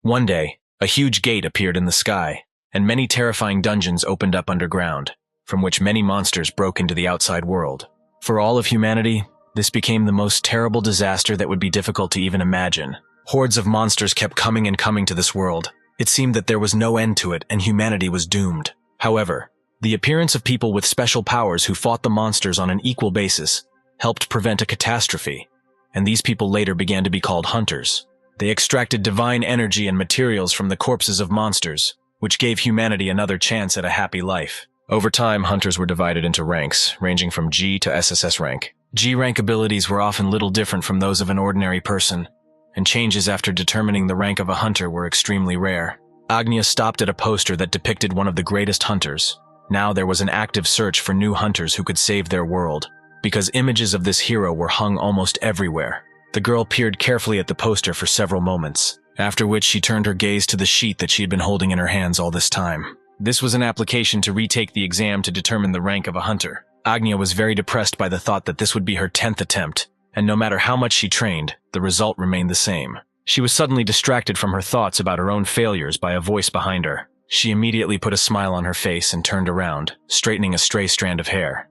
One day, a huge gate appeared in the sky, and many terrifying dungeons opened up underground, from which many monsters broke into the outside world. For all of humanity, this became the most terrible disaster that would be difficult to even imagine. Hordes of monsters kept coming and coming to this world. It seemed that there was no end to it, and humanity was doomed. However, the appearance of people with special powers who fought the monsters on an equal basis helped prevent a catastrophe, and these people later began to be called hunters. They extracted divine energy and materials from the corpses of monsters, which gave humanity another chance at a happy life. Over time, hunters were divided into ranks, ranging from G to SSS-Rank. G-rank abilities were often little different from those of an ordinary person, and changes after determining the rank of a hunter were extremely rare. Agnya stopped at a poster that depicted one of the greatest hunters. Now there was an active search for new hunters who could save their world, because images of this hero were hung almost everywhere. The girl peered carefully at the poster for several moments, after which she turned her gaze to the sheet that she had been holding in her hands all this time. This was an application to retake the exam to determine the rank of a hunter. Agnya was very depressed by the thought that this would be her 10th attempt, and no matter how much she trained, the result remained the same. She was suddenly distracted from her thoughts about her own failures by a voice behind her. She immediately put a smile on her face and turned around, straightening a stray strand of hair.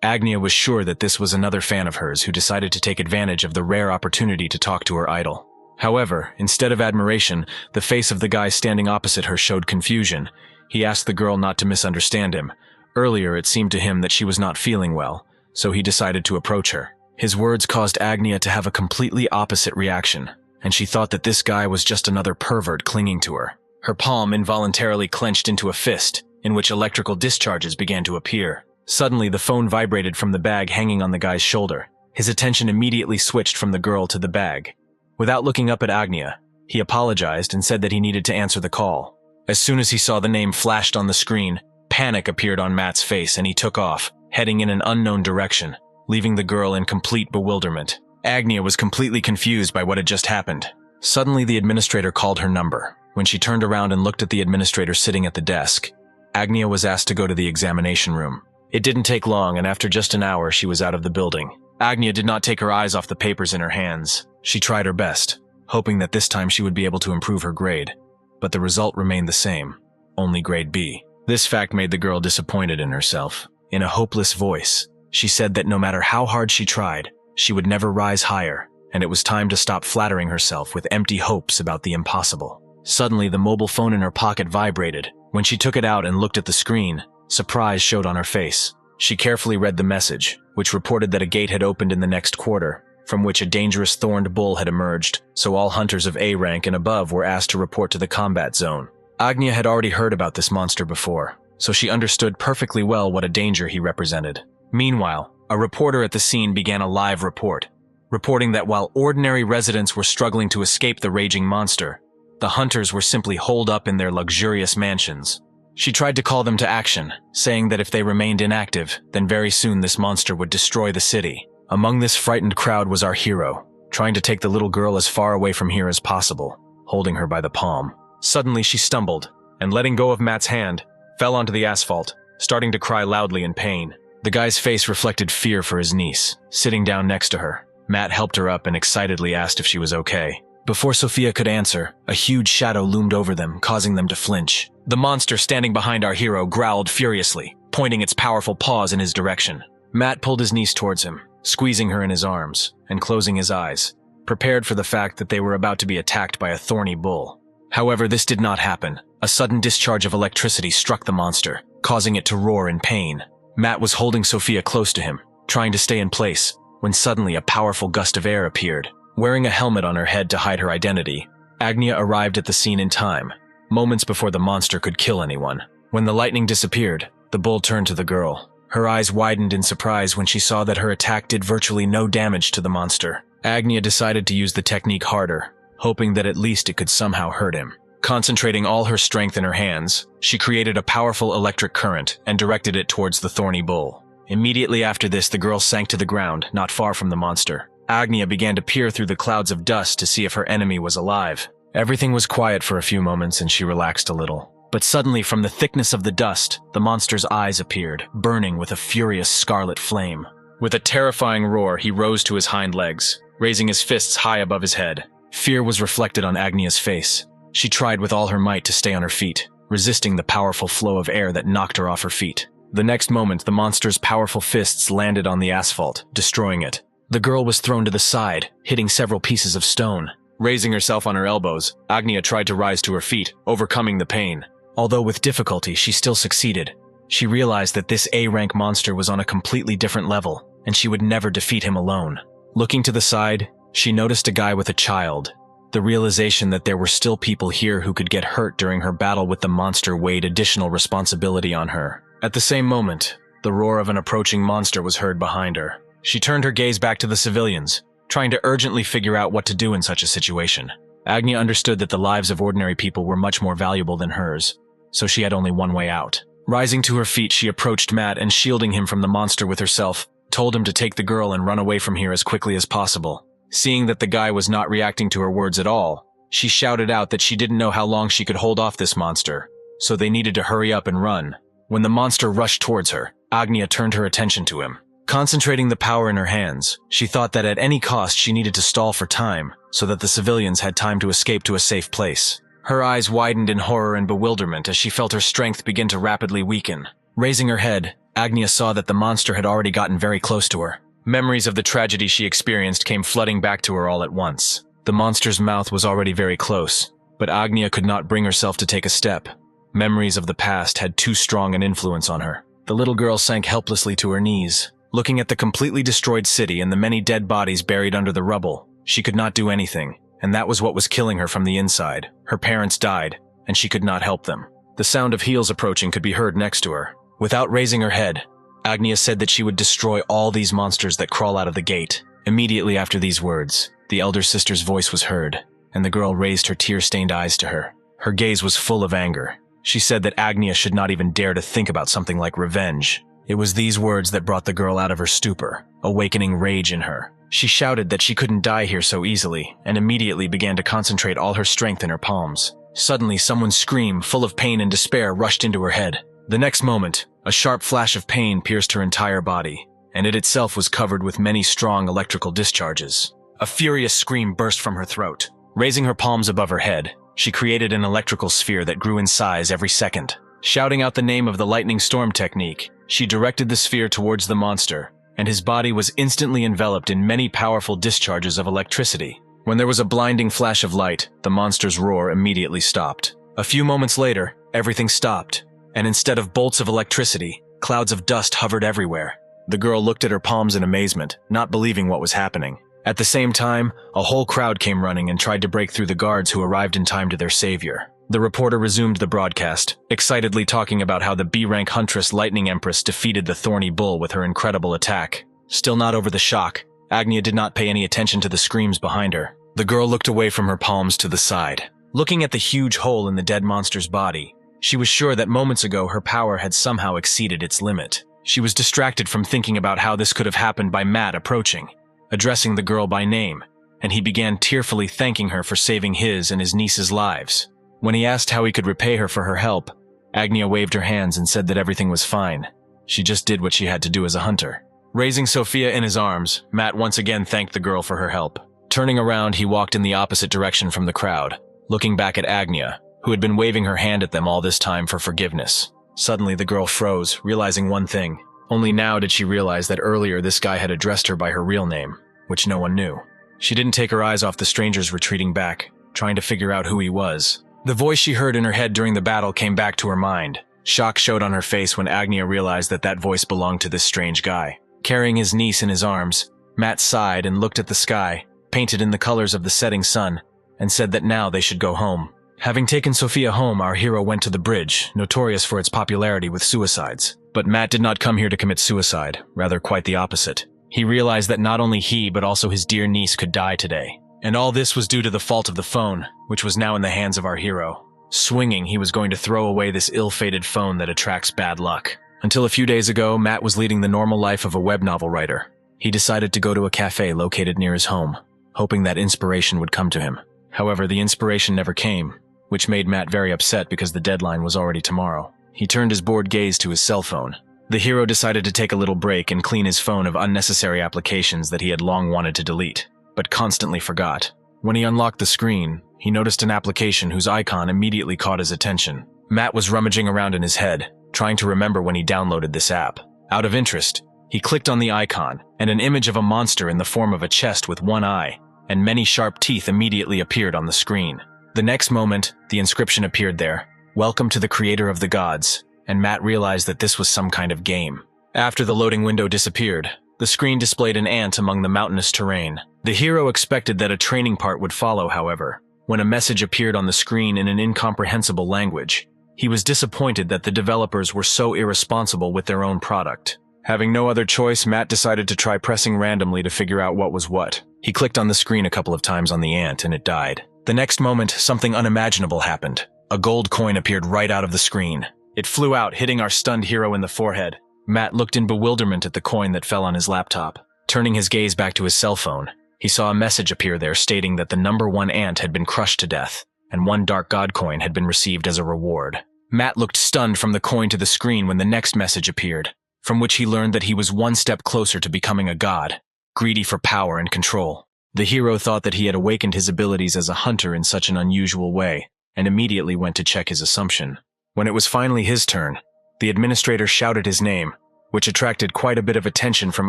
Agnya was sure that this was another fan of hers who decided to take advantage of the rare opportunity to talk to her idol. However, instead of admiration, the face of the guy standing opposite her showed confusion. He asked the girl not to misunderstand him. Earlier, it seemed to him that she was not feeling well, so he decided to approach her. His words caused Agnya to have a completely opposite reaction, and she thought that this guy was just another pervert clinging to her. Her palm involuntarily clenched into a fist, in which electrical discharges began to appear. Suddenly, the phone vibrated from the bag hanging on the guy's shoulder. His attention immediately switched from the girl to the bag. Without looking up at Agnya, he apologized and said that he needed to answer the call. As soon as he saw the name flashed on the screen, panic appeared on Matt's face and he took off, heading in an unknown direction, leaving the girl in complete bewilderment. Agnya was completely confused by what had just happened. Suddenly, the administrator called her number. When she turned around and looked at the administrator sitting at the desk, Agnya was asked to go to the examination room. It didn't take long, and after just an hour, she was out of the building. Agnya did not take her eyes off the papers in her hands. She tried her best, hoping that this time she would be able to improve her grade. But the result remained the same, only grade B. This fact made the girl disappointed in herself. In a hopeless voice, she said that no matter how hard she tried, she would never rise higher, and it was time to stop flattering herself with empty hopes about the impossible. Suddenly, the mobile phone in her pocket vibrated. When she took it out and looked at the screen, surprise showed on her face. She carefully read the message, which reported that a gate had opened in the next quarter, from which a dangerous thorned bull had emerged, so all hunters of A rank and above were asked to report to the combat zone. Agnya had already heard about this monster before, so she understood perfectly well what a danger he represented. Meanwhile, a reporter at the scene began a live report, reporting that while ordinary residents were struggling to escape the raging monster, the hunters were simply holed up in their luxurious mansions. She tried to call them to action, saying that if they remained inactive, then very soon this monster would destroy the city. Among this frightened crowd was our hero, trying to take the little girl as far away from here as possible, holding her by the palm. Suddenly she stumbled, and letting go of Matt's hand, fell onto the asphalt, starting to cry loudly in pain. The guy's face reflected fear for his niece, sitting down next to her. Matt helped her up and excitedly asked if she was okay. Before Sophia could answer, a huge shadow loomed over them, causing them to flinch. The monster standing behind our hero growled furiously, pointing its powerful paws in his direction. Matt pulled his niece towards him, squeezing her in his arms and closing his eyes, prepared for the fact that they were about to be attacked by a thorny bull. However, this did not happen. A sudden discharge of electricity struck the monster, causing it to roar in pain. Matt was holding Sophia close to him, trying to stay in place, when suddenly a powerful gust of air appeared. Wearing a helmet on her head to hide her identity, Agnya arrived at the scene in time, moments before the monster could kill anyone. When the lightning disappeared, the bull turned to the girl. Her eyes widened in surprise when she saw that her attack did virtually no damage to the monster. Agnya decided to use the technique harder, hoping that at least it could somehow hurt him. Concentrating all her strength in her hands, she created a powerful electric current and directed it towards the thorny bull. Immediately after this, the girl sank to the ground, not far from the monster. Agnya began to peer through the clouds of dust to see if her enemy was alive. Everything was quiet for a few moments and she relaxed a little. But suddenly, from the thickness of the dust, the monster's eyes appeared, burning with a furious scarlet flame. With a terrifying roar, he rose to his hind legs, raising his fists high above his head. Fear was reflected on Agnya's face. She tried with all her might to stay on her feet, resisting the powerful flow of air that knocked her off her feet. The next moment, the monster's powerful fists landed on the asphalt, destroying it. The girl was thrown to the side, hitting several pieces of stone. Raising herself on her elbows, Agnia tried to rise to her feet, overcoming the pain. Although with difficulty, she still succeeded. She realized that this A-rank monster was on a completely different level, and she would never defeat him alone. Looking to the side, she noticed a guy with a child. The realization that there were still people here who could get hurt during her battle with the monster weighed additional responsibility on her. At the same moment, the roar of an approaching monster was heard behind her. She turned her gaze back to the civilians, trying to urgently figure out what to do in such a situation. Agnia understood that the lives of ordinary people were much more valuable than hers, so she had only one way out. Rising to her feet, she approached Matt and, shielding him from the monster with herself, told him to take the girl and run away from here as quickly as possible. Seeing that the guy was not reacting to her words at all, she shouted out that she didn't know how long she could hold off this monster, so they needed to hurry up and run. When the monster rushed towards her, Agnia turned her attention to him. Concentrating the power in her hands, she thought that at any cost she needed to stall for time, so that the civilians had time to escape to a safe place. Her eyes widened in horror and bewilderment as she felt her strength begin to rapidly weaken. Raising her head, Agnia saw that the monster had already gotten very close to her. Memories of the tragedy she experienced came flooding back to her all at once. The monster's mouth was already very close, but Agnia could not bring herself to take a step. Memories of the past had too strong an influence on her. The little girl sank helplessly to her knees. Looking at the completely destroyed city and the many dead bodies buried under the rubble, she could not do anything, and that was what was killing her from the inside. Her parents died, and she could not help them. The sound of heels approaching could be heard next to her. Without raising her head, Agnia said that she would destroy all these monsters that crawl out of the gate. Immediately after these words, the elder sister's voice was heard, and the girl raised her tear-stained eyes to her. Her gaze was full of anger. She said that Agnia should not even dare to think about something like revenge. It was these words that brought the girl out of her stupor, awakening rage in her. She shouted that she couldn't die here so easily, and immediately began to concentrate all her strength in her palms. Suddenly, someone's scream, full of pain and despair, rushed into her head. The next moment, a sharp flash of pain pierced her entire body, and it itself was covered with many strong electrical discharges. A furious scream burst from her throat. Raising her palms above her head, she created an electrical sphere that grew in size every second. Shouting out the name of the lightning storm technique, she directed the sphere towards the monster, and his body was instantly enveloped in many powerful discharges of electricity. When there was a blinding flash of light, the monster's roar immediately stopped. A few moments later, everything stopped, and instead of bolts of electricity, clouds of dust hovered everywhere. The girl looked at her palms in amazement, not believing what was happening. At the same time, a whole crowd came running and tried to break through the guards who arrived in time to their savior. The reporter resumed the broadcast, excitedly talking about how the B-rank huntress Lightning Empress defeated the Thorny Bull with her incredible attack. Still not over the shock, Agnia did not pay any attention to the screams behind her. The girl looked away from her palms to the side. Looking at the huge hole in the dead monster's body, she was sure that moments ago her power had somehow exceeded its limit. She was distracted from thinking about how this could have happened by Matt approaching, addressing the girl by name, and he began tearfully thanking her for saving his and his niece's lives. When he asked how he could repay her for her help, Agnia waved her hands and said that everything was fine. She just did what she had to do as a hunter. Raising Sophia in his arms, Matt once again thanked the girl for her help. Turning around, he walked in the opposite direction from the crowd, looking back at Agnia, who had been waving her hand at them all this time for forgiveness. Suddenly, the girl froze, realizing one thing. Only now did she realize that earlier this guy had addressed her by her real name, which no one knew. She didn't take her eyes off the strangers retreating back, trying to figure out who he was. The voice she heard in her head during the battle came back to her mind. Shock showed on her face when Agnia realized that that voice belonged to this strange guy. Carrying his niece in his arms, Matt sighed and looked at the sky, painted in the colors of the setting sun, and said that now they should go home. Having taken Sophia home, our hero went to the bridge, notorious for its popularity with suicides. But Matt did not come here to commit suicide, rather quite the opposite. He realized that not only he, but also his dear niece could die today. And all this was due to the fault of the phone, which was now in the hands of our hero. Swinging, he was going to throw away this ill-fated phone that attracts bad luck. Until a few days ago, Matt was leading the normal life of a web novel writer. He decided to go to a cafe located near his home, hoping that inspiration would come to him. However, the inspiration never came, which made Matt very upset because the deadline was already tomorrow. He turned his bored gaze to his cell phone. The hero decided to take a little break and clean his phone of unnecessary applications that he had long wanted to delete, but constantly forgot. When he unlocked the screen, he noticed an application whose icon immediately caught his attention. Matt was rummaging around in his head, trying to remember when he downloaded this app. Out of interest, he clicked on the icon, and an image of a monster in the form of a chest with one eye and many sharp teeth immediately appeared on the screen. The next moment, the inscription appeared there, "Welcome to the creator of the gods," and Matt realized that this was some kind of game. After the loading window disappeared, the screen displayed an ant among the mountainous terrain. The hero expected that a training part would follow, however, when a message appeared on the screen in an incomprehensible language. He was disappointed that the developers were so irresponsible with their own product. Having no other choice, Matt decided to try pressing randomly to figure out what was what. He clicked on the screen a couple of times on the ant and it died. The next moment, something unimaginable happened. A gold coin appeared right out of the screen. It flew out, hitting our stunned hero in the forehead. Matt looked in bewilderment at the coin that fell on his laptop. Turning his gaze back to his cell phone, he saw a message appear there stating that the number 1 ant had been crushed to death, and 1 dark god coin had been received as a reward. Matt looked stunned from the coin to the screen when the next message appeared, from which he learned that he was 1 step closer to becoming a god, greedy for power and control. The hero thought that he had awakened his abilities as a hunter in such an unusual way, and immediately went to check his assumption. When it was finally his turn, the administrator shouted his name, which attracted quite a bit of attention from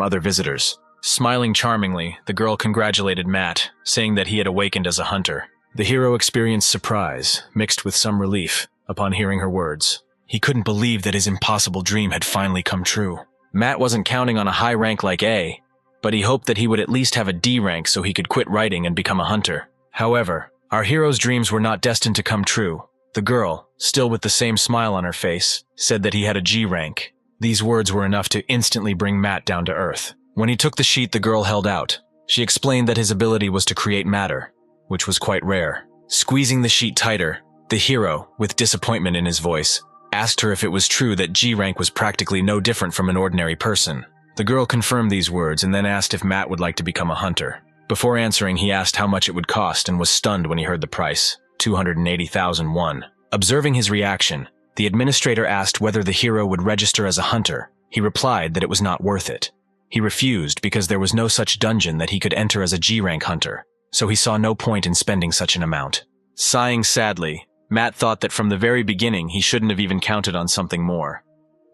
other visitors. Smiling charmingly, the girl congratulated Matt, saying that he had awakened as a hunter. The hero experienced surprise, mixed with some relief, upon hearing her words. He couldn't believe that his impossible dream had finally come true. Matt wasn't counting on a high rank like A, but he hoped that he would at least have a D rank so he could quit writing and become a hunter. However, our hero's dreams were not destined to come true. The girl, still with the same smile on her face, said that he had a G rank. These words were enough to instantly bring Matt down to earth. When he took the sheet the girl held out, she explained that his ability was to create matter, which was quite rare. Squeezing the sheet tighter, the hero, with disappointment in his voice, asked her if it was true that G rank was practically no different from an ordinary person. The girl confirmed these words and then asked if Matt would like to become a hunter. Before answering, he asked how much it would cost and was stunned when he heard the price, 280,000 won. Observing his reaction, the administrator asked whether the hero would register as a hunter. He replied that it was not worth it. He refused because there was no such dungeon that he could enter as a G rank hunter, so he saw no point in spending such an amount. Sighing sadly, Matt thought that from the very beginning he shouldn't have even counted on something more.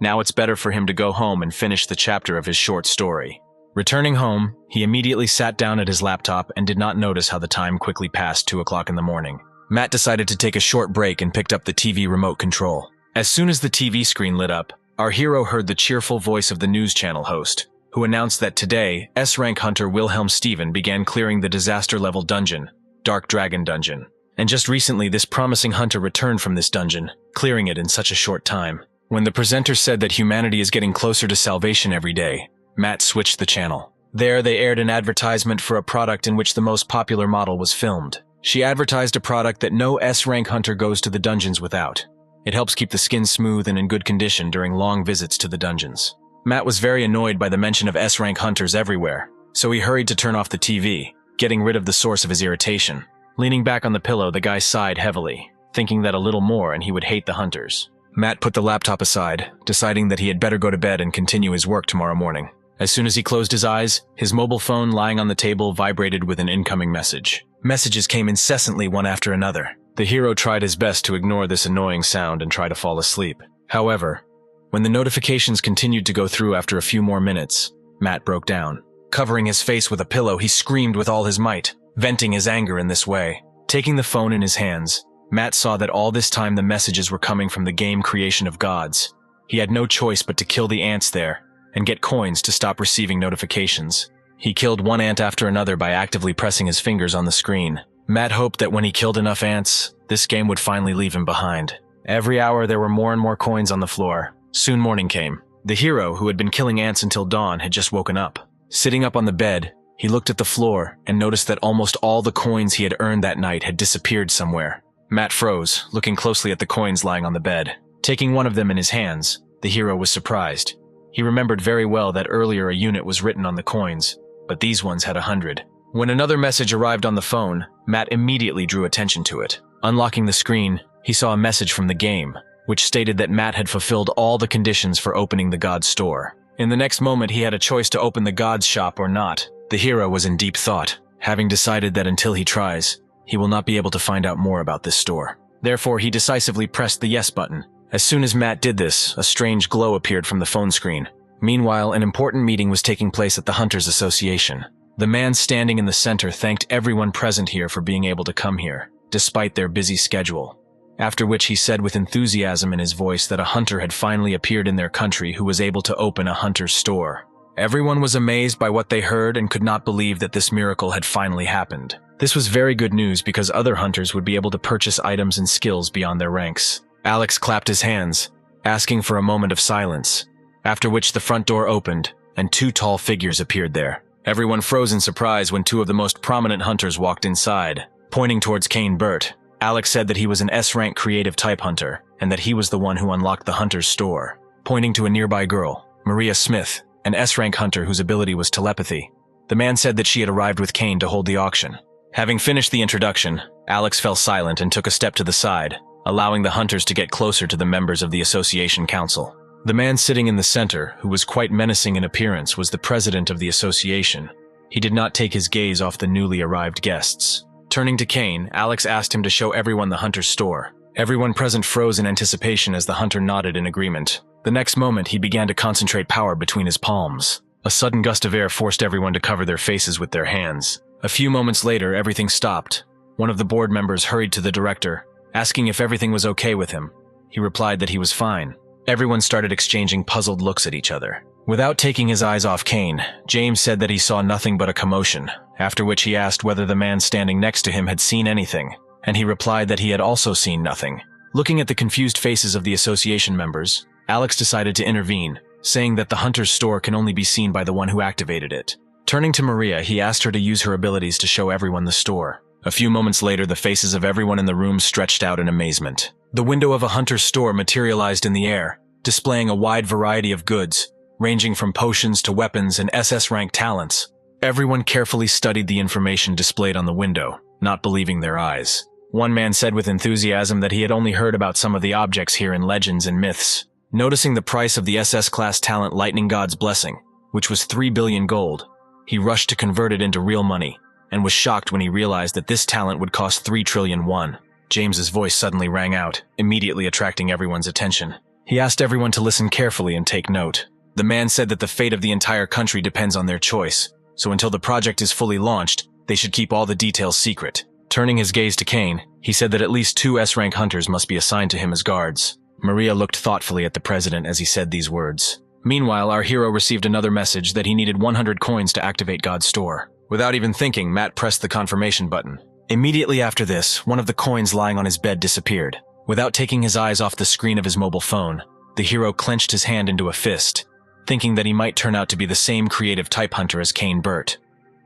Now it's better for him to go home and finish the chapter of his short story. Returning home, he immediately sat down at his laptop and did not notice how the time quickly passed 2 o'clock in the morning. Matt decided to take a short break and picked up the TV remote control. As soon as the TV screen lit up, our hero heard the cheerful voice of the news channel host, who announced that today, S-rank hunter Wilhelm Steven began clearing the disaster-level dungeon, Dark Dragon Dungeon. And just recently this promising hunter returned from this dungeon, clearing it in such a short time. When the presenter said that humanity is getting closer to salvation every day, Matt switched the channel. There they aired an advertisement for a product in which the most popular model was filmed. She advertised a product that no S-rank hunter goes to the dungeons without. It helps keep the skin smooth and in good condition during long visits to the dungeons. Matt was very annoyed by the mention of S-rank hunters everywhere, so he hurried to turn off the TV, getting rid of the source of his irritation. Leaning back on the pillow, the guy sighed heavily, thinking that a little more and he would hate the hunters. Matt put the laptop aside, deciding that he had better go to bed and continue his work tomorrow morning. As soon as he closed his eyes, his mobile phone lying on the table vibrated with an incoming message. Messages came incessantly one after another. The hero tried his best to ignore this annoying sound and try to fall asleep. However, when the notifications continued to go through after a few more minutes, Matt broke down. Covering his face with a pillow, he screamed with all his might, venting his anger in this way. Taking the phone in his hands, Matt saw that all this time the messages were coming from the game Creation of Gods. He had no choice but to kill the ants there and get coins to stop receiving notifications. He killed one ant after another by actively pressing his fingers on the screen. Matt hoped that when he killed enough ants, this game would finally leave him behind. Every hour there were more and more coins on the floor. Soon morning came. The hero, who had been killing ants until dawn, had just woken up. Sitting up on the bed, he looked at the floor and noticed that almost all the coins he had earned that night had disappeared somewhere. Matt froze, looking closely at the coins lying on the bed. Taking one of them in his hands, the hero was surprised. He remembered very well that earlier a unit was written on the coins, but these ones had 100. When another message arrived on the phone, Matt immediately drew attention to it. Unlocking the screen, he saw a message from the game, which stated that Matt had fulfilled all the conditions for opening the God's store. In the next moment, he had a choice to open the God's shop or not. The hero was in deep thought, having decided that until he tries, he will not be able to find out more about this store. Therefore, he decisively pressed the yes button. As soon as Matt did this, a strange glow appeared from the phone screen. Meanwhile, an important meeting was taking place at the Hunters Association. The man standing in the center thanked everyone present here for being able to come here, despite their busy schedule. After which he said with enthusiasm in his voice that a hunter had finally appeared in their country who was able to open a hunter's store. Everyone was amazed by what they heard and could not believe that this miracle had finally happened. This was very good news because other hunters would be able to purchase items and skills beyond their ranks. Alex clapped his hands, asking for a moment of silence, after which the front door opened and 2 tall figures appeared there. Everyone froze in surprise when 2 of the most prominent hunters walked inside. Pointing towards Kane Burt, Alex said that he was an S-rank creative type hunter and that he was the one who unlocked the hunter's store. Pointing to a nearby girl, Maria Smith, an S-rank hunter whose ability was telepathy, the man said that she had arrived with Kane to hold the auction. Having finished the introduction, Alex fell silent and took a step to the side, allowing the hunters to get closer to the members of the association council. The man sitting in the center, who was quite menacing in appearance, was the president of the association. He did not take his gaze off the newly arrived guests. Turning to Kane, Alex asked him to show everyone the hunter's store. Everyone present froze in anticipation as the hunter nodded in agreement. The next moment, he began to concentrate power between his palms. A sudden gust of air forced everyone to cover their faces with their hands. A few moments later, everything stopped. One of the board members hurried to the director, asking if everything was okay with him. He replied that he was fine. Everyone started exchanging puzzled looks at each other. Without taking his eyes off Kane, James said that he saw nothing but a commotion, after which he asked whether the man standing next to him had seen anything, and he replied that he had also seen nothing. Looking at the confused faces of the association members, Alex decided to intervene, saying that the hunter's store can only be seen by the one who activated it. Turning to Maria, he asked her to use her abilities to show everyone the store. A few moments later, the faces of everyone in the room stretched out in amazement. The window of a hunter's store materialized in the air, displaying a wide variety of goods, ranging from potions to weapons and SS-rank talents. Everyone carefully studied the information displayed on the window, not believing their eyes. One man said with enthusiasm that he had only heard about some of the objects here in legends and myths. Noticing the price of the SS-class talent Lightning God's Blessing, which was 3 billion gold, he rushed to convert it into real money, and was shocked when he realized that this talent would cost 3 trillion won. James's voice suddenly rang out, immediately attracting everyone's attention. He asked everyone to listen carefully and take note. The man said that the fate of the entire country depends on their choice, so until the project is fully launched, they should keep all the details secret. Turning his gaze to Kane, he said that at least 2 S-rank hunters must be assigned to him as guards. Maria looked thoughtfully at the president as he said these words. Meanwhile, our hero received another message that he needed 100 coins to activate God's store. Without even thinking, Matt pressed the confirmation button. Immediately after this, one of the coins lying on his bed disappeared. Without taking his eyes off the screen of his mobile phone, the hero clenched his hand into a fist, thinking that he might turn out to be the same creative type hunter as Kane Burt,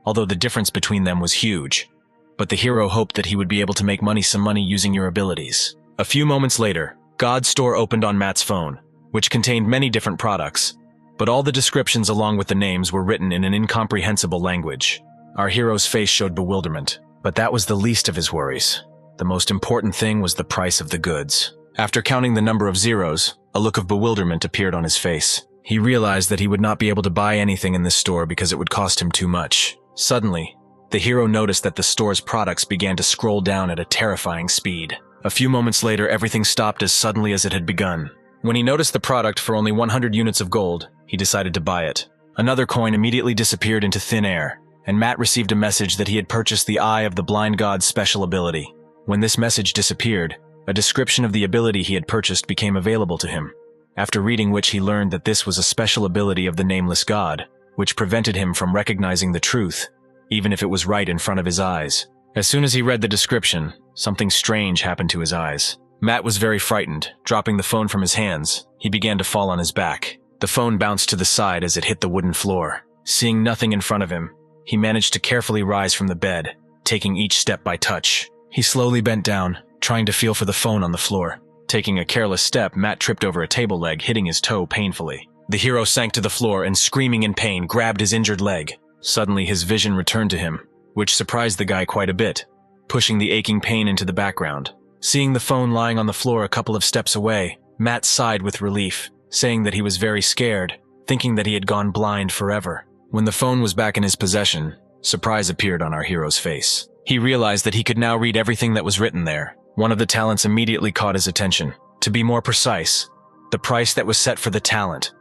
although the difference between them was huge. But the hero hoped that he would be able to make some money using your abilities. A few moments later, God's store opened on Matt's phone, which contained many different products, but all the descriptions along with the names were written in an incomprehensible language. Our hero's face showed bewilderment, but that was the least of his worries. The most important thing was the price of the goods. After counting the number of zeros, a look of bewilderment appeared on his face. He realized that he would not be able to buy anything in this store because it would cost him too much. Suddenly, the hero noticed that the store's products began to scroll down at a terrifying speed. A few moments later, everything stopped as suddenly as it had begun. When he noticed the product for only 100 units of gold, he decided to buy it. Another coin immediately disappeared into thin air, and Matt received a message that he had purchased the Eye of the Blind God's special ability. When this message disappeared, a description of the ability he had purchased became available to him, after reading which he learned that this was a special ability of the Nameless God, which prevented him from recognizing the truth, even if it was right in front of his eyes. As soon as he read the description, something strange happened to his eyes. Matt was very frightened. Dropping the phone from his hands, he began to fall on his back. The phone bounced to the side as it hit the wooden floor. Seeing nothing in front of him, he managed to carefully rise from the bed, taking each step by touch. He slowly bent down, trying to feel for the phone on the floor. Taking a careless step, Matt tripped over a table leg, hitting his toe painfully. The hero sank to the floor and, screaming in pain, grabbed his injured leg. Suddenly, his vision returned to him, which surprised the guy quite a bit, pushing the aching pain into the background. Seeing the phone lying on the floor a couple of steps away, Matt sighed with relief, saying that he was very scared, thinking that he had gone blind forever. When the phone was back in his possession, surprise appeared on our hero's face. He realized that he could now read everything that was written there. One of the talents immediately caught his attention. To be more precise, the price that was set for the talent.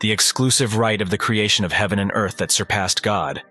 The exclusive right of the creation of heaven and earth that surpassed God.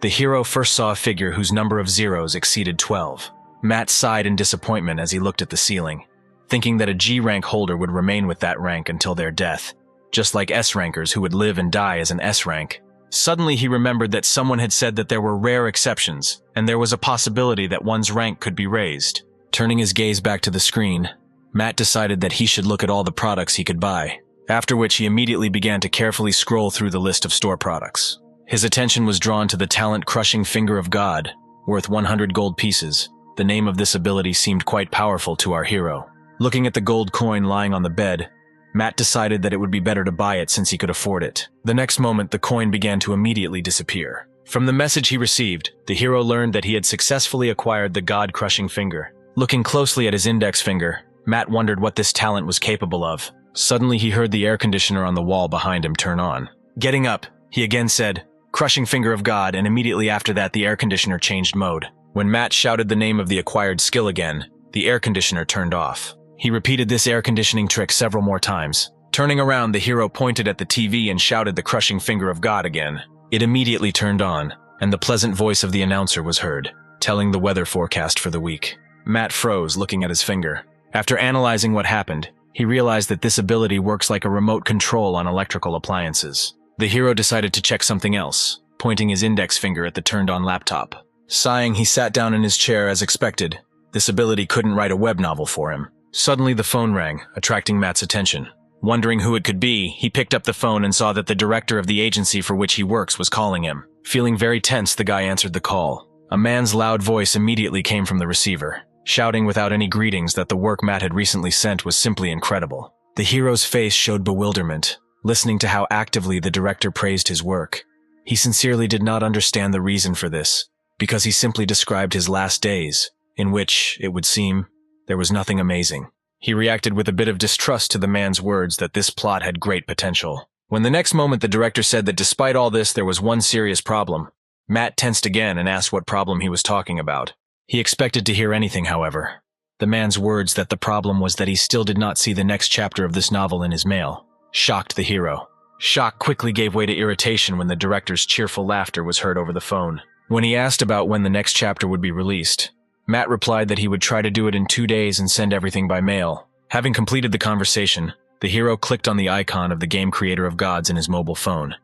The hero first saw a figure whose number of zeros exceeded 12. Matt sighed in disappointment as he looked at the ceiling, thinking that a G-rank holder would remain with that rank until their death, just like S-rankers who would live and die as an S-rank. Suddenly he remembered that someone had said that there were rare exceptions, and there was a possibility that one's rank could be raised. Turning his gaze back to the screen, Matt decided that he should look at all the products he could buy, after which he immediately began to carefully scroll through the list of store products. His attention was drawn to the talent-crushing Finger of God, worth 100 gold pieces. The name of this ability seemed quite powerful to our hero. Looking at the gold coin lying on the bed, Matt decided that it would be better to buy it since he could afford it. The next moment, the coin began to immediately disappear. From the message he received, the hero learned that he had successfully acquired the God-crushing finger. Looking closely at his index finger, Matt wondered what this talent was capable of. Suddenly, he heard the air conditioner on the wall behind him turn on. Getting up, he again said, "Crushing Finger of God," and immediately after that, the air conditioner changed mode. When Matt shouted the name of the acquired skill again, the air conditioner turned off. He repeated this air conditioning trick several more times. Turning around, the hero pointed at the TV and shouted the Crushing Finger of God again. It immediately turned on, and the pleasant voice of the announcer was heard, telling the weather forecast for the week. Matt froze, looking at his finger. After analyzing what happened, he realized that this ability works like a remote control on electrical appliances. The hero decided to check something else, pointing his index finger at the turned-on laptop. Sighing, he sat down in his chair as expected. This ability couldn't write a web novel for him. Suddenly the phone rang, attracting Matt's attention. Wondering who it could be, he picked up the phone and saw that the director of the agency for which he works was calling him. Feeling very tense, the guy answered the call. A man's loud voice immediately came from the receiver, shouting without any greetings that the work Matt had recently sent was simply incredible. The hero's face showed bewilderment, listening to how actively the director praised his work. He sincerely did not understand the reason for this, because he simply described his last days, in which, it would seem, there was nothing amazing. He reacted with a bit of distrust to the man's words that this plot had great potential. When the next moment the director said that despite all this there was one serious problem, Matt tensed again and asked what problem he was talking about. He expected to hear anything, however. The man's words that the problem was that he still did not see the next chapter of this novel in his mail shocked the hero. Shock quickly gave way to irritation when the director's cheerful laughter was heard over the phone. When he asked about when the next chapter would be released, Matt replied that he would try to do it in 2 days and send everything by mail. Having completed the conversation, the hero clicked on the icon of the game Creator of Gods in his mobile phone.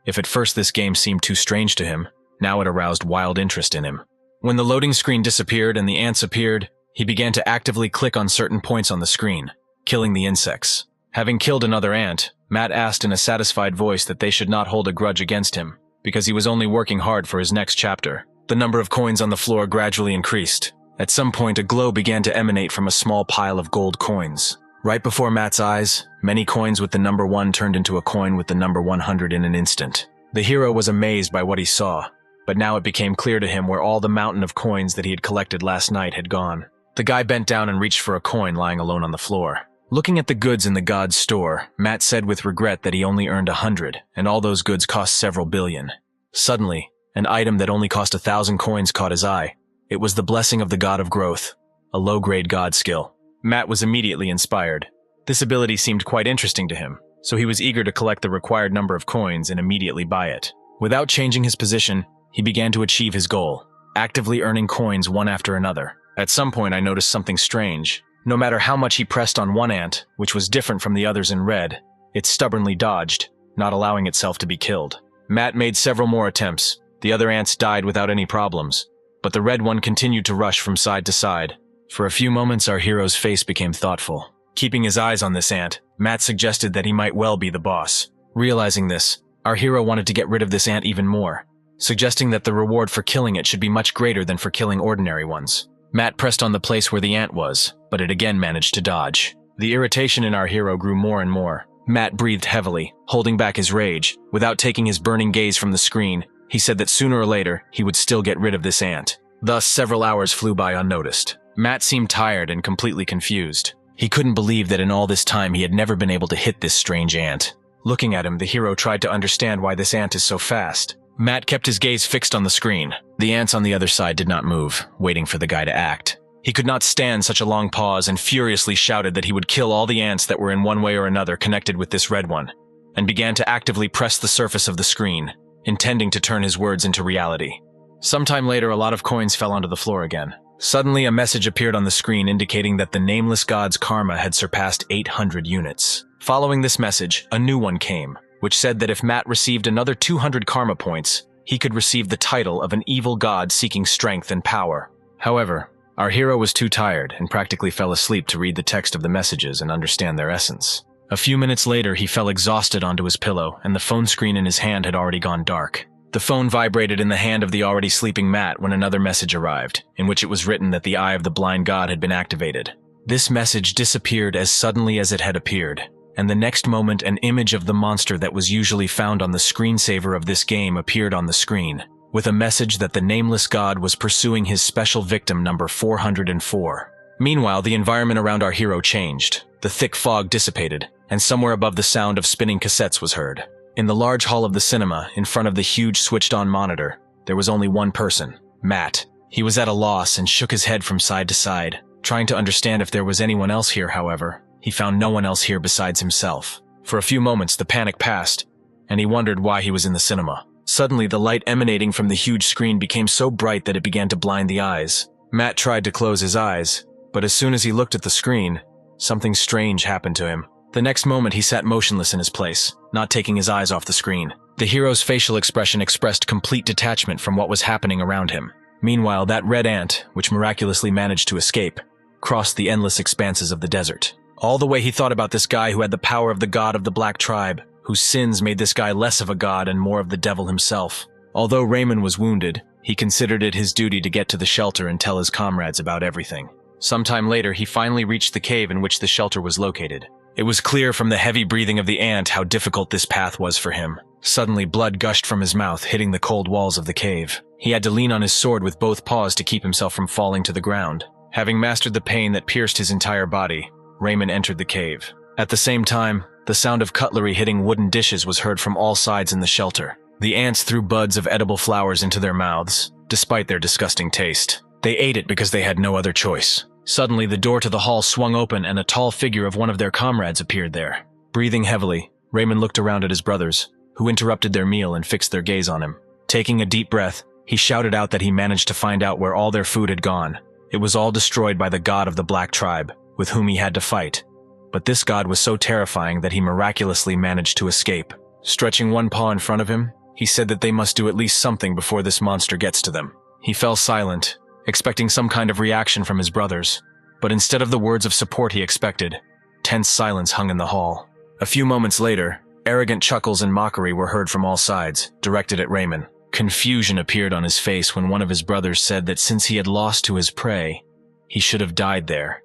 If at first this game seemed too strange to him, now it aroused wild interest in him. When the loading screen disappeared and the ants appeared, he began to actively click on certain points on the screen, killing the insects. Having killed another ant, Matt asked in a satisfied voice that they should not hold a grudge against him, because he was only working hard for his next chapter. The number of coins on the floor gradually increased. At some point, a glow began to emanate from a small pile of gold coins. Right before Matt's eyes, many coins with the number 1 turned into a coin with the number 100 in an instant. The hero was amazed by what he saw, but now it became clear to him where all the mountain of coins that he had collected last night had gone. The guy bent down and reached for a coin lying alone on the floor. Looking at the goods in the god's store, Matt said with regret that he only earned 100, and all those goods cost several billion. Suddenly, an item that only cost 1,000 coins caught his eye. It was the Blessing of the God of Growth, a low-grade god skill. Matt was immediately inspired. This ability seemed quite interesting to him, so he was eager to collect the required number of coins and immediately buy it. Without changing his position, he began to achieve his goal, actively earning coins one after another. At some point, I noticed something strange. No matter how much he pressed on one ant, which was different from the others in red, it stubbornly dodged, not allowing itself to be killed. Matt made several more attempts. The other ants died without any problems, but the red one continued to rush from side to side. For a few moments, our hero's face became thoughtful. Keeping his eyes on this ant, Matt suggested that he might well be the boss. Realizing this, our hero wanted to get rid of this ant even more, suggesting that the reward for killing it should be much greater than for killing ordinary ones. Matt pressed on the place where the ant was, but it again managed to dodge. The irritation in our hero grew more and more. Matt breathed heavily, holding back his rage. Without taking his burning gaze from the screen, he said that sooner or later, he would still get rid of this ant. Thus, several hours flew by unnoticed. Matt seemed tired and completely confused. He couldn't believe that in all this time he had never been able to hit this strange ant. Looking at him, the hero tried to understand why this ant is so fast. Matt kept his gaze fixed on the screen. The ants on the other side did not move, waiting for the guy to act. He could not stand such a long pause and furiously shouted that he would kill all the ants that were in one way or another connected with this red one, and began to actively press the surface of the screen, intending to turn his words into reality. Sometime later, a lot of coins fell onto the floor again. Suddenly, a message appeared on the screen indicating that the nameless god's karma had surpassed 800 units. Following this message, a new one came, which said that if Matt received another 200 karma points, he could receive the title of an evil god seeking strength and power. However, our hero was too tired and practically fell asleep to read the text of the messages and understand their essence. A few minutes later, he fell exhausted onto his pillow, and the phone screen in his hand had already gone dark. The phone vibrated in the hand of the already sleeping Matt when another message arrived, in which it was written that the Eye of the Blind God had been activated. This message disappeared as suddenly as it had appeared, and the next moment an image of the monster that was usually found on the screensaver of this game appeared on the screen, with a message that the nameless god was pursuing his special victim number 404. Meanwhile, the environment around our hero changed. The thick fog dissipated, and somewhere above the sound of spinning cassettes was heard. In the large hall of the cinema, in front of the huge switched-on monitor, there was only one person, Matt. He was at a loss and shook his head from side to side, trying to understand if there was anyone else here. However, he found no one else here besides himself. For a few moments, the panic passed, and he wondered why he was in the cinema. Suddenly, the light emanating from the huge screen became so bright that it began to blind the eyes. Matt tried to close his eyes, but as soon as he looked at the screen, something strange happened to him. The next moment, he sat motionless in his place, not taking his eyes off the screen. The hero's facial expression expressed complete detachment from what was happening around him. Meanwhile, that red ant, which miraculously managed to escape, crossed the endless expanses of the desert. All the way he thought about this guy who had the power of the god of the Black Tribe, whose sins made this guy less of a god and more of the devil himself. Although Raymond was wounded, he considered it his duty to get to the shelter and tell his comrades about everything. Sometime later, he finally reached the cave in which the shelter was located. It was clear from the heavy breathing of the ant how difficult this path was for him. Suddenly, blood gushed from his mouth, hitting the cold walls of the cave. He had to lean on his sword with both paws to keep himself from falling to the ground. Having mastered the pain that pierced his entire body, Raymond entered the cave. At the same time, the sound of cutlery hitting wooden dishes was heard from all sides in the shelter. The ants threw buds of edible flowers into their mouths, despite their disgusting taste. They ate it because they had no other choice. Suddenly, the door to the hall swung open and a tall figure of one of their comrades appeared there. Breathing heavily, Raymond looked around at his brothers, who interrupted their meal and fixed their gaze on him. Taking a deep breath, he shouted out that he managed to find out where all their food had gone. It was all destroyed by the god of the Black Tribe, with whom he had to fight. But this god was so terrifying that he miraculously managed to escape. Stretching one paw in front of him, he said that they must do at least something before this monster gets to them. He fell silent, expecting some kind of reaction from his brothers, but instead of the words of support he expected, tense silence hung in the hall. A few moments later, arrogant chuckles and mockery were heard from all sides, directed at Raymond. Confusion appeared on his face when one of his brothers said that since he had lost to his prey, he should have died there,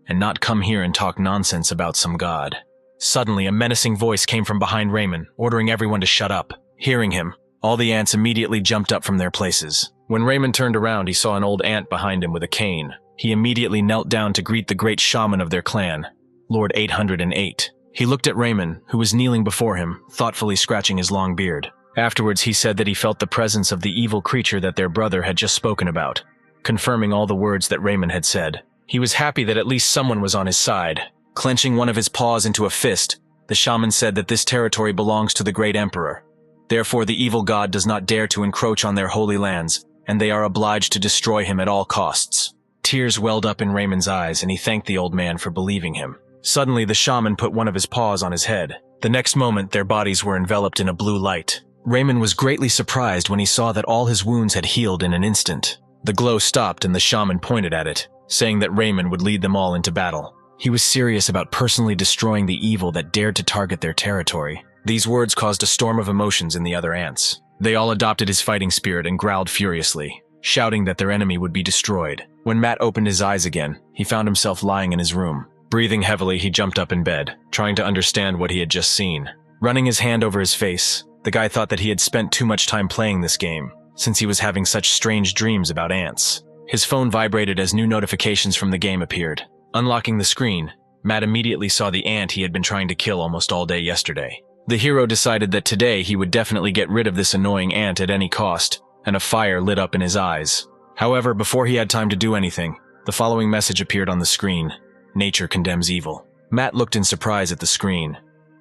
and not come here and talk nonsense about some god. Suddenly, a menacing voice came from behind Raymond, ordering everyone to shut up. Hearing him, all the ants immediately jumped up from their places. When Raymond turned around, he saw an old ant behind him with a cane. He immediately knelt down to greet the great shaman of their clan, Lord 808. He looked at Raymond, who was kneeling before him, thoughtfully scratching his long beard. Afterwards, he said that he felt the presence of the evil creature that their brother had just spoken about, confirming all the words that Raymond had said. He was happy that at least someone was on his side. Clenching one of his paws into a fist, the shaman said that this territory belongs to the great emperor. Therefore, the evil god does not dare to encroach on their holy lands, and they are obliged to destroy him at all costs. Tears welled up in Raymond's eyes, and he thanked the old man for believing him. Suddenly, the shaman put one of his paws on his head. The next moment, their bodies were enveloped in a blue light. Raymond was greatly surprised when he saw that all his wounds had healed in an instant. The glow stopped and the shaman pointed at it, saying that Raymond would lead them all into battle. He was serious about personally destroying the evil that dared to target their territory. These words caused a storm of emotions in the other ants. They all adopted his fighting spirit and growled furiously, shouting that their enemy would be destroyed. When Matt opened his eyes again, he found himself lying in his room. Breathing heavily, he jumped up in bed, trying to understand what he had just seen. Running his hand over his face, the guy thought that he had spent too much time playing this game, since he was having such strange dreams about ants. His phone vibrated as new notifications from the game appeared. Unlocking the screen, Matt immediately saw the ant he had been trying to kill almost all day yesterday. The hero decided that today he would definitely get rid of this annoying ant at any cost, and a fire lit up in his eyes. However, before he had time to do anything, the following message appeared on the screen: Nature condemns evil. Matt looked in surprise at the screen,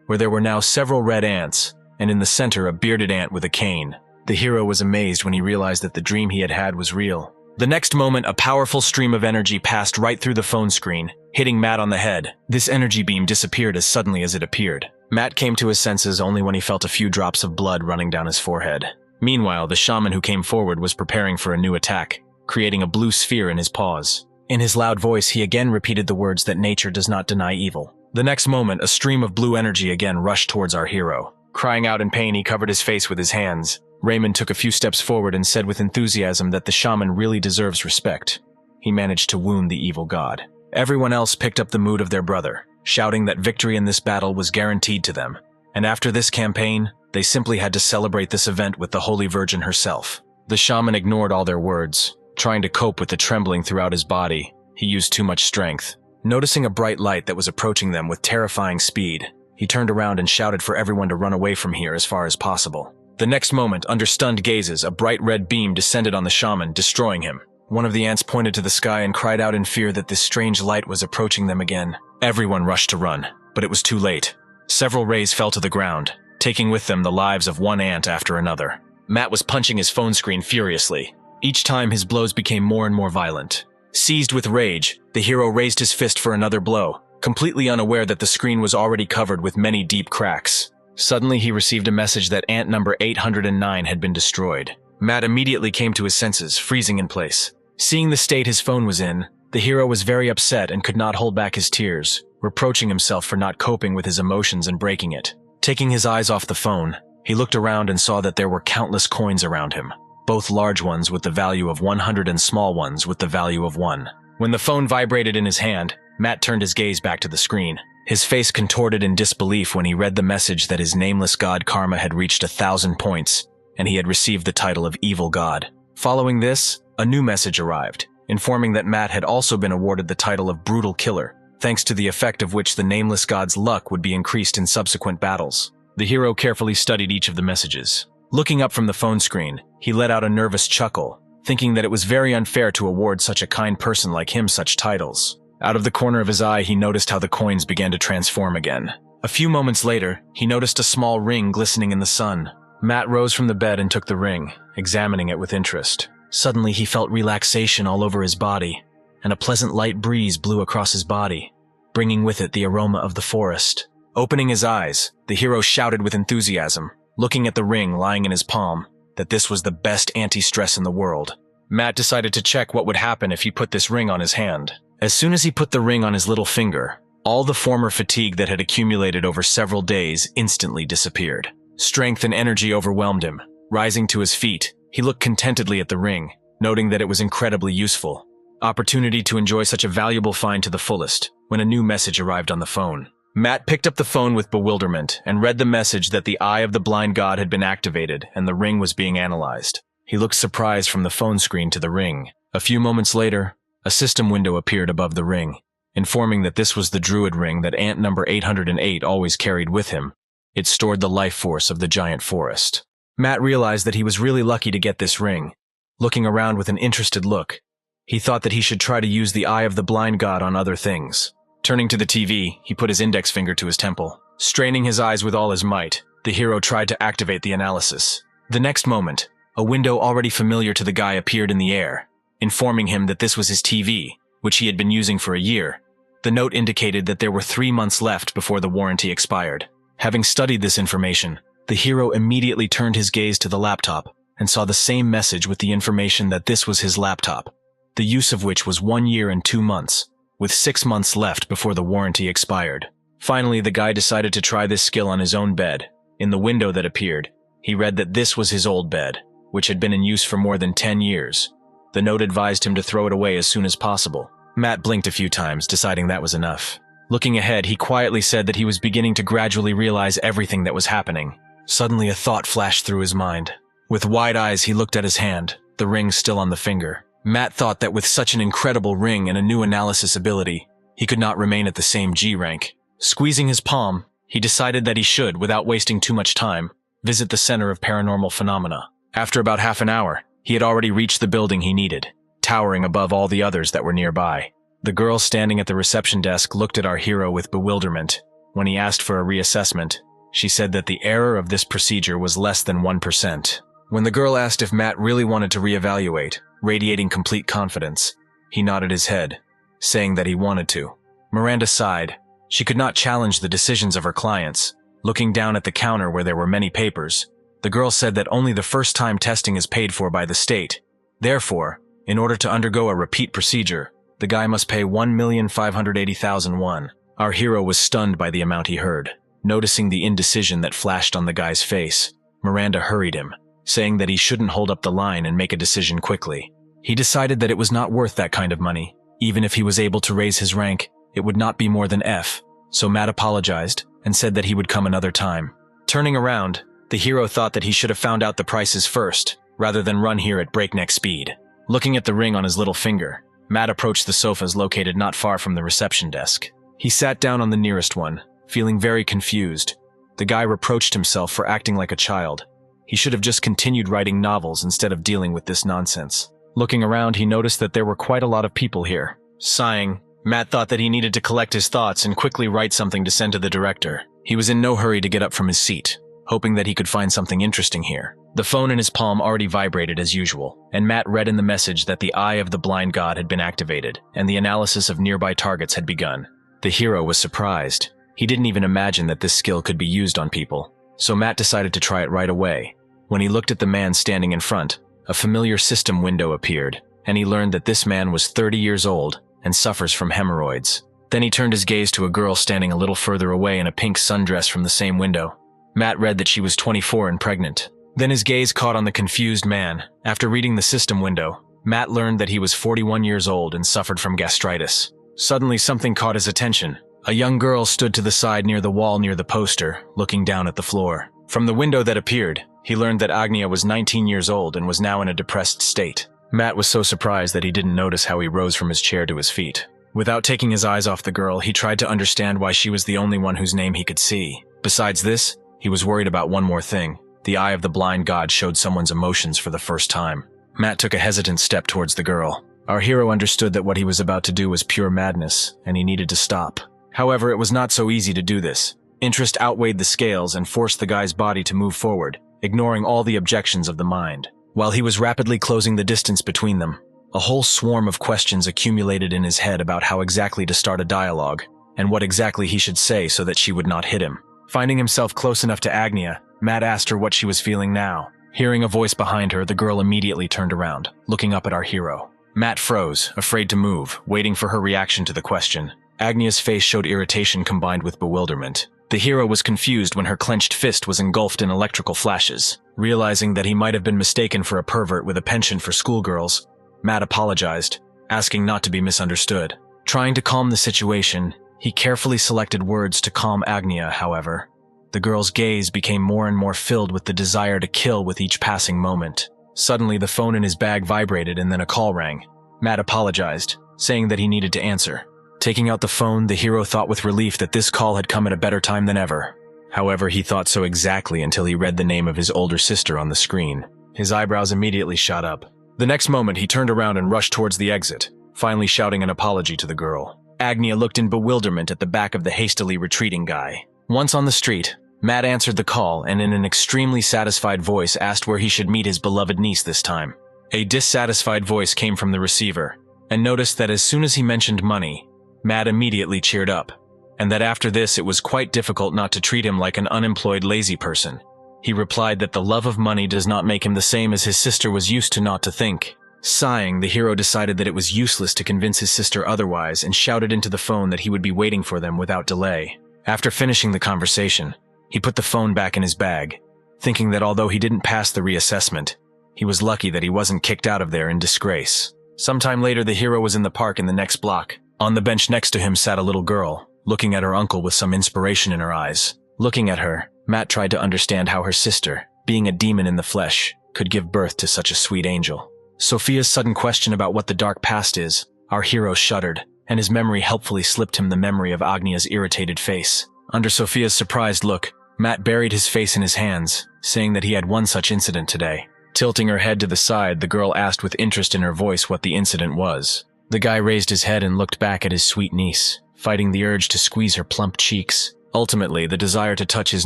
where there were now several red ants, and in the center a bearded ant with a cane. The hero was amazed when he realized that the dream he had had was real. The next moment, a powerful stream of energy passed right through the phone screen, hitting Matt on the head. This energy beam disappeared as suddenly as it appeared. Matt came to his senses only when he felt a few drops of blood running down his forehead. Meanwhile, the shaman who came forward was preparing for a new attack, creating a blue sphere in his paws. In his loud voice, he again repeated the words that nature does not deny evil. The next moment, a stream of blue energy again rushed towards our hero. Crying out in pain, he covered his face with his hands. Raymond took a few steps forward and said with enthusiasm that the shaman really deserves respect. He managed to wound the evil god. Everyone else picked up the mood of their brother, shouting that victory in this battle was guaranteed to them. And after this campaign, they simply had to celebrate this event with the Holy Virgin herself. The shaman ignored all their words, trying to cope with the trembling throughout his body. He used too much strength. Noticing a bright light that was approaching them with terrifying speed, he turned around and shouted for everyone to run away from here as far as possible. The next moment, under stunned gazes, a bright red beam descended on the shaman, destroying him. One of the ants pointed to the sky and cried out in fear that this strange light was approaching them again. Everyone rushed to run, but it was too late. Several rays fell to the ground, taking with them the lives of one ant after another. Matt was punching his phone screen furiously. Each time his blows became more and more violent. Seized with rage, the hero raised his fist for another blow, completely unaware that the screen was already covered with many deep cracks. Suddenly he received a message that ant number 809 had been destroyed. Matt immediately came to his senses, freezing in place. Seeing the state his phone was in, the hero was very upset and could not hold back his tears, reproaching himself for not coping with his emotions and breaking it. Taking his eyes off the phone, he looked around and saw that there were countless coins around him, both large ones with the value of 100 and small ones with the value of 1. When the phone vibrated in his hand, Matt turned his gaze back to the screen. His face contorted in disbelief when he read the message that his nameless god Karma had reached 1,000 points, and he had received the title of Evil God. Following this, a new message arrived, informing that Matt had also been awarded the title of Brutal Killer, thanks to the effect of which the nameless god's luck would be increased in subsequent battles. The hero carefully studied each of the messages. Looking up from the phone screen, he let out a nervous chuckle, thinking that it was very unfair to award such a kind person like him such titles. Out of the corner of his eye, he noticed how the coins began to transform again. A few moments later, he noticed a small ring glistening in the sun. Matt rose from the bed and took the ring, examining it with interest. Suddenly, he felt relaxation all over his body, and a pleasant light breeze blew across his body, bringing with it the aroma of the forest. Opening his eyes, the hero shouted with enthusiasm, looking at the ring lying in his palm, that this was the best anti-stress in the world. Matt decided to check what would happen if he put this ring on his hand. As soon as he put the ring on his little finger, all the former fatigue that had accumulated over several days instantly disappeared. Strength and energy overwhelmed him. Rising to his feet, he looked contentedly at the ring, noting that it was incredibly useful. Opportunity to enjoy such a valuable find to the fullest, when a new message arrived on the phone. Matt picked up the phone with bewilderment and read the message that the Eye of the Blind God had been activated and the ring was being analyzed. He looked surprised from the phone screen to the ring. A few moments later, a system window appeared above the ring, informing that this was the druid ring that ant number 808 always carried with him. It stored the life force of the giant forest. Matt realized that he was really lucky to get this ring. Looking around with an interested look, he thought that he should try to use the Eye of the Blind God on other things. Turning to the TV, he put his index finger to his temple. Straining his eyes with all his might, the hero tried to activate the analysis. The next moment, a window already familiar to the guy appeared in the air, informing him that this was his TV, which he had been using for a year. The note indicated that there were 3 months left before the warranty expired. Having studied this information, the hero immediately turned his gaze to the laptop and saw the same message with the information that this was his laptop, the use of which was 1 year and 2 months, with 6 months left before the warranty expired. Finally, the guy decided to try this skill on his own bed. In the window that appeared, he read that this was his old bed, which had been in use for more than 10 years. The note advised him to throw it away as soon as possible. Matt blinked a few times, deciding that was enough. Looking ahead, he quietly said that he was beginning to gradually realize everything that was happening. Suddenly, a thought flashed through his mind. With wide eyes, he looked at his hand, the ring still on the finger. Matt thought that with such an incredible ring and a new analysis ability, he could not remain at the same G rank. Squeezing his palm, he decided that he should, without wasting too much time, visit the center of paranormal phenomena. After about half an hour, he had already reached the building he needed, towering above all the others that were nearby. The girl standing at the reception desk looked at our hero with bewilderment. When he asked for a reassessment, she said that the error of this procedure was less than 1%. When the girl asked if Matt really wanted to reevaluate, radiating complete confidence, he nodded his head, saying that he wanted to. Miranda sighed. She could not challenge the decisions of her clients. Looking down at the counter where there were many papers, the girl said that only the first time testing is paid for by the state. Therefore, in order to undergo a repeat procedure, the guy must pay 1,580,000 won. Our hero was stunned by the amount he heard. Noticing the indecision that flashed on the guy's face, Miranda hurried him, saying that he shouldn't hold up the line and make a decision quickly. He decided that it was not worth that kind of money. Even if he was able to raise his rank, it would not be more than F. So Matt apologized and said that he would come another time. Turning around, the hero thought that he should have found out the prices first, rather than run here at breakneck speed. Looking at the ring on his little finger, Matt approached the sofas located not far from the reception desk. He sat down on the nearest one, feeling very confused. The guy reproached himself for acting like a child. He should have just continued writing novels instead of dealing with this nonsense. Looking around, he noticed that there were quite a lot of people here. Sighing, Matt thought that he needed to collect his thoughts and quickly write something to send to the director. He was in no hurry to get up from his seat, hoping that he could find something interesting here. The phone in his palm already vibrated as usual, and Matt read in the message that the Eye of the Blind God had been activated, and the analysis of nearby targets had begun. The hero was surprised. He didn't even imagine that this skill could be used on people, so Matt decided to try it right away. When he looked at the man standing in front, a familiar system window appeared, and he learned that this man was 30 years old and suffers from hemorrhoids. Then he turned his gaze to a girl standing a little further away in a pink sundress from the same window. Matt read that she was 24 and pregnant. Then his gaze caught on the confused man. After reading the system window, Matt learned that he was 41 years old and suffered from gastritis. Suddenly something caught his attention. A young girl stood to the side near the wall near the poster, looking down at the floor. From the window that appeared, he learned that Agnia was 19 years old and was now in a depressed state. Matt was so surprised that he didn't notice how he rose from his chair to his feet. Without taking his eyes off the girl, he tried to understand why she was the only one whose name he could see. Besides this, he was worried about one more thing. The Eye of the Blind God showed someone's emotions for the first time. Matt took a hesitant step towards the girl. Our hero understood that what he was about to do was pure madness, and he needed to stop. However, it was not so easy to do this. Interest outweighed the scales and forced the guy's body to move forward, ignoring all the objections of the mind. While he was rapidly closing the distance between them, a whole swarm of questions accumulated in his head about how exactly to start a dialogue, and what exactly he should say so that she would not hit him. Finding himself close enough to Agnia, Matt asked her what she was feeling now. Hearing a voice behind her, the girl immediately turned around, looking up at our hero. Matt froze, afraid to move, waiting for her reaction to the question. Agnia's face showed irritation combined with bewilderment. The hero was confused when her clenched fist was engulfed in electrical flashes. Realizing that he might have been mistaken for a pervert with a penchant for schoolgirls, Matt apologized, asking not to be misunderstood. Trying to calm the situation, he carefully selected words to calm Agnia, however. The girl's gaze became more and more filled with the desire to kill with each passing moment. Suddenly, the phone in his bag vibrated and then a call rang. Matt apologized, saying that he needed to answer. Taking out the phone, the hero thought with relief that this call had come at a better time than ever. However, he thought so exactly until he read the name of his older sister on the screen. His eyebrows immediately shot up. The next moment, he turned around and rushed towards the exit, finally shouting an apology to the girl. Agnia looked in bewilderment at the back of the hastily retreating guy. Once on the street, Matt answered the call and in an extremely satisfied voice asked where he should meet his beloved niece this time. A dissatisfied voice came from the receiver, and noticed that as soon as he mentioned money, Matt immediately cheered up, and that after this it was quite difficult not to treat him like an unemployed lazy person. He replied that the love of money does not make him the same as his sister was used to not to think. Sighing, the hero decided that it was useless to convince his sister otherwise and shouted into the phone that he would be waiting for them without delay. After finishing the conversation, he put the phone back in his bag, thinking that although he didn't pass the reassessment, he was lucky that he wasn't kicked out of there in disgrace. Sometime later, the hero was in the park in the next block. On the bench next to him sat a little girl, looking at her uncle with some inspiration in her eyes. Looking at her, Matt tried to understand how her sister, being a demon in the flesh, could give birth to such a sweet angel. Sophia's sudden question about what the dark past is, our hero shuddered, and his memory helpfully slipped him the memory of Agnia's irritated face. Under Sophia's surprised look, Matt buried his face in his hands, saying that he had one such incident today. Tilting her head to the side, the girl asked with interest in her voice what the incident was. The guy raised his head and looked back at his sweet niece, fighting the urge to squeeze her plump cheeks. Ultimately, the desire to touch his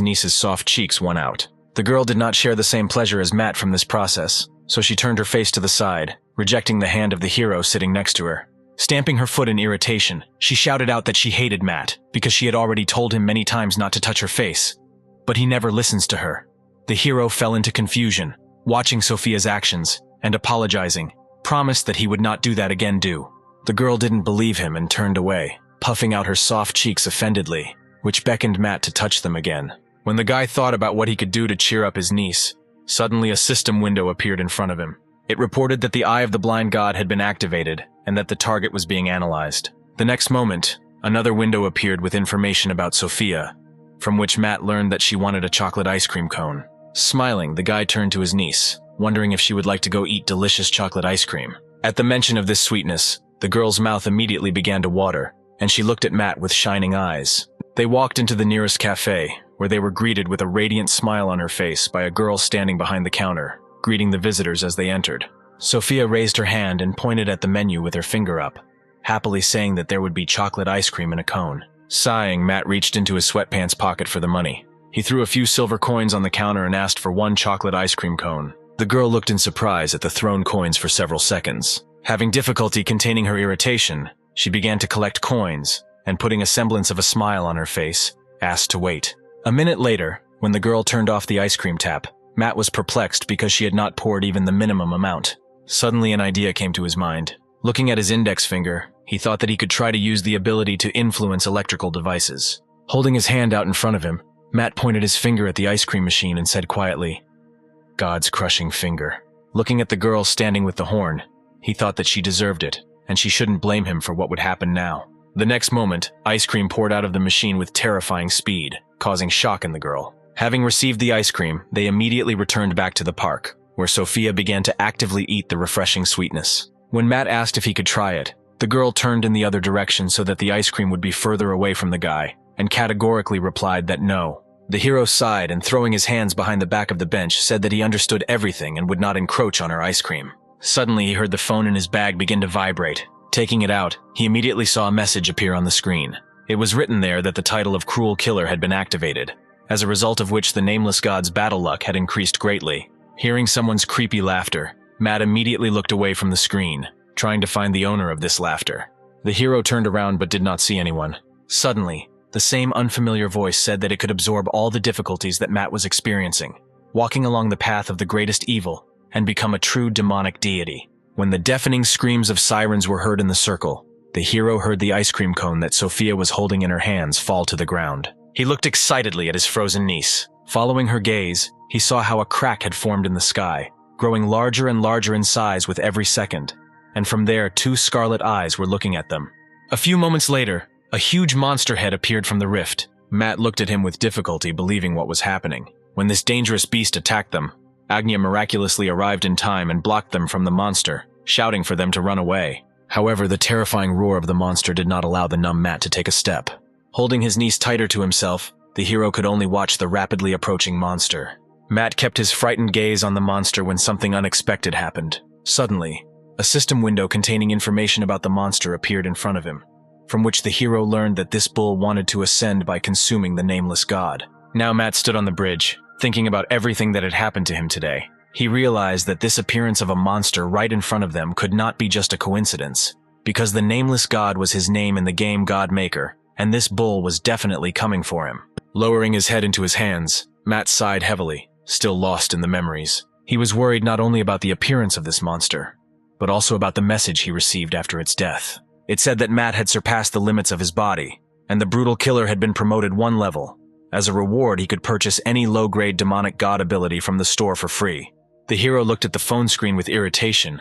niece's soft cheeks won out. The girl did not share the same pleasure as Matt from this process, so she turned her face to the side, rejecting the hand of the hero sitting next to her. Stamping her foot in irritation, she shouted out that she hated Matt because she had already told him many times not to touch her face. But he never listens to her. The hero fell into confusion, watching Sophia's actions, and apologizing, promised that he would not do that again. The girl didn't believe him and turned away, puffing out her soft cheeks offendedly, which beckoned Matt to touch them again. When the guy thought about what he could do to cheer up his niece, suddenly a system window appeared in front of him. It reported that the Eye of the Blind God had been activated and that the target was being analyzed. The next moment, another window appeared with information about Sophia, from which Matt learned that she wanted a chocolate ice cream cone. Smiling, the guy turned to his niece, wondering if she would like to go eat delicious chocolate ice cream. At the mention of this sweetness, the girl's mouth immediately began to water, and she looked at Matt with shining eyes. They walked into the nearest cafe, where they were greeted with a radiant smile on her face by a girl standing behind the counter, greeting the visitors as they entered. Sophia raised her hand and pointed at the menu with her finger up, happily saying that there would be chocolate ice cream in a cone. Sighing, Matt reached into his sweatpants pocket for the money. He threw a few silver coins on the counter and asked for one chocolate ice cream cone. The girl looked in surprise at the thrown coins for several seconds. Having difficulty containing her irritation, she began to collect coins, and putting a semblance of a smile on her face, asked to wait. A minute later, when the girl turned off the ice cream tap, Matt was perplexed because she had not poured even the minimum amount. Suddenly an idea came to his mind. Looking at his index finger, he thought that he could try to use the ability to influence electrical devices. Holding his hand out in front of him, Matt pointed his finger at the ice cream machine and said quietly, "God's crushing finger." Looking at the girl standing with the horn, he thought that she deserved it, and she shouldn't blame him for what would happen now. The next moment, ice cream poured out of the machine with terrifying speed, causing shock in the girl. Having received the ice cream, they immediately returned back to the park, where Sophia began to actively eat the refreshing sweetness. When Matt asked if he could try it, the girl turned in the other direction so that the ice cream would be further away from the guy, and categorically replied that no. The hero sighed and, throwing his hands behind the back of the bench, said that he understood everything and would not encroach on her ice cream. Suddenly, he heard the phone in his bag begin to vibrate. Taking it out, he immediately saw a message appear on the screen. It was written there that the title of Cruel Killer had been activated, as a result of which the Nameless God's battle luck had increased greatly. Hearing someone's creepy laughter, Matt immediately looked away from the screen, trying to find the owner of this laughter. The hero turned around but did not see anyone. Suddenly, the same unfamiliar voice said that it could absorb all the difficulties that Matt was experiencing, walking along the path of the greatest evil, and become a true demonic deity. When the deafening screams of sirens were heard in the circle, the hero heard the ice cream cone that Sophia was holding in her hands fall to the ground. He looked excitedly at his frozen niece. Following her gaze, he saw how a crack had formed in the sky, growing larger and larger in size with every second, and from there 2 scarlet eyes were looking at them. A few moments later, a huge monster head appeared from the rift. Matt looked at him with difficulty, believing what was happening. When this dangerous beast attacked them, Agnya miraculously arrived in time and blocked them from the monster, shouting for them to run away. However, the terrifying roar of the monster did not allow the numb Matt to take a step. Holding his niece tighter to himself, the hero could only watch the rapidly approaching monster. Matt kept his frightened gaze on the monster when something unexpected happened. Suddenly, a system window containing information about the monster appeared in front of him, from which the hero learned that this bull wanted to ascend by consuming the Nameless God. Now Matt stood on the bridge, thinking about everything that had happened to him today. He realized that this appearance of a monster right in front of them could not be just a coincidence, because the Nameless God was his name in the game God Maker, and this bull was definitely coming for him. Lowering his head into his hands, Matt sighed heavily, still lost in the memories. He was worried not only about the appearance of this monster, but also about the message he received after its death. It said that Matt had surpassed the limits of his body, and the brutal killer had been promoted 1 level. As a reward, he could purchase any low-grade demonic god ability from the store for free. The hero looked at the phone screen with irritation,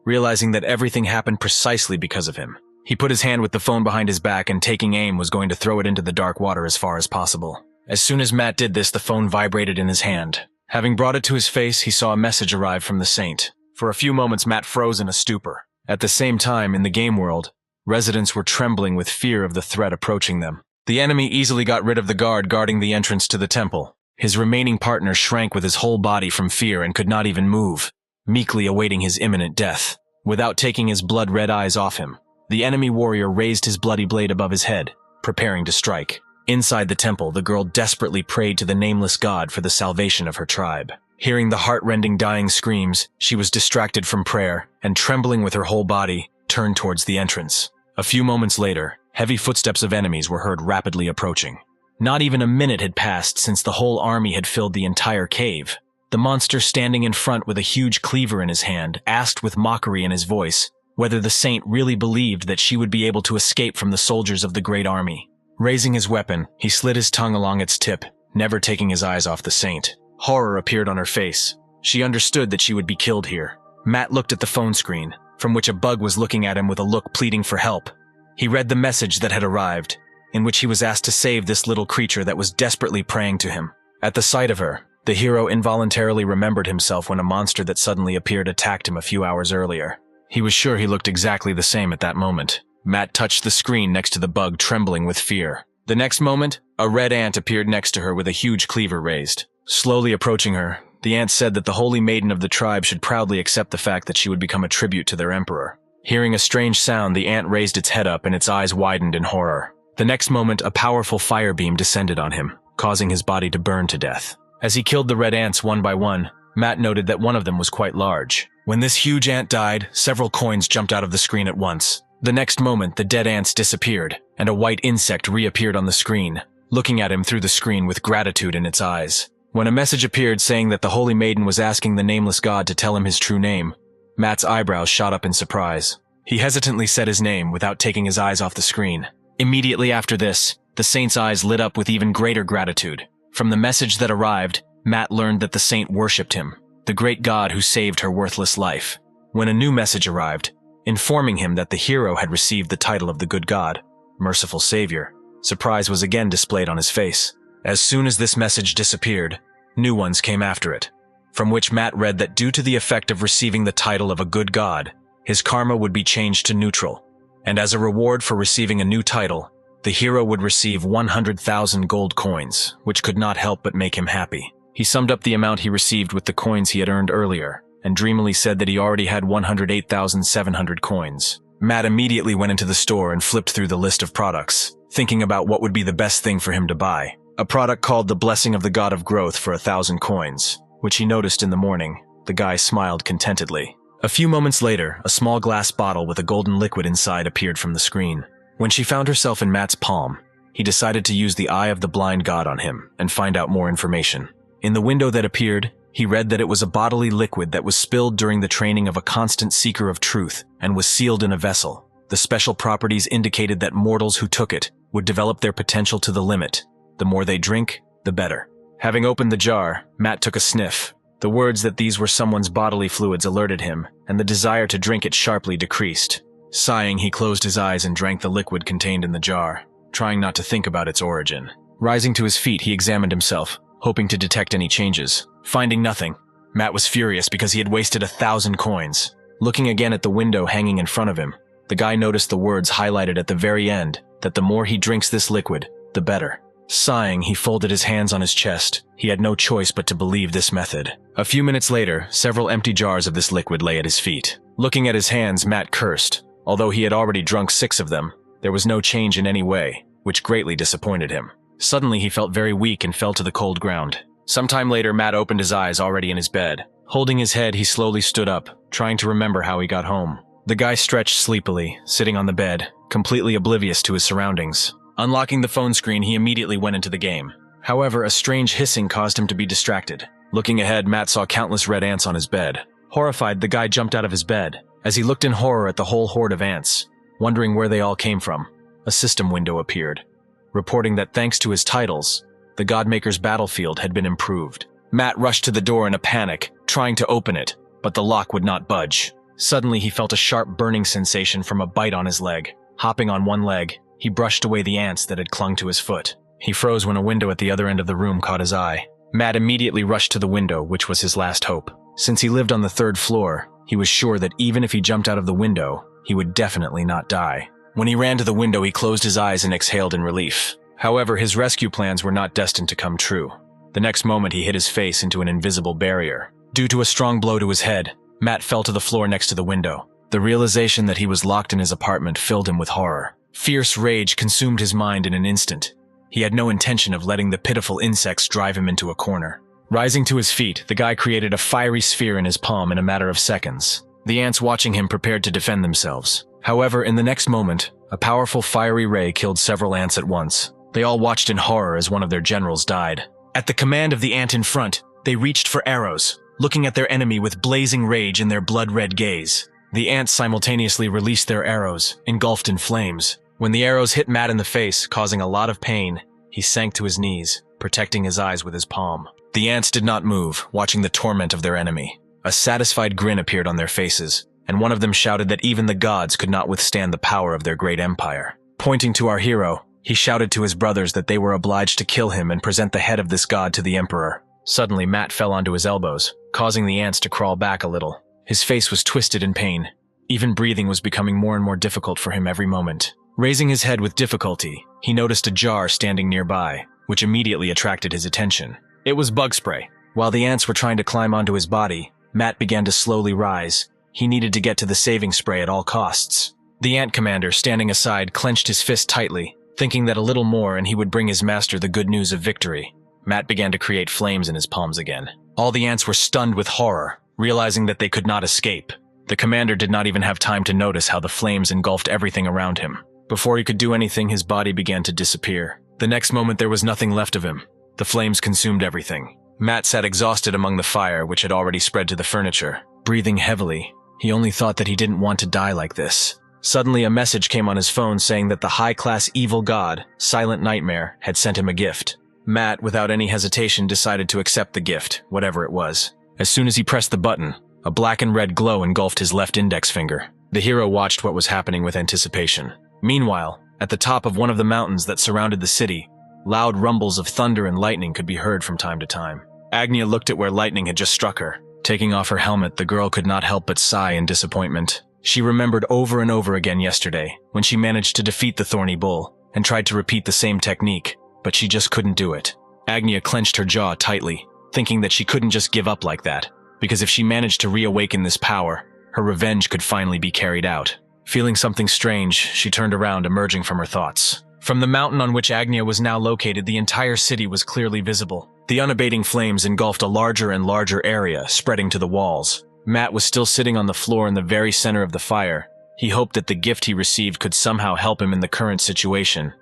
realizing that everything happened precisely because of him. He put his hand with the phone behind his back and, taking aim, was going to throw it into the dark water as far as possible. As soon as Matt did this, the phone vibrated in his hand. Having brought it to his face, he saw a message arrive from the saint. For a few moments, Matt froze in a stupor. At the same time, in the game world, residents were trembling with fear of the threat approaching them. The enemy easily got rid of the guard guarding the entrance to the temple. His remaining partner shrank with his whole body from fear and could not even move, meekly awaiting his imminent death. Without taking his blood-red eyes off him, the enemy warrior raised his bloody blade above his head, preparing to strike. Inside the temple, the girl desperately prayed to the nameless god for the salvation of her tribe. Hearing the heart-rending dying screams, she was distracted from prayer and, trembling with her whole body, turned towards the entrance. A few moments later, heavy footsteps of enemies were heard rapidly approaching. Not even a minute had passed since the whole army had filled the entire cave. The monster standing in front with a huge cleaver in his hand asked with mockery in his voice whether the saint really believed that she would be able to escape from the soldiers of the great army. Raising his weapon, he slid his tongue along its tip, never taking his eyes off the saint. Horror appeared on her face. She understood that she would be killed here. Matt looked at the phone screen, from which a bug was looking at him with a look pleading for help. He read the message that had arrived, in which he was asked to save this little creature that was desperately praying to him. At the sight of her, the hero involuntarily remembered himself when a monster that suddenly appeared attacked him a few hours earlier. He was sure he looked exactly the same at that moment. Matt touched the screen next to the bug, trembling with fear. The next moment, a red ant appeared next to her with a huge cleaver raised. Slowly approaching her, the ant said that the holy maiden of the tribe should proudly accept the fact that she would become a tribute to their emperor. Hearing a strange sound, the ant raised its head up and its eyes widened in horror. The next moment, a powerful fire beam descended on him, causing his body to burn to death. As he killed the red ants one by one, Matt noted that one of them was quite large. When this huge ant died, several coins jumped out of the screen at once. The next moment, the dead ants disappeared, and a white insect reappeared on the screen, looking at him through the screen with gratitude in its eyes. When a message appeared saying that the holy maiden was asking the nameless god to tell him his true name, Matt's eyebrows shot up in surprise. He hesitantly said his name without taking his eyes off the screen. Immediately after this, the saint's eyes lit up with even greater gratitude. From the message that arrived, Matt learned that the saint worshipped him, the great god who saved her worthless life. When a new message arrived, informing him that the hero had received the title of the good god, merciful savior, surprise was again displayed on his face. As soon as this message disappeared, new ones came after it, from which Matt read that due to the effect of receiving the title of a good god, his karma would be changed to neutral, and as a reward for receiving a new title, the hero would receive 100,000 gold coins, which could not help but make him happy. He summed up the amount he received with the coins he had earned earlier, and dreamily said that he already had 108,700 coins. Matt immediately went into the store and flipped through the list of products, thinking about what would be the best thing for him to buy. A product called the Blessing of the God of Growth for 1,000 coins, which he noticed in the morning. The guy smiled contentedly. A few moments later, a small glass bottle with a golden liquid inside appeared from the screen. When she found herself in Matt's palm, he decided to use the Eye of the Blind God on him and find out more information. In the window that appeared, he read that it was a bodily liquid that was spilled during the training of a constant seeker of truth and was sealed in a vessel. The special properties indicated that mortals who took it would develop their potential to the limit. The more they drink, the better. Having opened the jar, Matt took a sniff. The words that these were someone's bodily fluids alerted him, and the desire to drink it sharply decreased. Sighing, he closed his eyes and drank the liquid contained in the jar, trying not to think about its origin. Rising to his feet, he examined himself, hoping to detect any changes. Finding nothing, Matt was furious because he had wasted 1,000 coins. Looking again at the window hanging in front of him, the guy noticed the words highlighted at the very end that the more he drinks this liquid, the better. Sighing, he folded his hands on his chest. He had no choice but to believe this method. A few minutes later, several empty jars of this liquid lay at his feet. Looking at his hands, Matt cursed. Although he had already drunk 6 of them, there was no change in any way, which greatly disappointed him. Suddenly, he felt very weak and fell to the cold ground. Sometime later, Matt opened his eyes already in his bed. Holding his head, he slowly stood up, trying to remember how he got home. The guy stretched sleepily, sitting on the bed, completely oblivious to his surroundings. Unlocking the phone screen, he immediately went into the game. However, a strange hissing caused him to be distracted. Looking ahead, Matt saw countless red ants on his bed. Horrified, the guy jumped out of his bed. As he looked in horror at the whole horde of ants, wondering where they all came from, a system window appeared, reporting that thanks to his titles, the Godmaker's battlefield had been improved. Matt rushed to the door in a panic, trying to open it, but the lock would not budge. Suddenly, he felt a sharp burning sensation from a bite on his leg. Hopping on one leg, he brushed away the ants that had clung to his foot. He froze when a window at the other end of the room caught his eye. Matt immediately rushed to the window, which was his last hope. Since he lived on the 3rd floor, he was sure that even if he jumped out of the window, he would definitely not die. When he ran to the window, he closed his eyes and exhaled in relief. However, his rescue plans were not destined to come true. The next moment he hit his face into an invisible barrier. Due to a strong blow to his head, Matt fell to the floor next to the window. The realization that he was locked in his apartment filled him with horror. Fierce rage consumed his mind in an instant. He had no intention of letting the pitiful insects drive him into a corner. Rising to his feet, the guy created a fiery sphere in his palm in a matter of seconds. The ants watching him prepared to defend themselves. However, in the next moment, a powerful fiery ray killed several ants at once. They all watched in horror as one of their generals died. At the command of the ant in front, they reached for arrows, looking at their enemy with blazing rage in their blood-red gaze. The ants simultaneously released their arrows, engulfed in flames. When the arrows hit Matt in the face, causing a lot of pain, he sank to his knees, protecting his eyes with his palm. The ants did not move, watching the torment of their enemy. A satisfied grin appeared on their faces, and one of them shouted that even the gods could not withstand the power of their great empire. Pointing to our hero, he shouted to his brothers that they were obliged to kill him and present the head of this god to the emperor. Suddenly, Matt fell onto his elbows, causing the ants to crawl back a little. His face was twisted in pain. Even breathing was becoming more and more difficult for him every moment. Raising his head with difficulty, he noticed a jar standing nearby, which immediately attracted his attention. It was bug spray. While the ants were trying to climb onto his body, Matt began to slowly rise. He needed to get to the saving spray at all costs. The ant commander, standing aside, clenched his fist tightly, thinking that a little more and he would bring his master the good news of victory. Matt began to create flames in his palms again. All the ants were stunned with horror, realizing that they could not escape. The commander did not even have time to notice how the flames engulfed everything around him. Before he could do anything, his body began to disappear. The next moment, there was nothing left of him. The flames consumed everything. Matt sat exhausted among the fire, which had already spread to the furniture. Breathing heavily, he only thought that he didn't want to die like this. Suddenly, a message came on his phone saying that the high-class evil god, Silent Nightmare, had sent him a gift. Matt, without any hesitation, decided to accept the gift, whatever it was. As soon as he pressed the button, a black and red glow engulfed his left index finger. The hero watched what was happening with anticipation. Meanwhile, at the top of one of the mountains that surrounded the city, loud rumbles of thunder and lightning could be heard from time to time. Agnia looked at where lightning had just struck her. Taking off her helmet, the girl could not help but sigh in disappointment. She remembered over and over again yesterday, when she managed to defeat the thorny bull, and tried to repeat the same technique, but she just couldn't do it. Agnia clenched her jaw tightly, thinking that she couldn't just give up like that, because if she managed to reawaken this power, her revenge could finally be carried out. Feeling something strange, she turned around, emerging from her thoughts. From the mountain on which Agnia was now located, the entire city was clearly visible. The unabating flames engulfed a larger and larger area, spreading to the walls. Matt was still sitting on the floor in the very center of the fire. He hoped that the gift he received could somehow help him in the current situation.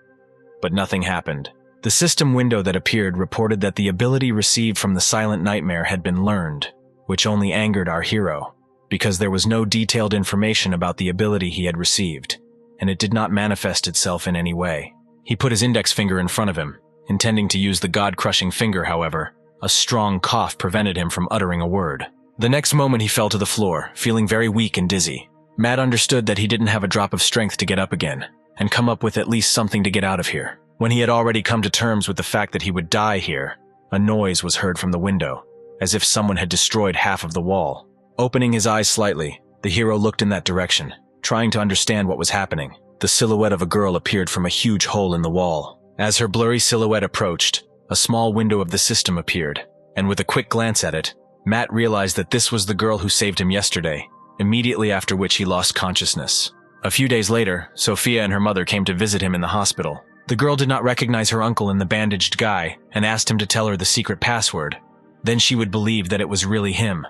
But nothing happened. The system window that appeared reported that the ability received from the Silent Nightmare had been learned, which only angered our hero, because there was no detailed information about the ability he had received, and it did not manifest itself in any way. He put his index finger in front of him, intending to use the god-crushing finger. However, a strong cough prevented him from uttering a word. The next moment he fell to the floor, feeling very weak and dizzy. Matt understood that he didn't have a drop of strength to get up again, and come up with at least something to get out of here. When he had already come to terms with the fact that he would die here, a noise was heard from the window, as if someone had destroyed half of the wall. Opening his eyes slightly, the hero looked in that direction, trying to understand what was happening. The silhouette of a girl appeared from a huge hole in the wall. As her blurry silhouette approached, a small window of the system appeared, and with a quick glance at it, Matt realized that this was the girl who saved him yesterday, immediately after which he lost consciousness. A few days later, Sophia and her mother came to visit him in the hospital. The girl did not recognize her uncle in the bandaged guy and asked him to tell her the secret password. Then she would believe that it was really him.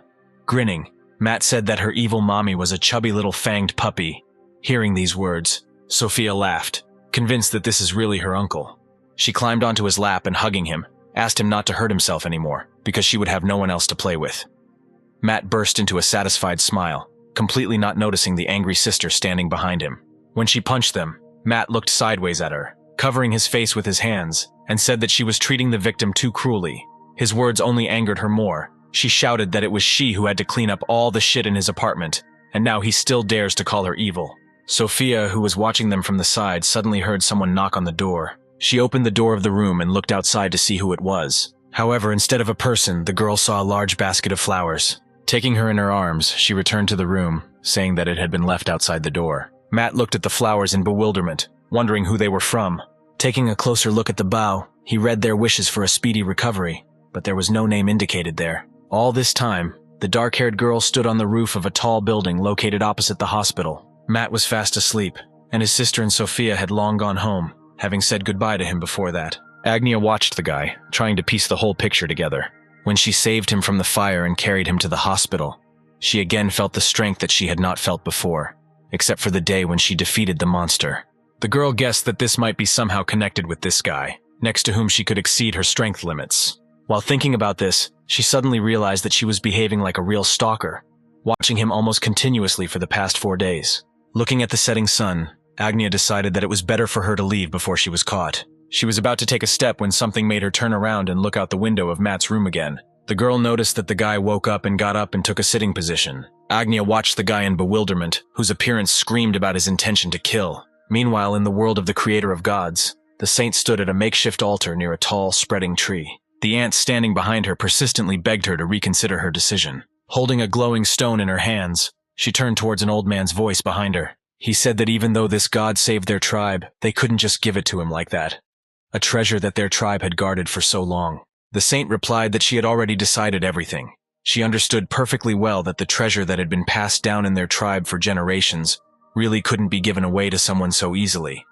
Grinning, Matt said that her evil mommy was a chubby little fanged puppy. Hearing these words, Sophia laughed, convinced that this is really her uncle. She climbed onto his lap and, hugging him, asked him not to hurt himself anymore, because she would have no one else to play with. Matt burst into a satisfied smile, completely not noticing the angry sister standing behind him. When she punched them, Matt looked sideways at her, covering his face with his hands, and said that she was treating the victim too cruelly. His words only angered her more. She shouted that it was she who had to clean up all the shit in his apartment, and now he still dares to call her evil. Sophia, who was watching them from the side, suddenly heard someone knock on the door. She opened the door of the room and looked outside to see who it was. However, instead of a person, the girl saw a large basket of flowers. Taking her in her arms, she returned to the room, saying that it had been left outside the door. Matt looked at the flowers in bewilderment, wondering who they were from. Taking a closer look at the bow, he read their wishes for a speedy recovery, but there was no name indicated there. All this time, the dark-haired girl stood on the roof of a tall building located opposite the hospital. Matt was fast asleep, and his sister and Sophia had long gone home, having said goodbye to him before that. Agnia watched the guy, trying to piece the whole picture together. When she saved him from the fire and carried him to the hospital, she again felt the strength that she had not felt before, except for the day when she defeated the monster. The girl guessed that this might be somehow connected with this guy, next to whom she could exceed her strength limits. While thinking about this, she suddenly realized that she was behaving like a real stalker, watching him almost continuously for the past 4 days. Looking at the setting sun, Agnia decided that it was better for her to leave before she was caught. She was about to take a step when something made her turn around and look out the window of Matt's room again. The girl noticed that the guy woke up and got up and took a sitting position. Agnia watched the guy in bewilderment, whose appearance screamed about his intention to kill. Meanwhile, in the world of the creator of gods, the saint stood at a makeshift altar near a tall, spreading tree. The ants standing behind her persistently begged her to reconsider her decision. Holding a glowing stone in her hands, she turned towards an old man's voice behind her. He said that even though this god saved their tribe, they couldn't just give it to him like that. A treasure that their tribe had guarded for so long. The saint replied that she had already decided everything. She understood perfectly well that the treasure that had been passed down in their tribe for generations really couldn't be given away to someone so easily.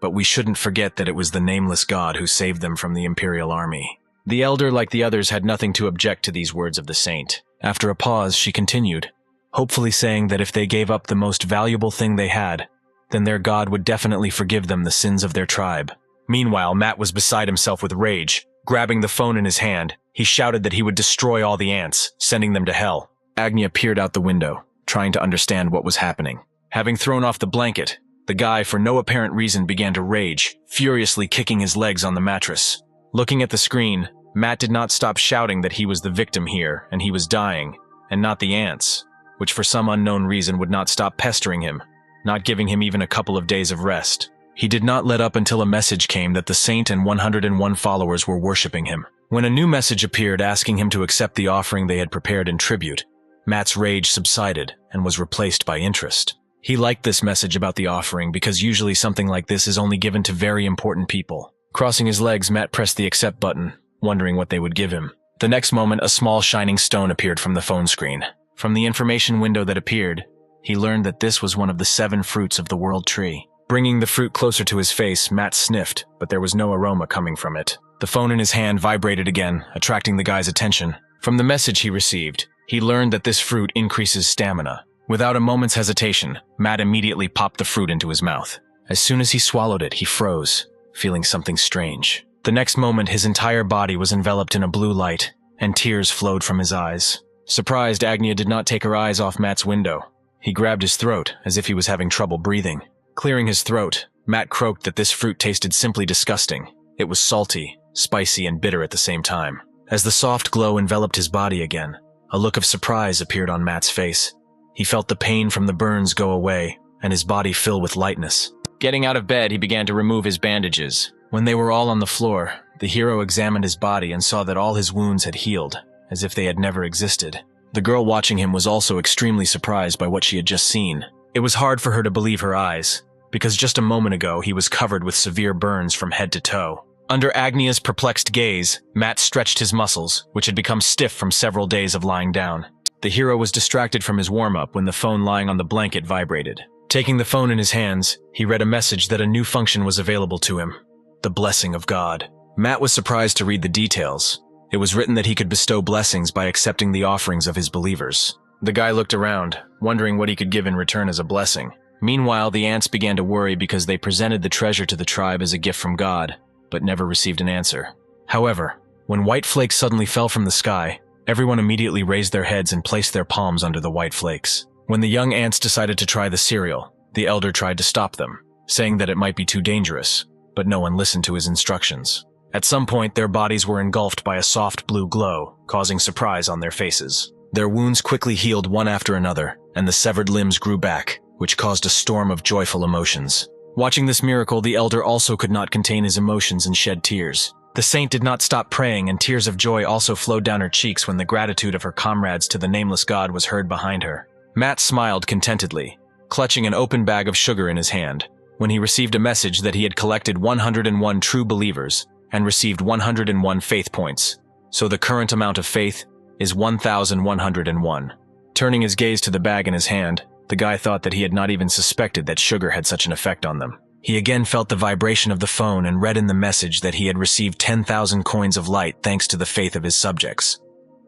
But we shouldn't forget that it was the nameless god who saved them from the imperial army. The elder, like the others, had nothing to object to these words of the saint. After a pause, she continued, hopefully saying that if they gave up the most valuable thing they had, then their god would definitely forgive them the sins of their tribe. Meanwhile, Matt was beside himself with rage. Grabbing the phone in his hand, he shouted that he would destroy all the ants, sending them to hell. Agnia peered out the window, trying to understand what was happening. Having thrown off the blanket, the guy, for no apparent reason, began to rage, furiously kicking his legs on the mattress. Looking at the screen, Matt did not stop shouting that he was the victim here, and he was dying, and not the ants, which for some unknown reason would not stop pestering him, not giving him even a couple of days of rest. He did not let up until a message came that the saint and 101 followers were worshipping him. When a new message appeared asking him to accept the offering they had prepared in tribute, Matt's rage subsided and was replaced by interest. He liked this message about the offering because usually something like this is only given to very important people. Crossing his legs, Matt pressed the accept button, wondering what they would give him. The next moment, a small shining stone appeared from the phone screen. From the information window that appeared, he learned that this was one of the 7 fruits of the world tree. Bringing the fruit closer to his face, Matt sniffed, but there was no aroma coming from it. The phone in his hand vibrated again, attracting the guy's attention. From the message he received, he learned that this fruit increases stamina. Without a moment's hesitation, Matt immediately popped the fruit into his mouth. As soon as he swallowed it, he froze, feeling something strange. The next moment, his entire body was enveloped in a blue light, and tears flowed from his eyes. Surprised, Agnia did not take her eyes off Matt's window. He grabbed his throat, as if he was having trouble breathing. Clearing his throat, Matt croaked that this fruit tasted simply disgusting. It was salty, spicy, and bitter at the same time. As the soft glow enveloped his body again, a look of surprise appeared on Matt's face. He felt the pain from the burns go away, and his body fill with lightness. Getting out of bed, he began to remove his bandages. When they were all on the floor, the hero examined his body and saw that all his wounds had healed, as if they had never existed. The girl watching him was also extremely surprised by what she had just seen. It was hard for her to believe her eyes, because just a moment ago he was covered with severe burns from head to toe. Under Agnia's perplexed gaze, Matt stretched his muscles, which had become stiff from several days of lying down. The hero was distracted from his warm-up when the phone lying on the blanket vibrated. Taking the phone in his hands, he read a message that a new function was available to him: the blessing of God. Matt was surprised to read the details. It was written that he could bestow blessings by accepting the offerings of his believers. The guy looked around, wondering what he could give in return as a blessing. Meanwhile, the ants began to worry because they presented the treasure to the tribe as a gift from God, but never received an answer. However, when white flakes suddenly fell from the sky, everyone immediately raised their heads and placed their palms under the white flakes. When the young ants decided to try the cereal, the elder tried to stop them, saying that it might be too dangerous, but no one listened to his instructions. At some point, their bodies were engulfed by a soft blue glow, causing surprise on their faces. Their wounds quickly healed one after another, and the severed limbs grew back, which caused a storm of joyful emotions. Watching this miracle, the elder also could not contain his emotions and shed tears. The saint did not stop praying, and tears of joy also flowed down her cheeks when the gratitude of her comrades to the nameless god was heard behind her. Matt smiled contentedly, clutching an open bag of sugar in his hand. when he received a message that he had collected 101 true believers and received 101 faith points. So the current amount of faith is 1,101. Turning his gaze to the bag in his hand, the guy thought that he had not even suspected that sugar had such an effect on them. He again felt the vibration of the phone and read in the message that he had received 10,000 coins of light thanks to the faith of his subjects.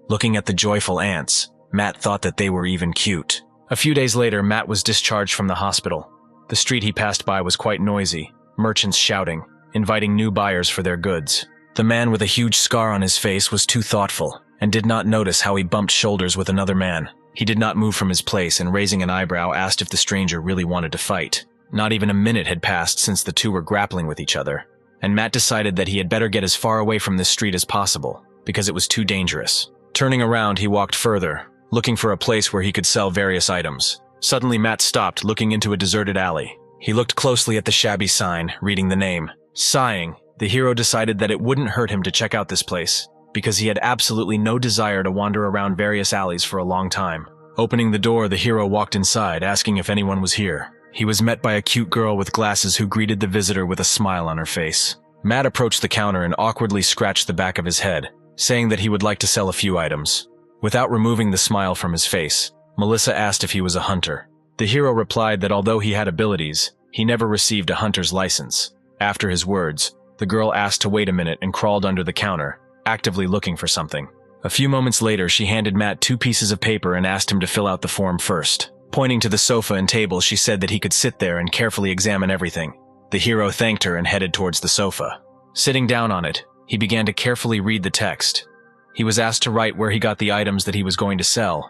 Looking at the joyful ants, Matt thought that they were even cute. A few days later, Matt was discharged from the hospital. The street he passed by was quite noisy, merchants shouting, inviting new buyers for their goods. The man with a huge scar on his face was too thoughtful and did not notice how he bumped shoulders with another man. He did not move from his place and, raising an eyebrow, asked if the stranger really wanted to fight. Not even a minute had passed since the two were grappling with each other, and Matt decided that he had better get as far away from this street as possible, because it was too dangerous. Turning around, he walked further, looking for a place where he could sell various items. Suddenly, Matt stopped, looking into a deserted alley. He looked closely at the shabby sign, reading the name. Sighing, the hero decided that it wouldn't hurt him to check out this place, because he had absolutely no desire to wander around various alleys for a long time. Opening the door, the hero walked inside, asking if anyone was here. He was met by a cute girl with glasses who greeted the visitor with a smile on her face. Matt approached the counter and awkwardly scratched the back of his head, saying that he would like to sell a few items. Without removing the smile from his face, Melissa asked if he was a hunter. The hero replied that although he had abilities, he never received a hunter's license. After his words, the girl asked to wait a minute and crawled under the counter, actively looking for something. A few moments later, she handed Matt 2 pieces of paper and asked him to fill out the form first. Pointing to the sofa and table, she said that he could sit there and carefully examine everything. The hero thanked her and headed towards the sofa. Sitting down on it, he began to carefully read the text. He was asked to write where he got the items that he was going to sell.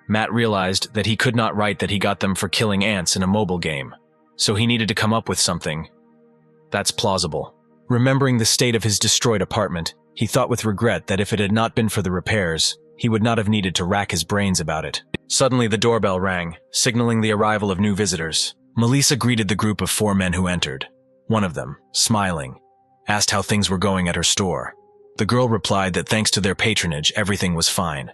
Matt realized that he could not write that he got them for killing ants in a mobile game, so he needed to come up with something that's plausible. Remembering the state of his destroyed apartment, he thought with regret that if it had not been for the repairs, he would not have needed to rack his brains about it. Suddenly, the doorbell rang, signaling the arrival of new visitors. Melissa greeted the group of 4 men who entered. One of them, smiling, asked how things were going at her store. The girl replied that thanks to their patronage, everything was fine.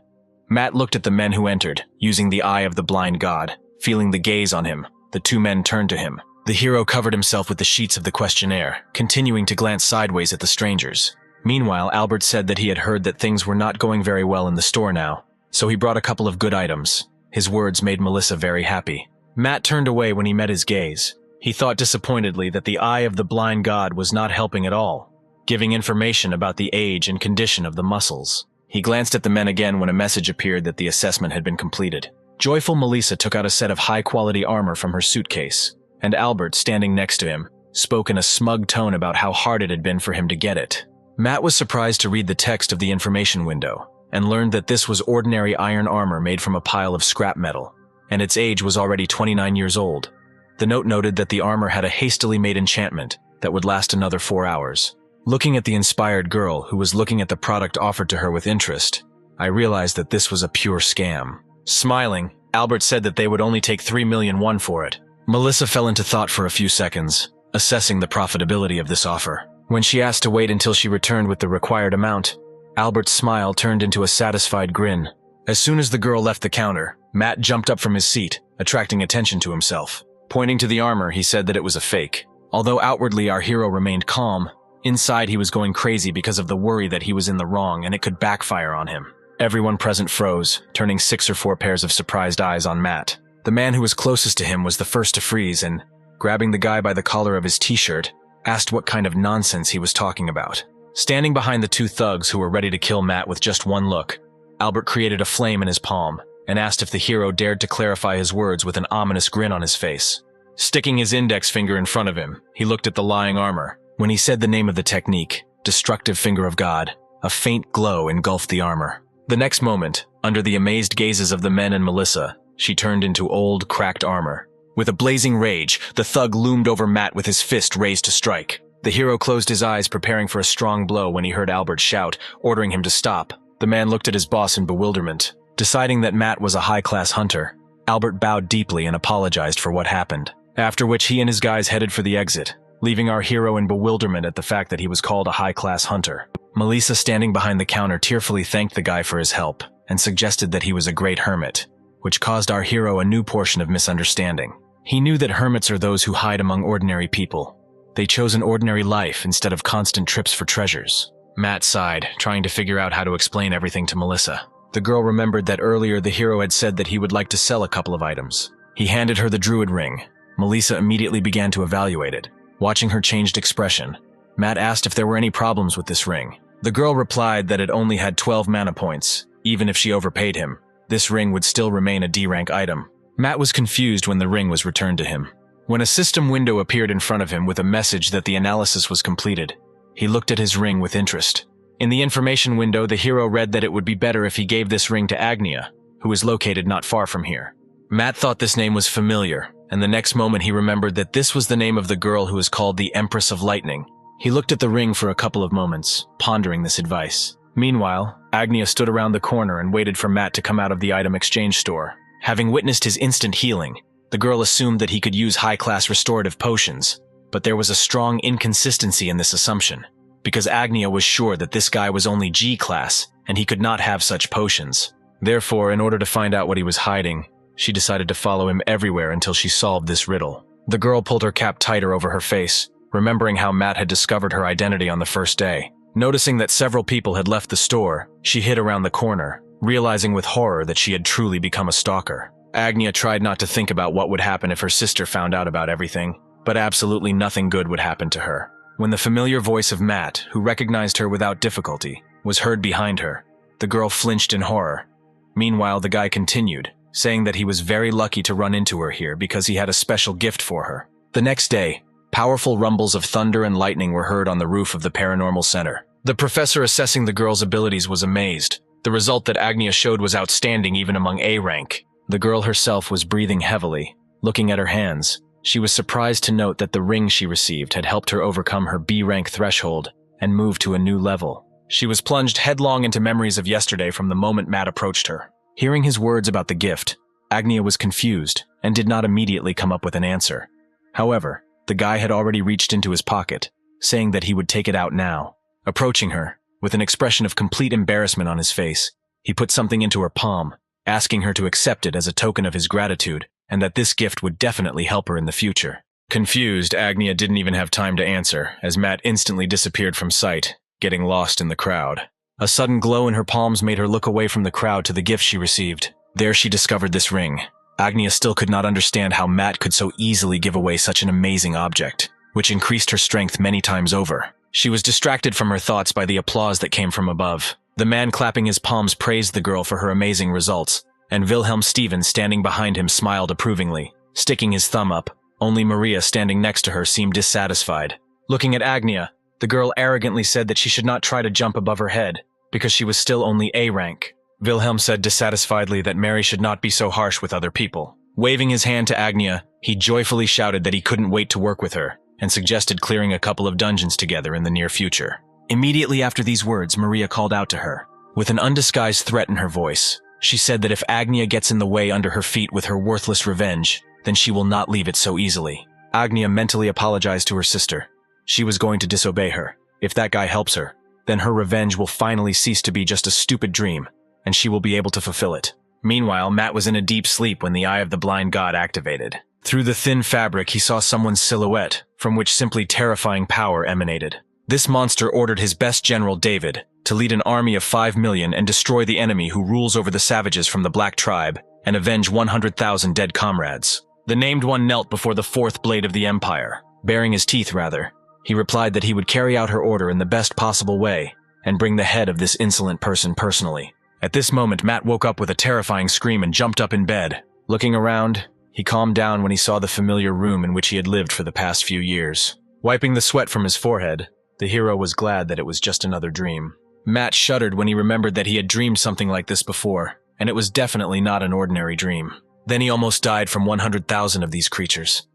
Matt looked at the men who entered, using the eye of the blind god. Feeling the gaze on him, the 2 men turned to him. The hero covered himself with the sheets of the questionnaire, continuing to glance sideways at the strangers. Meanwhile, Albert said that he had heard that things were not going very well in the store now, so he brought a couple of good items. His words made Melissa very happy. Matt turned away when he met his gaze. He thought disappointedly that the eye of the blind god was not helping at all, giving information about the age and condition of the muscles. He glanced at the men again when a message appeared that the assessment had been completed. Joyful Melissa took out a set of high-quality armor from her suitcase, and Albert, standing next to him, spoke in a smug tone about how hard it had been for him to get it. Matt was surprised to read the text of the information window, and learned that this was ordinary iron armor made from a pile of scrap metal, and its age was already 29 years old. The note noted that the armor had a hastily made enchantment that would last another 4 hours. Looking at the inspired girl, who was looking at the product offered to her with interest, I realized that this was a pure scam. Smiling, Albert said that they would only take 3,000,001 for it. Melissa fell into thought for a few seconds, assessing the profitability of this offer. When she asked to wait until she returned with the required amount, Albert's smile turned into a satisfied grin. As soon as the girl left the counter, Matt jumped up from his seat, attracting attention to himself. Pointing to the armor, he said that it was a fake. Although outwardly our hero remained calm, inside he was going crazy because of the worry that he was in the wrong and it could backfire on him. Everyone present froze, turning 6 or 4 pairs of surprised eyes on Matt. The man who was closest to him was the first to freeze and, grabbing the guy by the collar of his t-shirt, asked what kind of nonsense he was talking about. Standing behind the 2 thugs who were ready to kill Matt with just one look, Albert created a flame in his palm and asked if the hero dared to clarify his words with an ominous grin on his face. Sticking his index finger in front of him, he looked at the lying armor. When he said the name of the technique, Destructive Finger of God, a faint glow engulfed the armor. The next moment, under the amazed gazes of the men and Melissa, she turned into old, cracked armor. With a blazing rage, the thug loomed over Matt with his fist raised to strike. The hero closed his eyes, preparing for a strong blow when he heard Albert shout, ordering him to stop. The man looked at his boss in bewilderment. Deciding that Matt was a high-class hunter, Albert bowed deeply and apologized for what happened, after which he and his guys headed for the exit, leaving our hero in bewilderment at the fact that he was called a high-class hunter. Melissa, standing behind the counter, tearfully thanked the guy for his help and suggested that he was a great hermit, which caused our hero a new portion of misunderstanding. He knew that hermits are those who hide among ordinary people. They chose an ordinary life instead of constant trips for treasures. Matt sighed, trying to figure out how to explain everything to Melissa. The girl remembered that earlier the hero had said that he would like to sell a couple of items. He handed her the druid ring. Melissa immediately began to evaluate it. Watching her changed expression, Matt asked if there were any problems with this ring. The girl replied that it only had 12 mana points. Even if she overpaid him, this ring would still remain a D-rank item. Matt was confused when the ring was returned to him. When a system window appeared in front of him with a message that the analysis was completed, he looked at his ring with interest. In the information window, the hero read that it would be better if he gave this ring to Agnia, who is located not far from here. Matt thought this name was familiar, and the next moment he remembered that this was the name of the girl who is called the Empress of Lightning. He looked at the ring for a couple of moments, pondering this advice. Meanwhile, Agnia stood around the corner and waited for Matt to come out of the item exchange store. Having witnessed his instant healing, the girl assumed that he could use high-class restorative potions, but there was a strong inconsistency in this assumption, because Agnia was sure that this guy was only G-class and he could not have such potions. Therefore, in order to find out what he was hiding, she decided to follow him everywhere until she solved this riddle. The girl pulled her cap tighter over her face, remembering how Matt had discovered her identity on the first day. Noticing that several people had left the store, she hid around the corner, realizing with horror that she had truly become a stalker. Agnia tried not to think about what would happen if her sister found out about everything, but absolutely nothing good would happen to her. When the familiar voice of Matt, who recognized her without difficulty, was heard behind her, the girl flinched in horror. Meanwhile, the guy continued, saying that he was very lucky to run into her here because he had a special gift for her. The next day, powerful rumbles of thunder and lightning were heard on the roof of the paranormal center. The professor assessing the girl's abilities was amazed. The result that Agnia showed was outstanding even among A rank. The girl herself was breathing heavily. Looking at her hands, she was surprised to note that the ring she received had helped her overcome her B rank threshold and move to a new level. She was plunged headlong into memories of yesterday from the moment Matt approached her. Hearing his words about the gift, Agnia was confused and did not immediately come up with an answer. However, the guy had already reached into his pocket, saying that he would take it out now. Approaching her, with an expression of complete embarrassment on his face, he put something into her palm, asking her to accept it as a token of his gratitude and that this gift would definitely help her in the future. Confused, Agnia didn't even have time to answer, as Matt instantly disappeared from sight, getting lost in the crowd. A sudden glow in her palms made her look away from the crowd to the gift she received. There she discovered this ring. Agnia still could not understand how Matt could so easily give away such an amazing object, which increased her strength many times over. She was distracted from her thoughts by the applause that came from above. The man clapping his palms praised the girl for her amazing results, and Wilhelm Stevens standing behind him smiled approvingly, sticking his thumb up. Only Maria standing next to her seemed dissatisfied. Looking at Agnia, the girl arrogantly said that she should not try to jump above her head, because she was still only A rank. Wilhelm said dissatisfiedly that Mary should not be so harsh with other people. Waving his hand to Agnia, he joyfully shouted that he couldn't wait to work with her, and suggested clearing a couple of dungeons together in the near future. Immediately after these words, Maria called out to her. With an undisguised threat in her voice, she said that if Agnia gets in the way under her feet with her worthless revenge, then she will not leave it so easily. Agnia mentally apologized to her sister. She was going to disobey her. If that guy helps her, then her revenge will finally cease to be just a stupid dream, and she will be able to fulfill it. Meanwhile, Matt was in a deep sleep when the Eye of the Blind God activated. Through the thin fabric, he saw someone's silhouette, from which simply terrifying power emanated. This monster ordered his best general, David, to lead an army of 5 million and destroy the enemy who rules over the savages from the Black Tribe and avenge 100,000 dead comrades. The named one knelt before the fourth blade of the Empire, baring his teeth rather. He replied that he would carry out her order in the best possible way and bring the head of this insolent person personally. At this moment, Matt woke up with a terrifying scream and jumped up in bed. Looking around, he calmed down when he saw the familiar room in which he had lived for the past few years. Wiping the sweat from his forehead, the hero was glad that it was just another dream. Matt shuddered when he remembered that he had dreamed something like this before, and it was definitely not an ordinary dream. Then he almost died from 100,000 of these creatures.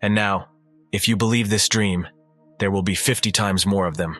And now, if you believe this dream, there will be 50 times more of them.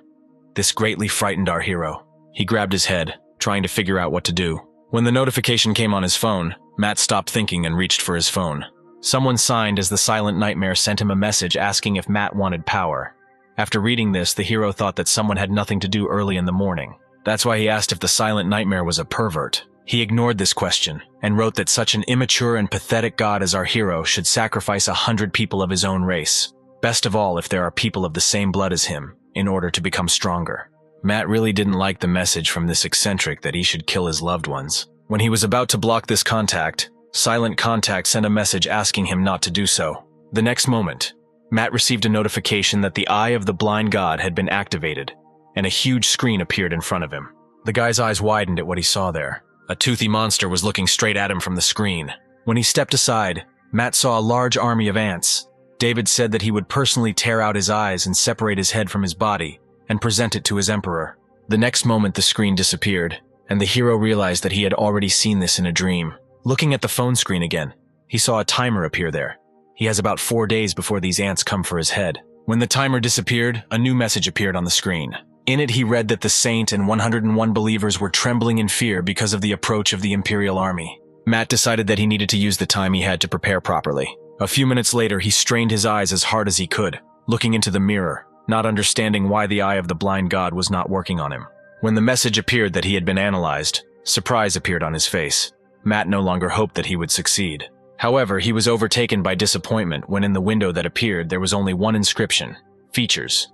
This greatly frightened our hero. He grabbed his head, trying to figure out what to do. When the notification came on his phone, Matt stopped thinking and reached for his phone. Someone signed as the Silent Nightmare sent him a message asking if Matt wanted power. After reading this, the hero thought that someone had nothing to do early in the morning. That's why he asked if the Silent Nightmare was a pervert. He ignored this question and wrote that such an immature and pathetic god as our hero should sacrifice 100 people of his own race, best of all if there are people of the same blood as him, in order to become stronger. Matt really didn't like the message from this eccentric that he should kill his loved ones. When he was about to block this contact, Silent Contact sent a message asking him not to do so. The next moment, Matt received a notification that the Eye of the Blind God had been activated, and a huge screen appeared in front of him. The guy's eyes widened at what he saw there. A toothy monster was looking straight at him from the screen. When he stepped aside, Matt saw a large army of ants. David said that he would personally tear out his eyes and separate his head from his body and present it to his emperor. The next moment the screen disappeared, and the hero realized that he had already seen this in a dream. Looking at the phone screen again, he saw a timer appear there. He has about 4 days before these ants come for his head. When the timer disappeared, a new message appeared on the screen. In it, he read that the Saint and 101 believers were trembling in fear because of the approach of the Imperial Army. Matt decided that he needed to use the time he had to prepare properly. A few minutes later, he strained his eyes as hard as he could, looking into the mirror, not understanding why the Eye of the Blind God was not working on him. When the message appeared that he had been analyzed, surprise appeared on his face. Matt no longer hoped that he would succeed. However, he was overtaken by disappointment when in the window that appeared there was only one inscription: Features,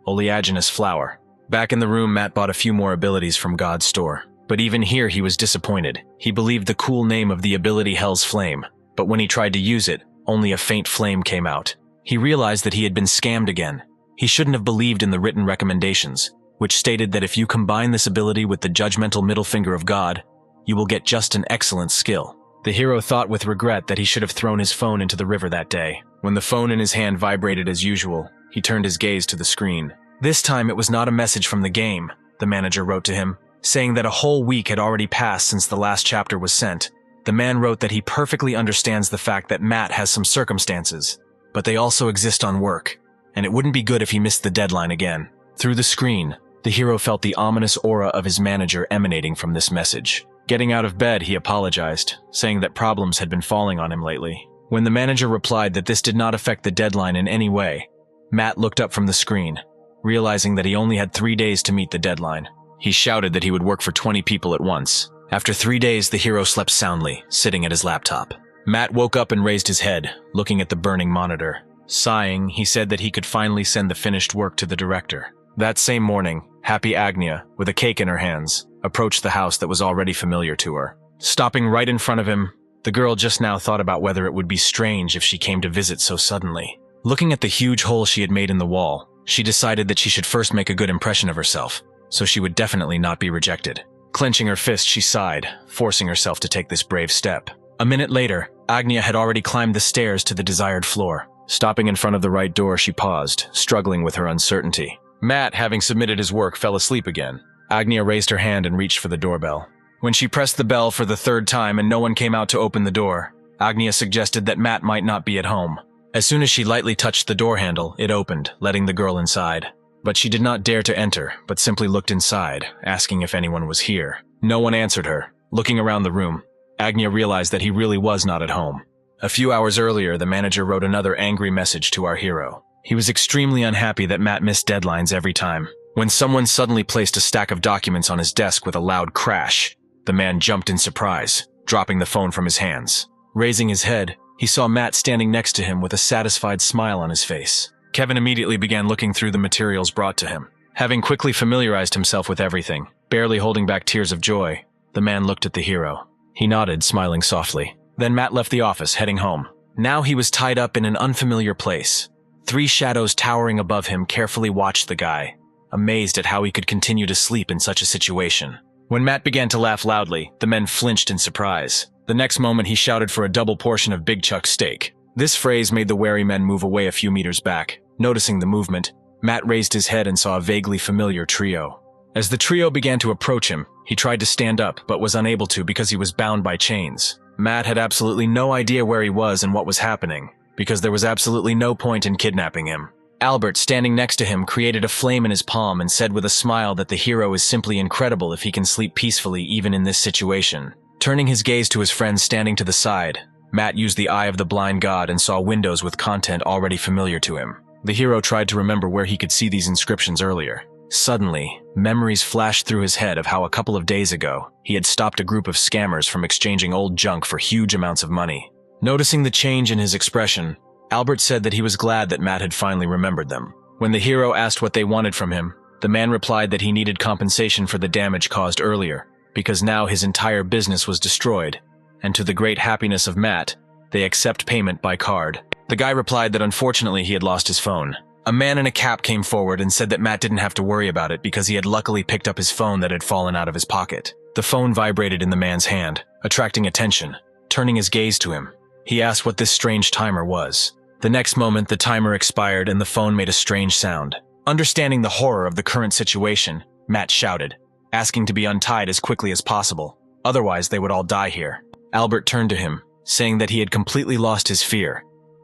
Oleaginous Flower. Back in the room, Matt bought a few more abilities from God's store. But even here he was disappointed. He believed the cool name of the ability Hell's Flame, but when he tried to use it, only a faint flame came out. He realized that he had been scammed again. He shouldn't have believed in the written recommendations, which stated that if you combine this ability with the judgmental middle finger of God, you will get just an excellent skill. The hero thought with regret that he should have thrown his phone into the river that day. When the phone in his hand vibrated as usual, he turned his gaze to the screen. This time it was not a message from the game, the manager wrote to him, saying that a whole week had already passed since the last chapter was sent. The man wrote that he perfectly understands the fact that Matt has some circumstances, but they also exist on work, and it wouldn't be good if he missed the deadline again. Through the screen, the hero felt the ominous aura of his manager emanating from this message. Getting out of bed, he apologized, saying that problems had been falling on him lately. When the manager replied that this did not affect the deadline in any way, Matt looked up from the screen, realizing that he only had 3 days to meet the deadline. He shouted that he would work for 20 people at once. After 3 days, the hero slept soundly, sitting at his laptop. Matt woke up and raised his head, looking at the burning monitor. Sighing, he said that he could finally send the finished work to the director. That same morning, happy Agnia, with a cake in her hands, approached the house that was already familiar to her. Stopping right in front of him, the girl just now thought about whether it would be strange if she came to visit so suddenly. Looking at the huge hole she had made in the wall, she decided that she should first make a good impression of herself, so she would definitely not be rejected. Clenching her fist, she sighed, forcing herself to take this brave step. A minute later, Agnia had already climbed the stairs to the desired floor. Stopping in front of the right door, she paused, struggling with her uncertainty. Matt, having submitted his work, fell asleep again. Agnia raised her hand and reached for the doorbell. When she pressed the bell for the 3rd time and no one came out to open the door, Agnia suggested that Matt might not be at home. As soon as she lightly touched the door handle, it opened, letting the girl inside. But she did not dare to enter, but simply looked inside, asking if anyone was here. No one answered her. Looking around the room, Agnia realized that he really was not at home. A few hours earlier, the manager wrote another angry message to our hero. He was extremely unhappy that Matt missed deadlines every time. When someone suddenly placed a stack of documents on his desk with a loud crash, the man jumped in surprise, dropping the phone from his hands. Raising his head, he saw Matt standing next to him with a satisfied smile on his face. Kevin immediately began looking through the materials brought to him. Having quickly familiarized himself with everything, barely holding back tears of joy, the man looked at the hero. He nodded, smiling softly. Then Matt left the office, heading home. Now he was tied up in an unfamiliar place. 3 shadows towering above him carefully watched the guy, amazed at how he could continue to sleep in such a situation. When Matt began to laugh loudly, the men flinched in surprise. The next moment he shouted for a double portion of Big Chuck steak. This phrase made the wary men move away a few meters back. Noticing the movement, Matt raised his head and saw a vaguely familiar trio. As the trio began to approach him, he tried to stand up but was unable to because he was bound by chains. Matt had absolutely no idea where he was and what was happening, because there was absolutely no point in kidnapping him. Albert, standing next to him, created a flame in his palm and said with a smile that the hero is simply incredible if he can sleep peacefully even in this situation. Turning his gaze to his friend standing to the side, Matt used the Eye of the Blind God and saw windows with content already familiar to him. The hero tried to remember where he could see these inscriptions earlier. Suddenly, memories flashed through his head of how a couple of days ago, he had stopped a group of scammers from exchanging old junk for huge amounts of money. Noticing the change in his expression, Albert said that he was glad that Matt had finally remembered them. When the hero asked what they wanted from him, the man replied that he needed compensation for the damage caused earlier, because now his entire business was destroyed, and to the great happiness of Matt, they accept payment by card. The guy replied that unfortunately he had lost his phone. A man in a cap came forward and said that Matt didn't have to worry about it because he had luckily picked up his phone that had fallen out of his pocket. The phone vibrated in the man's hand, attracting attention. Turning his gaze to him, he asked what this strange timer was. The next moment, the timer expired and the phone made a strange sound. Understanding the horror of the current situation, Matt shouted, asking to be untied as quickly as possible. Otherwise, they would all die here. Albert turned to him, saying that he had completely lost his fear.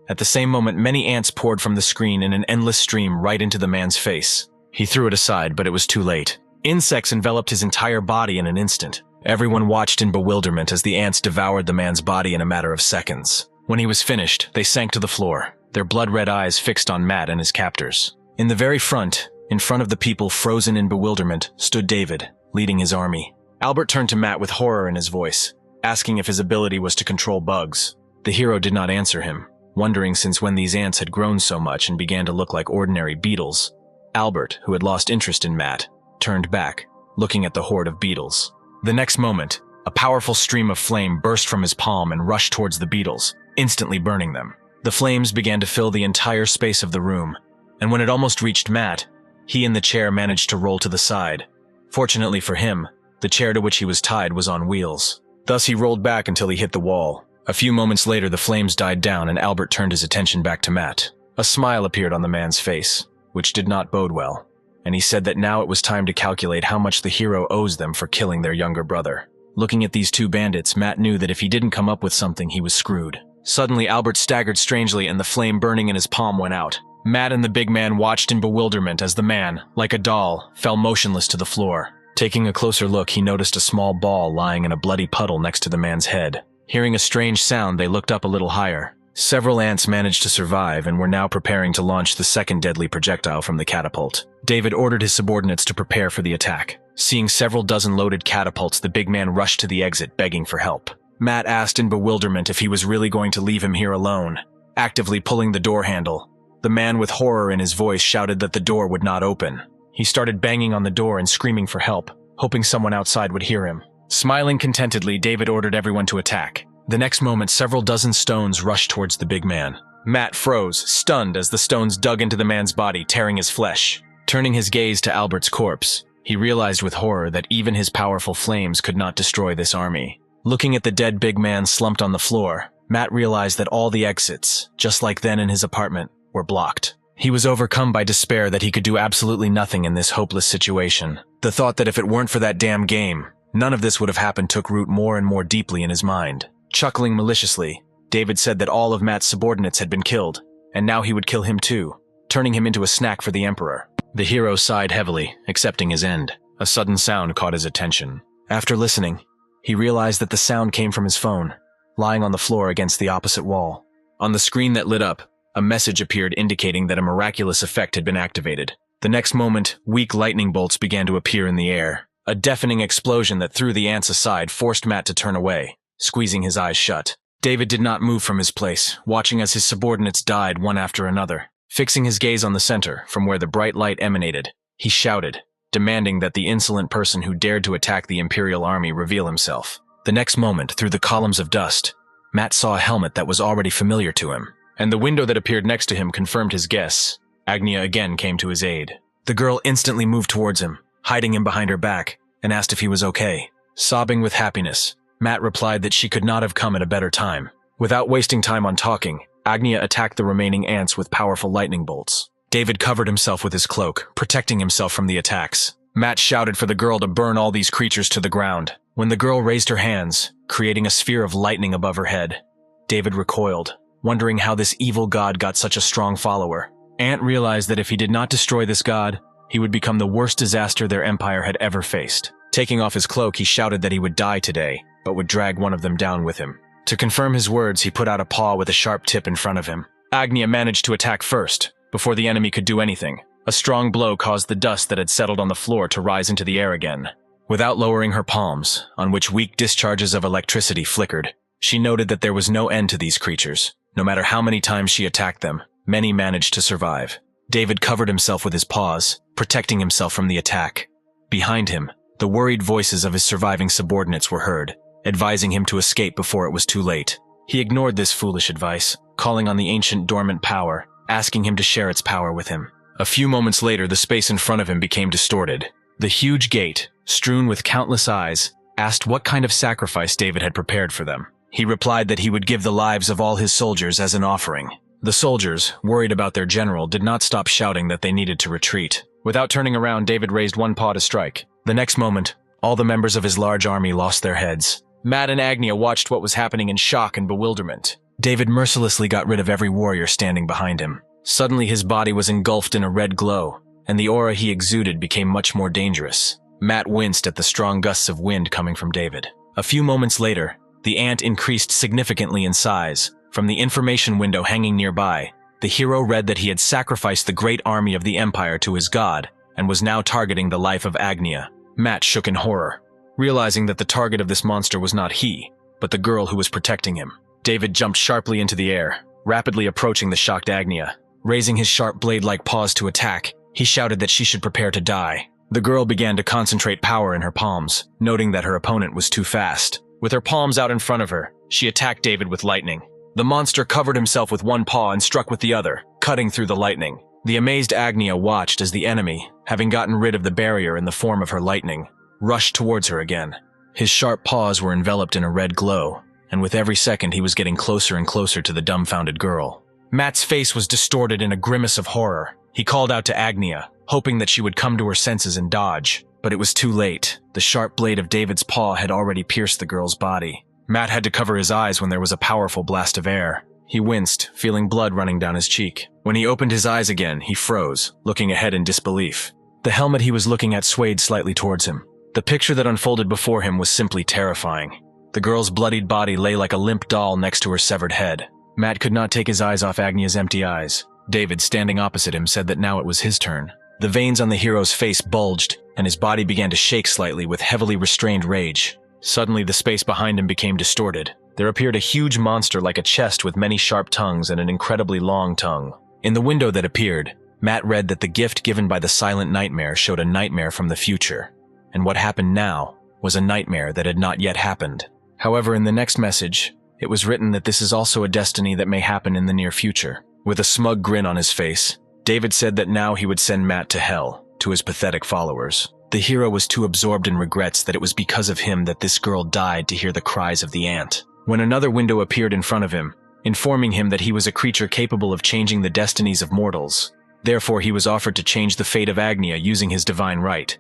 At the same moment, many ants poured from the screen in an endless stream right into the man's face. He threw it aside, but it was too late. Insects enveloped his entire body in an instant. Everyone watched in bewilderment as the ants devoured the man's body in a matter of seconds. When he was finished, they sank to the floor, their blood-red eyes fixed on Matt and his captors. In the very front, in front of the people frozen in bewilderment, stood David, leading his army. Albert turned to Matt with horror in his voice, asking if his ability was to control bugs. The hero did not answer him, wondering since when these ants had grown so much and began to look like ordinary beetles. Albert, who had lost interest in Matt, turned back, looking at the horde of beetles. The next moment, a powerful stream of flame burst from his palm and rushed towards the beetles, instantly burning them. The flames began to fill the entire space of the room, and when it almost reached Matt, he in the chair managed to roll to the side. Fortunately for him, the chair to which he was tied was on wheels. Thus he rolled back until he hit the wall. A few moments later, the flames died down and Albert turned his attention back to Matt. A smile appeared on the man's face, which did not bode well, and he said that now it was time to calculate how much the hero owes them for killing their younger brother. Looking at these two bandits, Matt knew that if he didn't come up with something, he was screwed. Suddenly, Albert staggered strangely and the flame burning in his palm went out. Matt and the big man watched in bewilderment as the man, like a doll, fell motionless to the floor. Taking a closer look, he noticed a small ball lying in a bloody puddle next to the man's head. Hearing a strange sound, they looked up a little higher. Several ants managed to survive and were now preparing to launch the second deadly projectile from the catapult. David ordered his subordinates to prepare for the attack. Seeing several dozen loaded catapults, the big man rushed to the exit, begging for help. Matt asked in bewilderment if he was really going to leave him here alone, actively pulling the door handle. The man with horror in his voice shouted that the door would not open. He started banging on the door and screaming for help, hoping someone outside would hear him. Smiling contentedly, David ordered everyone to attack. The next moment, several dozen stones rushed towards the big man. Matt froze, stunned as the stones dug into the man's body, tearing his flesh. Turning his gaze to Albert's corpse, he realized with horror that even his powerful flames could not destroy this army. Looking at the dead big man slumped on the floor, Matt realized that all the exits, just like then in his apartment, were blocked. He was overcome by despair that he could do absolutely nothing in this hopeless situation. The thought that if it weren't for that damn game, none of this would have happened took root more and more deeply in his mind. Chuckling maliciously, David said that all of Matt's subordinates had been killed, and now he would kill him too, turning him into a snack for the Emperor. The hero sighed heavily, accepting his end. A sudden sound caught his attention. After listening, he realized that the sound came from his phone, lying on the floor against the opposite wall. On the screen that lit up, a message appeared indicating that a miraculous effect had been activated. The next moment, weak lightning bolts began to appear in the air. A deafening explosion that threw the ants aside forced Matt to turn away, squeezing his eyes shut. David did not move from his place, watching as his subordinates died one after another. Fixing his gaze on the center, from where the bright light emanated, he shouted, demanding that the insolent person who dared to attack the Imperial army reveal himself. The next moment, through the columns of dust, Matt saw a helmet that was already familiar to him, and the window that appeared next to him confirmed his guess. Agnia again came to his aid. The girl instantly moved towards him, hiding him behind her back, and asked if he was okay. Sobbing with happiness, Matt replied that she could not have come at a better time. Without wasting time on talking, Agnia attacked the remaining ants with powerful lightning bolts. David covered himself with his cloak, protecting himself from the attacks. Matt shouted for the girl to burn all these creatures to the ground. When the girl raised her hands, creating a sphere of lightning above her head, David recoiled, wondering how this evil god got such a strong follower. Ant realized that if he did not destroy this god, he would become the worst disaster their empire had ever faced. Taking off his cloak, he shouted that he would die today, but would drag one of them down with him. To confirm his words, he put out a paw with a sharp tip in front of him. Agnia managed to attack first, before the enemy could do anything. A strong blow caused the dust that had settled on the floor to rise into the air again. Without lowering her palms, on which weak discharges of electricity flickered, she noted that there was no end to these creatures. No matter how many times she attacked them, many managed to survive. David covered himself with his paws, protecting himself from the attack. Behind him, the worried voices of his surviving subordinates were heard, advising him to escape before it was too late. He ignored this foolish advice, calling on the ancient dormant power, asking him to share its power with him. A few moments later, the space in front of him became distorted. The huge gate, strewn with countless eyes, asked what kind of sacrifice David had prepared for them. He replied that he would give the lives of all his soldiers as an offering. The soldiers, worried about their general, did not stop shouting that they needed to retreat. Without turning around, David raised one paw to strike. The next moment, all the members of his large army lost their heads. Matt and Agnia watched what was happening in shock and bewilderment. David mercilessly got rid of every warrior standing behind him. Suddenly his body was engulfed in a red glow, and the aura he exuded became much more dangerous. Matt winced at the strong gusts of wind coming from David. A few moments later, the ant increased significantly in size. From the information window hanging nearby, the hero read that he had sacrificed the great army of the Empire to his god, and was now targeting the life of Agnia. Matt shook in horror, realizing that the target of this monster was not he, but the girl who was protecting him. David jumped sharply into the air, rapidly approaching the shocked Agnia. Raising his sharp blade-like paws to attack, he shouted that she should prepare to die. The girl began to concentrate power in her palms, noting that her opponent was too fast. With her palms out in front of her, she attacked David with lightning. The monster covered himself with one paw and struck with the other, cutting through the lightning. The amazed Agnia watched as the enemy, having gotten rid of the barrier in the form of her lightning, rushed towards her again. His sharp paws were enveloped in a red glow, and with every second he was getting closer and closer to the dumbfounded girl. Matt's face was distorted in a grimace of horror. He called out to Agnia, hoping that she would come to her senses and dodge. But it was too late. The sharp blade of David's paw had already pierced the girl's body. Matt had to cover his eyes when there was a powerful blast of air. He winced, feeling blood running down his cheek. When he opened his eyes again, he froze, looking ahead in disbelief. The helmet he was looking at swayed slightly towards him. The picture that unfolded before him was simply terrifying. The girl's bloodied body lay like a limp doll next to her severed head. Matt could not take his eyes off Agnia's empty eyes. David, standing opposite him, said that now it was his turn. The veins on the hero's face bulged, and his body began to shake slightly with heavily restrained rage. Suddenly, the space behind him became distorted. There appeared a huge monster like a chest with many sharp tongues and an incredibly long tongue. In the window that appeared, Matt read that the gift given by the silent nightmare showed a nightmare from the future, and what happened now was a nightmare that had not yet happened. However, in the next message, it was written that this is also a destiny that may happen in the near future. With a smug grin on his face, David said that now he would send Matt to hell, to his pathetic followers. The hero was too absorbed in regrets that it was because of him that this girl died to hear the cries of the ant. When another window appeared in front of him, informing him that he was a creature capable of changing the destinies of mortals. Therefore, he was offered to change the fate of Agnia using his divine right.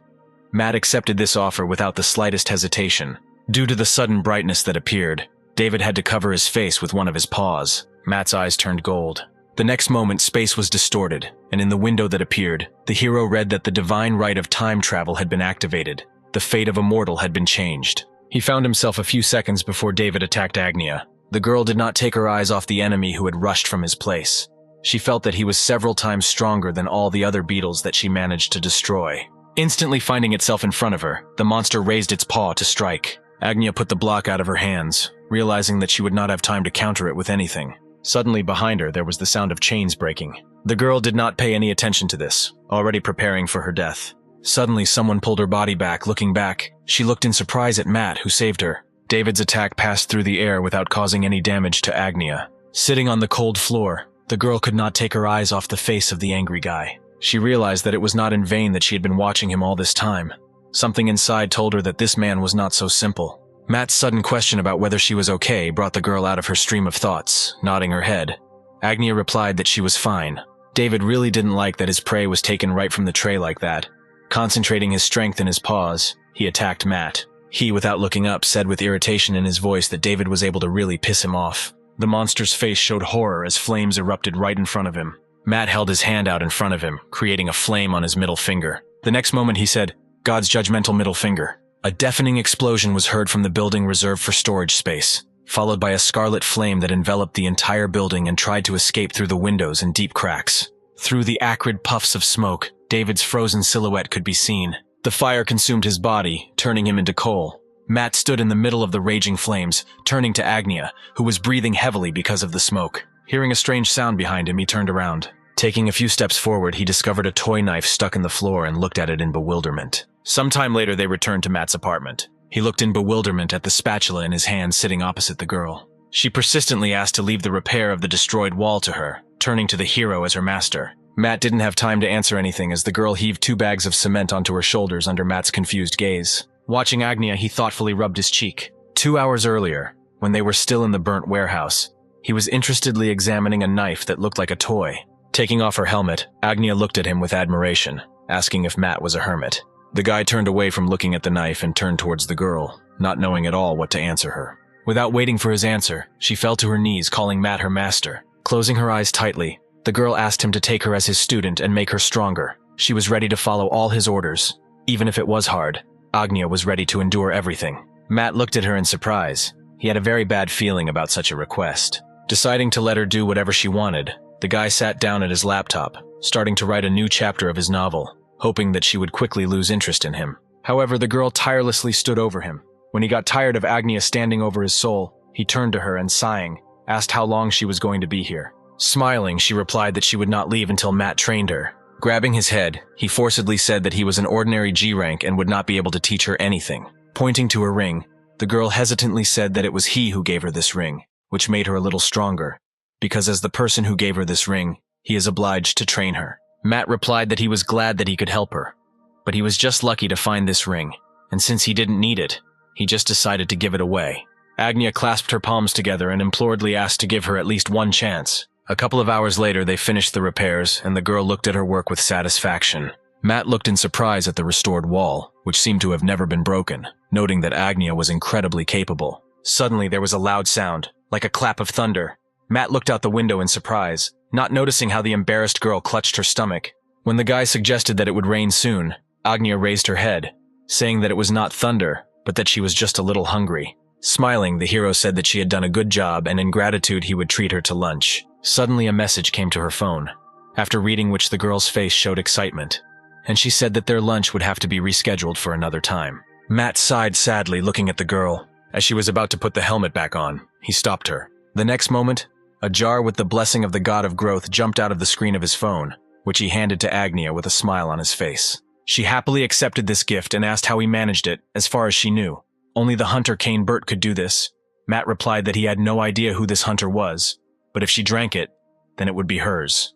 Matt accepted this offer without the slightest hesitation. Due to the sudden brightness that appeared, David had to cover his face with one of his paws. Matt's eyes turned gold. The next moment, space was distorted, and in the window that appeared, the hero read that the divine right of time travel had been activated. The fate of a mortal had been changed. He found himself a few seconds before David attacked Agnia. The girl did not take her eyes off the enemy who had rushed from his place. She felt that he was several times stronger than all the other beetles that she managed to destroy. Instantly finding itself in front of her, the monster raised its paw to strike. Agnia put the block out of her hands, realizing that she would not have time to counter it with anything. Suddenly behind her, there was the sound of chains breaking. The girl did not pay any attention to this, already preparing for her death. Suddenly, someone pulled her body back. Looking back, she looked in surprise at Matt, who saved her. David's attack passed through the air without causing any damage to Agnia. Sitting on the cold floor, the girl could not take her eyes off the face of the angry guy. She realized that it was not in vain that she had been watching him all this time. Something inside told her that this man was not so simple. Matt's sudden question about whether she was okay brought the girl out of her stream of thoughts, nodding her head. Agnia replied that she was fine. David really didn't like that his prey was taken right from the tray like that. Concentrating his strength in his paws, he attacked Matt. He, without looking up, said with irritation in his voice that David was able to really piss him off. The monster's face showed horror as flames erupted right in front of him. Matt held his hand out in front of him, creating a flame on his middle finger. The next moment he said, "God's judgmental middle finger." A deafening explosion was heard from the building reserved for storage space, followed by a scarlet flame that enveloped the entire building and tried to escape through the windows and deep cracks. Through the acrid puffs of smoke, David's frozen silhouette could be seen. The fire consumed his body, turning him into coal. Matt stood in the middle of the raging flames, turning to Agnia, who was breathing heavily because of the smoke. Hearing a strange sound behind him, he turned around. Taking a few steps forward, he discovered a toy knife stuck in the floor and looked at it in bewilderment. Sometime later, they returned to Matt's apartment. He looked in bewilderment at the spatula in his hand sitting opposite the girl. She persistently asked to leave the repair of the destroyed wall to her, turning to the hero as her master. Matt didn't have time to answer anything as the girl heaved 2 bags of cement onto her shoulders under Matt's confused gaze. Watching Agnia, he thoughtfully rubbed his cheek. 2 hours earlier, when they were still in the burnt warehouse, he was interestedly examining a knife that looked like a toy. Taking off her helmet, Agnia looked at him with admiration, asking if Matt was a hermit. The guy turned away from looking at the knife and turned towards the girl, not knowing at all what to answer her. Without waiting for his answer, she fell to her knees, calling Matt her master. Closing her eyes tightly, the girl asked him to take her as his student and make her stronger. She was ready to follow all his orders. Even if it was hard, Agnia was ready to endure everything. Matt looked at her in surprise. He had a very bad feeling about such a request. Deciding to let her do whatever she wanted, the guy sat down at his laptop, starting to write a new chapter of his novel, hoping that she would quickly lose interest in him. However, the girl tirelessly stood over him. When he got tired of Agnia standing over his soul, he turned to her and, sighing, asked how long she was going to be here. Smiling, she replied that she would not leave until Matt trained her. Grabbing his head, he forcibly said that he was an ordinary G-rank and would not be able to teach her anything. Pointing to her ring, the girl hesitantly said that it was he who gave her this ring, which made her a little stronger, because as the person who gave her this ring, he is obliged to train her. Matt replied that he was glad that he could help her, but he was just lucky to find this ring, and since he didn't need it, he just decided to give it away. Agnia clasped her palms together and imploredly asked to give her at least one chance. A couple of hours later, they finished the repairs, and the girl looked at her work with satisfaction. Matt looked in surprise at the restored wall, which seemed to have never been broken, noting that Agnia was incredibly capable. Suddenly, there was a loud sound, like a clap of thunder. Matt looked out the window in surprise, not noticing how the embarrassed girl clutched her stomach. When the guy suggested that it would rain soon, Agnia raised her head, saying that it was not thunder, but that she was just a little hungry. Smiling, the hero said that she had done a good job and in gratitude he would treat her to lunch. Suddenly a message came to her phone, after reading which the girl's face showed excitement, and she said that their lunch would have to be rescheduled for another time. Matt sighed sadly looking at the girl. As she was about to put the helmet back on, he stopped her. The next moment, a jar with the blessing of the god of growth jumped out of the screen of his phone, which he handed to Agnia with a smile on his face. She happily accepted this gift and asked how he managed it, as far as she knew. Only the hunter Kane Burt could do this. Matt replied that he had no idea who this hunter was, but if she drank it, then it would be hers.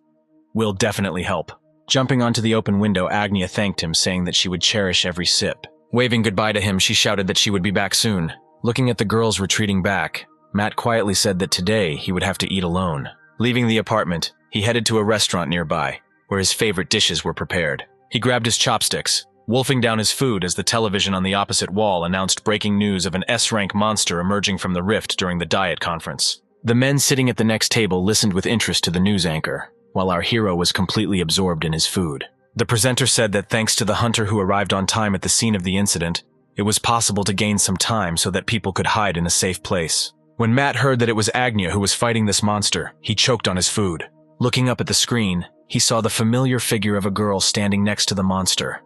Will definitely help. Jumping onto the open window, Agnia thanked him, saying that she would cherish every sip. Waving goodbye to him, she shouted that she would be back soon. Looking at the girls retreating back, Matt quietly said that today he would have to eat alone. Leaving the apartment, he headed to a restaurant nearby, where his favorite dishes were prepared. He grabbed his chopsticks, wolfing down his food as the television on the opposite wall announced breaking news of an S-rank monster emerging from the rift during the diet conference. The men sitting at the next table listened with interest to the news anchor, while our hero was completely absorbed in his food. The presenter said that thanks to the hunter who arrived on time at the scene of the incident, it was possible to gain some time so that people could hide in a safe place. When Matt heard that it was Agnia who was fighting this monster, he choked on his food. Looking up at the screen, he saw the familiar figure of a girl standing next to the monster.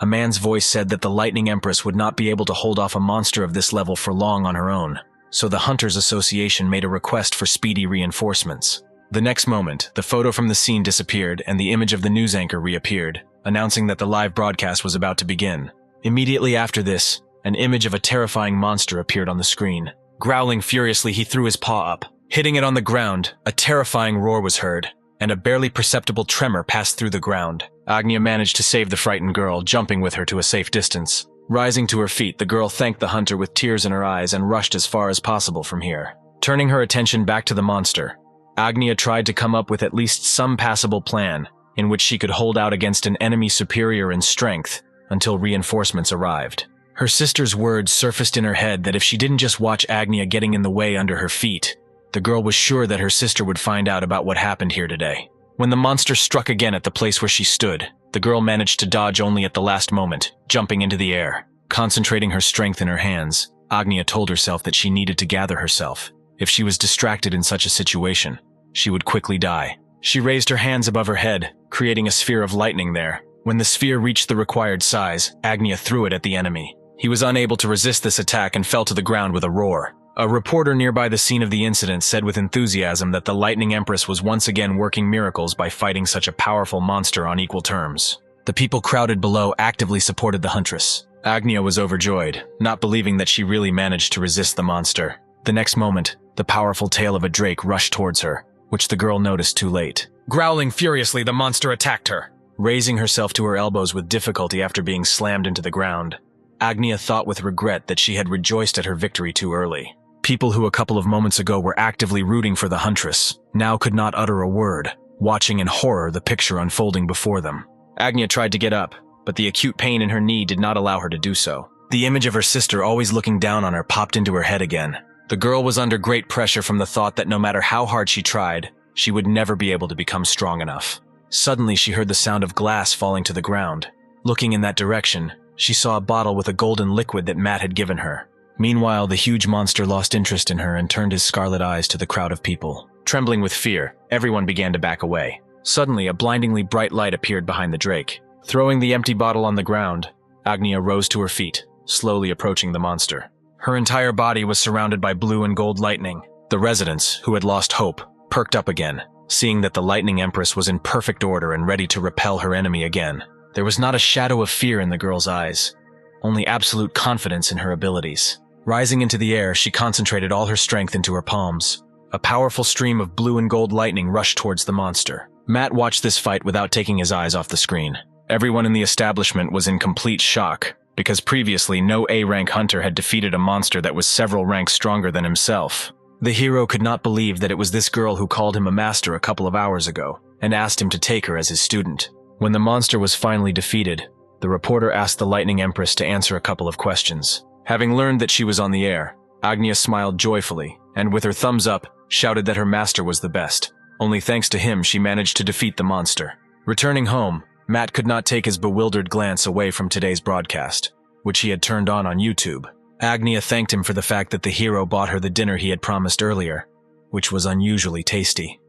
A man's voice said that the Lightning Empress would not be able to hold off a monster of this level for long on her own, so the Hunters Association made a request for speedy reinforcements. The next moment, the photo from the scene disappeared and the image of the news anchor reappeared, announcing that the live broadcast was about to begin. Immediately after this, an image of a terrifying monster appeared on the screen. Growling furiously, he threw his paw up. Hitting it on the ground, a terrifying roar was heard, and a barely perceptible tremor passed through the ground. Agnia managed to save the frightened girl, jumping with her to a safe distance. Rising to her feet, the girl thanked the hunter with tears in her eyes and rushed as far as possible from here. Turning her attention back to the monster, Agnia tried to come up with at least some passable plan in which she could hold out against an enemy superior in strength until reinforcements arrived. Her sister's words surfaced in her head that if she didn't just watch Agnia getting in the way under her feet, the girl was sure that her sister would find out about what happened here today. When the monster struck again at the place where she stood, the girl managed to dodge only at the last moment, jumping into the air. Concentrating her strength in her hands, Agnia told herself that she needed to gather herself. If she was distracted in such a situation, she would quickly die. She raised her hands above her head, creating a sphere of lightning there. When the sphere reached the required size, Agnya threw it at the enemy. He was unable to resist this attack and fell to the ground with a roar. A reporter nearby the scene of the incident said with enthusiasm that the Lightning Empress was once again working miracles by fighting such a powerful monster on equal terms. The people crowded below actively supported the huntress. Agnya was overjoyed, not believing that she really managed to resist the monster. The next moment, the powerful tail of a drake rushed towards her, which the girl noticed too late. Growling furiously, the monster attacked her, raising herself to her elbows with difficulty after being slammed into the ground. Agnya thought with regret that she had rejoiced at her victory too early. People who a couple of moments ago were actively rooting for the huntress now could not utter a word, watching in horror the picture unfolding before them. Agnya tried to get up, but the acute pain in her knee did not allow her to do so. The image of her sister always looking down on her popped into her head again. The girl was under great pressure from the thought that no matter how hard she tried, she would never be able to become strong enough. Suddenly she heard the sound of glass falling to the ground. Looking in that direction, she saw a bottle with a golden liquid that Matt had given her. Meanwhile, the huge monster lost interest in her and turned his scarlet eyes to the crowd of people. Trembling with fear, everyone began to back away. Suddenly, a blindingly bright light appeared behind the drake. Throwing the empty bottle on the ground, Agnya rose to her feet, slowly approaching the monster. Her entire body was surrounded by blue and gold lightning. The residents, who had lost hope, perked up again, seeing that the Lightning Empress was in perfect order and ready to repel her enemy again. There was not a shadow of fear in the girl's eyes, only absolute confidence in her abilities. Rising into the air, she concentrated all her strength into her palms. A powerful stream of blue and gold lightning rushed towards the monster. Matt watched this fight without taking his eyes off the screen. Everyone in the establishment was in complete shock, because previously no A-rank hunter had defeated a monster that was several ranks stronger than himself. The hero could not believe that it was this girl who called him a master a couple of hours ago, and asked him to take her as his student. When the monster was finally defeated, the reporter asked the Lightning Empress to answer a couple of questions. Having learned that she was on the air, Agnya smiled joyfully, and with her thumbs up, shouted that her master was the best. Only thanks to him she managed to defeat the monster. Returning home, Matt could not take his bewildered glance away from today's broadcast, which he had turned on YouTube. Agnya thanked him for the fact that the hero bought her the dinner he had promised earlier, which was unusually tasty.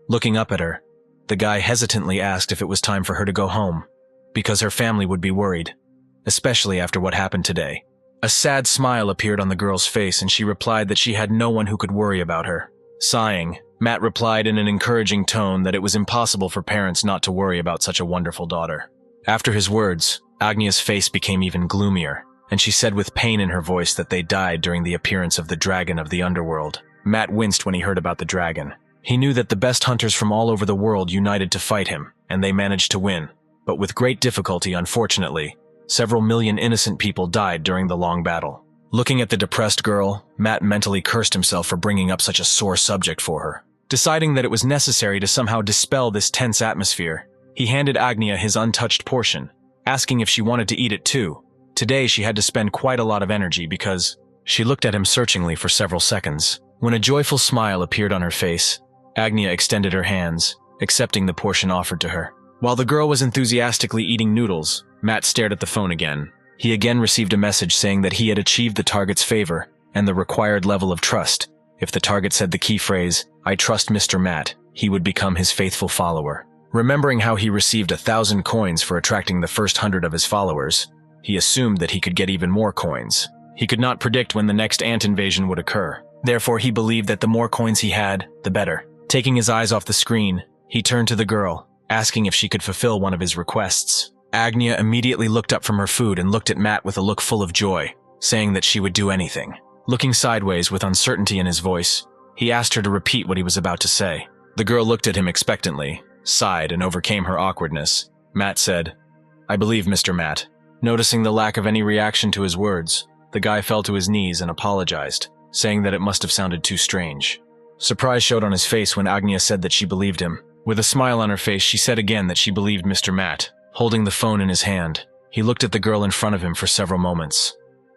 Looking up at her, the guy hesitantly asked if it was time for her to go home, because her family would be worried, especially after what happened today. A sad smile appeared on the girl's face and she replied that she had no one who could worry about her. Sighing, Matt replied in an encouraging tone that it was impossible for parents not to worry about such a wonderful daughter. After his words, Agnia's face became even gloomier, and she said with pain in her voice that they died during the appearance of the dragon of the underworld. Matt winced when he heard about the dragon. He knew that the best hunters from all over the world united to fight him, and they managed to win. But with great difficulty, unfortunately, several million innocent people died during the long battle. Looking at the depressed girl, Matt mentally cursed himself for bringing up such a sore subject for her. Deciding that it was necessary to somehow dispel this tense atmosphere, he handed Agnia his untouched portion, asking if she wanted to eat it too. Today she had to spend quite a lot of energy because she looked at him searchingly for several seconds. When a joyful smile appeared on her face, Agnia extended her hands, accepting the portion offered to her. While the girl was enthusiastically eating noodles, Matt stared at the phone again. He again received a message saying that he had achieved the target's favor and the required level of trust. If the target said the key phrase, "I trust Mr. Matt," he would become his faithful follower. Remembering how he received 1,000 coins for attracting the first 100 of his followers, he assumed that he could get even more coins. He could not predict when the next ant invasion would occur. Therefore, he believed that the more coins he had, the better. Taking his eyes off the screen, he turned to the girl, asking if she could fulfill one of his requests. Agnia immediately looked up from her food and looked at Matt with a look full of joy, saying that she would do anything. Looking sideways with uncertainty in his voice, he asked her to repeat what he was about to say. The girl looked at him expectantly, sighed, and overcame her awkwardness. Matt said, "I believe, Mr. Matt." Noticing the lack of any reaction to his words, the guy fell to his knees and apologized, saying that it must have sounded too strange. Surprise showed on his face when Agnia said that she believed him. With a smile on her face, she said again that she believed Mr. Matt. Holding the phone in his hand, he looked at the girl in front of him for several moments.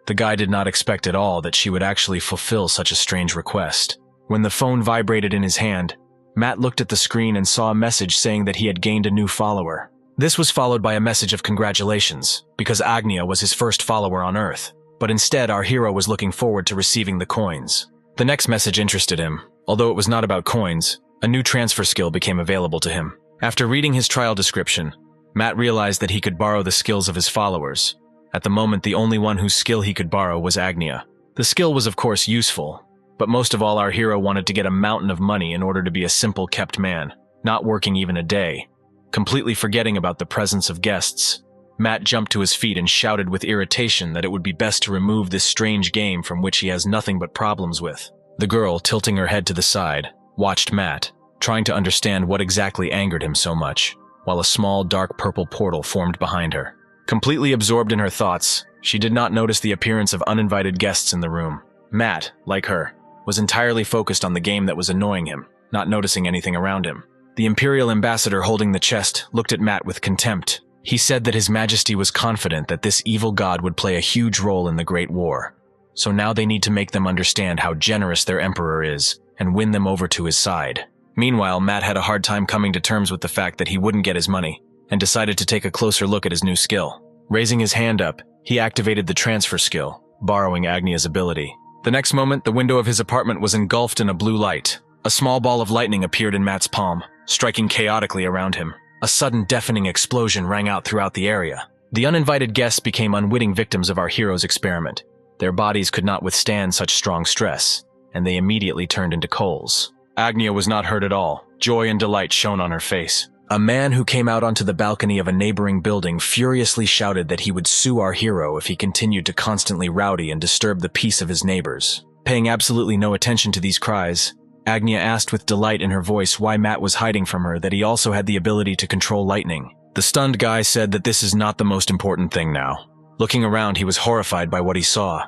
The guy did not expect at all that she would actually fulfill such a strange request. When the phone vibrated in his hand, Matt looked at the screen and saw a message saying that he had gained a new follower. This was followed by a message of congratulations, because Agnia was his first follower on Earth. But instead, our hero was looking forward to receiving the coins. The next message interested him. Although it was not about coins, a new transfer skill became available to him. After reading his trial description, Matt realized that he could borrow the skills of his followers. At the moment, the only one whose skill he could borrow was Agnia. The skill was of course useful, but most of all our hero wanted to get a mountain of money in order to be a simple kept man, not working even a day. Completely forgetting about the presence of guests, Matt jumped to his feet and shouted with irritation that it would be best to remove this strange game from which he has nothing but problems with. The girl, tilting her head to the side, watched Matt, trying to understand what exactly angered him so much, while a small dark purple portal formed behind her. Completely absorbed in her thoughts, she did not notice the appearance of uninvited guests in the room. Matt, like her, was entirely focused on the game that was annoying him, not noticing anything around him. The Imperial ambassador holding the chest looked at Matt with contempt. He said that His Majesty was confident that this evil god would play a huge role in the Great War. So now they need to make them understand how generous their emperor is and win them over to his side. Meanwhile, Matt had a hard time coming to terms with the fact that he wouldn't get his money and decided to take a closer look at his new skill. Raising his hand up, he activated the transfer skill, borrowing Agnia's ability. The next moment, the window of his apartment was engulfed in a blue light. A small ball of lightning appeared in Matt's palm, striking chaotically around him. A sudden deafening explosion rang out throughout the area. The uninvited guests became unwitting victims of our hero's experiment. Their bodies could not withstand such strong stress, and they immediately turned into coals. Agnia was not hurt at all. Joy and delight shone on her face. A man who came out onto the balcony of a neighboring building furiously shouted that he would sue our hero if he continued to constantly rowdy and disturb the peace of his neighbors. Paying absolutely no attention to these cries, Agnia asked with delight in her voice why Matt was hiding from her that he also had the ability to control lightning. The stunned guy said that this is not the most important thing now. Looking around, he was horrified by what he saw.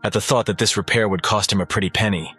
At the thought that this repair would cost him a pretty penny,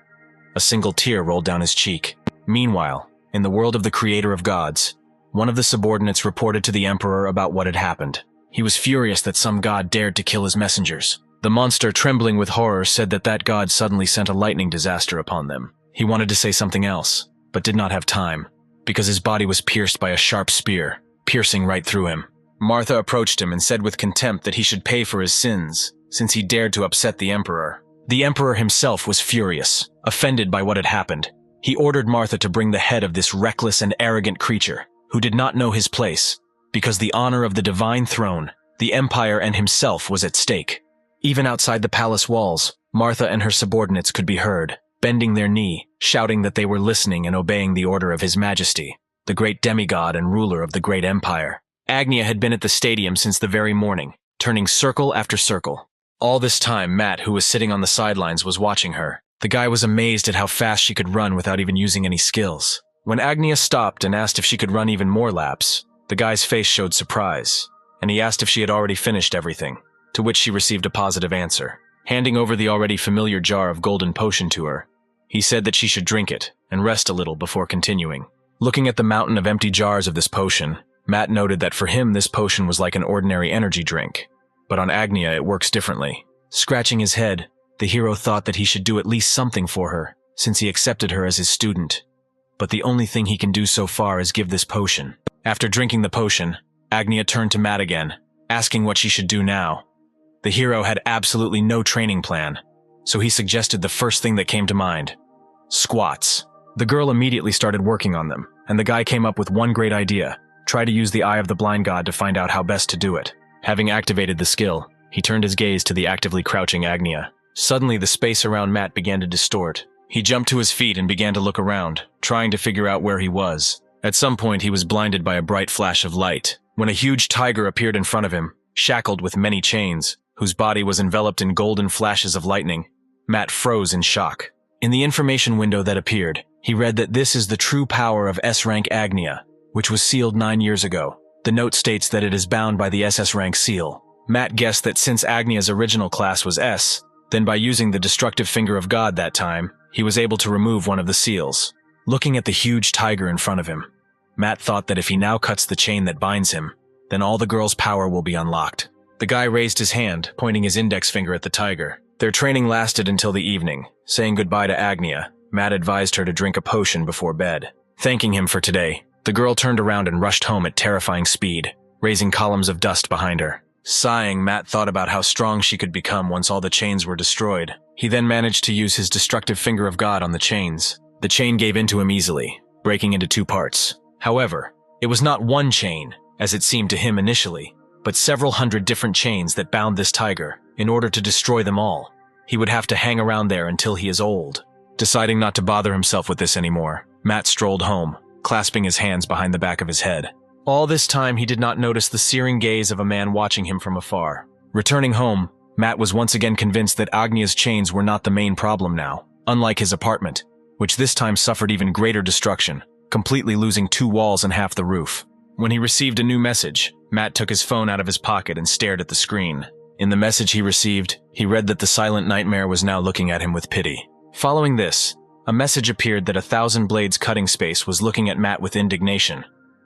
a single tear rolled down his cheek. Meanwhile, in the world of the creator of gods, one of the subordinates reported to the emperor about what had happened. He was furious that some god dared to kill his messengers. The monster, trembling with horror, said that that god suddenly sent a lightning disaster upon them. He wanted to say something else, but did not have time, because his body was pierced by a sharp spear, piercing right through him. Martha approached him and said with contempt that he should pay for his sins, since he dared to upset the emperor. The emperor himself was furious, offended by what had happened. He ordered Martha to bring the head of this reckless and arrogant creature, who did not know his place, because the honor of the divine throne, the empire, and himself was at stake. Even outside the palace walls, Martha and her subordinates could be heard, bending their knee, shouting that they were listening and obeying the order of His Majesty, the great demigod and ruler of the great empire. Agnia had been at the stadium since the very morning, turning circle after circle. All this time, Matt, who was sitting on the sidelines, was watching her. The guy was amazed at how fast she could run without even using any skills. When Agnia stopped and asked if she could run even more laps, the guy's face showed surprise, and he asked if she had already finished everything, to which she received a positive answer. Handing over the already familiar jar of golden potion to her, he said that she should drink it and rest a little before continuing. Looking at the mountain of empty jars of this potion, Matt noted that for him this potion was like an ordinary energy drink, but on Agnia it works differently. Scratching his head, the hero thought that he should do at least something for her, since he accepted her as his student. But the only thing he can do so far is give this potion. After drinking the potion, Agnia turned to Matt again, asking what she should do now. The hero had absolutely no training plan, so he suggested the first thing that came to mind: squats. The girl immediately started working on them, and the guy came up with one great idea: try to use the Eye of the Blind God to find out how best to do it. Having activated the skill, he turned his gaze to the actively crouching Agnia. Suddenly, the space around Matt began to distort. He jumped to his feet and began to look around, trying to figure out where he was. At some point, he was blinded by a bright flash of light, when a huge tiger appeared in front of him, shackled with many chains, whose body was enveloped in golden flashes of lightning. Matt froze in shock. In the information window that appeared, he read that this is the true power of S-Rank Agnia, which was sealed 9 years ago. The note states that it is bound by the SS-Rank seal. Matt guessed that since Agnia's original class was S, then by using the destructive finger of God that time, he was able to remove one of the seals. Looking at the huge tiger in front of him, Matt thought that if he now cuts the chain that binds him, then all the girl's power will be unlocked. The guy raised his hand, pointing his index finger at the tiger. Their training lasted until the evening. Saying goodbye to Agnia, Matt advised her to drink a potion before bed. Thanking him for today, the girl turned around and rushed home at terrifying speed, raising columns of dust behind her. Sighing, Matt thought about how strong she could become once all the chains were destroyed. He then managed to use his destructive finger of God on the chains. The chain gave in to him easily, breaking into two parts. However, it was not one chain, as it seemed to him initially, but several hundred different chains that bound this tiger. In order to destroy them all, he would have to hang around there until he is old. Deciding not to bother himself with this anymore, Matt strolled home, clasping his hands behind the back of his head. All this time he did not notice the searing gaze of a man watching him from afar. Returning home, Matt was once again convinced that Agnia's chains were not the main problem now, unlike his apartment, which this time suffered even greater destruction, completely losing 2 walls and half the roof. When he received a new message, Matt took his phone out of his pocket and stared at the screen. In the message he received, he read that the silent nightmare was now looking at him with pity. Following this, a message appeared that 1,000 Blades Cutting Space was looking at Matt with indignation.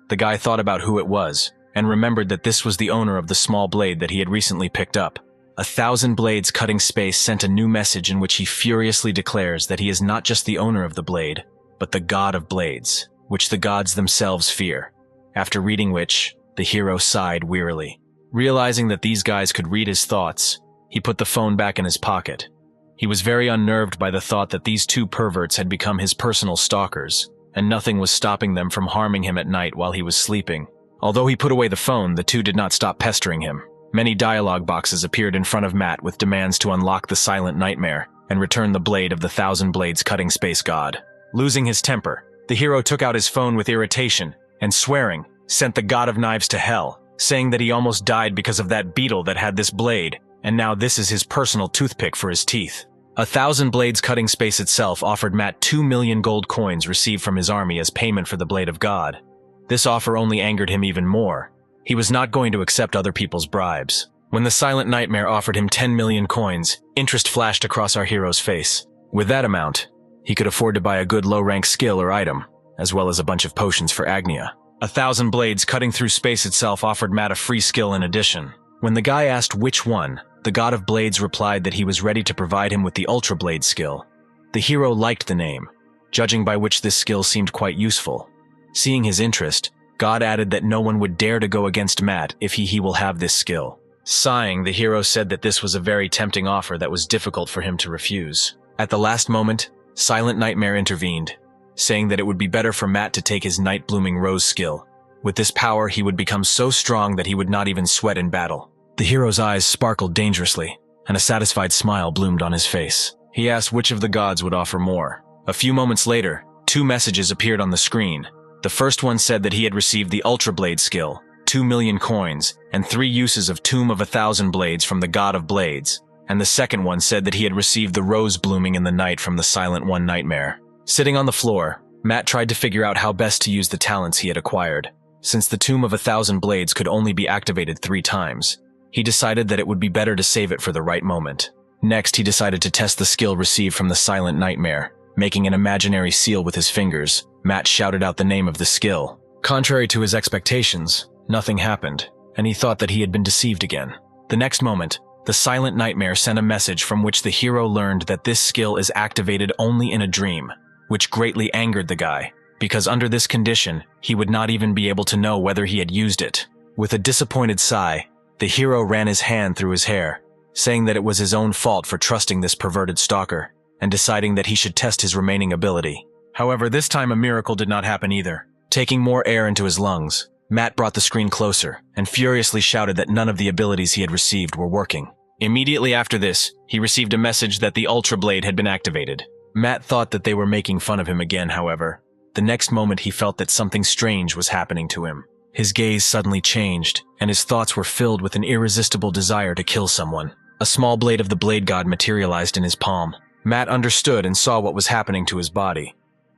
The guy thought about who it was, and remembered that this was the owner of the small blade that he had recently picked up. 1,000 Blades Cutting Space sent a new message in which he furiously declares that he is not just the owner of the blade, but the god of blades, which the gods themselves fear. After reading which, the hero sighed wearily. Realizing that these guys could read his thoughts, he put the phone back in his pocket. He was very unnerved by the thought that these 2 perverts had become his personal stalkers, and nothing was stopping them from harming him at night while he was sleeping. Although he put away the phone, the 2 did not stop pestering him. Many dialogue boxes appeared in front of Matt with demands to unlock the silent nightmare and return the blade of the 1,000 Blades Cutting Space god. Losing his temper, the hero took out his phone with irritation and, swearing, sent the god of knives to hell, saying that he almost died because of that beetle that had this blade, and now this is his personal toothpick for his teeth. 1,000 Blades Cutting Space itself offered Matt 2 million gold coins received from his army as payment for the Blade of God. This offer only angered him even more. He was not going to accept other people's bribes. When the Silent Nightmare offered him 10 million coins, interest flashed across our hero's face. With that amount, he could afford to buy a good low-rank skill or item, as well as a bunch of potions for Agnia. 1,000 Blades Cutting Through Space itself offered Matt a free skill in addition. When the guy asked which one, the God of Blades replied that he was ready to provide him with the Ultra Blade skill. The hero liked the name, judging by which this skill seemed quite useful. Seeing his interest, God added that no one would dare to go against Matt if he will have this skill. Sighing, the hero said that this was a very tempting offer that was difficult for him to refuse. At the last moment, Silent Nightmare intervened, saying that it would be better for Matt to take his Night Blooming Rose skill. With this power, he would become so strong that he would not even sweat in battle. The hero's eyes sparkled dangerously, and a satisfied smile bloomed on his face. He asked which of the gods would offer more. A few moments later, 2 messages appeared on the screen. The first one said that he had received the Ultra Blade skill, 2 million coins, and 3 uses of Tomb of 1,000 Blades from the God of Blades. And the second one said that he had received the Rose Blooming in the Night from the Silent One Nightmare. Sitting on the floor, Matt tried to figure out how best to use the talents he had acquired. Since the Tomb of 1,000 Blades could only be activated 3 times, he decided that it would be better to save it for the right moment. Next, he decided to test the skill received from the Silent Nightmare. Making an imaginary seal with his fingers, Matt shouted out the name of the skill. Contrary to his expectations, nothing happened, and he thought that he had been deceived again. The next moment, the Silent Nightmare sent a message from which the hero learned that this skill is activated only in a dream, which greatly angered the guy, because under this condition, he would not even be able to know whether he had used it. With a disappointed sigh, the hero ran his hand through his hair, saying that it was his own fault for trusting this perverted stalker, and deciding that he should test his remaining ability. However, this time a miracle did not happen either. Taking more air into his lungs, Matt brought the screen closer and furiously shouted that none of the abilities he had received were working. Immediately after this, he received a message that the Ultra Blade had been activated. Matt thought that they were making fun of him again, however. The next moment he felt that something strange was happening to him. His gaze suddenly changed, and his thoughts were filled with an irresistible desire to kill someone. A small blade of the Blade God materialized in his palm. Matt understood and saw what was happening to his body,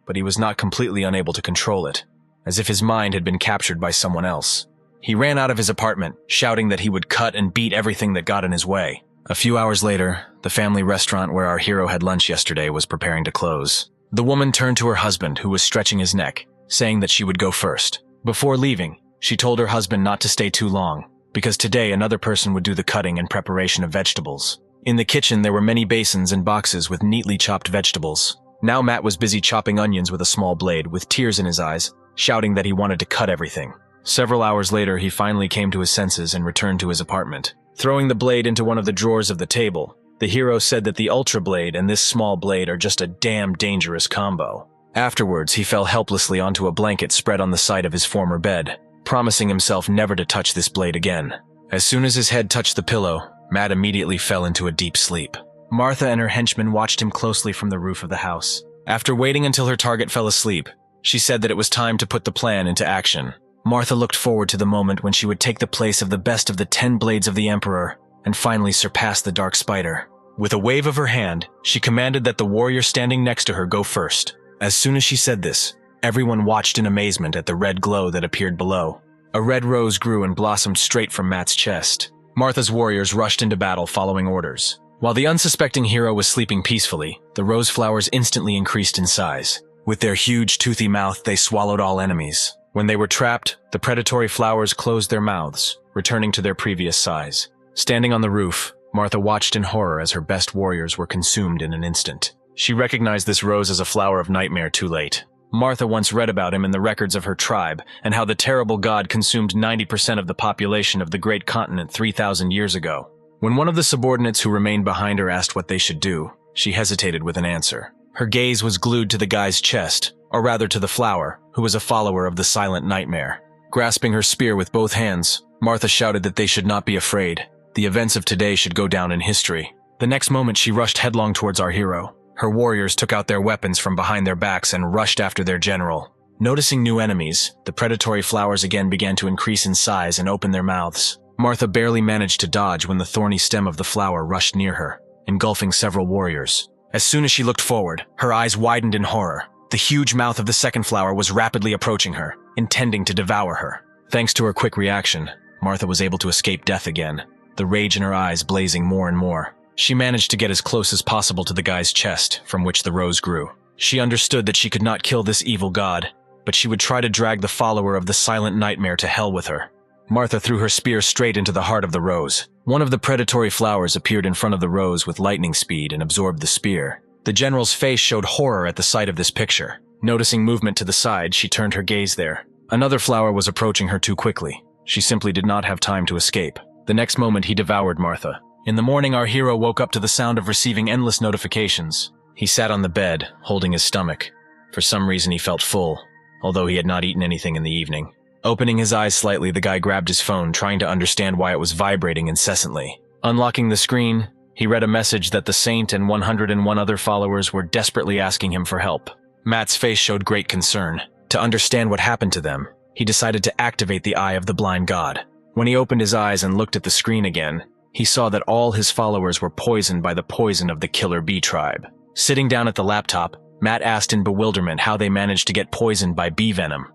but he was not completely unable to control it, as if his mind had been captured by someone else. He ran out of his apartment, shouting that he would cut and beat everything that got in his way. A few hours later, the family restaurant where our hero had lunch yesterday was preparing to close. The woman turned to her husband, who was stretching his neck, saying that she would go first. Before leaving, she told her husband not to stay too long, because today another person would do the cutting and preparation of vegetables. In the kitchen, there were many basins and boxes with neatly chopped vegetables. Now Matt was busy chopping onions with a small blade, with tears in his eyes, shouting that he wanted to cut everything. Several hours later, he finally came to his senses and returned to his apartment. Throwing the blade into one of the drawers of the table, the hero said that the Ultra Blade and this small blade are just a damn dangerous combo. Afterwards, he fell helplessly onto a blanket spread on the side of his former bed, promising himself never to touch this blade again. As soon as his head touched the pillow, Matt immediately fell into a deep sleep. Martha and her henchmen watched him closely from the roof of the house. After waiting until her target fell asleep, she said that it was time to put the plan into action. Martha looked forward to the moment when she would take the place of the best of the 10 blades of the Emperor and finally surpass the Dark Spider. With a wave of her hand, she commanded that the warrior standing next to her go first. As soon as she said this, everyone watched in amazement at the red glow that appeared below. A red rose grew and blossomed straight from Matt's chest. Martha's warriors rushed into battle following orders. While the unsuspecting hero was sleeping peacefully, the rose flowers instantly increased in size. With their huge, toothy mouth, they swallowed all enemies. When they were trapped, the predatory flowers closed their mouths, returning to their previous size. Standing on the roof, Martha watched in horror as her best warriors were consumed in an instant. She recognized this rose as a flower of nightmare too late. Martha once read about him in the records of her tribe, and how the terrible god consumed 90% of the population of the great continent 3,000 years ago. When one of the subordinates who remained behind her asked what they should do, she hesitated with an answer. Her gaze was glued to the guy's chest, or rather to the flower, who was a follower of the silent nightmare. Grasping her spear with both hands, Martha shouted that they should not be afraid. The events of today should go down in history. The next moment she rushed headlong towards our hero. Her warriors took out their weapons from behind their backs and rushed after their general. Noticing new enemies, the predatory flowers again began to increase in size and open their mouths. Martha barely managed to dodge when the thorny stem of the flower rushed near her, engulfing several warriors. As soon as she looked forward, her eyes widened in horror. The huge mouth of the second flower was rapidly approaching her, intending to devour her. Thanks to her quick reaction, Martha was able to escape death again, the rage in her eyes blazing more and more. She managed to get as close as possible to the guy's chest, from which the rose grew. She understood that she could not kill this evil god, but she would try to drag the follower of the silent nightmare to hell with her. Martha threw her spear straight into the heart of the rose. One of the predatory flowers appeared in front of the rose with lightning speed and absorbed the spear. The general's face showed horror at the sight of this picture. Noticing movement to the side, she turned her gaze there. Another flower was approaching her too quickly. She simply did not have time to escape. The next moment, he devoured Martha. In the morning, our hero woke up to the sound of receiving endless notifications. He sat on the bed, holding his stomach. For some reason, he felt full, although he had not eaten anything in the evening. Opening his eyes slightly, the guy grabbed his phone, trying to understand why it was vibrating incessantly. Unlocking the screen, he read a message that the Saint and 101 other followers were desperately asking him for help. Matt's face showed great concern. To understand what happened to them, he decided to activate the Eye of the Blind God. When he opened his eyes and looked at the screen again, he saw that all his followers were poisoned by the poison of the Killer Bee tribe. Sitting down at the laptop, Matt asked in bewilderment how they managed to get poisoned by bee venom.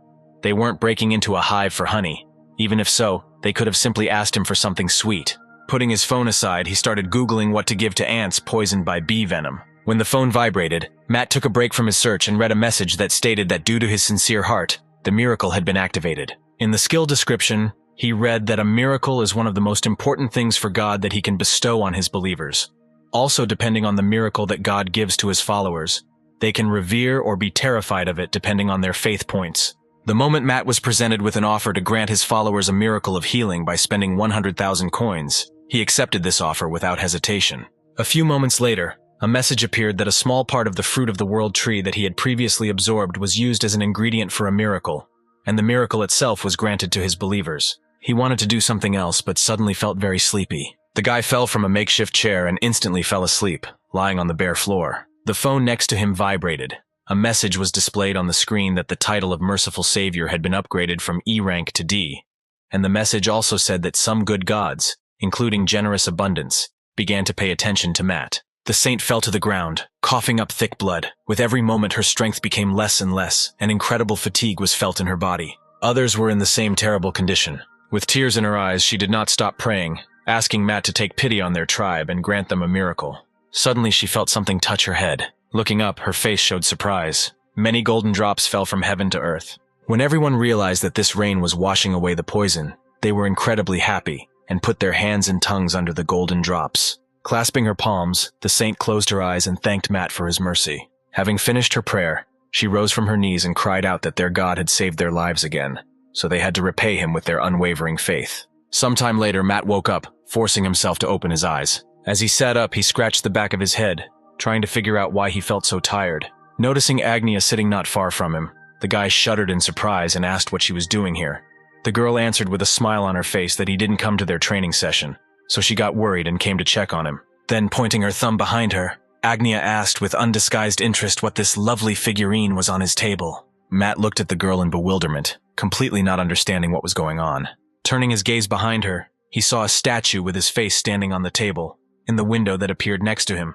They weren't breaking into a hive for honey. Even if so, they could have simply asked him for something sweet. Putting his phone aside, he started Googling what to give to ants poisoned by bee venom. When the phone vibrated, Matt took a break from his search and read a message that stated that due to his sincere heart, the miracle had been activated. In the skill description, he read that a miracle is one of the most important things for God that he can bestow on his believers. Also, depending on the miracle that God gives to his followers, they can revere or be terrified of it depending on their faith points. The moment Matt was presented with an offer to grant his followers a miracle of healing by spending 100,000 coins, he accepted this offer without hesitation. A few moments later, a message appeared that a small part of the fruit of the world tree that he had previously absorbed was used as an ingredient for a miracle, and the miracle itself was granted to his believers. He wanted to do something else, but suddenly felt very sleepy. The guy fell from a makeshift chair and instantly fell asleep, lying on the bare floor. The phone next to him vibrated. A message was displayed on the screen that the title of Merciful Savior had been upgraded from E rank to D, and the message also said that some good gods, including generous abundance, began to pay attention to Matt. The saint fell to the ground, coughing up thick blood. With every moment her strength became less and less, and incredible fatigue was felt in her body. Others were in the same terrible condition. With tears in her eyes, she did not stop praying, asking Matt to take pity on their tribe and grant them a miracle. Suddenly she felt something touch her head. Looking up, her face showed surprise. Many golden drops fell from heaven to earth. When everyone realized that this rain was washing away the poison, they were incredibly happy and put their hands and tongues under the golden drops. Clasping her palms, the saint closed her eyes and thanked Matt for his mercy. Having finished her prayer, she rose from her knees and cried out that their God had saved their lives again, so they had to repay him with their unwavering faith. Sometime later, Matt woke up, forcing himself to open his eyes. As he sat up, he scratched the back of his head, trying to figure out why he felt so tired. Noticing Agnia sitting not far from him, the guy shuddered in surprise and asked what she was doing here. The girl answered with a smile on her face that he didn't come to their training session, so she got worried and came to check on him. Then, pointing her thumb behind her, Agnia asked with undisguised interest what this lovely figurine was on his table. Matt looked at the girl in bewilderment, completely not understanding what was going on. Turning his gaze behind her, he saw a statue with his face standing on the table, in the window that appeared next to him.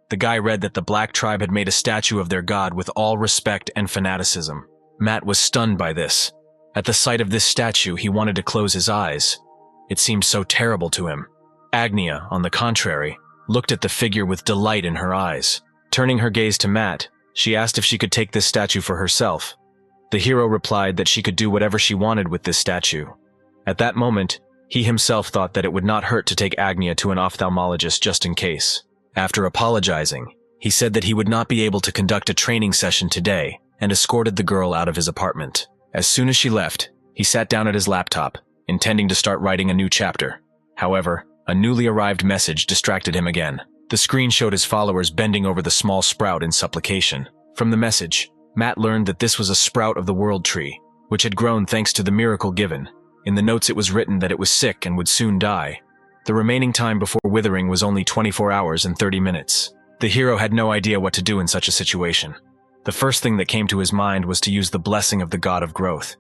The guy read that the Black Tribe had made a statue of their god with all respect and fanaticism. Matt was stunned by this. At the sight of this statue, he wanted to close his eyes. It seemed so terrible to him. Agnia, on the contrary, looked at the figure with delight in her eyes. Turning her gaze to Matt, she asked if she could take this statue for herself. The hero replied that she could do whatever she wanted with this statue. At that moment, he himself thought that it would not hurt to take Agnia to an ophthalmologist just in case. After apologizing, he said that he would not be able to conduct a training session today and escorted the girl out of his apartment. As soon as she left, he sat down at his laptop, intending to start writing a new chapter. However, a newly arrived message distracted him again. The screen showed his followers bending over the small sprout in supplication. From the message, Matt learned that this was a sprout of the world tree, which had grown thanks to the miracle given. In the notes it was written that it was sick and would soon die. The remaining time before withering was only 24 hours and 30 minutes. The hero had no idea what to do in such a situation. The first thing that came to his mind was to use the blessing of the god of growth.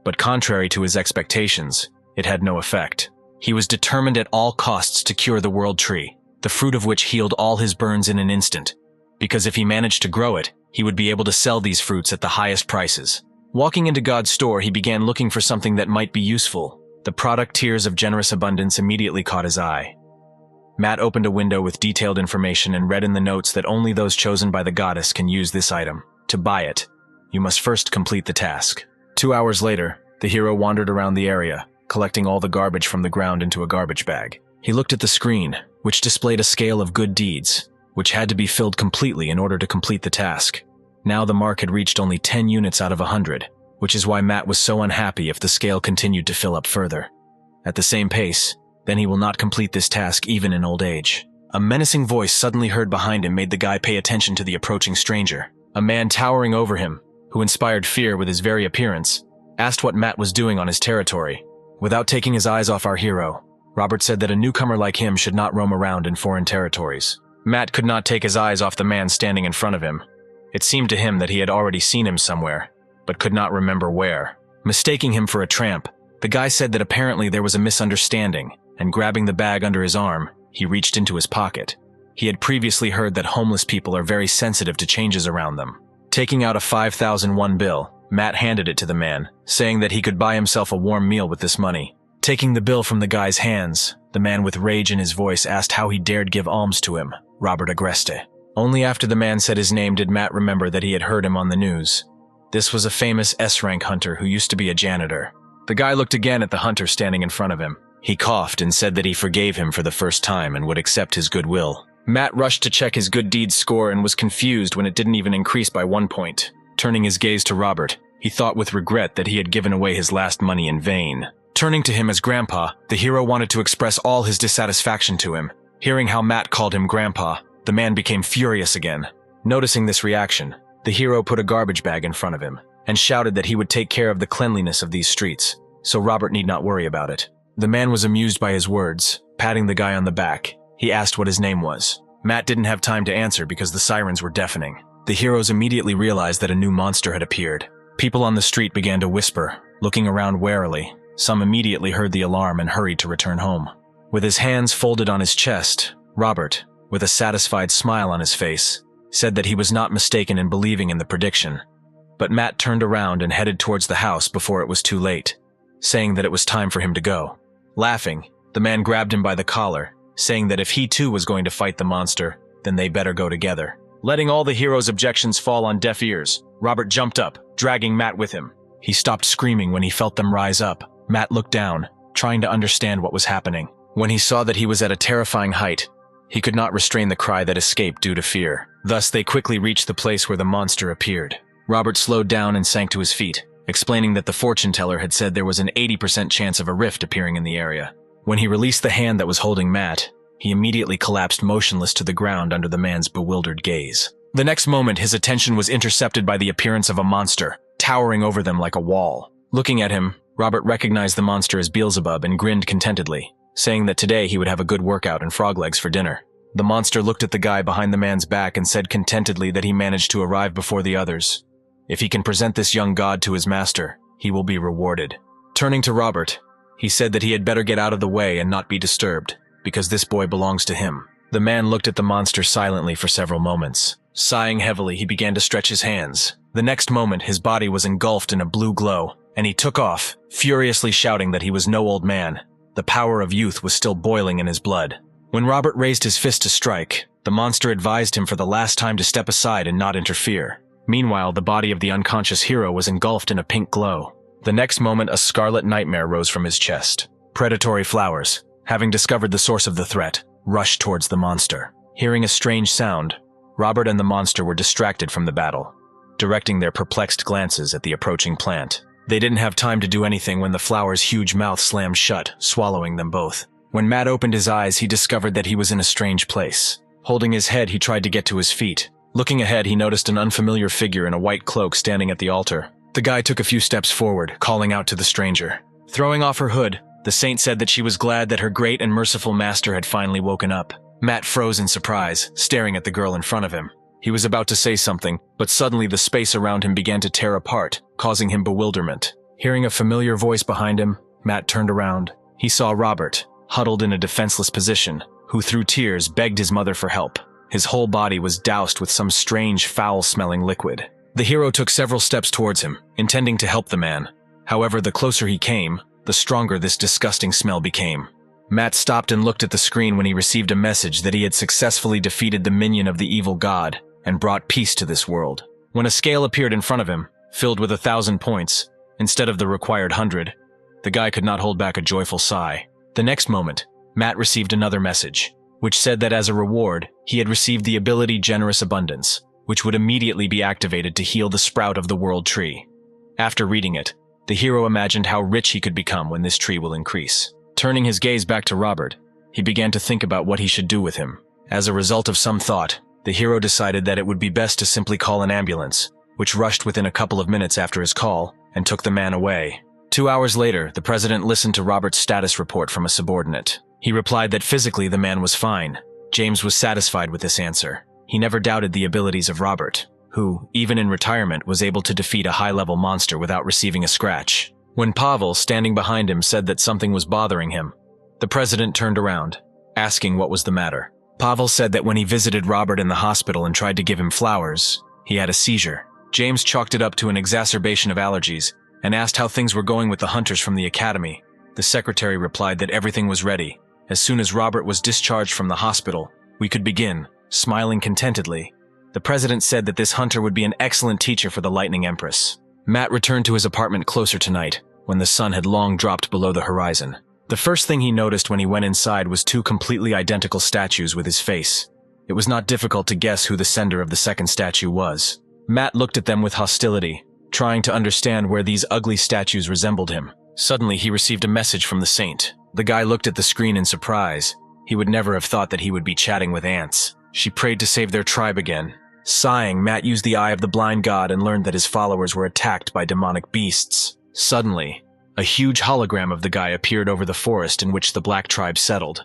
But contrary to his expectations, it had no effect. He was determined at all costs to cure the world tree, the fruit of which healed all his burns in an instant, because if he managed to grow it, he would be able to sell these fruits at the highest prices. Walking into God's store, he began looking for something that might be useful. The product Tears of Generous Abundance immediately caught his eye. Matt opened a window with detailed information and read in the notes that only those chosen by the goddess can use this item. To buy it, you must first complete the task. 2 hours later, the hero wandered around the area, collecting all the garbage from the ground into a garbage bag. He looked at the screen, which displayed a scale of good deeds, which had to be filled completely in order to complete the task. Now the mark had reached only 10 units out of 100, which is why Matt was so unhappy if the scale continued to fill up further. At the same pace, then he will not complete this task even in old age. A menacing voice suddenly heard behind him made the guy pay attention to the approaching stranger. A man towering over him, who inspired fear with his very appearance, asked what Matt was doing on his territory. Without taking his eyes off our hero, Robert said that a newcomer like him should not roam around in foreign territories. Matt could not take his eyes off the man standing in front of him. It seemed to him that he had already seen him somewhere, but could not remember where. Mistaking him for a tramp, the guy said that apparently there was a misunderstanding, and grabbing the bag under his arm, he reached into his pocket. He had previously heard that homeless people are very sensitive to changes around them. Taking out a 5,001 bill, Matt handed it to the man, saying that he could buy himself a warm meal with this money. Taking the bill from the guy's hands, the man with rage in his voice asked how he dared give alms to him, Robert Agreste. Only after the man said his name did Matt remember that he had heard him on the news. This was a famous S-Rank hunter who used to be a janitor. The guy looked again at the hunter standing in front of him. He coughed and said that he forgave him for the first time and would accept his goodwill. Matt rushed to check his good deeds score and was confused when it didn't even increase by 1 point. Turning his gaze to Robert, he thought with regret that he had given away his last money in vain. Turning to him as Grandpa, the hero wanted to express all his dissatisfaction to him. Hearing how Matt called him Grandpa, the man became furious again. Noticing this reaction, the hero put a garbage bag in front of him and shouted that he would take care of the cleanliness of these streets, so Robert need not worry about it. The man was amused by his words. Patting the guy on the back, he asked what his name was. Matt didn't have time to answer because the sirens were deafening. The heroes immediately realized that a new monster had appeared. People on the street began to whisper, looking around warily. Some immediately heard the alarm and hurried to return home. With his hands folded on his chest, Robert, with a satisfied smile on his face, said that he was not mistaken in believing in the prediction. But Matt turned around and headed towards the house before it was too late, saying that it was time for him to go. Laughing, the man grabbed him by the collar, saying that if he too was going to fight the monster, then they better go together. Letting all the hero's objections fall on deaf ears, Robert jumped up, dragging Matt with him. He stopped screaming when he felt them rise up. Matt looked down, trying to understand what was happening. When he saw that he was at a terrifying height, he could not restrain the cry that escaped due to fear. Thus, they quickly reached the place where the monster appeared. Robert slowed down and sank to his feet, explaining that the fortune teller had said there was an 80% chance of a rift appearing in the area. When he released the hand that was holding Matt, he immediately collapsed motionless to the ground under the man's bewildered gaze. The next moment, his attention was intercepted by the appearance of a monster, towering over them like a wall. Looking at him, Robert recognized the monster as Beelzebub and grinned contentedly, saying that today he would have a good workout and frog legs for dinner. The monster looked at the guy behind the man's back and said contentedly that he managed to arrive before the others. If he can present this young god to his master, he will be rewarded. Turning to Robert, he said that he had better get out of the way and not be disturbed, because this boy belongs to him. The man looked at the monster silently for several moments. Sighing heavily, he began to stretch his hands. The next moment, his body was engulfed in a blue glow, and he took off, furiously shouting that he was no old man. The power of youth was still boiling in his blood. When Robert raised his fist to strike, the monster advised him for the last time to step aside and not interfere. Meanwhile, the body of the unconscious hero was engulfed in a pink glow. The next moment, a scarlet nightmare rose from his chest. Predatory flowers, having discovered the source of the threat, rushed towards the monster. Hearing a strange sound, Robert and the monster were distracted from the battle, directing their perplexed glances at the approaching plant. They didn't have time to do anything when the flower's huge mouth slammed shut, swallowing them both. When Matt opened his eyes, he discovered that he was in a strange place. Holding his head, he tried to get to his feet. Looking ahead, he noticed an unfamiliar figure in a white cloak standing at the altar. The guy took a few steps forward, calling out to the stranger. Throwing off her hood, the saint said that she was glad that her great and merciful master had finally woken up. Matt froze in surprise, staring at the girl in front of him. He was about to say something, but suddenly the space around him began to tear apart, causing him bewilderment. Hearing a familiar voice behind him, Matt turned around. He saw Robert, huddled in a defenseless position, who through tears begged his mother for help. His whole body was doused with some strange, foul-smelling liquid. The hero took several steps towards him, intending to help the man. However, the closer he came, the stronger this disgusting smell became. Matt stopped and looked at the screen when he received a message that he had successfully defeated the minion of the evil god and brought peace to this world. When a scale appeared in front of him, filled with 1,000 points, instead of the required 100, the guy could not hold back a joyful sigh. The next moment, Matt received another message, which said that as a reward, he had received the ability Generous Abundance, which would immediately be activated to heal the sprout of the world tree. After reading it, the hero imagined how rich he could become when this tree will increase. Turning his gaze back to Robert, he began to think about what he should do with him. As a result of some thought, the hero decided that it would be best to simply call an ambulance, which rushed within a couple of minutes after his call and took the man away. 2 hours later, the president listened to Robert's status report from a subordinate. He replied that physically the man was fine. James was satisfied with this answer. He never doubted the abilities of Robert, who, even in retirement, was able to defeat a high-level monster without receiving a scratch. When Pavel, standing behind him, said that something was bothering him, the president turned around, asking what was the matter. Pavel said that when he visited Robert in the hospital and tried to give him flowers, he had a seizure. James chalked it up to an exacerbation of allergies and asked how things were going with the hunters from the academy. The secretary replied that everything was ready. As soon as Robert was discharged from the hospital, we could begin, smiling contentedly. The president said that this hunter would be an excellent teacher for the Lightning Empress. Matt returned to his apartment closer to night, when the sun had long dropped below the horizon. The first thing he noticed when he went inside was 2 completely identical statues with his face. It was not difficult to guess who the sender of the second statue was. Matt looked at them with hostility, trying to understand where these ugly statues resembled him. Suddenly, he received a message from the saint. The guy looked at the screen in surprise. He would never have thought that he would be chatting with ants. She prayed to save their tribe again. Sighing, Matt used the eye of the blind god and learned that his followers were attacked by demonic beasts. Suddenly, a huge hologram of the guy appeared over the forest in which the black tribe settled.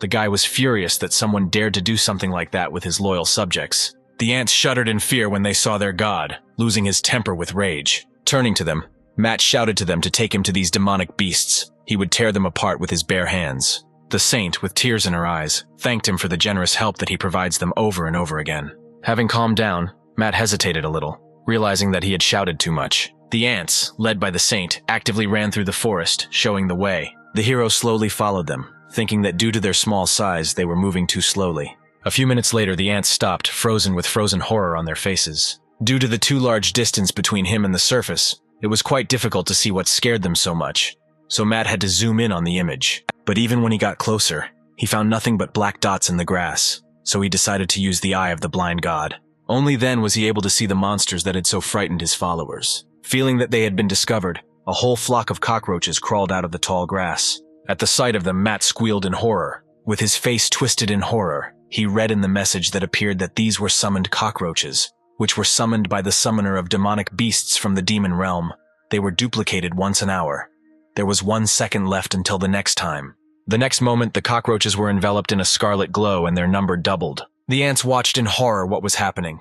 The guy was furious that someone dared to do something like that with his loyal subjects. The ants shuddered in fear when they saw their god, losing his temper with rage. Turning to them, Matt shouted to them to take him to these demonic beasts. He would tear them apart with his bare hands. The saint, with tears in her eyes, thanked him for the generous help that he provides them over and over again. Having calmed down, Matt hesitated a little, realizing that he had shouted too much. The ants, led by the saint, actively ran through the forest, showing the way. The hero slowly followed them, thinking that due to their small size, they were moving too slowly. A few minutes later, the ants stopped, frozen with frozen horror on their faces. Due to the too large distance between him and the surface, it was quite difficult to see what scared them so much, so Matt had to zoom in on the image. But even when he got closer, he found nothing but black dots in the grass, so he decided to use the eye of the blind god. Only then was he able to see the monsters that had so frightened his followers. Feeling that they had been discovered, a whole flock of cockroaches crawled out of the tall grass. At the sight of them, Matt squealed in horror. With his face twisted in horror, He read in the message that appeared that these were summoned cockroaches, which were summoned by the summoner of demonic beasts from the demon realm. They were duplicated once an hour. There was 1 second left until the next time. The next moment, the cockroaches were enveloped in a scarlet glow and their number doubled. The ants watched in horror what was happening.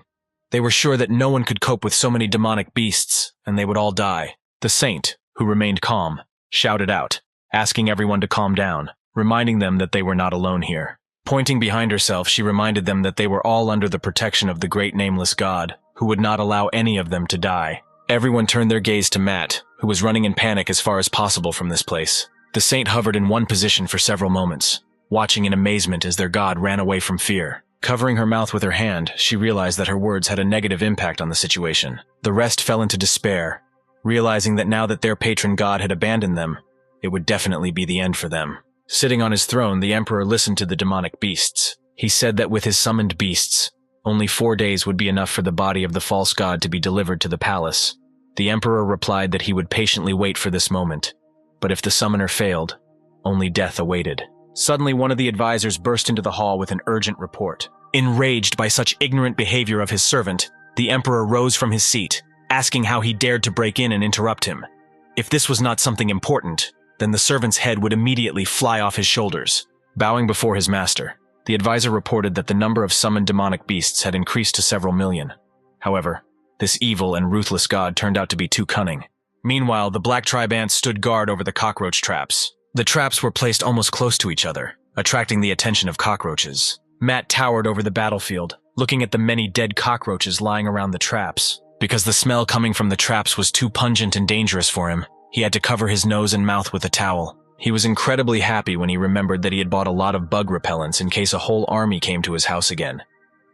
They were sure that no one could cope with so many demonic beasts, and they would all die. The saint, who remained calm, shouted out, asking everyone to calm down, reminding them that they were not alone here. Pointing behind herself, she reminded them that they were all under the protection of the great nameless God, who would not allow any of them to die. Everyone turned their gaze to Matt, who was running in panic as far as possible from this place. The saint hovered in one position for several moments, watching in amazement as their god ran away from fear. Covering her mouth with her hand, she realized that her words had a negative impact on the situation. The rest fell into despair, realizing that now that their patron god had abandoned them, it would definitely be the end for them. Sitting on his throne, the emperor listened to the demonic beasts. He said that with his summoned beasts, only 4 days would be enough for the body of the false god to be delivered to the palace. The emperor replied that he would patiently wait for this moment, but if the summoner failed, only death awaited. Suddenly, one of the advisors burst into the hall with an urgent report. Enraged by such ignorant behavior of his servant, the emperor rose from his seat, asking how he dared to break in and interrupt him. If this was not something important, then the servant's head would immediately fly off his shoulders. Bowing before his master, the advisor reported that the number of summoned demonic beasts had increased to several million. However, this evil and ruthless god turned out to be too cunning. Meanwhile, the Black Tribe ants stood guard over the cockroach traps. The traps were placed almost close to each other, attracting the attention of cockroaches. Matt towered over the battlefield, looking at the many dead cockroaches lying around the traps. Because the smell coming from the traps was too pungent and dangerous for him, he had to cover his nose and mouth with a towel. He was incredibly happy when he remembered that he had bought a lot of bug repellents in case a whole army came to his house again.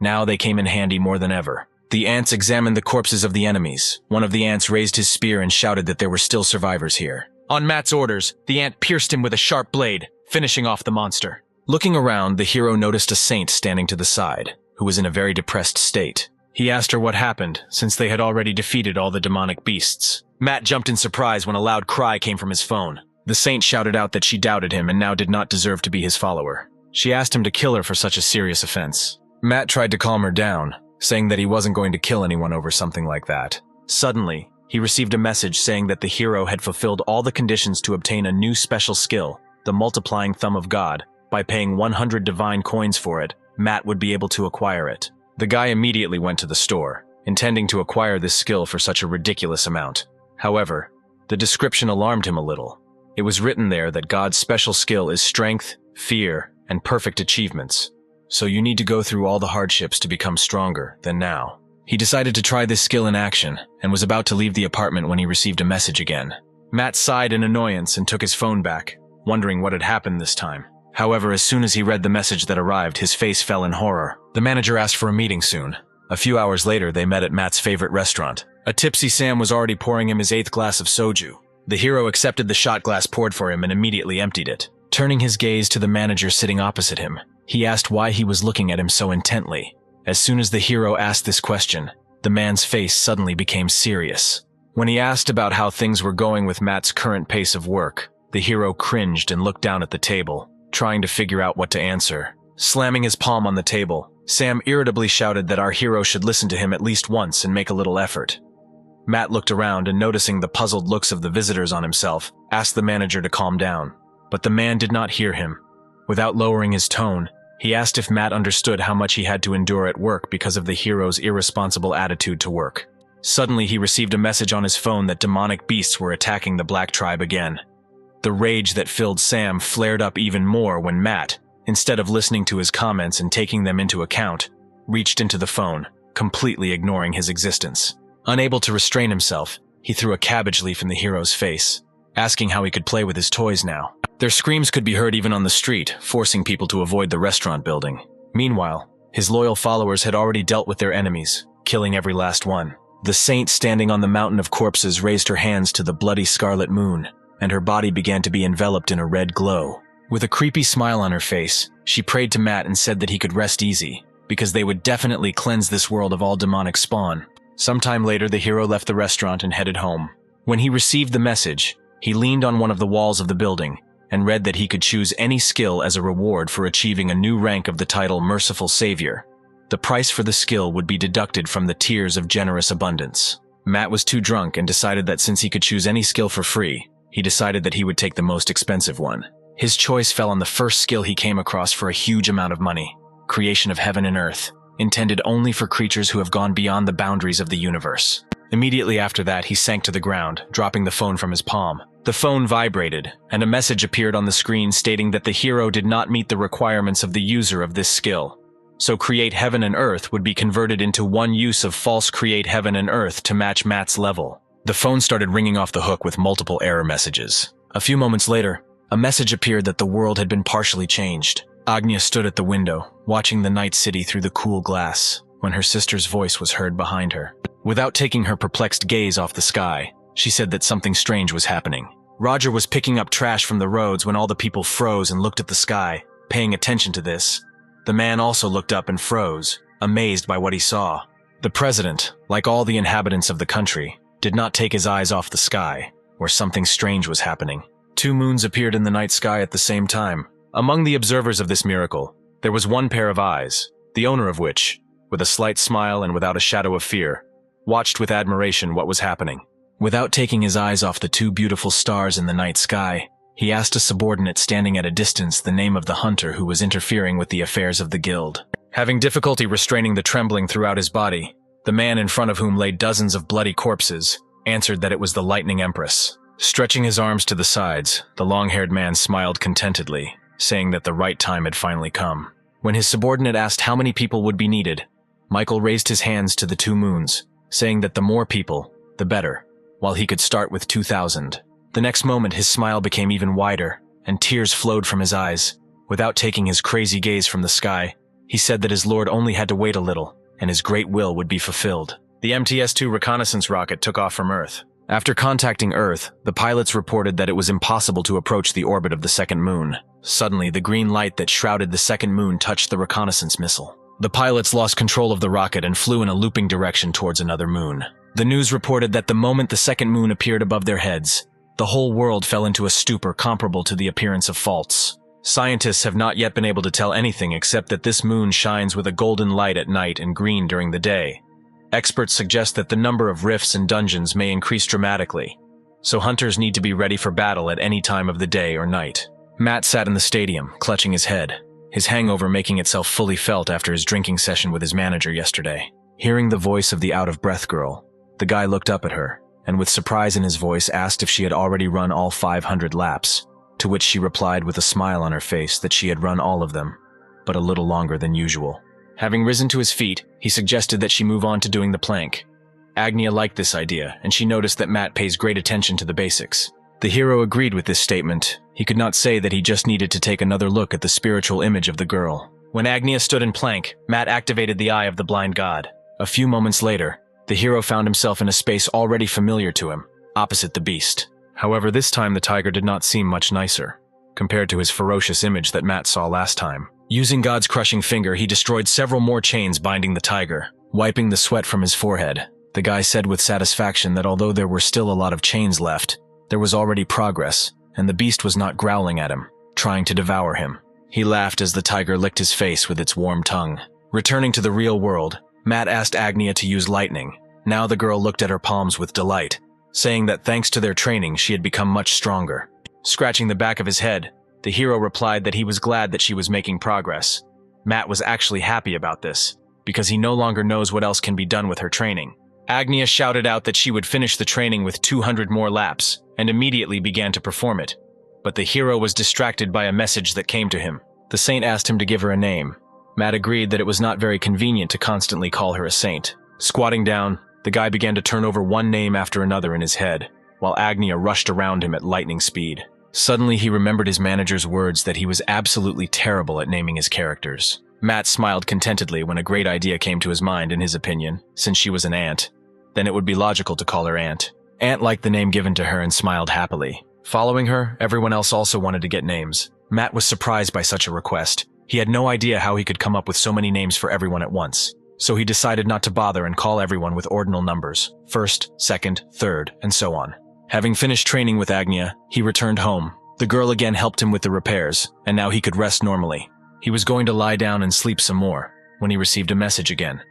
Now they came in handy more than ever. The ants examined the corpses of the enemies. One of the ants raised his spear and shouted that there were still survivors here. On Matt's orders, the ant pierced him with a sharp blade, finishing off the monster. Looking around, the hero noticed a saint standing to the side, who was in a very depressed state. He asked her what happened, since they had already defeated all the demonic beasts. Matt jumped in surprise when a loud cry came from his phone. The saint shouted out that she doubted him and now did not deserve to be his follower. She asked him to kill her for such a serious offense. Matt tried to calm her down, saying that he wasn't going to kill anyone over something like that. Suddenly, he received a message saying that the hero had fulfilled all the conditions to obtain a new special skill, the multiplying thumb of God. By paying 100 divine coins for it, Matt would be able to acquire it. The guy immediately went to the store, intending to acquire this skill for such a ridiculous amount. However, the description alarmed him a little. It was written there that God's special skill is strength, fear, and perfect achievements. So you need to go through all the hardships to become stronger than now. He decided to try this skill in action, and was about to leave the apartment when he received a message again. Matt sighed in annoyance and took his phone back, wondering what had happened this time. However, as soon as he read the message that arrived, his face fell in horror. The manager asked for a meeting soon. A few hours later, they met at Matt's favorite restaurant. A tipsy Sam was already pouring him his 8th glass of soju. The hero accepted the shot glass poured for him and immediately emptied it. Turning his gaze to the manager sitting opposite him, he asked why he was looking at him so intently. As soon as the hero asked this question, the man's face suddenly became serious. When he asked about how things were going with Matt's current pace of work, the hero cringed and looked down at the table, trying to figure out what to answer. Slamming his palm on the table, Sam irritably shouted that our hero should listen to him at least once and make a little effort. Matt looked around and, noticing the puzzled looks of the visitors on himself, asked the manager to calm down. But the man did not hear him. Without lowering his tone, he asked if Matt understood how much he had to endure at work because of the hero's irresponsible attitude to work. Suddenly, he received a message on his phone that demonic beasts were attacking the Black Tribe again. The rage that filled Sam flared up even more when Matt, instead of listening to his comments and taking them into account, reached into the phone, completely ignoring his existence. Unable to restrain himself, he threw a cabbage leaf in the hero's face, asking how he could play with his toys now. Their screams could be heard even on the street, forcing people to avoid the restaurant building. Meanwhile, his loyal followers had already dealt with their enemies, killing every last one. The saint standing on the mountain of corpses raised her hands to the bloody scarlet moon, and her body began to be enveloped in a red glow. With a creepy smile on her face, she prayed to Matt and said that he could rest easy, because they would definitely cleanse this world of all demonic spawn. Sometime later, the hero left the restaurant and headed home. When he received the message, he leaned on one of the walls of the building and read that he could choose any skill as a reward for achieving a new rank of the title Merciful Savior. The price for the skill would be deducted from the tiers of generous abundance. Matt was too drunk and decided that since he could choose any skill for free, he decided that he would take the most expensive one. His choice fell on the first skill he came across for a huge amount of money: creation of heaven and earth, intended only for creatures who have gone beyond the boundaries of the universe. Immediately after that, he sank to the ground, dropping the phone from his palm. The phone vibrated, and a message appeared on the screen stating that the hero did not meet the requirements of the user of this skill. So create heaven and earth would be converted into one use of false create heaven and earth to match Matt's level. The phone started ringing off the hook with multiple error messages. A few moments later, a message appeared that the world had been partially changed. Agnia stood at the window, watching the night city through the cool glass, when her sister's voice was heard behind her. Without taking her perplexed gaze off the sky, she said that something strange was happening. Roger was picking up trash from the roads when all the people froze and looked at the sky, paying attention to this. The man also looked up and froze, amazed by what he saw. The president, like all the inhabitants of the country, did not take his eyes off the sky, where something strange was happening. 2 moons appeared in the night sky at the same time. Among the observers of this miracle, there was one pair of eyes, the owner of which, with a slight smile and without a shadow of fear, watched with admiration what was happening. Without taking his eyes off the 2 beautiful stars in the night sky, he asked a subordinate standing at a distance the name of the hunter who was interfering with the affairs of the guild. Having difficulty restraining the trembling throughout his body, the man in front of whom lay dozens of bloody corpses answered that it was the Lightning Empress. Stretching his arms to the sides, the long-haired man smiled contentedly, saying that the right time had finally come. When his subordinate asked how many people would be needed, Michael raised his hands to the 2 moons, saying that the more people, the better, while he could start with 2,000. The next moment his smile became even wider, and tears flowed from his eyes. Without taking his crazy gaze from the sky, he said that his lord only had to wait a little, and his great will would be fulfilled. The MTS-2 reconnaissance rocket took off from Earth. After contacting Earth, the pilots reported that it was impossible to approach the orbit of the second moon. Suddenly, the green light that shrouded the second moon touched the reconnaissance missile. The pilots lost control of the rocket and flew in a looping direction towards another moon. The news reported that the moment the second moon appeared above their heads, the whole world fell into a stupor comparable to the appearance of faults. Scientists have not yet been able to tell anything except that this moon shines with a golden light at night and green during the day. Experts suggest that the number of rifts and dungeons may increase dramatically, so hunters need to be ready for battle at any time of the day or night. Matt sat in the stadium, clutching his head, his hangover making itself fully felt after his drinking session with his manager yesterday. Hearing the voice of the out-of-breath girl, the guy looked up at her, and with surprise in his voice asked if she had already run all 500 laps, to which she replied with a smile on her face that she had run all of them, but a little longer than usual. Having risen to his feet, he suggested that she move on to doing the plank. Agnia liked this idea, and she noticed that Matt pays great attention to the basics. The hero agreed with this statement. He could not say that he just needed to take another look at the spiritual image of the girl. When Agnia stood in plank, Matt activated the Eye of the Blind God. A few moments later, the hero found himself in a space already familiar to him, opposite the beast. However, this time the tiger did not seem much nicer, compared to his ferocious image that Matt saw last time. Using God's crushing finger, he destroyed several more chains binding the tiger, wiping the sweat from his forehead. The guy said with satisfaction that although there were still a lot of chains left, there was already progress, and the beast was not growling at him, trying to devour him. He laughed as the tiger licked his face with its warm tongue. Returning to the real world, Matt asked Agnia to use lightning. Now the girl looked at her palms with delight, saying that thanks to their training she had become much stronger. Scratching the back of his head, the hero replied that he was glad that she was making progress. Matt was actually happy about this, because he no longer knows what else can be done with her training. Agnia shouted out that she would finish the training with 200 more laps, and immediately began to perform it. But the hero was distracted by a message that came to him. The saint asked him to give her a name. Matt agreed that it was not very convenient to constantly call her a saint. Squatting down, the guy began to turn over one name after another in his head, while Agnia rushed around him at lightning speed. Suddenly he remembered his manager's words that he was absolutely terrible at naming his characters. Matt smiled contentedly when a great idea came to his mind. In his opinion, since she was an ant, then it would be logical to call her Ant. Ant liked the name given to her and smiled happily. Following her, everyone else also wanted to get names. Matt was surprised by such a request. He had no idea how he could come up with so many names for everyone at once. So he decided not to bother and call everyone with ordinal numbers, first, second, third, and so on. Having finished training with Agnia, he returned home, The girl again helped him with the repairs, and now he could rest normally. He was going to lie down and sleep some more, when he received a message again,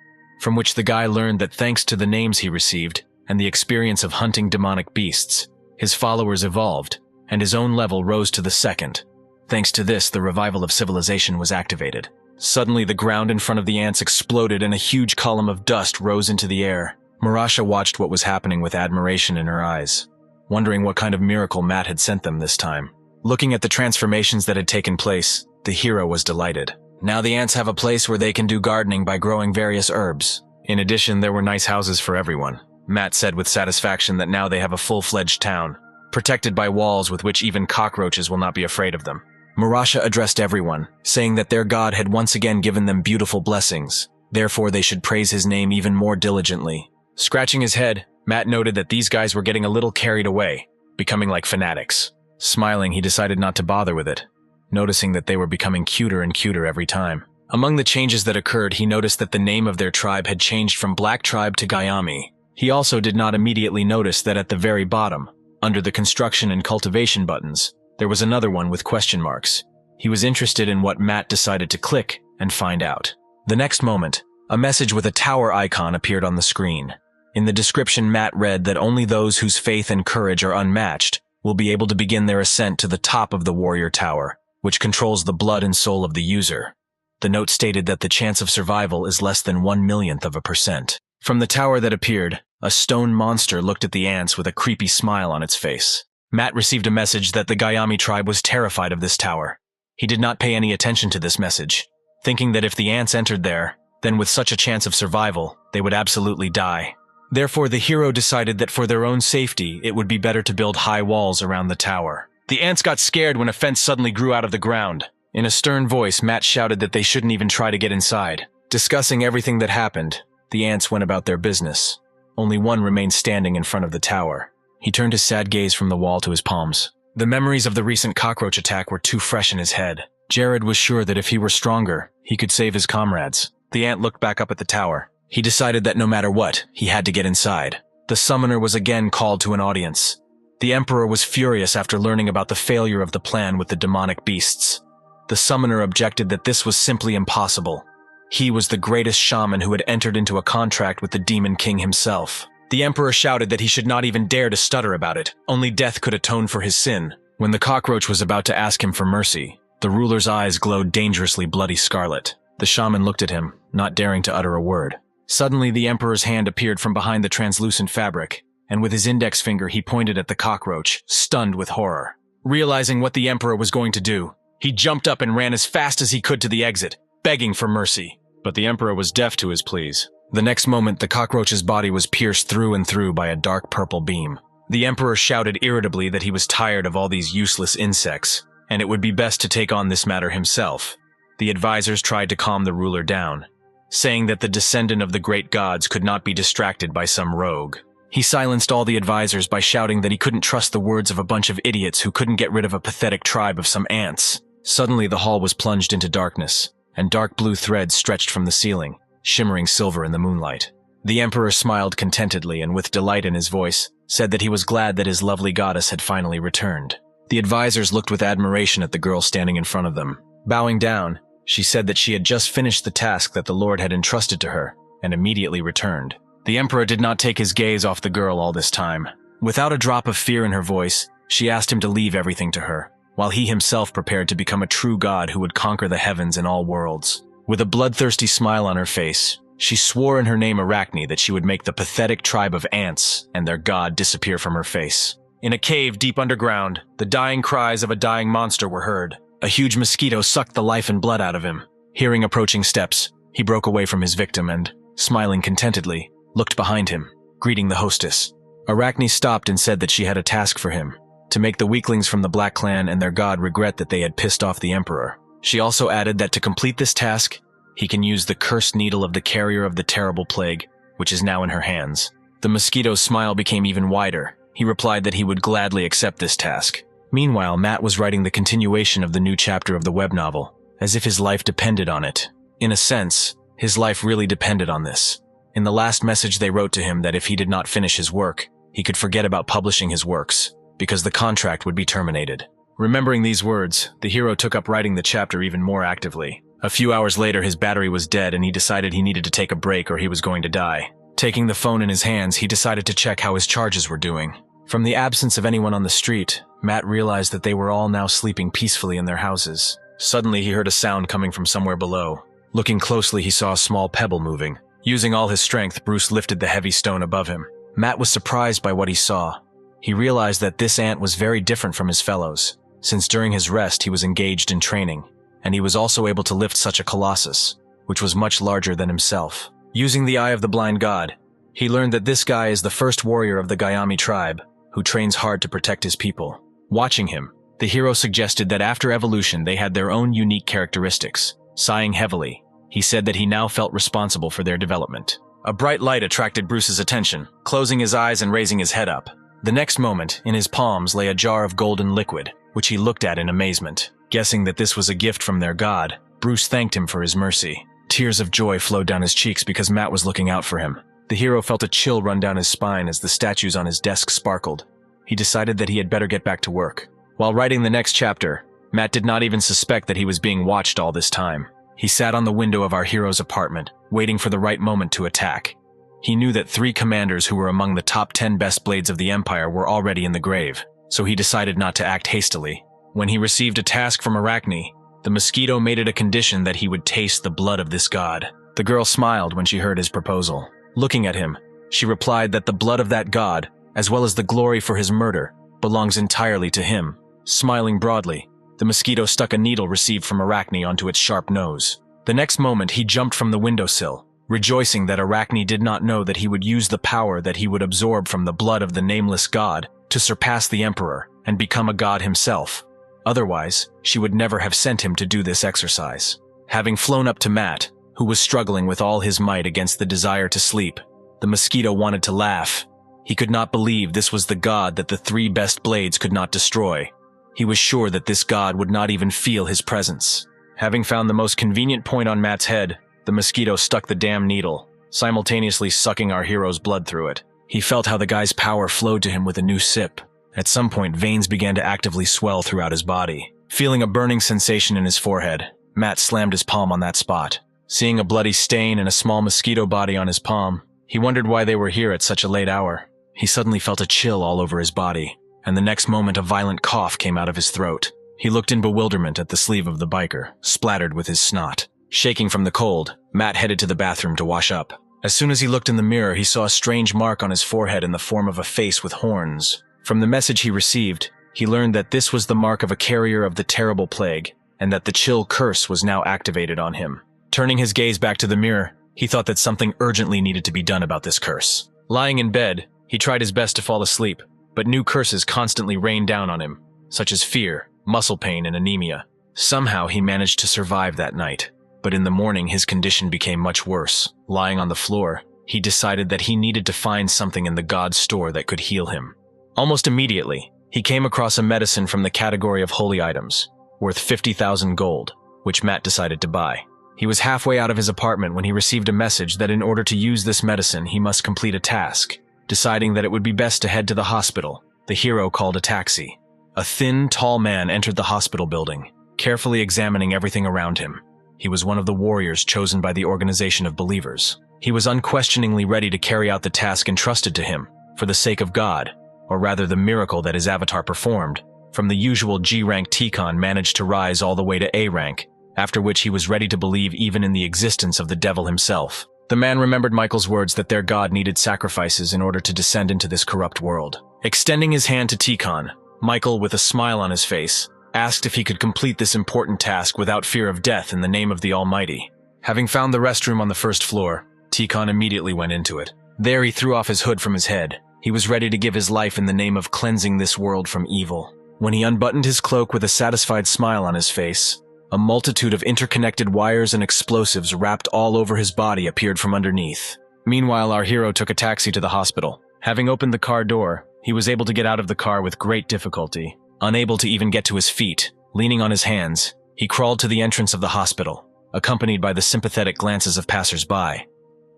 from which the guy learned that thanks to the names he received and the experience of hunting demonic beasts, his followers evolved, and his own level rose to the second. Thanks to this, the revival of civilization was activated. Suddenly, the ground in front of the ants exploded and a huge column of dust rose into the air. Marasha watched what was happening with admiration in her eyes, wondering what kind of miracle Matt had sent them this time. Looking at the transformations that had taken place, the hero was delighted. Now the ants have a place where they can do gardening by growing various herbs. In addition, there were nice houses for everyone. Matt said with satisfaction that now they have a full-fledged town, protected by walls with which even cockroaches will not be afraid of them. Marasha addressed everyone, saying that their god had once again given them beautiful blessings. Therefore, they should praise his name even more diligently. Scratching his head, Matt noted that these guys were getting a little carried away, becoming like fanatics. Smiling, he decided not to bother with it, noticing that they were becoming cuter and cuter every time. Among the changes that occurred, he noticed that the name of their tribe had changed from Black Tribe to Gayami. He also did not immediately notice that at the very bottom, under the construction and cultivation buttons, there was another one with question marks. He was interested in what Matt decided to click and find out. The next moment, a message with a tower icon appeared on the screen. In the description, Matt read that only those whose faith and courage are unmatched will be able to begin their ascent to the top of the warrior tower, which controls the blood and soul of the user. The note stated that the chance of survival is less than 1/1,000,000%. From the tower that appeared, a stone monster looked at the ants with a creepy smile on its face. Matt received a message that the Gayami tribe was terrified of this tower. He did not pay any attention to this message, thinking that if the ants entered there, then with such a chance of survival, they would absolutely die. Therefore, the hero decided that for their own safety, it would be better to build high walls around the tower. The ants got scared when a fence suddenly grew out of the ground. In a stern voice, Matt shouted that they shouldn't even try to get inside. Discussing everything that happened, the ants went about their business. Only one remained standing in front of the tower. He turned his sad gaze from the wall to his palms. The memories of the recent cockroach attack were too fresh in his head. Jared was sure that if he were stronger, he could save his comrades. The ant looked back up at the tower. He decided that no matter what, he had to get inside. The summoner was again called to an audience. The emperor was furious after learning about the failure of the plan with the demonic beasts. The summoner objected that this was simply impossible. He was the greatest shaman who had entered into a contract with the demon king himself. The emperor shouted that he should not even dare to stutter about it. Only death could atone for his sin. When the cockroach was about to ask him for mercy, the ruler's eyes glowed dangerously bloody scarlet. The shaman looked at him, not daring to utter a word. Suddenly, the emperor's hand appeared from behind the translucent fabric, and with his index finger he pointed at the cockroach, stunned with horror. Realizing what the emperor was going to do, he jumped up and ran as fast as he could to the exit, begging for mercy. But the emperor was deaf to his pleas. The next moment, the cockroach's body was pierced through and through by a dark purple beam. The emperor shouted irritably that he was tired of all these useless insects, and it would be best to take on this matter himself. The advisors tried to calm the ruler down, saying that the descendant of the great gods could not be distracted by some rogue. He silenced all the advisors by shouting that he couldn't trust the words of a bunch of idiots who couldn't get rid of a pathetic tribe of some ants. Suddenly, the hall was plunged into darkness, and dark blue threads stretched from the ceiling, shimmering silver in the moonlight. The emperor smiled contentedly and with delight in his voice, said that he was glad that his lovely goddess had finally returned. The advisors looked with admiration at the girl standing in front of them. Bowing down, she said that she had just finished the task that the Lord had entrusted to her, and immediately returned. The emperor did not take his gaze off the girl all this time. Without a drop of fear in her voice, she asked him to leave everything to her, while he himself prepared to become a true god who would conquer the heavens and all worlds. With a bloodthirsty smile on her face, she swore in her name Arachne that she would make the pathetic tribe of ants and their god disappear from her face. In a cave deep underground, the dying cries of a dying monster were heard. A huge mosquito sucked the life and blood out of him. Hearing approaching steps, he broke away from his victim and, smiling contentedly, looked behind him, greeting the hostess. Arachne stopped and said that she had a task for him, to make the weaklings from the Black Clan and their god regret that they had pissed off the emperor. She also added that to complete this task, he can use the cursed needle of the carrier of the terrible plague, which is now in her hands. The mosquito's smile became even wider. He replied that he would gladly accept this task. Meanwhile, Matt was writing the continuation of the new chapter of the web novel, as if his life depended on it. In a sense, his life really depended on this. In the last message they wrote to him that if he did not finish his work, he could forget about publishing his works, because the contract would be terminated. Remembering these words, the hero took up writing the chapter even more actively. A few hours later, his battery was dead and he decided he needed to take a break or he was going to die. Taking the phone in his hands, he decided to check how his charges were doing. From the absence of anyone on the street, Matt realized that they were all now sleeping peacefully in their houses. Suddenly, he heard a sound coming from somewhere below. Looking closely, he saw a small pebble moving. Using all his strength, Bruce lifted the heavy stone above him. Matt was surprised by what he saw. He realized that this ant was very different from his fellows, since during his rest he was engaged in training, and he was also able to lift such a colossus, which was much larger than himself. Using the Eye of the Blind God, he learned that this guy is the first warrior of the Gayami tribe, who trains hard to protect his people. Watching him, the hero suggested that after evolution they had their own unique characteristics. Sighing heavily, he said that he now felt responsible for their development. A bright light attracted Bruce's attention, closing his eyes and raising his head up. The next moment, in his palms lay a jar of golden liquid, which he looked at in amazement. Guessing that this was a gift from their god, Bruce thanked him for his mercy. Tears of joy flowed down his cheeks because Matt was looking out for him. The hero felt a chill run down his spine as the statues on his desk sparkled. He decided that he had better get back to work. While writing the next chapter, Matt did not even suspect that he was being watched all this time. He sat on the window of our hero's apartment, waiting for the right moment to attack. He knew that 3 commanders who were among the top 10 best blades of the Empire were already in the grave, so he decided not to act hastily. When he received a task from Arachne, the mosquito made it a condition that he would taste the blood of this god. The girl smiled when she heard his proposal. Looking at him, she replied that the blood of that god, as well as the glory for his murder, belongs entirely to him. Smiling broadly, the mosquito stuck a needle received from Arachne onto its sharp nose. The next moment, he jumped from the windowsill, rejoicing that Arachne did not know that he would use the power that he would absorb from the blood of the nameless god to surpass the Emperor and become a god himself. Otherwise, she would never have sent him to do this exercise. Having flown up to Matt, who was struggling with all his might against the desire to sleep, the mosquito wanted to laugh. He could not believe this was the god that the 3 best blades could not destroy. He was sure that this god would not even feel his presence. Having found the most convenient point on Matt's head, the mosquito stuck the damn needle, simultaneously sucking our hero's blood through it. He felt how the guy's power flowed to him with a new sip. At some point, veins began to actively swell throughout his body. Feeling a burning sensation in his forehead, Matt slammed his palm on that spot. Seeing a bloody stain and a small mosquito body on his palm, he wondered why they were here at such a late hour. He suddenly felt a chill all over his body, and the next moment a violent cough came out of his throat. He looked in bewilderment at the sleeve of the biker, splattered with his snot. Shaking from the cold, Matt headed to the bathroom to wash up. As soon as he looked in the mirror, he saw a strange mark on his forehead in the form of a face with horns. From the message he received, he learned that this was the mark of a carrier of the terrible plague, and that the chill curse was now activated on him. Turning his gaze back to the mirror, he thought that something urgently needed to be done about this curse. Lying in bed, he tried his best to fall asleep, but new curses constantly rained down on him, such as fear, muscle pain, and anemia. Somehow he managed to survive that night, but in the morning his condition became much worse. Lying on the floor, he decided that he needed to find something in the god's store that could heal him. Almost immediately, he came across a medicine from the category of holy items, worth 50,000 gold, which Matt decided to buy. He was halfway out of his apartment when he received a message that in order to use this medicine, he must complete a task. Deciding that it would be best to head to the hospital, the hero called a taxi. A thin, tall man entered the hospital building, carefully examining everything around him. He was one of the warriors chosen by the Organization of Believers. He was unquestioningly ready to carry out the task entrusted to him, for the sake of God, or rather the miracle that his avatar performed. From the usual G-rank Tikon managed to rise all the way to A-rank, after which he was ready to believe even in the existence of the devil himself. The man remembered Michael's words that their god needed sacrifices in order to descend into this corrupt world. Extending his hand to Tikon, Michael, with a smile on his face, asked if he could complete this important task without fear of death in the name of the Almighty. Having found the restroom on the first floor, Tikon immediately went into it. There he threw off his hood from his head. He was ready to give his life in the name of cleansing this world from evil. When he unbuttoned his cloak with a satisfied smile on his face, a multitude of interconnected wires and explosives wrapped all over his body appeared from underneath. Meanwhile, our hero took a taxi to the hospital. Having opened the car door, he was able to get out of the car with great difficulty. Unable to even get to his feet, leaning on his hands, he crawled to the entrance of the hospital, accompanied by the sympathetic glances of passers-by.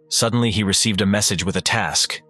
Suddenly, he received a message with a task.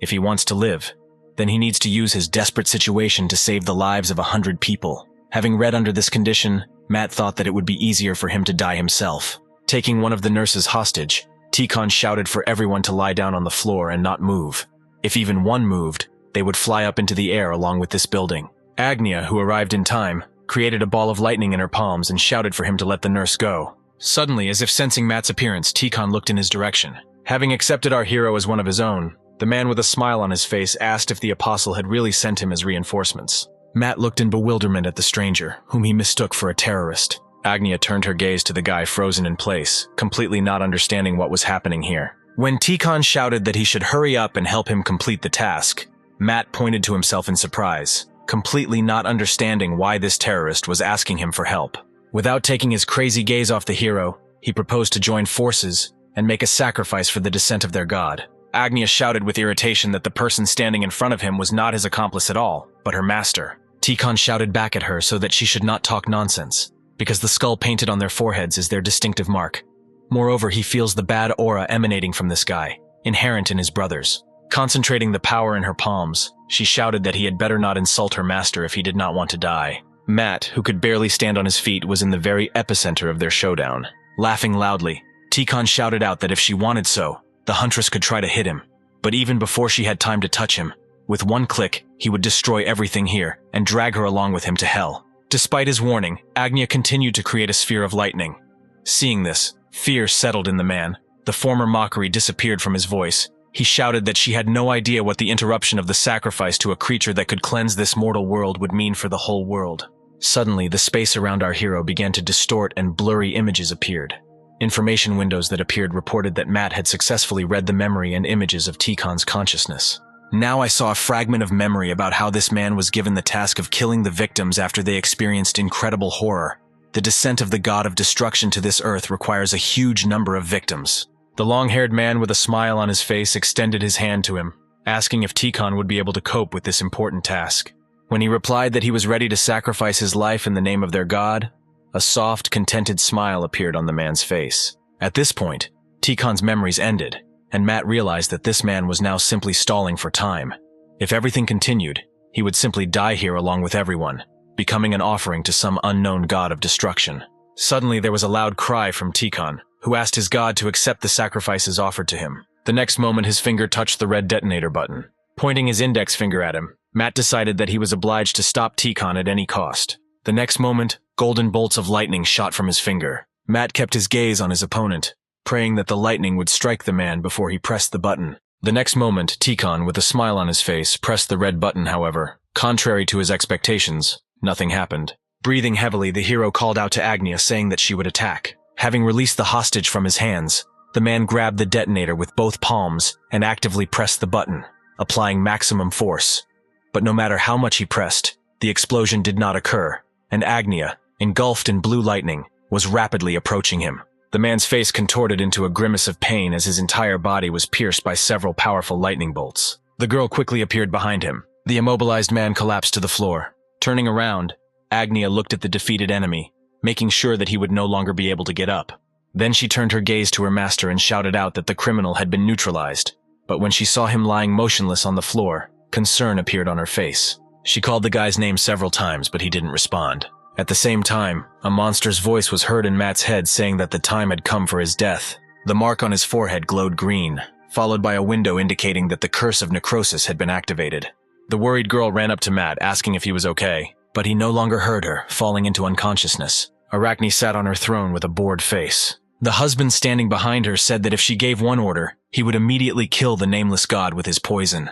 If he wants to live, then he needs to use his desperate situation to save the lives of 100 people. Having read under this condition, Matt thought that it would be easier for him to die himself. Taking one of the nurses hostage, Tikon shouted for everyone to lie down on the floor and not move. If even one moved, they would fly up into the air along with this building. Agnia, who arrived in time, created a ball of lightning in her palms and shouted for him to let the nurse go. Suddenly, as if sensing Matt's appearance, Tikon looked in his direction. Having accepted our hero as one of his own, the man with a smile on his face asked if the apostle had really sent him as reinforcements. Matt looked in bewilderment at the stranger, whom he mistook for a terrorist. Agnia turned her gaze to the guy frozen in place, completely not understanding what was happening here. When Tikon shouted that he should hurry up and help him complete the task, Matt pointed to himself in surprise, completely not understanding why this terrorist was asking him for help. Without taking his crazy gaze off the hero, he proposed to join forces and make a sacrifice for the descent of their god. Agnia shouted with irritation that the person standing in front of him was not his accomplice at all, but her master. Tikon shouted back at her so that she should not talk nonsense, because the skull painted on their foreheads is their distinctive mark. Moreover, he feels the bad aura emanating from this guy, inherent in his brothers. Concentrating the power in her palms, she shouted that he had better not insult her master if he did not want to die. Matt, who could barely stand on his feet, was in the very epicenter of their showdown. Laughing loudly, Tikon shouted out that if she wanted so, the huntress could try to hit him. But even before she had time to touch him, with one click, he would destroy everything here and drag her along with him to hell. Despite his warning, Agnia continued to create a sphere of lightning. Seeing this, fear settled in the man. The former mockery disappeared from his voice. He shouted that she had no idea what the interruption of the sacrifice to a creature that could cleanse this mortal world would mean for the whole world. Suddenly, the space around our hero began to distort and blurry images appeared. Information windows that appeared reported that Matt had successfully read the memory and images of Tikon's consciousness. Now I saw a fragment of memory about how this man was given the task of killing the victims after they experienced incredible horror. The descent of the god of destruction to this earth requires a huge number of victims. The long-haired man with a smile on his face extended his hand to him, asking if Tikon would be able to cope with this important task. When he replied that he was ready to sacrifice his life in the name of their god, a soft, contented smile appeared on the man's face. At this point, Tikon's memories ended, and Matt realized that this man was now simply stalling for time. If everything continued, he would simply die here along with everyone, becoming an offering to some unknown god of destruction. Suddenly there was a loud cry from Tikon, who asked his god to accept the sacrifices offered to him. The next moment his finger touched the red detonator button. Pointing his index finger at him, Matt decided that he was obliged to stop Tikon at any cost. The next moment, golden bolts of lightning shot from his finger. Matt kept his gaze on his opponent, praying that the lightning would strike the man before he pressed the button. The next moment, Tikon, with a smile on his face, pressed the red button. However, contrary to his expectations, nothing happened. Breathing heavily, the hero called out to Agnia, saying that she would attack. Having released the hostage from his hands, the man grabbed the detonator with both palms and actively pressed the button, applying maximum force. But no matter how much he pressed, the explosion did not occur, and Agnia, engulfed in blue lightning, was rapidly approaching him. The man's face contorted into a grimace of pain as his entire body was pierced by several powerful lightning bolts. The girl quickly appeared behind him. The immobilized man collapsed to the floor. Turning around, Agnia looked at the defeated enemy, making sure that he would no longer be able to get up. Then she turned her gaze to her master and shouted out that the criminal had been neutralized. But when she saw him lying motionless on the floor, concern appeared on her face. She called the guy's name several times, but he didn't respond. At the same time, a monster's voice was heard in Matt's head saying that the time had come for his death. The mark on his forehead glowed green, followed by a window indicating that the curse of necrosis had been activated. The worried girl ran up to Matt, asking if he was okay, but he no longer heard her, falling into unconsciousness. Arachne sat on her throne with a bored face. The husband standing behind her said that if she gave one order, he would immediately kill the nameless god with his poison.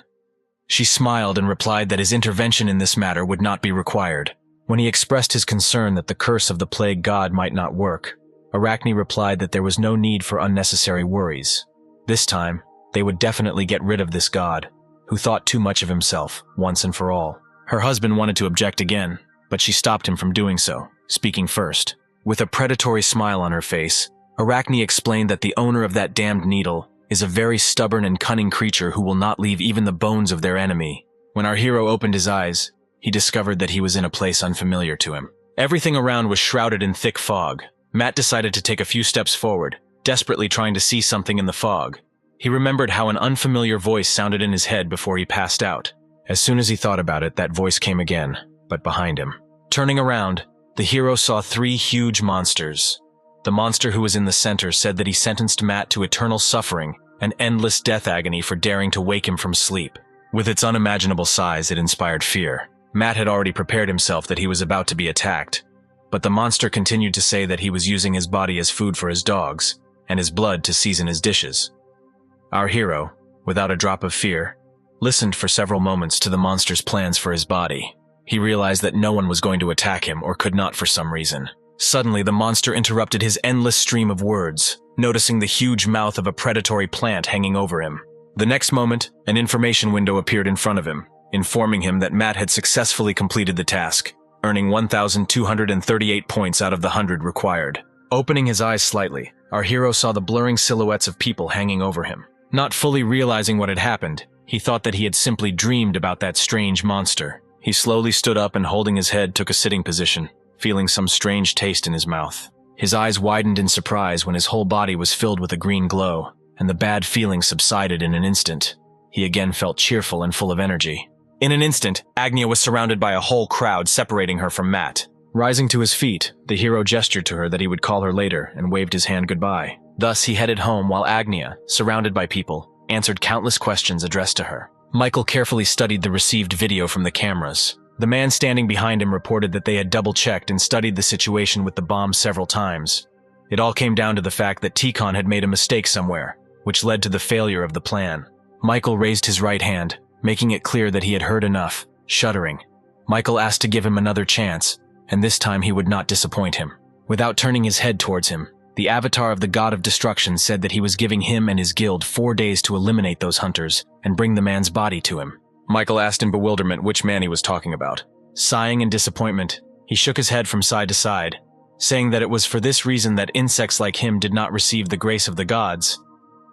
She smiled and replied that his intervention in this matter would not be required. When he expressed his concern that the curse of the plague god might not work, Arachne replied that there was no need for unnecessary worries. This time, they would definitely get rid of this god, who thought too much of himself, once and for all. Her husband wanted to object again, but she stopped him from doing so, speaking first. With a predatory smile on her face, Arachne explained that the owner of that damned needle is a very stubborn and cunning creature who will not leave even the bones of their enemy. When our hero opened his eyes, he discovered that he was in a place unfamiliar to him. Everything around was shrouded in thick fog. Matt decided to take a few steps forward, desperately trying to see something in the fog. He remembered how an unfamiliar voice sounded in his head before he passed out. As soon as he thought about it, that voice came again, but behind him. Turning around, the hero saw 3 huge monsters. The monster who was in the center said that he sentenced Matt to eternal suffering and endless death agony for daring to wake him from sleep. With its unimaginable size, it inspired fear. Matt had already prepared himself that he was about to be attacked, but the monster continued to say that he was using his body as food for his dogs and his blood to season his dishes. Our hero, without a drop of fear, listened for several moments to the monster's plans for his body. He realized that no one was going to attack him or could not for some reason. Suddenly, the monster interrupted his endless stream of words, noticing the huge mouth of a predatory plant hanging over him. The next moment, an information window appeared in front of him, informing him that Matt had successfully completed the task, earning 1,238 points out of the 100 required. Opening his eyes slightly, our hero saw the blurring silhouettes of people hanging over him. Not fully realizing what had happened, he thought that he had simply dreamed about that strange monster. He slowly stood up and, holding his head, took a sitting position, feeling some strange taste in his mouth. His eyes widened in surprise when his whole body was filled with a green glow, and the bad feeling subsided in an instant. He again felt cheerful and full of energy. In an instant, Agnia was surrounded by a whole crowd separating her from Matt. Rising to his feet, the hero gestured to her that he would call her later and waved his hand goodbye. Thus, he headed home while Agnia, surrounded by people, answered countless questions addressed to her. Michael carefully studied the received video from the cameras. The man standing behind him reported that they had double-checked and studied the situation with the bomb several times. It all came down to the fact that Tikon had made a mistake somewhere, which led to the failure of the plan. Michael raised his right hand, making it clear that he had heard enough. Shuddering, Michael asked to give him another chance, and this time he would not disappoint him. Without turning his head towards him, the avatar of the god of destruction said that he was giving him and his guild 4 days to eliminate those hunters and bring the man's body to him. Michael asked in bewilderment which man he was talking about. Sighing in disappointment, he shook his head from side to side, saying that it was for this reason that insects like him did not receive the grace of the gods.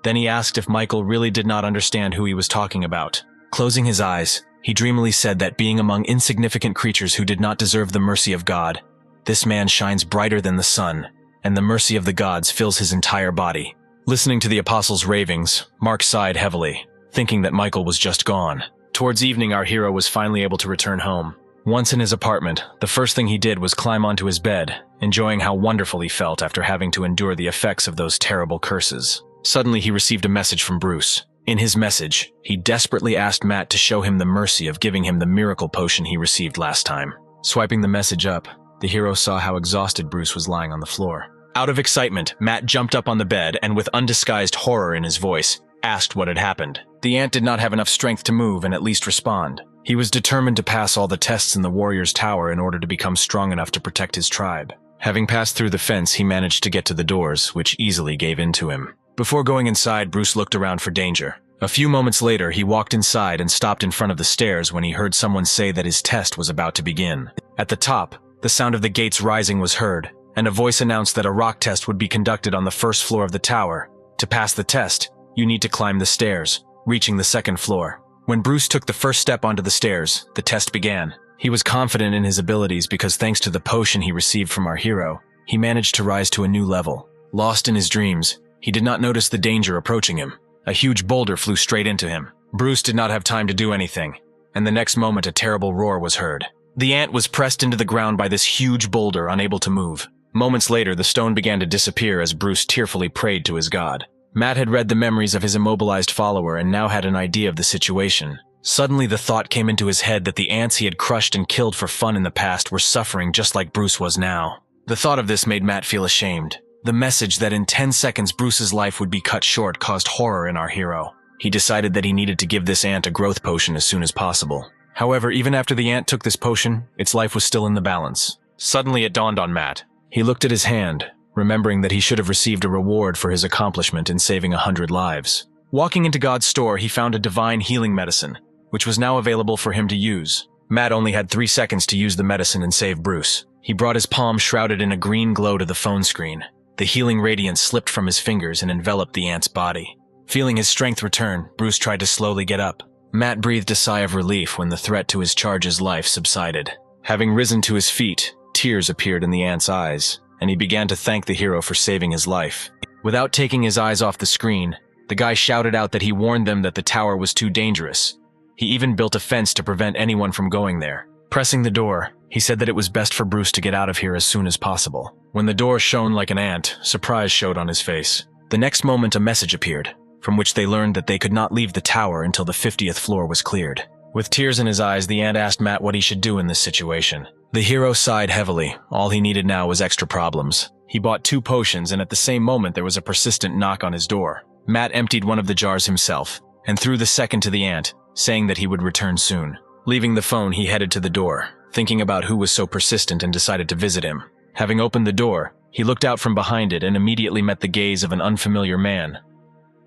Then he asked if Michael really did not understand who he was talking about. Closing his eyes, he dreamily said that being among insignificant creatures who did not deserve the mercy of God, this man shines brighter than the sun, and the mercy of the gods fills his entire body. Listening to the apostle's ravings, Mark sighed heavily, thinking that Michael was just gone. Towards evening, our hero was finally able to return home. Once in his apartment, the first thing he did was climb onto his bed, enjoying how wonderful he felt after having to endure the effects of those terrible curses. Suddenly, he received a message from Bruce. In his message, he desperately asked Matt to show him the mercy of giving him the miracle potion he received last time. Swiping the message up, the hero saw how exhausted Bruce was lying on the floor. Out of excitement, Matt jumped up on the bed and, with undisguised horror in his voice, asked what had happened. The ant did not have enough strength to move and at least respond. He was determined to pass all the tests in the warrior's tower in order to become strong enough to protect his tribe. Having passed through the fence, he managed to get to the doors, which easily gave in to him. Before going inside, Bruce looked around for danger. A few moments later, he walked inside and stopped in front of the stairs when he heard someone say that his test was about to begin. At the top, the sound of the gates rising was heard, and a voice announced that a rock test would be conducted on the first floor of the tower. To pass the test, you need to climb the stairs, reaching the second floor. When Bruce took the first step onto the stairs, the test began. He was confident in his abilities because thanks to the potion he received from our hero, he managed to rise to a new level. Lost in his dreams, he did not notice the danger approaching him. A huge boulder flew straight into him. Bruce did not have time to do anything, and the next moment a terrible roar was heard. The ant was pressed into the ground by this huge boulder, unable to move. Moments later, the stone began to disappear as Bruce tearfully prayed to his god. Matt had read the memories of his immobilized follower and now had an idea of the situation. Suddenly, the thought came into his head that the ants he had crushed and killed for fun in the past were suffering just like Bruce was now. The thought of this made Matt feel ashamed. The message that in 10 seconds Bruce's life would be cut short caused horror in our hero. He decided that he needed to give this ant a growth potion as soon as possible. However, even after the ant took this potion, its life was still in the balance. Suddenly, it dawned on Matt. He looked at his hand, remembering that he should have received a reward for his accomplishment in saving 100 lives. Walking into God's store, he found a divine healing medicine, which was now available for him to use. Matt only had 3 seconds to use the medicine and save Bruce. He brought his palm shrouded in a green glow to the phone screen. The healing radiance slipped from his fingers and enveloped the ant's body. Feeling his strength return, Bruce tried to slowly get up. Matt breathed a sigh of relief when the threat to his charge's life subsided. Having risen to his feet, tears appeared in the ant's eyes, and he began to thank the hero for saving his life. Without taking his eyes off the screen, the guy shouted out that he warned them that the tower was too dangerous. He even built a fence to prevent anyone from going there. Pressing the door, He said that it was best for Bruce to get out of here as soon as possible. When the door shone like an ant, surprise showed on his face. The next moment a message appeared, from which they learned that they could not leave the tower until the 50th floor was cleared. With tears in his eyes, the ant asked Matt what he should do in this situation. The hero sighed heavily. All he needed now was extra problems. He bought 2 potions, and at the same moment there was a persistent knock on his door. Matt emptied one of the jars himself, and threw the second to the ant, saying that he would return soon. Leaving the phone, he headed to the door, thinking about who was so persistent, and decided to visit him. Having opened the door, he looked out from behind it and immediately met the gaze of an unfamiliar man.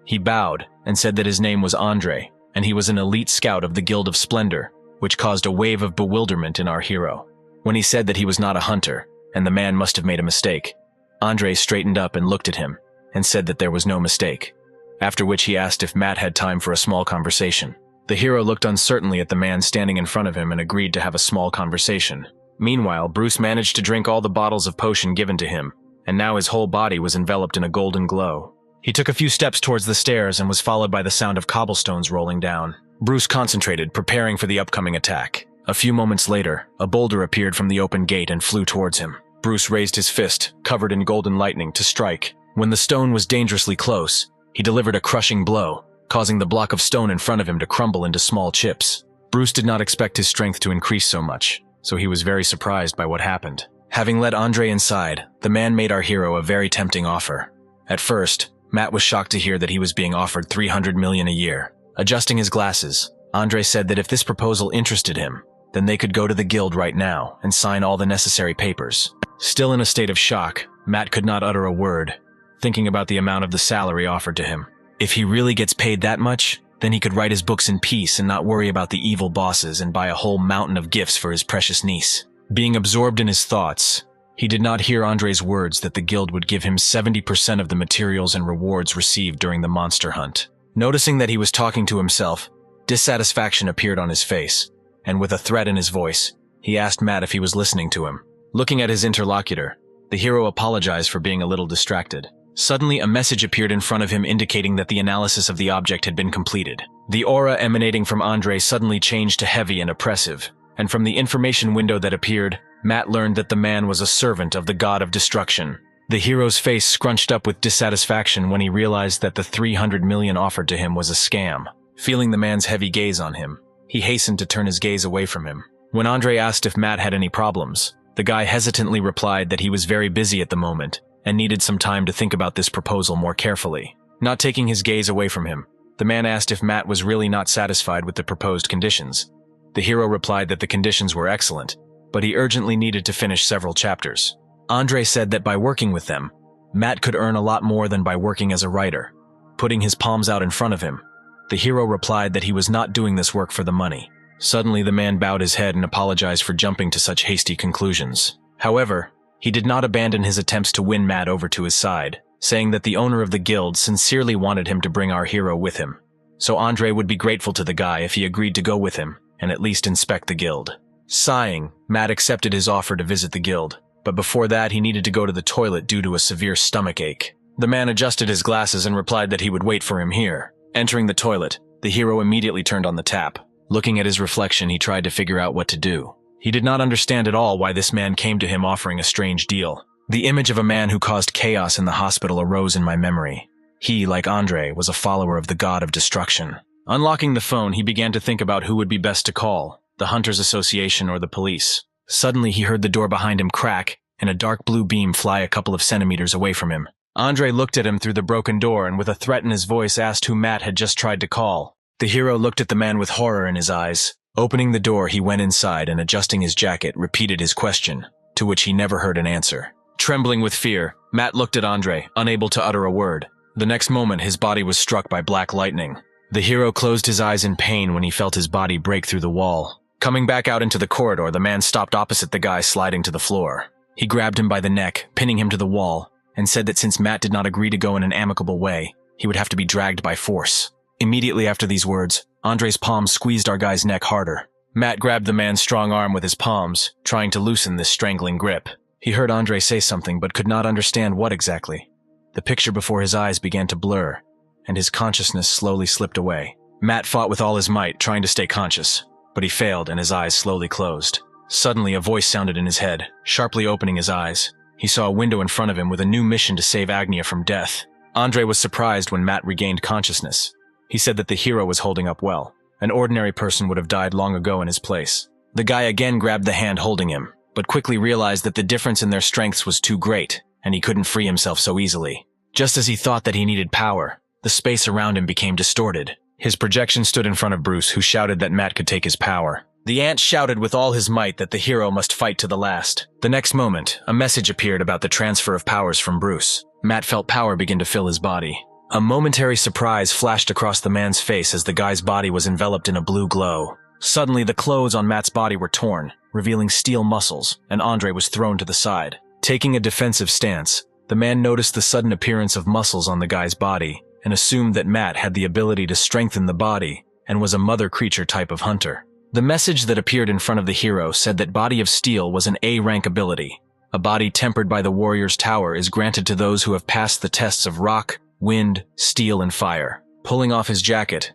He bowed and said that his name was Andre, and he was an elite scout of the Guild of Splendor, which caused a wave of bewilderment in our hero. When he said that he was not a hunter, and the man must have made a mistake, Andre straightened up and looked at him, and said that there was no mistake. After which he asked if Matt had time for a small conversation. The hero looked uncertainly at the man standing in front of him and agreed to have a small conversation. Meanwhile, Bruce managed to drink all the bottles of potion given to him, and now his whole body was enveloped in a golden glow. He took a few steps towards the stairs and was followed by the sound of cobblestones rolling down. Bruce concentrated, preparing for the upcoming attack. A few moments later, a boulder appeared from the open gate and flew towards him. Bruce raised his fist, covered in golden lightning, to strike. When the stone was dangerously close, he delivered a crushing blow, causing the block of stone in front of him to crumble into small chips. Bruce did not expect his strength to increase so much, so he was very surprised by what happened. Having led Andre inside, the man made our hero a very tempting offer. At first, Matt was shocked to hear that he was being offered 300 million a year. Adjusting his glasses, Andre said that if this proposal interested him, then they could go to the guild right now and sign all the necessary papers. Still in a state of shock, Matt could not utter a word, thinking about the amount of the salary offered to him. If he really gets paid that much, then he could write his books in peace and not worry about the evil bosses and buy a whole mountain of gifts for his precious niece. Being absorbed in his thoughts, he did not hear Andre's words that the guild would give him 70% of the materials and rewards received during the monster hunt. Noticing that he was talking to himself, dissatisfaction appeared on his face, and with a threat in his voice, he asked Matt if he was listening to him. Looking at his interlocutor, the hero apologized for being a little distracted. Suddenly, a message appeared in front of him indicating that the analysis of the object had been completed. The aura emanating from Andre suddenly changed to heavy and oppressive, and from the information window that appeared, Matt learned that the man was a servant of the god of destruction. The hero's face scrunched up with dissatisfaction when he realized that the 300 million offered to him was a scam. Feeling the man's heavy gaze on him, he hastened to turn his gaze away from him. When Andre asked if Matt had any problems, the guy hesitantly replied that he was very busy at the moment and needed some time to think about this proposal more carefully. Not taking his gaze away from him, the man asked if Matt was really not satisfied with the proposed conditions. The hero replied that the conditions were excellent, but he urgently needed to finish several chapters. Andre said that by working with them, Matt could earn a lot more than by working as a writer. Putting his palms out in front of him, the hero replied that he was not doing this work for the money. Suddenly, the man bowed his head and apologized for jumping to such hasty conclusions. However, he did not abandon his attempts to win Matt over to his side, saying that the owner of the guild sincerely wanted him to bring our hero with him. So Andre would be grateful to the guy if he agreed to go with him and at least inspect the guild. Sighing, Matt accepted his offer to visit the guild, but before that he needed to go to the toilet due to a severe stomach ache. The man adjusted his glasses and replied that he would wait for him here. Entering the toilet, the hero immediately turned on the tap. Looking at his reflection, he tried to figure out what to do. He did not understand at all why this man came to him offering a strange deal. The image of a man who caused chaos in the hospital arose in my memory. He, like Andre, was a follower of the god of destruction. Unlocking the phone, he began to think about who would be best to call, the Hunters Association or the police. Suddenly, he heard the door behind him crack and a dark blue beam fly a couple of centimeters away from him. Andre looked at him through the broken door and with a threat in his voice asked who Matt had just tried to call. The hero looked at the man with horror in his eyes. Opening the door, he went inside and adjusting his jacket, repeated his question, to which he never heard an answer. Trembling with fear, Matt looked at Andre, unable to utter a word. The next moment, his body was struck by black lightning. The hero closed his eyes in pain when he felt his body break through the wall. Coming back out into the corridor, the man stopped opposite the guy sliding to the floor. He grabbed him by the neck, pinning him to the wall, and said that since Matt did not agree to go in an amicable way, he would have to be dragged by force. Immediately after these words, Andre's palms squeezed our guy's neck harder. Matt grabbed the man's strong arm with his palms, trying to loosen this strangling grip. He heard Andre say something but could not understand what exactly. The picture before his eyes began to blur, and his consciousness slowly slipped away. Matt fought with all his might, trying to stay conscious, but he failed and his eyes slowly closed. Suddenly, a voice sounded in his head, sharply opening his eyes. He saw a window in front of him with a new mission to save Agnia from death. Andre was surprised when Matt regained consciousness. He said that the hero was holding up well. An ordinary person would have died long ago in his place. The guy again grabbed the hand holding him, but quickly realized that the difference in their strengths was too great, and he couldn't free himself so easily. Just as he thought that he needed power, the space around him became distorted. His projection stood in front of Bruce, who shouted that Matt could take his power. The ant shouted with all his might that the hero must fight to the last. The next moment, a message appeared about the transfer of powers from Bruce. Matt felt power begin to fill his body. A momentary surprise flashed across the man's face as the guy's body was enveloped in a blue glow. Suddenly, the clothes on Matt's body were torn, revealing steel muscles, and Andre was thrown to the side. Taking a defensive stance, the man noticed the sudden appearance of muscles on the guy's body and assumed that Matt had the ability to strengthen the body and was a mother creature type of hunter. The message that appeared in front of the hero said that Body of Steel was an A-rank ability. A body tempered by the warrior's tower is granted to those who have passed the tests of rock, wind, steel, and fire. Pulling off his jacket,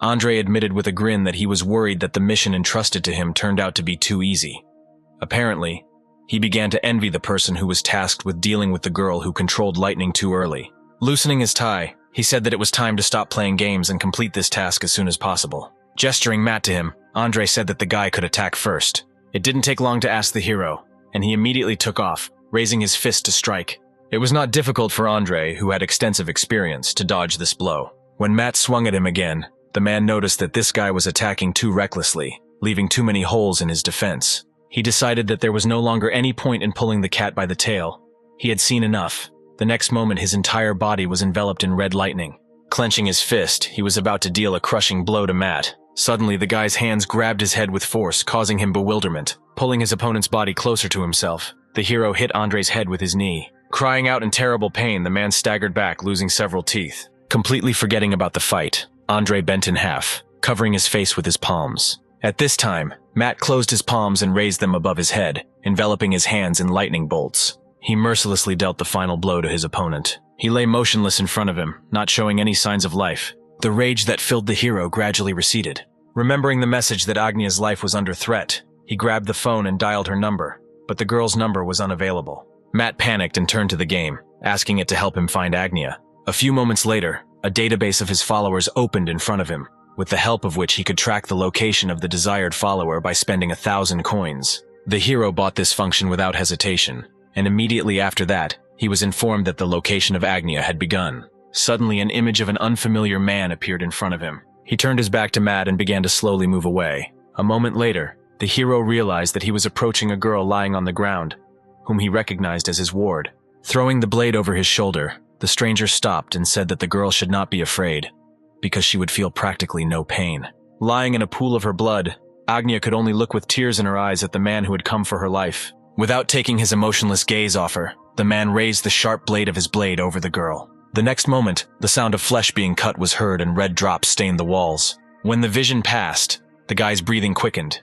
Andre admitted with a grin that he was worried that the mission entrusted to him turned out to be too easy. Apparently, he began to envy the person who was tasked with dealing with the girl who controlled lightning too early. Loosening his tie, he said that it was time to stop playing games and complete this task as soon as possible. Gesturing Matt to him, Andre said that the guy could attack first. It didn't take long to ask the hero, and he immediately took off, raising his fist to strike. It was not difficult for Andre, who had extensive experience, to dodge this blow. When Matt swung at him again, the man noticed that this guy was attacking too recklessly, leaving too many holes in his defense. He decided that there was no longer any point in pulling the cat by the tail. He had seen enough. The next moment, his entire body was enveloped in red lightning. Clenching his fist, he was about to deal a crushing blow to Matt. Suddenly, the guy's hands grabbed his head with force, causing him bewilderment. Pulling his opponent's body closer to himself, the hero hit Andre's head with his knee. Crying out in terrible pain, the man staggered back, losing several teeth. Completely forgetting about the fight, Andre bent in half, covering his face with his palms. At this time, Matt closed his palms and raised them above his head, enveloping his hands in lightning bolts. He mercilessly dealt the final blow to his opponent. He lay motionless in front of him, not showing any signs of life. The rage that filled the hero gradually receded. Remembering the message that Agnia's life was under threat, he grabbed the phone and dialed her number, but the girl's number was unavailable. Matt panicked and turned to the game, asking it to help him find Agnia. A few moments later, a database of his followers opened in front of him, with the help of which he could track the location of the desired follower by spending 1,000 coins. The hero bought this function without hesitation, and immediately after that, he was informed that the location of Agnia had begun. Suddenly, an image of an unfamiliar man appeared in front of him. He turned his back to Matt and began to slowly move away. A moment later, the hero realized that he was approaching a girl lying on the ground, whom he recognized as his ward. Throwing the blade over his shoulder, the stranger stopped and said that the girl should not be afraid, because she would feel practically no pain. Lying in a pool of her blood, Agnia could only look with tears in her eyes at the man who had come for her life. Without taking his emotionless gaze off her, the man raised the sharp blade of his blade over the girl. The next moment, the sound of flesh being cut was heard and red drops stained the walls. When the vision passed, the guy's breathing quickened.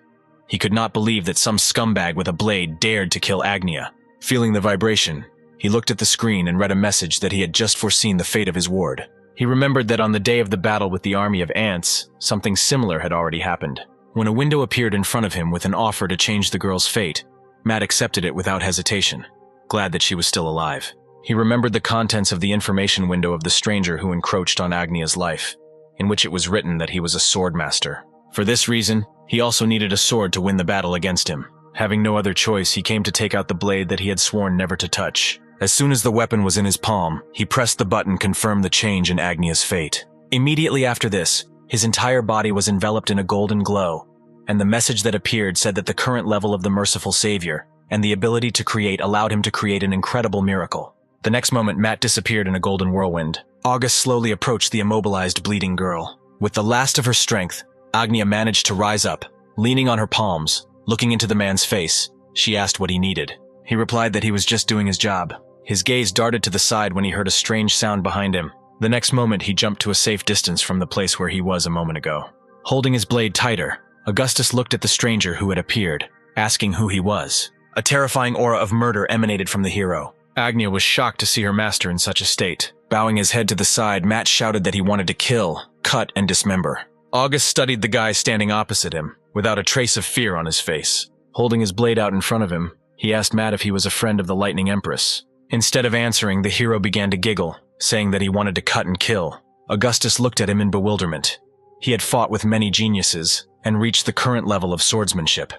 He could not believe that some scumbag with a blade dared to kill Agnia. Feeling the vibration, he looked at the screen and read a message that he had just foreseen the fate of his ward. He remembered that on the day of the battle with the army of ants, something similar had already happened. When a window appeared in front of him with an offer to change the girl's fate, Matt accepted it without hesitation, glad that she was still alive. He remembered the contents of the information window of the stranger who encroached on Agnia's life, in which it was written that he was a sword master. For this reason, he also needed a sword to win the battle against him. Having no other choice, he came to take out the blade that he had sworn never to touch. As soon as the weapon was in his palm, he pressed the button confirmed the change in Agnia's fate. Immediately after this, his entire body was enveloped in a golden glow, and the message that appeared said that the current level of the merciful savior and the ability to create allowed him to create an incredible miracle. The next moment, Matt disappeared in a golden whirlwind. August slowly approached the immobilized, bleeding girl. With the last of her strength, Agnia managed to rise up. Leaning on her palms, looking into the man's face, she asked what he needed. He replied that he was just doing his job. His gaze darted to the side when he heard a strange sound behind him. The next moment, he jumped to a safe distance from the place where he was a moment ago. Holding his blade tighter, Augustus looked at the stranger who had appeared, asking who he was. A terrifying aura of murder emanated from the hero. Agnia was shocked to see her master in such a state. Bowing his head to the side, Matt shouted that he wanted to kill, cut, and dismember. August studied the guy standing opposite him, without a trace of fear on his face. Holding his blade out in front of him, he asked Matt if he was a friend of the Lightning Empress. Instead of answering, the hero began to giggle, saying that he wanted to cut and kill. Augustus looked at him in bewilderment. He had fought with many geniuses and reached the current level of swordsmanship.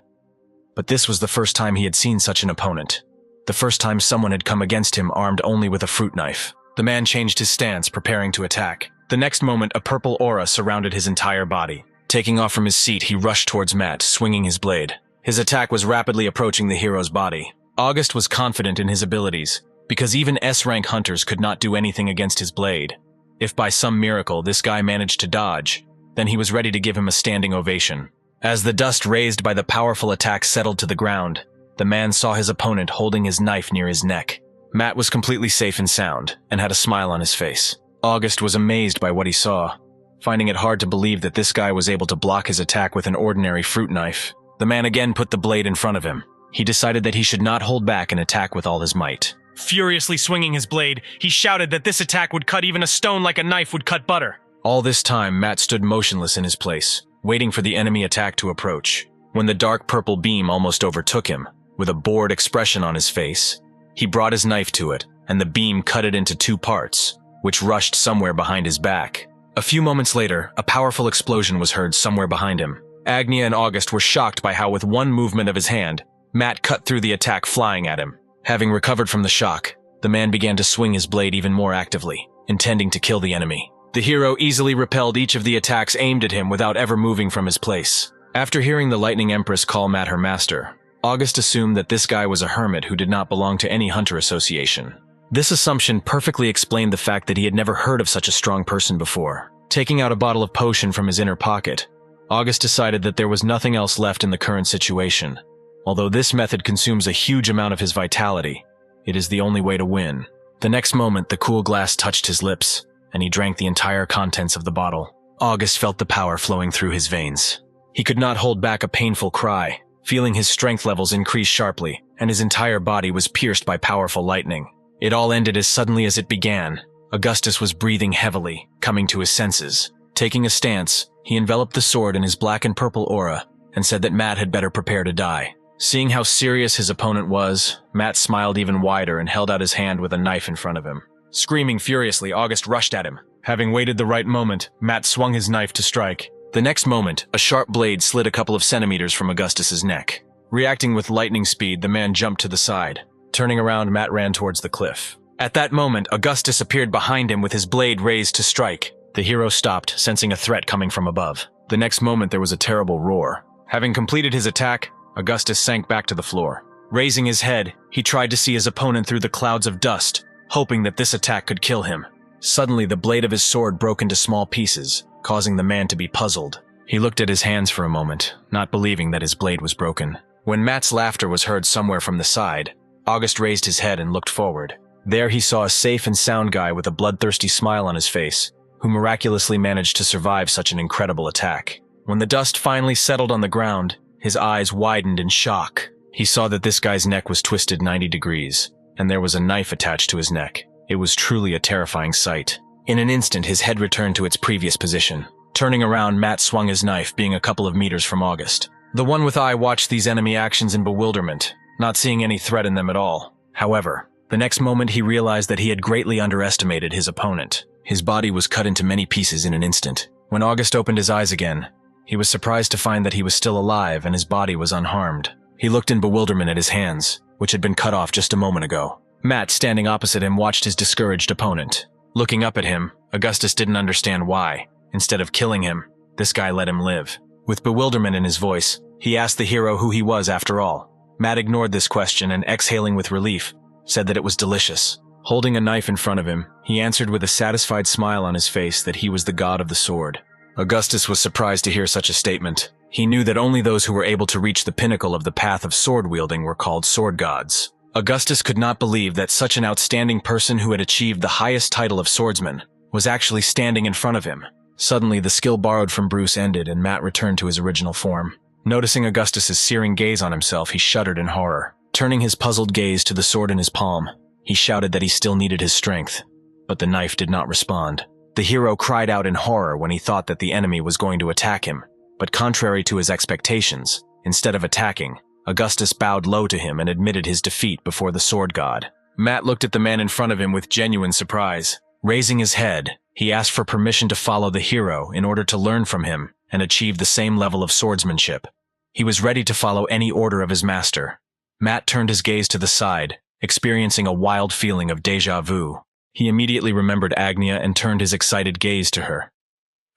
But this was the first time he had seen such an opponent. The first time someone had come against him armed only with a fruit knife. The man changed his stance, preparing to attack. The next moment, a purple aura surrounded his entire body. Taking off from his seat, he rushed towards Matt, swinging his blade. His attack was rapidly approaching the hero's body. August was confident in his abilities, because even S-rank hunters could not do anything against his blade. If by some miracle this guy managed to dodge, then he was ready to give him a standing ovation. As the dust raised by the powerful attack settled to the ground, the man saw his opponent holding his knife near his neck. Matt was completely safe and sound, and had a smile on his face. August was amazed by what he saw, finding it hard to believe that this guy was able to block his attack with an ordinary fruit knife. The man again put the blade in front of him. He decided that he should not hold back and attack with all his might. Furiously swinging his blade, he shouted that this attack would cut even a stone like a knife would cut butter. All this time, Matt stood motionless in his place, waiting for the enemy attack to approach. When the dark purple beam almost overtook him, with a bored expression on his face, he brought his knife to it, and the beam cut it into two parts, which rushed somewhere behind his back. A few moments later, a powerful explosion was heard somewhere behind him. Agnia and August were shocked by how with one movement of his hand, Matt cut through the attack flying at him. Having recovered from the shock, the man began to swing his blade even more actively, intending to kill the enemy. The hero easily repelled each of the attacks aimed at him without ever moving from his place. After hearing the Lightning Empress call Matt her master, August assumed that this guy was a hermit who did not belong to any hunter association. This assumption perfectly explained the fact that he had never heard of such a strong person before. Taking out a bottle of potion from his inner pocket, August decided that there was nothing else left in the current situation. Although this method consumes a huge amount of his vitality, it is the only way to win. The next moment, the cool glass touched his lips, and he drank the entire contents of the bottle. August felt the power flowing through his veins. He could not hold back a painful cry, feeling his strength levels increase sharply, and his entire body was pierced by powerful lightning. It all ended as suddenly as it began. Augustus was breathing heavily, coming to his senses. Taking a stance, he enveloped the sword in his black and purple aura, and said that Matt had better prepare to die. Seeing how serious his opponent was, Matt smiled even wider and held out his hand with a knife in front of him. Screaming furiously, August rushed at him. Having waited the right moment, Matt swung his knife to strike. The next moment, a sharp blade slid a couple of centimeters from Augustus's neck. Reacting with lightning speed, the man jumped to the side. Turning around, Matt ran towards the cliff. At that moment, Augustus appeared behind him with his blade raised to strike. The hero stopped, sensing a threat coming from above. The next moment, there was a terrible roar. Having completed his attack, Augustus sank back to the floor. Raising his head, he tried to see his opponent through the clouds of dust, hoping that this attack could kill him. Suddenly, the blade of his sword broke into small pieces, causing the man to be puzzled. He looked at his hands for a moment, not believing that his blade was broken. When Matt's laughter was heard somewhere from the side, August raised his head and looked forward. There he saw a safe and sound guy with a bloodthirsty smile on his face, who miraculously managed to survive such an incredible attack. When the dust finally settled on the ground, his eyes widened in shock. He saw that this guy's neck was twisted 90 degrees, and there was a knife attached to his neck. It was truly a terrifying sight. In an instant, his head returned to its previous position. Turning around, Matt swung his knife, being a couple of meters from August. The one with eye watched these enemy actions in bewilderment, not seeing any threat in them at all. However, the next moment he realized that he had greatly underestimated his opponent. His body was cut into many pieces in an instant. When August opened his eyes again, he was surprised to find that he was still alive and his body was unharmed. He looked in bewilderment at his hands, which had been cut off just a moment ago. Matt, standing opposite him, watched his discouraged opponent. Looking up at him, Augustus didn't understand why. Instead of killing him, this guy let him live. With bewilderment in his voice, he asked the hero who he was after all. Matt ignored this question and, exhaling with relief, said that it was delicious. Holding a knife in front of him, he answered with a satisfied smile on his face that he was the god of the sword. Augustus was surprised to hear such a statement. He knew that only those who were able to reach the pinnacle of the path of sword-wielding were called sword gods. Augustus could not believe that such an outstanding person who had achieved the highest title of swordsman was actually standing in front of him. Suddenly, the skill borrowed from Bruce ended and Matt returned to his original form. Noticing Augustus's searing gaze on himself, he shuddered in horror. Turning his puzzled gaze to the sword in his palm, he shouted that he still needed his strength, but the knife did not respond. The hero cried out in horror when he thought that the enemy was going to attack him, but contrary to his expectations, instead of attacking, Augustus bowed low to him and admitted his defeat before the sword god. Matt looked at the man in front of him with genuine surprise. Raising his head, he asked for permission to follow the hero in order to learn from him and achieve the same level of swordsmanship. He was ready to follow any order of his master. Matt turned his gaze to the side, experiencing a wild feeling of déjà vu. He immediately remembered Agnia and turned his excited gaze to her.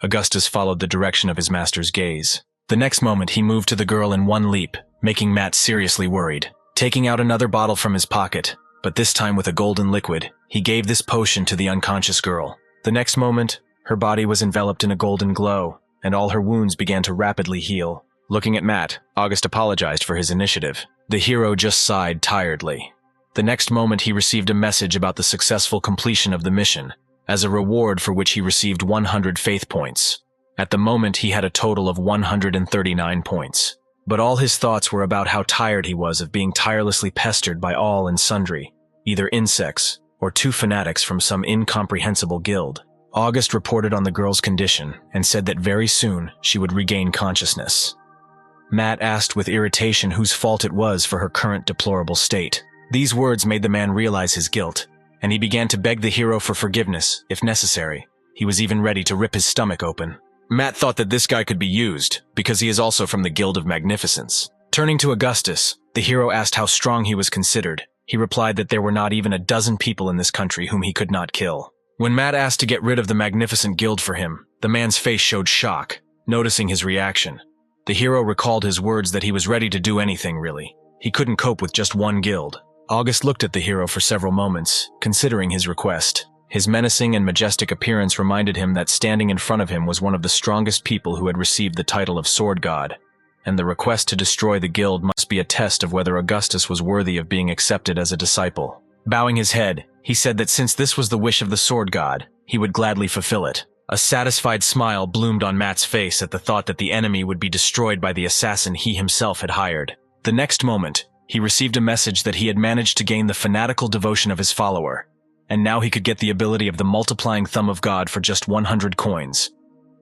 Augustus followed the direction of his master's gaze. The next moment, he moved to the girl in one leap, making Matt seriously worried. Taking out another bottle from his pocket, but this time with a golden liquid, he gave this potion to the unconscious girl. The next moment, her body was enveloped in a golden glow, and all her wounds began to rapidly heal. Looking at Matt, August apologized for his initiative. The hero just sighed tiredly. The next moment, he received a message about the successful completion of the mission, as a reward for which he received 100 faith points. At the moment, he had a total of 139 points. But all his thoughts were about how tired he was of being tirelessly pestered by all and sundry, either insects or two fanatics from some incomprehensible guild. August reported on the girl's condition and said that very soon she would regain consciousness. Matt asked with irritation whose fault it was for her current deplorable state. These words made the man realize his guilt, and he began to beg the hero for forgiveness, if necessary. He was even ready to rip his stomach open. Matt thought that this guy could be used, because he is also from the Guild of Magnificence. Turning to Augustus, the hero asked how strong he was considered. He replied that there were not even a dozen people in this country whom he could not kill. When Matt asked to get rid of the Magnificent Guild for him, the man's face showed shock, noticing his reaction. The hero recalled his words that he was ready to do anything, really. He couldn't cope with just one guild. August looked at the hero for several moments, considering his request. His menacing and majestic appearance reminded him that standing in front of him was one of the strongest people who had received the title of Sword God, and the request to destroy the guild must be a test of whether Augustus was worthy of being accepted as a disciple. Bowing his head, he said that since this was the wish of the Sword God, he would gladly fulfill it. A satisfied smile bloomed on Matt's face at the thought that the enemy would be destroyed by the assassin he himself had hired. The next moment, he received a message that he had managed to gain the fanatical devotion of his follower, and now he could get the ability of the multiplying thumb of God for just 100 coins.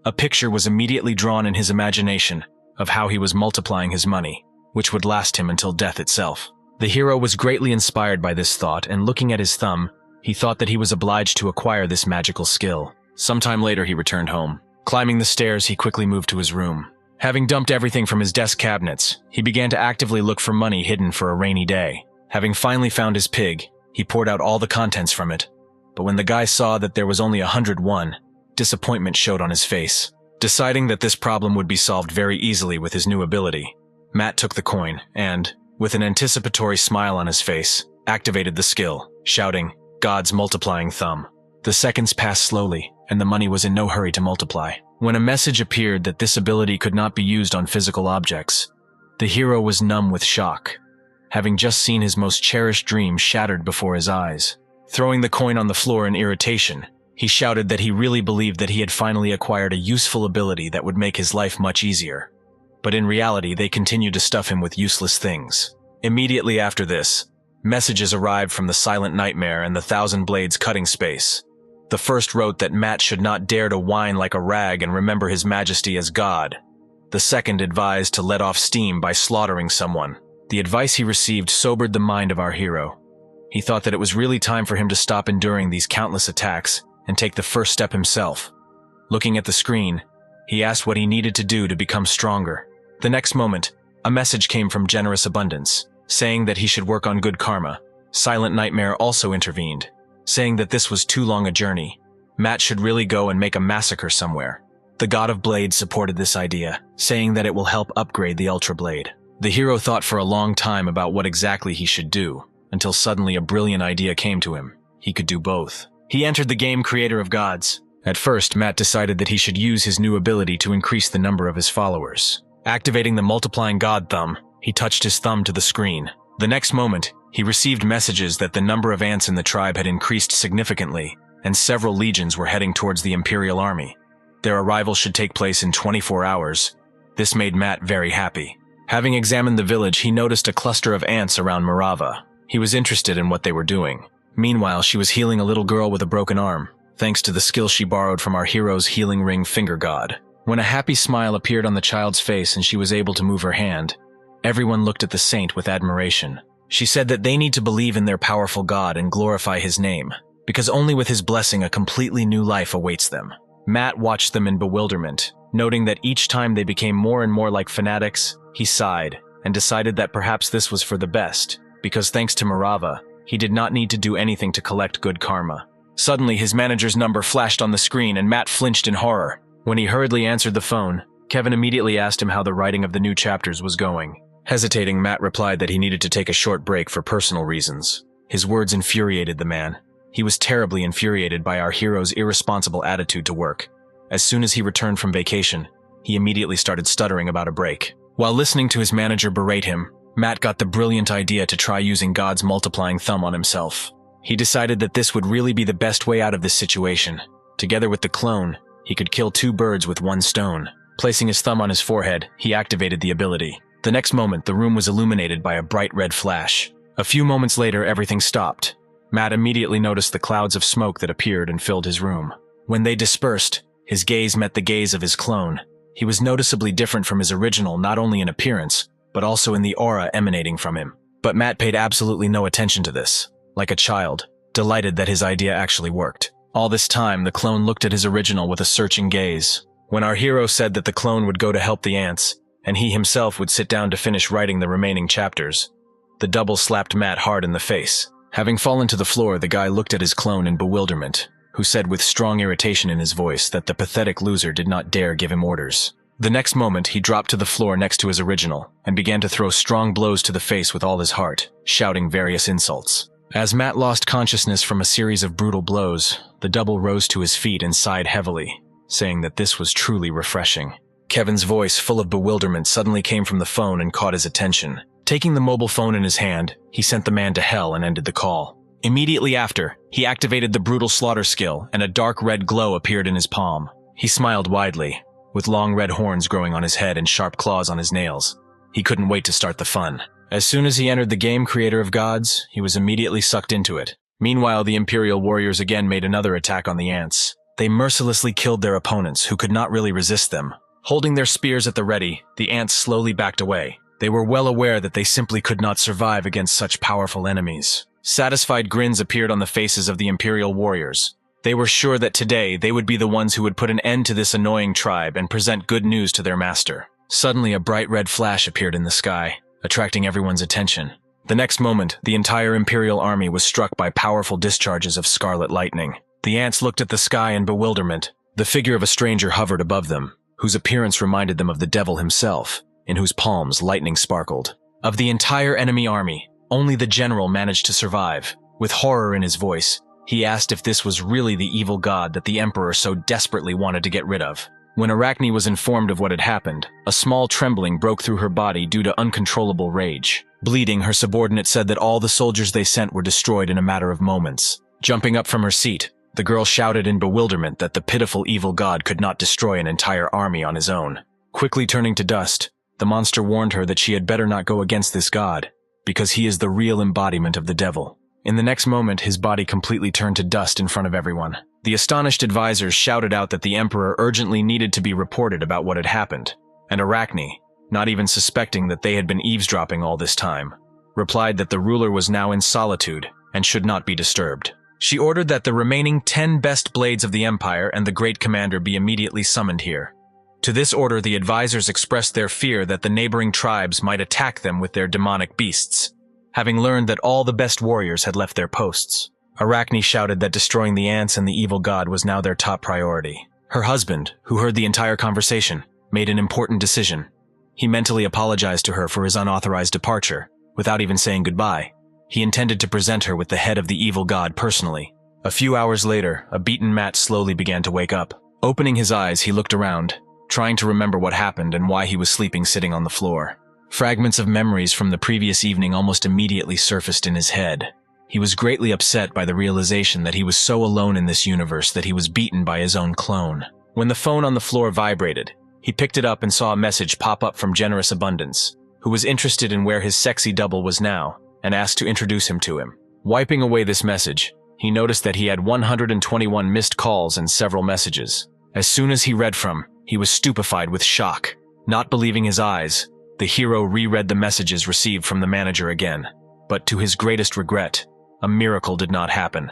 A picture was immediately drawn in his imagination of how he was multiplying his money, which would last him until death itself. The hero was greatly inspired by this thought, and looking at his thumb, he thought that he was obliged to acquire this magical skill. Sometime later, he returned home. Climbing the stairs, he quickly moved to his room. Having dumped everything from his desk cabinets, he began to actively look for money hidden for a rainy day. Having finally found his pig, he poured out all the contents from it. But when the guy saw that there was only 101, disappointment showed on his face. Deciding that this problem would be solved very easily with his new ability, Matt took the coin and, with an anticipatory smile on his face, activated the skill, shouting, "God's multiplying thumb." The seconds passed slowly, and the money was in no hurry to multiply. When a message appeared that this ability could not be used on physical objects, the hero was numb with shock, having just seen his most cherished dream shattered before his eyes. Throwing the coin on the floor in irritation, he shouted that he really believed that he had finally acquired a useful ability that would make his life much easier. But in reality, they continued to stuff him with useless things. Immediately after this, messages arrived from the Silent Nightmare and the Thousand Blades cutting space. The first wrote that Matt should not dare to whine like a rag and remember his majesty as God. The second advised to let off steam by slaughtering someone. The advice he received sobered the mind of our hero. He thought that it was really time for him to stop enduring these countless attacks and take the first step himself. Looking at the screen, he asked what he needed to do to become stronger. The next moment, a message came from Generous Abundance, saying that he should work on good karma. Silent Nightmare also intervened, saying that this was too long a journey. Matt should really go and make a massacre somewhere. The God of Blades supported this idea, saying that it will help upgrade the Ultra Blade. The hero thought for a long time about what exactly he should do, until suddenly a brilliant idea came to him. He could do both. He entered the game Creator of Gods. At first, Matt decided that he should use his new ability to increase the number of his followers. Activating the multiplying God thumb, he touched his thumb to the screen. The next moment, he received messages that the number of ants in the tribe had increased significantly, and several legions were heading towards the Imperial Army. Their arrival should take place in 24 hours. This made Matt very happy. Having examined the village, he noticed a cluster of ants around Morava. He was interested in what they were doing. Meanwhile, she was healing a little girl with a broken arm, thanks to the skill she borrowed from our hero's healing ring finger god. When a happy smile appeared on the child's face and she was able to move her hand, Everyone looked at the saint with admiration. She said that they need to believe in their powerful God and glorify his name, because only with his blessing a completely new life awaits them. Matt watched them in bewilderment, noting that each time they became more and more like fanatics. He sighed and decided that perhaps this was for the best, because thanks to Mirava, he did not need to do anything to collect good karma. Suddenly, his manager's number flashed on the screen and Matt flinched in horror. When he hurriedly answered the phone, Kevin immediately asked him how the writing of the new chapters was going. Hesitating, Matt replied that he needed to take a short break for personal reasons. His words infuriated the man. He was terribly infuriated by our hero's irresponsible attitude to work. As soon as he returned from vacation, he immediately started stuttering about a break. While listening to his manager berate him, Matt got the brilliant idea to try using God's multiplying thumb on himself. He decided that this would really be the best way out of this situation. Together with the clone, he could kill two birds with one stone. Placing his thumb on his forehead, he activated the ability. The next moment, the room was illuminated by a bright red flash. A few moments later, everything stopped. Matt immediately noticed the clouds of smoke that appeared and filled his room. When they dispersed, his gaze met the gaze of his clone. He was noticeably different from his original, not only in appearance, but also in the aura emanating from him. But Matt paid absolutely no attention to this. Like a child, delighted that his idea actually worked. All this time, the clone looked at his original with a searching gaze. When our hero said that the clone would go to help the ants, and he himself would sit down to finish writing the remaining chapters, the double slapped Matt hard in the face. Having fallen to the floor, the guy looked at his clone in bewilderment, who said with strong irritation in his voice that the pathetic loser did not dare give him orders. The next moment, he dropped to the floor next to his original, and began to throw strong blows to the face with all his heart, shouting various insults. As Matt lost consciousness from a series of brutal blows, the double rose to his feet and sighed heavily, saying that this was truly refreshing. Kevin's voice, full of bewilderment, suddenly came from the phone and caught his attention. Taking the mobile phone in his hand, he sent the man to hell and ended the call. Immediately after, he activated the brutal slaughter skill, and a dark red glow appeared in his palm. He smiled widely, with long red horns growing on his head and sharp claws on his nails. He couldn't wait to start the fun. As soon as he entered the game Creator of Gods, he was immediately sucked into it. Meanwhile, the Imperial warriors again made another attack on the ants. They mercilessly killed their opponents, who could not really resist them. Holding their spears at the ready, the ants slowly backed away. They were well aware that they simply could not survive against such powerful enemies. Satisfied grins appeared on the faces of the Imperial warriors. They were sure that today they would be the ones who would put an end to this annoying tribe and present good news to their master. Suddenly, a bright red flash appeared in the sky, attracting everyone's attention. The next moment, the entire Imperial army was struck by powerful discharges of scarlet lightning. The ants looked at the sky in bewilderment. The figure of a stranger hovered above them, whose appearance reminded them of the devil himself, in whose palms lightning sparkled. Of the entire enemy army, only the general managed to survive. With horror in his voice, he asked if this was really the evil god that the emperor so desperately wanted to get rid of. When Arachne was informed of what had happened, a small trembling broke through her body due to uncontrollable rage. Bleeding, her subordinate said that all the soldiers they sent were destroyed in a matter of moments. Jumping up from her seat, the girl shouted in bewilderment that the pitiful evil god could not destroy an entire army on his own. Quickly turning to dust, the monster warned her that she had better not go against this god, because he is the real embodiment of the devil. In the next moment, his body completely turned to dust in front of everyone. The astonished advisors shouted out that the emperor urgently needed to be reported about what had happened, and Arachne, not even suspecting that they had been eavesdropping all this time, replied that the ruler was now in solitude and should not be disturbed. She ordered that the remaining 10 best blades of the empire and the great commander be immediately summoned here. To this order, the advisors expressed their fear that the neighboring tribes might attack them with their demonic beasts, having learned that all the best warriors had left their posts. Arachne shouted that destroying the ants and the evil god was now their top priority. Her husband, who heard the entire conversation, made an important decision. He mentally apologized to her for his unauthorized departure, without even saying goodbye. He intended to present her with the head of the evil god personally. A few hours later, a beaten Matt slowly began to wake up. Opening his eyes, he looked around, trying to remember what happened and why he was sleeping sitting on the floor. Fragments of memories from the previous evening almost immediately surfaced in his head. He was greatly upset by the realization that he was so alone in this universe that he was beaten by his own clone. When the phone on the floor vibrated, he picked it up and saw a message pop up from Generous Abundance, who was interested in where his sexy double was now, and asked to introduce him to him. Wiping away this message, he noticed that he had 121 missed calls and several messages. As soon as he read from, he was stupefied with shock. Not believing his eyes, the The hero reread the messages received from the manager again. But to his greatest regret, a miracle did not happen.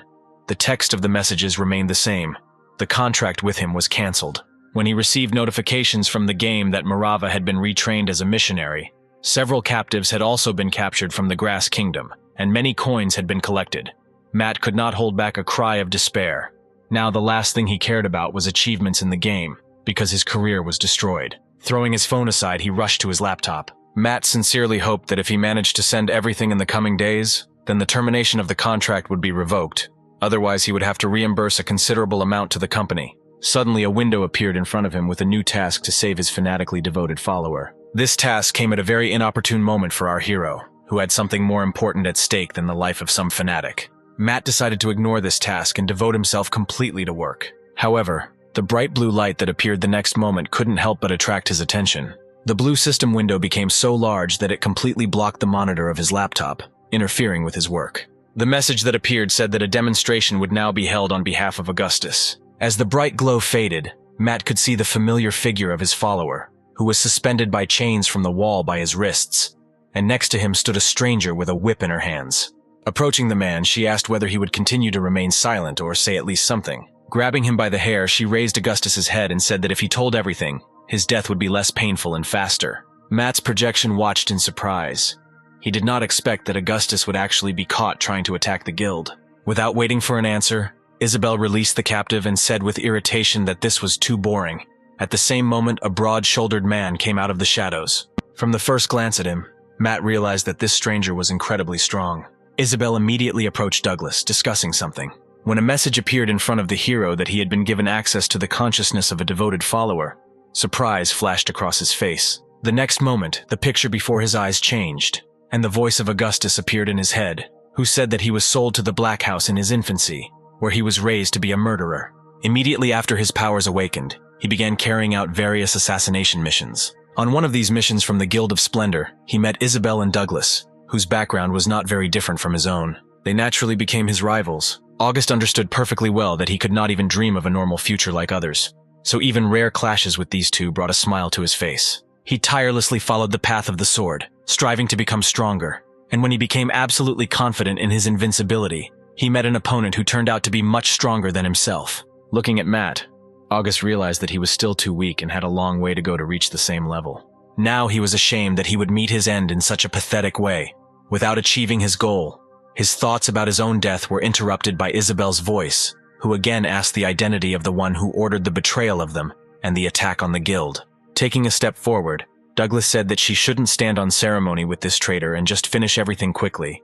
The text of the messages remained the same. The contract with him was cancelled. When he received notifications from the game that Marava had been retrained as a missionary, several captives had also been captured from the Grass Kingdom, and many coins had been collected. Matt could not hold back a cry of despair. Now the last thing he cared about was achievements in the game, because his career was destroyed. Throwing his phone aside, he rushed to his laptop. Matt sincerely hoped that if he managed to send everything in the coming days, then the termination of the contract would be revoked. Otherwise, he would have to reimburse a considerable amount to the company. Suddenly, a window appeared in front of him with a new task to save his fanatically devoted follower. This task came at a very inopportune moment for our hero, who had something more important at stake than the life of some fanatic. Matt decided to ignore this task and devote himself completely to work. However, the bright blue light that appeared the next moment couldn't help but attract his attention. The blue system window became so large that it completely blocked the monitor of his laptop, interfering with his work. The message that appeared said that a demonstration would now be held on behalf of Augustus. As the bright glow faded, Matt could see the familiar figure of his follower, who was suspended by chains from the wall by his wrists, and next to him stood a stranger with a whip in her hands. Approaching the man, she asked whether he would continue to remain silent or say at least something. Grabbing him by the hair, she raised Augustus's head and said that if he told everything, his death would be less painful and faster. Matt's projection watched in surprise. He did not expect that Augustus would actually be caught trying to attack the guild. Without waiting for an answer, Isabel released the captive and said with irritation that this was too boring. At the same moment, a broad-shouldered man came out of the shadows. From the first glance at him, Matt realized that this stranger was incredibly strong. Isabel immediately approached Douglas, discussing something. When a message appeared in front of the hero that he had been given access to the consciousness of a devoted follower, surprise flashed across his face. The next moment, the picture before his eyes changed, and the voice of Augustus appeared in his head, who said that he was sold to the Black House in his infancy, where he was raised to be a murderer. Immediately after his powers awakened, he began carrying out various assassination missions. On one of these missions from the Guild of Splendor, he met Isabel and Douglas, whose background was not very different from his own. They naturally became his rivals. August understood perfectly well that he could not even dream of a normal future like others, so even rare clashes with these two brought a smile to his face. He tirelessly followed the path of the sword, striving to become stronger, and when he became absolutely confident in his invincibility, he met an opponent who turned out to be much stronger than himself. Looking at Matt, August realized that he was still too weak and had a long way to go to reach the same level. Now he was ashamed that he would meet his end in such a pathetic way, without achieving his goal. His thoughts about his own death were interrupted by Isabel's voice, who again asked the identity of the one who ordered the betrayal of them and the attack on the guild. Taking a step forward, Douglas said that she shouldn't stand on ceremony with this traitor and just finish everything quickly.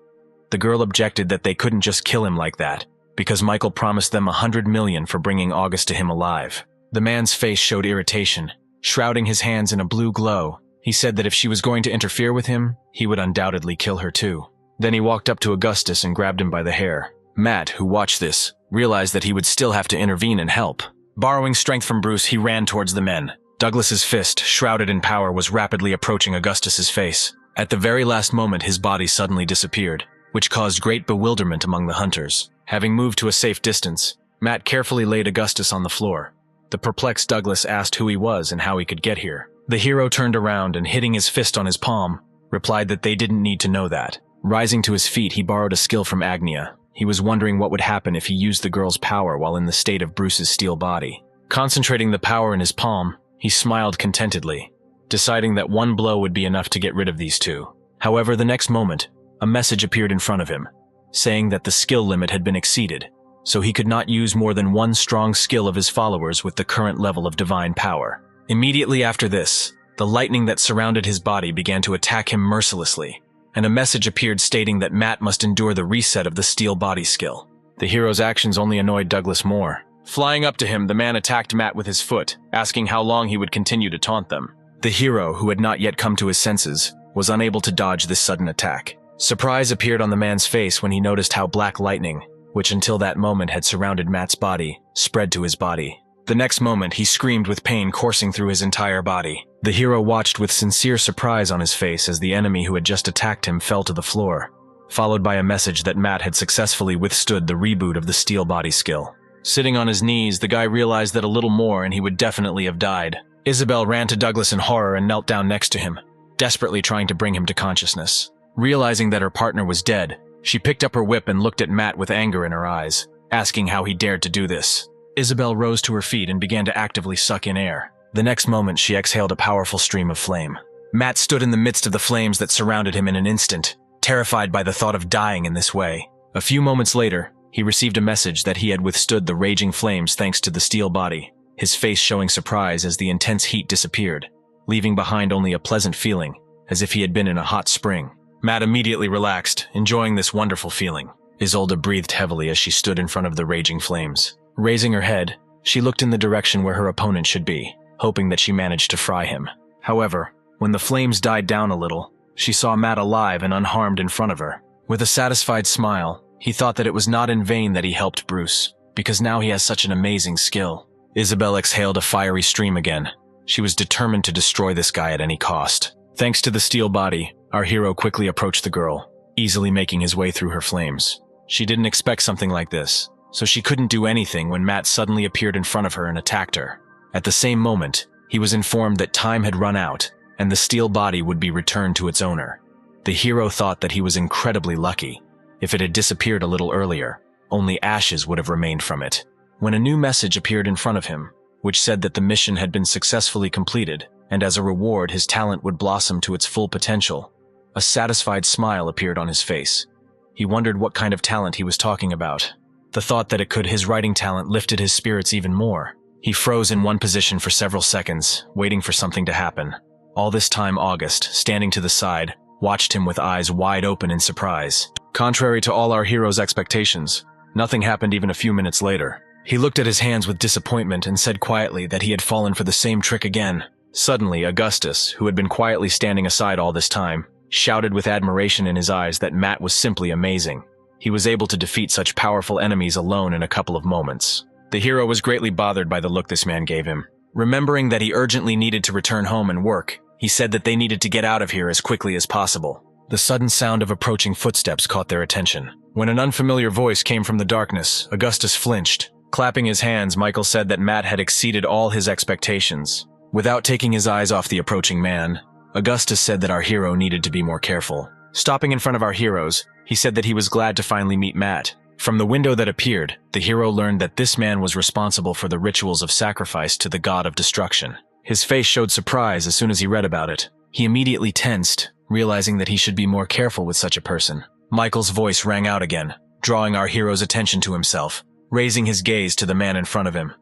The girl objected that they couldn't just kill him like that, because Michael promised them 100 million for bringing August to him alive. The man's face showed irritation. Shrouding his hands in a blue glow, he said that if she was going to interfere with him, he would undoubtedly kill her too. Then he walked up to Augustus and grabbed him by the hair. Matt, who watched this, realized that he would still have to intervene and help. Borrowing strength from Bruce, he ran towards the men. Douglas's fist, shrouded in power, was rapidly approaching Augustus's face. At the very last moment, his body suddenly disappeared, which caused great bewilderment among the hunters. Having moved to a safe distance, Matt carefully laid Augustus on the floor. The perplexed Douglas asked who he was and how he could get here. The hero turned around and, hitting his fist on his palm, replied that they didn't need to know that. Rising to his feet, he borrowed a skill from Agnia. He was wondering what would happen if he used the girl's power while in the state of Bruce's steel body. Concentrating the power in his palm, he smiled contentedly, deciding that one blow would be enough to get rid of these two. However, the next moment, a message appeared in front of him, saying that the skill limit had been exceeded, so he could not use more than one strong skill of his followers with the current level of divine power. Immediately after this, the lightning that surrounded his body began to attack him mercilessly, and a message appeared stating that Matt must endure the reset of the steel body skill. The hero's actions only annoyed Douglas more. Flying up to him, the man attacked Matt with his foot, asking how long he would continue to taunt them. The hero, who had not yet come to his senses, was unable to dodge this sudden attack. Surprise appeared on the man's face when he noticed how black lightning, which until that moment had surrounded Matt's body, spread to his body. The next moment, he screamed with pain coursing through his entire body. The hero watched with sincere surprise on his face as the enemy who had just attacked him fell to the floor, followed by a message that Matt had successfully withstood the reboot of the steel body skill. Sitting on his knees, the guy realized that a little more and he would definitely have died. Isabel ran to Douglas in horror and knelt down next to him. desperately trying to bring him to consciousness. Realizing that her partner was dead, she picked up her whip and looked at Matt with anger in her eyes, asking how he dared to do this. Isabel rose to her feet and began to actively suck in air. The next moment, she exhaled a powerful stream of flame. Matt stood in the midst of the flames that surrounded him in an instant, terrified by the thought of dying in this way. A few moments later, he received a message that he had withstood the raging flames thanks to the steel body, his face showing surprise as the intense heat disappeared, leaving behind only a pleasant feeling, as if he had been in a hot spring. Matt immediately relaxed, enjoying this wonderful feeling. Isolde breathed heavily as she stood in front of the raging flames. Raising her head, she looked in the direction where her opponent should be, hoping that she managed to fry him. However, when the flames died down a little, she saw Matt alive and unharmed in front of her. With a satisfied smile, he thought that it was not in vain that he helped Bruce, because now he has such an amazing skill. Isabel exhaled a fiery stream again. She was determined to destroy this guy at any cost. Thanks to the steel body, our hero quickly approached the girl, easily making his way through her flames. She didn't expect something like this, so she couldn't do anything when Matt suddenly appeared in front of her and attacked her. At the same moment, he was informed that time had run out, and the steel body would be returned to its owner. The hero thought that he was incredibly lucky. If it had disappeared a little earlier, only ashes would have remained from it. When a new message appeared in front of him, which said that the mission had been successfully completed, and as a reward his talent would blossom to its full potential, a satisfied smile appeared on his face. He wondered what kind of talent he was talking about. The thought that it could his writing talent lifted his spirits even more. He froze in one position for several seconds, waiting for something to happen. All this time August, standing to the side, watched him with eyes wide open in surprise. Contrary to all our hero's expectations, nothing happened even a few minutes later. He looked at his hands with disappointment and said quietly that he had fallen for the same trick again. Suddenly, Augustus, who had been quietly standing aside all this time, shouted with admiration in his eyes that Matt was simply amazing. He was able to defeat such powerful enemies alone in a couple of moments. The hero was greatly bothered by the look this man gave him. Remembering that he urgently needed to return home and work, he said that they needed to get out of here as quickly as possible. The sudden sound of approaching footsteps caught their attention. When an unfamiliar voice came from the darkness, Augustus flinched. Clapping his hands, Michael said that Matt had exceeded all his expectations. Without taking his eyes off the approaching man, Augustus said that our hero needed to be more careful. Stopping in front of our heroes, he said that he was glad to finally meet Matt. From the window that appeared, the hero learned that this man was responsible for the rituals of sacrifice to the god of destruction. His face showed surprise as soon as he read about it. He immediately tensed, realizing that he should be more careful with such a person. Michael's voice rang out again, drawing our hero's attention to himself, raising his gaze to the man in front of him.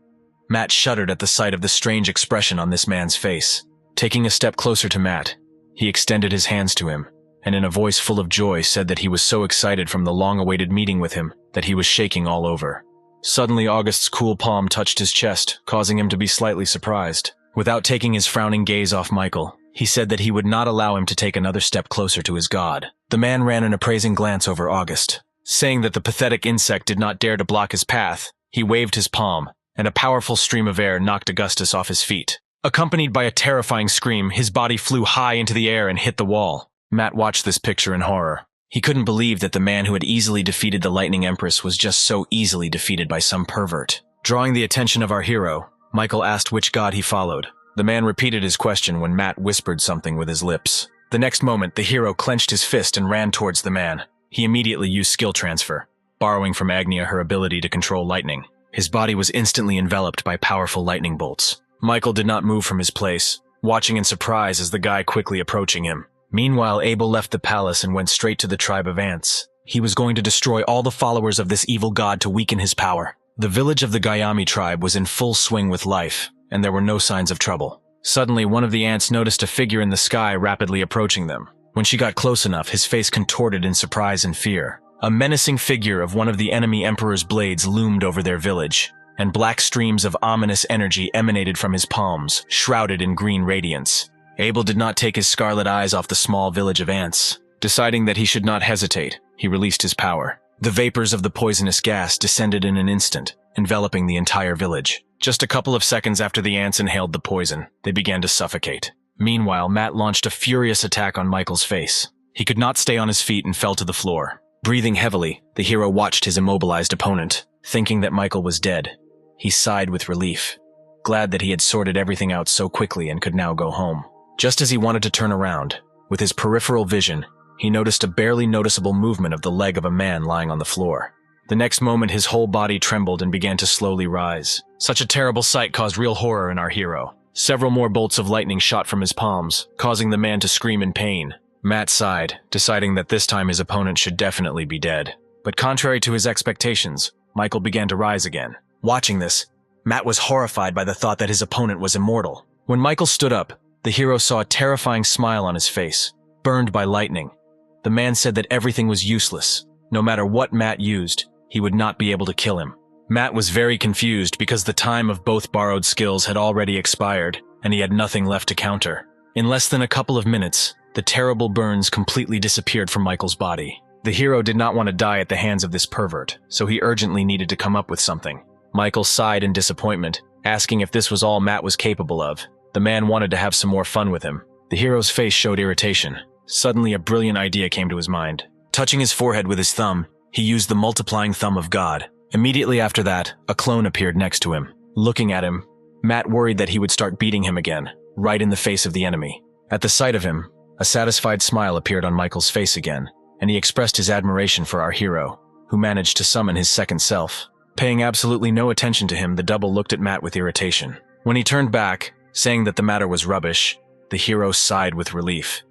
Matt shuddered at the sight of the strange expression on this man's face. Taking a step closer to Matt, he extended his hands to him, and in a voice full of joy said that he was so excited from the long-awaited meeting with him that he was shaking all over. Suddenly, August's cool palm touched his chest, causing him to be slightly surprised. Without taking his frowning gaze off Michael, he said that he would not allow him to take another step closer to his god. The man ran an appraising glance over August. Saying that the pathetic insect did not dare to block his path, he waved his palm, and a powerful stream of air knocked Augustus off his feet. Accompanied by a terrifying scream, his body flew high into the air and hit the wall. Matt watched this picture in horror. He couldn't believe that the man who had easily defeated the Lightning Empress was just so easily defeated by some pervert. Drawing the attention of our hero, Michael asked which god he followed. The man repeated his question when Matt whispered something with his lips. The next moment, the hero clenched his fist and ran towards the man. He immediately used skill transfer, borrowing from Agnia her ability to control lightning. His body was instantly enveloped by powerful lightning bolts. Michael did not move from his place, watching in surprise as the guy quickly approaching him. Meanwhile, Abel left the palace and went straight to the tribe of ants. He was going to destroy all the followers of this evil god to weaken his power. The village of the Gayami tribe was in full swing with life, and there were no signs of trouble. Suddenly, one of the ants noticed a figure in the sky rapidly approaching them. When she got close enough, his face contorted in surprise and fear. A menacing figure of one of the enemy emperor's blades loomed over their village, and black streams of ominous energy emanated from his palms, shrouded in green radiance. Abel did not take his scarlet eyes off the small village of ants. Deciding that he should not hesitate, he released his power. The vapors of the poisonous gas descended in an instant, enveloping the entire village. Just a couple of seconds after the ants inhaled the poison, they began to suffocate. Meanwhile, Matt launched a furious attack on Michael's face. He could not stay on his feet and fell to the floor. Breathing heavily, the hero watched his immobilized opponent, thinking that Michael was dead. He sighed with relief, glad that he had sorted everything out so quickly and could now go home. Just as he wanted to turn around, With his peripheral vision, he noticed a barely noticeable movement of the leg of a man lying on the floor. The next moment, his whole body trembled and began to slowly rise. Such a terrible sight caused real horror in our hero. Several more bolts of lightning shot from his palms, causing the man to scream in pain. Matt sighed, deciding that this time his opponent should definitely be dead. But contrary to his expectations, Michael began to rise again. Watching this, Matt was horrified by the thought that his opponent was immortal. When Michael stood up, the hero saw a terrifying smile on his face, burned by lightning. The man said that everything was useless. No matter what Matt used, he would not be able to kill him. Matt was very confused because the time of both borrowed skills had already expired, and he had nothing left to counter. In less than a couple of minutes, the terrible burns completely disappeared from Michael's body. The hero did not want to die at the hands of this pervert, so he urgently needed to come up with something. Michael sighed in disappointment, asking if this was all Matt was capable of. The man wanted to have some more fun with him. The hero's face showed irritation. Suddenly, a brilliant idea came to his mind. Touching his forehead with his thumb, he used the multiplying thumb of God. Immediately after that, a clone appeared next to him. Looking at him, Matt worried that he would start beating him again, right in the face of the enemy. At the sight of him, a satisfied smile appeared on Michael's face again, and he expressed his admiration for our hero, who managed to summon his second self. Paying absolutely no attention to him, the double looked at Matt with irritation. When he turned back, saying that the matter was rubbish, the hero sighed with relief,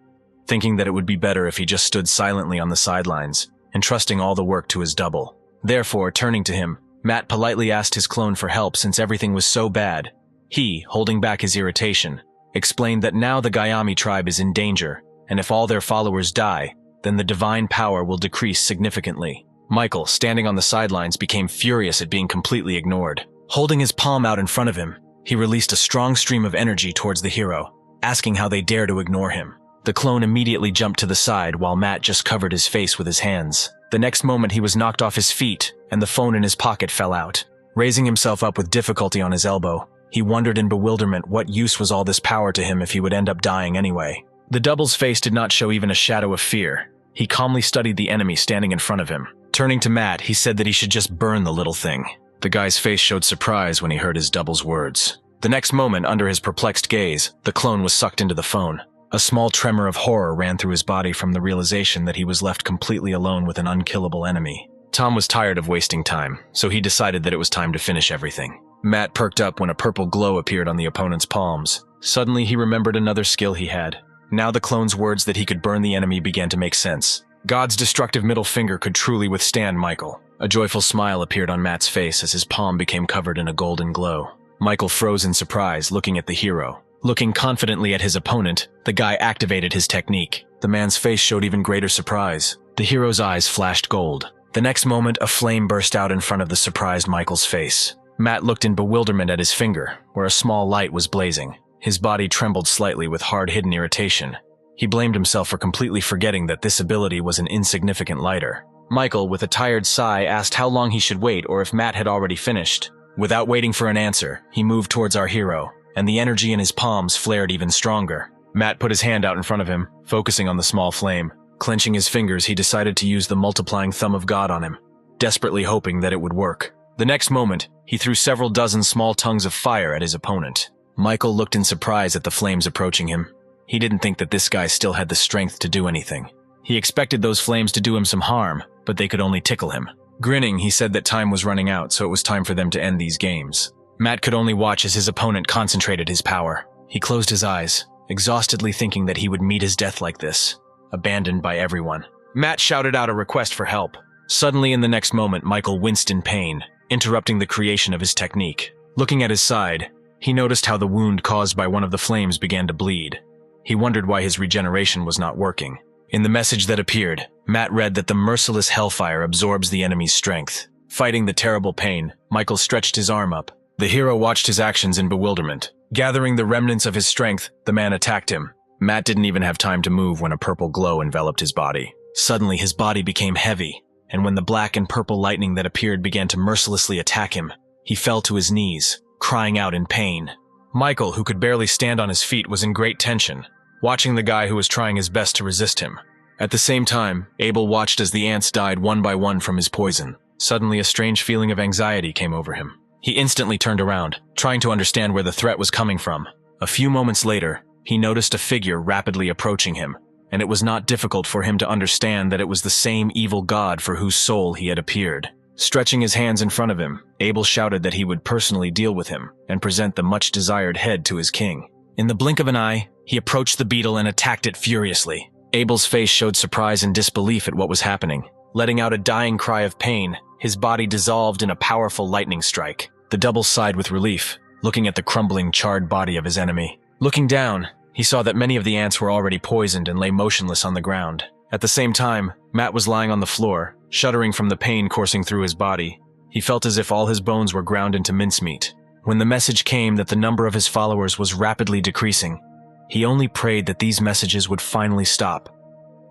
thinking that it would be better if he just stood silently on the sidelines, entrusting all the work to his double. Therefore, turning to him, Matt politely asked his clone for help since everything was so bad. He, holding back his irritation, explained that now the Gayami tribe is in danger, and if all their followers die, then the divine power will decrease significantly. Michael, standing on the sidelines, became furious at being completely ignored. Holding his palm out in front of him, he released a strong stream of energy towards the hero, asking how they dare to ignore him. The clone immediately jumped to the side while Matt just covered his face with his hands. The next moment he was knocked off his feet, and the phone in his pocket fell out. Raising himself up with difficulty on his elbow, he wondered in bewilderment what use was all this power to him if he would end up dying anyway. The double's face did not show even a shadow of fear. He calmly studied the enemy standing in front of him. Turning to Matt, he said that he should just burn the little thing. The guy's face showed surprise when he heard his double's words. The next moment, under his perplexed gaze, the clone was sucked into the phone. A small tremor of horror ran through his body from the realization that he was left completely alone with an unkillable enemy. Tom was tired of wasting time, so he decided that it was time to finish everything. Matt perked up when a purple glow appeared on the opponent's palms. Suddenly, he remembered another skill he had. Now the clone's words that he could burn the enemy began to make sense. God's destructive middle finger could truly withstand Michael. A joyful smile appeared on Matt's face as his palm became covered in a golden glow. Michael froze in surprise, looking at the hero. Looking confidently at his opponent, the guy activated his technique. The man's face showed even greater surprise. The hero's eyes flashed gold. The next moment, a flame burst out in front of the surprised Michael's face. Matt looked in bewilderment at his finger, where a small light was blazing. His body trembled slightly with hard-hidden irritation. He blamed himself for completely forgetting that this ability was an insignificant lighter. Michael, with a tired sigh, asked how long he should wait or if Matt had already finished. Without waiting for an answer, he moved towards our hero, and the energy in his palms flared even stronger. Matt put his hand out in front of him, focusing on the small flame. Clenching his fingers, he decided to use the multiplying thumb of God on him, desperately hoping that it would work. The next moment, he threw several dozen small tongues of fire at his opponent. Michael looked in surprise at the flames approaching him. He didn't think that this guy still had the strength to do anything. He expected those flames to do him some harm, but they could only tickle him. Grinning, he said that time was running out, so it was time for them to end these games. Matt could only watch as his opponent concentrated his power. He closed his eyes, exhaustedly thinking that he would meet his death like this, abandoned by everyone. Matt shouted out a request for help. Suddenly, in the next moment, Michael winced in pain, interrupting the creation of his technique. Looking at his side, he noticed how the wound caused by one of the flames began to bleed. He wondered why his regeneration was not working. In the message that appeared, Matt read that the merciless hellfire absorbs the enemy's strength. Fighting the terrible pain, Michael stretched his arm up. The hero watched his actions in bewilderment. Gathering the remnants of his strength, the man attacked him. Matt didn't even have time to move when a purple glow enveloped his body. Suddenly, his body became heavy, and when the black and purple lightning that appeared began to mercilessly attack him, he fell to his knees, crying out in pain. Michael, who could barely stand on his feet, was in great tension, watching the guy who was trying his best to resist him. At the same time, Abel watched as the ants died one by one from his poison. Suddenly, a strange feeling of anxiety came over him. He instantly turned around, trying to understand where the threat was coming from. A few moments later, he noticed a figure rapidly approaching him, and it was not difficult for him to understand that it was the same evil god for whose soul he had appeared. Stretching his hands in front of him, Abel shouted that he would personally deal with him and present the much-desired head to his king. In the blink of an eye, he approached the beetle and attacked it furiously. Abel's face showed surprise and disbelief at what was happening. Letting out a dying cry of pain, his body dissolved in a powerful lightning strike. The double sighed with relief, looking at the crumbling, charred body of his enemy. Looking down, he saw that many of the ants were already poisoned and lay motionless on the ground. At the same time, Matt was lying on the floor, shuddering from the pain coursing through his body. He felt as if all his bones were ground into mincemeat. When the message came that the number of his followers was rapidly decreasing, he only prayed that these messages would finally stop.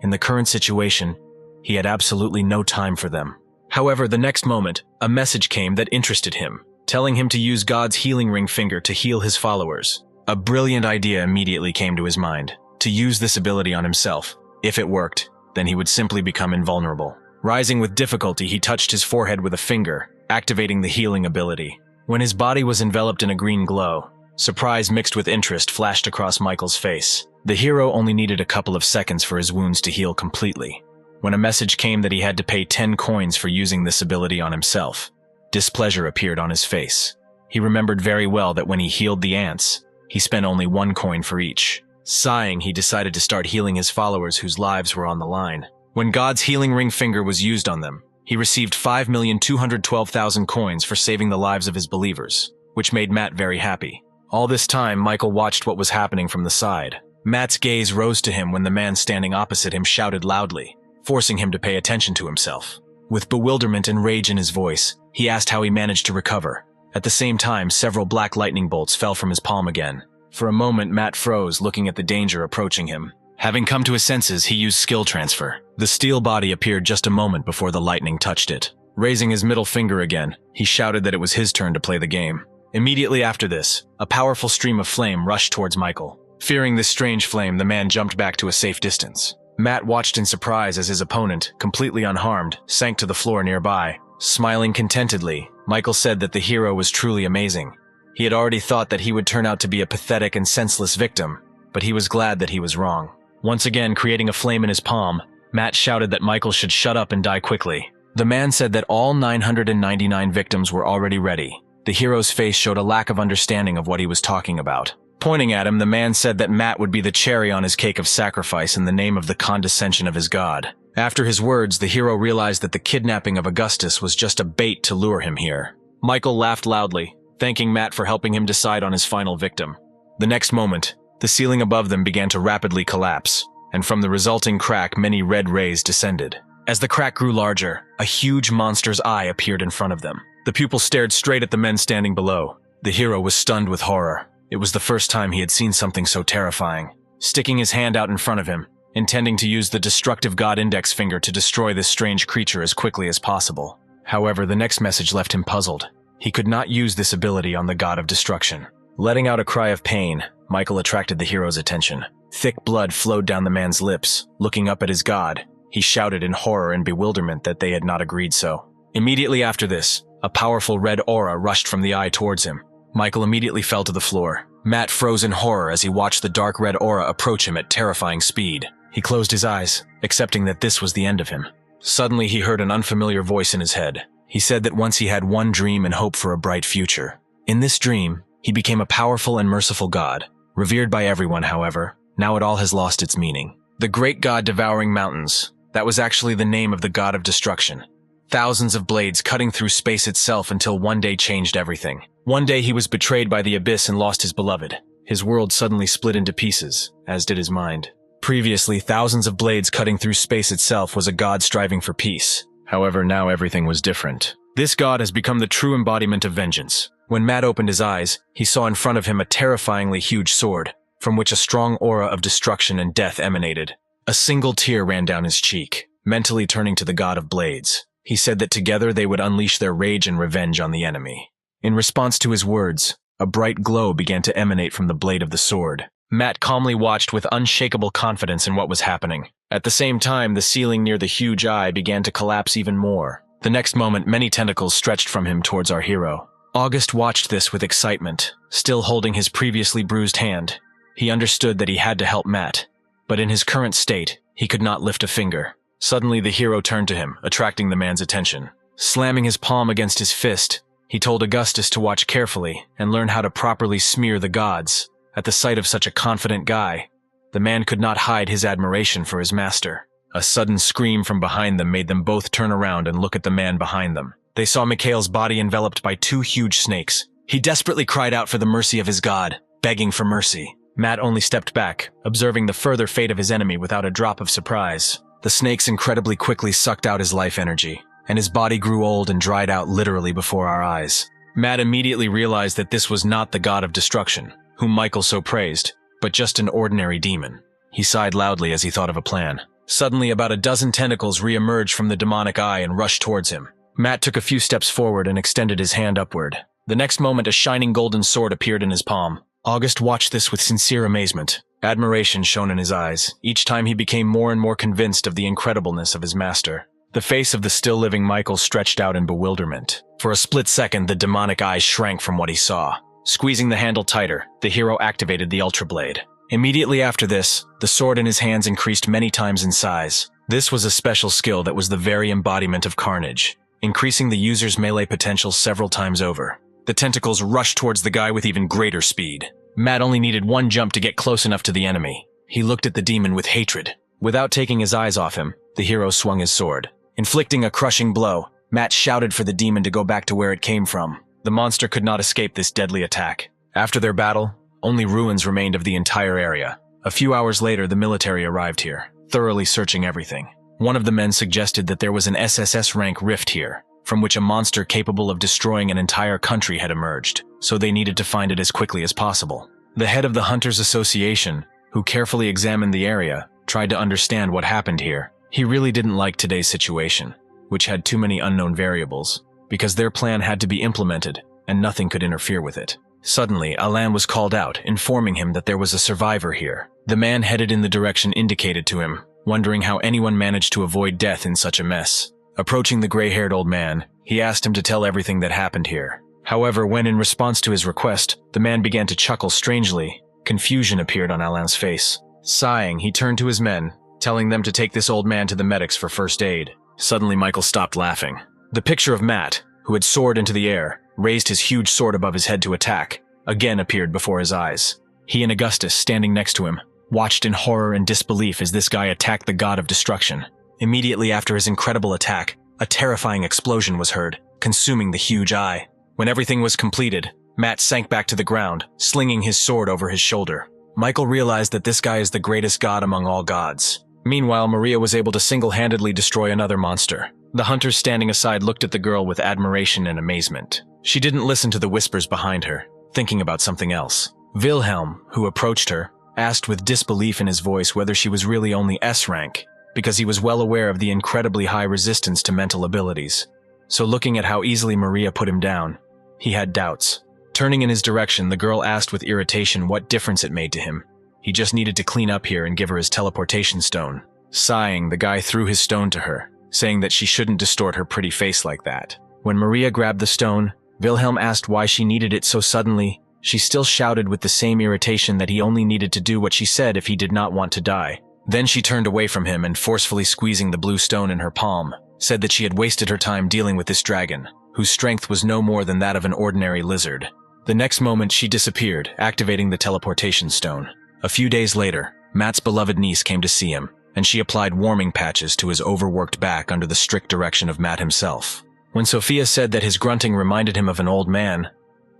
In the current situation, he had absolutely no time for them. However, the next moment, a message came that interested him, telling him to use God's healing ring finger to heal his followers. A brilliant idea immediately came to his mind, to use this ability on himself. If it worked, then he would simply become invulnerable. Rising with difficulty, he touched his forehead with a finger, activating the healing ability. When his body was enveloped in a green glow, surprise mixed with interest flashed across Michael's face. The hero only needed a couple of seconds for his wounds to heal completely, when a message came that he had to pay 10 coins for using this ability on himself. Displeasure appeared on his face. He remembered very well that when he healed the ants, he spent only 1 coin for each. Sighing, he decided to start healing his followers whose lives were on the line. When God's healing ring finger was used on them, he received 5,212,000 coins for saving the lives of his believers, which made Matt very happy. All this time, Michael watched what was happening from the side. Matt's gaze rose to him when the man standing opposite him shouted loudly, forcing him to pay attention to himself. With bewilderment and rage in his voice, he asked how he managed to recover. At the same time, several black lightning bolts fell from his palm again. For a moment, Matt froze, looking at the danger approaching him. Having come to his senses, he used skill transfer. The steel body appeared just a moment before the lightning touched it. Raising his middle finger again, he shouted that it was his turn to play the game. Immediately after this, a powerful stream of flame rushed towards Michael. Fearing this strange flame, the man jumped back to a safe distance. Matt watched in surprise as his opponent, completely unharmed, sank to the floor nearby. Smiling contentedly, Michael said that the hero was truly amazing. He had already thought that he would turn out to be a pathetic and senseless victim, but he was glad that he was wrong. Once again creating a flame in his palm, Matt shouted that Michael should shut up and die quickly. The man said that all 999 victims were already ready. The hero's face showed a lack of understanding of what he was talking about. Pointing at him, the man said that Matt would be the cherry on his cake of sacrifice in the name of the condescension of his god. After his words, the hero realized that the kidnapping of Augustus was just a bait to lure him here. Michael laughed loudly, thanking Matt for helping him decide on his final victim. The next moment, the ceiling above them began to rapidly collapse, and from the resulting crack, many red rays descended. As the crack grew larger, a huge monster's eye appeared in front of them. The pupil stared straight at the men standing below. The hero was stunned with horror. It was the first time he had seen something so terrifying. Sticking his hand out in front of him, intending to use the destructive god index finger to destroy this strange creature as quickly as possible. However, the next message left him puzzled. He could not use this ability on the god of destruction. Letting out a cry of pain, Michael attracted the hero's attention. Thick blood flowed down the man's lips. Looking up at his god, he shouted in horror and bewilderment that they had not agreed so. Immediately after this, a powerful red aura rushed from the eye towards him. Michael immediately fell to the floor. Matt froze in horror as he watched the dark red aura approach him at terrifying speed. He closed his eyes, accepting that this was the end of him. Suddenly, he heard an unfamiliar voice in his head. He said that once he had one dream and hope for a bright future. In this dream, he became a powerful and merciful god, revered by everyone, however. Now it all has lost its meaning. The great god devouring mountains. That was actually the name of the god of destruction. Thousands of blades cutting through space itself until one day changed everything. One day he was betrayed by the abyss and lost his beloved. His world suddenly split into pieces, as did his mind. Previously, thousands of blades cutting through space itself was a god striving for peace. However, now everything was different. This god has become the true embodiment of vengeance. When Matt opened his eyes, he saw in front of him a terrifyingly huge sword, from which a strong aura of destruction and death emanated. A single tear ran down his cheek, mentally turning to the god of blades. He said that together they would unleash their rage and revenge on the enemy. In response to his words, a bright glow began to emanate from the blade of the sword. Matt calmly watched with unshakable confidence in what was happening. At the same time, the ceiling near the huge eye began to collapse even more. The next moment, many tentacles stretched from him towards our hero. August watched this with excitement, still holding his previously bruised hand. He understood that he had to help Matt. but in his current state, he could not lift a finger. Suddenly, the hero turned to him, attracting the man's attention. Slamming his palm against his fist, he told Augustus to watch carefully and learn how to properly smear the gods. At the sight of such a confident guy, the man could not hide his admiration for his master. A sudden scream from behind them made them both turn around and look at the man behind them. They saw Mikhail's body enveloped by two huge snakes. He desperately cried out for the mercy of his god, begging for mercy. Matt only stepped back, observing the further fate of his enemy without a drop of surprise. The snakes incredibly quickly sucked out his life energy, and his body grew old and dried out literally before our eyes. Matt immediately realized that this was not the god of destruction, whom Michael so praised, but just an ordinary demon. He sighed loudly as he thought of a plan. Suddenly, about a dozen tentacles re-emerged from the demonic eye and rushed towards him. Matt took a few steps forward and extended his hand upward. The next moment, a shining golden sword appeared in his palm. August watched this with sincere amazement. Admiration shone in his eyes. Each time he became more and more convinced of the incredibleness of his master. The face of the still-living Michael stretched out in bewilderment. For a split second, the demonic eye shrank from what he saw. Squeezing the handle tighter, the hero activated the Ultra Blade. Immediately after this, the sword in his hands increased many times in size. This was a special skill that was the very embodiment of carnage, increasing the user's melee potential several times over. The tentacles rushed towards the guy with even greater speed. Matt only needed one jump to get close enough to the enemy. He looked at the demon with hatred. Without taking his eyes off him, the hero swung his sword. Inflicting a crushing blow, Matt shouted for the demon to go back to where it came from. The monster could not escape this deadly attack. After their battle, only ruins remained of the entire area. A few hours later, the military arrived here, thoroughly searching everything. One of the men suggested that there was an SSS-Rank rift here, from which a monster capable of destroying an entire country had emerged, so they needed to find it as quickly as possible. The head of the Hunters Association, who carefully examined the area, tried to understand what happened here. He really didn't like today's situation, which had too many unknown variables, because their plan had to be implemented, and nothing could interfere with it. Suddenly, Alain was called out, informing him that there was a survivor here. The man headed in the direction indicated to him, wondering how anyone managed to avoid death in such a mess. Approaching the gray-haired old man, he asked him to tell everything that happened here. However, when in response to his request, the man began to chuckle strangely, confusion appeared on Alain's face. Sighing, he turned to his men, telling them to take this old man to the medics for first aid. Suddenly, Michael stopped laughing. The picture of Matt, who had soared into the air, raised his huge sword above his head to attack, again appeared before his eyes. He and Augustus, standing next to him, watched in horror and disbelief as this guy attacked the god of destruction. Immediately after his incredible attack, a terrifying explosion was heard, consuming the huge eye. When everything was completed, Matt sank back to the ground, slinging his sword over his shoulder. Michael realized that this guy is the greatest god among all gods. Meanwhile, Maria was able to single-handedly destroy another monster. The hunters standing aside looked at the girl with admiration and amazement. She didn't listen to the whispers behind her, thinking about something else. Wilhelm, who approached her, asked with disbelief in his voice whether she was really only S-Rank, because he was well aware of the incredibly high resistance to mental abilities. So looking at how easily Maria put him down, he had doubts. Turning in his direction, the girl asked with irritation what difference it made to him. He just needed to clean up here and give her his teleportation stone. Sighing, the guy threw his stone to her, saying that she shouldn't distort her pretty face like that. When Maria grabbed the stone, Wilhelm asked why she needed it so suddenly. She still shouted with the same irritation that he only needed to do what she said if he did not want to die. Then she turned away from him and, forcefully squeezing the blue stone in her palm, said that she had wasted her time dealing with this dragon, whose strength was no more than that of an ordinary lizard. The next moment she disappeared, activating the teleportation stone. A few days later, Matt's beloved niece came to see him, and she applied warming patches to his overworked back under the strict direction of Matt himself. When Sophia said that his grunting reminded him of an old man,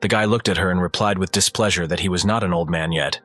the guy looked at her and replied with displeasure that he was not an old man yet.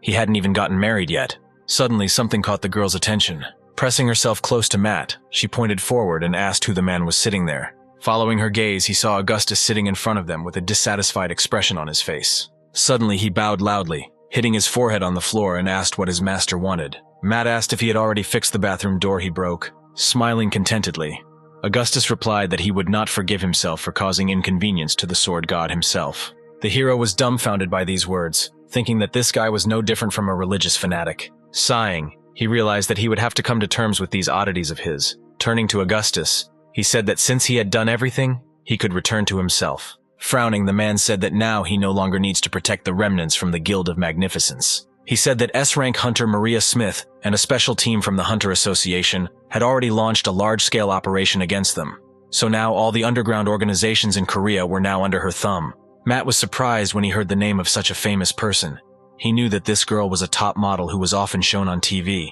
He hadn't even gotten married yet. Suddenly, something caught the girl's attention. Pressing herself close to Matt, she pointed forward and asked who the man was sitting there. Following her gaze, he saw Augustus sitting in front of them with a dissatisfied expression on his face. Suddenly, he bowed loudly, hitting his forehead on the floor, and asked what his master wanted. Matt asked if he had already fixed the bathroom door he broke. Smiling contentedly, Augustus replied that he would not forgive himself for causing inconvenience to the sword god himself. The hero was dumbfounded by these words, thinking that this guy was no different from a religious fanatic. Sighing, he realized that he would have to come to terms with these oddities of his. Turning to Augustus, he said that since he had done everything, he could return to himself. Frowning, the man said that now he no longer needs to protect the remnants from the Guild of Magnificence. He said that S-Rank hunter Maria Smith and a special team from the Hunter Association had already launched a large-scale operation against them. So now all the underground organizations in Korea were now under her thumb. Matt was surprised when he heard the name of such a famous person. He knew that this girl was a top model who was often shown on TV,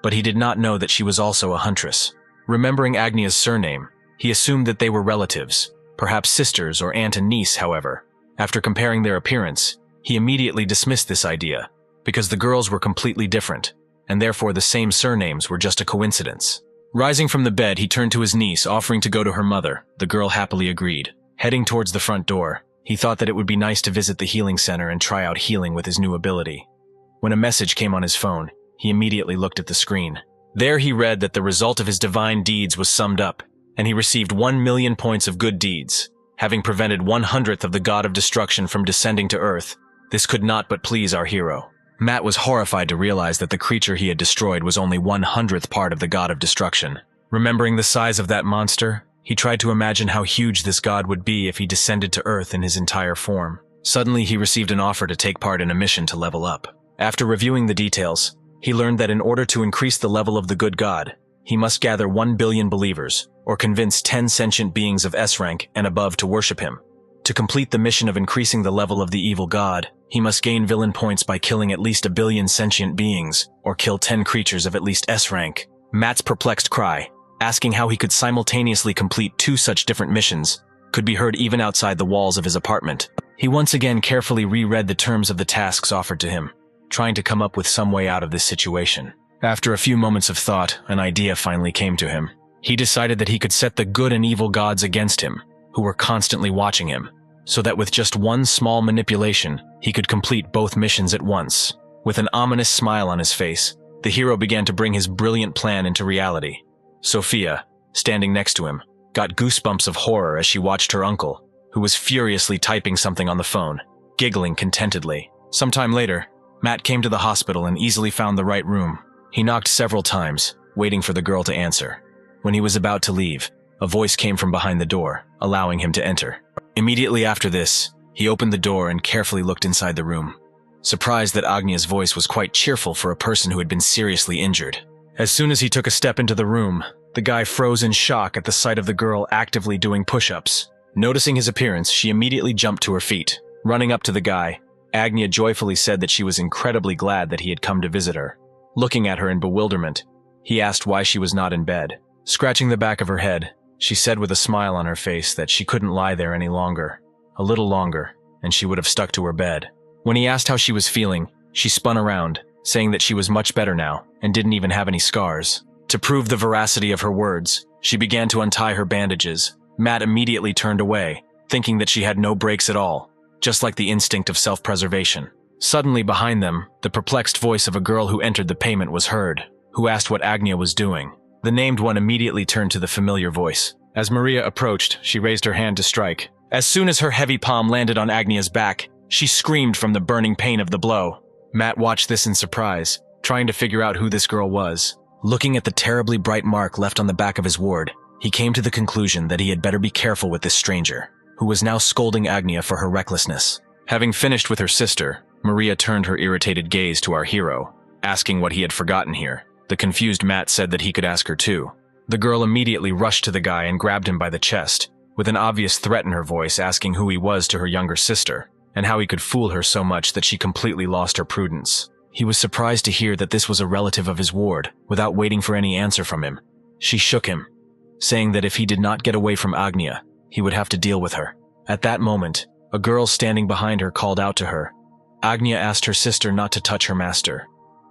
but he did not know that she was also a huntress. Remembering Agnia's surname, he assumed that they were relatives, perhaps sisters or aunt and niece, however. After comparing their appearance, he immediately dismissed this idea, because the girls were completely different, and therefore the same surnames were just a coincidence. Rising from the bed, he turned to his niece, offering to go to her mother. The girl happily agreed. Heading towards the front door, he thought that it would be nice to visit the healing center and try out healing with his new ability. When a message came on his phone, he immediately looked at the screen. There he read that the result of his divine deeds was summed up, and he received 1,000,000 points of good deeds, having prevented 1/100th of the god of destruction from descending to Earth. This could not but please our hero. Matt was horrified to realize that the creature he had destroyed was only 1/100th part of the god of destruction. Remembering the size of that monster, he tried to imagine how huge this god would be if he descended to Earth in his entire form. Suddenly, he received an offer to take part in a mission to level up. After reviewing the details, he learned that in order to increase the level of the good god, he must gather 1 billion believers, or convince 10 sentient beings of S-Rank and above to worship him. To complete the mission of increasing the level of the evil god, he must gain villain points by killing at least 1 billion sentient beings, or kill 10 creatures of at least S-Rank. Matt's perplexed cry, asking how he could simultaneously complete 2 such different missions, could be heard even outside the walls of his apartment. He once again carefully reread the terms of the tasks offered to him, trying to come up with some way out of this situation. After a few moments of thought, an idea finally came to him. He decided that he could set the good and evil gods against him, who were constantly watching him, so that with just one small manipulation, he could complete both missions at once. With an ominous smile on his face, the hero began to bring his brilliant plan into reality. Sophia, standing next to him, got goosebumps of horror as she watched her uncle, who was furiously typing something on the phone, giggling contentedly. Sometime later, Matt came to the hospital and easily found the right room. He knocked several times, waiting for the girl to answer. When he was about to leave, a voice came from behind the door, allowing him to enter. Immediately after this, he opened the door and carefully looked inside the room, surprised that Agnia's voice was quite cheerful for a person who had been seriously injured. As soon as he took a step into the room, the guy froze in shock at the sight of the girl actively doing push-ups. Noticing his appearance, she immediately jumped to her feet. Running up to the guy, Agnia joyfully said that she was incredibly glad that he had come to visit her. Looking at her in bewilderment, he asked why she was not in bed. Scratching the back of her head, she said with a smile on her face that she couldn't lie there any longer. A little longer, and she would have stuck to her bed. When he asked how she was feeling, she spun around, saying that she was much better now and didn't even have any scars. To prove the veracity of her words, she began to untie her bandages. Matt immediately turned away, thinking that she had no breaks at all, just like the instinct of self-preservation. Suddenly behind them, the perplexed voice of a girl who entered the payment was heard, who asked what Agnia was doing. The named one immediately turned to the familiar voice. As Maria approached, she raised her hand to strike. As soon as her heavy palm landed on Agnia's back, she screamed from the burning pain of the blow. Matt watched this in surprise, trying to figure out who this girl was. Looking at the terribly bright mark left on the back of his ward, he came to the conclusion that he had better be careful with this stranger, who was now scolding Agnia for her recklessness. Having finished with her sister, Maria turned her irritated gaze to our hero, asking what he had forgotten here. The confused Matt said that he could ask her too. The girl immediately rushed to the guy and grabbed him by the chest, with an obvious threat in her voice, asking who he was to her younger sister, and how he could fool her so much that she completely lost her prudence. He was surprised to hear that this was a relative of his ward, without waiting for any answer from him. She shook him, saying that if he did not get away from Agnia, he would have to deal with her. At that moment, a girl standing behind her called out to her. Agnia asked her sister not to touch her master.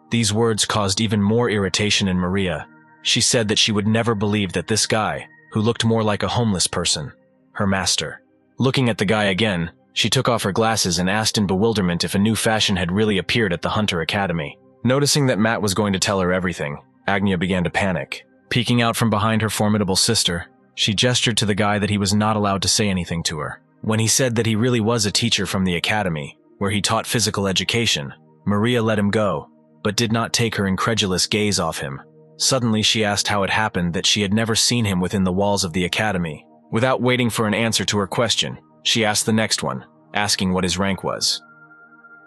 These words caused even more irritation in Maria. She said that she would never believe that this guy, who looked more like a homeless person, her master. Looking at the guy again, she took off her glasses and asked in bewilderment if a new fashion had really appeared at the Hunter Academy. Noticing that Matt was going to tell her everything, Agnia began to panic. Peeking out from behind her formidable sister, she gestured to the guy that he was not allowed to say anything to her. When he said that he really was a teacher from the academy, where he taught physical education, Maria let him go, but did not take her incredulous gaze off him. Suddenly she asked how it happened that she had never seen him within the walls of the academy. Without waiting for an answer to her question, she asked the next one, asking what his rank was.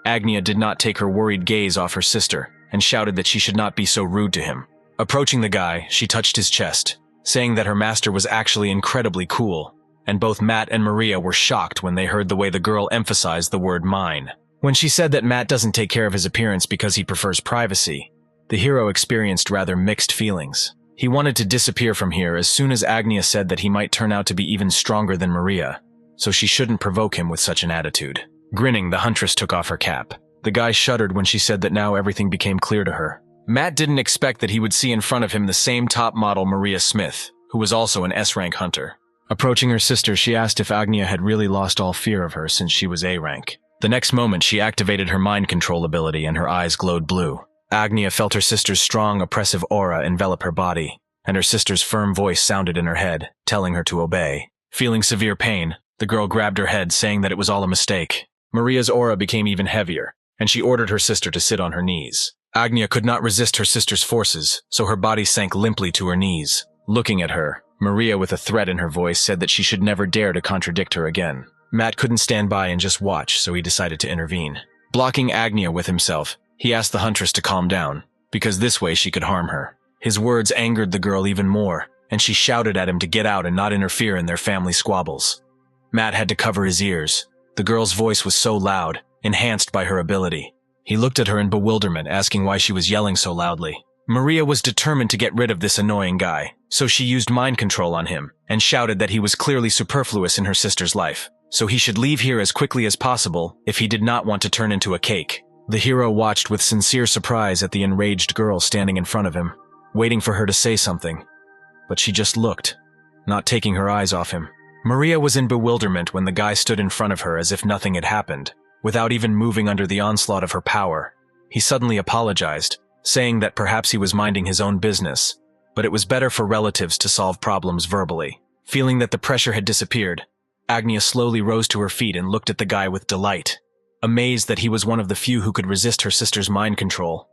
Agnia did not take her worried gaze off her sister and shouted that she should not be so rude to him. Approaching the guy, she touched his chest, saying that her master was actually incredibly cool, and both Matt and Maria were shocked when they heard the way the girl emphasized the word mine. When she said that Matt doesn't take care of his appearance because he prefers privacy, the hero experienced rather mixed feelings. He wanted to disappear from here as soon as Agnia said that he might turn out to be even stronger than Maria, so she shouldn't provoke him with such an attitude. Grinning, the huntress took off her cap. The guy shuddered when she said that now everything became clear to her. Matt didn't expect that he would see in front of him the same top model Maria Smith, who was also an S-rank hunter. Approaching her sister, she asked if Agnia had really lost all fear of her since she was A-rank. The next moment, she activated her mind control ability and her eyes glowed blue. Agnia felt her sister's strong, oppressive aura envelop her body, and her sister's firm voice sounded in her head, telling her to obey. Feeling severe pain, the girl grabbed her head, saying that it was all a mistake. Maria's aura became even heavier, and she ordered her sister to sit on her knees. Agnia could not resist her sister's forces, so her body sank limply to her knees. Looking at her, Maria, with a threat in her voice, said that she should never dare to contradict her again. Matt couldn't stand by and just watch, so he decided to intervene. Blocking Agnia with himself, he asked the huntress to calm down, because this way she could harm her. His words angered the girl even more, and she shouted at him to get out and not interfere in their family squabbles. Matt had to cover his ears. The girl's voice was so loud, enhanced by her ability. He looked at her in bewilderment, asking why she was yelling so loudly. Maria was determined to get rid of this annoying guy, so she used mind control on him, and shouted that he was clearly superfluous in her sister's life, so he should leave here as quickly as possible if he did not want to turn into a cake. The hero watched with sincere surprise at the enraged girl standing in front of him, waiting for her to say something, but she just looked, not taking her eyes off him. Maria was in bewilderment when the guy stood in front of her as if nothing had happened, without even moving under the onslaught of her power. He suddenly apologized, saying that perhaps he was minding his own business, but it was better for relatives to solve problems verbally. Feeling that the pressure had disappeared, Agnia slowly rose to her feet and looked at the guy with delight, amazed that he was one of the few who could resist her sister's mind control.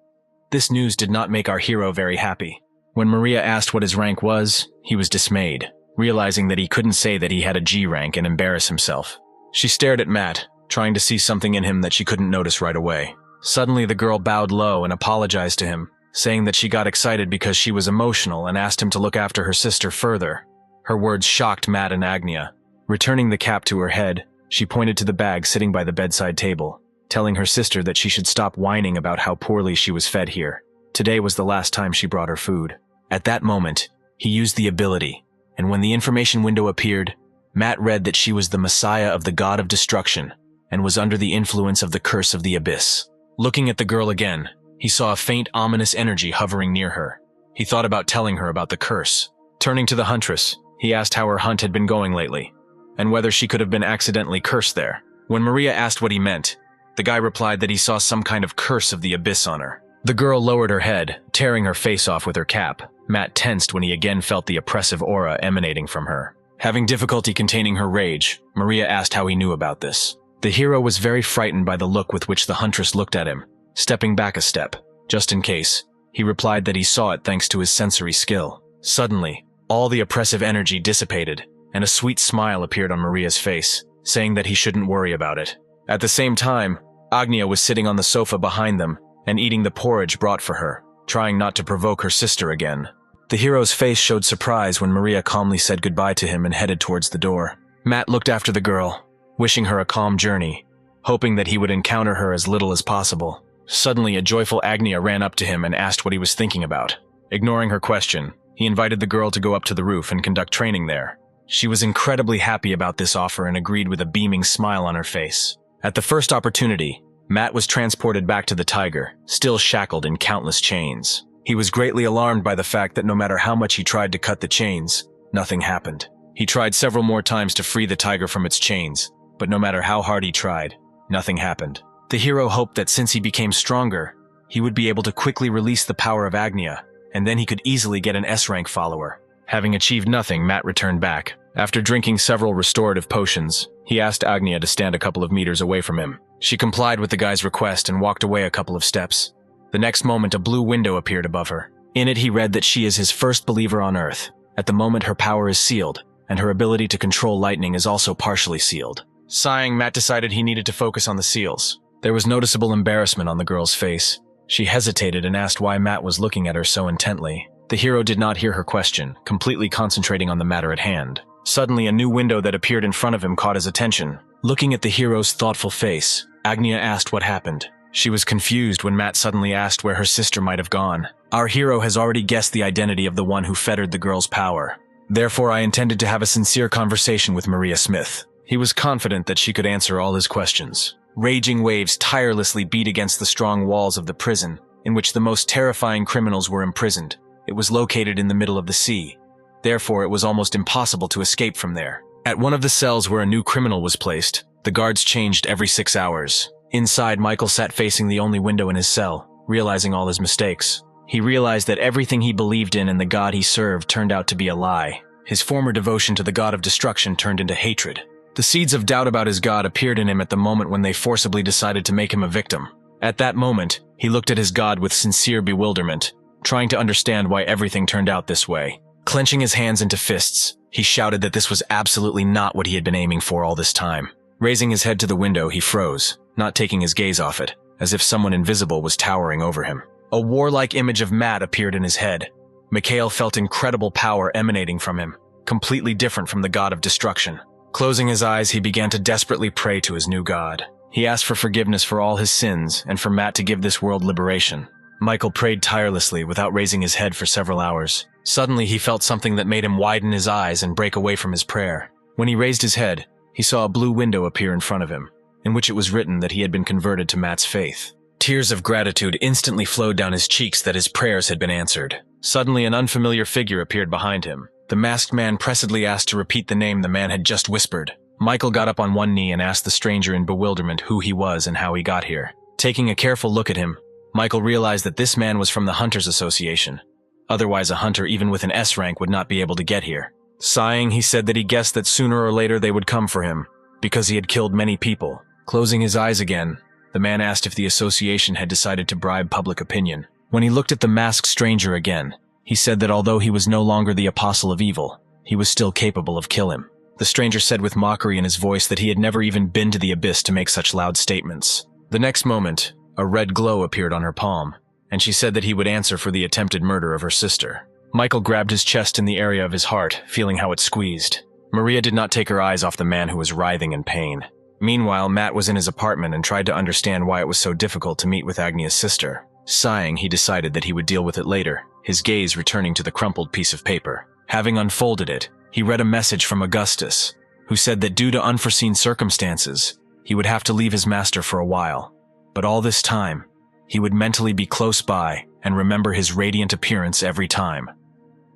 This news did not make our hero very happy. When Maria asked what his rank was, he was dismayed, realizing that he couldn't say that he had a G rank and embarrass himself. She stared at Matt, trying to see something in him that she couldn't notice right away. Suddenly, the girl bowed low and apologized to him, saying that she got excited because she was emotional and asked him to look after her sister further. Her words shocked Matt and Agnia. Returning the cap to her head, she pointed to the bag sitting by the bedside table, telling her sister that she should stop whining about how poorly she was fed here. Today was the last time she brought her food. At that moment, he used the ability, and when the information window appeared, Matt read that she was the Messiah of the God of Destruction and was under the influence of the curse of the abyss. Looking at the girl again, he saw a faint, ominous energy hovering near her. He thought about telling her about the curse. Turning to the huntress, he asked how her hunt had been going lately, and whether she could have been accidentally cursed there. When Maria asked what he meant, the guy replied that he saw some kind of curse of the abyss on her. The girl lowered her head, tearing her face off with her cap. Matt tensed when he again felt the oppressive aura emanating from her. Having difficulty containing her rage, Maria asked how he knew about this. The hero was very frightened by the look with which the huntress looked at him, stepping back a step, just in case. He replied that he saw it thanks to his sensory skill. Suddenly, all the oppressive energy dissipated, and a sweet smile appeared on Maria's face, saying that he shouldn't worry about it. At the same time, Agnia was sitting on the sofa behind them and eating the porridge brought for her, trying not to provoke her sister again. The hero's face showed surprise when Maria calmly said goodbye to him and headed towards the door. Matt looked after the girl, wishing her a calm journey, hoping that he would encounter her as little as possible. Suddenly, a joyful Agnia ran up to him and asked what he was thinking about. Ignoring her question, he invited the girl to go up to the roof and conduct training there. She was incredibly happy about this offer and agreed with a beaming smile on her face. At the first opportunity, Matt was transported back to the tiger, still shackled in countless chains. He was greatly alarmed by the fact that no matter how much he tried to cut the chains, nothing happened. He tried several more times to free the tiger from its chains, but no matter how hard he tried, nothing happened. The hero hoped that since he became stronger, he would be able to quickly release the power of Agnia, and then he could easily get an S-rank follower. Having achieved nothing, Matt returned back. After drinking several restorative potions, he asked Agnia to stand a couple of meters away from him. She complied with the guy's request and walked away a couple of steps. The next moment, a blue window appeared above her. In it, he read that she is his first believer on Earth. At the moment, her power is sealed, and her ability to control lightning is also partially sealed. Sighing, Matt decided he needed to focus on the seals. There was noticeable embarrassment on the girl's face. She hesitated and asked why Matt was looking at her so intently. The hero did not hear her question, completely concentrating on the matter at hand. Suddenly, a new window that appeared in front of him caught his attention. Looking at the hero's thoughtful face, Agnia asked what happened. She was confused when Matt suddenly asked where her sister might have gone. Our hero has already guessed the identity of the one who fettered the girl's power. Therefore, I intended to have a sincere conversation with Maria Smith. He was confident that she could answer all his questions. Raging waves tirelessly beat against the strong walls of the prison, in which the most terrifying criminals were imprisoned. It was located in the middle of the sea. Therefore, it was almost impossible to escape from there. At one of the cells where a new criminal was placed, the guards changed every 6 hours. Inside, Michael sat facing the only window in his cell, realizing all his mistakes. He realized that everything he believed in and the god he served turned out to be a lie. His former devotion to the god of destruction turned into hatred. The seeds of doubt about his god appeared in him at the moment when they forcibly decided to make him a victim. At that moment, he looked at his god with sincere bewilderment, trying to understand why everything turned out this way. Clenching his hands into fists, he shouted that this was absolutely not what he had been aiming for all this time. Raising his head to the window, he froze, not taking his gaze off it, as if someone invisible was towering over him. A warlike image of Matt appeared in his head. Mikhail felt incredible power emanating from him, completely different from the god of destruction. Closing his eyes, he began to desperately pray to his new god. He asked for forgiveness for all his sins and for Matt to give this world liberation. Michael prayed tirelessly without raising his head for several hours. Suddenly, he felt something that made him widen his eyes and break away from his prayer. When he raised his head, he saw a blue window appear in front of him, in which it was written that he had been converted to Matt's faith. Tears of gratitude instantly flowed down his cheeks that his prayers had been answered. Suddenly, an unfamiliar figure appeared behind him. The masked man pressedly asked to repeat the name the man had just whispered. Michael got up on one knee and asked the stranger in bewilderment who he was and how he got here. Taking a careful look at him, Michael realized that this man was from the Hunters Association. Otherwise, a hunter even with an S rank would not be able to get here. Sighing, he said that he guessed that sooner or later they would come for him, because he had killed many people. Closing his eyes again, the man asked if the association had decided to bribe public opinion. When he looked at the masked stranger again, he said that although he was no longer the apostle of evil, he was still capable of killing him. The stranger said with mockery in his voice that he had never even been to the abyss to make such loud statements. The next moment, a red glow appeared on her palm, and she said that he would answer for the attempted murder of her sister. Michael grabbed his chest in the area of his heart, feeling how it squeezed. Maria did not take her eyes off the man who was writhing in pain. Meanwhile, Matt was in his apartment and tried to understand why it was so difficult to meet with Agnia's sister. Sighing, he decided that he would deal with it later, his gaze returning to the crumpled piece of paper. Having unfolded it, he read a message from Augustus, who said that due to unforeseen circumstances, he would have to leave his master for a while. But all this time, he would mentally be close by and remember his radiant appearance every time.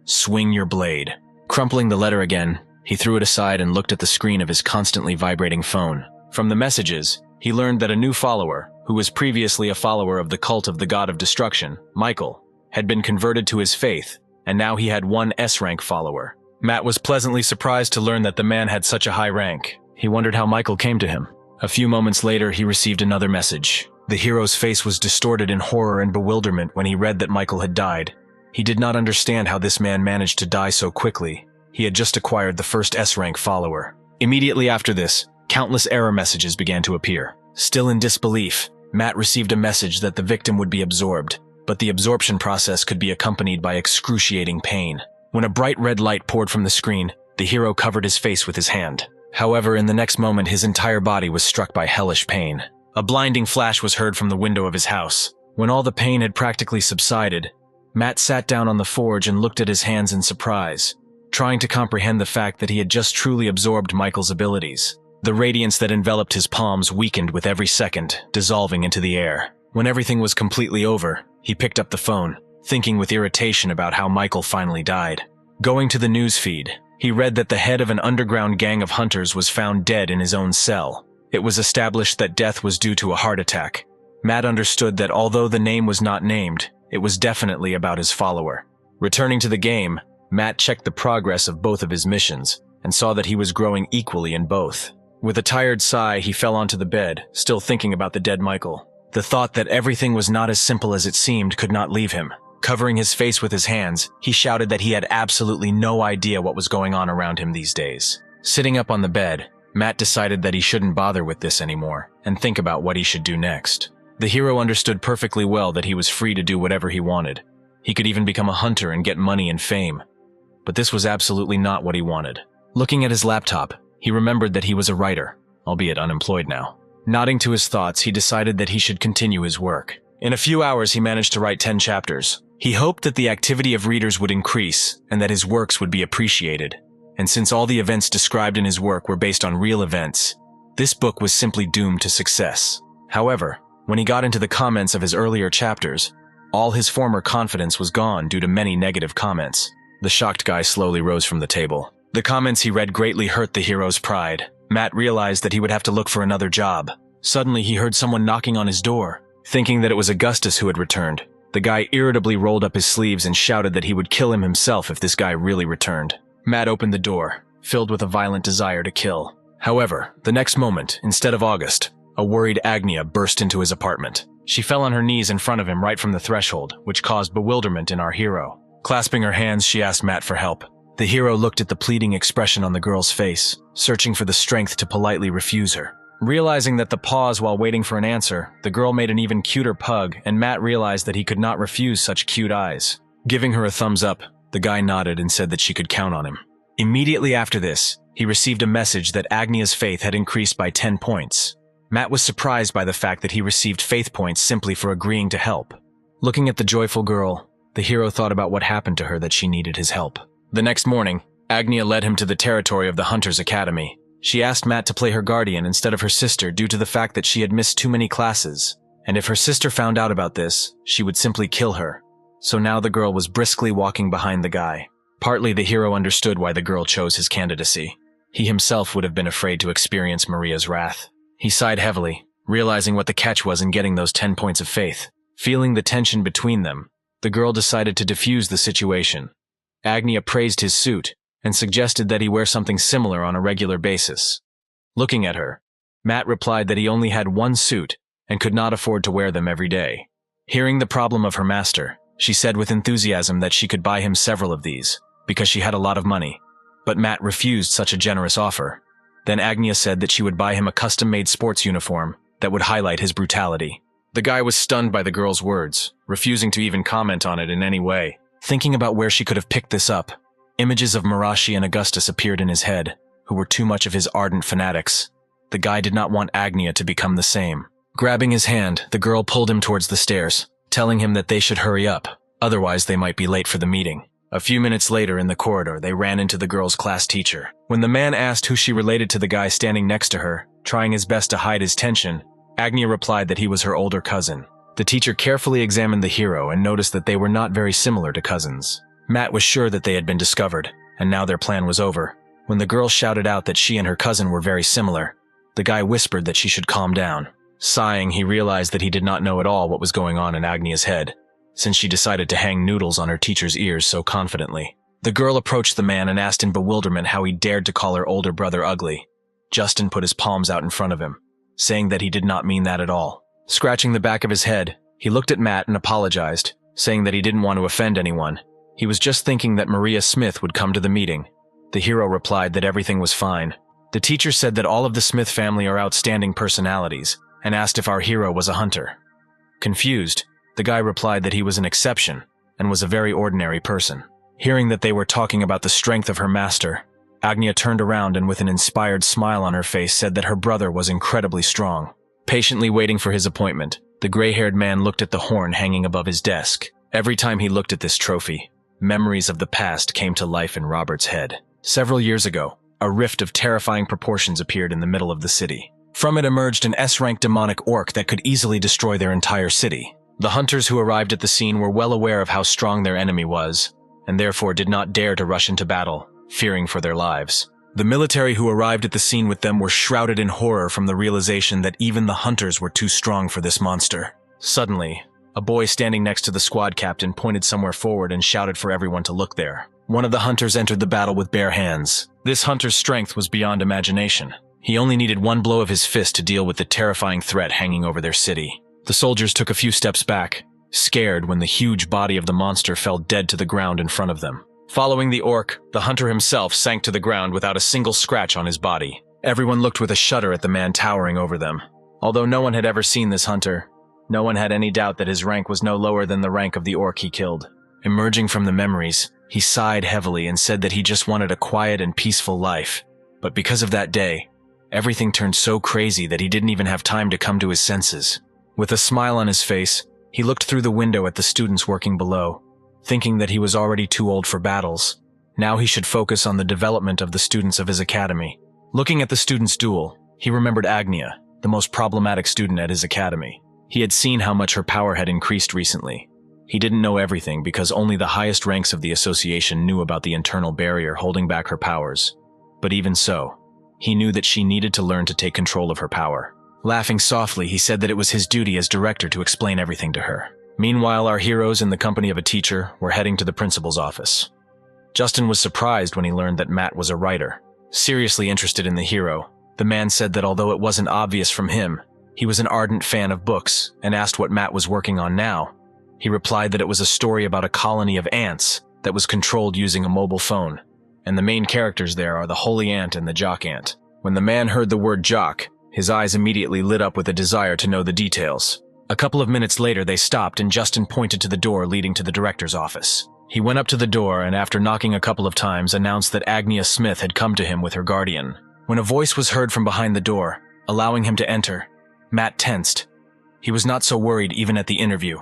Swing your blade. Crumpling the letter again, he threw it aside and looked at the screen of his constantly vibrating phone. From the messages, he learned that a new follower, who was previously a follower of the cult of the god of destruction, Michael, had been converted to his faith, and now he had one S-rank follower. Matt was pleasantly surprised to learn that the man had such a high rank. He wondered how Michael came to him. A few moments later, he received another message. The hero's face was distorted in horror and bewilderment when he read that Michael had died. He did not understand how this man managed to die so quickly. He had just acquired the first S-rank follower. Immediately after this, countless error messages began to appear. Still in disbelief, Matt received a message that the victim would be absorbed, but the absorption process could be accompanied by excruciating pain. When a bright red light poured from the screen, the hero covered his face with his hand. However, in the next moment, his entire body was struck by hellish pain. A blinding flash was heard from the window of his house. When all the pain had practically subsided, Matt sat down on the forge and looked at his hands in surprise, trying to comprehend the fact that he had just truly absorbed Michael's abilities. The radiance that enveloped his palms weakened with every second, dissolving into the air. When everything was completely over, he picked up the phone, thinking with irritation about how Michael finally died. Going to the news feed, he read that the head of an underground gang of hunters was found dead in his own cell. It was established that death was due to a heart attack. Matt understood that although the name was not named, it was definitely about his follower. Returning to the game, Matt checked the progress of both of his missions and saw that he was growing equally in both. With a tired sigh, he fell onto the bed, still thinking about the dead Michael. The thought that everything was not as simple as it seemed could not leave him. Covering his face with his hands, he shouted that he had absolutely no idea what was going on around him these days. Sitting up on the bed, Matt decided that he shouldn't bother with this anymore and think about what he should do next. The hero understood perfectly well that he was free to do whatever he wanted. He could even become a hunter and get money and fame. But this was absolutely not what he wanted. Looking at his laptop, he remembered that he was a writer, albeit unemployed now. Nodding to his thoughts, he decided that he should continue his work. In a few hours, he managed to write 10 chapters. He hoped that the activity of readers would increase and that his works would be appreciated. And since all the events described in his work were based on real events, this book was simply doomed to success. However, when he got into the comments of his earlier chapters, all his former confidence was gone due to many negative comments. The shocked guy slowly rose from the table. The comments he read greatly hurt the hero's pride. Matt realized that he would have to look for another job. Suddenly, he heard someone knocking on his door. Thinking that it was Augustus who had returned, the guy irritably rolled up his sleeves and shouted that he would kill him himself if this guy really returned. Matt opened the door, filled with a violent desire to kill. However, the next moment, instead of August, a worried Agnia burst into his apartment. She fell on her knees in front of him right from the threshold, which caused bewilderment in our hero. Clasping her hands, she asked Matt for help. The hero looked at the pleading expression on the girl's face, searching for the strength to politely refuse her. Realizing that the pause while waiting for an answer, the girl made an even cuter pug, and Matt realized that he could not refuse such cute eyes. Giving her a thumbs up, the guy nodded and said that she could count on him. Immediately after this, he received a message that Agnia's faith had increased by 10 points. Matt was surprised by the fact that he received faith points simply for agreeing to help. Looking at the joyful girl, the hero thought about what happened to her that she needed his help. The next morning, Agnia led him to the territory of the Hunters Academy. She asked Matt to play her guardian instead of her sister due to the fact that she had missed too many classes, and if her sister found out about this, she would simply kill her. So now the girl was briskly walking behind the guy. Partly the hero understood why the girl chose his candidacy. He himself would have been afraid to experience Maria's wrath. He sighed heavily, realizing what the catch was in getting those 10 points of faith. Feeling the tension between them, the girl decided to defuse the situation. Agnia praised his suit and suggested that he wear something similar on a regular basis. Looking at her, Matt replied that he only had one suit and could not afford to wear them every day. Hearing the problem of her master, she said with enthusiasm that she could buy him several of these, because she had a lot of money. But Matt refused such a generous offer. Then Agnia said that she would buy him a custom-made sports uniform that would highlight his brutality. The guy was stunned by the girl's words, refusing to even comment on it in any way. Thinking about where she could have picked this up, images of Marashi and Augustus appeared in his head, who were too much of his ardent fanatics. The guy did not want Agnia to become the same. Grabbing his hand, the girl pulled him towards the stairs, telling him that they should hurry up, otherwise they might be late for the meeting. A few minutes later in the corridor, they ran into the girl's class teacher. When the man asked who she related to the guy standing next to her, trying his best to hide his tension, Agnia replied that he was her older cousin. The teacher carefully examined the hero and noticed that they were not very similar to cousins. Matt was sure that they had been discovered, and now their plan was over. When the girl shouted out that she and her cousin were very similar, the guy whispered that she should calm down. Sighing, he realized that he did not know at all what was going on in Agnia's head, since she decided to hang noodles on her teacher's ears so confidently. The girl approached the man and asked in bewilderment how he dared to call her older brother ugly. Justin put his palms out in front of him, saying that he did not mean that at all. Scratching the back of his head, he looked at Matt and apologized, saying that he didn't want to offend anyone. He was just thinking that Maria Smith would come to the meeting. The hero replied that everything was fine. The teacher said that all of the Smith family are outstanding personalities, and asked if our hero was a hunter. Confused, the guy replied that he was an exception, and was a very ordinary person. Hearing that they were talking about the strength of her master, Agnia turned around and with an inspired smile on her face said that her brother was incredibly strong. Patiently waiting for his appointment, the gray-haired man looked at the horn hanging above his desk. Every time he looked at this trophy, memories of the past came to life in Robert's head. Several years ago, a rift of terrifying proportions appeared in the middle of the city. From it emerged an S-rank demonic orc that could easily destroy their entire city. The hunters who arrived at the scene were well aware of how strong their enemy was, and therefore did not dare to rush into battle, fearing for their lives. The military who arrived at the scene with them were shrouded in horror from the realization that even the hunters were too strong for this monster. Suddenly, a boy standing next to the squad captain pointed somewhere forward and shouted for everyone to look there. One of the hunters entered the battle with bare hands. This hunter's strength was beyond imagination. He only needed one blow of his fist to deal with the terrifying threat hanging over their city. The soldiers took a few steps back, scared when the huge body of the monster fell dead to the ground in front of them. Following the orc, the hunter himself sank to the ground without a single scratch on his body. Everyone looked with a shudder at the man towering over them. Although no one had ever seen this hunter, no one had any doubt that his rank was no lower than the rank of the orc he killed. Emerging from the memories, he sighed heavily and said that he just wanted a quiet and peaceful life. But because of that day, everything turned so crazy that he didn't even have time to come to his senses. With a smile on his face, he looked through the window at the students working below, thinking that he was already too old for battles. Now he should focus on the development of the students of his academy. Looking at the students' duel, he remembered Agnia, the most problematic student at his academy. He had seen how much her power had increased recently. He didn't know everything because only the highest ranks of the association knew about the internal barrier holding back her powers. But even so, he knew that she needed to learn to take control of her power. Laughing softly, he said that it was his duty as director to explain everything to her. Meanwhile, our heroes, in the company of a teacher, were heading to the principal's office. Justin was surprised when he learned that Matt was a writer. Seriously interested in the hero, the man said that although it wasn't obvious from him, he was an ardent fan of books and asked what Matt was working on now. He replied that it was a story about a colony of ants that was controlled using a mobile phone, and the main characters there are the holy ant and the jock ant. When the man heard the word jock, his eyes immediately lit up with a desire to know the details. A couple of minutes later, they stopped and Justin pointed to the door leading to the director's office. He went up to the door and after knocking a couple of times announced that Agnia Smith had come to him with her guardian. When a voice was heard from behind the door, allowing him to enter, Matt tensed. He was not so worried even at the interview.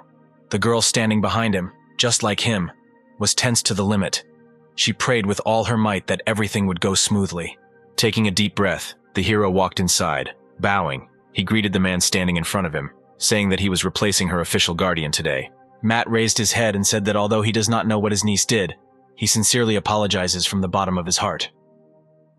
The girl standing behind him, just like him, was tense to the limit. She prayed with all her might that everything would go smoothly. Taking a deep breath, the hero walked inside. Bowing, he greeted the man standing in front of him, saying that he was replacing her official guardian today. Matt raised his head and said that although he does not know what his niece did, he sincerely apologizes from the bottom of his heart.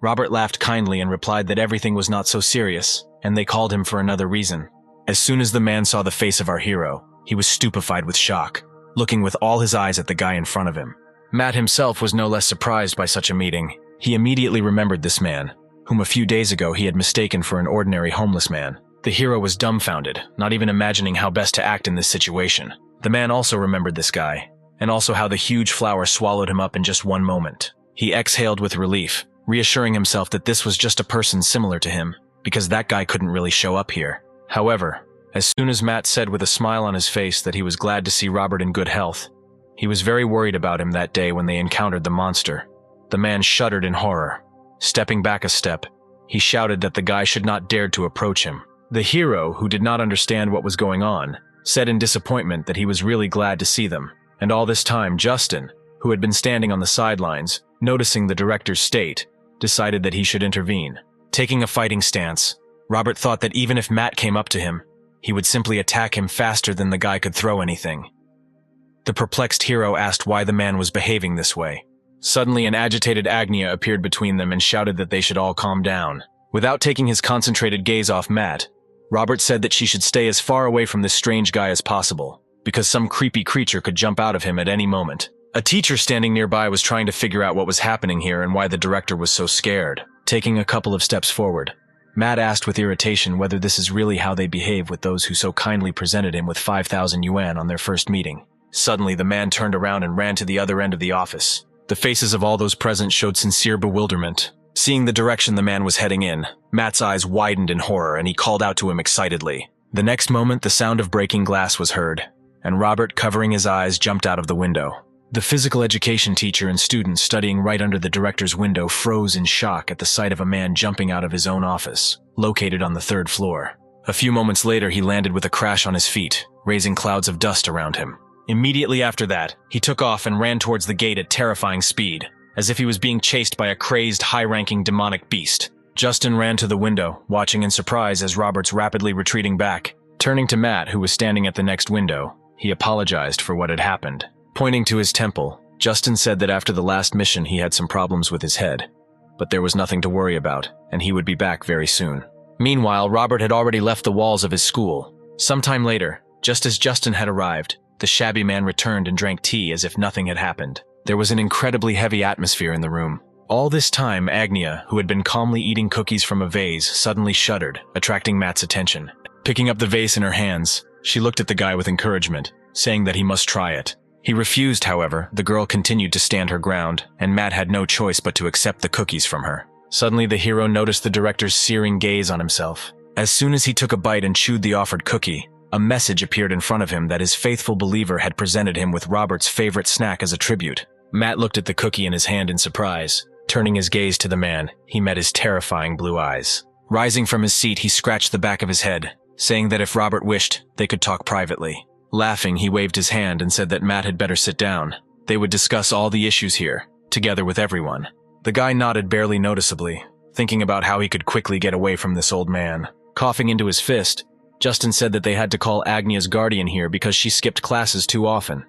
Robert laughed kindly and replied that everything was not so serious, and they called him for another reason. As soon as the man saw the face of our hero, he was stupefied with shock, looking with all his eyes at the guy in front of him. Matt himself was no less surprised by such a meeting. He immediately remembered this man, whom a few days ago he had mistaken for an ordinary homeless man. The hero was dumbfounded, not even imagining how best to act in this situation. The man also remembered this guy, and also how the huge flower swallowed him up in just one moment. He exhaled with relief, reassuring himself that this was just a person similar to him, because that guy couldn't really show up here. However, as soon as Matt said with a smile on his face that he was glad to see Robert in good health, he was very worried about him that day when they encountered the monster. The man shuddered in horror. Stepping back a step, he shouted that the guy should not dare to approach him. The hero, who did not understand what was going on, said in disappointment that he was really glad to see them. And all this time, Justin, who had been standing on the sidelines, noticing the director's state, decided that he should intervene. Taking a fighting stance, Robert thought that even if Matt came up to him, he would simply attack him faster than the guy could throw anything. The perplexed hero asked why the man was behaving this way. Suddenly, an agitated Agnia appeared between them and shouted that they should all calm down. Without taking his concentrated gaze off Matt, Robert said that she should stay as far away from this strange guy as possible, because some creepy creature could jump out of him at any moment. A teacher standing nearby was trying to figure out what was happening here and why the director was so scared. Taking a couple of steps forward, Matt asked with irritation whether this is really how they behave with those who so kindly presented him with 5,000 yuan on their first meeting. Suddenly, the man turned around and ran to the other end of the office. The faces of all those present showed sincere bewilderment. Seeing the direction the man was heading in, Matt's eyes widened in horror and he called out to him excitedly. The next moment, the sound of breaking glass was heard, and Robert, covering his eyes, jumped out of the window. The physical education teacher and students studying right under the director's window froze in shock at the sight of a man jumping out of his own office, located on the 3rd floor. A few moments later, he landed with a crash on his feet, raising clouds of dust around him. Immediately after that, he took off and ran towards the gate at terrifying speed, as if he was being chased by a crazed, high-ranking demonic beast. Justin ran to the window, watching in surprise as Robert's rapidly retreating back. Turning to Matt, who was standing at the next window, he apologized for what had happened. Pointing to his temple, Justin said that after the last mission he had some problems with his head, but there was nothing to worry about, and he would be back very soon. Meanwhile, Robert had already left the walls of his school. Sometime later, just as Justin had arrived, the shabby man returned and drank tea as if nothing had happened. There was an incredibly heavy atmosphere in the room. All this time, Agnia, who had been calmly eating cookies from a vase, suddenly shuddered, attracting Matt's attention. Picking up the vase in her hands, she looked at the guy with encouragement, saying that he must try it. He refused, however. The girl continued to stand her ground, and Matt had no choice but to accept the cookies from her. Suddenly, the hero noticed the director's searing gaze on himself. As soon as he took a bite and chewed the offered cookie, a message appeared in front of him that his faithful believer had presented him with Robert's favorite snack as a tribute. Matt looked at the cookie in his hand in surprise. Turning his gaze to the man, he met his terrifying blue eyes. Rising from his seat, he scratched the back of his head, saying that if Robert wished, they could talk privately. Laughing, he waved his hand and said that Matt had better sit down. They would discuss all the issues here, together with everyone. The guy nodded barely noticeably, thinking about how he could quickly get away from this old man. Coughing into his fist, Justin said that they had to call Agnia's guardian here because she skipped classes too often.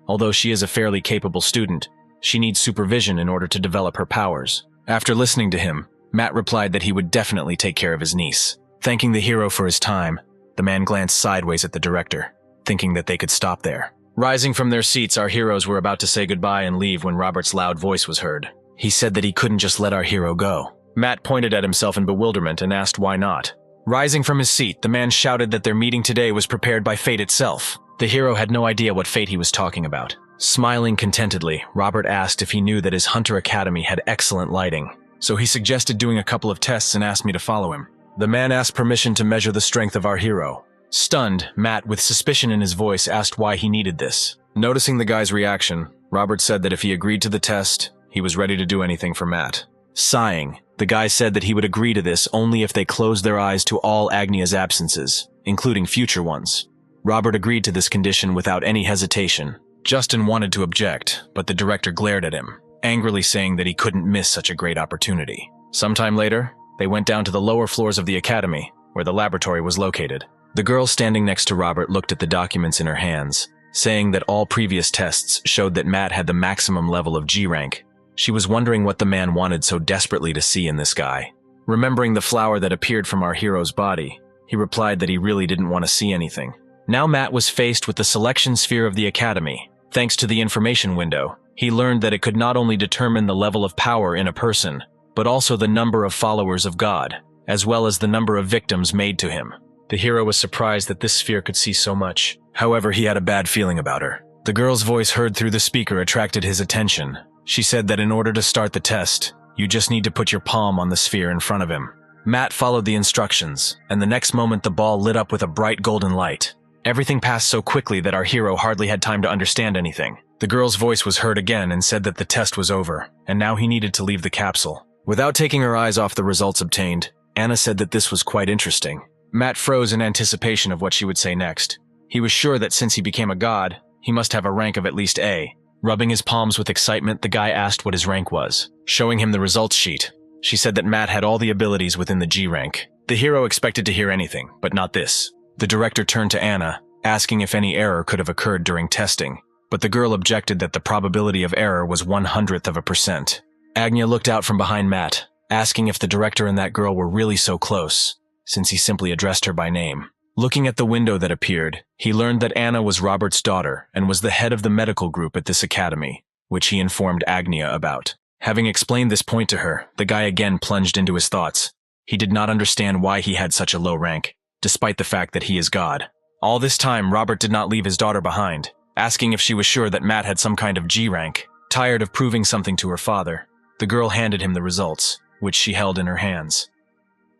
Although she is a fairly capable student, she needs supervision in order to develop her powers. After listening to him, Matt replied that he would definitely take care of his niece. Thanking the hero for his time, the man glanced sideways at the director, thinking that they could stop there. Rising from their seats, our heroes were about to say goodbye and leave when Robert's loud voice was heard. He said that he couldn't just let our hero go. Matt pointed at himself in bewilderment and asked why not. Rising from his seat, the man shouted that their meeting today was prepared by fate itself. The hero had no idea what fate he was talking about. Smiling contentedly, Robert asked if he knew that his Hunter Academy had excellent lighting, so he suggested doing a couple of tests and asked me to follow him. The man asked permission to measure the strength of our hero. Stunned, Matt, with suspicion in his voice, asked why he needed this. Noticing the guy's reaction, Robert said that if he agreed to the test, he was ready to do anything for Matt. Sighing, the guy said that he would agree to this only if they closed their eyes to all Agnia's absences, including future ones. Robert agreed to this condition without any hesitation. Justin wanted to object, but the director glared at him, angrily saying that he couldn't miss such a great opportunity. Sometime later, they went down to the lower floors of the academy, where the laboratory was located. The girl standing next to Robert looked at the documents in her hands, saying that all previous tests showed that Matt had the maximum level of G rank. She was wondering what the man wanted so desperately to see in this guy. Remembering the flower that appeared from our hero's body, he replied that he really didn't want to see anything. Now Matt was faced with the selection sphere of the academy. Thanks to the information window, he learned that it could not only determine the level of power in a person, but also the number of followers of God, as well as the number of victims made to him. The hero was surprised that this sphere could see so much. However, he had a bad feeling about her. The girl's voice heard through the speaker attracted his attention. She said that in order to start the test, you just need to put your palm on the sphere in front of him. Matt followed the instructions, and the next moment the ball lit up with a bright golden light. Everything passed so quickly that our hero hardly had time to understand anything. The girl's voice was heard again and said that the test was over, and now he needed to leave the capsule. Without taking her eyes off the results obtained, Anna said that this was quite interesting. Matt froze in anticipation of what she would say next. He was sure that since he became a god, he must have a rank of at least A. Rubbing his palms with excitement, the guy asked what his rank was. Showing him the results sheet, she said that Matt had all the abilities within the G rank. The hero expected to hear anything, but not this. The director turned to Anna, asking if any error could have occurred during testing, but the girl objected that the probability of error was 1/100%. Agnia looked out from behind Matt, asking if the director and that girl were really so close, since he simply addressed her by name. Looking at the window that appeared, he learned that Anna was Robert's daughter and was the head of the medical group at this academy, which he informed Agnia about. Having explained this point to her, the guy again plunged into his thoughts. He did not understand why he had such a low rank, despite the fact that he is God. All this time, Robert did not leave his daughter behind, asking if she was sure that Matt had some kind of G rank. Tired of proving something to her father, the girl handed him the results, which she held in her hands.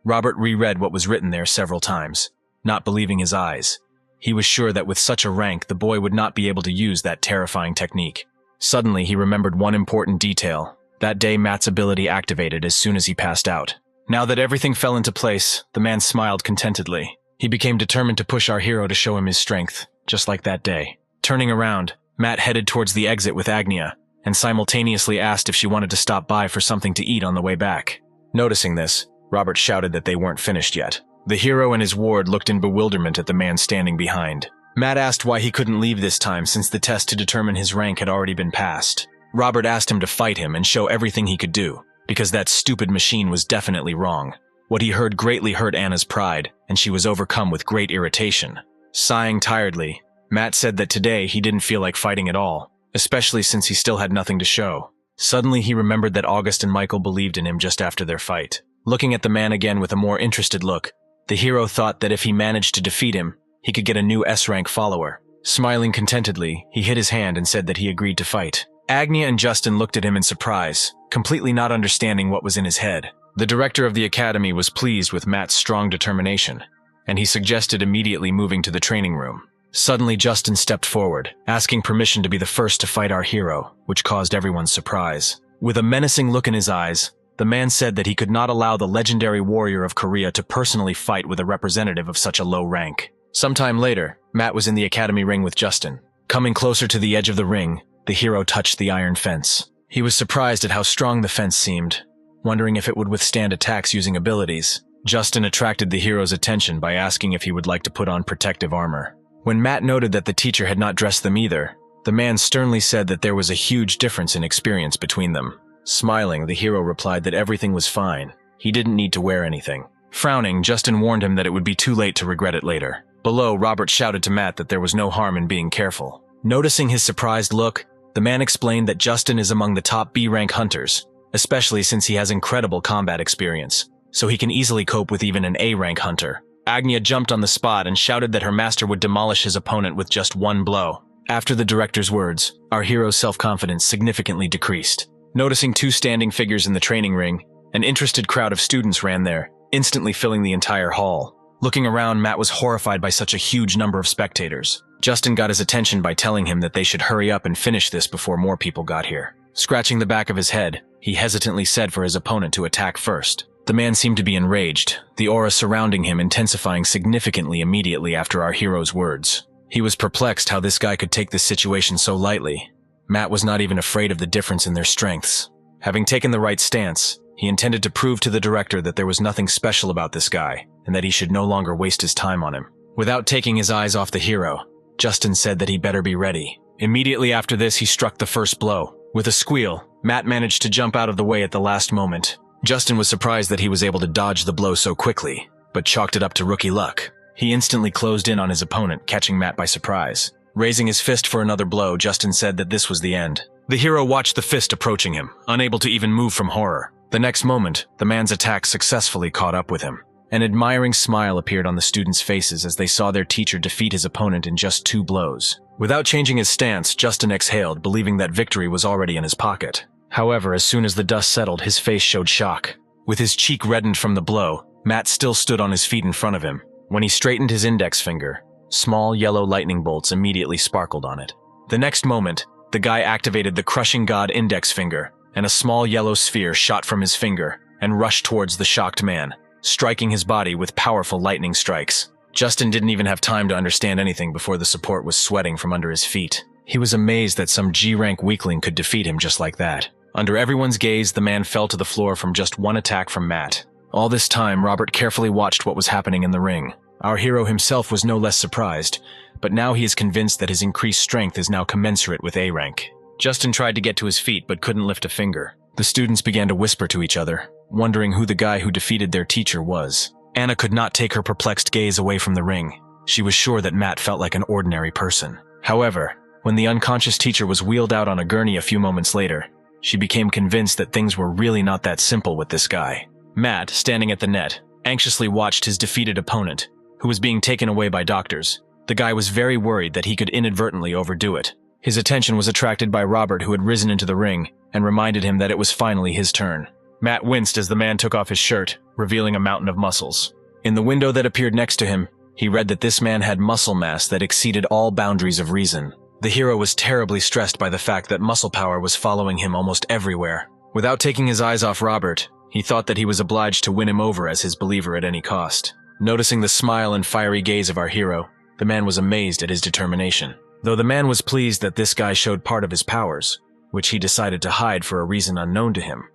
Robert reread what was written there several times, not believing his eyes. He was sure that with such a rank, the boy would not be able to use that terrifying technique. Suddenly, he remembered one important detail. That day, Matt's ability activated as soon as he passed out. Now that everything fell into place, the man smiled contentedly. He became determined to push our hero to show him his strength, just like that day. Turning around, Matt headed towards the exit with Agnia, and simultaneously asked if she wanted to stop by for something to eat on the way back. Noticing this, Robert shouted that they weren't finished yet. The hero and his ward looked in bewilderment at the man standing behind. Matt asked why he couldn't leave this time since the test to determine his rank had already been passed. Robert asked him to fight him and show everything he could do, because that stupid machine was definitely wrong. What he heard greatly hurt Anna's pride, and she was overcome with great irritation. Sighing tiredly, Matt said that today he didn't feel like fighting at all, especially since he still had nothing to show. Suddenly he remembered that August and Michael believed in him just after their fight. Looking at the man again with a more interested look, the hero thought that if he managed to defeat him, he could get a new S-rank follower. Smiling contentedly, he hid his hand and said that he agreed to fight. Agnia and Justin looked at him in surprise, completely not understanding what was in his head. The director of the academy was pleased with Matt's strong determination, and he suggested immediately moving to the training room. Suddenly, Justin stepped forward, asking permission to be the first to fight our hero, which caused everyone's surprise. With a menacing look in his eyes, the man said that he could not allow the legendary warrior of Korea to personally fight with a representative of such a low rank. Sometime later, Matt was in the academy ring with Justin. Coming closer to the edge of the ring, the hero touched the iron fence. He was surprised at how strong the fence seemed, wondering if it would withstand attacks using abilities. Justin attracted the hero's attention by asking if he would like to put on protective armor. When Matt noted that the teacher had not dressed them either, the man sternly said that there was a huge difference in experience between them. Smiling, the hero replied that everything was fine. He didn't need to wear anything. Frowning, Justin warned him that it would be too late to regret it later. Below, Robert shouted to Matt that there was no harm in being careful. Noticing his surprised look, the man explained that Justin is among the top B-rank hunters, especially since he has incredible combat experience, so he can easily cope with even an A-rank hunter. Agnia jumped on the spot and shouted that her master would demolish his opponent with just one blow. After the director's words, our hero's self-confidence significantly decreased. Noticing two standing figures in the training ring, an interested crowd of students ran there, instantly filling the entire hall. Looking around, Matt was horrified by such a huge number of spectators. Justin got his attention by telling him that they should hurry up and finish this before more people got here. Scratching the back of his head, he hesitantly said for his opponent to attack first. The man seemed to be enraged, the aura surrounding him intensifying significantly immediately after our hero's words. He was perplexed how this guy could take this situation so lightly. Matt was not even afraid of the difference in their strengths. Having taken the right stance, he intended to prove to the director that there was nothing special about this guy, and that he should no longer waste his time on him. Without taking his eyes off the hero, Justin said that he better be ready. Immediately after this, he struck the first blow. With a squeal, Matt managed to jump out of the way at the last moment. Justin was surprised that he was able to dodge the blow so quickly, but chalked it up to rookie luck. He instantly closed in on his opponent, catching Matt by surprise. Raising his fist for another blow, Justin said that this was the end. The hero watched the fist approaching him, unable to even move from horror. The next moment, the man's attack successfully caught up with him. An admiring smile appeared on the students' faces as they saw their teacher defeat his opponent in just 2 blows. Without changing his stance, Justin exhaled, believing that victory was already in his pocket. However, as soon as the dust settled, his face showed shock. With his cheek reddened from the blow, Matt still stood on his feet in front of him. When he straightened his index finger, small yellow lightning bolts immediately sparkled on it. The next moment, the guy activated the Crushing God index finger, and a small yellow sphere shot from his finger and rushed towards the shocked man, striking his body with powerful lightning strikes. Justin didn't even have time to understand anything before the support was sweating from under his feet. He was amazed that some G-rank weakling could defeat him just like that. Under everyone's gaze, the man fell to the floor from just one attack from Matt. All this time, Robert carefully watched what was happening in the ring. Our hero himself was no less surprised, but now he is convinced that his increased strength is now commensurate with A rank. Justin tried to get to his feet but couldn't lift a finger. The students began to whisper to each other, wondering who the guy who defeated their teacher was. Anna could not take her perplexed gaze away from the ring. She was sure that Matt felt like an ordinary person. However, when the unconscious teacher was wheeled out on a gurney a few moments later, she became convinced that things were really not that simple with this guy. Matt, standing at the net, anxiously watched his defeated opponent, who was being taken away by doctors. The guy was very worried that he could inadvertently overdo it. His attention was attracted by Robert, who had risen into the ring, and reminded him that it was finally his turn. Matt winced as the man took off his shirt, revealing a mountain of muscles. In the window that appeared next to him, he read that this man had muscle mass that exceeded all boundaries of reason. The hero was terribly stressed by the fact that muscle power was following him almost everywhere. Without taking his eyes off Robert, he thought that he was obliged to win him over as his believer at any cost. Noticing the smile and fiery gaze of our hero, the man was amazed at his determination. Though the man was pleased that this guy showed part of his powers, which he decided to hide for a reason unknown to him,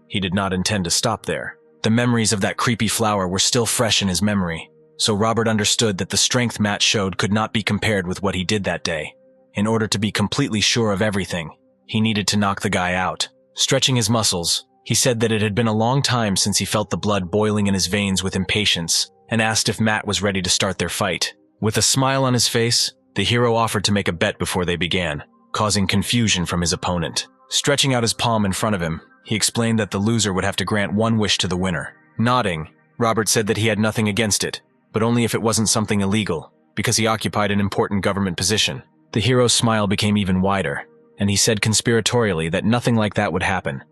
he did not intend to stop there. The memories of that creepy flower were still fresh in his memory, so Robert understood that the strength Matt showed could not be compared with what he did that day. In order to be completely sure of everything, he needed to knock the guy out. Stretching his muscles, he said that it had been a long time since he felt the blood boiling in his veins with impatience, and asked if Matt was ready to start their fight. With a smile on his face, the hero offered to make a bet before they began, causing confusion from his opponent. Stretching out his palm in front of him, he explained that the loser would have to grant one wish to the winner. Nodding, Robert said that he had nothing against it, but only if it wasn't something illegal, because he occupied an important government position. The hero's smile became even wider, and he said conspiratorially that nothing like that would happen.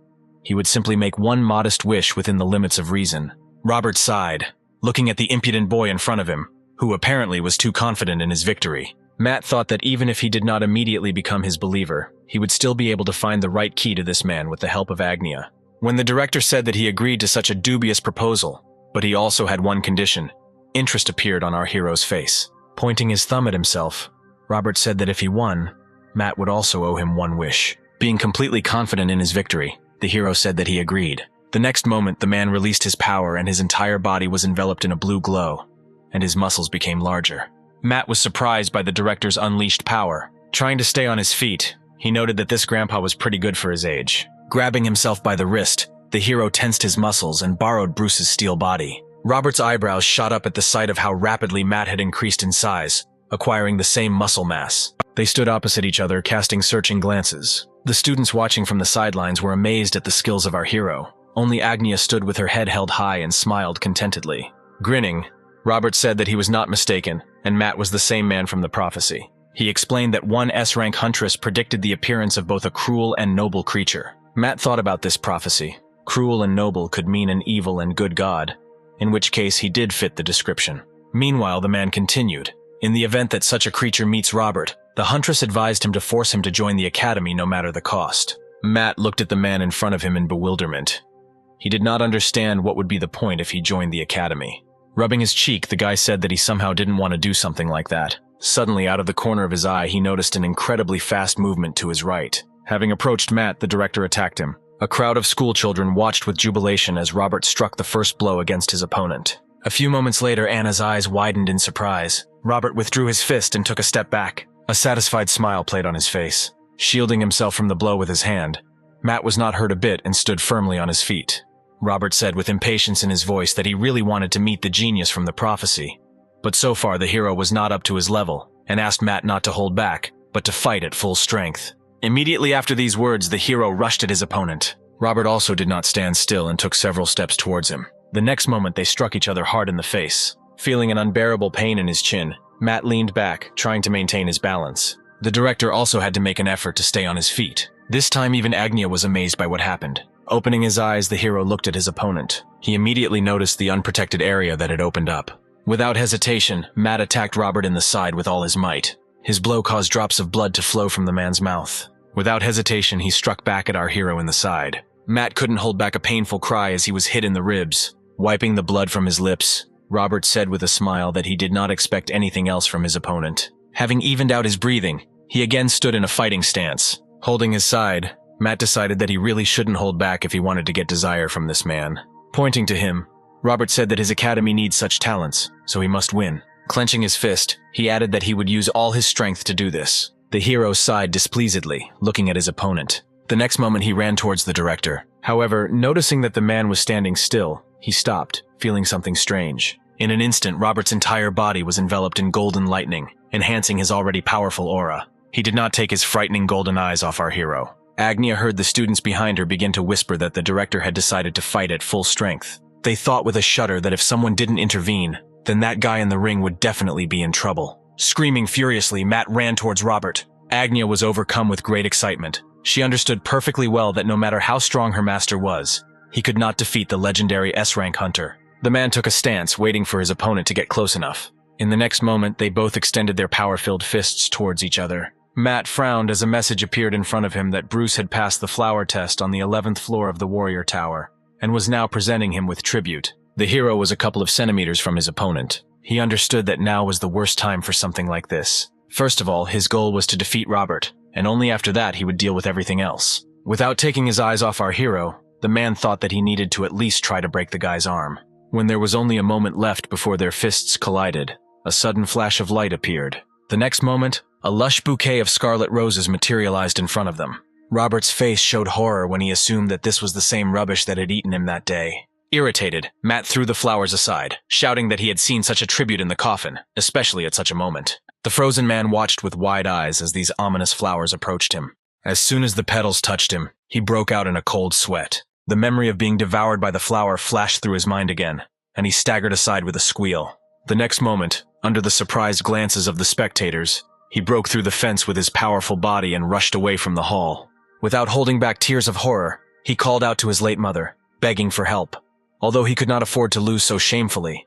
he would simply make one modest wish within the limits of reason. Robert sighed, looking at the impudent boy in front of him, who apparently was too confident in his victory. Matt thought that even if he did not immediately become his believer, he would still be able to find the right key to this man with the help of Agnia. When the director said that he agreed to such a dubious proposal, but he also had one condition, interest appeared on our hero's face. Pointing his thumb at himself, Robert said that if he won, Matt would also owe him one wish. Being completely confident in his victory, the hero said that he agreed. The next moment, the man released his power and his entire body was enveloped in a blue glow, and his muscles became larger. Matt was surprised by the director's unleashed power. Trying to stay on his feet, he noted that this grandpa was pretty good for his age. Grabbing himself by the wrist, the hero tensed his muscles and borrowed Bruce's steel body. Robert's eyebrows shot up at the sight of how rapidly Matt had increased in size, acquiring the same muscle mass. They stood opposite each other, casting searching glances. The students watching from the sidelines were amazed at the skills of our hero. Only Agnia stood with her head held high and smiled contentedly. Grinning, Robert said that he was not mistaken, and Matt was the same man from the prophecy. He explained that one S-rank huntress predicted the appearance of both a cruel and noble creature. Matt thought about this prophecy. Cruel and noble could mean an evil and good god, in which case he did fit the description. Meanwhile, the man continued. In the event that such a creature meets Robert, the huntress advised him to force him to join the academy no matter the cost. Matt looked at the man in front of him in bewilderment. He did not understand what would be the point if he joined the academy. Rubbing his cheek, the guy said that he somehow didn't want to do something like that. Suddenly, out of the corner of his eye, he noticed an incredibly fast movement to his right. Having approached Matt, the director attacked him. A crowd of schoolchildren watched with jubilation as Robert struck the first blow against his opponent. A few moments later, Anna's eyes widened in surprise. Robert withdrew his fist and took a step back. A satisfied smile played on his face. Shielding himself from the blow with his hand, Matt was not hurt a bit and stood firmly on his feet. Robert said with impatience in his voice that he really wanted to meet the genius from the prophecy. But so far the hero was not up to his level, and asked Matt not to hold back, but to fight at full strength. Immediately after these words, the hero rushed at his opponent. Robert also did not stand still and took several steps towards him. The next moment they struck each other hard in the face. Feeling an unbearable pain in his chin, Matt leaned back, trying to maintain his balance. The director also had to make an effort to stay on his feet. This time even Agnia was amazed by what happened. Opening his eyes, the hero looked at his opponent. He immediately noticed the unprotected area that had opened up. Without hesitation, Matt attacked Robert in the side with all his might. His blow caused drops of blood to flow from the man's mouth. Without hesitation, he struck back at our hero in the side. Matt couldn't hold back a painful cry as he was hit in the ribs. Wiping the blood from his lips, Robert said with a smile that he did not expect anything else from his opponent. Having evened out his breathing, he again stood in a fighting stance. Holding his side, Matt decided that he really shouldn't hold back if he wanted to get desire from this man. Pointing to him, Robert said that his academy needs such talents, so he must win. Clenching his fist, he added that he would use all his strength to do this. The hero sighed displeasedly, looking at his opponent. The next moment he ran towards the director. However, noticing that the man was standing still, he stopped, feeling something strange. In an instant, Robert's entire body was enveloped in golden lightning, enhancing his already powerful aura. He did not take his frightening golden eyes off our hero. Agnia heard the students behind her begin to whisper that the director had decided to fight at full strength. They thought with a shudder that if someone didn't intervene, then that guy in the ring would definitely be in trouble. Screaming furiously, Matt ran towards Robert. Agnia was overcome with great excitement. She understood perfectly well that no matter how strong her master was, he could not defeat the legendary S-rank hunter. The man took a stance, waiting for his opponent to get close enough. In the next moment, they both extended their power-filled fists towards each other. Matt frowned as a message appeared in front of him that Bruce had passed the flower test on the 11th floor of the Warrior Tower, and was now presenting him with tribute. The hero was a couple of centimeters from his opponent. He understood that now was the worst time for something like this. First of all, his goal was to defeat Robert, and only after that he would deal with everything else. Without taking his eyes off our hero, the man thought that he needed to at least try to break the guy's arm. When there was only a moment left before their fists collided, a sudden flash of light appeared. The next moment, a lush bouquet of scarlet roses materialized in front of them. Robert's face showed horror when he assumed that this was the same rubbish that had eaten him that day. Irritated, Matt threw the flowers aside, shouting that he had seen such a tribute in the coffin, especially at such a moment. The frozen man watched with wide eyes as these ominous flowers approached him. As soon as the petals touched him, he broke out in a cold sweat. The memory of being devoured by the flower flashed through his mind again, and he staggered aside with a squeal. The next moment, under the surprised glances of the spectators, he broke through the fence with his powerful body and rushed away from the hall. Without holding back tears of horror, He called out to his late mother, begging for help, although he could not afford to lose so shamefully.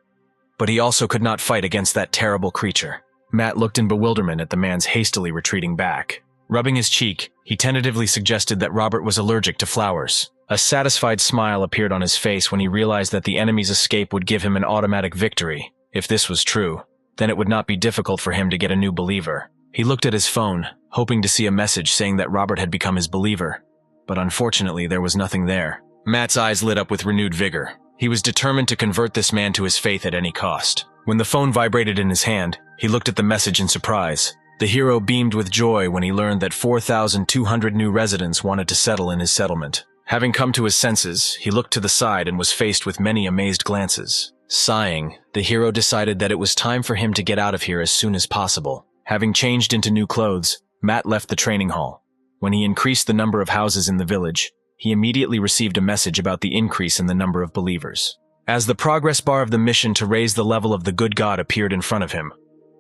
But he also could not fight against that terrible creature. Matt looked in bewilderment at the man's hastily retreating back. Rubbing his cheek, he tentatively suggested that Robert was allergic to flowers. A satisfied smile appeared on his face when he realized that the enemy's escape would give him an automatic victory. If this was true, then it would not be difficult for him to get a new believer. He looked at his phone, hoping to see a message saying that Robert had become his believer. But unfortunately, there was nothing there. Matt's eyes lit up with renewed vigor. He was determined to convert this man to his faith at any cost. When the phone vibrated in his hand, he looked at the message in surprise. The hero beamed with joy when he learned that 4,200 new residents wanted to settle in his settlement. Having come to his senses, he looked to the side and was faced with many amazed glances. Sighing, the hero decided that it was time for him to get out of here as soon as possible. Having changed into new clothes, Matt left the training hall. When he increased the number of houses in the village, he immediately received a message about the increase in the number of believers. As the progress bar of the mission to raise the level of the good God appeared in front of him,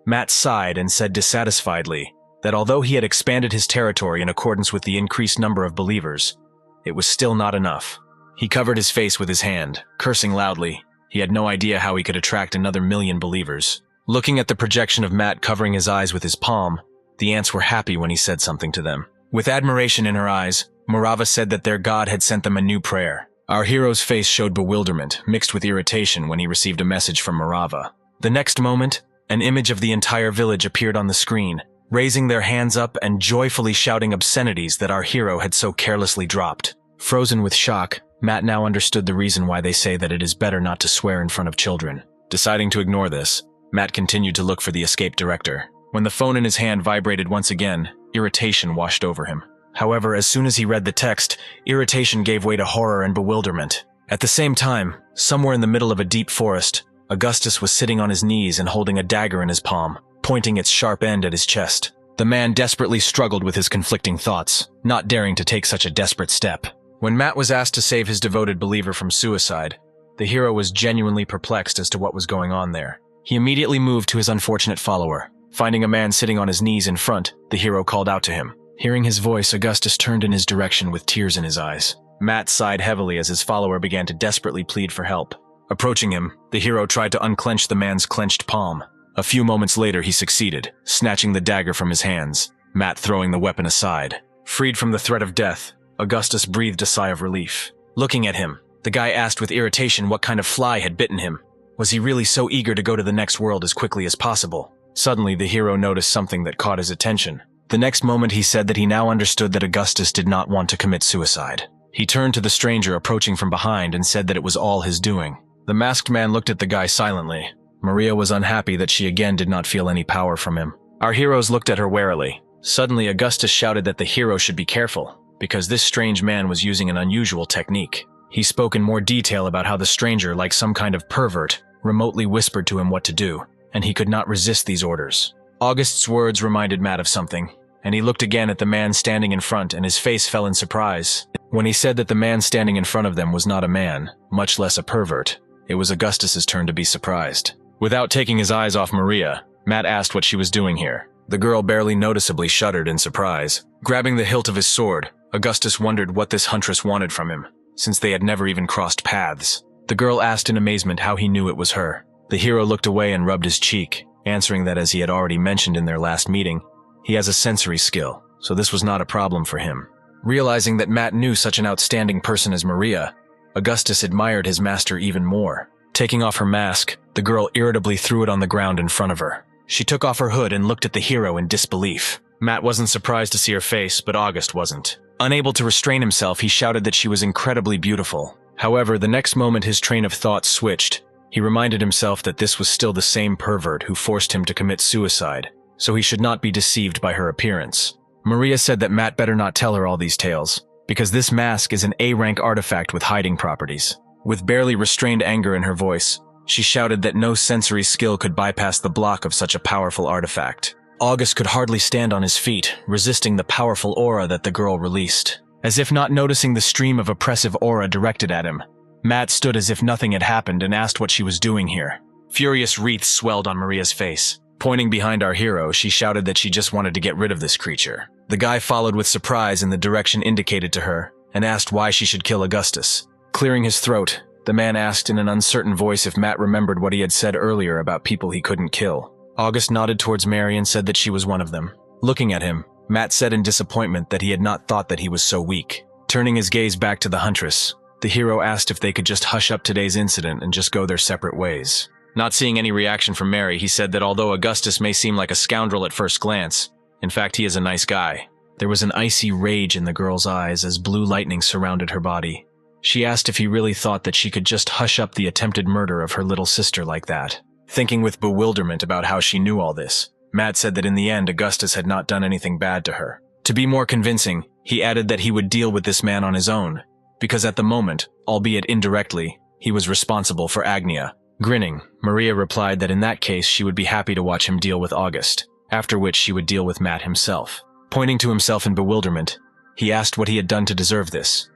Matt sighed and said dissatisfiedly that although he had expanded his territory in accordance with the increased number of believers, it was still not enough. He covered his face with his hand, cursing loudly. He had no idea how he could attract another 1,000,000 believers. Looking at the projection of Matt covering his eyes with his palm, the ants were happy when he said something to them. With admiration in her eyes, Morava said that their god had sent them a new prayer. Our hero's face showed bewilderment, mixed with irritation when he received a message from Morava. The next moment, an image of the entire village appeared on the screen, raising their hands up and joyfully shouting obscenities that our hero had so carelessly dropped. Frozen with shock, Matt now understood the reason why they say that it is better not to swear in front of children. Deciding to ignore this, Matt continued to look for the escape director. When the phone in his hand vibrated once again, irritation washed over him. However, as soon as he read the text, irritation gave way to horror and bewilderment. At the same time, somewhere in the middle of a deep forest, Augustus was sitting on his knees and holding a dagger in his palm, pointing its sharp end at his chest. The man desperately struggled with his conflicting thoughts, not daring to take such a desperate step. When Matt was asked to save his devoted believer from suicide, the hero was genuinely perplexed as to what was going on there. He immediately moved to his unfortunate follower. Finding a man sitting on his knees in front, the hero called out to him. Hearing his voice, Augustus turned in his direction with tears in his eyes. Matt sighed heavily as his follower began to desperately plead for help. Approaching him, the hero tried to unclench the man's clenched palm. A few moments later, he succeeded, snatching the dagger from his hands, Matt throwing the weapon aside. Freed from the threat of death, Augustus breathed a sigh of relief. Looking at him, the guy asked with irritation what kind of fly had bitten him. Was he really so eager to go to the next world as quickly as possible? Suddenly, the hero noticed something that caught his attention. The next moment, he said that he now understood that Augustus did not want to commit suicide. He turned to the stranger approaching from behind and said that it was all his doing. The masked man looked at the guy silently. Maria was unhappy that she again did not feel any power from him. Our heroes looked at her warily. Suddenly, Augustus shouted that the hero should be careful, because this strange man was using an unusual technique. He spoke in more detail about how the stranger, like some kind of pervert, remotely whispered to him what to do, and he could not resist these orders. August's words reminded Matt of something, and he looked again at the man standing in front, and his face fell in surprise. When he said that the man standing in front of them was not a man, much less a pervert, it was Augustus's turn to be surprised. Without taking his eyes off Maria, Matt asked what she was doing here. The girl barely noticeably shuddered in surprise. Grabbing the hilt of his sword, Augustus wondered what this huntress wanted from him, since they had never even crossed paths. The girl asked in amazement how he knew it was her. The hero looked away and rubbed his cheek, answering that as he had already mentioned in their last meeting, he has a sensory skill, so this was not a problem for him. Realizing that Matt knew such an outstanding person as Maria, Augustus admired his master even more. Taking off her mask, the girl irritably threw it on the ground in front of her. She took off her hood and looked at the hero in disbelief. Matt wasn't surprised to see her face, but August wasn't. Unable to restrain himself, he shouted that she was incredibly beautiful. However, the next moment his train of thought switched. He reminded himself that this was still the same pervert who forced him to commit suicide, so he should not be deceived by her appearance. Maria said that Matt better not tell her all these tales, because this mask is an A-rank artifact with hiding properties. With barely restrained anger in her voice, she shouted that no sensory skill could bypass the block of such a powerful artifact. August could hardly stand on his feet, resisting the powerful aura that the girl released. As if not noticing the stream of oppressive aura directed at him, Matt stood as if nothing had happened and asked what she was doing here. Furious wreaths swelled on Maria's face. Pointing behind our hero, she shouted that she just wanted to get rid of this creature. The guy followed with surprise in the direction indicated to her, and asked why she should kill Augustus. Clearing his throat, the man asked in an uncertain voice if Matt remembered what he had said earlier about people he couldn't kill. August nodded towards Mary and said that she was one of them. Looking at him, Matt said in disappointment that he had not thought that he was so weak. Turning his gaze back to the huntress, the hero asked if they could just hush up today's incident and just go their separate ways. Not seeing any reaction from Mary, he said that although Augustus may seem like a scoundrel at first glance, in fact he is a nice guy. There was an icy rage in the girl's eyes as blue lightning surrounded her body. She asked if he really thought that she could just hush up the attempted murder of her little sister like that. Thinking with bewilderment about how she knew all this, Matt said that in the end Augustus had not done anything bad to her. To be more convincing, he added that he would deal with this man on his own, because at the moment, albeit indirectly, he was responsible for Agnia. Grinning, Maria replied that in that case she would be happy to watch him deal with August, after which she would deal with Matt himself. Pointing to himself in bewilderment, he asked what he had done to deserve this.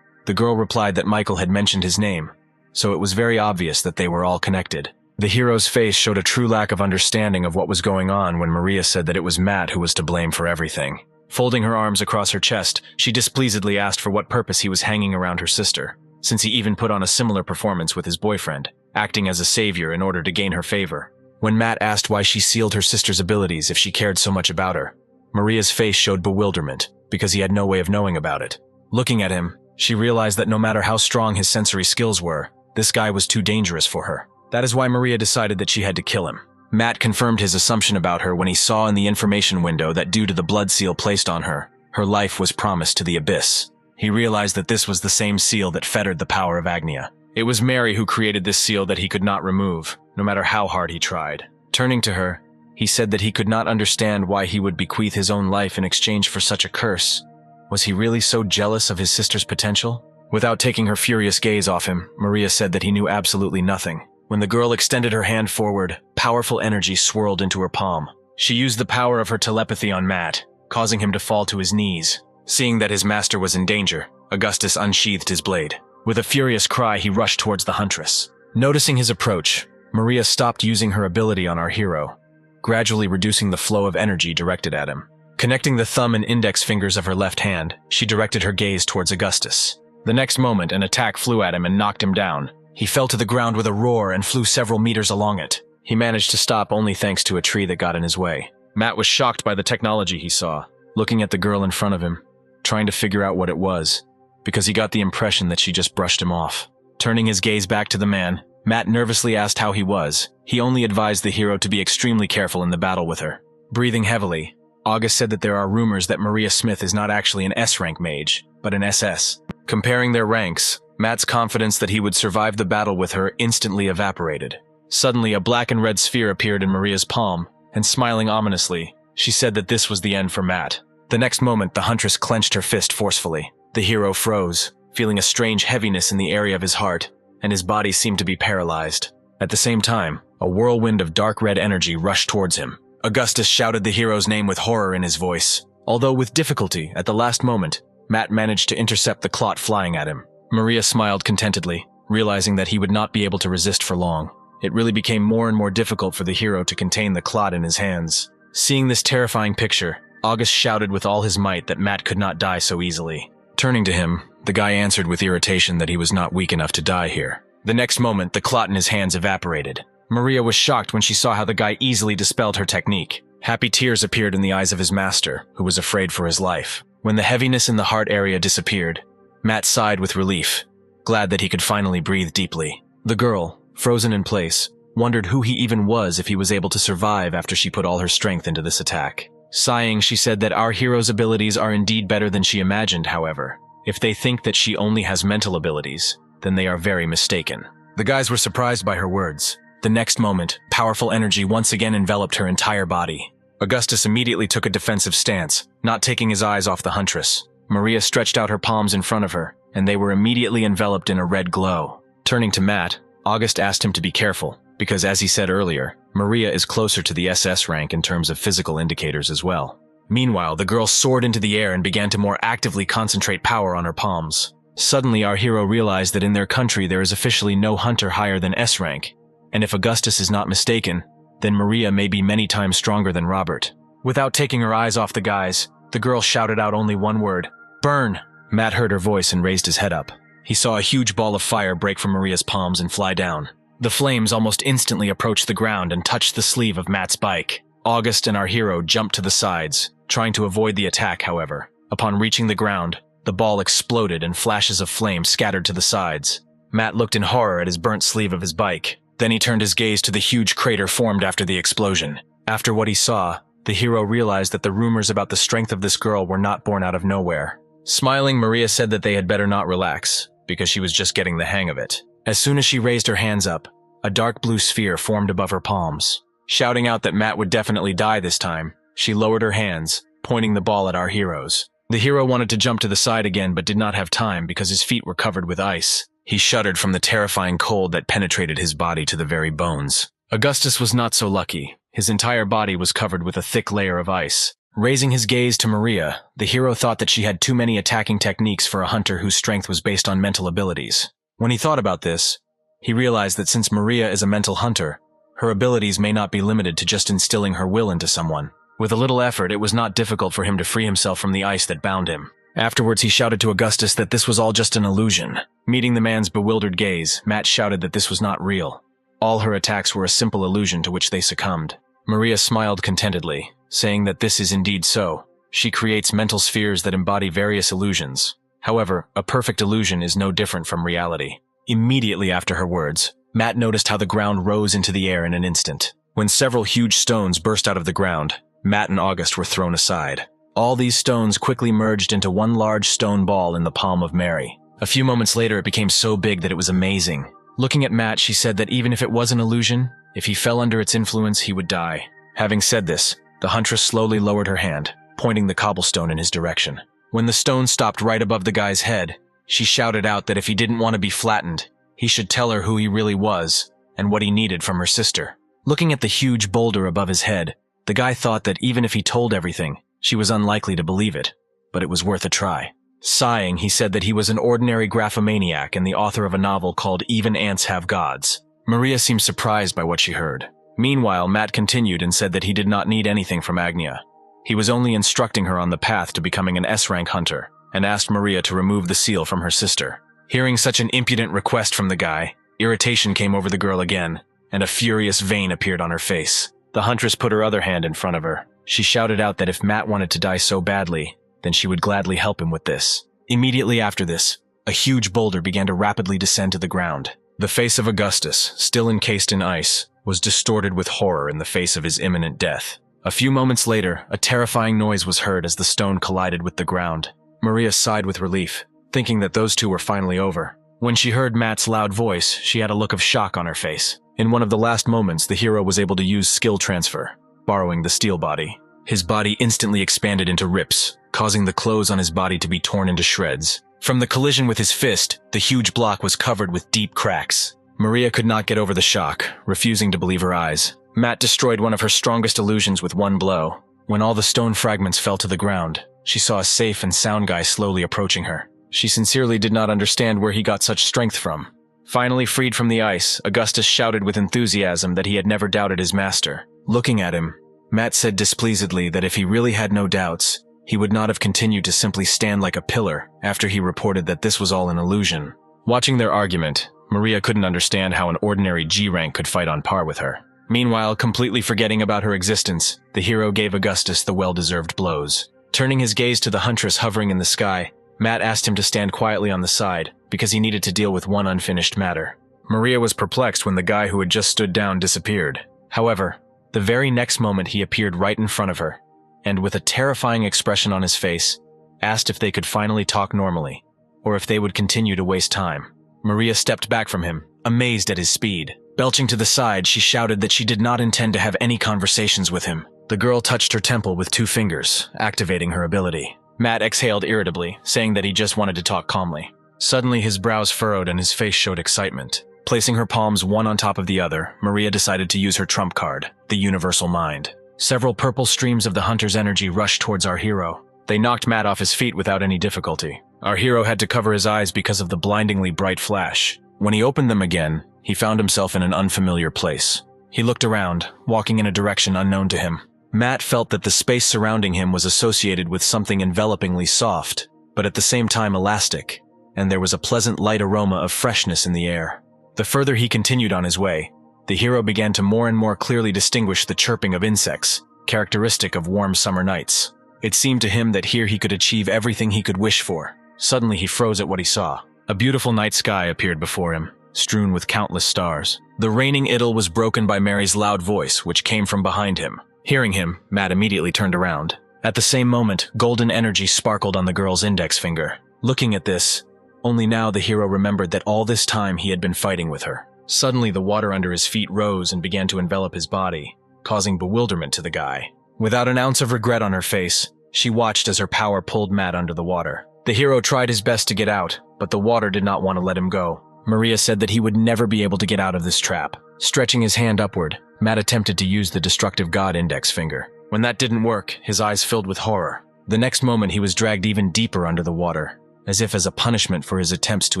The girl replied that Michael had mentioned his name, so it was very obvious that they were all connected. The hero's face showed a true lack of understanding of what was going on when Maria said that it was Matt who was to blame for everything. Folding her arms across her chest, she displeasedly asked for what purpose he was hanging around her sister, since he even put on a similar performance with his boyfriend, acting as a savior in order to gain her favor. When Matt asked why she sealed her sister's abilities if she cared so much about her, Maria's face showed bewilderment, because he had no way of knowing about it. Looking at him, she realized that no matter how strong his sensory skills were, this guy was too dangerous for her. That is why Maria decided that she had to kill him. Matt confirmed his assumption about her when he saw in the information window that due to the blood seal placed on her, her life was promised to the abyss. He realized that this was the same seal that fettered the power of Agnia. It was Mary who created this seal that he could not remove, no matter how hard he tried. Turning to her, he said that he could not understand why he would bequeath his own life in exchange for such a curse. Was he really so jealous of his sister's potential? Without taking her furious gaze off him, Maria said that he knew absolutely nothing. When the girl extended her hand forward, powerful energy swirled into her palm. She used the power of her telepathy on Matt, causing him to fall to his knees. Seeing that his master was in danger, Augustus unsheathed his blade. With a furious cry, he rushed towards the huntress. Noticing his approach, Maria stopped using her ability on our hero, gradually reducing the flow of energy directed at him. Connecting the thumb and index fingers of her left hand, she directed her gaze towards Augustus. The next moment, an attack flew at him and knocked him down. He fell to the ground with a roar and flew several meters along it. He managed to stop only thanks to a tree that got in his way. Matt was shocked by the technology he saw, looking at the girl in front of him, trying to figure out what it was, because he got the impression that she just brushed him off. Turning his gaze back to the man, Matt nervously asked how he was. He only advised the hero to be extremely careful in the battle with her. Breathing heavily, August said that there are rumors that Maria Smith is not actually an S-rank mage, but an SS. Comparing their ranks, Matt's confidence that he would survive the battle with her instantly evaporated. Suddenly, a black and red sphere appeared in Maria's palm, and smiling ominously, she said that this was the end for Matt. The next moment, the huntress clenched her fist forcefully. The hero froze, feeling a strange heaviness in the area of his heart, and his body seemed to be paralyzed. At the same time, a whirlwind of dark red energy rushed towards him. Augustus shouted the hero's name with horror in his voice. Although with difficulty, at the last moment, Matt managed to intercept the clot flying at him. Maria smiled contentedly, realizing that he would not be able to resist for long. It really became more and more difficult for the hero to contain the clot in his hands. Seeing this terrifying picture, August shouted with all his might that Matt could not die so easily. Turning to him, the guy answered with irritation that he was not weak enough to die here. The next moment, the clot in his hands evaporated. Maria was shocked when she saw how the guy easily dispelled her technique. Happy tears appeared in the eyes of his master, who was afraid for his life. When the heaviness in the heart area disappeared, Matt sighed with relief, glad that he could finally breathe deeply. The girl, frozen in place, wondered who he even was if he was able to survive after she put all her strength into this attack. Sighing, she said that our hero's abilities are indeed better than she imagined, however. If they think that she only has mental abilities, then they are very mistaken. The guys were surprised by her words. The next moment, powerful energy once again enveloped her entire body. Augustus immediately took a defensive stance, not taking his eyes off the huntress. Maria stretched out her palms in front of her, and they were immediately enveloped in a red glow. Turning to Matt, August asked him to be careful, because as he said earlier, Maria is closer to the SS rank in terms of physical indicators as well. Meanwhile, the girl soared into the air and began to more actively concentrate power on her palms. Suddenly, our hero realized that in their country there is officially no hunter higher than S rank, and if Augustus is not mistaken, then Maria may be many times stronger than Robert. Without taking her eyes off the guys, the girl shouted out only one word, "Burn!" Matt heard her voice and raised his head up. He saw a huge ball of fire break from Maria's palms and fly down. The flames almost instantly approached the ground and touched the sleeve of Matt's bike. August and our hero jumped to the sides, trying to avoid the attack, however. Upon reaching the ground, the ball exploded and flashes of flame scattered to the sides. Matt looked in horror at his burnt sleeve of his bike. Then he turned his gaze to the huge crater formed after the explosion. After what he saw, the hero realized that the rumors about the strength of this girl were not born out of nowhere. Smiling, Maria said that they had better not relax, because she was just getting the hang of it. As soon as she raised her hands up, a dark blue sphere formed above her palms. Shouting out that Matt would definitely die this time, she lowered her hands, pointing the ball at our heroes. The hero wanted to jump to the side again but did not have time because his feet were covered with ice. He shuddered from the terrifying cold that penetrated his body to the very bones. Augustus was not so lucky. His entire body was covered with a thick layer of ice. Raising his gaze to Maria, the hero thought that she had too many attacking techniques for a hunter whose strength was based on mental abilities. When he thought about this, he realized that since Maria is a mental hunter, her abilities may not be limited to just instilling her will into someone. With a little effort, it was not difficult for him to free himself from the ice that bound him. Afterwards, he shouted to Augustus that this was all just an illusion. Meeting the man's bewildered gaze, Matt shouted that this was not real. All her attacks were a simple illusion to which they succumbed. Maria smiled contentedly, saying that this is indeed so. She creates mental spheres that embody various illusions. However, a perfect illusion is no different from reality. Immediately after her words, Matt noticed how the ground rose into the air in an instant. When several huge stones burst out of the ground, Matt and August were thrown aside. All these stones quickly merged into one large stone ball in the palm of Mary. A few moments later, it became so big that it was amazing. Looking at Matt, she said that even if it was an illusion, if he fell under its influence, he would die. Having said this, the huntress slowly lowered her hand, pointing the cobblestone in his direction. When the stone stopped right above the guy's head, she shouted out that if he didn't want to be flattened, he should tell her who he really was and what he needed from her sister. Looking at the huge boulder above his head, the guy thought that even if he told everything, she was unlikely to believe it, but it was worth a try. Sighing, he said that he was an ordinary graphomaniac and the author of a novel called Even Ants Have Gods. Maria seemed surprised by what she heard. Meanwhile, Matt continued and said that he did not need anything from Agnia. He was only instructing her on the path to becoming an S-rank hunter, and asked Maria to remove the seal from her sister. Hearing such an impudent request from the guy, irritation came over the girl again, and a furious vein appeared on her face. The huntress put her other hand in front of her. She shouted out that if Matt wanted to die so badly, then she would gladly help him with this. Immediately after this, a huge boulder began to rapidly descend to the ground. The face of Augustus, still encased in ice, was distorted with horror in the face of his imminent death. A few moments later, a terrifying noise was heard as the stone collided with the ground. Maria sighed with relief, thinking that those two were finally over. When she heard Matt's loud voice, she had a look of shock on her face. In one of the last moments, the hero was able to use skill transfer, borrowing the steel body. His body instantly expanded into rips, causing the clothes on his body to be torn into shreds. From the collision with his fist, the huge block was covered with deep cracks. Maria could not get over the shock, refusing to believe her eyes. Matt destroyed one of her strongest illusions with one blow. When all the stone fragments fell to the ground, she saw a safe and sound guy slowly approaching her. She sincerely did not understand where he got such strength from. Finally freed from the ice, Augustus shouted with enthusiasm that he had never doubted his master. Looking at him, Matt said displeasedly that if he really had no doubts, he would not have continued to simply stand like a pillar after he reported that this was all an illusion. Watching their argument, Maria couldn't understand how an ordinary G-rank could fight on par with her. Meanwhile, completely forgetting about her existence, the hero gave Augustus the well-deserved blows. Turning his gaze to the huntress hovering in the sky, Matt asked him to stand quietly on the side because he needed to deal with one unfinished matter. Maria was perplexed when the guy who had just stood down disappeared. However, the very next moment he appeared right in front of her, and with a terrifying expression on his face, asked if they could finally talk normally, or if they would continue to waste time. Maria stepped back from him, amazed at his speed. Belching to the side, she shouted that she did not intend to have any conversations with him. The girl touched her temple with 2 fingers, activating her ability. Matt exhaled irritably, saying that he just wanted to talk calmly. Suddenly, his brows furrowed and his face showed excitement. Placing her palms one on top of the other, Maria decided to use her trump card, the Universal Mind. Several purple streams of the hunter's energy rushed towards our hero. They knocked Matt off his feet without any difficulty. Our hero had to cover his eyes because of the blindingly bright flash. When he opened them again, he found himself in an unfamiliar place. He looked around, walking in a direction unknown to him. Matt felt that the space surrounding him was associated with something envelopingly soft. but at the same time elastic, and there was a pleasant light aroma of freshness in the air. The further he continued on his way, the hero began to more and more clearly distinguish the chirping of insects, characteristic of warm summer nights. It seemed to him that here he could achieve everything he could wish for. Suddenly he froze at what he saw. A beautiful night sky appeared before him, strewn with countless stars. The reigning idyll was broken by Mary's loud voice, which came from behind him. Hearing him, Matt immediately turned around. At the same moment, golden energy sparkled on the girl's index finger. Looking at this, only now the hero remembered that all this time he had been fighting with her. Suddenly the water under his feet rose and began to envelop his body, causing bewilderment to the guy. Without an ounce of regret on her face, she watched as her power pulled Matt under the water. The hero tried his best to get out, but the water did not want to let him go. Maria said that he would never be able to get out of this trap. Stretching his hand upward, Matt attempted to use the destructive god index finger. When that didn't work, his eyes filled with horror. The next moment he was dragged even deeper under the water, as if as a punishment for his attempts to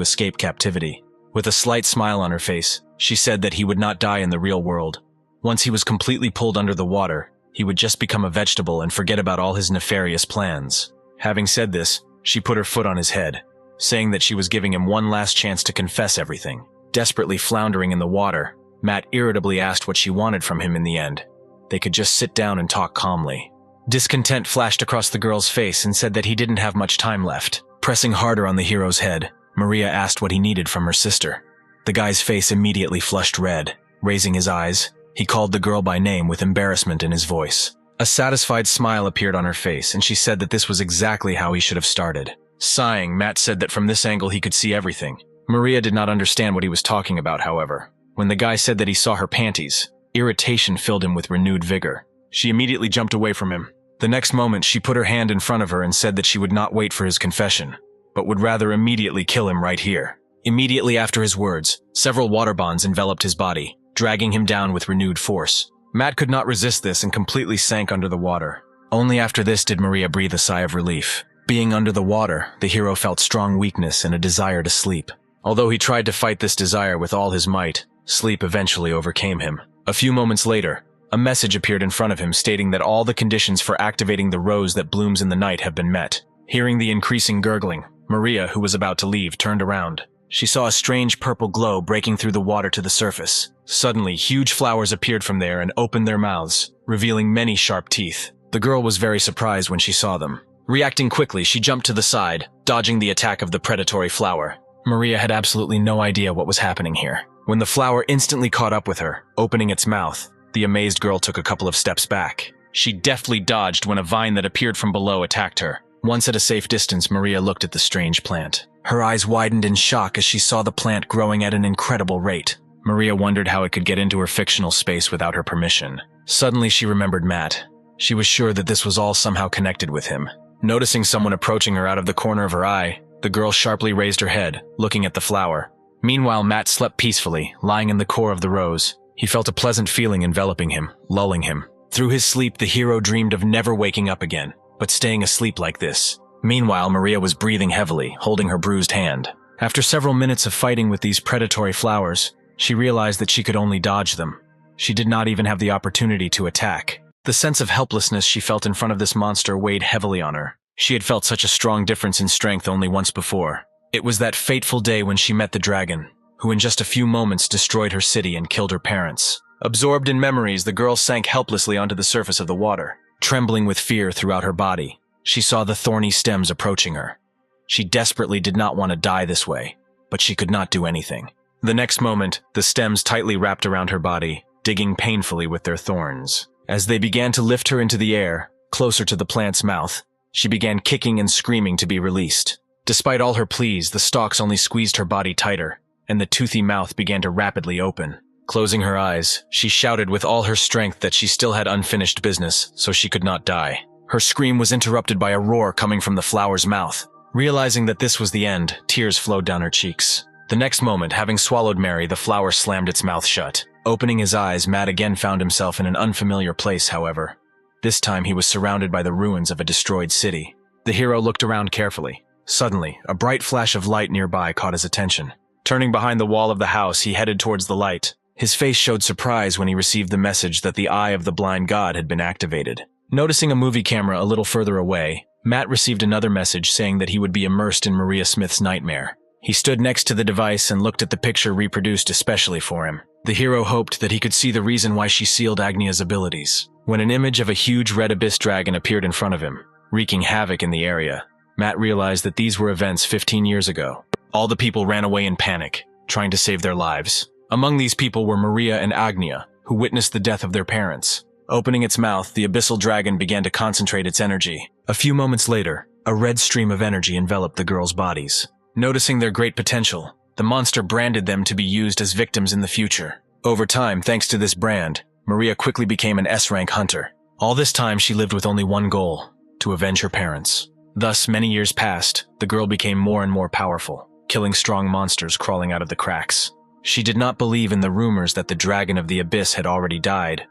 escape captivity. With a slight smile on her face, she said that he would not die in the real world. Once he was completely pulled under the water, he would just become a vegetable and forget about all his nefarious plans. Having said this, she put her foot on his head, saying that she was giving him one last chance to confess everything. Desperately floundering in the water, Matt irritably asked what she wanted from him in the end. They could just sit down and talk calmly. Discontent flashed across the girl's face and said that he didn't have much time left. Pressing harder on the hero's head, Maria asked what he needed from her sister. The guy's face immediately flushed red. Raising his eyes, he called the girl by name with embarrassment in his voice. A satisfied smile appeared on her face, and she said that this was exactly how he should have started. Sighing, Matt said that from this angle he could see everything. Maria did not understand what he was talking about, however. When the guy said that he saw her panties, irritation filled him with renewed vigor. She immediately jumped away from him. The next moment, she put her hand in front of her and said that she would not wait for his confession, but would rather immediately kill him right here. Immediately after his words, several water bonds enveloped his body, dragging him down with renewed force. Matt could not resist this and completely sank under the water. Only after this did Maria breathe a sigh of relief. Being under the water, the hero felt strong weakness and a desire to sleep. Although he tried to fight this desire with all his might, sleep eventually overcame him. A few moments later, a message appeared in front of him stating that all the conditions for activating the rose that blooms in the night have been met. Hearing the increasing gurgling, Maria, who was about to leave, turned around. She saw a strange purple glow breaking through the water to the surface. Suddenly, huge flowers appeared from there and opened their mouths, revealing many sharp teeth. The girl was very surprised when she saw them. Reacting quickly, she jumped to the side, dodging the attack of the predatory flower. Maria had absolutely no idea what was happening here. When the flower instantly caught up with her, opening its mouth, the amazed girl took a couple of steps back. She deftly dodged when a vine that appeared from below attacked her. Once at a safe distance, Maria looked at the strange plant. Her eyes widened in shock as she saw the plant growing at an incredible rate. Maria wondered how it could get into her fictional space without her permission. Suddenly, she remembered Matt. She was sure that this was all somehow connected with him. Noticing someone approaching her out of the corner of her eye, the girl sharply raised her head, looking at the flower. Meanwhile, Matt slept peacefully, lying in the core of the rose. He felt a pleasant feeling enveloping him, lulling him. Through his sleep, the hero dreamed of never waking up again, but staying asleep like this. Meanwhile, Maria was breathing heavily, holding her bruised hand. After several minutes of fighting with these predatory flowers, she realized that she could only dodge them. She did not even have the opportunity to attack. The sense of helplessness she felt in front of this monster weighed heavily on her. She had felt such a strong difference in strength only once before. It was that fateful day when she met the dragon, who in just a few moments destroyed her city and killed her parents. Absorbed in memories, the girl sank helplessly onto the surface of the water. Trembling with fear throughout her body, she saw the thorny stems approaching her. She desperately did not want to die this way, but she could not do anything. The next moment, the stems tightly wrapped around her body, digging painfully with their thorns. As they began to lift her into the air, closer to the plant's mouth, she began kicking and screaming to be released. Despite all her pleas, the stalks only squeezed her body tighter, and the toothy mouth began to rapidly open. Closing her eyes, she shouted with all her strength that she still had unfinished business, so she could not die. Her scream was interrupted by a roar coming from the flower's mouth. Realizing that this was the end, tears flowed down her cheeks. The next moment, having swallowed Mary, the flower slammed its mouth shut. Opening his eyes, Matt again found himself in an unfamiliar place, however. This time he was surrounded by the ruins of a destroyed city. The hero looked around carefully. Suddenly, a bright flash of light nearby caught his attention. Turning behind the wall of the house, he headed towards the light. His face showed surprise when he received the message that the Eye of the Blind God had been activated. Noticing a movie camera a little further away, Matt received another message saying that he would be immersed in Maria Smith's nightmare. He stood next to the device and looked at the picture reproduced especially for him. The hero hoped that he could see the reason why she sealed Agnia's abilities. When an image of a huge red abyss dragon appeared in front of him, wreaking havoc in the area, Matt realized that these were events 15 years ago. All the people ran away in panic, trying to save their lives. Among these people were Maria and Agnia, who witnessed the death of their parents. Opening its mouth, the abyssal dragon began to concentrate its energy. A few moments later, a red stream of energy enveloped the girls' bodies. Noticing their great potential, the monster branded them to be used as victims in the future. Over time, thanks to this brand, Maria quickly became an S-rank hunter. All this time, she lived with only one goal: to avenge her parents. Thus, many years passed, the girl became more and more powerful, killing strong monsters crawling out of the cracks. She did not believe in the rumors that the dragon of the abyss had already died.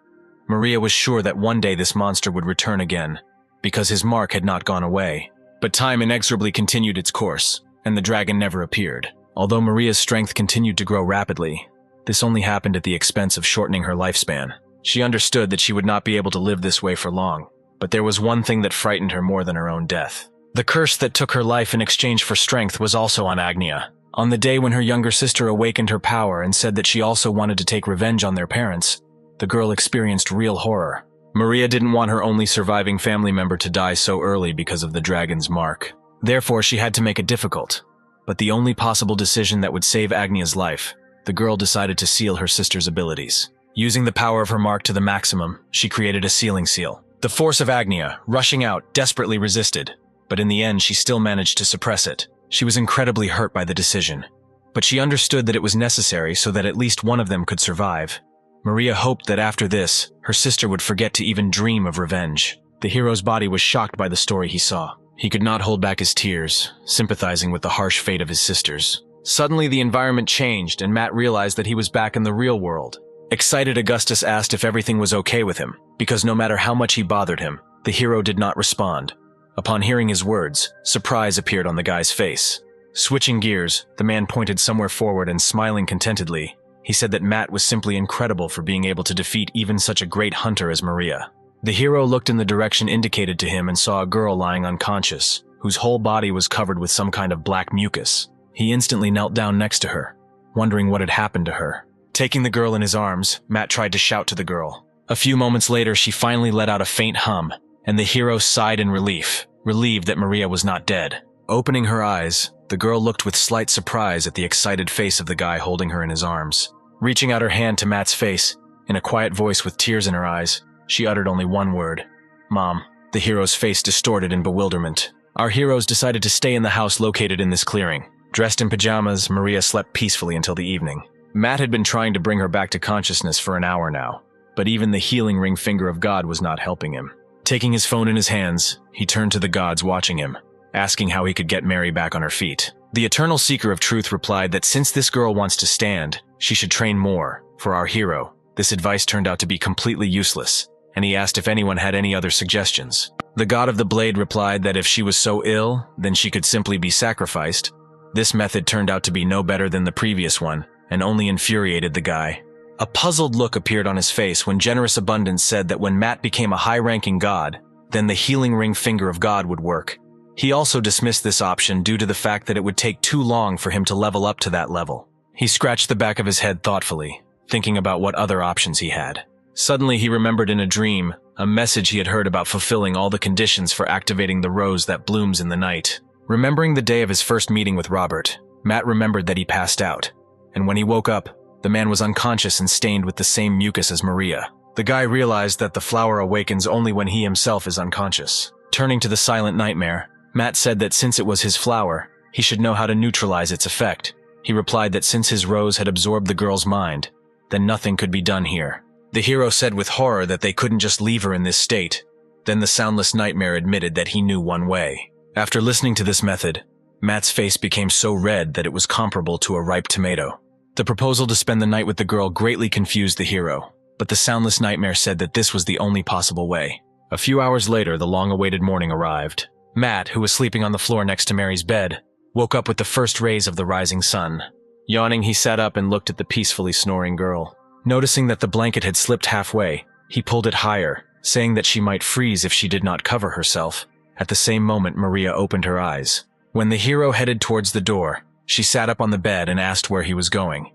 Maria was sure that one day this monster would return again, because his mark had not gone away. But time inexorably continued its course, and the dragon never appeared. Although Maria's strength continued to grow rapidly, this only happened at the expense of shortening her lifespan. She understood that she would not be able to live this way for long, but there was one thing that frightened her more than her own death. The curse that took her life in exchange for strength was also on Agnia. On the day when her younger sister awakened her power and said that she also wanted to take revenge on their parents, the girl experienced real horror. Maria didn't want her only surviving family member to die so early because of the dragon's mark. Therefore, she had to make a difficult, but the only possible decision that would save Agnia's life. The girl decided to seal her sister's abilities. Using the power of her mark to the maximum, she created a sealing seal. The force of Agnia, rushing out, desperately resisted, but in the end she still managed to suppress it. She was incredibly hurt by the decision, but she understood that it was necessary so that at least one of them could survive. Maria hoped that after this, her sister would forget to even dream of revenge. The hero's body was shocked by the story he saw. He could not hold back his tears, sympathizing with the harsh fate of his sisters. Suddenly, the environment changed, and Matt realized that he was back in the real world. Excited, Augustus asked if everything was okay with him, because no matter how much he bothered him, the hero did not respond. Upon hearing his words, surprise appeared on the guy's face. Switching gears, the man pointed somewhere forward and smiling contentedly, he said that Matt was simply incredible for being able to defeat even such a great hunter as Maria. The hero looked in the direction indicated to him and saw a girl lying unconscious, whose whole body was covered with some kind of black mucus. He instantly knelt down next to her, wondering what had happened to her. Taking the girl in his arms, Matt tried to shout to the girl. A few moments later, she finally let out a faint hum, and the hero sighed in relief, relieved that Maria was not dead. Opening her eyes, the girl looked with slight surprise at the excited face of the guy holding her in his arms. Reaching out her hand to Matt's face, in a quiet voice with tears in her eyes, she uttered only one word: "Mom." The hero's face distorted in bewilderment. Our heroes decided to stay in the house located in this clearing. Dressed in pajamas, Maria slept peacefully until the evening. Matt had been trying to bring her back to consciousness for an hour now, but even the healing ring finger of God was not helping him. Taking his phone in his hands, he turned to the gods watching him, asking how he could get Mary back on her feet. The eternal seeker of truth replied that since this girl wants to stand, she should train more. For our hero, this advice turned out to be completely useless, and he asked if anyone had any other suggestions. The god of the blade replied that if she was so ill, then she could simply be sacrificed. This method turned out to be no better than the previous one, and only infuriated the guy. A puzzled look appeared on his face when Generous Abundance said that when Matt became a high-ranking god, then the healing ring finger of God would work. He also dismissed this option due to the fact that it would take too long for him to level up to that level. He scratched the back of his head thoughtfully, thinking about what other options he had. Suddenly he remembered in a dream a message he had heard about fulfilling all the conditions for activating the rose that blooms in the night. Remembering the day of his first meeting with Robert, Matt remembered that he passed out, and when he woke up, the man was unconscious and stained with the same mucus as Maria. The guy realized that the flower awakens only when he himself is unconscious. Turning to the silent nightmare, Matt said that since it was his flower, he should know how to neutralize its effect. He replied that since his rose had absorbed the girl's mind, then nothing could be done here. The hero said with horror that they couldn't just leave her in this state. Then the soundless nightmare admitted that he knew one way. After listening to this method, Matt's face became so red that it was comparable to a ripe tomato. The proposal to spend the night with the girl greatly confused the hero, but the soundless nightmare said that this was the only possible way. A few hours later, the long-awaited morning arrived. Matt, who was sleeping on the floor next to Mary's bed, woke up with the first rays of the rising sun. Yawning, he sat up and looked at the peacefully snoring girl. Noticing that the blanket had slipped halfway, he pulled it higher, saying that she might freeze if she did not cover herself. At the same moment, Maria opened her eyes. When the hero headed towards the door, she sat up on the bed and asked where he was going.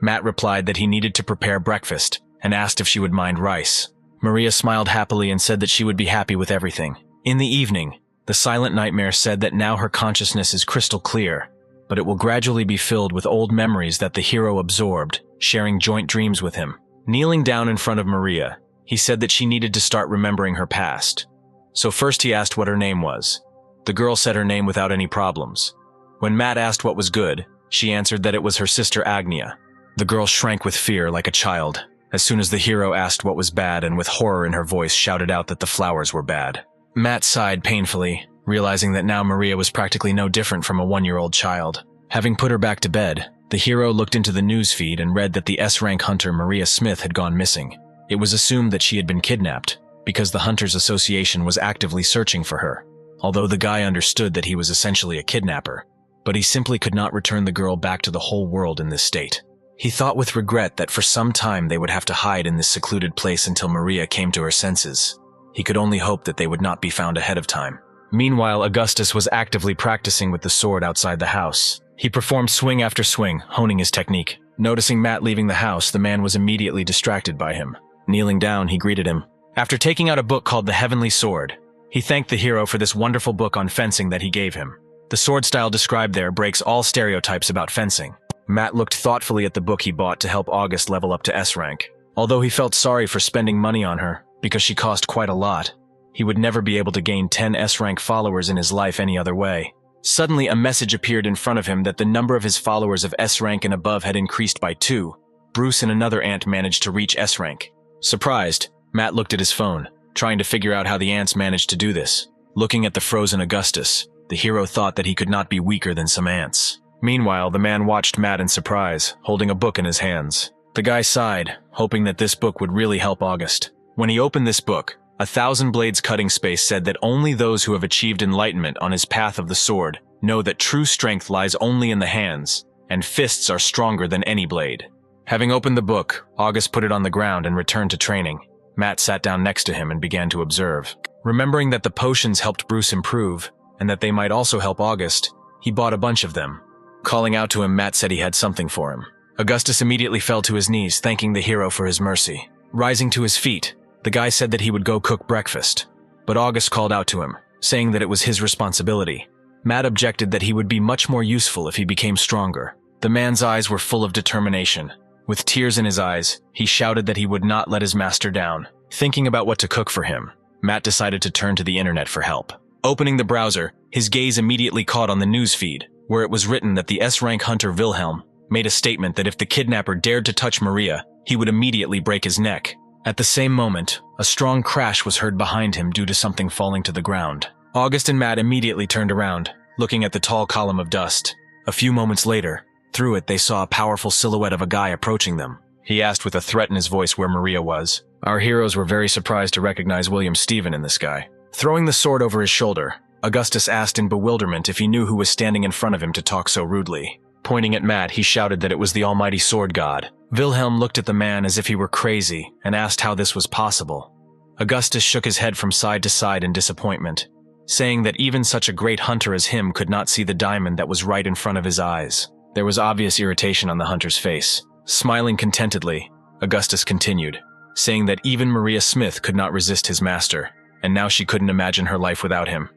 Matt replied that he needed to prepare breakfast and asked if she would mind rice. Maria smiled happily and said that she would be happy with everything. In the evening, the silent nightmare said that now her consciousness is crystal clear, but it will gradually be filled with old memories that the hero absorbed, sharing joint dreams with him. Kneeling down in front of Maria, he said that she needed to start remembering her past. So first he asked what her name was. The girl said her name without any problems. When Matt asked what was good, she answered that it was her sister Agnia. The girl shrank with fear like a child, as soon as the hero asked what was bad and with horror in her voice shouted out that the flowers were bad. Matt sighed painfully, realizing that now Maria was practically no different from a 1-year-old child. Having put her back to bed, the hero looked into the news feed and read that the S-Rank hunter Maria Smith had gone missing. It was assumed that she had been kidnapped, because the Hunters Association was actively searching for her, although the guy understood that he was essentially a kidnapper, but he simply could not return the girl back to the whole world in this state. He thought with regret that for some time they would have to hide in this secluded place until Maria came to her senses. He could only hope that they would not be found ahead of time. Meanwhile, Augustus was actively practicing with the sword outside the house. He performed swing after swing, honing his technique. Noticing Matt leaving the house, the man was immediately distracted by him. Kneeling down, he greeted him. After taking out a book called The Heavenly Sword, he thanked the hero for this wonderful book on fencing that he gave him. The sword style described there breaks all stereotypes about fencing. Matt looked thoughtfully at the book he bought to help August level up to S-Rank. Although he felt sorry for spending money on her, because she cost quite a lot, he would never be able to gain 10 S-Rank followers in his life any other way. Suddenly, a message appeared in front of him that the number of his followers of S-Rank and above had increased by 2. Bruce and another ant managed to reach S-Rank. Surprised, Matt looked at his phone, trying to figure out how the ants managed to do this. Looking at the frozen Augustus, the hero thought that he could not be weaker than some ants. Meanwhile, the man watched Matt in surprise, holding a book in his hands. The guy sighed, hoping that this book would really help August. When he opened this book, 1,000 Blades Cutting Space said that only those who have achieved enlightenment on his path of the sword know that true strength lies only in the hands, and fists are stronger than any blade. Having opened the book, August put it on the ground and returned to training. Matt sat down next to him and began to observe. Remembering that the potions helped Bruce improve, and that they might also help August, he bought a bunch of them. Calling out to him, Matt said he had something for him. Augustus immediately fell to his knees, thanking the hero for his mercy. Rising to his feet, the guy said that he would go cook breakfast, but August called out to him, saying that it was his responsibility. Matt objected that he would be much more useful if he became stronger. The man's eyes were full of determination. With tears in his eyes, he shouted that he would not let his master down. Thinking about what to cook for him, Matt decided to turn to the internet for help. Opening the browser, his gaze immediately caught on the news feed, where it was written that the S-Rank hunter Wilhelm made a statement that if the kidnapper dared to touch Maria, he would immediately break his neck. At the same moment, a strong crash was heard behind him due to something falling to the ground. August and Matt immediately turned around, looking at the tall column of dust. A few moments later, through it they saw a powerful silhouette of a guy approaching them. He asked with a threat in his voice where Maria was. Our heroes were very surprised to recognize William Stephen in this guy. Throwing the sword over his shoulder, Augustus asked in bewilderment if he knew who was standing in front of him to talk so rudely. Pointing at Matt, he shouted that it was the almighty sword god. Wilhelm looked at the man as if he were crazy and asked how this was possible. Augustus shook his head from side to side in disappointment, saying that even such a great hunter as him could not see the diamond that was right in front of his eyes. There was obvious irritation on the hunter's face. Smiling contentedly, Augustus continued, saying that even Maria Smith could not resist his master, and now she couldn't imagine her life without him.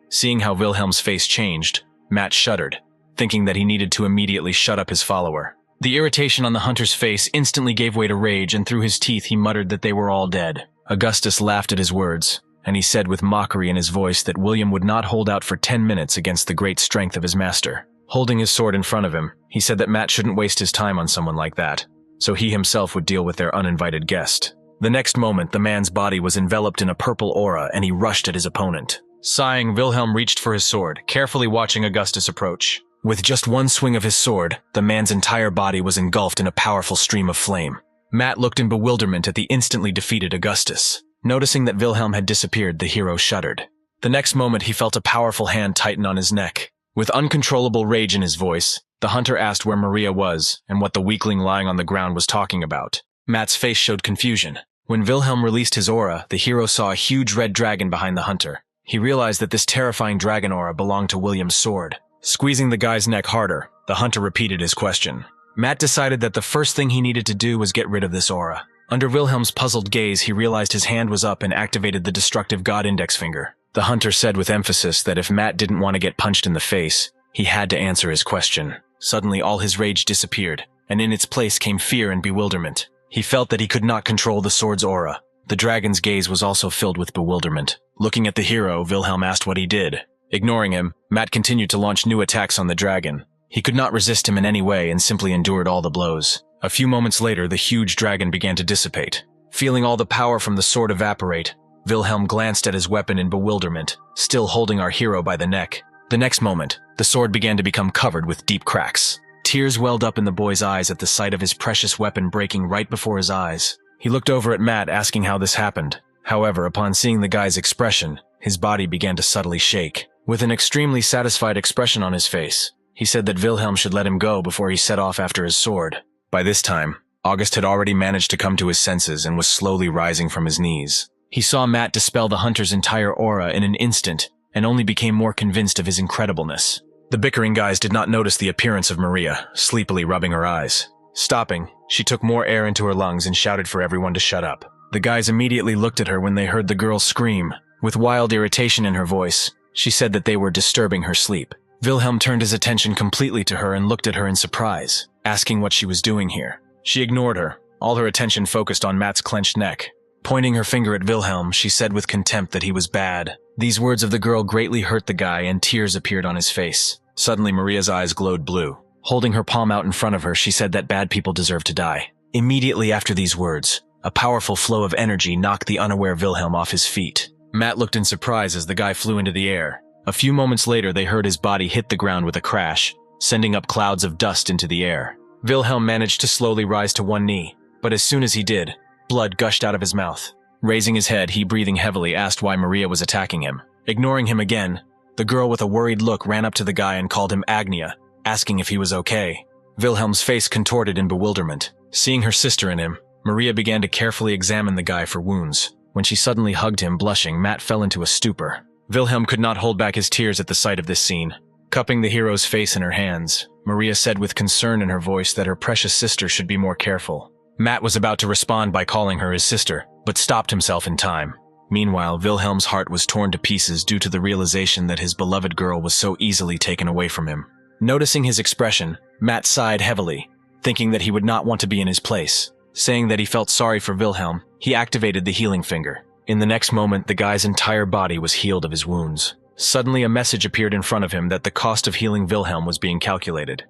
Seeing how Wilhelm's face changed, Matt shuddered, thinking that he needed to immediately shut up his follower. The irritation on the hunter's face instantly gave way to rage, and through his teeth he muttered that they were all dead. Augustus laughed at his words, and he said with mockery in his voice that William would not hold out for 10 minutes against the great strength of his master. Holding his sword in front of him, he said that Matt shouldn't waste his time on someone like that, so he himself would deal with their uninvited guest. The next moment, the man's body was enveloped in a purple aura, and he rushed at his opponent. Sighing, Wilhelm reached for his sword, carefully watching Augustus approach. With just one swing of his sword, the man's entire body was engulfed in a powerful stream of flame. Matt looked in bewilderment at the instantly defeated Augustus. Noticing that Wilhelm had disappeared, the hero shuddered. The next moment, he felt a powerful hand tighten on his neck. With uncontrollable rage in his voice, the hunter asked where Maria was and what the weakling lying on the ground was talking about. Matt's face showed confusion. When Wilhelm released his aura, the hero saw a huge red dragon behind the hunter. He realized that this terrifying dragon aura belonged to William's sword. Squeezing the guy's neck harder, the hunter repeated his question. Matt decided that the first thing he needed to do was get rid of this aura. Under Wilhelm's puzzled gaze, he realized his hand was up and activated the destructive god index finger. The hunter said with emphasis that if Matt didn't want to get punched in the face, he had to answer his question. Suddenly, all his rage disappeared, and in its place came fear and bewilderment. He felt that he could not control the sword's aura. The dragon's gaze was also filled with bewilderment. Looking at the hero, Wilhelm asked what he did. Ignoring him, Matt continued to launch new attacks on the dragon. He could not resist him in any way and simply endured all the blows. A few moments later, the huge dragon began to dissipate. Feeling all the power from the sword evaporate, Wilhelm glanced at his weapon in bewilderment, still holding our hero by the neck. The next moment, the sword began to become covered with deep cracks. Tears welled up in the boy's eyes at the sight of his precious weapon breaking right before his eyes. He looked over at Matt, asking how this happened. However, upon seeing the guy's expression, his body began to subtly shake. With an extremely satisfied expression on his face, he said that Wilhelm should let him go before he set off after his sword. By this time, August had already managed to come to his senses and was slowly rising from his knees. He saw Matt dispel the hunter's entire aura in an instant and only became more convinced of his incredibleness. The bickering guys did not notice the appearance of Maria, sleepily rubbing her eyes. Stopping, she took more air into her lungs and shouted for everyone to shut up. The guys immediately looked at her when they heard the girl scream. With wild irritation in her voice, she said that they were disturbing her sleep. Wilhelm turned his attention completely to her and looked at her in surprise, asking what she was doing here. She ignored her, all her attention focused on Matt's clenched neck. Pointing her finger at Wilhelm, she said with contempt that he was bad. These words of the girl greatly hurt the guy and tears appeared on his face. Suddenly, Maria's eyes glowed blue. Holding her palm out in front of her, she said that bad people deserve to die. Immediately after these words, a powerful flow of energy knocked the unaware Wilhelm off his feet. Matt looked in surprise as the guy flew into the air. A few moments later, they heard his body hit the ground with a crash, sending up clouds of dust into the air. Wilhelm managed to slowly rise to one knee, but as soon as he did, blood gushed out of his mouth. Raising his head, he, breathing heavily, asked why Maria was attacking him. Ignoring him again, the girl with a worried look ran up to the guy and called him Agnia, asking if he was okay. Wilhelm's face contorted in bewilderment. Seeing her sister in him, Maria began to carefully examine the guy for wounds. When she suddenly hugged him, blushing, Matt fell into a stupor. Wilhelm could not hold back his tears at the sight of this scene. Cupping the hero's face in her hands, Maria said with concern in her voice that her precious sister should be more careful. Matt was about to respond by calling her his sister, but stopped himself in time. Meanwhile, Wilhelm's heart was torn to pieces due to the realization that his beloved girl was so easily taken away from him. Noticing his expression, Matt sighed heavily, thinking that he would not want to be in his place. Saying that he felt sorry for Wilhelm, he activated the healing finger. In the next moment, the guy's entire body was healed of his wounds. Suddenly, a message appeared in front of him that the cost of healing Wilhelm was being calculated.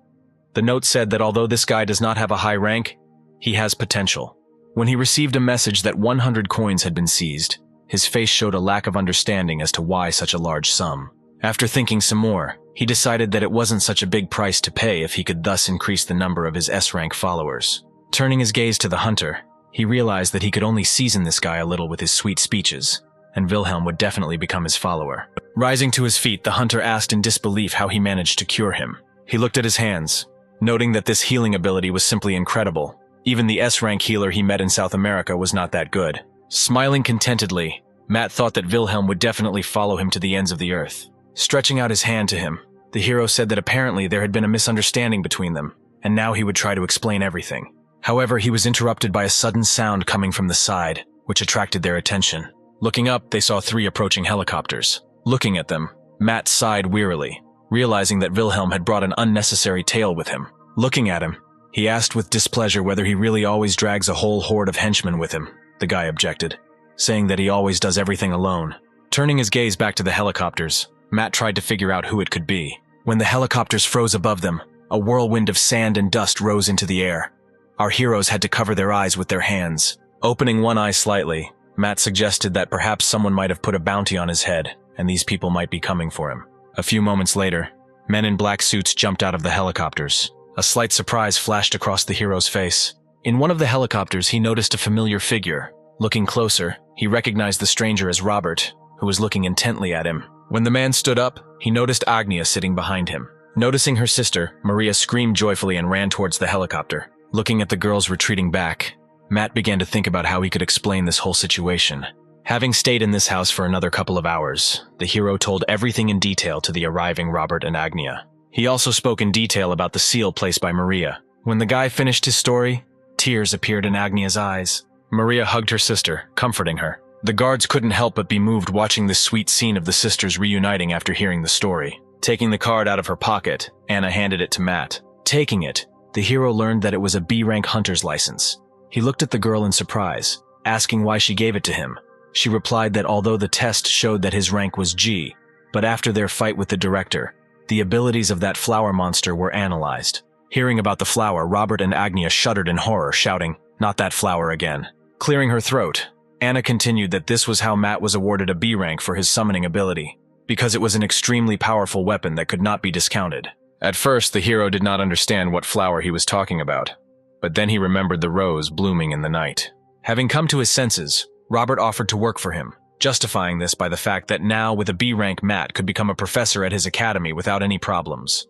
The note said that although this guy does not have a high rank, he has potential. When he received a message that 100 coins had been seized, his face showed a lack of understanding as to why such a large sum. After thinking some more, he decided that it wasn't such a big price to pay if he could thus increase the number of his S-rank followers. Turning his gaze to the hunter, he realized that he could only season this guy a little with his sweet speeches, and Wilhelm would definitely become his follower. Rising to his feet, the hunter asked in disbelief how he managed to cure him. He looked at his hands, noting that this healing ability was simply incredible. Even the S-rank healer he met in South America was not that good. Smiling contentedly, Matt thought that Wilhelm would definitely follow him to the ends of the earth. Stretching out his hand to him, the hero said that apparently there had been a misunderstanding between them, and now he would try to explain everything. However, he was interrupted by a sudden sound coming from the side, which attracted their attention. Looking up, they saw 3 approaching helicopters. Looking at them, Matt sighed wearily, realizing that Wilhelm had brought an unnecessary tale with him. Looking at him, he asked with displeasure whether he really always drags a whole horde of henchmen with him. The guy objected, saying that he always does everything alone. Turning his gaze back to the helicopters, Matt tried to figure out who it could be. When the helicopters froze above them, a whirlwind of sand and dust rose into the air. Our heroes had to cover their eyes with their hands. Opening one eye slightly, Matt suggested that perhaps someone might have put a bounty on his head, and these people might be coming for him. A few moments later, men in black suits jumped out of the helicopters. A slight surprise flashed across the hero's face. In one of the helicopters, he noticed a familiar figure. Looking closer, he recognized the stranger as Robert, who was looking intently at him. When the man stood up, he noticed Agnia sitting behind him. Noticing her sister, Maria screamed joyfully and ran towards the helicopter. Looking at the girls retreating back, Matt began to think about how he could explain this whole situation. Having stayed in this house for another couple of hours, the hero told everything in detail to the arriving Robert and Agnia. He also spoke in detail about the seal placed by Maria. When the guy finished his story, tears appeared in Agnia's eyes. Maria hugged her sister, comforting her. The guards couldn't help but be moved watching this sweet scene of the sisters reuniting after hearing the story. Taking the card out of her pocket, Anna handed it to Matt. Taking it, the hero learned that it was a B-rank hunter's license. He looked at the girl in surprise, asking why she gave it to him. She replied that although the test showed that his rank was G, but after their fight with the director, the abilities of that flower monster were analyzed. Hearing about the flower, Robert and Agnia shuddered in horror, shouting, "Not that flower again." Clearing her throat, Anna continued that this was how Matt was awarded a B rank for his summoning ability, because it was an extremely powerful weapon that could not be discounted. At first, the hero did not understand what flower he was talking about, but then he remembered the rose blooming in the night. Having come to his senses, Robert offered to work for him, justifying this by the fact that now with a B rank Matt could become a professor at his academy without any problems.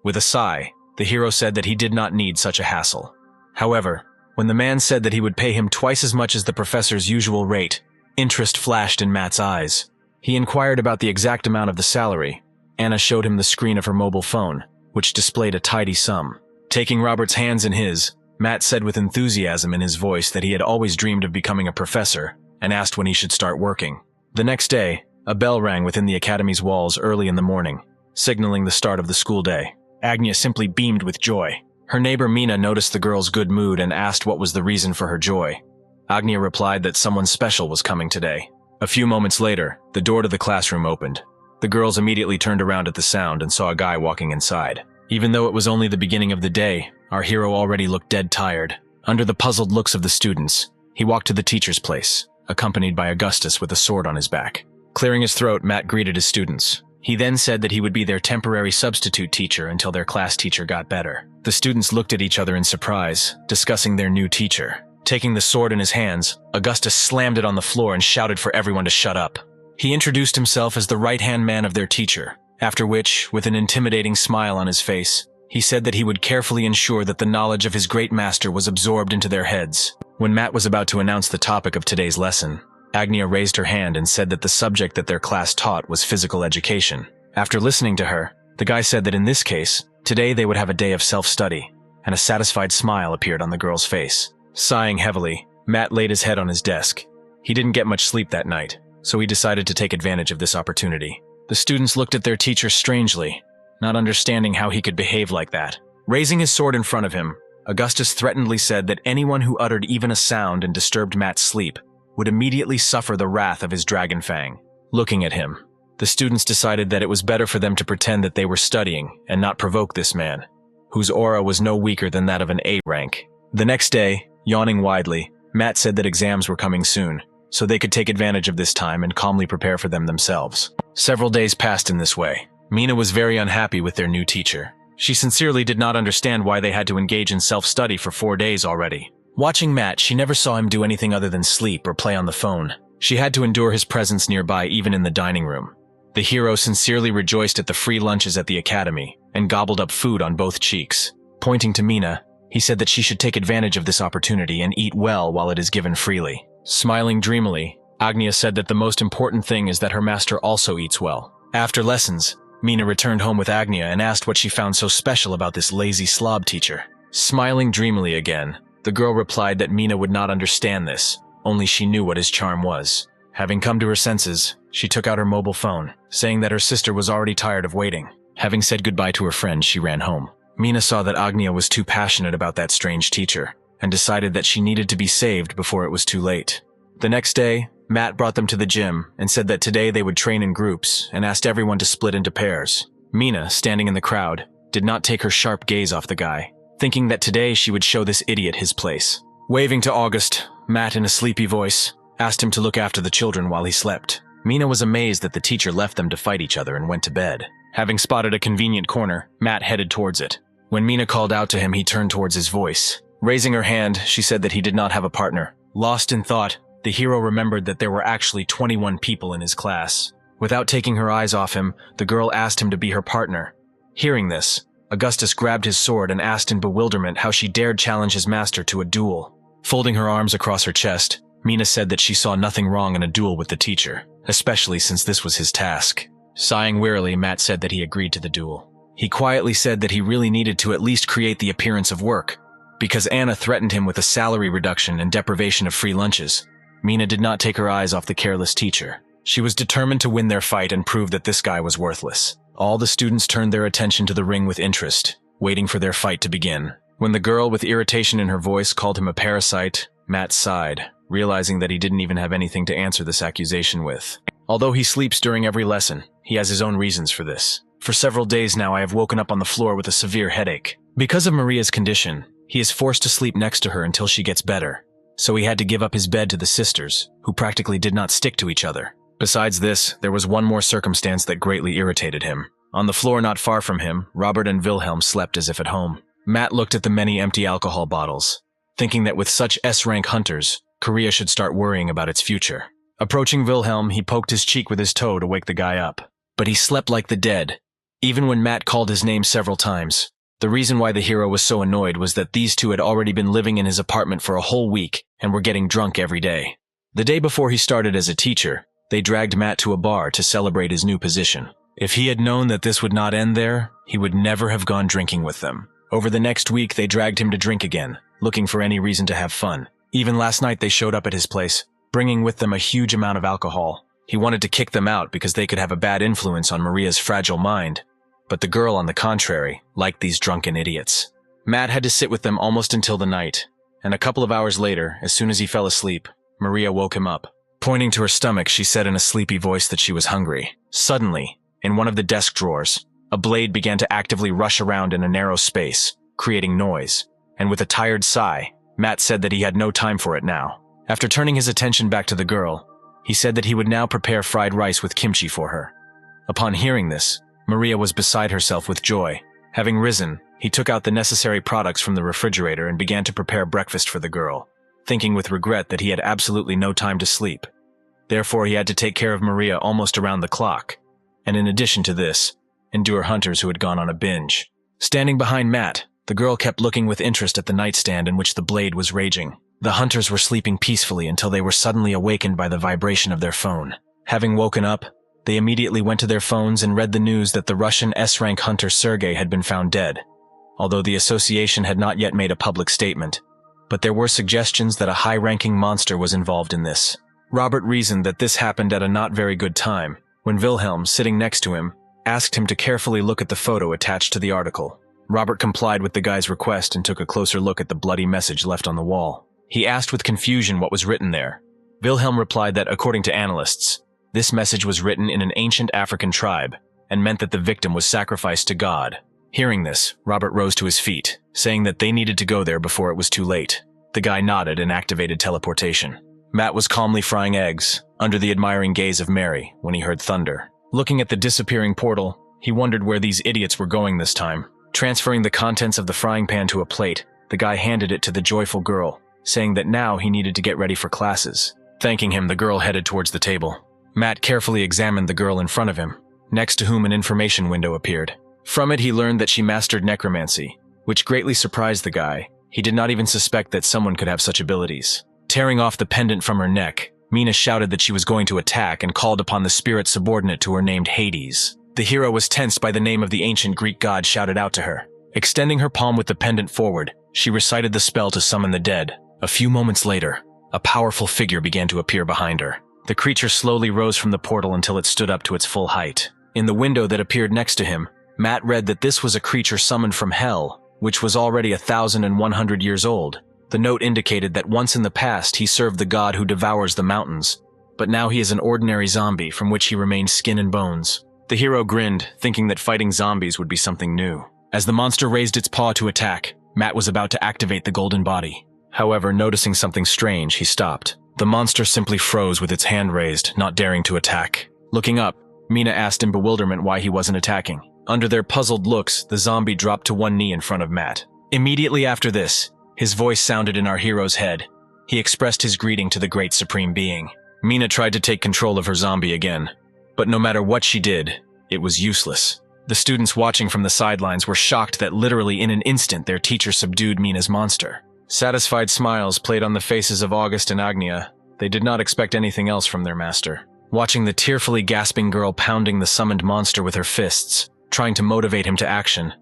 With a sigh, the hero said that he did not need such a hassle. However, when the man said that he would pay him twice as much as the professor's usual rate, interest flashed in Matt's eyes. He inquired about the exact amount of the salary. Anna showed him the screen of her mobile phone, which displayed a tidy sum. Taking Robert's hands in his, Matt said with enthusiasm in his voice that he had always dreamed of becoming a professor, and asked when he should start working. The next day, a bell rang within the academy's walls early in the morning, signaling the start of the school day. Agnia simply beamed with joy. Her neighbor Mina noticed the girl's good mood and asked what was the reason for her joy. Agnia replied that someone special was coming today. A few moments later, the door to the classroom opened. The girls immediately turned around at the sound and saw a guy walking inside. Even though it was only the beginning of the day, our hero already looked dead tired. Under the puzzled looks of the students, he walked to the teacher's place, accompanied by Augustus with a sword on his back. Clearing his throat, Matt greeted his students. He then said that he would be their temporary substitute teacher until their class teacher got better. The students looked at each other in surprise, discussing their new teacher. Taking the sword in his hands, Augustus slammed it on the floor and shouted for everyone to shut up. He introduced himself as the right-hand man of their teacher, after which, with an intimidating smile on his face, he said that he would carefully ensure that the knowledge of his great master was absorbed into their heads. When Matt was about to announce the topic of today's lesson, Agnia raised her hand and said that the subject that their class taught was physical education. After listening to her, the guy said that in this case, today they would have a day of self-study, and a satisfied smile appeared on the girl's face. Sighing heavily, Matt laid his head on his desk. He didn't get much sleep that night, so he decided to take advantage of this opportunity. The students looked at their teacher strangely, not understanding how he could behave like that. Raising his sword in front of him, Augustus threateningly said that anyone who uttered even a sound and disturbed Matt's sleep would immediately suffer the wrath of his dragon fang. Looking at him, the students decided that it was better for them to pretend that they were studying and not provoke this man, whose aura was no weaker than that of an A rank. The next day, yawning widely, Matt said that exams were coming soon, so they could take advantage of this time and calmly prepare for them themselves. Several days passed in this way. Mina was very unhappy with their new teacher. She sincerely did not understand why they had to engage in self-study for 4 days already. Watching Matt, she never saw him do anything other than sleep or play on the phone. She had to endure his presence nearby even in the dining room. The hero sincerely rejoiced at the free lunches at the academy and gobbled up food on both cheeks. Pointing to Mina, he said that she should take advantage of this opportunity and eat well while it is given freely. Smiling dreamily, Agnia said that the most important thing is that her master also eats well. After lessons, Mina returned home with Agnia and asked what she found so special about this lazy slob teacher. Smiling dreamily again, the girl replied that Mina would not understand this, only she knew what his charm was. Having come to her senses, she took out her mobile phone, saying that her sister was already tired of waiting. Having said goodbye to her friend, she ran home. Mina saw that Agnia was too passionate about that strange teacher, and decided that she needed to be saved before it was too late. The next day, Matt brought them to the gym and said that today they would train in groups and asked everyone to split into pairs. Mina, standing in the crowd, did not take her sharp gaze off the guy, thinking that today she would show this idiot his place. Waving to August, Matt, in a sleepy voice, asked him to look after the children while he slept. Mina was amazed that the teacher left them to fight each other and went to bed. Having spotted a convenient corner, Matt headed towards it. When Mina called out to him, he turned towards his voice. Raising her hand, she said that he did not have a partner. Lost in thought, the hero remembered that there were actually 21 people in his class. Without taking her eyes off him, the girl asked him to be her partner. Hearing this, Augustus grabbed his sword and asked in bewilderment how she dared challenge his master to a duel. Folding her arms across her chest, Mina said that she saw nothing wrong in a duel with the teacher, especially since this was his task. Sighing wearily, Matt said that he agreed to the duel. He quietly said that he really needed to at least create the appearance of work, because Anna threatened him with a salary reduction and deprivation of free lunches. Mina did not take her eyes off the careless teacher. She was determined to win their fight and prove that this guy was worthless. All the students turned their attention to the ring with interest, waiting for their fight to begin. When the girl with irritation in her voice called him a parasite, Matt sighed, realizing that he didn't even have anything to answer this accusation with. Although he sleeps during every lesson, he has his own reasons for this. For several days now, I have woken up on the floor with a severe headache. Because of Maria's condition, he is forced to sleep next to her until she gets better. So he had to give up his bed to the sisters, who practically did not stick to each other. Besides this, there was one more circumstance that greatly irritated him. On the floor not far from him, Robert and Wilhelm slept as if at home. Matt looked at the many empty alcohol bottles, thinking that with such S-rank hunters, Korea should start worrying about its future. Approaching Wilhelm, he poked his cheek with his toe to wake the guy up. But he slept like the dead, even when Matt called his name several times. The reason why the hero was so annoyed was that these two had already been living in his apartment for a whole week and were getting drunk every day. The day before he started as a teacher, they dragged Matt to a bar to celebrate his new position. If he had known that this would not end there, he would never have gone drinking with them. Over the next week, they dragged him to drink again, looking for any reason to have fun. Even last night they showed up at his place, bringing with them a huge amount of alcohol. He wanted to kick them out because they could have a bad influence on Maria's fragile mind. But the girl, on the contrary, liked these drunken idiots. Matt had to sit with them almost until the night, and a couple of hours later, as soon as he fell asleep, Maria woke him up. Pointing to her stomach, she said in a sleepy voice that she was hungry. Suddenly, in one of the desk drawers, a blade began to actively rush around in a narrow space, creating noise, and with a tired sigh, Matt said that he had no time for it now. After turning his attention back to the girl, he said that he would now prepare fried rice with kimchi for her. Upon hearing this, Maria was beside herself with joy. Having risen, he took out the necessary products from the refrigerator and began to prepare breakfast for the girl, thinking with regret that he had absolutely no time to sleep. Therefore, he had to take care of Maria almost around the clock, and in addition to this, endure hunters who had gone on a binge. Standing behind Matt, the girl kept looking with interest at the nightstand in which the blade was raging. The hunters were sleeping peacefully until they were suddenly awakened by the vibration of their phone. Having woken up, they immediately went to their phones and read the news that the Russian S-rank hunter Sergei had been found dead, although the association had not yet made a public statement. But there were suggestions that a high-ranking monster was involved in this. Robert reasoned that this happened at a not very good time, when Wilhelm, sitting next to him, asked him to carefully look at the photo attached to the article. Robert complied with the guy's request and took a closer look at the bloody message left on the wall. He asked with confusion what was written there. Wilhelm replied that, according to analysts, this message was written in an ancient African tribe and meant that the victim was sacrificed to God. Hearing this, Robert rose to his feet, saying that they needed to go there before it was too late. The guy nodded and activated teleportation. Matt was calmly frying eggs, under the admiring gaze of Mary, when he heard thunder. Looking at the disappearing portal, he wondered where these idiots were going this time. Transferring the contents of the frying pan to a plate, the guy handed it to the joyful girl, saying that now he needed to get ready for classes. Thanking him, the girl headed towards the table. Matt carefully examined the girl in front of him, next to whom an information window appeared. From it, he learned that she mastered necromancy, which greatly surprised the guy. He did not even suspect that someone could have such abilities. Tearing off the pendant from her neck, Mina shouted that she was going to attack and called upon the spirit subordinate to her named Hades. The hero was tensed by the name of the ancient Greek god shouted out to her. Extending her palm with the pendant forward, she recited the spell to summon the dead. A few moments later, a powerful figure began to appear behind her. The creature slowly rose from the portal until it stood up to its full height. In the window that appeared next to him, Matt read that this was a creature summoned from hell, which was already 1,100 years old. The note indicated that once in the past he served the god who devours the mountains, but now he is an ordinary zombie from which he remains skin and bones. The hero grinned, thinking that fighting zombies would be something new. As the monster raised its paw to attack, Matt was about to activate the golden body. However, noticing something strange, he stopped. The monster simply froze with its hand raised, not daring to attack. Looking up, Mina asked in bewilderment why he wasn't attacking. Under their puzzled looks, the zombie dropped to one knee in front of Matt. Immediately after this, his voice sounded in our hero's head. He expressed his greeting to the great supreme being. Mina tried to take control of her zombie again, but no matter what she did, it was useless. The students watching from the sidelines were shocked that literally in an instant their teacher subdued Mina's monster. Satisfied smiles played on the faces of August and Agnia. They did not expect anything else from their master. Watching the tearfully gasping girl pounding the summoned monster with her fists, trying to motivate him to action,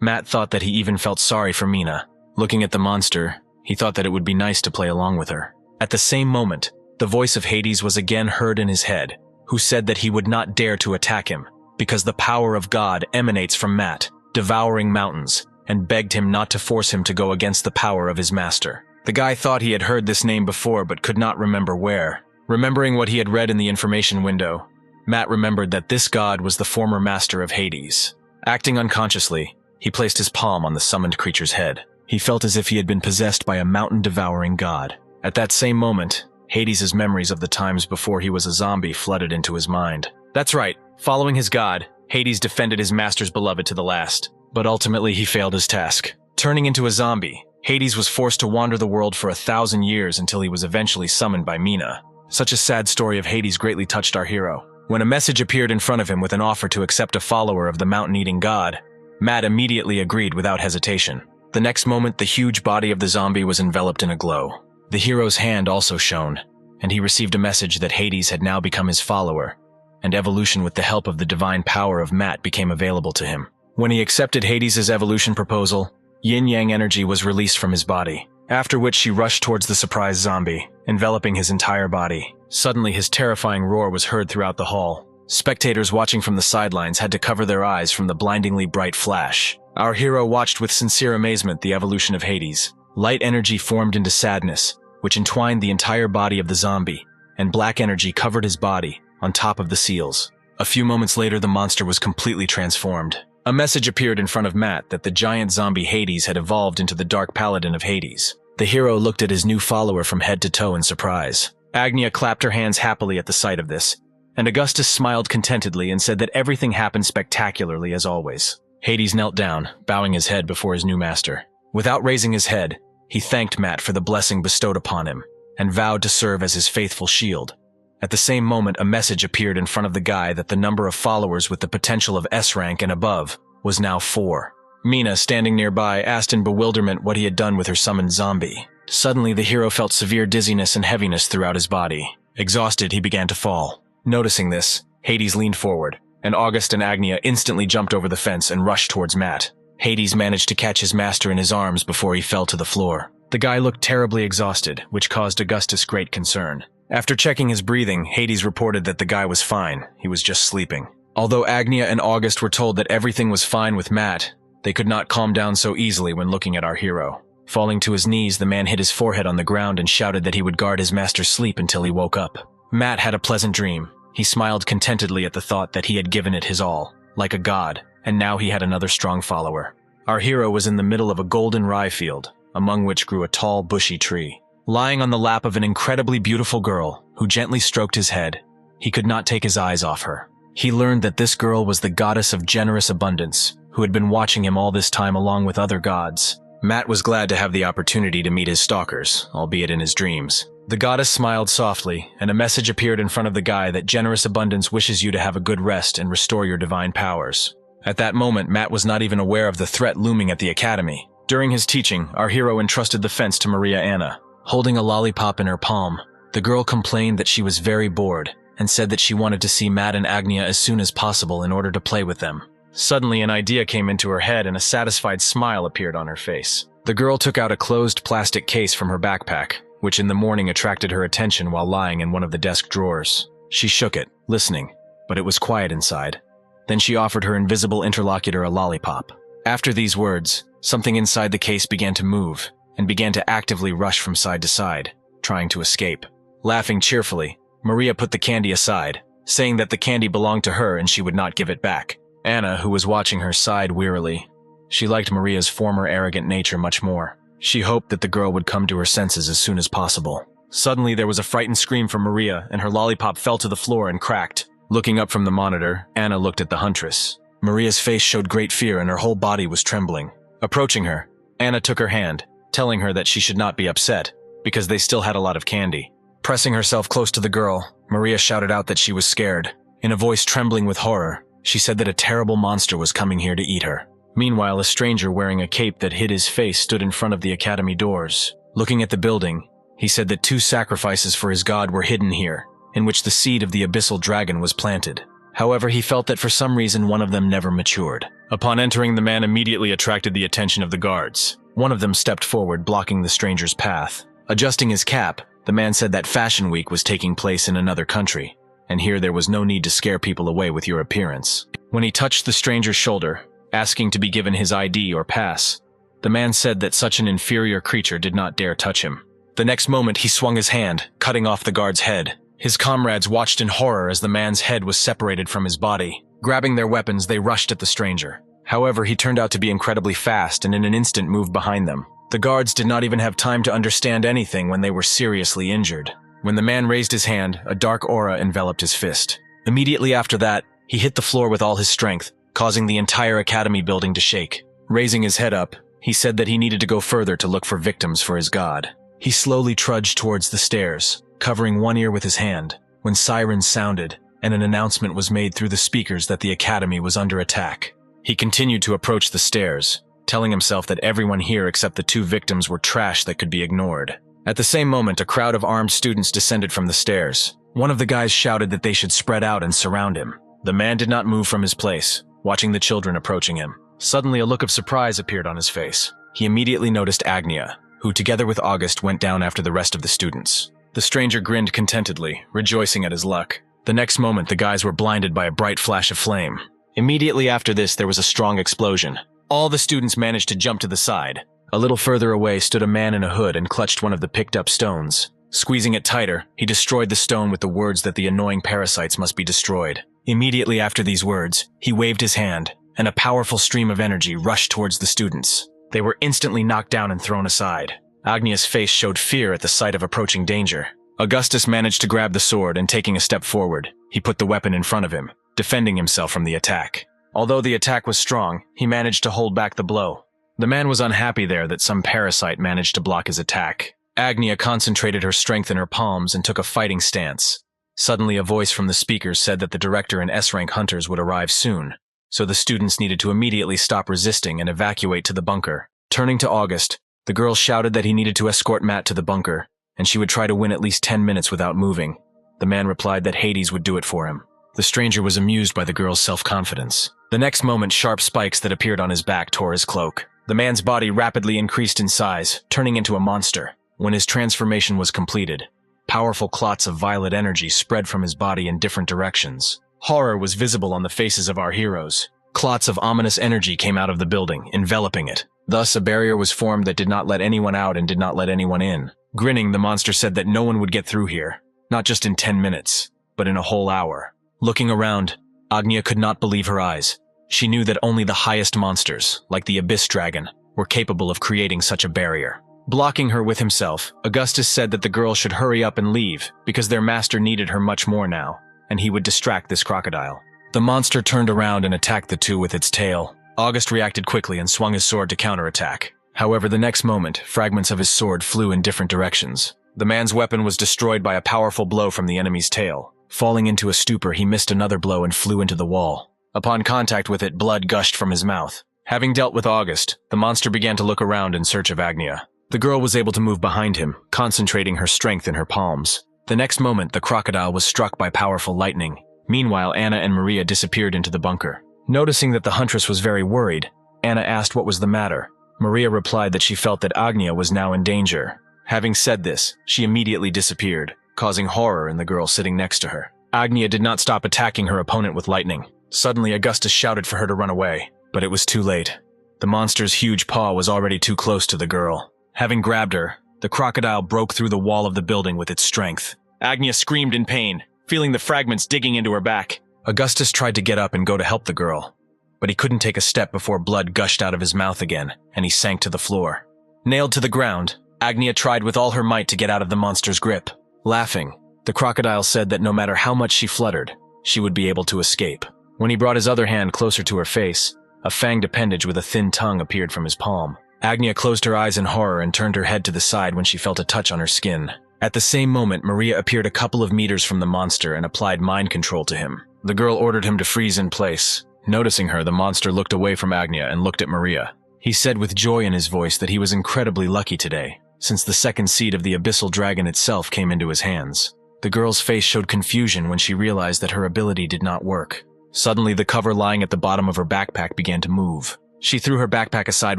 Matt thought that he even felt sorry for Mina. Looking at the monster, he thought that it would be nice to play along with her. At the same moment, the voice of Hades was again heard in his head, who said that he would not dare to attack him, because the power of God emanates from Matt, devouring mountains, and begged him not to force him to go against the power of his master. The guy thought he had heard this name before but could not remember where. Remembering what he had read in the information window, Matt remembered that this god was the former master of Hades. Acting unconsciously, he placed his palm on the summoned creature's head. He felt as if he had been possessed by a mountain-devouring god. At that same moment, Hades' memories of the times before he was a zombie flooded into his mind. That's right, following his god, Hades defended his master's beloved to the last. But ultimately he failed his task. Turning into a zombie, Hades was forced to wander the world for 1,000 years until he was eventually summoned by Mina. Such a sad story of Hades greatly touched our hero. When a message appeared in front of him with an offer to accept a follower of the mountain-eating god, Matt immediately agreed without hesitation. The next moment, the huge body of the zombie was enveloped in a glow. The hero's hand also shone, and he received a message that Hades had now become his follower, and evolution with the help of the divine power of Matt became available to him. When he accepted Hades' evolution proposal, yin-yang energy was released from his body, after which she rushed towards the surprised zombie, enveloping his entire body. Suddenly, his terrifying roar was heard throughout the hall. Spectators watching from the sidelines had to cover their eyes from the blindingly bright flash. Our hero watched with sincere amazement the evolution of Hades. Light energy formed into sadness, which entwined the entire body of the zombie, and black energy covered his body, on top of the seals. A few moments later, the monster was completely transformed. A message appeared in front of Matt that the giant zombie Hades had evolved into the Dark Paladin of Hades. The hero looked at his new follower from head to toe in surprise. Agnia clapped her hands happily at the sight of this, and Augustus smiled contentedly and said that everything happened spectacularly as always. Hades knelt down, bowing his head before his new master. Without raising his head, he thanked Matt for the blessing bestowed upon him, and vowed to serve as his faithful shield. At the same moment, a message appeared in front of the guy that the number of followers with the potential of S-Rank and above was now 4. Mina, standing nearby, asked in bewilderment what he had done with her summoned zombie. Suddenly, the hero felt severe dizziness and heaviness throughout his body. Exhausted, he began to fall. Noticing this, Hades leaned forward, and August and Agnia instantly jumped over the fence and rushed towards Matt. Hades managed to catch his master in his arms before he fell to the floor. The guy looked terribly exhausted, which caused Augustus great concern. After checking his breathing, Hades reported that the guy was fine, he was just sleeping. Although Agnia and August were told that everything was fine with Matt, they could not calm down so easily when looking at our hero. Falling to his knees, the man hit his forehead on the ground and shouted that he would guard his master's sleep until he woke up. Matt had a pleasant dream. He smiled contentedly at the thought that he had given it his all, like a god, and now he had another strong follower. Our hero was in the middle of a golden rye field, among which grew a tall, bushy tree. Lying on the lap of an incredibly beautiful girl, who gently stroked his head, he could not take his eyes off her. He learned that this girl was the goddess of generous abundance, who had been watching him all this time along with other gods. Matt was glad to have the opportunity to meet his stalkers, albeit in his dreams. The goddess smiled softly, and a message appeared in front of the guy that generous abundance wishes you to have a good rest and restore your divine powers. At that moment, Matt was not even aware of the threat looming at the academy. During his teaching, our hero entrusted the fence to Maria Anna. Holding a lollipop in her palm, the girl complained that she was very bored, and said that she wanted to see Matt and Agnia as soon as possible in order to play with them. Suddenly, an idea came into her head and a satisfied smile appeared on her face. The girl took out a closed plastic case from her backpack, which in the morning attracted her attention while lying in one of the desk drawers. She shook it, listening, but it was quiet inside. Then she offered her invisible interlocutor a lollipop. After these words, something inside the case began to move, and began to actively rush from side to side, trying to escape. Laughing cheerfully, Maria put the candy aside, saying that the candy belonged to her and she would not give it back. Anna, who was watching her, sighed wearily. She liked Maria's former arrogant nature much more. She hoped that the girl would come to her senses as soon as possible. Suddenly, there was a frightened scream from Maria, and her lollipop fell to the floor and cracked. Looking up from the monitor, Anna looked at the huntress. Maria's face showed great fear and her whole body was trembling. Approaching her, Anna took her hand, telling her that she should not be upset, because they still had a lot of candy. Pressing herself close to the girl, Maria shouted out that she was scared. In a voice trembling with horror, she said that a terrible monster was coming here to eat her. Meanwhile, a stranger wearing a cape that hid his face stood in front of the academy doors. Looking at the building, He said that 2 sacrifices for his god were hidden here, in which the seed of the abyssal dragon was planted. However, he felt that for some reason one of them never matured. Upon entering, the man immediately attracted the attention of the guards. One of them stepped forward, blocking the stranger's path. Adjusting his cap, the man said that Fashion Week was taking place in another country, and here there was no need to scare people away with your appearance. When he touched the stranger's shoulder, asking to be given his ID or pass, the man said that such an inferior creature did not dare touch him. The next moment he swung his hand, cutting off the guard's head. His comrades watched in horror as the man's head was separated from his body. Grabbing their weapons, they rushed at the stranger. However, he turned out to be incredibly fast and in an instant moved behind them. The guards did not even have time to understand anything when they were seriously injured. When the man raised his hand, a dark aura enveloped his fist. Immediately after that, he hit the floor with all his strength, causing the entire academy building to shake. Raising his head up, he said that he needed to go further to look for victims for his god. He slowly trudged towards the stairs, covering one ear with his hand, when sirens sounded and an announcement was made through the speakers that the academy was under attack. He continued to approach the stairs, telling himself that everyone here except the 2 victims were trash that could be ignored. At the same moment, a crowd of armed students descended from the stairs. One of the guys shouted that they should spread out and surround him. The man did not move from his place, watching the children approaching him. Suddenly, a look of surprise appeared on his face. He immediately noticed Agnia, who together with August went down after the rest of the students. The stranger grinned contentedly, rejoicing at his luck. The next moment, the guys were blinded by a bright flash of flame. Immediately after this, there was a strong explosion. All the students managed to jump to the side. A little further away stood a man in a hood and clutched one of the picked-up stones. Squeezing it tighter, he destroyed the stone with the words that the annoying parasites must be destroyed. Immediately after these words, he waved his hand, and a powerful stream of energy rushed towards the students. They were instantly knocked down and thrown aside. Agnia's face showed fear at the sight of approaching danger. Augustus managed to grab the sword and taking a step forward, he put the weapon in front of him, defending himself from the attack. Although the attack was strong, he managed to hold back the blow. The man was unhappy there that some parasite managed to block his attack. Agnia concentrated her strength in her palms and took a fighting stance. Suddenly, a voice from the speakers said that the director and S-rank hunters would arrive soon, so the students needed to immediately stop resisting and evacuate to the bunker. Turning to August, the girl shouted that he needed to escort Matt to the bunker, and she would try to win at least 10 minutes without moving. The man replied that Hades would do it for him. The stranger was amused by the girl's self-confidence. The next moment, sharp spikes that appeared on his back tore his cloak. The man's body rapidly increased in size, turning into a monster. When his transformation was completed, powerful clots of violet energy spread from his body in different directions. Horror was visible on the faces of our heroes. Clots of ominous energy came out of the building, enveloping it. Thus, a barrier was formed that did not let anyone out and did not let anyone in. Grinning, the monster said that no one would get through here, not just in 10 minutes, but in a whole hour. Looking around, Agnia could not believe her eyes. She knew that only the highest monsters, like the Abyss Dragon, were capable of creating such a barrier. Blocking her with himself, Augustus said that the girl should hurry up and leave, because their master needed her much more now, and he would distract this crocodile. The monster turned around and attacked the 2 with its tail. August reacted quickly and swung his sword to counterattack. However, the next moment, fragments of his sword flew in different directions. The man's weapon was destroyed by a powerful blow from the enemy's tail. Falling into a stupor, he missed another blow and flew into the wall. Upon contact with it, blood gushed from his mouth. Having dealt with August, the monster began to look around in search of Agnia. The girl was able to move behind him, concentrating her strength in her palms. The next moment, the crocodile was struck by powerful lightning. Meanwhile, Anna and Maria disappeared into the bunker. Noticing that the huntress was very worried, Anna asked what was the matter. Maria replied that she felt that Agnia was now in danger. Having said this, she immediately disappeared, causing horror in the girl sitting next to her. Agnia did not stop attacking her opponent with lightning. Suddenly, Augustus shouted for her to run away, but it was too late. The monster's huge paw was already too close to the girl. Having grabbed her, the crocodile broke through the wall of the building with its strength. Agnia screamed in pain, feeling the fragments digging into her back. Augustus tried to get up and go to help the girl, but he couldn't take a step before blood gushed out of his mouth again, and he sank to the floor. Nailed to the ground, Agnia tried with all her might to get out of the monster's grip. Laughing, the crocodile said that no matter how much she fluttered, she would be able to escape. When he brought his other hand closer to her face, a fanged appendage with a thin tongue appeared from his palm. Agnia closed her eyes in horror and turned her head to the side when she felt a touch on her skin. At the same moment, Maria appeared a couple of meters from the monster and applied mind control to him. The girl ordered him to freeze in place. Noticing her, the monster looked away from Agnia and looked at Maria. He said with joy in his voice that he was incredibly lucky today. since the second seed of the abyssal dragon itself came into his hands. The girl's face showed confusion when she realized that her ability did not work. Suddenly, the cover lying at the bottom of her backpack began to move. She threw her backpack aside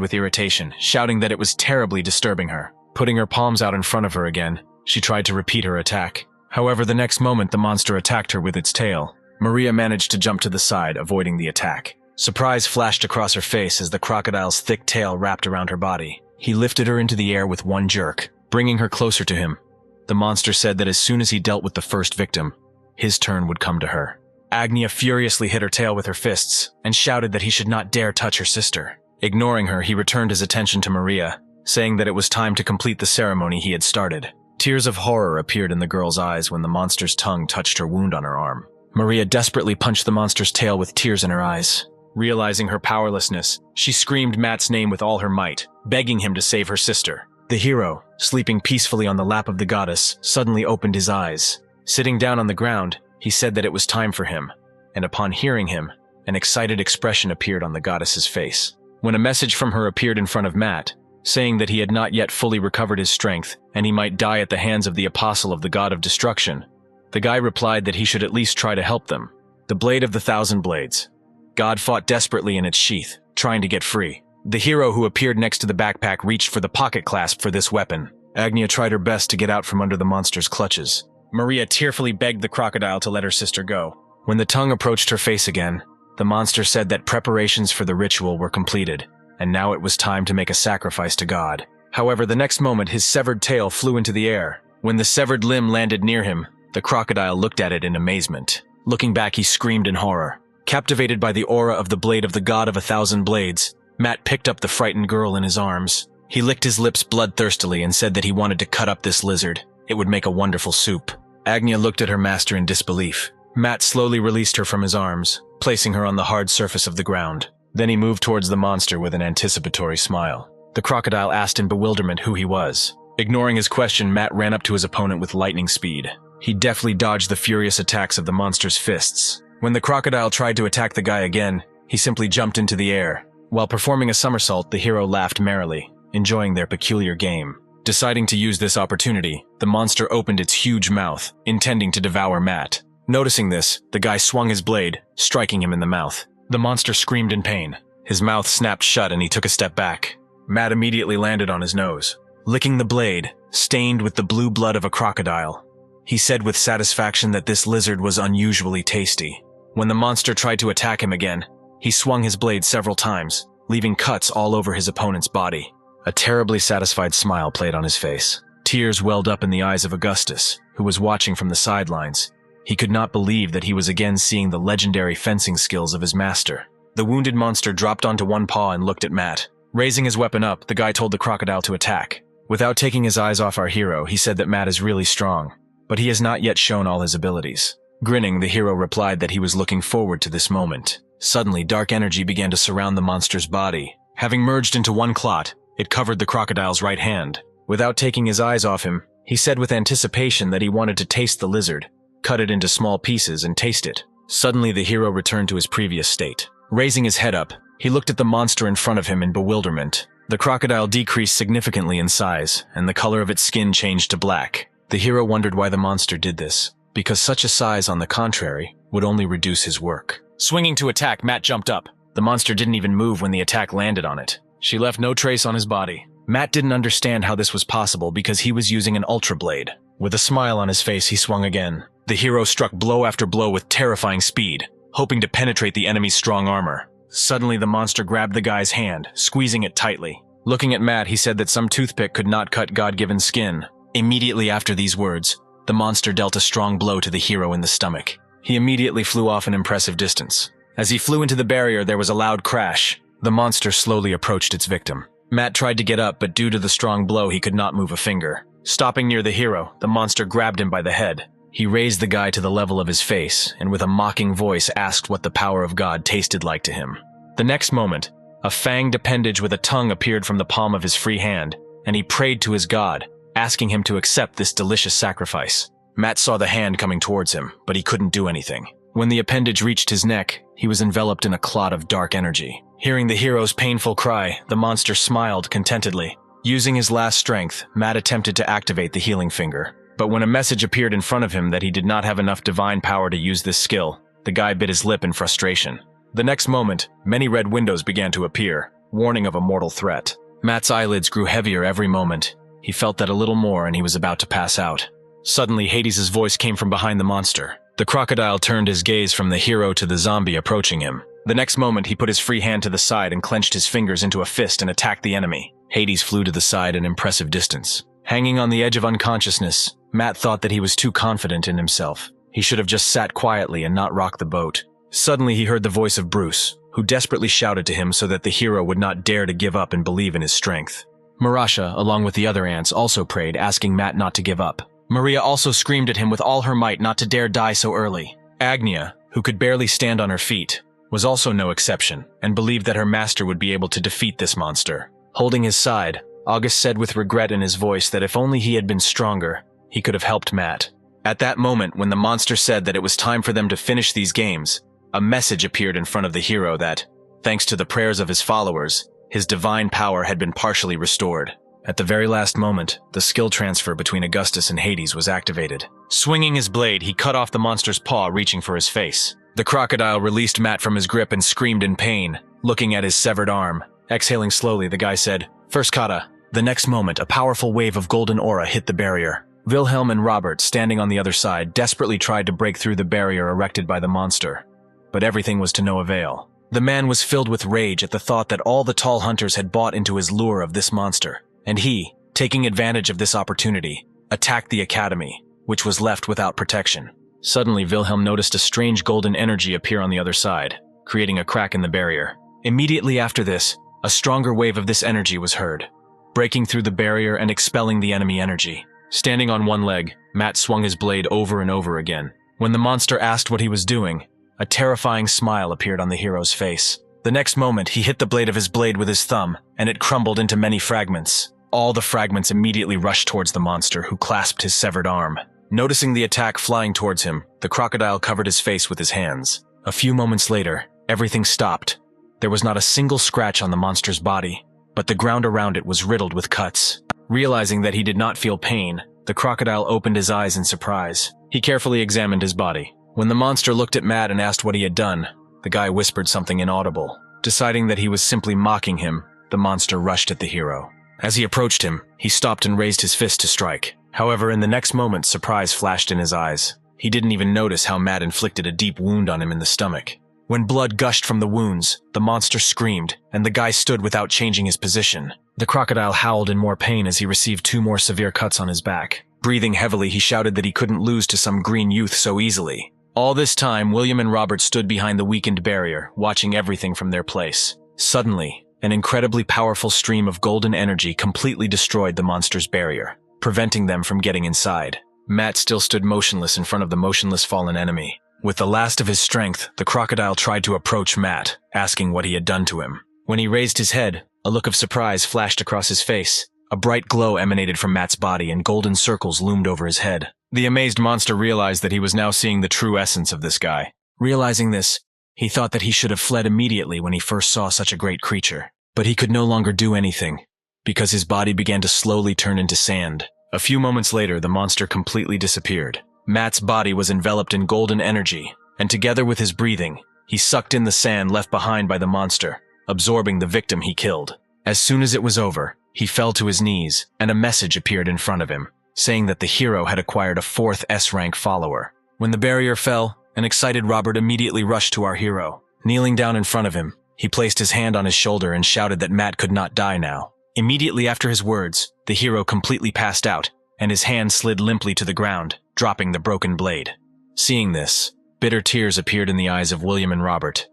with irritation, shouting that it was terribly disturbing her. Putting her palms out in front of her again, she tried to repeat her attack. However, the next moment the monster attacked her with its tail. Maria managed to jump to the side, avoiding the attack. Surprise flashed across her face as the crocodile's thick tail wrapped around her body. He lifted her into the air with one jerk, bringing her closer to him. The monster said that as soon as he dealt with the first victim, his turn would come to her. Agnia furiously hit her tail with her fists and shouted that he should not dare touch her sister. Ignoring her, he returned his attention to Maria, saying that it was time to complete the ceremony he had started. Tears of horror appeared in the girl's eyes when the monster's tongue touched her wound on her arm. Maria desperately punched the monster's tail with tears in her eyes. Realizing her powerlessness, she screamed Matt's name with all her might, begging him to save her sister. The hero, sleeping peacefully on the lap of the goddess, suddenly opened his eyes. Sitting down on the ground, he said that it was time for him, and upon hearing him, an excited expression appeared on the goddess's face. When a message from her appeared in front of Matt, saying that he had not yet fully recovered his strength and he might die at the hands of the apostle of the god of destruction, the guy replied that he should at least try to help them. The blade of the 1,000 blades. God fought desperately in its sheath, trying to get free. The hero who appeared next to the backpack reached for the pocket clasp for this weapon. Agnia tried her best to get out from under the monster's clutches. Maria tearfully begged the crocodile to let her sister go. When the tongue approached her face again, the monster said that preparations for the ritual were completed, and now it was time to make a sacrifice to God. However, the next moment his severed tail flew into the air. When the severed limb landed near him, the crocodile looked at it in amazement. Looking back, he screamed in horror. Captivated by the aura of the blade of the god of 1,000 blades, Matt picked up the frightened girl in his arms. He licked his lips bloodthirstily and said that he wanted to cut up this lizard. It would make a wonderful soup. Agnia looked at her master in disbelief. Matt slowly released her from his arms, placing her on the hard surface of the ground. Then he moved towards the monster with an anticipatory smile. The crocodile asked in bewilderment who he was. Ignoring his question, Matt ran up to his opponent with lightning speed. He deftly dodged the furious attacks of the monster's fists. When the crocodile tried to attack the guy again, he simply jumped into the air. While performing a somersault, the hero laughed merrily, enjoying their peculiar game. Deciding to use this opportunity, the monster opened its huge mouth, intending to devour Matt. Noticing this, the guy swung his blade, striking him in the mouth. The monster screamed in pain. His mouth snapped shut and he took a step back. Matt immediately landed on his nose, licking the blade, stained with the blue blood of a crocodile. He said with satisfaction that this lizard was unusually tasty. When the monster tried to attack him again, he swung his blade several times, leaving cuts all over his opponent's body. A terribly satisfied smile played on his face. Tears welled up in the eyes of Augustus, who was watching from the sidelines. He could not believe that he was again seeing the legendary fencing skills of his master. The wounded monster dropped onto one paw and looked at Matt. Raising his weapon up, the guy told the crocodile to attack. Without taking his eyes off our hero, he said that Matt is really strong, but he has not yet shown all his abilities. Grinning, the hero replied that he was looking forward to this moment. Suddenly, dark energy began to surround the monster's body. Having merged into one clot, it covered the crocodile's right hand. Without taking his eyes off him, he said with anticipation that he wanted to taste the lizard, cut it into small pieces and taste it. Suddenly, the hero returned to his previous state. Raising his head up, he looked at the monster in front of him in bewilderment. The crocodile decreased significantly in size, and the color of its skin changed to black. The hero wondered why the monster did this, because such a size, on the contrary, would only reduce his work. Swinging to attack, Matt jumped up. The monster didn't even move when the attack landed on it. She left no trace on his body. Matt didn't understand how this was possible because he was using an ultra blade. With a smile on his face, he swung again. The hero struck blow after blow with terrifying speed, hoping to penetrate the enemy's strong armor. Suddenly, the monster grabbed the guy's hand, squeezing it tightly. Looking at Matt, he said that some toothpick could not cut God-given skin. Immediately after these words, the monster dealt a strong blow to the hero in the stomach. He immediately flew off an impressive distance. As he flew into the barrier, there was a loud crash. The monster slowly approached its victim. Matt tried to get up, but due to the strong blow, he could not move a finger. Stopping near the hero, the monster grabbed him by the head. He raised the guy to the level of his face, and with a mocking voice asked what the power of God tasted like to him. The next moment, a fanged appendage with a tongue appeared from the palm of his free hand, and he prayed to his god, asking him to accept this delicious sacrifice. Matt saw the hand coming towards him, but he couldn't do anything. When the appendage reached his neck, he was enveloped in a clot of dark energy. Hearing the hero's painful cry, the monster smiled contentedly. Using his last strength, Matt attempted to activate the healing finger. But when a message appeared in front of him that he did not have enough divine power to use this skill, the guy bit his lip in frustration. The next moment, many red windows began to appear, warning of a mortal threat. Matt's eyelids grew heavier every moment. He felt that a little more and he was about to pass out. Suddenly, Hades' voice came from behind the monster. The crocodile turned his gaze from the hero to the zombie approaching him. The next moment, he put his free hand to the side and clenched his fingers into a fist and attacked the enemy. Hades flew to the side an impressive distance. Hanging on the edge of unconsciousness, Matt thought that he was too confident in himself. He should have just sat quietly and not rocked the boat. Suddenly, he heard the voice of Bruce, who desperately shouted to him so that the hero would not dare to give up and believe in his strength. Marasha, along with the other ants, also prayed, asking Matt not to give up. Maria also screamed at him with all her might not to dare die so early. Agnia, who could barely stand on her feet, was also no exception, and believed that her master would be able to defeat this monster. Holding his side, August said with regret in his voice that if only he had been stronger, he could have helped Matt. At that moment, when the monster said that it was time for them to finish these games, a message appeared in front of the hero that, thanks to the prayers of his followers, his divine power had been partially restored. At the very last moment, the skill transfer between Augustus and Hades was activated. Swinging his blade, he cut off the monster's paw, reaching for his face. The crocodile released Matt from his grip and screamed in pain, looking at his severed arm. Exhaling slowly, the guy said, "First kata." The next moment, a powerful wave of golden aura hit the barrier. Wilhelm and Robert, standing on the other side, desperately tried to break through the barrier erected by the monster. But everything was to no avail. The man was filled with rage at the thought that all the tall hunters had bought into his lure of this monster, and he, taking advantage of this opportunity, attacked the academy, which was left without protection. Suddenly, Wilhelm noticed a strange golden energy appear on the other side, creating a crack in the barrier. Immediately after this, a stronger wave of this energy was heard, breaking through the barrier and expelling the enemy energy. Standing on one leg, Matt swung his blade over and over again. When the monster asked what he was doing, a terrifying smile appeared on the hero's face. The next moment, he hit the blade of his blade with his thumb, and it crumbled into many fragments. All the fragments immediately rushed towards the monster, who clasped his severed arm. Noticing the attack flying towards him, the crocodile covered his face with his hands. A few moments later, everything stopped. There was not a single scratch on the monster's body, but the ground around it was riddled with cuts. Realizing that he did not feel pain, the crocodile opened his eyes in surprise. He carefully examined his body. When the monster looked at Matt and asked what he had done, the guy whispered something inaudible. Deciding that he was simply mocking him, the monster rushed at the hero. As he approached him, he stopped and raised his fist to strike. However, in the next moment, surprise flashed in his eyes. He didn't even notice how Matt inflicted a deep wound on him in the stomach. When blood gushed from the wounds, the monster screamed, and the guy stood without changing his position. The crocodile howled in more pain as he received 2 more severe cuts on his back. Breathing heavily, he shouted that he couldn't lose to some green youth so easily. All this time, William and Robert stood behind the weakened barrier, watching everything from their place. Suddenly, an incredibly powerful stream of golden energy completely destroyed the monster's barrier, preventing them from getting inside. Matt still stood motionless in front of the motionless fallen enemy. With the last of his strength, the crocodile tried to approach Matt, asking what he had done to him. When he raised his head, a look of surprise flashed across his face. A bright glow emanated from Matt's body and golden circles loomed over his head. The amazed monster realized that he was now seeing the true essence of this guy. Realizing this, he thought that he should have fled immediately when he first saw such a great creature. But he could no longer do anything, because his body began to slowly turn into sand. A few moments later, the monster completely disappeared. Matt's body was enveloped in golden energy, and together with his breathing, he sucked in the sand left behind by the monster, absorbing the victim he killed. As soon as it was over, he fell to his knees, and a message appeared in front of him, saying that the hero had acquired a 4th S-Rank follower. When the barrier fell, an excited Robert immediately rushed to our hero. Kneeling down in front of him, he placed his hand on his shoulder and shouted that Matt could not die now. Immediately after his words, the hero completely passed out, and his hand slid limply to the ground, dropping the broken blade. Seeing this, bitter tears appeared in the eyes of William and Robert.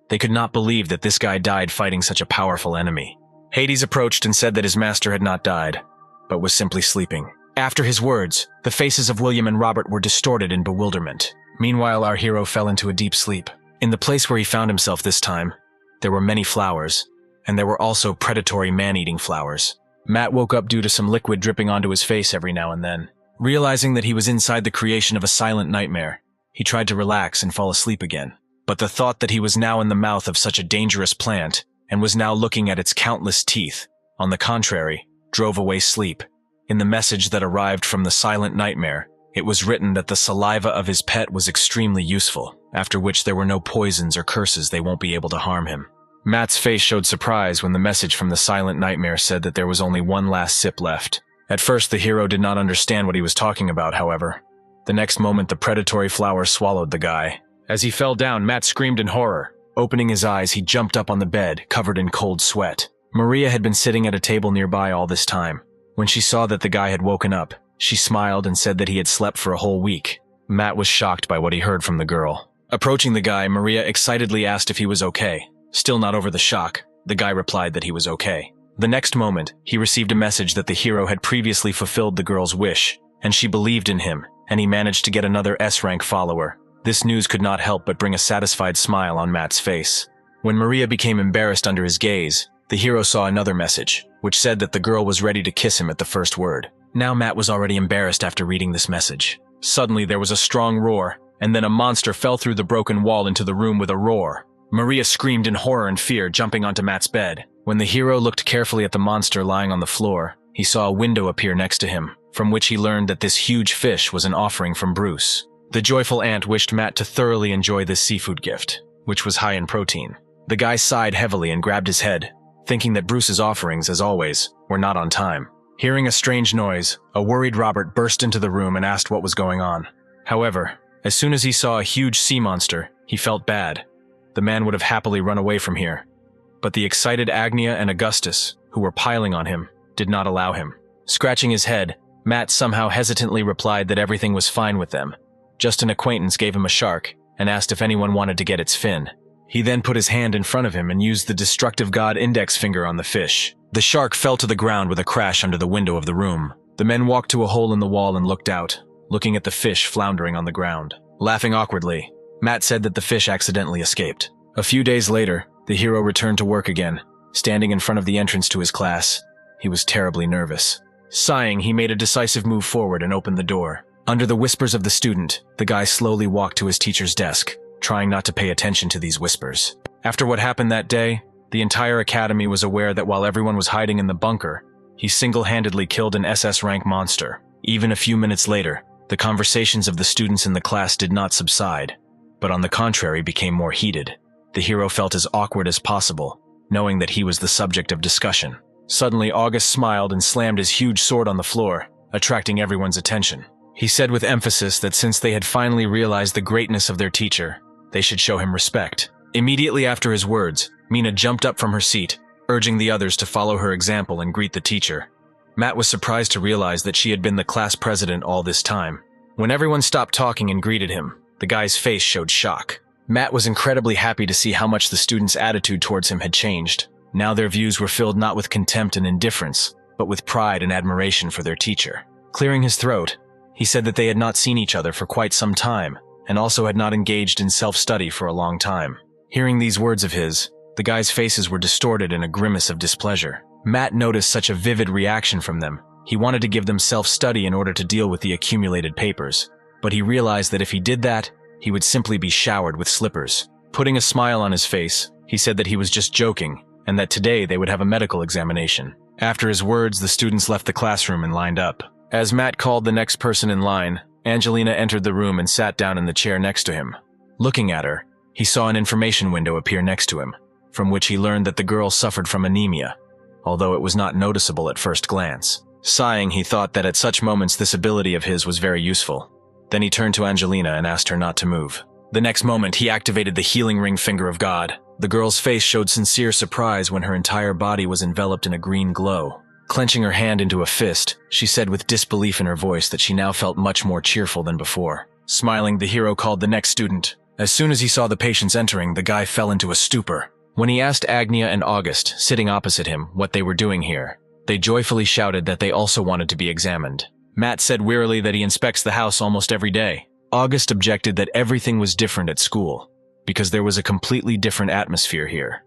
They could not believe that this guy died fighting such a powerful enemy. Hades approached and said that his master had not died, but was simply sleeping. After his words, the faces of William and Robert were distorted in bewilderment. Meanwhile, our hero fell into a deep sleep. In the place where he found himself this time, there were many flowers, and there were also predatory man-eating flowers. Matt woke up due to some liquid dripping onto his face every now and then. Realizing that he was inside the creation of a silent nightmare, he tried to relax and fall asleep again. But the thought that he was now in the mouth of such a dangerous plant, and was now looking at its countless teeth, on the contrary, drove away sleep. In the message that arrived from the silent nightmare, it was written that the saliva of his pet was extremely useful, after which there were no poisons or curses they won't be able to harm him. Matt's face showed surprise when the message from the silent nightmare said that there was only one last sip left. At first, the hero did not understand what he was talking about, however. The next moment, the predatory flower swallowed the guy. As he fell down, Matt screamed in horror. Opening his eyes, he jumped up on the bed, covered in cold sweat. Maria had been sitting at a table nearby all this time. When she saw that the guy had woken up, she smiled and said that he had slept for a whole week. Matt was shocked by what he heard from the girl. Approaching the guy, Maria excitedly asked if he was okay. Still not over the shock, the guy replied that he was okay. The next moment, he received a message that the hero had previously fulfilled the girl's wish, and she believed in him, and he managed to get another S-rank follower. This news could not help but bring a satisfied smile on Matt's face. When Maria became embarrassed under his gaze, the hero saw another message, which said that the girl was ready to kiss him at the first word. Now Matt was already embarrassed after reading this message. Suddenly there was a strong roar, and then a monster fell through the broken wall into the room with a roar. Maria screamed in horror and fear, jumping onto Matt's bed. When the hero looked carefully at the monster lying on the floor, he saw a window appear next to him, from which he learned that this huge fish was an offering from Bruce. The joyful aunt wished Matt to thoroughly enjoy this seafood gift, which was high in protein. The guy sighed heavily and grabbed his head, thinking that Bruce's offerings, as always, were not on time. Hearing a strange noise, a worried Robert burst into the room and asked what was going on. However, as soon as he saw a huge sea monster, he felt bad. The man would have happily run away from here. But the excited Agnia and Augustus, who were piling on him, did not allow him. Scratching his head, Matt somehow hesitantly replied that everything was fine with them. Just an acquaintance gave him a shark and asked if anyone wanted to get its fin. He then put his hand in front of him and used the destructive god index finger on the fish. The shark fell to the ground with a crash under the window of the room. The men walked to a hole in the wall and looked out, looking at the fish floundering on the ground. Laughing awkwardly, Matt said that the fish accidentally escaped. A few days later, the hero returned to work again. Standing in front of the entrance to his class, he was terribly nervous. Sighing, he made a decisive move forward and opened the door. Under the whispers of the student, the guy slowly walked to his teacher's desk, trying not to pay attention to these whispers. After what happened that day, the entire academy was aware that while everyone was hiding in the bunker, he single-handedly killed an SS-rank monster. Even a few minutes later, the conversations of the students in the class did not subside, but on the contrary became more heated. The hero felt as awkward as possible, knowing that he was the subject of discussion. Suddenly, August smiled and slammed his huge sword on the floor, attracting everyone's attention. He said with emphasis that since they had finally realized the greatness of their teacher, they should show him respect. Immediately after his words, Mina jumped up from her seat, urging the others to follow her example and greet the teacher. Matt was surprised to realize that she had been the class president all this time. When everyone stopped talking and greeted him, the guy's face showed shock. Matt was incredibly happy to see how much the students' attitude towards him had changed. Now their views were filled not with contempt and indifference, but with pride and admiration for their teacher. Clearing his throat, he said that they had not seen each other for quite some time, and also had not engaged in self-study for a long time. Hearing these words of his, the guys' faces were distorted in a grimace of displeasure. Matt noticed such a vivid reaction from them. He wanted to give them self-study in order to deal with the accumulated papers, but he realized that if he did that, he would simply be showered with slippers. Putting a smile on his face, he said that he was just joking, and that today they would have a medical examination. After his words, the students left the classroom and lined up. As Matt called the next person in line, Angelina entered the room and sat down in the chair next to him. Looking at her, he saw an information window appear next to him, from which he learned that the girl suffered from anemia, although it was not noticeable at first glance. Sighing, he thought that at such moments this ability of his was very useful. Then he turned to Angelina and asked her not to move. The next moment, he activated the healing ring finger of God. The girl's face showed sincere surprise when her entire body was enveloped in a green glow. Clenching her hand into a fist, she said with disbelief in her voice that she now felt much more cheerful than before. Smiling, the hero called the next student. As soon as he saw the patients entering, the guy fell into a stupor. When he asked Agnia and August, sitting opposite him, what they were doing here, they joyfully shouted that they also wanted to be examined. Matt said wearily that he inspects the house almost every day. August objected that everything was different at school, because there was a completely different atmosphere here.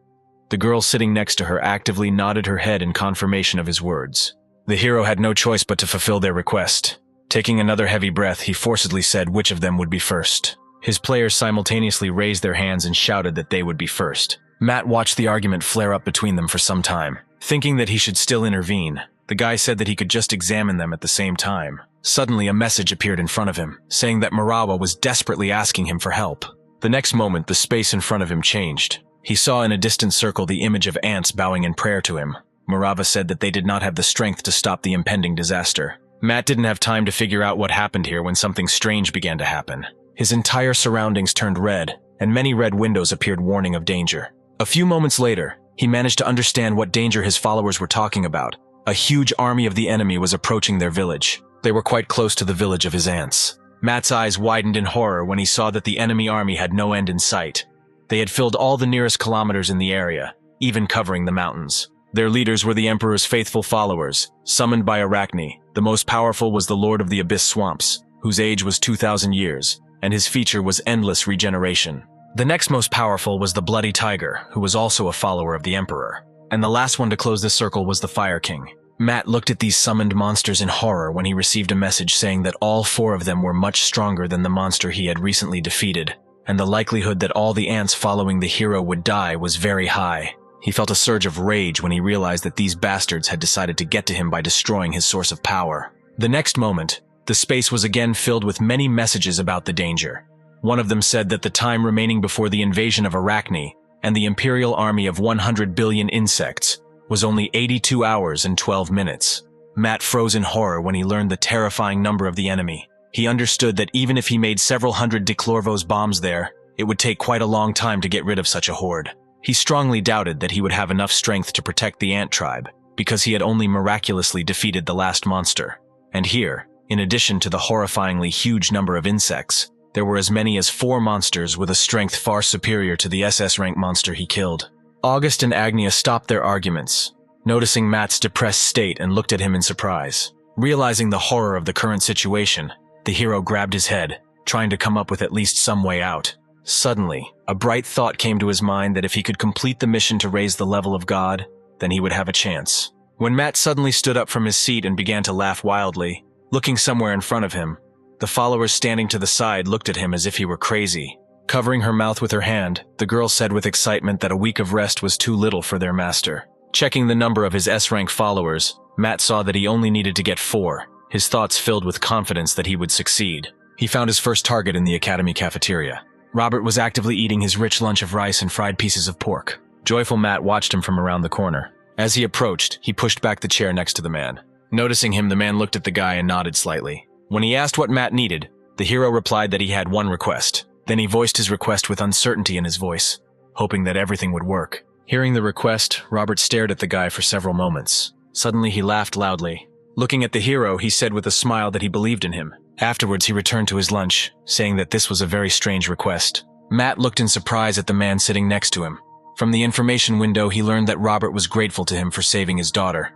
The girl sitting next to her actively nodded her head in confirmation of his words. The hero had no choice but to fulfill their request. Taking another heavy breath, he forcibly said which of them would be first. His players simultaneously raised their hands and shouted that they would be first. Matt watched the argument flare up between them for some time. Thinking that he should still intervene, The guy said that he could just examine them at the same time. Suddenly, a message appeared in front of him, saying that Manhwa was desperately asking him for help. The next moment, the space in front of him changed. He saw in a distant circle the image of ants bowing in prayer to him. Manhwa said that they did not have the strength to stop the impending disaster. Matt didn't have time to figure out what happened here when something strange began to happen. His entire surroundings turned red, and many red windows appeared warning of danger. A few moments later, he managed to understand what danger his followers were talking about. A huge army of the enemy was approaching their village. They were quite close to the village of his ants. Matt's eyes widened in horror when he saw that the enemy army had no end in sight. They had filled all the nearest kilometers in the area, even covering the mountains. Their leaders were the Emperor's faithful followers, summoned by Arachne. The most powerful was the Lord of the Abyss Swamps, whose age was 2,000 years, and his feature was endless regeneration. The next most powerful was the Bloody Tiger, who was also a follower of the Emperor. And the last one to close the circle was the Fire King. Matt looked at these summoned monsters in horror when he received a message saying that all 4 of them were much stronger than the monster he had recently defeated, and the likelihood that all the ants following the hero would die was very high. He felt a surge of rage when he realized that these bastards had decided to get to him by destroying his source of power. The next moment, the space was again filled with many messages about the danger. One of them said that the time remaining before the invasion of Arachne and the Imperial army of 100 billion insects was only 82 hours and 12 minutes. Matt froze in horror when he learned the terrifying number of the enemy. He understood that even if he made several hundred Diclorvos bombs there, it would take quite a long time to get rid of such a horde. He strongly doubted that he would have enough strength to protect the ant tribe, because he had only miraculously defeated the last monster. And here, in addition to the horrifyingly huge number of insects, there were as many as 4 monsters with a strength far superior to the SS-Rank monster he killed. August and Agnia stopped their arguments, noticing Matt's depressed state, and looked at him in surprise. Realizing the horror of the current situation, the hero grabbed his head, trying to come up with at least some way out. Suddenly, a bright thought came to his mind that if he could complete the mission to raise the level of God, then he would have a chance. When Matt suddenly stood up from his seat and began to laugh wildly, looking somewhere in front of him, the followers standing to the side looked at him as if he were crazy. Covering her mouth with her hand, the girl said with excitement that a week of rest was too little for their master. Checking the number of his S-Rank followers, Matt saw that he only needed to get 4, his thoughts filled with confidence that he would succeed. He found his first target in the academy cafeteria. Robert was actively eating his rich lunch of rice and fried pieces of pork. Joyful Matt watched him from around the corner. As he approached, he pushed back the chair next to the man. Noticing him, the man looked at the guy and nodded slightly. When he asked what Matt needed, the hero replied that he had one request. Then he voiced his request with uncertainty in his voice, hoping that everything would work. Hearing the request, Robert stared at the guy for several moments. Suddenly, he laughed loudly. Looking at the hero, he said with a smile that he believed in him. Afterwards, he returned to his lunch, saying that this was a very strange request. Matt looked in surprise at the man sitting next to him. From the information window, he learned that Robert was grateful to him for saving his daughter.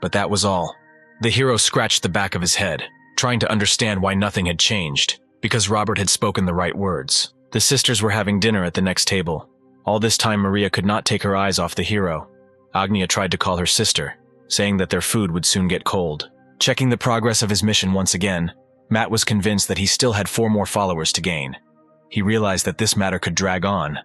But that was all. The hero scratched the back of his head, trying to understand why nothing had changed, because Robert had spoken the right words. The sisters were having dinner at the next table. All this time, Maria could not take her eyes off the hero. Agnia tried to call her sister, saying that their food would soon get cold. Checking the progress of his mission once again, Matt was convinced that he still had 4 more followers to gain. He realized that this matter could drag on,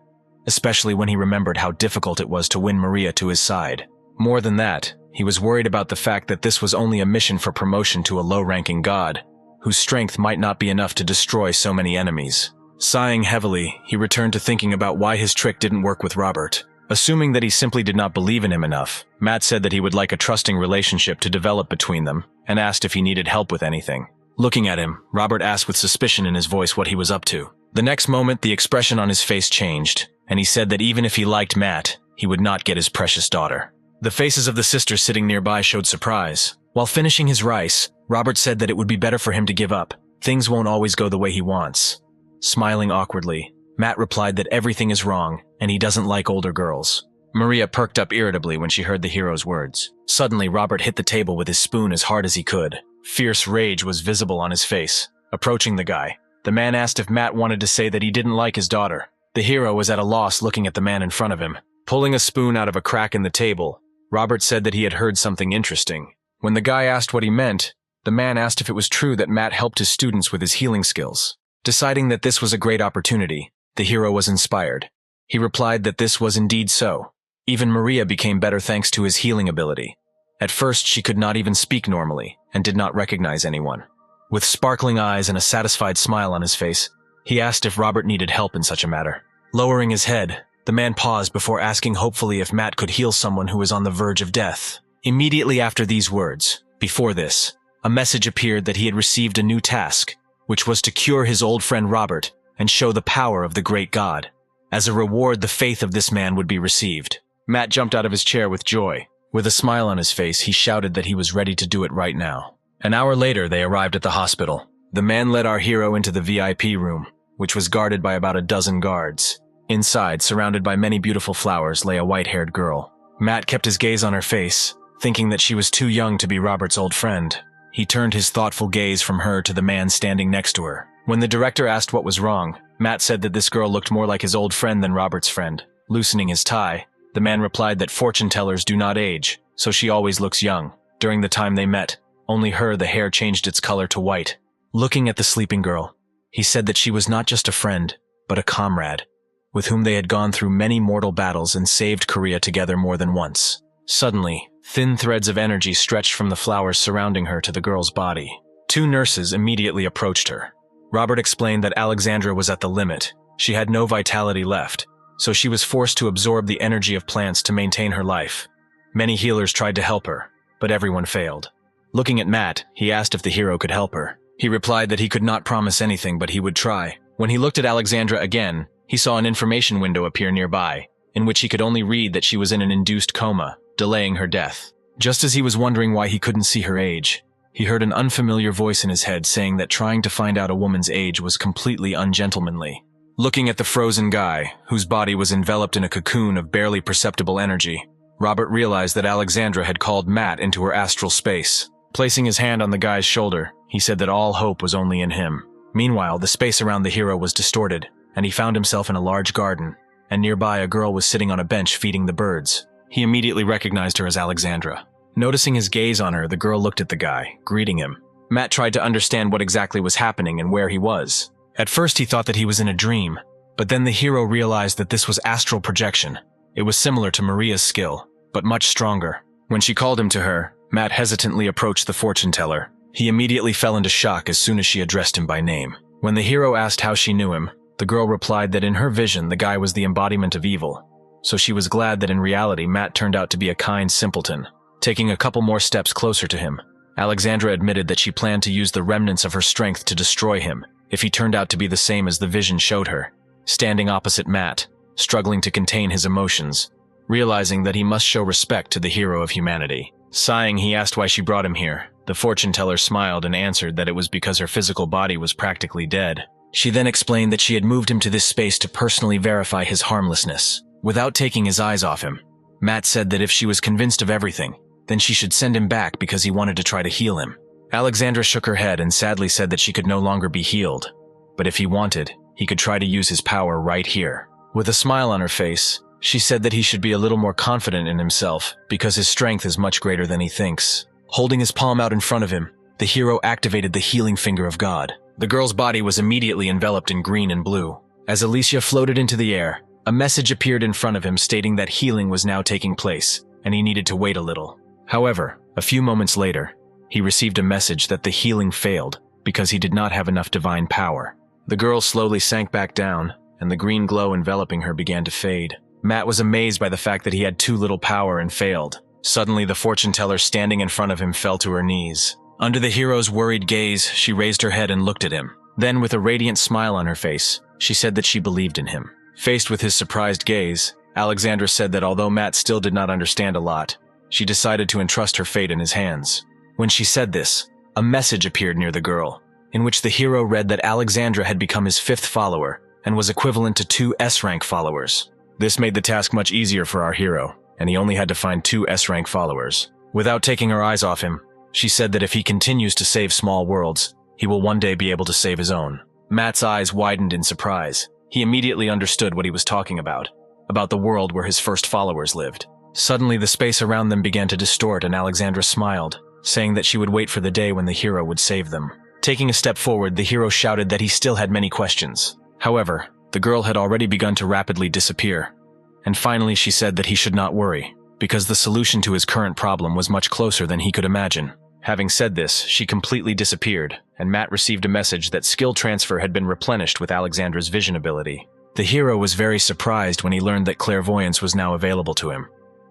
especially when he remembered how difficult it was to win Maria to his side. More than that, he was worried about the fact that this was only a mission for promotion to a low-ranking god, whose strength might not be enough to destroy so many enemies. Sighing heavily, he returned to thinking about why his trick didn't work with Robert. Assuming that he simply did not believe in him enough, Matt said that he would like a trusting relationship to develop between them, and asked if he needed help with anything. Looking at him, Robert asked with suspicion in his voice what he was up to. The next moment, the expression on his face changed, and he said that even if he liked Matt, he would not get his precious daughter. The faces of the sisters sitting nearby showed surprise. While finishing his rice, Robert said that it would be better for him to give up. Things won't always go the way he wants. Smiling awkwardly, Matt replied that everything is wrong, and he doesn't like older girls. Maria perked up irritably when she heard the hero's words. Suddenly, Robert hit the table with his spoon as hard as he could. Fierce rage was visible on his face. Approaching the guy, the man asked if Matt wanted to say that he didn't like his daughter. The hero was at a loss looking at the man in front of him. Pulling a spoon out of a crack in the table, Robert said that he had heard something interesting. When the guy asked what he meant, the man asked if it was true that Matt helped his students with his healing skills. Deciding that this was a great opportunity, the hero was inspired. He replied that this was indeed so. Even Maria became better thanks to his healing ability. At first, she could not even speak normally and did not recognize anyone. With sparkling eyes and a satisfied smile on his face, he asked if Robert needed help in such a matter. Lowering his head, the man paused before asking hopefully if Matt could heal someone who was on the verge of death. Immediately after these words, before this, a message appeared that he had received a new task, which was to cure his old friend Robert and show the power of the great God. As a reward, the faith of this man would be received. Matt jumped out of his chair with joy. With a smile on his face, he shouted that he was ready to do it right now. An hour later, they arrived at the hospital. The man led our hero into the VIP room, which was guarded by about a dozen guards. Inside, surrounded by many beautiful flowers, lay a white-haired girl. Matt kept his gaze on her face, thinking that she was too young to be Robert's old friend. He turned his thoughtful gaze from her to the man standing next to her. When the director asked what was wrong, Matt said that this girl looked more like his old friend than Robert's friend. Loosening his tie, the man replied that fortune tellers do not age, so she always looks young. During the time they met, only the hair changed its color to white. Looking at the sleeping girl, he said that she was not just a friend, but a comrade, with whom they had gone through many mortal battles and saved Korea together more than once. Suddenly, thin threads of energy stretched from the flowers surrounding her to the girl's body. 2 nurses immediately approached her. Robert explained that Alexandra was at the limit. She had no vitality left, so she was forced to absorb the energy of plants to maintain her life. Many healers tried to help her, but everyone failed. Looking at Matt, he asked if the hero could help her. He replied that he could not promise anything, but he would try. When he looked at Alexandra again, he saw an information window appear nearby, in which he could only read that she was in an induced coma, delaying her death. Just as he was wondering why he couldn't see her age, he heard an unfamiliar voice in his head saying that trying to find out a woman's age was completely ungentlemanly. Looking at the frozen guy, whose body was enveloped in a cocoon of barely perceptible energy, Robert realized that Alexandra had called Matt into her astral space. Placing his hand on the guy's shoulder, he said that all hope was only in him. Meanwhile, the space around the hero was distorted, and he found himself in a large garden, and nearby a girl was sitting on a bench feeding the birds. He immediately recognized her as Alexandra. Noticing his gaze on her, the girl looked at the guy, greeting him. Matt tried to understand what exactly was happening and where he was. At first he thought that he was in a dream, but then the hero realized that this was astral projection. It was similar to Maria's skill, but much stronger. When she called him to her, Matt hesitantly approached the fortune teller. He immediately fell into shock as soon as she addressed him by name. When the hero asked how she knew him, the girl replied that in her vision the guy was the embodiment of evil, so she was glad that in reality Matt turned out to be a kind simpleton. Taking a couple more steps closer to him, Alexandra admitted that she planned to use the remnants of her strength to destroy him if he turned out to be the same as the vision showed her. Standing opposite Matt, struggling to contain his emotions, realizing that he must show respect to the hero of humanity. Sighing, he asked why she brought him here. The fortune teller smiled and answered that it was because her physical body was practically dead. She then explained that she had moved him to this space to personally verify his harmlessness. Without taking his eyes off him, Matt said that if she was convinced of everything, then she should send him back because he wanted to try to heal him. Alexandra shook her head and sadly said that she could no longer be healed, but if he wanted, he could try to use his power right here. With a smile on her face, she said that he should be a little more confident in himself because his strength is much greater than he thinks. Holding his palm out in front of him, the hero activated the healing finger of God. The girl's body was immediately enveloped in green and blue. As Alicia floated into the air, a message appeared in front of him stating that healing was now taking place, and he needed to wait a little. However, a few moments later, he received a message that the healing failed because he did not have enough divine power. The girl slowly sank back down, and the green glow enveloping her began to fade. Matt was amazed by the fact that he had too little power and failed. Suddenly, the fortune teller standing in front of him fell to her knees. Under the hero's worried gaze, she raised her head and looked at him. Then, with a radiant smile on her face, she said that she believed in him. Faced with his surprised gaze, Alexandra said that although Matt still did not understand a lot, she decided to entrust her fate in his hands. When she said this, a message appeared near the girl, in which the hero read that Alexandra had become his 5th follower and was equivalent to 2 S-rank followers. This made the task much easier for our hero, and he only had to find 2 S-rank followers. Without taking her eyes off him, she said that if he continues to save small worlds, he will one day be able to save his own. Matt's eyes widened in surprise. He immediately understood what he was talking about the world where his first followers lived. Suddenly, the space around them began to distort and Alexandra smiled, saying that she would wait for the day when the hero would save them. Taking a step forward, the hero shouted that he still had many questions. However, the girl had already begun to rapidly disappear, and finally she said that he should not worry, because the solution to his current problem was much closer than he could imagine. Having said this, she completely disappeared, and Matt received a message that skill transfer had been replenished with Alexandra's vision ability. The hero was very surprised when he learned that clairvoyance was now available to him.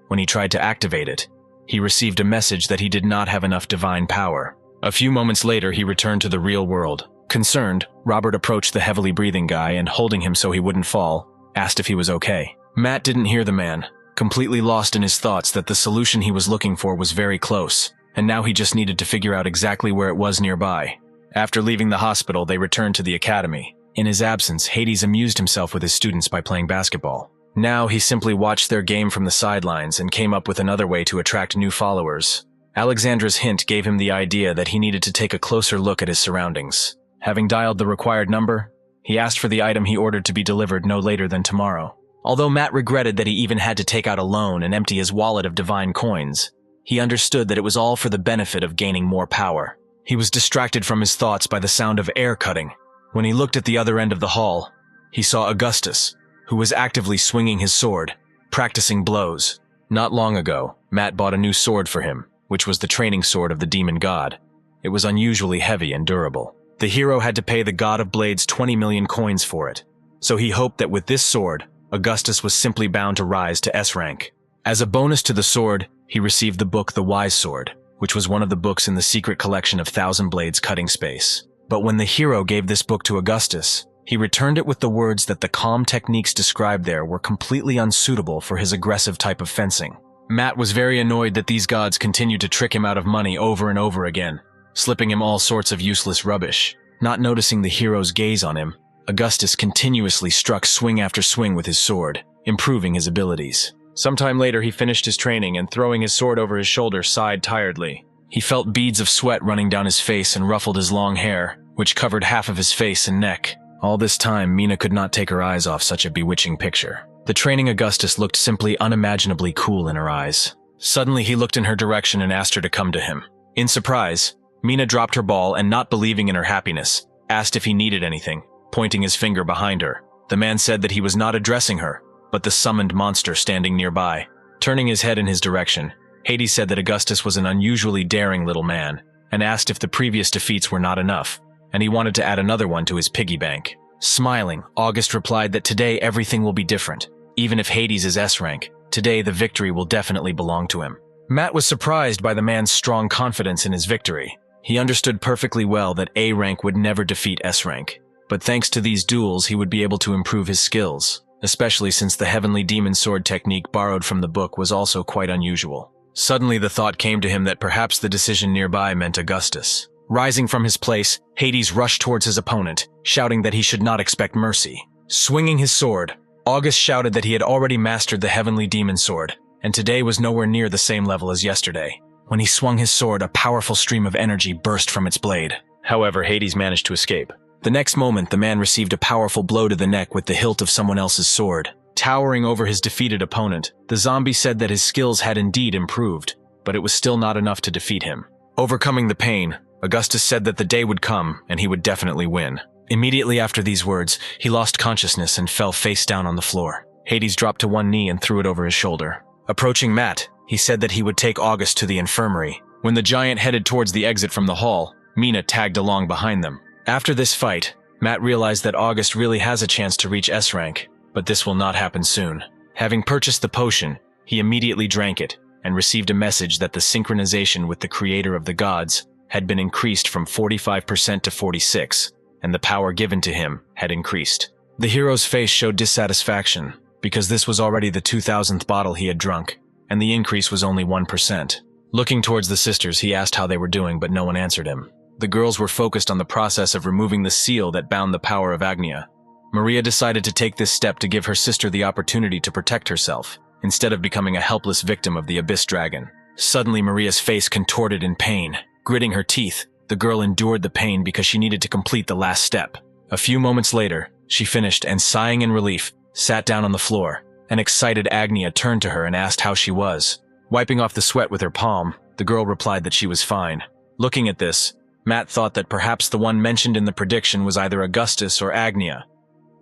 When he tried to activate it, he received a message that he did not have enough divine power. A few moments later, he returned to the real world. Concerned, Robert approached the heavily breathing guy and, holding him so he wouldn't fall, asked if he was okay. Matt didn't hear the man, completely lost in his thoughts that the solution he was looking for was very close, and now he just needed to figure out exactly where it was nearby. After leaving the hospital, they returned to the academy. In his absence, Hades amused himself with his students by playing basketball. Now he simply watched their game from the sidelines and came up with another way to attract new followers. Alexandra's hint gave him the idea that he needed to take a closer look at his surroundings. Having dialed the required number, he asked for the item he ordered to be delivered no later than tomorrow. Although Matt regretted that he even had to take out a loan and empty his wallet of divine coins, he understood that it was all for the benefit of gaining more power. He was distracted from his thoughts by the sound of air cutting. When he looked at the other end of the hall, he saw Augustus, who was actively swinging his sword, practicing blows. Not long ago, Matt bought a new sword for him, which was the training sword of the demon god. It was unusually heavy and durable. The hero had to pay the god of blades 20 million coins for it, so he hoped that with this sword, Augustus was simply bound to rise to S-Rank. As a bonus to the sword, he received the book The Wise Sword, which was one of the books in the secret collection of Thousand Blades Cutting Space. But when the hero gave this book to Augustus, he returned it with the words that the calm techniques described there were completely unsuitable for his aggressive type of fencing. Matt was very annoyed that these gods continued to trick him out of money over and over again, slipping him all sorts of useless rubbish. Not noticing the hero's gaze on him, Augustus continuously struck swing after swing with his sword, improving his abilities. Sometime later, he finished his training and, throwing his sword over his shoulder, sighed tiredly. He felt beads of sweat running down his face and ruffled his long hair, which covered half of his face and neck. All this time, Mina could not take her eyes off such a bewitching picture. The training Augustus looked simply unimaginably cool in her eyes. Suddenly, he looked in her direction and asked her to come to him. In surprise, Mina dropped her ball and, not believing in her happiness, asked if he needed anything, pointing his finger behind her. The man said that he was not addressing her, but the summoned monster standing nearby. Turning his head in his direction, Hades said that Augustus was an unusually daring little man, and asked if the previous defeats were not enough, and he wanted to add another one to his piggy bank. Smiling, August replied that today everything will be different. Even if Hades is S-Rank, today the victory will definitely belong to him. Matt was surprised by the man's strong confidence in his victory. He understood perfectly well that A-Rank would never defeat S-Rank, but thanks to these duels he would be able to improve his skills, especially since the heavenly demon sword technique borrowed from the book was also quite unusual. Suddenly the thought came to him that perhaps the decision nearby meant Augustus. Rising from his place, Hades rushed towards his opponent, shouting that he should not expect mercy. Swinging his sword, August shouted that he had already mastered the heavenly demon sword, and today was nowhere near the same level as yesterday. When he swung his sword, a powerful stream of energy burst from its blade. However, Hades managed to escape. The next moment, the man received a powerful blow to the neck with the hilt of someone else's sword. Towering over his defeated opponent, the zombie said that his skills had indeed improved, but it was still not enough to defeat him. Overcoming the pain, Augustus said that the day would come and he would definitely win. Immediately after these words, he lost consciousness and fell face down on the floor. Hades dropped to one knee and threw it over his shoulder. Approaching Matt, he said that he would take August to the infirmary. When the giant headed towards the exit from the hall, Mina tagged along behind them. After this fight, Matt realized that August really has a chance to reach S-Rank, but this will not happen soon. Having purchased the potion, he immediately drank it and received a message that the synchronization with the creator of the gods had been increased from 45% to 46%, and the power given to him had increased. The hero's face showed dissatisfaction, because this was already the 2000th bottle he had drunk, and the increase was only 1%. Looking towards the sisters, he asked how they were doing, but no one answered him. The girls were focused on the process of removing the seal that bound the power of Agnia. Maria decided to take this step to give her sister the opportunity to protect herself, instead of becoming a helpless victim of the Abyss Dragon. Suddenly, Maria's face contorted in pain. Gritting her teeth, the girl endured the pain because she needed to complete the last step. A few moments later, she finished and, sighing in relief, sat down on the floor. An excited Agnia turned to her and asked how she was. Wiping off the sweat with her palm, the girl replied that she was fine. Looking at this, Matt thought that perhaps the one mentioned in the prediction was either Augustus or Agnia,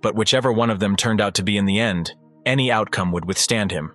but whichever one of them turned out to be in the end, any outcome would withstand him.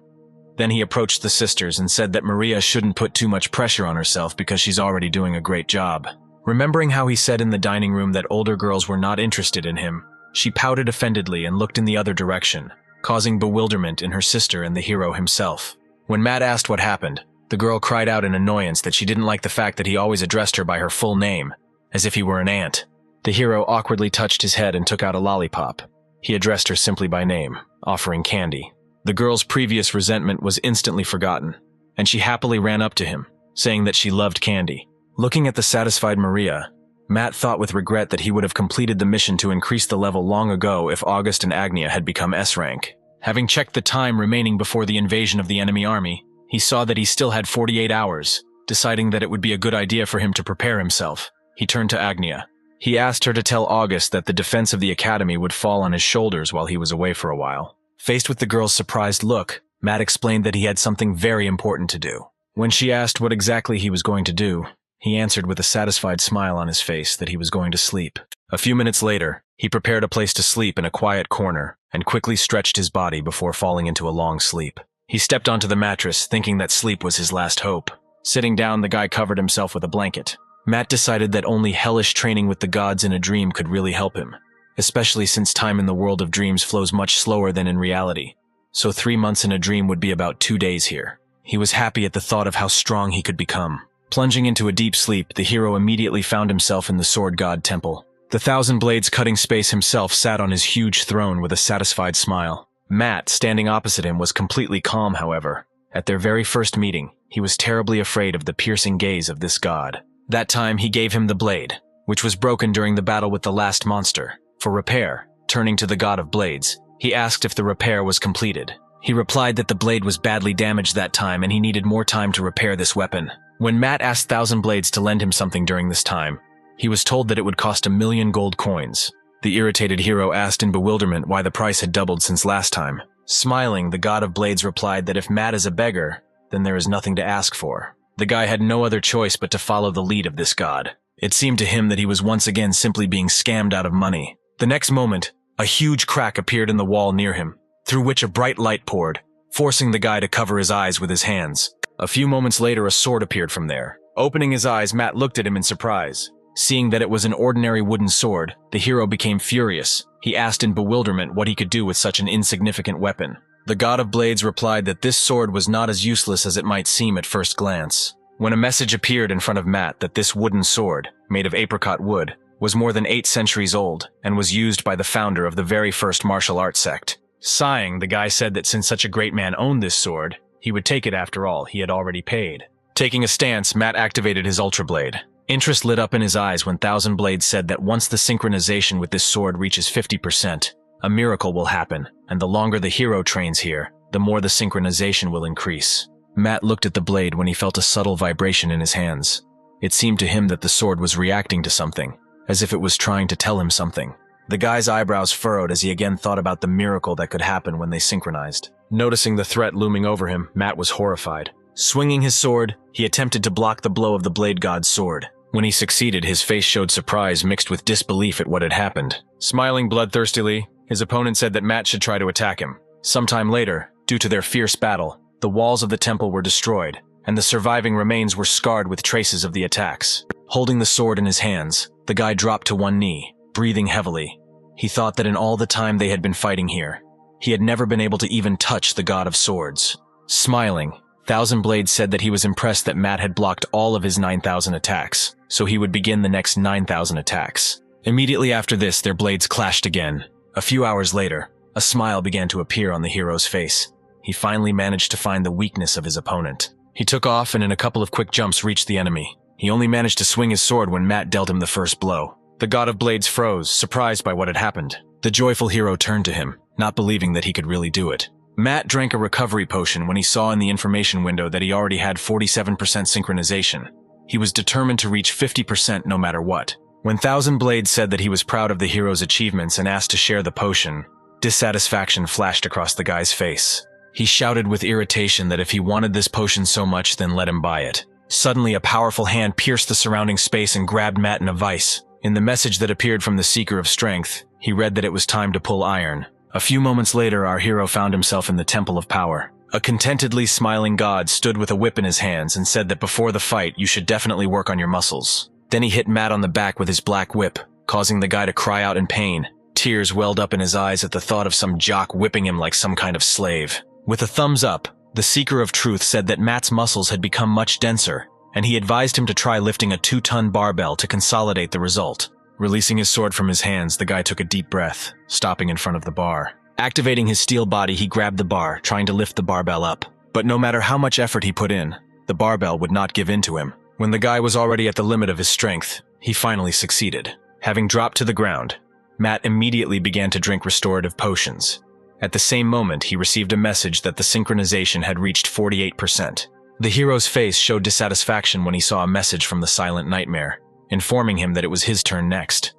Then he approached the sisters and said that Maria shouldn't put too much pressure on herself because she's already doing a great job. Remembering how he said in the dining room that older girls were not interested in him, she pouted offendedly and looked in the other direction, causing bewilderment in her sister and the hero himself. When Matt asked what happened, the girl cried out in annoyance that she didn't like the fact that he always addressed her by her full name, as if he were an aunt. The hero awkwardly touched his head and took out a lollipop. He addressed her simply by name, offering candy. The girl's previous resentment was instantly forgotten, and she happily ran up to him, saying that she loved candy. Looking at the satisfied Maria, Matt thought with regret that he would have completed the mission to increase the level long ago if August and Agnia had become S-Rank. Having checked the time remaining before the invasion of the enemy army, he saw that he still had 48 hours, deciding that it would be a good idea for him to prepare himself. He turned to Agnia. He asked her to tell August that the defense of the academy would fall on his shoulders while he was away for a while. Faced with the girl's surprised look, Matt explained that he had something very important to do. When she asked what exactly he was going to do, he answered with a satisfied smile on his face that he was going to sleep. A few minutes later, he prepared a place to sleep in a quiet corner and quickly stretched his body before falling into a long sleep. He stepped onto the mattress, thinking that sleep was his last hope. Sitting down, the guy covered himself with a blanket. Matt decided that only hellish training with the gods in a dream could really help him, especially since time in the world of dreams flows much slower than in reality. So 3 months in a dream would be about 2 days here. He was happy at the thought of how strong he could become. Plunging into a deep sleep, the hero immediately found himself in the Sword God Temple. The Thousand Blades Cutting Space himself sat on his huge throne with a satisfied smile. Matt, standing opposite him, was completely calm, however. At their very first meeting, he was terribly afraid of the piercing gaze of this god. That time, he gave him the blade, which was broken during the battle with the last monster. For repair, turning to the god of blades, he asked if the repair was completed. He replied that the blade was badly damaged that time and he needed more time to repair this weapon. When Matt asked Thousand Blades to lend him something during this time, he was told that it would cost 1,000,000 gold coins. The irritated hero asked in bewilderment why the price had doubled since last time. Smiling, the god of blades replied that if Matt is a beggar, then there is nothing to ask for. The guy had no other choice but to follow the lead of this god. It seemed to him that he was once again simply being scammed out of money. The next moment, a huge crack appeared in the wall near him, through which a bright light poured, forcing the guy to cover his eyes with his hands. A few moments later, a sword appeared from there. Opening his eyes, Matt looked at him in surprise. Seeing that it was an ordinary wooden sword, the hero became furious. He asked in bewilderment what he could do with such an insignificant weapon. The god of blades replied that this sword was not as useless as it might seem at first glance. When a message appeared in front of Matt that this wooden sword, made of apricot wood, was more than 8 centuries old and was used by the founder of the very first martial arts sect. Sighing, the guy said that since such a great man owned this sword, he would take it after all, he had already paid. Taking a stance, Matt activated his Ultra Blade. Interest lit up in his eyes when Thousand Blades said that once the synchronization with this sword reaches 50%, a miracle will happen, and the longer the hero trains here, the more the synchronization will increase. Matt looked at the blade when he felt a subtle vibration in his hands. It seemed to him that the sword was reacting to something, as if it was trying to tell him something. The guy's eyebrows furrowed as he again thought about the miracle that could happen when they synchronized. Noticing the threat looming over him, Matt was horrified. Swinging his sword, he attempted to block the blow of the blade god's sword. When he succeeded, his face showed surprise mixed with disbelief at what had happened. Smiling bloodthirstily, his opponent said that Matt should try to attack him. Sometime later, due to their fierce battle, the walls of the temple were destroyed, and the surviving remains were scarred with traces of the attacks. Holding the sword in his hands, the guy dropped to one knee, breathing heavily. He thought that in all the time they had been fighting here, he had never been able to even touch the god of swords. Smiling, Thousand Blades said that he was impressed that Matt had blocked all of his 9,000 attacks, so he would begin the next 9,000 attacks. Immediately after this, their blades clashed again. A few hours later, a smile began to appear on the hero's face. He finally managed to find the weakness of his opponent. He took off and in a couple of quick jumps reached the enemy. He only managed to swing his sword when Matt dealt him the first blow. The god of blades froze, surprised by what had happened. The joyful hero turned to him, not believing that he could really do it. Matt drank a recovery potion when he saw in the information window that he already had 47% synchronization. He was determined to reach 50% no matter what. When Thousand Blades said that he was proud of the hero's achievements and asked to share the potion, dissatisfaction flashed across the guy's face. He shouted with irritation that if he wanted this potion so much, then let him buy it. Suddenly, a powerful hand pierced the surrounding space and grabbed Matt in a vice. In the message that appeared from the Seeker of Strength, he read that it was time to pull iron. A few moments later, our hero found himself in the Temple of Power. A contentedly smiling god stood with a whip in his hands and said that before the fight you should definitely work on your muscles. Then he hit Matt on the back with his black whip, causing the guy to cry out in pain. Tears welled up in his eyes at the thought of some jock whipping him like some kind of slave. With a thumbs up, the Seeker of Truth said that Matt's muscles had become much denser, and he advised him to try lifting a 2-ton barbell to consolidate the result. Releasing his sword from his hands, the guy took a deep breath, stopping in front of the bar. Activating his steel body, he grabbed the bar, trying to lift the barbell up. But no matter how much effort he put in, the barbell would not give in to him. When the guy was already at the limit of his strength, he finally succeeded. Having dropped to the ground, Matt immediately began to drink restorative potions. At the same moment, he received a message that the synchronization had reached 48%. The hero's face showed dissatisfaction when he saw a message from the Silent Nightmare, informing him that it was his turn next.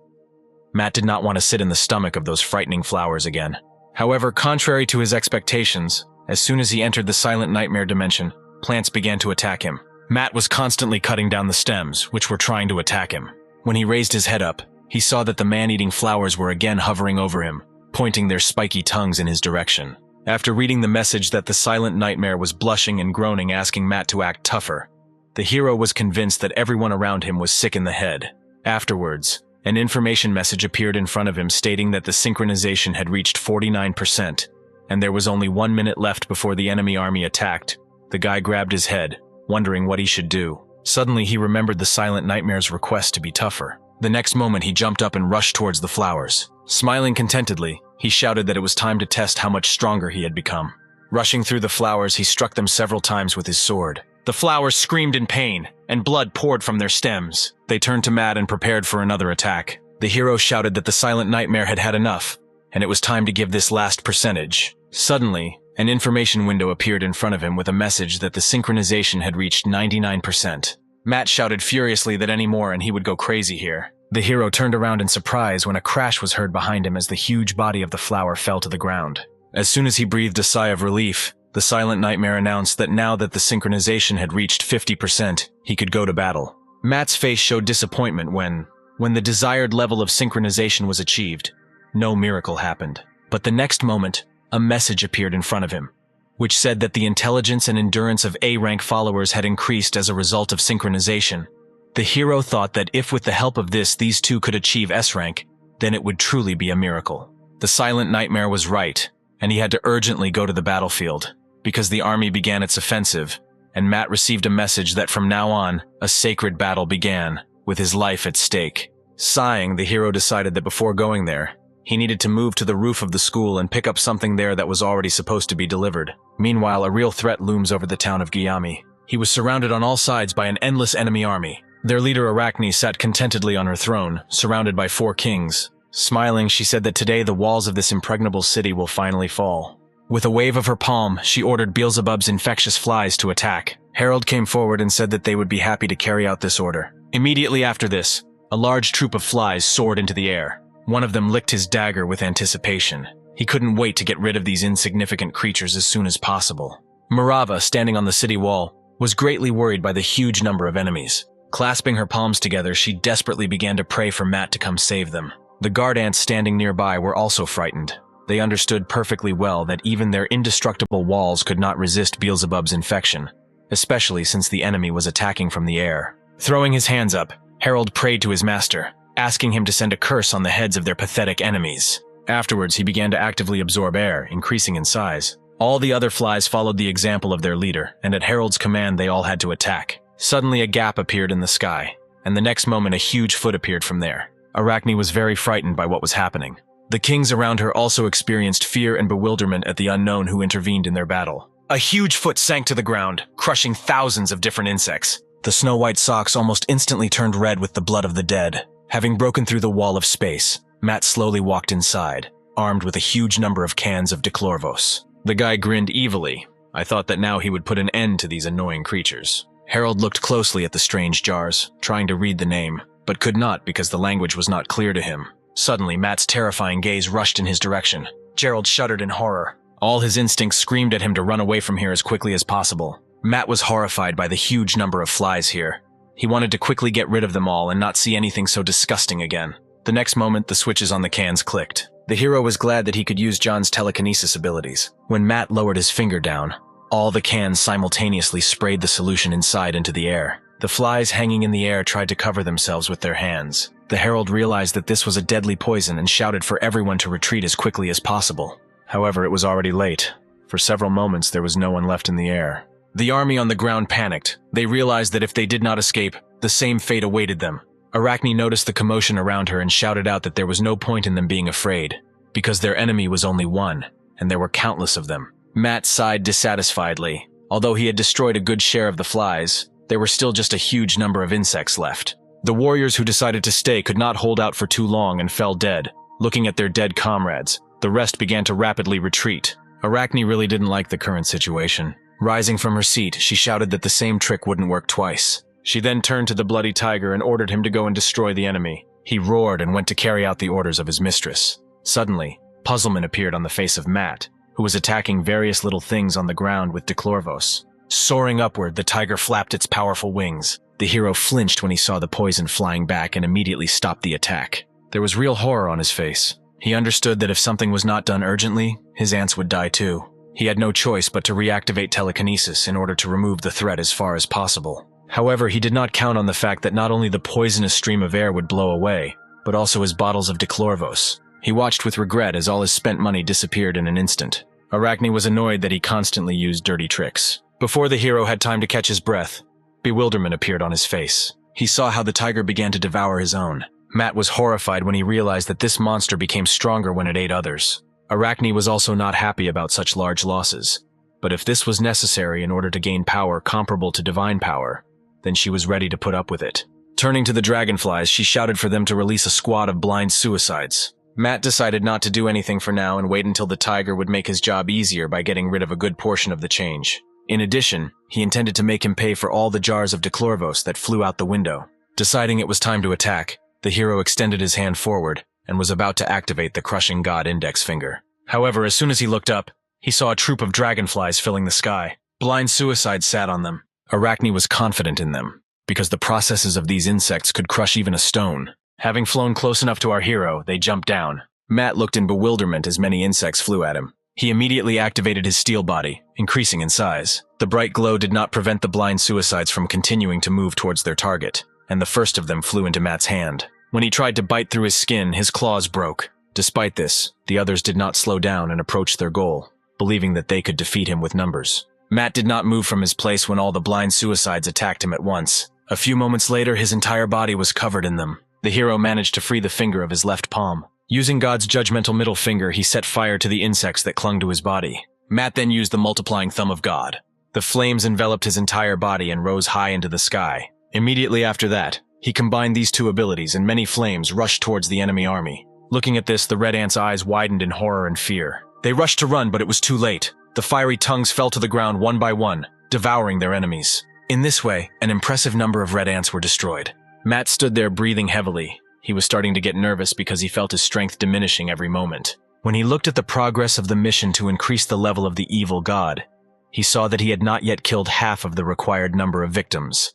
Matt did not want to sit in the stomach of those frightening flowers again. However, contrary to his expectations, as soon as he entered the Silent Nightmare dimension, plants began to attack him. Matt was constantly cutting down the stems, which were trying to attack him. When he raised his head up, he saw that the man-eating flowers were again hovering over him, pointing their spiky tongues in his direction. After reading the message that the Silent Nightmare was blushing and groaning, asking Matt to act tougher, the hero was convinced that everyone around him was sick in the head. Afterwards, an information message appeared in front of him stating that the synchronization had reached 49%, and there was only 1 minute left before the enemy army attacked. The guy grabbed his head, wondering what he should do. Suddenly, he remembered the Silent Nightmare's request to be tougher. The next moment, he jumped up and rushed towards the flowers. Smiling contentedly, he shouted that it was time to test how much stronger he had become. Rushing through the flowers, he struck them several times with his sword. The flowers screamed in pain, and blood poured from their stems. They turned to Matt and prepared for another attack. The hero shouted that the Silent Nightmare had had enough, and it was time to give this last percentage. Suddenly, an information window appeared in front of him with a message that the synchronization had reached 99%. Matt shouted furiously that any more and he would go crazy here. The hero turned around in surprise when a crash was heard behind him as the huge body of the flower fell to the ground. As soon as he breathed a sigh of relief, the Silent Nightmare announced that now that the synchronization had reached 50%, he could go to battle. Matt's face showed disappointment when the desired level of synchronization was achieved. No miracle happened. But the next moment, a message appeared in front of him, which said that the intelligence and endurance of A-rank followers had increased as a result of synchronization. The hero thought that if with the help of this these two could achieve S-rank, then it would truly be a miracle. The Silent Nightmare was right, and he had to urgently go to the battlefield, because the army began its offensive, and Matt received a message that from now on, a sacred battle began, with his life at stake. Sighing, the hero decided that before going there, he needed to move to the roof of the school and pick up something there that was already supposed to be delivered. Meanwhile, a real threat looms over the town of Guillaume. He was surrounded on all sides by an endless enemy army. Their leader Arachne sat contentedly on her throne, surrounded by 4 kings. Smiling, she said that today the walls of this impregnable city will finally fall. With a wave of her palm, she ordered Beelzebub's infectious flies to attack. Harold came forward and said that they would be happy to carry out this order. Immediately after this, a large troop of flies soared into the air. One of them licked his dagger with anticipation. He couldn't wait to get rid of these insignificant creatures as soon as possible. Mirava, standing on the city wall, was greatly worried by the huge number of enemies. Clasping her palms together, she desperately began to pray for Matt to come save them. The guard ants standing nearby were also frightened. They understood perfectly well that even their indestructible walls could not resist Beelzebub's infection, especially since the enemy was attacking from the air. Throwing his hands up, Harold prayed to his master, asking him to send a curse on the heads of their pathetic enemies. Afterwards, he began to actively absorb air, increasing in size. All the other flies followed the example of their leader, and at Harold's command they all had to attack. Suddenly a gap appeared in the sky, and the next moment a huge foot appeared from there. Arachne was very frightened by what was happening. The kings around her also experienced fear and bewilderment at the unknown who intervened in their battle. A huge foot sank to the ground, crushing thousands of different insects. The snow-white socks almost instantly turned red with the blood of the dead. Having broken through the wall of space, Matt slowly walked inside, armed with a huge number of cans of Diclorvos. The guy grinned evilly. I thought that now he would put an end to these annoying creatures. Harold looked closely at the strange jars, trying to read the name, but could not because the language was not clear to him. Suddenly, Matt's terrifying gaze rushed in his direction. Gerald shuddered in horror. All his instincts screamed at him to run away from here as quickly as possible. Matt was horrified by the huge number of flies here. He wanted to quickly get rid of them all and not see anything so disgusting again. The next moment, the switches on the cans clicked. The hero was glad that he could use John's telekinesis abilities. When Matt lowered his finger down, All the cans simultaneously sprayed the solution inside into the air. The flies hanging in the air tried to cover themselves with their hands. The herald realized that this was a deadly poison and shouted for everyone to retreat as quickly as possible. However, it was already late. For several moments, there was no one left in the air. The army on the ground panicked. They realized that if they did not escape, the same fate awaited them. Arachne noticed the commotion around her and shouted out that there was no point in them being afraid, because their enemy was only one, and there were countless of them. Matt sighed dissatisfiedly. Although he had destroyed a good share of the flies, there were still just a huge number of insects left. The warriors who decided to stay could not hold out for too long and fell dead. Looking at their dead comrades, the rest began to rapidly retreat. Arachne really didn't like the current situation. Rising from her seat, she shouted that the same trick wouldn't work twice. She then turned to the bloody tiger and ordered him to go and destroy the enemy. He roared and went to carry out the orders of his mistress. Suddenly, puzzlement appeared on the face of Matt, who was attacking various little things on the ground with Declorvos. Soaring upward, the tiger flapped its powerful wings. The hero flinched when he saw the poison flying back and immediately stopped the attack. There was real horror on his face. He understood that if something was not done urgently, his ants would die too. He had no choice but to reactivate telekinesis in order to remove the threat as far as possible. However, he did not count on the fact that not only the poisonous stream of air would blow away, but also his bottles of Declorvos. He watched with regret as all his spent money disappeared in an instant. Arachne was annoyed that he constantly used dirty tricks. Before the hero had time to catch his breath, bewilderment appeared on his face. He saw how the tiger began to devour his own. Matt was horrified when he realized that this monster became stronger when it ate others. Arachne was also not happy about such large losses, but if this was necessary in order to gain power comparable to divine power, then she was ready to put up with it. Turning to the dragonflies, she shouted for them to release a squad of blind suicides. Matt decided not to do anything for now and wait until the tiger would make his job easier by getting rid of a good portion of the change. In addition, he intended to make him pay for all the jars of Declorvos that flew out the window. Deciding it was time to attack, the hero extended his hand forward and was about to activate the crushing god index finger. However, as soon as he looked up, he saw a troop of dragonflies filling the sky. Blind suicides sat on them. Arachne was confident in them, because the processes of these insects could crush even a stone. Having flown close enough to our hero, they jumped down. Matt looked in bewilderment as many insects flew at him. He immediately activated his steel body, increasing in size. The bright glow did not prevent the blind suicides from continuing to move towards their target, and the first of them flew into Matt's hand. When he tried to bite through his skin, his claws broke. Despite this, the others did not slow down and approached their goal, believing that they could defeat him with numbers. Matt did not move from his place when all the blind suicides attacked him at once. A few moments later, his entire body was covered in them. The hero managed to free the finger of his left palm. Using God's judgmental middle finger, he set fire to the insects that clung to his body. Matt then used the multiplying thumb of God. The flames enveloped his entire body and rose high into the sky. Immediately after that, he combined these two abilities and many flames rushed towards the enemy army. Looking at this, the red ants' eyes widened in horror and fear. They rushed to run, but it was too late. The fiery tongues fell to the ground one by one, devouring their enemies. In this way, an impressive number of red ants were destroyed. Matt stood there breathing heavily. He was starting to get nervous because he felt his strength diminishing every moment. When he looked at the progress of the mission to increase the level of the evil god, he saw that he had not yet killed half of the required number of victims.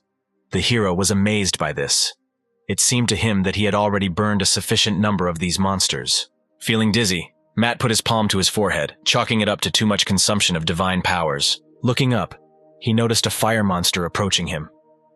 The hero was amazed by this. It seemed to him that he had already burned a sufficient number of these monsters. Feeling dizzy, Matt put his palm to his forehead, chalking it up to too much consumption of divine powers. Looking up, he noticed a fire monster approaching him.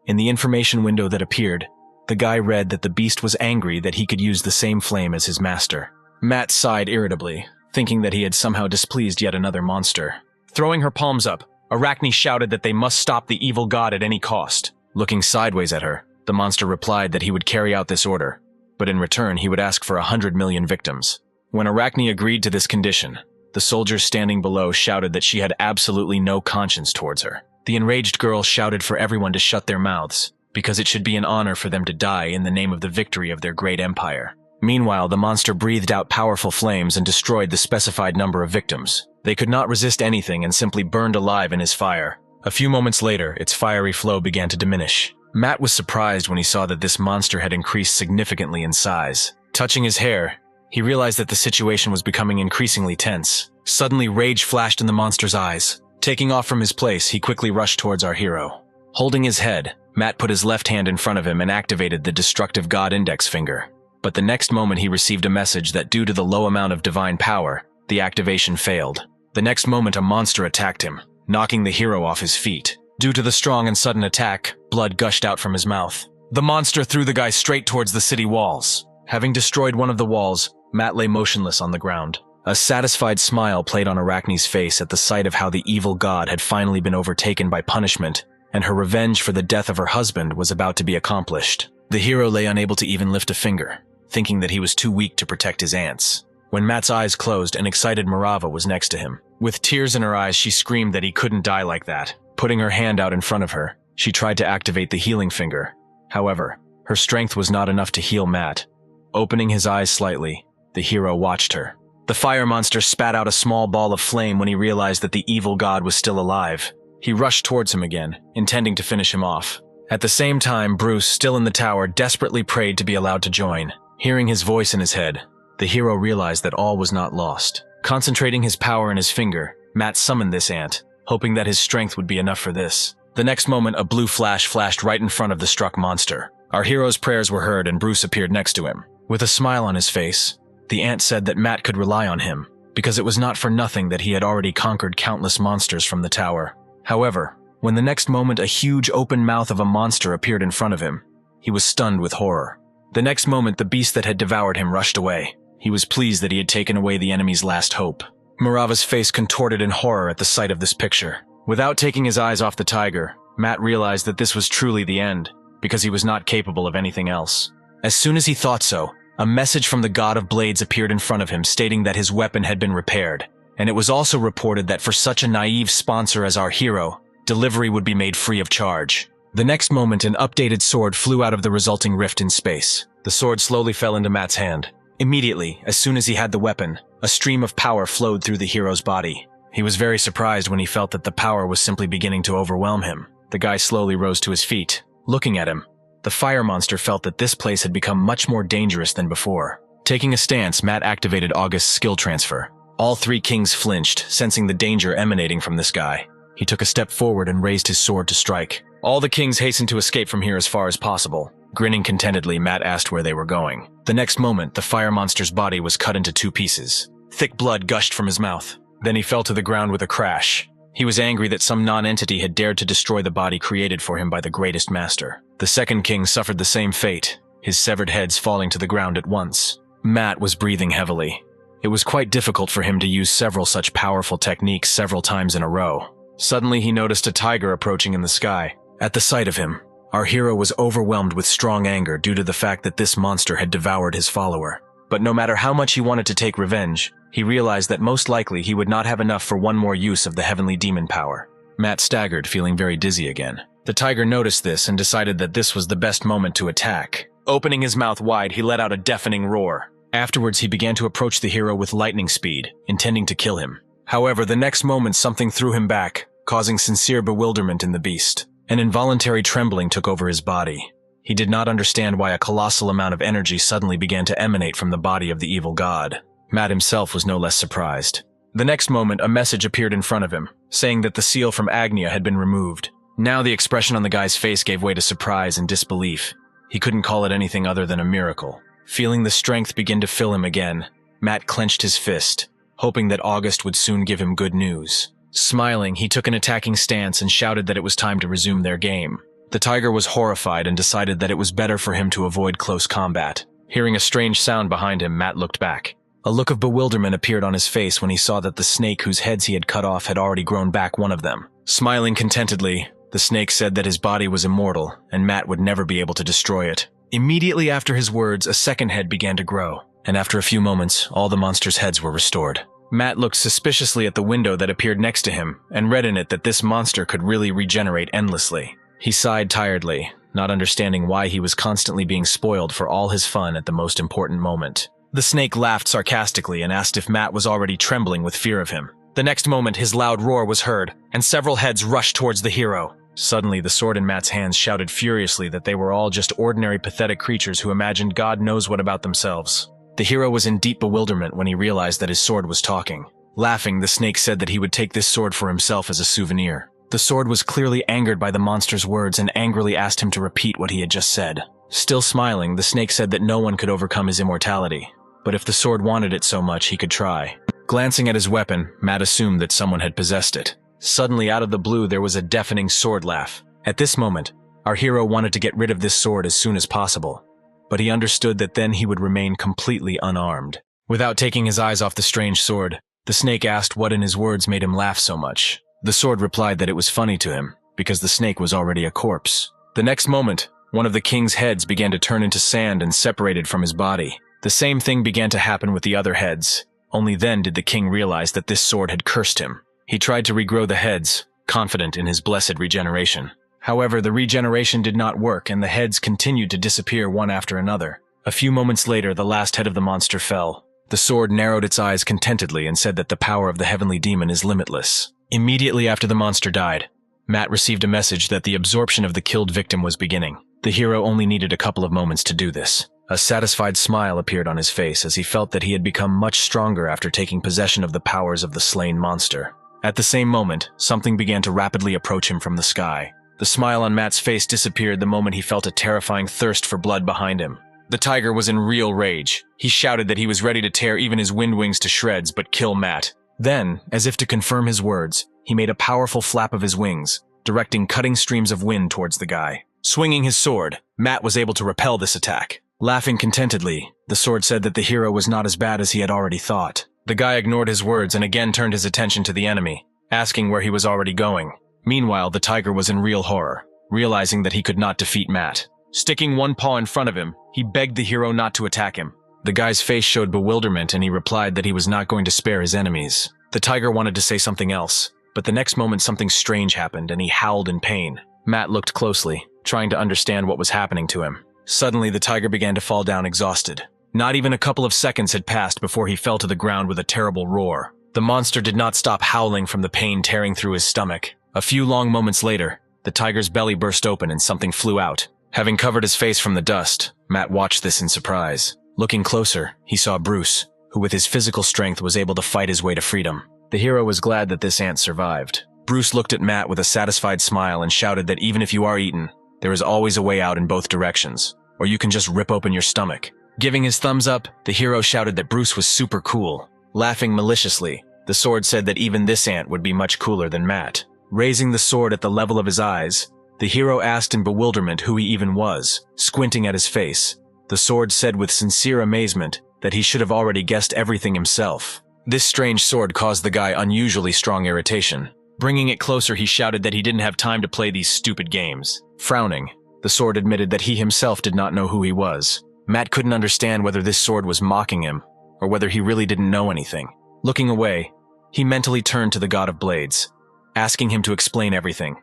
In the information window that appeared, the guy read that the beast was angry that he could use the same flame as his master. Matt sighed irritably, thinking that he had somehow displeased yet another monster. Throwing her palms up, Arachne shouted that they must stop the evil god at any cost. Looking sideways at her, the monster replied that he would carry out this order, but in return he would ask for 100 million victims. When Arachne agreed to this condition, the soldiers standing below shouted that she had absolutely no conscience towards her. The enraged girl shouted for everyone to shut their mouths, because it should be an honor for them to die in the name of the victory of their great empire. Meanwhile, the monster breathed out powerful flames and destroyed the specified number of victims. They could not resist anything and simply burned alive in his fire. A few moments later, its fiery flow began to diminish. Matt was surprised when he saw that this monster had increased significantly in size. Touching his hair, he realized that the situation was becoming increasingly tense. Suddenly, rage flashed in the monster's eyes. Taking off from his place, he quickly rushed towards our hero. Holding his head, Matt put his left hand in front of him and activated the destructive god index finger. But the next moment he received a message that due to the low amount of divine power, the activation failed. The next moment a monster attacked him. knocking the hero off his feet. Due to the strong and sudden attack, blood gushed out from his mouth. The monster threw the guy straight towards the city walls. Having destroyed one of the walls, Matt lay motionless on the ground. A satisfied smile played on Arachne's face at the sight of how the evil god had finally been overtaken by punishment, and her revenge for the death of her husband was about to be accomplished. The hero lay unable to even lift a finger, thinking that he was too weak to protect his aunts. When Matt's eyes closed, an excited Mirava was next to him. With tears in her eyes, she screamed that he couldn't die like that. Putting her hand out in front of her, she tried to activate the healing finger. However, her strength was not enough to heal Matt. Opening his eyes slightly, the hero watched her. The fire monster spat out a small ball of flame when he realized that the evil god was still alive. He rushed towards him again, intending to finish him off. At the same time, Bruce, still in the tower, desperately prayed to be allowed to join. Hearing his voice in his head, the hero realized that all was not lost. Concentrating his power in his finger, Matt summoned this ant, hoping that his strength would be enough for this. The next moment, a blue flash flashed right in front of the struck monster. Our hero's prayers were heard and Bruce appeared next to him. With a smile on his face, the ant said that Matt could rely on him, because it was not for nothing that he had already conquered countless monsters from the tower. However, when the next moment a huge open mouth of a monster appeared in front of him, he was stunned with horror. The next moment, the beast that had devoured him rushed away. He was pleased that he had taken away the enemy's last hope. Mirava's face contorted in horror at the sight of this picture. Without taking his eyes off the tiger, Matt realized that this was truly the end, because he was not capable of anything else. As soon as he thought so, a message from the God of Blades appeared in front of him stating that his weapon had been repaired, and it was also reported that for such a naive sponsor as our hero, delivery would be made free of charge. The next moment, an updated sword flew out of the resulting rift in space. The sword slowly fell into Matt's hand. Immediately, as soon as he had the weapon, a stream of power flowed through the hero's body. He was very surprised when he felt that the power was simply beginning to overwhelm him. The guy slowly rose to his feet. Looking at him, the fire monster felt that this place had become much more dangerous than before. Taking a stance, Matt activated August's skill transfer. All three kings flinched, sensing the danger emanating from this guy. He took a step forward and raised his sword to strike. All the kings hastened to escape from here as far as possible. Grinning contentedly, Matt asked where they were going. The next moment, the fire monster's body was cut into two pieces. Thick blood gushed from his mouth. Then he fell to the ground with a crash. He was angry that some non-entity had dared to destroy the body created for him by the greatest master. The second king suffered the same fate, his severed heads falling to the ground at once. Matt was breathing heavily. It was quite difficult for him to use several such powerful techniques several times in a row. Suddenly he noticed a tiger approaching in the sky. At the sight of him, our hero was overwhelmed with strong anger due to the fact that this monster had devoured his follower. But no matter how much he wanted to take revenge, he realized that most likely he would not have enough for one more use of the heavenly demon power. Matt staggered, feeling very dizzy again. The tiger noticed this and decided that this was the best moment to attack. Opening his mouth wide, he let out a deafening roar. Afterwards, he began to approach the hero with lightning speed, intending to kill him. However, the next moment something threw him back, causing sincere bewilderment in the beast. An involuntary trembling took over his body. He did not understand why a colossal amount of energy suddenly began to emanate from the body of the evil god. Matt himself was no less surprised. The next moment, a message appeared in front of him, saying that the seal from Agnia had been removed. Now the expression on the guy's face gave way to surprise and disbelief. He couldn't call it anything other than a miracle. Feeling the strength begin to fill him again, Matt clenched his fist, hoping that August would soon give him good news. Smiling, he took an attacking stance and shouted that it was time to resume their game. The tiger was horrified and decided that it was better for him to avoid close combat. Hearing a strange sound behind him, Matt looked back. A look of bewilderment appeared on his face when he saw that the snake whose heads he had cut off had already grown back one of them. Smiling contentedly, the snake said that his body was immortal and Matt would never be able to destroy it. Immediately after his words, a second head began to grow, and after a few moments, all the monster's heads were restored. Matt looked suspiciously at the window that appeared next to him and read in it that this monster could really regenerate endlessly. He sighed tiredly, not understanding why he was constantly being spoiled for all his fun at the most important moment. The snake laughed sarcastically and asked if Matt was already trembling with fear of him. The next moment, his loud roar was heard, and several heads rushed towards the hero. Suddenly, the sword in Matt's hands shouted furiously that they were all just ordinary pathetic creatures who imagined God knows what about themselves. The hero was in deep bewilderment when he realized that his sword was talking. Laughing, the snake said that he would take this sword for himself as a souvenir. The sword was clearly angered by the monster's words and angrily asked him to repeat what he had just said. Still smiling, the snake said that no one could overcome his immortality, but if the sword wanted it so much, he could try. Glancing at his weapon, Matt assumed that someone had possessed it. Suddenly, out of the blue, there was a deafening sword laugh. At this moment, our hero wanted to get rid of this sword as soon as possible, but he understood that then he would remain completely unarmed. Without taking his eyes off the strange sword, the snake asked what in his words made him laugh so much. The sword replied that it was funny to him, because the snake was already a corpse. The next moment, one of the king's heads began to turn into sand and separated from his body. The same thing began to happen with the other heads. Only then did the king realize that this sword had cursed him. He tried to regrow the heads, confident in his blessed regeneration. However, the regeneration did not work, and the heads continued to disappear one after another. A few moments later, the last head of the monster fell. The sword narrowed its eyes contentedly and said that the power of the heavenly demon is limitless. Immediately after the monster died, Matt received a message that the absorption of the killed victim was beginning. The hero only needed a couple of moments to do this. A satisfied smile appeared on his face as he felt that he had become much stronger after taking possession of the powers of the slain monster. At the same moment, something began to rapidly approach him from the sky. The smile on Matt's face disappeared the moment he felt a terrifying thirst for blood behind him. The tiger was in real rage. He shouted that he was ready to tear even his wind wings to shreds but kill Matt. Then, as if to confirm his words, he made a powerful flap of his wings, directing cutting streams of wind towards the guy. Swinging his sword, Matt was able to repel this attack. Laughing contentedly, the sword said that the hero was not as bad as he had already thought. The guy ignored his words and again turned his attention to the enemy, asking where he was already going. Meanwhile, the tiger was in real horror, realizing that he could not defeat Matt. Sticking one paw in front of him, he begged the hero not to attack him. The guy's face showed bewilderment and he replied that he was not going to spare his enemies. The tiger wanted to say something else, but the next moment something strange happened and he howled in pain. Matt looked closely, trying to understand what was happening to him. Suddenly, the tiger began to fall down exhausted. Not even a couple of seconds had passed before he fell to the ground with a terrible roar. The monster did not stop howling from the pain tearing through his stomach. A few long moments later, the tiger's belly burst open and something flew out. Having covered his face from the dust, Matt watched this in surprise. Looking closer, he saw Bruce, who with his physical strength was able to fight his way to freedom. The hero was glad that this ant survived. Bruce looked at Matt with a satisfied smile and shouted that even if you are eaten, there is always a way out in both directions, or you can just rip open your stomach. Giving his thumbs up, the hero shouted that Bruce was super cool. Laughing maliciously, the sword said that even this ant would be much cooler than Matt. Raising the sword at the level of his eyes, the hero asked in bewilderment who he even was. Squinting at his face, the sword said with sincere amazement that he should have already guessed everything himself. This strange sword caused the guy unusually strong irritation. Bringing it closer, he shouted that he didn't have time to play these stupid games. Frowning, the sword admitted that he himself did not know who he was. Matt couldn't understand whether this sword was mocking him, or whether he really didn't know anything. Looking away, he mentally turned to the God of Blades, asking him to explain everything,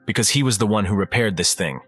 because he was the one who repaired this thing.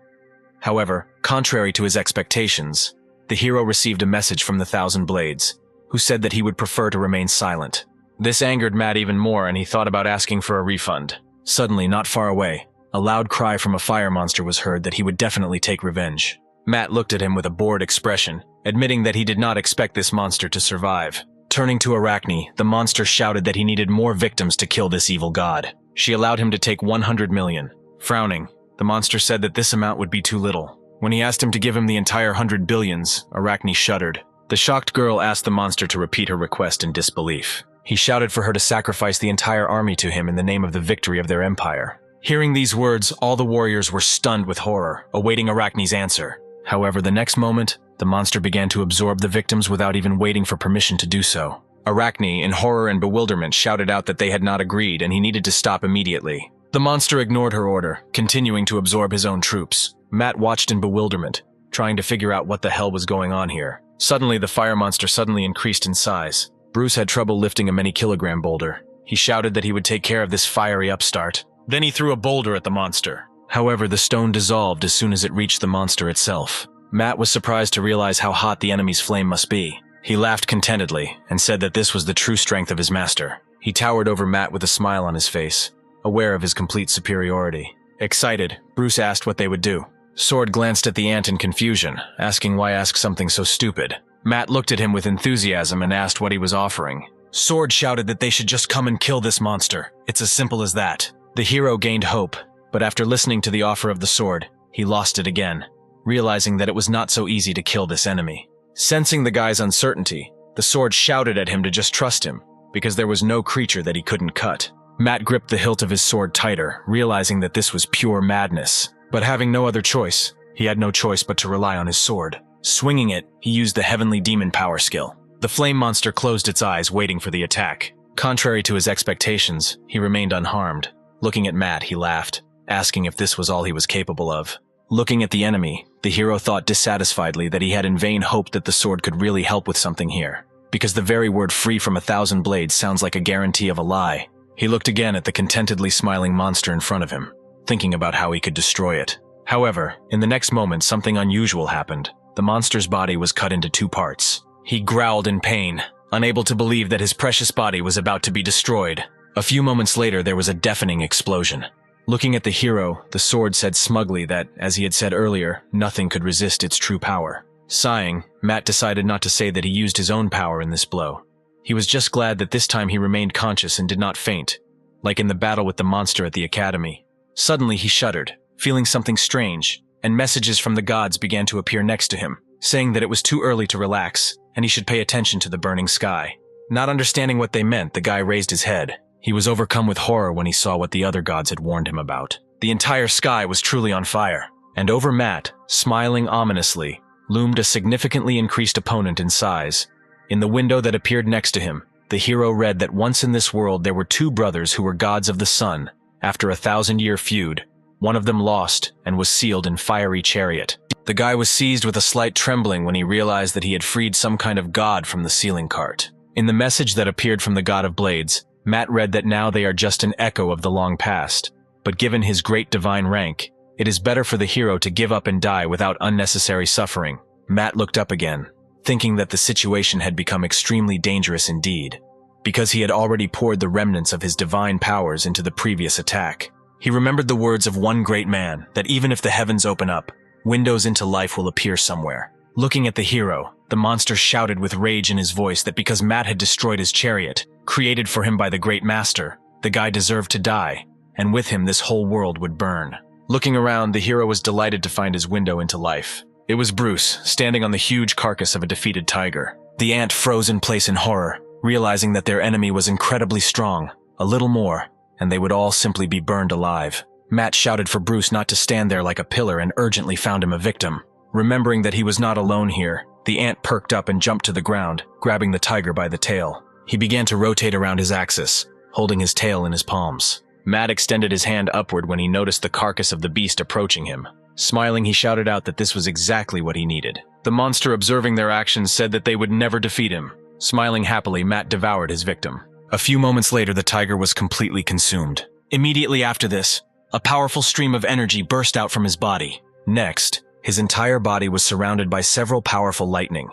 However, contrary to his expectations, the hero received a message from the Thousand Blades, who said that he would prefer to remain silent. This angered Matt even more and he thought about asking for a refund. Suddenly, not far away, a loud cry from a fire monster was heard that he would definitely take revenge. Matt looked at him with a bored expression, admitting that he did not expect this monster to survive. Turning to Arachne, the monster shouted that he needed more victims to kill this evil god. She allowed him to take 100 million. Frowning, the monster said that this amount would be too little. When he asked him to give him the entire 100 billions, Arachne shuddered. The shocked girl asked the monster to repeat her request in disbelief. He shouted for her to sacrifice the entire army to him in the name of the victory of their empire. Hearing these words, all the warriors were stunned with horror, awaiting Arachne's answer. However, the next moment, the monster began to absorb the victims without even waiting for permission to do so. Arachne, in horror and bewilderment, shouted out that they had not agreed and he needed to stop immediately. The monster ignored her order, continuing to absorb his own troops. Matt watched in bewilderment, trying to figure out what the hell was going on here. Suddenly, the fire monster suddenly increased in size. Bruce had trouble lifting a many-kilogram boulder. He shouted that he would take care of this fiery upstart. Then he threw a boulder at the monster. However, the stone dissolved as soon as it reached the monster itself. Matt was surprised to realize how hot the enemy's flame must be. He laughed contentedly and said that this was the true strength of his master. He towered over Matt with a smile on his face, aware of his complete superiority. Excited, Bruce asked what they would do. Sword glanced at the ant in confusion, asking why ask something so stupid. Matt looked at him with enthusiasm and asked what he was offering. Sword shouted that they should just come and kill this monster. It's as simple as that. The hero gained hope, but after listening to the offer of the sword, he lost it again, realizing that it was not so easy to kill this enemy. Sensing the guy's uncertainty, the sword shouted at him to just trust him, because there was no creature that he couldn't cut. Matt gripped the hilt of his sword tighter, realizing that this was pure madness. But having no other choice, he had no choice but to rely on his sword. Swinging it, he used the heavenly demon power skill. The flame monster closed its eyes, waiting for the attack. Contrary to his expectations, he remained unharmed. Looking at Matt, he laughed, asking if this was all he was capable of. Looking at the enemy, the hero thought dissatisfiedly that he had in vain hoped that the sword could really help with something here, because the very word free from 1,000 blades sounds like a guarantee of a lie. He looked again at the contentedly smiling monster in front of him, thinking about how he could destroy it. However, in the next moment, something unusual happened. The monster's body was cut into 2 parts. He growled in pain, unable to believe that his precious body was about to be destroyed. A few moments later, there was a deafening explosion. Looking at the hero, the sword said smugly that, as he had said earlier, nothing could resist its true power. Sighing, Matt decided not to say that he used his own power in this blow. He was just glad that this time he remained conscious and did not faint, like in the battle with the monster at the academy. Suddenly he shuddered, feeling something strange, and messages from the gods began to appear next to him, saying that it was too early to relax, and he should pay attention to the burning sky. Not understanding what they meant, the guy raised his head. He was overcome with horror when he saw what the other gods had warned him about. The entire sky was truly on fire, and over Matt, smiling ominously, loomed a significantly increased opponent in size. In the window that appeared next to him, the hero read that once in this world there were 2 brothers who were gods of the sun. After a 1,000-year feud, one of them lost and was sealed in fiery chariot. The guy was seized with a slight trembling when he realized that he had freed some kind of god from the sealing cart. In the message that appeared from the god of blades, Matt read that now they are just an echo of the long past, but given his great divine rank, it is better for the hero to give up and die without unnecessary suffering. Matt looked up again, thinking that the situation had become extremely dangerous indeed, because he had already poured the remnants of his divine powers into the previous attack. He remembered the words of one great man, that even if the heavens open up, windows into life will appear somewhere. Looking at the hero, the monster shouted with rage in his voice that because Matt had destroyed his chariot, created for him by the great master, the guy deserved to die, and with him this whole world would burn. Looking around, the hero was delighted to find his window into life. It was Bruce, standing on the huge carcass of a defeated tiger. The ant froze in place in horror, realizing that their enemy was incredibly strong. A little more, and they would all simply be burned alive. Matt shouted for Bruce not to stand there like a pillar and urgently found him a victim. Remembering that he was not alone here, the ant perked up and jumped to the ground, grabbing the tiger by the tail. He began to rotate around his axis, holding his tail in his palms. Matt extended his hand upward when he noticed the carcass of the beast approaching him. Smiling, he shouted out that this was exactly what he needed. The monster, observing their actions, said that they would never defeat him. Smiling happily, Matt devoured his victim. A few moments later, the tiger was completely consumed. Immediately after this, a powerful stream of energy burst out from his body. Next, his entire body was surrounded by several powerful lightning,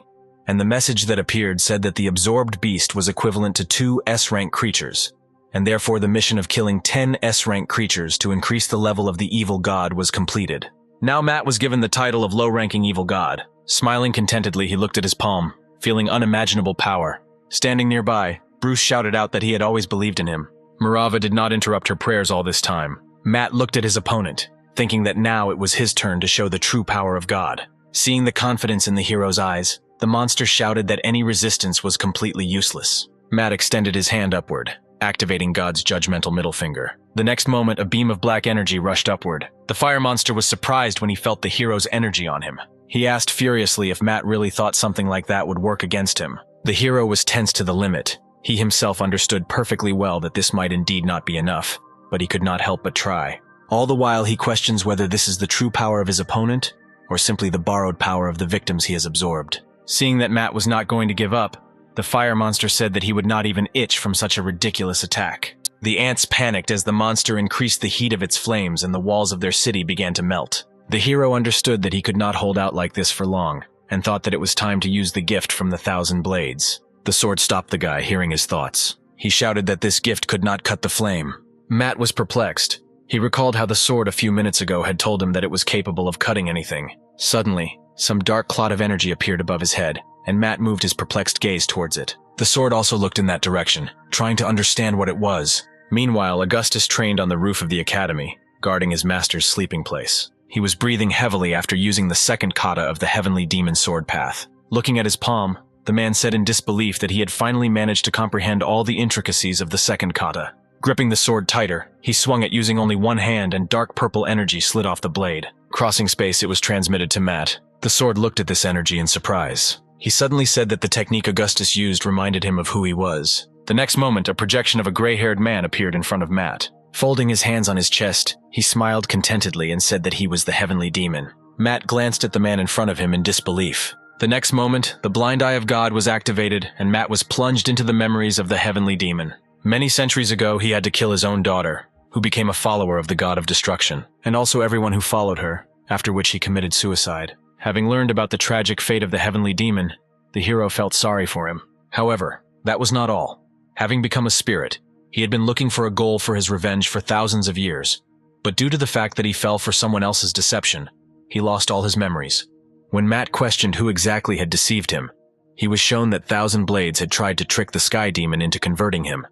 and the message that appeared said that the absorbed beast was equivalent to 2 S-rank creatures, and therefore the mission of killing 10 S-rank creatures to increase the level of the evil god was completed. Now Matt was given the title of low-ranking evil god. Smiling contentedly, he looked at his palm, feeling unimaginable power. Standing nearby, Bruce shouted out that he had always believed in him. Mirava did not interrupt her prayers all this time. Matt looked at his opponent, thinking that now it was his turn to show the true power of God. Seeing the confidence in the hero's eyes, the monster shouted that any resistance was completely useless. Matt extended his hand upward, activating God's judgmental middle finger. The next moment, a beam of black energy rushed upward. The fire monster was surprised when he felt the hero's energy on him. He asked furiously if Matt really thought something like that would work against him. The hero was tense to the limit. He himself understood perfectly well that this might indeed not be enough, but he could not help but try. All the while, he questions whether this is the true power of his opponent, or simply the borrowed power of the victims he has absorbed. Seeing that Matt was not going to give up, the fire monster said that he would not even itch from such a ridiculous attack. The ants panicked as the monster increased the heat of its flames and the walls of their city began to melt. The hero understood that he could not hold out like this for long, and thought that it was time to use the gift from the 1,000 blades. The sword stopped the guy, hearing his thoughts. He shouted that this gift could not cut the flame. Matt was perplexed. He recalled how the sword a few minutes ago had told him that it was capable of cutting anything. Suddenly, some dark clot of energy appeared above his head, and Matt moved his perplexed gaze towards it. The sword also looked in that direction, trying to understand what it was. Meanwhile, Augustus trained on the roof of the academy, guarding his master's sleeping place. He was breathing heavily after using the second kata of the heavenly demon sword path. Looking at his palm, the man said in disbelief that he had finally managed to comprehend all the intricacies of the second kata. Gripping the sword tighter, he swung it using only one hand and dark purple energy slid off the blade. Crossing space, it was transmitted to Matt. The sword looked at this energy in surprise. He suddenly said that the technique Augustus used reminded him of who he was. The next moment, a projection of a gray-haired man appeared in front of Matt. Folding his hands on his chest, he smiled contentedly and said that he was the heavenly demon. Matt glanced at the man in front of him in disbelief. The next moment, the blind eye of God was activated and Matt was plunged into the memories of the heavenly demon. Many centuries ago, he had to kill his own daughter, who became a follower of the god of destruction, and also everyone who followed her, after which he committed suicide. Having learned about the tragic fate of the heavenly demon, the hero felt sorry for him. However, that was not all. Having become a spirit, he had been looking for a goal for his revenge for thousands of years, but due to the fact that he fell for someone else's deception, he lost all his memories. When Matt questioned who exactly had deceived him, he was shown that Thousand Blades had tried to trick the Sky Demon into converting him,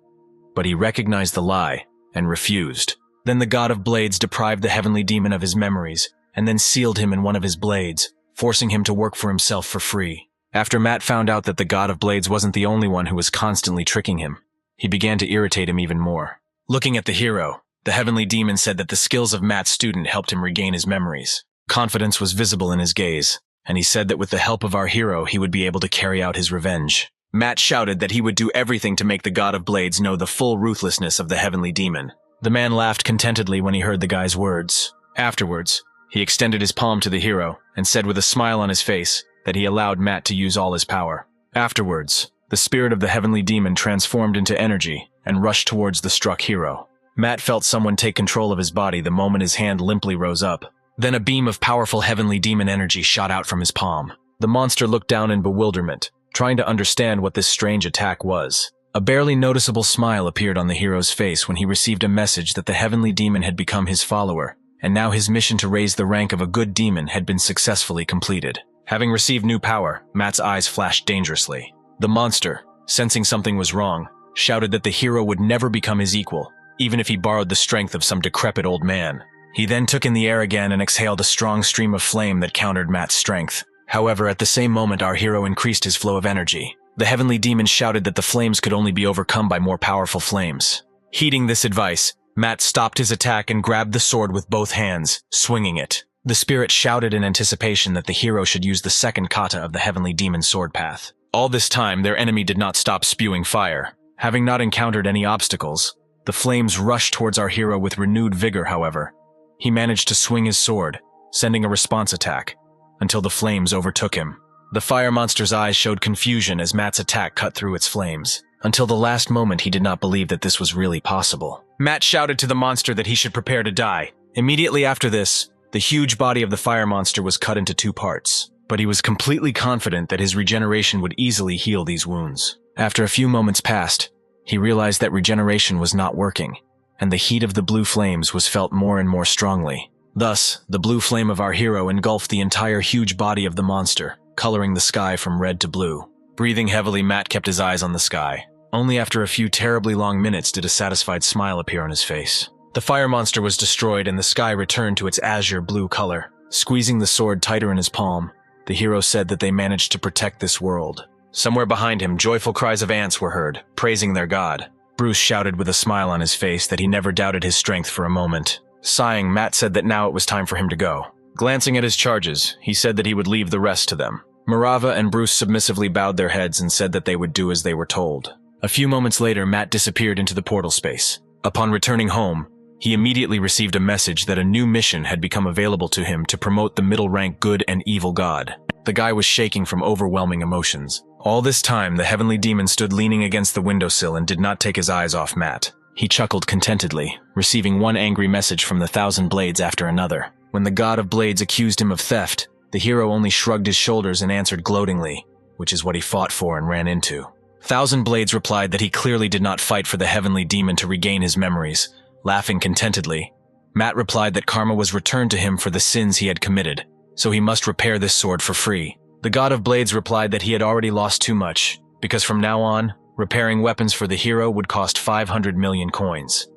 but he recognized the lie and refused. Then the god of blades deprived the heavenly demon of his memories and then sealed him in one of his blades, forcing him to work for himself for free. After Matt found out that the god of blades wasn't the only one who was constantly tricking him, he began to irritate him even more. Looking at the hero, the heavenly demon said that the skills of Matt's student helped him regain his memories. Confidence was visible in his gaze, and he said that with the help of our hero he would be able to carry out his revenge. Matt shouted that he would do everything to make the god of blades know the full ruthlessness of the heavenly demon. The man laughed contentedly when he heard the guy's words. Afterwards, he extended his palm to the hero and said with a smile on his face that he allowed Matt to use all his power. Afterwards, the spirit of the heavenly demon transformed into energy and rushed towards the struck hero. Matt felt someone take control of his body the moment his hand limply rose up. Then a beam of powerful heavenly demon energy shot out from his palm. The monster looked down in bewilderment, trying to understand what this strange attack was. A barely noticeable smile appeared on the hero's face when he received a message that the heavenly demon had become his follower, and now his mission to raise the rank of a good demon had been successfully completed. Having received new power, Matt's eyes flashed dangerously. The monster, sensing something was wrong, shouted that the hero would never become his equal, even if he borrowed the strength of some decrepit old man. He then took in the air again and exhaled a strong stream of flame that countered Matt's strength. However, at the same moment our hero increased his flow of energy. The heavenly demon shouted that the flames could only be overcome by more powerful flames. Heeding this advice, Matt stopped his attack and grabbed the sword with both hands, swinging it. The spirit shouted in anticipation that the hero should use the second kata of the heavenly demon's sword path. All this time, their enemy did not stop spewing fire. Having not encountered any obstacles, the flames rushed towards our hero with renewed vigor, however. He managed to swing his sword, sending a response attack, until the flames overtook him. The fire monster's eyes showed confusion as Matt's attack cut through its flames. Until the last moment, he did not believe that this was really possible. Matt shouted to the monster that he should prepare to die. Immediately after this, the huge body of the fire monster was cut into two parts, but he was completely confident that his regeneration would easily heal these wounds. After a few moments passed, he realized that regeneration was not working, and the heat of the blue flames was felt more and more strongly. Thus, the blue flame of our hero engulfed the entire huge body of the monster, coloring the sky from red to blue. Breathing heavily, Matt kept his eyes on the sky. Only after a few terribly long minutes did a satisfied smile appear on his face. The fire monster was destroyed and the sky returned to its azure blue color. Squeezing the sword tighter in his palm, the hero said that they managed to protect this world. Somewhere behind him, joyful cries of ants were heard, praising their god. Bruce shouted with a smile on his face that he never doubted his strength for a moment. Sighing, Matt said that now it was time for him to go. Glancing at his charges, he said that he would leave the rest to them. Morava and Bruce submissively bowed their heads and said that they would do as they were told. A few moments later, Matt disappeared into the portal space. Upon returning home, he immediately received a message that a new mission had become available to him to promote the middle-rank good and evil god. The guy was shaking from overwhelming emotions. All this time, the heavenly demon stood leaning against the windowsill and did not take his eyes off Matt. He chuckled contentedly, receiving one angry message from the Thousand Blades after another. When the god of blades accused him of theft, the hero only shrugged his shoulders and answered gloatingly, which is what he fought for and ran into. Thousand Blades replied that he clearly did not fight for the heavenly demon to regain his memories. Laughing contentedly, Matt replied that karma was returned to him for the sins he had committed, so he must repair this sword for free. The god of blades replied that he had already lost too much, because from now on, repairing weapons for the hero would cost 500 million coins.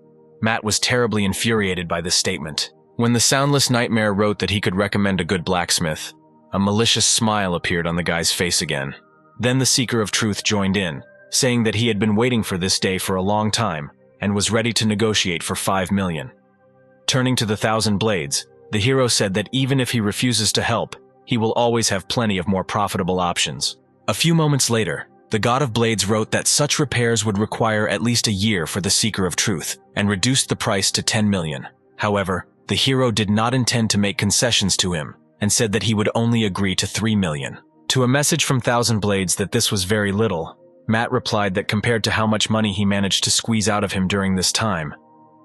Matt was terribly infuriated by this statement. When the soundless nightmare wrote that he could recommend a good blacksmith, a malicious smile appeared on the guy's face again. Then the Seeker of Truth joined in, saying that he had been waiting for this day for a long time, and was ready to negotiate for 5 million. Turning to the Thousand Blades, the hero said that even if he refuses to help, he will always have plenty of more profitable options. A few moments later, the God of Blades wrote that such repairs would require at least a year for the Seeker of Truth, and reduced the price to 10 million. However, the hero did not intend to make concessions to him, and said that he would only agree to 3 million. To a message from Thousand Blades that this was very little, Matt replied that compared to how much money he managed to squeeze out of him during this time,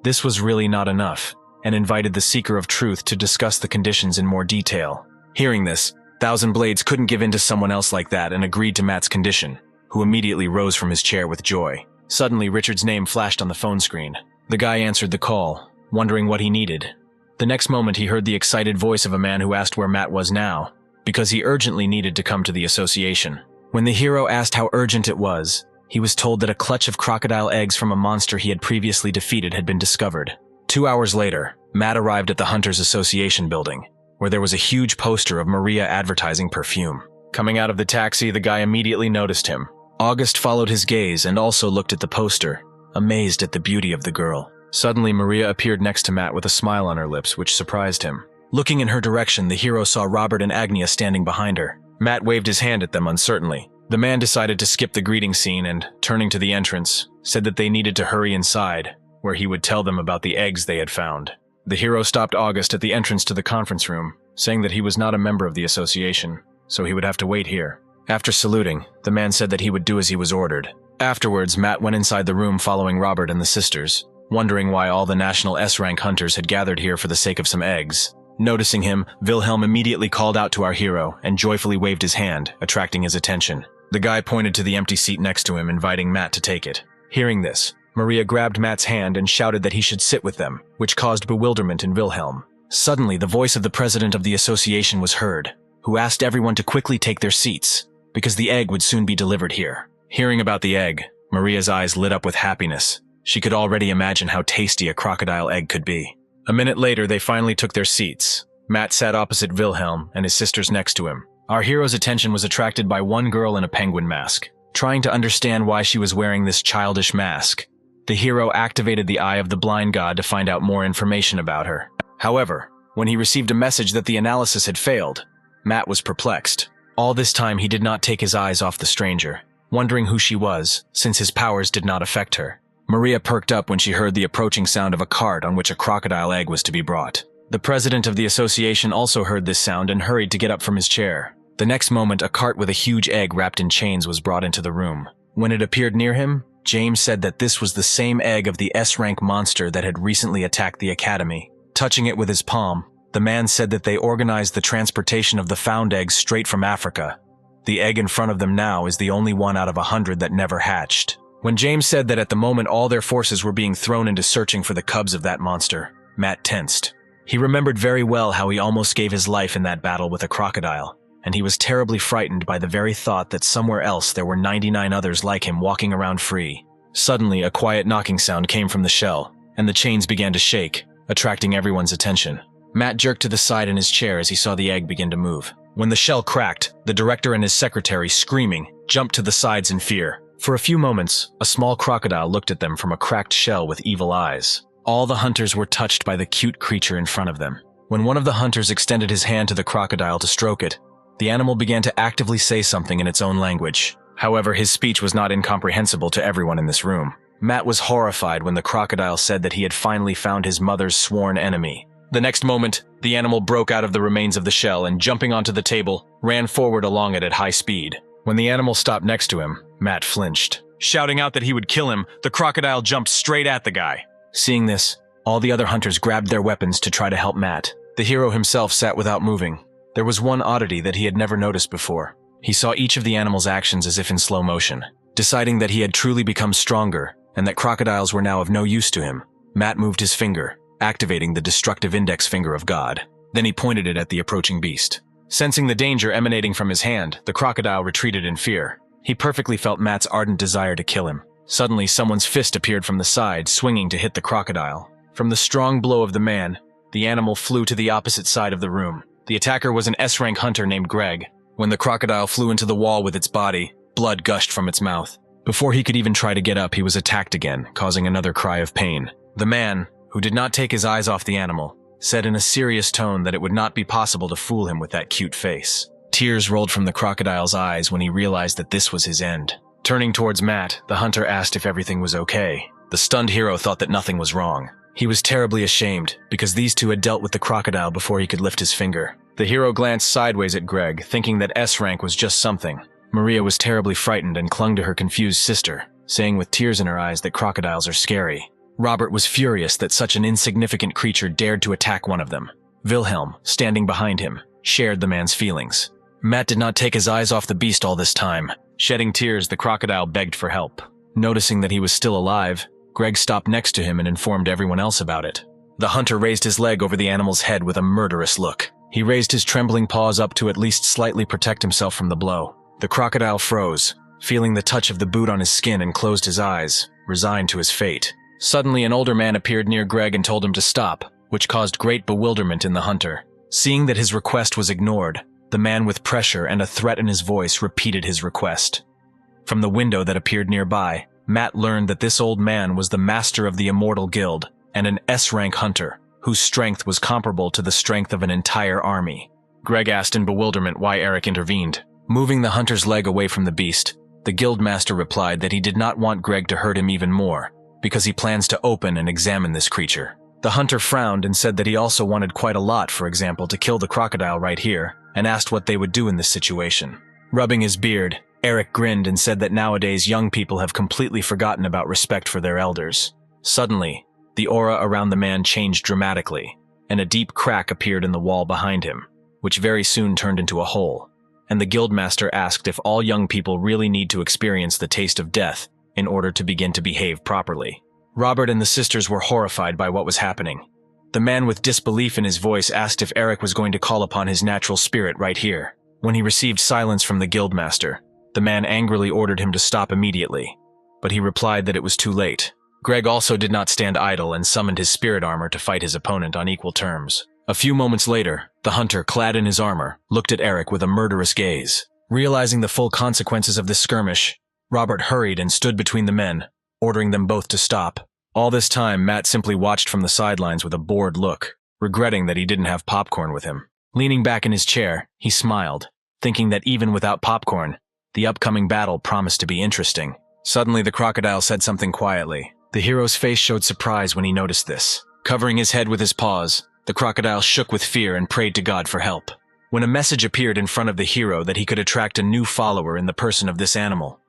this was really not enough, and invited the Seeker of Truth to discuss the conditions in more detail. Hearing this, Thousand Blades couldn't give in to someone else like that and agreed to Matt's condition, who immediately rose from his chair with joy. Suddenly, Richard's name flashed on the phone screen. The guy answered the call, wondering what he needed. The next moment, he heard the excited voice of a man who asked where Matt was now, because he urgently needed to come to the association. When the hero asked how urgent it was, he was told that a clutch of crocodile eggs from a monster he had previously defeated had been discovered. 2 hours later, Matt arrived at the Hunters Association building, where there was a huge poster of Maria advertising perfume. Coming out of the taxi, the guy immediately noticed him. August followed his gaze and also looked at the poster, amazed at the beauty of the girl. Suddenly, Maria appeared next to Matt with a smile on her lips, which surprised him. Looking in her direction, the hero saw Robert and Agnia standing behind her. Matt waved his hand at them uncertainly. The man decided to skip the greeting scene and, turning to the entrance, said that they needed to hurry inside, where he would tell them about the eggs they had found. The hero stopped August at the entrance to the conference room, saying that he was not a member of the association, so he would have to wait here. After saluting, the man said that he would do as he was ordered. Afterwards, Matt went inside the room following Robert and the sisters, wondering why all the national S-Rank hunters had gathered here for the sake of some eggs. Noticing him, Wilhelm immediately called out to our hero and joyfully waved his hand, attracting his attention. The guy pointed to the empty seat next to him, inviting Matt to take it. Hearing this, Maria grabbed Matt's hand and shouted that he should sit with them, which caused bewilderment in Wilhelm. Suddenly, the voice of the president of the association was heard, who asked everyone to quickly take their seats, because the egg would soon be delivered here. Hearing about the egg, Maria's eyes lit up with happiness. She could already imagine how tasty a crocodile egg could be. A minute later, they finally took their seats. Matt sat opposite Wilhelm and his sisters next to him. Our hero's attention was attracted by one girl in a penguin mask. Trying to understand why she was wearing this childish mask, the hero activated the Eye of the Blind God to find out more information about her. However, when he received a message that the analysis had failed, Matt was perplexed. All this time, he did not take his eyes off the stranger, wondering who she was, since his powers did not affect her. Maria perked up when she heard the approaching sound of a cart on which a crocodile egg was to be brought. The president of the association also heard this sound and hurried to get up from his chair. The next moment, a cart with a huge egg wrapped in chains was brought into the room. When it appeared near him, James said that this was the same egg of the S-Rank monster that had recently attacked the academy. Touching it with his palm, the man said that they organized the transportation of the found eggs straight from Africa. The egg in front of them now is the only one out of 100 that never hatched. When James said that at the moment all their forces were being thrown into searching for the cubs of that monster, Matt tensed. He remembered very well how he almost gave his life in that battle with a crocodile, and he was terribly frightened by the very thought that somewhere else there were 99 others like him walking around free. Suddenly, a quiet knocking sound came from the shell, and the chains began to shake, attracting everyone's attention. Matt jerked to the side in his chair as he saw the egg begin to move. When the shell cracked, the director and his secretary, screaming, jumped to the sides in fear. For a few moments, a small crocodile looked at them from a cracked shell with evil eyes. All the hunters were touched by the cute creature in front of them. When one of the hunters extended his hand to the crocodile to stroke it, the animal began to actively say something in its own language. However, his speech was not incomprehensible to everyone in this room. Matt was horrified when the crocodile said that he had finally found his mother's sworn enemy. The next moment, the animal broke out of the remains of the shell and, jumping onto the table, ran forward along it at high speed. When the animal stopped next to him, Matt flinched. Shouting out that he would kill him, the crocodile jumped straight at the guy. Seeing this, all the other hunters grabbed their weapons to try to help Matt. The hero himself sat without moving. There was one oddity that he had never noticed before. He saw each of the animal's actions as if in slow motion. Deciding that he had truly become stronger, and that crocodiles were now of no use to him, Matt moved his finger, activating the destructive index finger of God. Then he pointed it at the approaching beast. Sensing the danger emanating from his hand, the crocodile retreated in fear. He perfectly felt Matt's ardent desire to kill him. Suddenly, someone's fist appeared from the side, swinging to hit the crocodile. From the strong blow of the man, the animal flew to the opposite side of the room. The attacker was an S-Rank hunter named Greg. When the crocodile flew into the wall with its body, blood gushed from its mouth. Before he could even try to get up, he was attacked again, causing another cry of pain. The man, who did not take his eyes off the animal, said in a serious tone that it would not be possible to fool him with that cute face. Tears rolled from the crocodile's eyes when he realized that this was his end. Turning towards Matt, the hunter asked if everything was okay. The stunned hero thought that nothing was wrong. He was terribly ashamed, because these two had dealt with the crocodile before he could lift his finger. The hero glanced sideways at Greg, thinking that S-Rank was just something. Maria was terribly frightened and clung to her confused sister, saying with tears in her eyes that crocodiles are scary. Robert was furious that such an insignificant creature dared to attack one of them. Wilhelm, standing behind him, shared the man's feelings. Matt did not take his eyes off the beast all this time. Shedding tears, the crocodile begged for help. Noticing that he was still alive, Greg stopped next to him and informed everyone else about it. The hunter raised his leg over the animal's head with a murderous look. He raised his trembling paws up to at least slightly protect himself from the blow. The crocodile froze, feeling the touch of the boot on his skin, and closed his eyes, resigned to his fate. Suddenly, an older man appeared near Greg and told him to stop, which caused great bewilderment in the hunter. Seeing that his request was ignored, the man with pressure and a threat in his voice repeated his request. From the window that appeared nearby, Matt learned that this old man was the master of the Immortal Guild and an S-Rank hunter, whose strength was comparable to the strength of an entire army. Greg asked in bewilderment why Eric intervened. Moving the hunter's leg away from the beast, the guildmaster replied that he did not want Greg to hurt him even more, because he plans to open and examine this creature. The hunter frowned and said that he also wanted quite a lot, for example, to kill the crocodile right here, and asked what they would do in this situation. Rubbing his beard, Eric grinned and said that nowadays young people have completely forgotten about respect for their elders. Suddenly, the aura around the man changed dramatically, and a deep crack appeared in the wall behind him, which very soon turned into a hole. And the guildmaster asked if all young people really need to experience the taste of death in order to begin to behave properly. Robert and the sisters were horrified by what was happening. The man with disbelief in his voice asked if Eric was going to call upon his natural spirit right here. When he received silence from the guildmaster, the man angrily ordered him to stop immediately, but he replied that it was too late. Greg also did not stand idle and summoned his spirit armor to fight his opponent on equal terms. A few moments later, the hunter, clad in his armor, looked at Eric with a murderous gaze. Realizing the full consequences of this skirmish, Robert hurried and stood between the men, ordering them both to stop. All this time, Matt simply watched from the sidelines with a bored look, regretting that he didn't have popcorn with him. Leaning back in his chair, he smiled, thinking that even without popcorn, the upcoming battle promised to be interesting. Suddenly, the crocodile said something quietly. The hero's face showed surprise when he noticed this. Covering his head with his paws, the crocodile shook with fear and prayed to God for help. When a message appeared in front of the hero that he could attract a new follower in the person of this animal,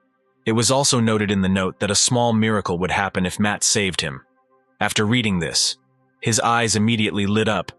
it was also noted in the note that a small miracle would happen if Matt saved him. After reading this, his eyes immediately lit up,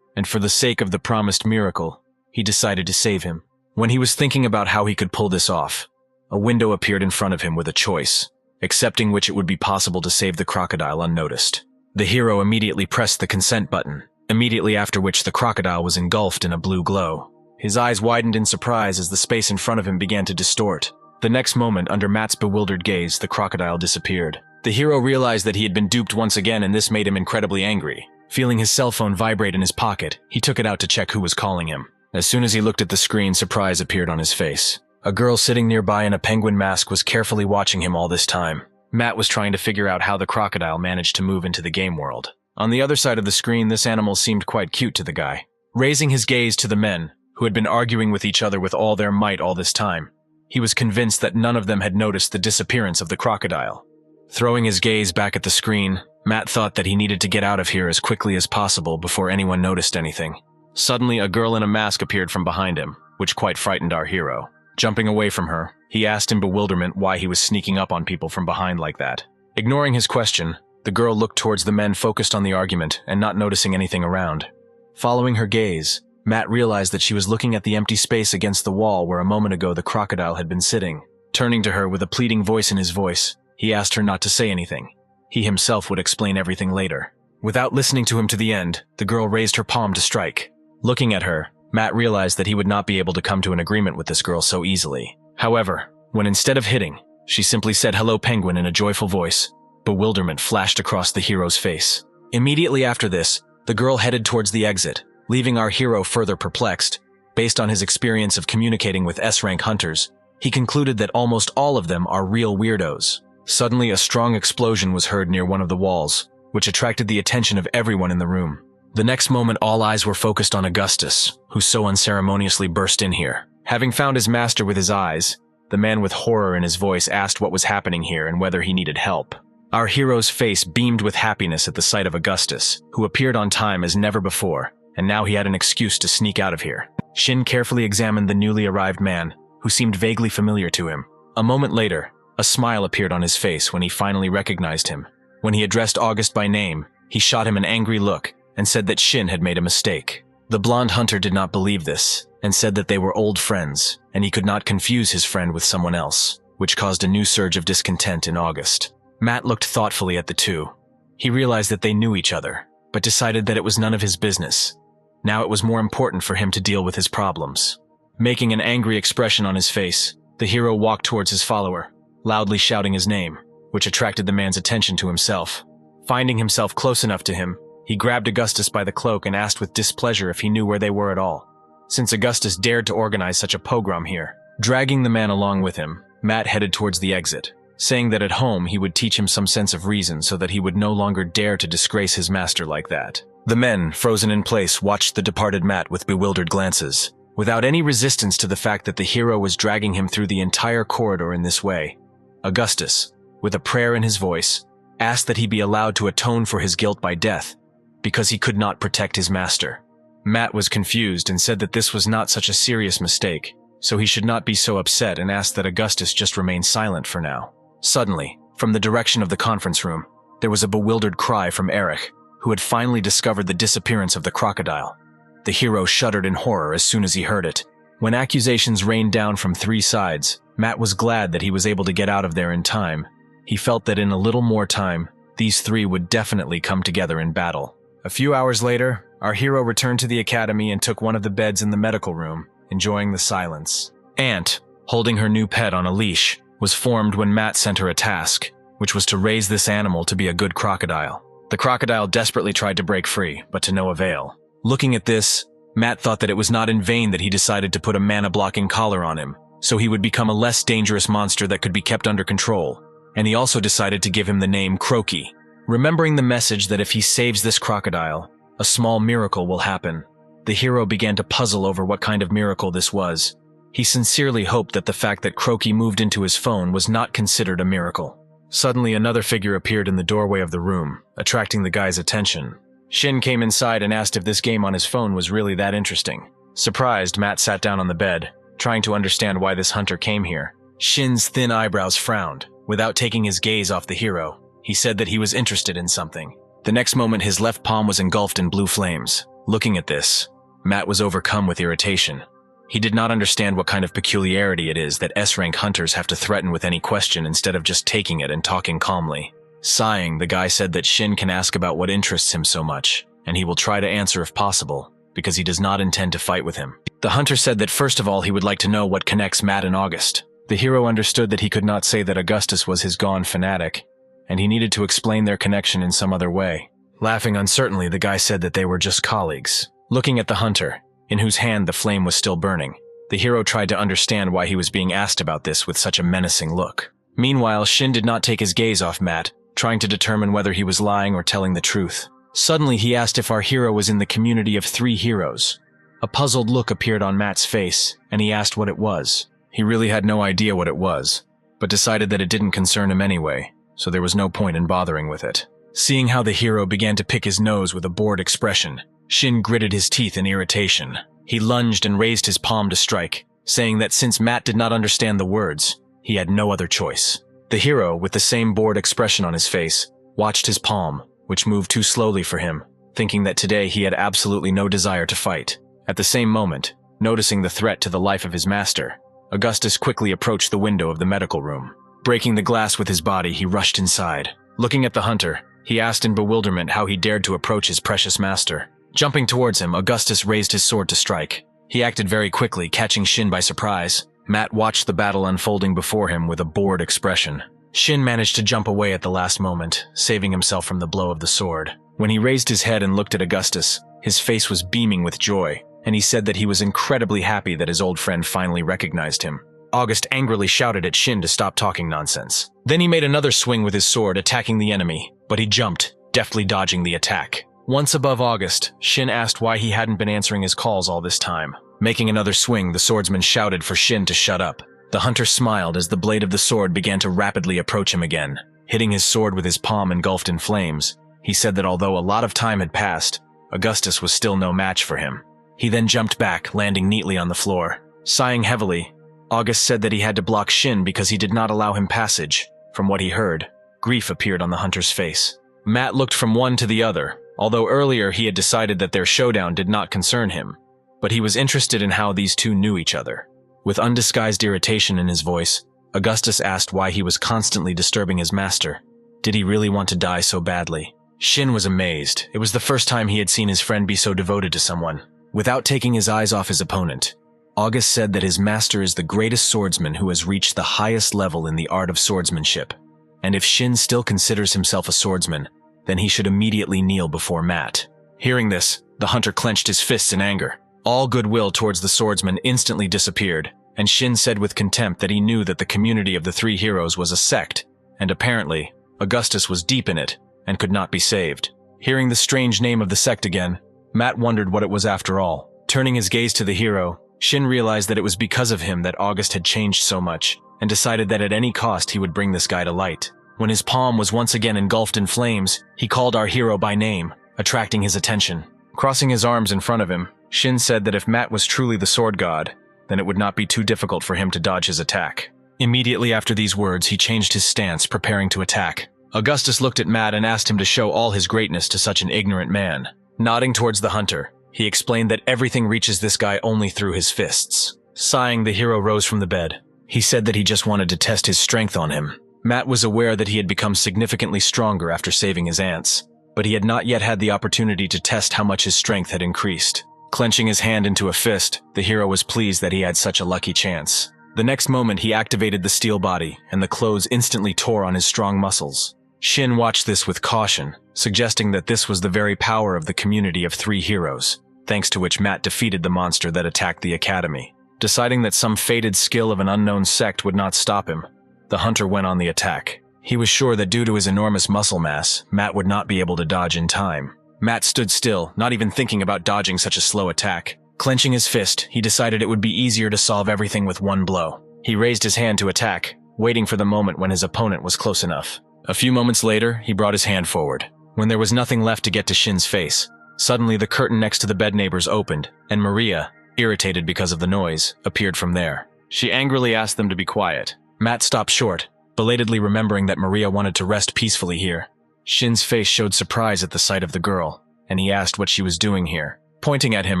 and for the sake of the promised miracle, he decided to save him. When he was thinking about how he could pull this off, a window appeared in front of him with a choice, accepting which it would be possible to save the crocodile unnoticed. The hero immediately pressed the consent button, immediately after which the crocodile was engulfed in a blue glow. His eyes widened in surprise as the space in front of him began to distort. The next moment, under Matt's bewildered gaze, the crocodile disappeared. The hero realized that he had been duped once again, and this made him incredibly angry. Feeling his cell phone vibrate in his pocket, he took it out to check who was calling him. As soon as he looked at the screen, surprise appeared on his face. A girl sitting nearby in a penguin mask was carefully watching him all this time. Matt was trying to figure out how the crocodile managed to move into the game world. On the other side of the screen, this animal seemed quite cute to the guy. Raising his gaze to the men, who had been arguing with each other with all their might all this time, he was convinced that none of them had noticed the disappearance of the crocodile. Throwing his gaze back at the screen, Matt thought that he needed to get out of here as quickly as possible before anyone noticed anything. Suddenly, a girl in a mask appeared from behind him, which quite frightened our hero. Jumping away from her, he asked in bewilderment why he was sneaking up on people from behind like that. Ignoring his question, the girl looked towards the men focused on the argument and not noticing anything around. Following her gaze, Matt realized that she was looking at the empty space against the wall where a moment ago the crocodile had been sitting. Turning to her with a pleading voice in his voice, he asked her not to say anything. He himself would explain everything later. Without listening to him to the end, the girl raised her palm to strike. Looking at her, Matt realized that he would not be able to come to an agreement with this girl so easily. However, when instead of hitting, she simply said "Hello, Penguin" in a joyful voice, bewilderment flashed across the hero's face. Immediately after this, the girl headed towards the exit, leaving our hero further perplexed. Based on his experience of communicating with S-Rank hunters, he concluded that almost all of them are real weirdos. Suddenly, a strong explosion was heard near one of the walls, which attracted the attention of everyone in the room. The next moment, all eyes were focused on Augustus, who so unceremoniously burst in here. Having found his master with his eyes, the man with horror in his voice asked what was happening here and whether he needed help. Our hero's face beamed with happiness at the sight of Augustus, who appeared on time as never before, and now he had an excuse to sneak out of here. Shin carefully examined the newly arrived man, who seemed vaguely familiar to him. A moment later, a smile appeared on his face when he finally recognized him. When he addressed August by name, he shot him an angry look and said that Shin had made a mistake. The blonde hunter did not believe this, and said that they were old friends, and he could not confuse his friend with someone else, which caused a new surge of discontent in August. Matt looked thoughtfully at the two. He realized that they knew each other, but decided that it was none of his business. Now it was more important for him to deal with his problems. Making an angry expression on his face, the hero walked towards his follower, loudly shouting his name, which attracted the man's attention to himself. Finding himself close enough to him, he grabbed Augustus by the cloak and asked with displeasure if he knew where they were at all, since Augustus dared to organize such a pogrom here. Dragging the man along with him, Matt headed towards the exit, saying that at home he would teach him some sense of reason so that he would no longer dare to disgrace his master like that. The men, frozen in place, watched the departed Matt with bewildered glances, without any resistance to the fact that the hero was dragging him through the entire corridor in this way. Augustus, with a prayer in his voice, asked that he be allowed to atone for his guilt by death, because he could not protect his master. Matt was confused and said that this was not such a serious mistake, so he should not be so upset, and asked that Augustus just remain silent for now. Suddenly, from the direction of the conference room, there was a bewildered cry from Eric, who had finally discovered the disappearance of the crocodile. The hero shuddered in horror as soon as he heard it. When accusations rained down from three sides, Matt was glad that he was able to get out of there in time. He felt that in a little more time, these three would definitely come together in battle. A few hours later, our hero returned to the academy and took one of the beds in the medical room, enjoying the silence. Ant, holding her new pet on a leash, was formed when Matt sent her a task, which was to raise this animal to be a good crocodile. The crocodile desperately tried to break free, but to no avail. Looking at this, Matt thought that it was not in vain that he decided to put a mana-blocking collar on him, so he would become a less dangerous monster that could be kept under control, and he also decided to give him the name Croaky. Remembering the message that if he saves this crocodile, a small miracle will happen, the hero began to puzzle over what kind of miracle this was. He sincerely hoped that the fact that Croaky moved into his phone was not considered a miracle. Suddenly, another figure appeared in the doorway of the room, attracting the guy's attention. Shin came inside and asked if this game on his phone was really that interesting. Surprised, Matt sat down on the bed, trying to understand why this hunter came here. Shin's thin eyebrows frowned. Without taking his gaze off the hero, he said that he was interested in something. The next moment, his left palm was engulfed in blue flames. Looking at this, Matt was overcome with irritation. He did not understand what kind of peculiarity it is that S-rank hunters have to threaten with any question instead of just taking it and talking calmly. Sighing, the guy said that Shin can ask about what interests him so much, and he will try to answer if possible, because he does not intend to fight with him. The hunter said that first of all he would like to know what connects Matt and August. The hero understood that he could not say that Augustus was his gone fanatic, and he needed to explain their connection in some other way. Laughing uncertainly, the guy said that they were just colleagues. Looking at the hunter, in whose hand the flame was still burning, the hero tried to understand why he was being asked about this with such a menacing look. Meanwhile, Shin did not take his gaze off Matt, trying to determine whether he was lying or telling the truth. Suddenly, he asked if our hero was in the community of 3 heroes. A puzzled look appeared on Matt's face, and he asked what it was. He really had no idea what it was, but decided that it didn't concern him anyway, so there was no point in bothering with it. Seeing how the hero began to pick his nose with a bored expression, Shin gritted his teeth in irritation. He lunged and raised his palm to strike, saying that since Matt did not understand the words, he had no other choice. The hero, with the same bored expression on his face, watched his palm, which moved too slowly for him, thinking that today he had absolutely no desire to fight. At the same moment, noticing the threat to the life of his master, Augustus quickly approached the window of the medical room. Breaking the glass with his body, he rushed inside. Looking at the hunter, he asked in bewilderment how he dared to approach his precious master. Jumping towards him, Augustus raised his sword to strike. He acted very quickly, catching Shin by surprise. Matt watched the battle unfolding before him with a bored expression. Shin managed to jump away at the last moment, saving himself from the blow of the sword. When he raised his head and looked at Augustus, his face was beaming with joy, and he said that he was incredibly happy that his old friend finally recognized him. August angrily shouted at Shin to stop talking nonsense. Then he made another swing with his sword, attacking the enemy, but he jumped, deftly dodging the attack. Once above August, Shin asked why he hadn't been answering his calls all this time. Making another swing, the swordsman shouted for Shin to shut up. The hunter smiled as the blade of the sword began to rapidly approach him again. Hitting his sword with his palm engulfed in flames, he said that although a lot of time had passed, Augustus was still no match for him. He then jumped back, landing neatly on the floor. Sighing heavily, August said that he had to block Shin because he did not allow him passage. From what he heard, grief appeared on the hunter's face. Matt looked from one to the other, although earlier he had decided that their showdown did not concern him, but he was interested in how these two knew each other. With undisguised irritation in his voice, Augustus asked why he was constantly disturbing his master. Did he really want to die so badly? Shin was amazed. It was the first time he had seen his friend be so devoted to someone. Without taking his eyes off his opponent, August said that his master is the greatest swordsman who has reached the highest level in the art of swordsmanship, and if Shin still considers himself a swordsman, then he should immediately kneel before Matt. Hearing this, the hunter clenched his fists in anger. All goodwill towards the swordsman instantly disappeared, and Shin said with contempt that he knew that the community of the three heroes was a sect, and apparently, Augustus was deep in it and could not be saved. Hearing the strange name of the sect again, Matt wondered what it was after all. Turning his gaze to the hero, Shin realized that it was because of him that August had changed so much, and decided that at any cost he would bring this guy to light. When his palm was once again engulfed in flames, he called our hero by name, attracting his attention. Crossing his arms in front of him, Shin said that if Matt was truly the sword god, then it would not be too difficult for him to dodge his attack. Immediately after these words, he changed his stance, preparing to attack. Augustus looked at Matt and asked him to show all his greatness to such an ignorant man. Nodding towards the hunter, he explained that everything reaches this guy only through his fists. Sighing, the hero rose from the bed. He said that he just wanted to test his strength on him. Matt was aware that he had become significantly stronger after saving his aunts, but he had not yet had the opportunity to test how much his strength had increased. Clenching his hand into a fist, the hero was pleased that he had such a lucky chance. The next moment he activated the steel body, and the clothes instantly tore on his strong muscles. Shin watched this with caution, suggesting that this was the very power of the community of three heroes, thanks to which Matt defeated the monster that attacked the academy. Deciding that some fated skill of an unknown sect would not stop him, the hunter went on the attack. He was sure that due to his enormous muscle mass, Matt would not be able to dodge in time. Matt stood still, not even thinking about dodging such a slow attack. Clenching his fist, he decided it would be easier to solve everything with one blow. He raised his hand to attack, waiting for the moment when his opponent was close enough. A few moments later, he brought his hand forward. When there was nothing left to get to Shin's face, suddenly the curtain next to the bed neighbors opened, and Maria, irritated because of the noise, appeared from there. She angrily asked them to be quiet. Matt stopped short, belatedly remembering that Maria wanted to rest peacefully here. Shin's face showed surprise at the sight of the girl, and he asked what she was doing here. Pointing at him,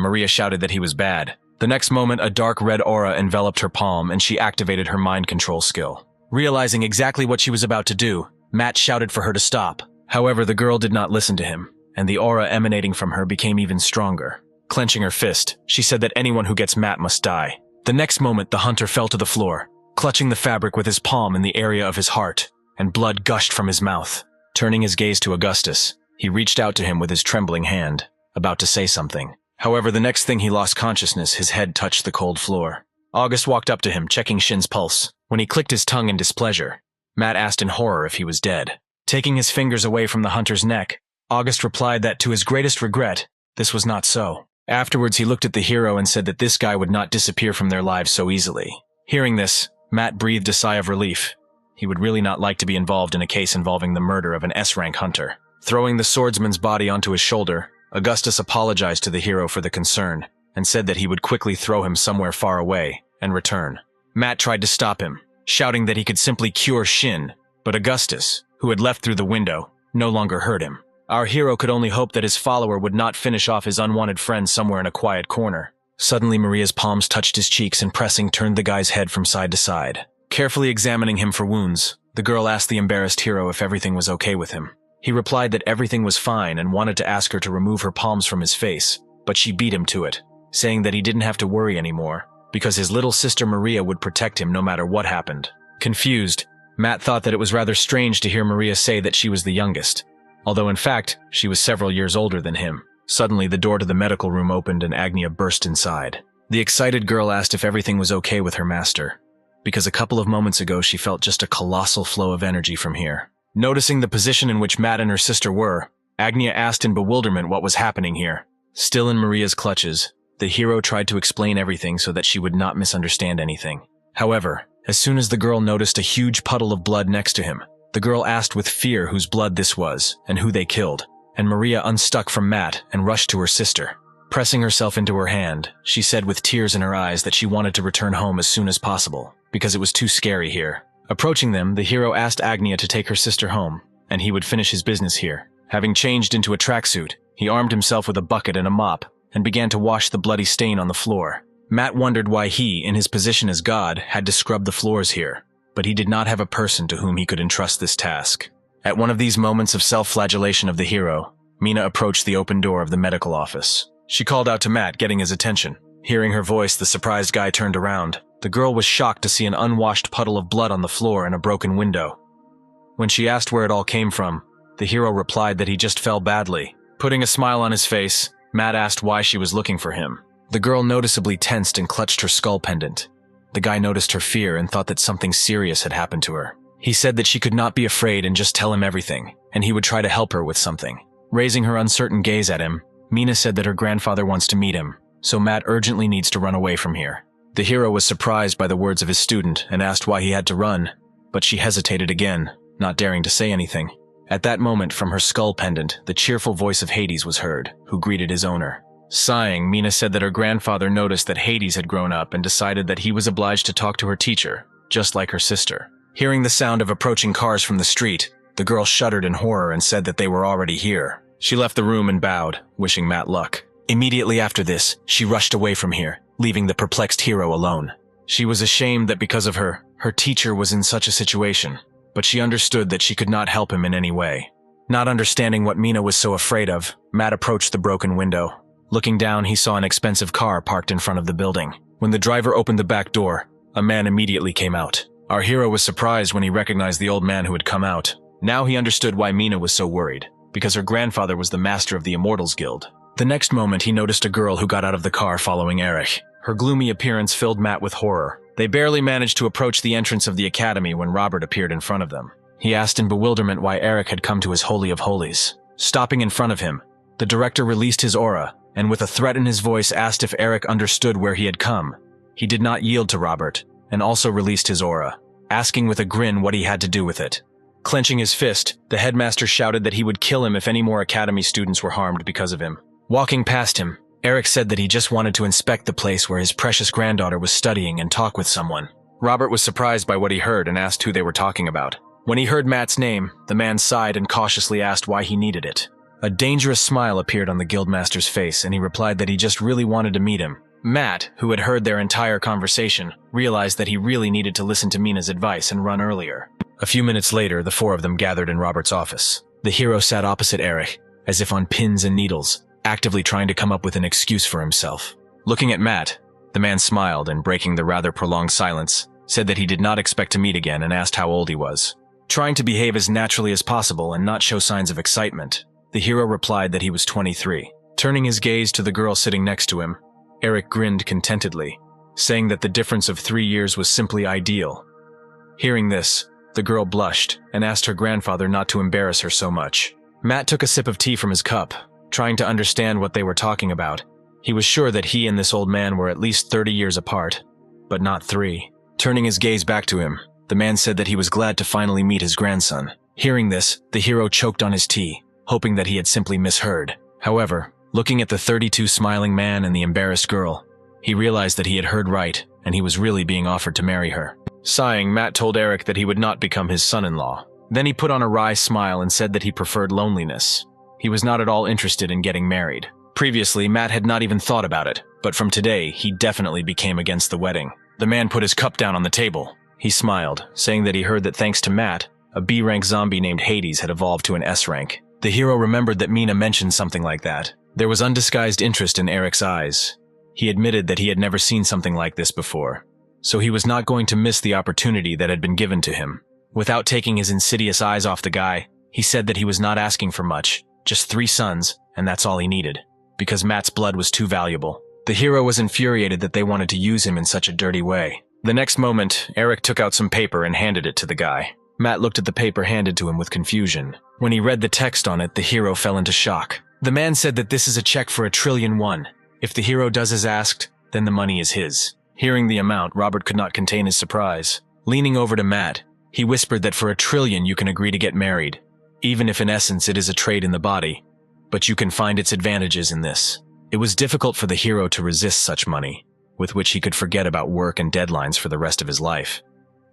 Maria shouted that he was bad. The next moment, a dark red aura enveloped her palm, and she activated her mind control skill. Realizing exactly what she was about to do, Matt shouted for her to stop. However, the girl did not listen to him, and the aura emanating from her became even stronger. Clenching her fist, she said that anyone who gets Matt must die. The next moment, the hunter fell to the floor, clutching the fabric with his palm in the area of his heart, and blood gushed from his mouth. Turning his gaze to Augustus, he reached out to him with his trembling hand, about to say something. However, the next thing he lost consciousness, his head touched the cold floor. August walked up to him, checking Shin's pulse. When he clicked his tongue in displeasure, Matt asked in horror if he was dead. Taking his fingers away from the hunter's neck, August replied that, to his greatest regret, this was not so. Afterwards, he looked at the hero and said that this guy would not disappear from their lives so easily. Hearing this, Matt breathed a sigh of relief. He would really not like to be involved in a case involving the murder of an S-rank hunter. Throwing the swordsman's body onto his shoulder, Augustus apologized to the hero for the concern, and said that he would quickly throw him somewhere far away and return. Matt tried to stop him, shouting that he could simply cure Shin, but Augustus, who had left through the window, no longer heard him. Our hero could only hope that his follower would not finish off his unwanted friend somewhere in a quiet corner. Suddenly, Maria's palms touched his cheeks and pressing turned the guy's head from side to side. Carefully examining him for wounds, the girl asked the embarrassed hero if everything was okay with him. He replied that everything was fine and wanted to ask her to remove her palms from his face, but she beat him to it, saying that he didn't have to worry anymore, because his little sister Maria would protect him no matter what happened. Confused, Matt thought that it was rather strange to hear Maria say that she was the youngest, although in fact, she was several years older than him. Suddenly, the door to the medical room opened and Agnia burst inside. The excited girl asked if everything was okay with her master. because a couple of moments ago she felt just a colossal flow of energy from here. Noticing the position in which Matt and her sister were, Agnia asked in bewilderment what was happening here. Still in Maria's clutches, the hero tried to explain everything so that she would not misunderstand anything. However, as soon as the girl noticed a huge puddle of blood next to him, the girl asked with fear whose blood this was and who they killed, and Maria unstuck from Matt and rushed to her sister. Pressing herself into her hand, she said with tears in her eyes that she wanted to return home as soon as possible, because it was too scary here. Approaching them, the hero asked Agnia to take her sister home, and he would finish his business here. Having changed into a tracksuit, he armed himself with a bucket and a mop, and began to wash the bloody stain on the floor. Matt wondered why he, in his position as God, had to scrub the floors here, but he did not have a person to whom he could entrust this task. At one of these moments of self-flagellation of the hero, Mina approached the open door of the medical office. She called out to Matt, getting his attention. Hearing her voice, the surprised guy turned around. The girl was shocked to see an unwashed puddle of blood on the floor and a broken window. When she asked where it all came from, the hero replied that he just fell badly. Putting a smile on his face, Matt asked why she was looking for him. The girl noticeably tensed and clutched her skull pendant. The guy noticed her fear and thought that something serious had happened to her. He said that she could not be afraid and just tell him everything, and he would try to help her with something. Raising her uncertain gaze at him, Mina said that her grandfather wants to meet him, so Matt urgently needs to run away from here. The hero was surprised by the words of his student and asked why he had to run, but she hesitated again, not daring to say anything. At that moment, from her skull pendant, the cheerful voice of Hades was heard, who greeted his owner. Sighing, Mina said that her grandfather noticed that Hades had grown up and decided that he was obliged to talk to her teacher, just like her sister. Hearing the sound of approaching cars from the street, the girl shuddered in horror and said that they were already here. She left the room and bowed, wishing Matt luck. Immediately after this, she rushed away from here, leaving the perplexed hero alone. She was ashamed that because of her teacher was in such a situation, but she understood that she could not help him in any way. Not understanding what Mina was so afraid of, Matt approached the broken window. Looking down, he saw an expensive car parked in front of the building. When the driver opened the back door, a man immediately came out. Our hero was surprised when he recognized the old man who had come out. Now he understood why Mina was so worried, because her grandfather was the master of the Immortals Guild. The next moment, he noticed a girl who got out of the car following Erich. Her gloomy appearance filled Matt with horror. They barely managed to approach the entrance of the academy when Robert appeared in front of them. He asked in bewilderment why Erich had come to his Holy of Holies. Stopping in front of him, the director released his aura, and with a threat in his voice asked if Erich understood where he had come. He did not yield to Robert, and also released his aura, asking with a grin what he had to do with it. Clenching his fist, the headmaster shouted that he would kill him if any more academy students were harmed because of him. Walking past him, Erich said that he just wanted to inspect the place where his precious granddaughter was studying and talk with someone. Robert was surprised by what he heard and asked who they were talking about. When he heard Matt's name, the man sighed and cautiously asked why he needed it. A dangerous smile appeared on the guildmaster's face, and he replied that he just really wanted to meet him. Matt, who had heard their entire conversation, realized that he really needed to listen to Mina's advice and run earlier. A few minutes later, the four of them gathered in Robert's office. The hero sat opposite Erich, as if on pins and needles, actively trying to come up with an excuse for himself. Looking at Matt, the man smiled and, breaking the rather prolonged silence, said that he did not expect to meet again and asked how old he was. Trying to behave as naturally as possible and not show signs of excitement, the hero replied that he was 23. Turning his gaze to the girl sitting next to him, Erich grinned contentedly, saying that the difference of 3 years was simply ideal. Hearing this, the girl blushed and asked her grandfather not to embarrass her so much. Matt took a sip of tea from his cup, trying to understand what they were talking about. He was sure that he and this old man were at least 30 years apart, but not 3. Turning his gaze back to him, the man said that he was glad to finally meet his grandson. Hearing this, the hero choked on his tea, hoping that he had simply misheard. However, looking at the 32 smiling man and the embarrassed girl, he realized that he had heard right, and he was really being offered to marry her. Sighing, Matt told Erich that he would not become his son-in-law. Then he put on a wry smile and said that he preferred loneliness. He was not at all interested in getting married. Previously, Matt had not even thought about it, but from today, he definitely became against the wedding. The man put his cup down on the table. He smiled, saying that he heard that thanks to Matt, a B-rank zombie named Hades had evolved to an S-rank. The hero remembered that Mina mentioned something like that. There was undisguised interest in Erich's eyes. He admitted that he had never seen something like this before, so he was not going to miss the opportunity that had been given to him. Without taking his insidious eyes off the guy, he said that he was not asking for much, just 3 sons, and that's all he needed, because Matt's blood was too valuable. The hero was infuriated that they wanted to use him in such a dirty way. The next moment, Eric took out some paper and handed it to the guy. Matt looked at the paper handed to him with confusion. When he read the text on it, the hero fell into shock. The man said that this is a check for 1,000,000,000,000. If the hero does as asked, then the money is his. Hearing the amount, Robert could not contain his surprise. Leaning over to Matt, he whispered that for 1,000,000,000,000 you can agree to get married, even if in essence it is a trade in the body. But you can find its advantages in this. It was difficult for the hero to resist such money, with which he could forget about work and deadlines for the rest of his life.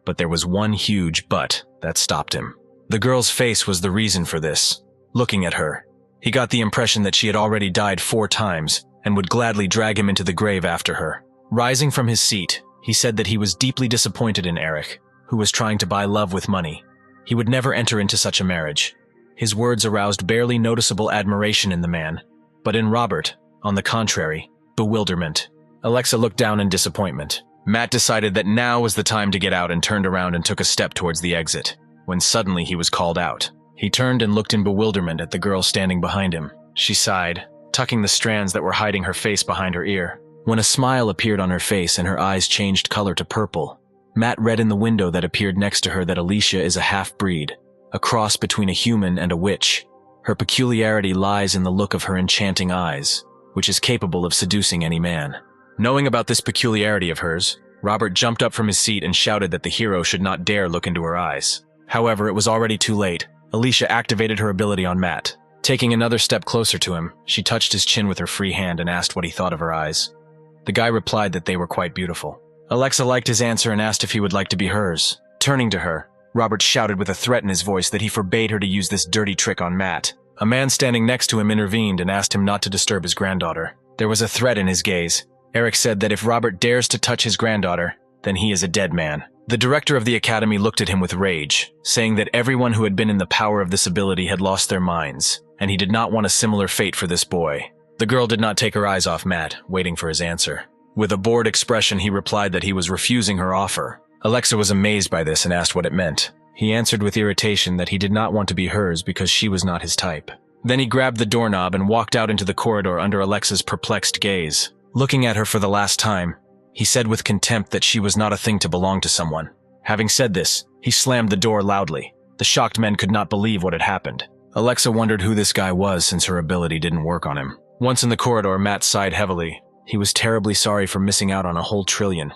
But there was one huge but that stopped him. The girl's face was the reason for this. Looking at her, he got the impression that she had already died 4 times and would gladly drag him into the grave after her. Rising from his seat, he said that he was deeply disappointed in Eric, who was trying to buy love with money. He would never enter into such a marriage. His words aroused barely noticeable admiration in the man, but in Robert, on the contrary, bewilderment. Alexa looked down in disappointment. Matt decided that now was the time to get out and turned around and took a step towards the exit, when suddenly he was called out. He turned and looked in bewilderment at the girl standing behind him. She sighed, tucking the strands that were hiding her face behind her ear. When a smile appeared on her face and her eyes changed color to purple, Matt read in the window that appeared next to her that Alicia is a half-breed, a cross between a human and a witch. Her peculiarity lies in the look of her enchanting eyes, which is capable of seducing any man. Knowing about this peculiarity of hers, Robert jumped up from his seat and shouted that the hero should not dare look into her eyes. However, it was already too late. Alicia activated her ability on Matt. Taking another step closer to him, she touched his chin with her free hand and asked what he thought of her eyes. The guy replied that they were quite beautiful. Alexa liked his answer and asked if he would like to be hers. Turning to her, Robert shouted with a threat in his voice that he forbade her to use this dirty trick on Matt. A man standing next to him intervened and asked him not to disturb his granddaughter. There was a threat in his gaze. Eric said that if Robert dares to touch his granddaughter, then he is a dead man. The director of the academy looked at him with rage, saying that everyone who had been in the power of this ability had lost their minds, and he did not want a similar fate for this boy. The girl did not take her eyes off Matt, waiting for his answer. With a bored expression, he replied that he was refusing her offer. Alexa was amazed by this and asked what it meant. He answered with irritation that he did not want to be hers because she was not his type. Then he grabbed the doorknob and walked out into the corridor under Alexa's perplexed gaze. Looking at her for the last time, he said with contempt that she was not a thing to belong to someone. Having said this, he slammed the door loudly. The shocked men could not believe what had happened. Alexa wondered who this guy was since her ability didn't work on him. Once in the corridor, Matt sighed heavily. He was terribly sorry for missing out on a whole trillion,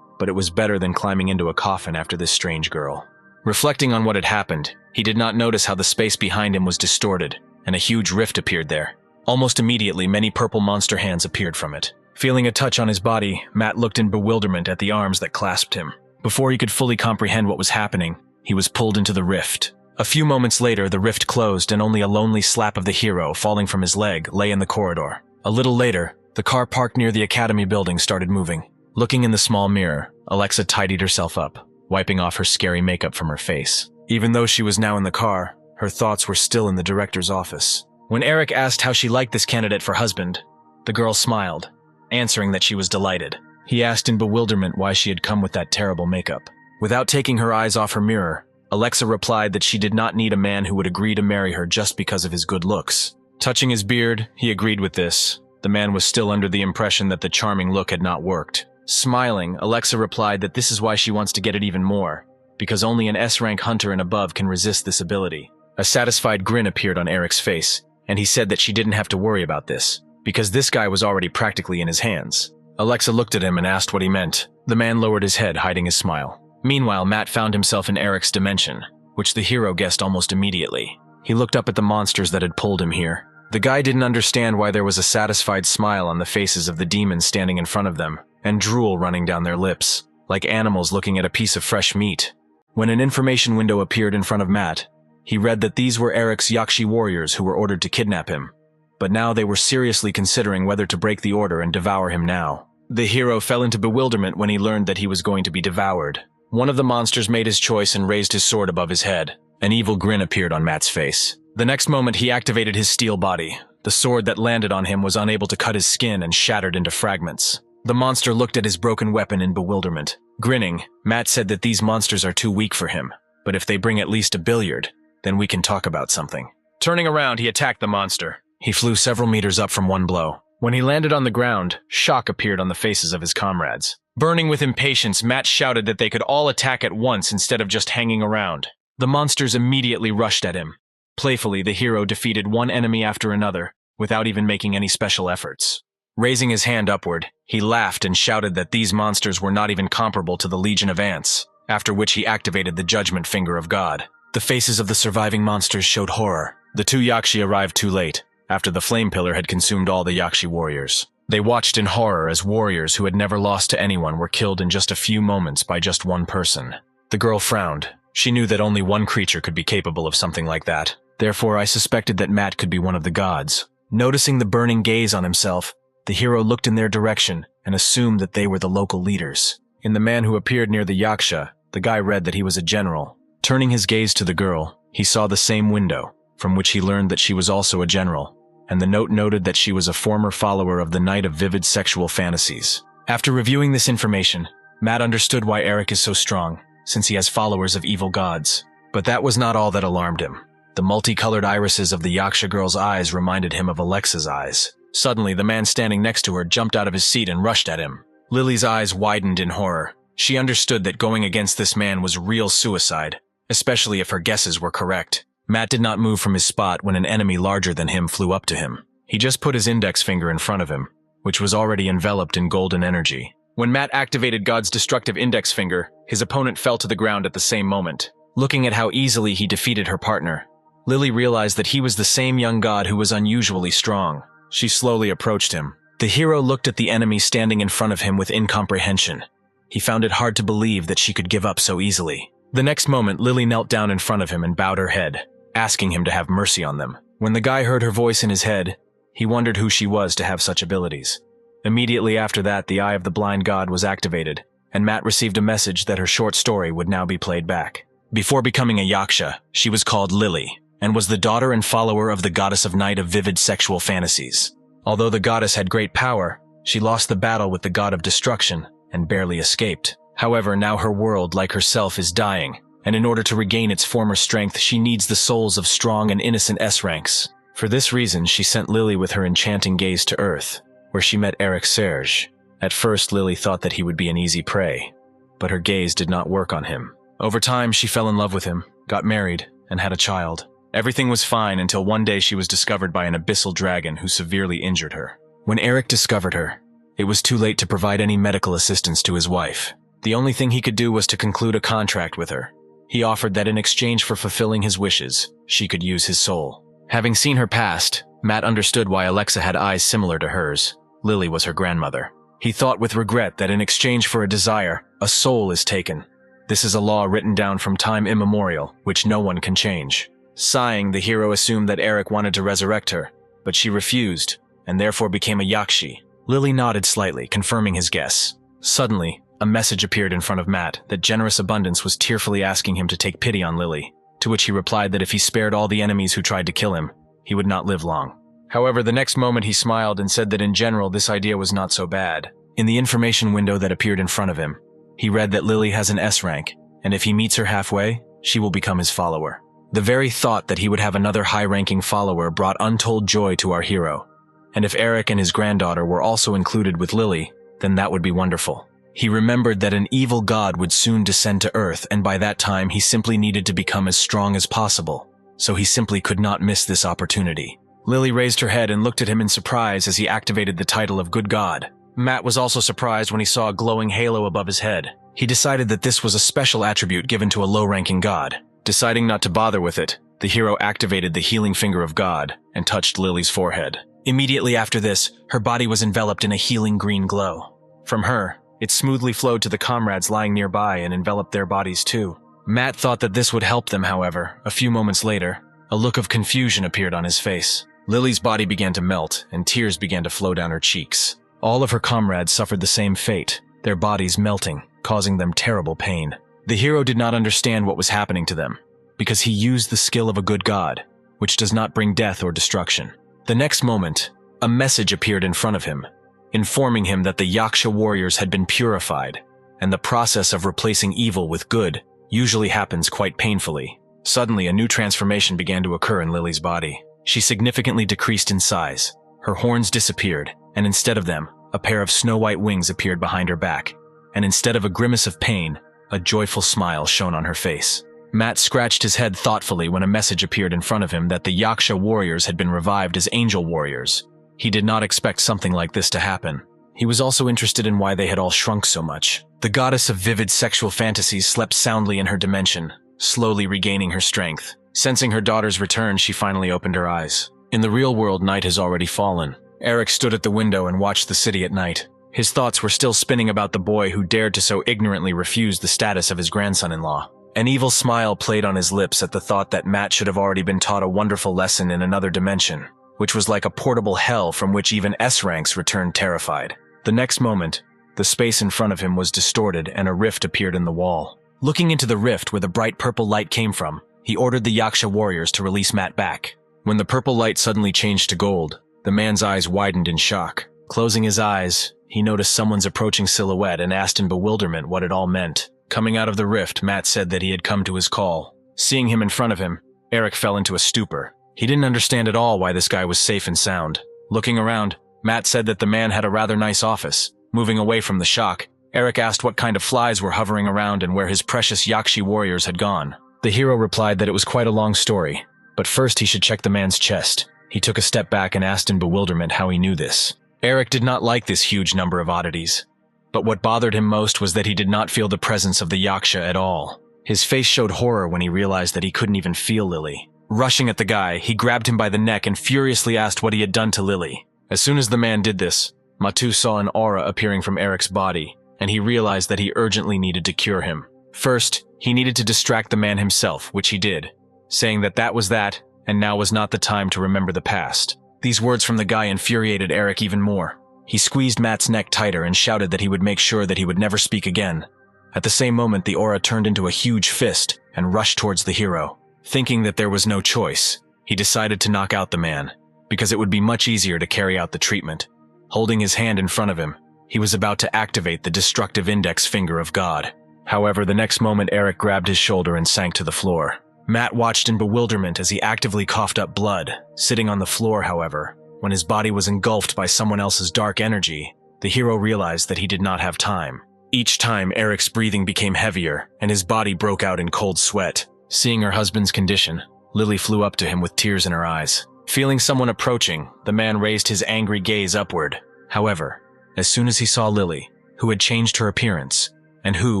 but it was better than climbing into a coffin after this strange girl. Reflecting on what had happened, he did not notice how the space behind him was distorted, and a huge rift appeared there. Almost immediately, many purple monster hands appeared from it. Feeling a touch on his body, Matt looked in bewilderment at the arms that clasped him. Before he could fully comprehend what was happening, he was pulled into the rift. A few moments later, the rift closed and only a lonely slap of the hero falling from his leg lay in the corridor. A little later, the car parked near the academy building started moving. Looking in the small mirror, Alexa tidied herself up, wiping off her scary makeup from her face. Even though she was now in the car, her thoughts were still in the director's office. When Eric asked how she liked this candidate for husband, the girl smiled, answering that she was delighted. He asked in bewilderment why she had come with that terrible makeup. Without taking her eyes off her mirror, Alexa replied that she did not need a man who would agree to marry her just because of his good looks. Touching his beard, he agreed with this. The man was still under the impression that the charming look had not worked. Smiling, Alexa replied that this is why she wants to get it even more, because only an S-rank hunter and above can resist this ability. A satisfied grin appeared on Eric's face, and he said that she didn't have to worry about this, because this guy was already practically in his hands. Alexa looked at him and asked what he meant. The man lowered his head, hiding his smile. Meanwhile, Matt found himself in Eric's dimension, which the hero guessed almost immediately. He looked up at the monsters that had pulled him here. The guy didn't understand why there was a satisfied smile on the faces of the demons standing in front of them, and drool running down their lips, like animals looking at a piece of fresh meat. When an information window appeared in front of Matt, he read that these were Eric's Yakshi warriors who were ordered to kidnap him. But now they were seriously considering whether to break the order and devour him now. The hero fell into bewilderment when he learned that he was going to be devoured. One of the monsters made his choice and raised his sword above his head. An evil grin appeared on Matt's face. The next moment he activated his steel body. The sword that landed on him was unable to cut his skin and shattered into fragments. The monster looked at his broken weapon in bewilderment. Grinning, Matt said that these monsters are too weak for him, but if they bring at least a billiard, then we can talk about something. Turning around, he attacked the monster. He flew several meters up from one blow. When he landed on the ground, shock appeared on the faces of his comrades. Burning with impatience, Matt shouted that they could all attack at once instead of just hanging around. The monsters immediately rushed at him. Playfully, the hero defeated one enemy after another, without even making any special efforts. Raising his hand upward, he laughed and shouted that these monsters were not even comparable to the Legion of Ants, after which he activated the Judgment Finger of God. The faces of the surviving monsters showed horror. The two Yakshi arrived too late, after the Flame Pillar had consumed all the Yakshi warriors. They watched in horror as warriors who had never lost to anyone were killed in just a few moments by just one person. The girl frowned. She knew that only one creature could be capable of something like that. Therefore, I suspected that Matt could be one of the gods. Noticing the burning gaze on himself, the hero looked in their direction and assumed that they were the local leaders. In the man who appeared near the Yaksha, the guy read that he was a general. Turning his gaze to the girl, he saw the same window, from which he learned that she was also a general, and the note noted that she was a former follower of the Knight of Vivid Sexual Fantasies. After reviewing this information, Matt understood why Eric is so strong, since he has followers of evil gods. But that was not all that alarmed him. The multicolored irises of the Yaksha girl's eyes reminded him of Alexa's eyes. Suddenly, the man standing next to her jumped out of his seat and rushed at him. Lily's eyes widened in horror. She understood that going against this man was real suicide, especially if her guesses were correct. Matt did not move from his spot when an enemy larger than him flew up to him. He just put his index finger in front of him, which was already enveloped in golden energy. When Matt activated God's destructive index finger, his opponent fell to the ground at the same moment. Looking at how easily he defeated her partner, Lily realized that he was the same young god who was unusually strong. She slowly approached him. The hero looked at the enemy standing in front of him with incomprehension. He found it hard to believe that she could give up so easily. The next moment, Lily knelt down in front of him and bowed her head, asking him to have mercy on them. When the guy heard her voice in his head, he wondered who she was to have such abilities. Immediately after that, the Eye of the Blind God was activated, and Matt received a message that her short story would now be played back. Before becoming a Yaksha, she was called Lily, and was the daughter and follower of the goddess of Night of Vivid Sexual Fantasies. Although the goddess had great power, she lost the battle with the god of destruction and barely escaped. However, now her world, like herself, is dying, and in order to regain its former strength, she needs the souls of strong and innocent S-ranks. For this reason, she sent Lily with her enchanting gaze to Earth, where she met Eric Serge. At first, Lily thought that he would be an easy prey, but her gaze did not work on him. Over time, she fell in love with him, got married, and had a child. Everything was fine until one day she was discovered by an abyssal dragon who severely injured her. When Eric discovered her, it was too late to provide any medical assistance to his wife. The only thing he could do was to conclude a contract with her. He offered that in exchange for fulfilling his wishes, she could use his soul. Having seen her past, Matt understood why Alexa had eyes similar to hers. Lily was her grandmother. He thought with regret that in exchange for a desire, a soul is taken. This is a law written down from time immemorial, which no one can change. Sighing, the hero assumed that Eric wanted to resurrect her, but she refused, and therefore became a Yakshi. Lily nodded slightly, confirming his guess. Suddenly, a message appeared in front of Matt that Generous Abundance was tearfully asking him to take pity on Lily, to which he replied that if he spared all the enemies who tried to kill him, he would not live long. However, the next moment he smiled and said that in general this idea was not so bad. In the information window that appeared in front of him, he read that Lily has an S-rank, and if he meets her halfway, she will become his follower. The very thought that he would have another high-ranking follower brought untold joy to our hero, and if Eric and his granddaughter were also included with Lily, then that would be wonderful. He remembered that an evil god would soon descend to Earth, and by that time he simply needed to become as strong as possible, so he simply could not miss this opportunity. Lily raised her head and looked at him in surprise as he activated the title of Good God. Matt was also surprised when he saw a glowing halo above his head. He decided that this was a special attribute given to a low-ranking god. Deciding not to bother with it, the hero activated the healing finger of God and touched Lily's forehead. Immediately after this, her body was enveloped in a healing green glow. From her, it smoothly flowed to the comrades lying nearby and enveloped their bodies too. Matt thought that this would help them, however. A few moments later, a look of confusion appeared on his face. Lily's body began to melt, and tears began to flow down her cheeks. All of her comrades suffered the same fate, their bodies melting, causing them terrible pain. The hero did not understand what was happening to them, because he used the skill of a good god, which does not bring death or destruction. The next moment, a message appeared in front of him, informing him that the Yaksha warriors had been purified, and the process of replacing evil with good usually happens quite painfully. Suddenly, a new transformation began to occur in Lily's body. She significantly decreased in size, her horns disappeared, and instead of them, a pair of snow-white wings appeared behind her back, and instead of a grimace of pain, a joyful smile shone on her face. Matt scratched his head thoughtfully when a message appeared in front of him that the Yaksha warriors had been revived as angel warriors. He did not expect something like this to happen. He was also interested in why they had all shrunk so much. The goddess of vivid sexual fantasies slept soundly in her dimension, slowly regaining her strength. Sensing her daughter's return, she finally opened her eyes. In the real world, night has already fallen. Eric stood at the window and watched the city at night. His thoughts were still spinning about the boy who dared to so ignorantly refuse the status of his grandson-in-law. An evil smile played on his lips at the thought that Matt should have already been taught a wonderful lesson in another dimension, which was like a portable hell from which even S-ranks returned terrified. The next moment, the space in front of him was distorted and a rift appeared in the wall. Looking into the rift where the bright purple light came from, he ordered the Yaksha warriors to release Matt back. When the purple light suddenly changed to gold, the man's eyes widened in shock. Closing his eyes, he noticed someone's approaching silhouette and asked in bewilderment what it all meant. Coming out of the rift, Matt said that he had come to his call. Seeing him in front of him, Eric fell into a stupor. He didn't understand at all why this guy was safe and sound. Looking around, Matt said that the man had a rather nice office. Moving away from the shock, Eric asked what kind of flies were hovering around and where his precious Yakshi warriors had gone. The hero replied that it was quite a long story, but first he should check the man's chest. He took a step back and asked in bewilderment how he knew this. Eric did not like this huge number of oddities, but what bothered him most was that he did not feel the presence of the Yaksha at all. His face showed horror when he realized that he couldn't even feel Lily. Rushing at the guy, he grabbed him by the neck and furiously asked what he had done to Lily. As soon as the man did this, Matu saw an aura appearing from Eric's body, and he realized that he urgently needed to cure him. First, he needed to distract the man himself, which he did, saying that that was that, and now was not the time to remember the past. These words from the guy infuriated Eric even more. He squeezed Matt's neck tighter and shouted that he would make sure that he would never speak again. At the same moment, the aura turned into a huge fist and rushed towards the hero. Thinking that there was no choice, he decided to knock out the man, because it would be much easier to carry out the treatment. Holding his hand in front of him, he was about to activate the destructive index finger of God. However, the next moment Eric grabbed his shoulder and sank to the floor. Matt watched in bewilderment as he actively coughed up blood. Sitting on the floor, however, when his body was engulfed by someone else's dark energy, the hero realized that he did not have time. Each time, Eric's breathing became heavier, and his body broke out in cold sweat. Seeing her husband's condition, Lily flew up to him with tears in her eyes. Feeling someone approaching, the man raised his angry gaze upward. However, as soon as he saw Lily, who had changed her appearance, and who,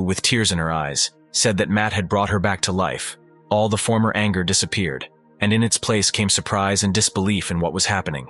with tears in her eyes, said that Matt had brought her back to life, all the former anger disappeared, and in its place came surprise and disbelief in what was happening.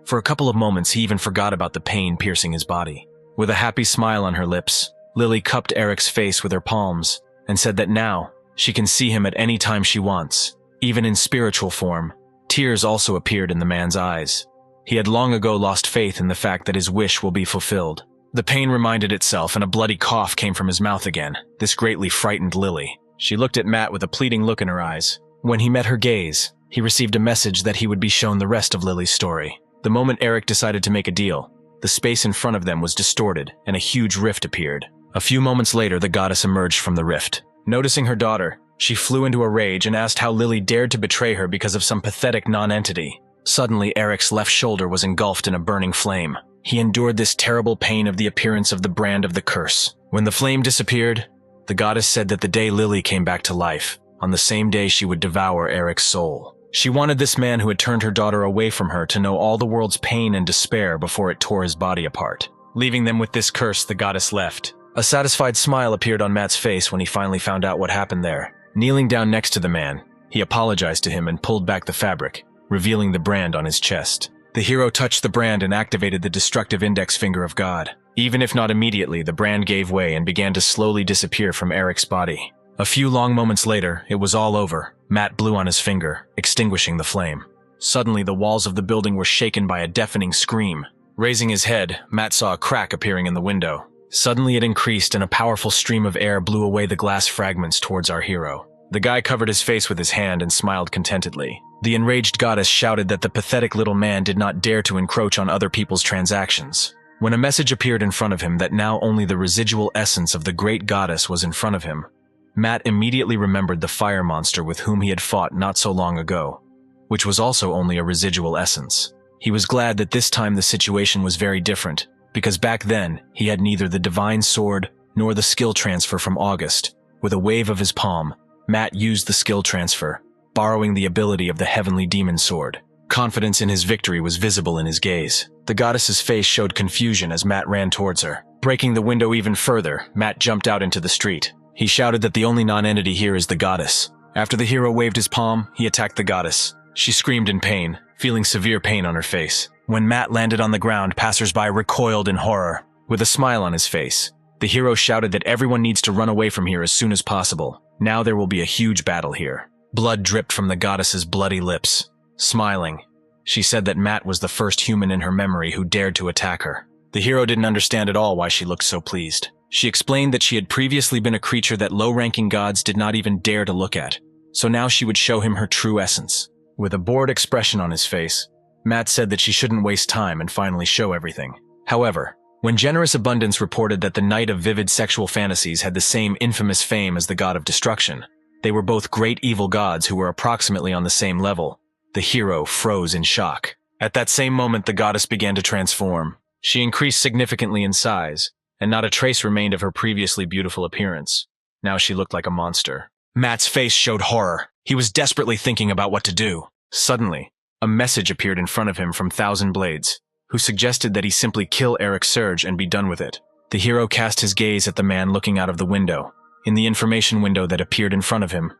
For a couple of moments, he even forgot about the pain piercing his body. With a happy smile on her lips, Lily cupped Eric's face with her palms and said that now, she can see him at any time she wants, even in spiritual form. Tears also appeared in the man's eyes. He had long ago lost faith in the fact that his wish will be fulfilled. The pain reminded itself and a bloody cough came from his mouth again. This greatly frightened Lily. She looked at Matt with a pleading look in her eyes. When he met her gaze, he received a message that he would be shown the rest of Lily's story. The moment Eric decided to make a deal, the space in front of them was distorted and a huge rift appeared. A few moments later, the goddess emerged from the rift. Noticing her daughter, she flew into a rage and asked how Lily dared to betray her because of some pathetic non-entity. Suddenly, Eric's left shoulder was engulfed in a burning flame. He endured this terrible pain of the appearance of the brand of the curse. When the flame disappeared, the goddess said that the day Lily came back to life, on the same day she would devour Eric's soul. She wanted this man who had turned her daughter away from her to know all the world's pain and despair before it tore his body apart. Leaving them with this curse, the goddess left. A satisfied smile appeared on Matt's face when he finally found out what happened there. Kneeling down next to the man, he apologized to him and pulled back the fabric, revealing the brand on his chest. The hero touched the brand and activated the destructive index finger of God. Even if not immediately, the brand gave way and began to slowly disappear from Eric's body. A few long moments later, it was all over. Matt blew on his finger, extinguishing the flame. Suddenly, the walls of the building were shaken by a deafening scream. Raising his head, Matt saw a crack appearing in the window. Suddenly it increased and a powerful stream of air blew away the glass fragments towards our hero. The guy covered his face with his hand and smiled contentedly. The enraged goddess shouted that the pathetic little man did not dare to encroach on other people's transactions. When a message appeared in front of him that now only the residual essence of the great goddess was in front of him, Matt immediately remembered the fire monster with whom he had fought not so long ago, which was also only a residual essence. He was glad that this time the situation was very different, because back then he had neither the divine sword nor the skill transfer from August. With a wave of his palm, Matt used the skill transfer, borrowing the ability of the heavenly demon sword. Confidence in his victory was visible in his gaze. The goddess's face showed confusion as Matt ran towards her. Breaking the window even further, Matt jumped out into the street. He shouted that the only non-entity here is the goddess. After the hero waved his palm, he attacked the goddess. She screamed in pain, feeling severe pain on her face. When Matt landed on the ground, passersby recoiled in horror. With a smile on his face, the hero shouted that everyone needs to run away from here as soon as possible. Now there will be a huge battle here. Blood dripped from the goddess's bloody lips. Smiling, she said that Matt was the first human in her memory who dared to attack her. The hero didn't understand at all why she looked so pleased. She explained that she had previously been a creature that low-ranking gods did not even dare to look at, so now she would show him her true essence. With a bored expression on his face, Matt said that she shouldn't waste time and finally show everything. However, when Generous Abundance reported that the Knight of Vivid Sexual Fantasies had the same infamous fame as the God of Destruction, they were both great evil gods who were approximately on the same level. The hero froze in shock. At that same moment, the goddess began to transform. She increased significantly in size, and not a trace remained of her previously beautiful appearance. Now she looked like a monster. Matt's face showed horror. He was desperately thinking about what to do. Suddenly, a message appeared in front of him from Thousand Blades, who suggested that he simply kill Eric Surge and be done with it. The hero cast his gaze at the man looking out of the window. In the information window that appeared in front of him,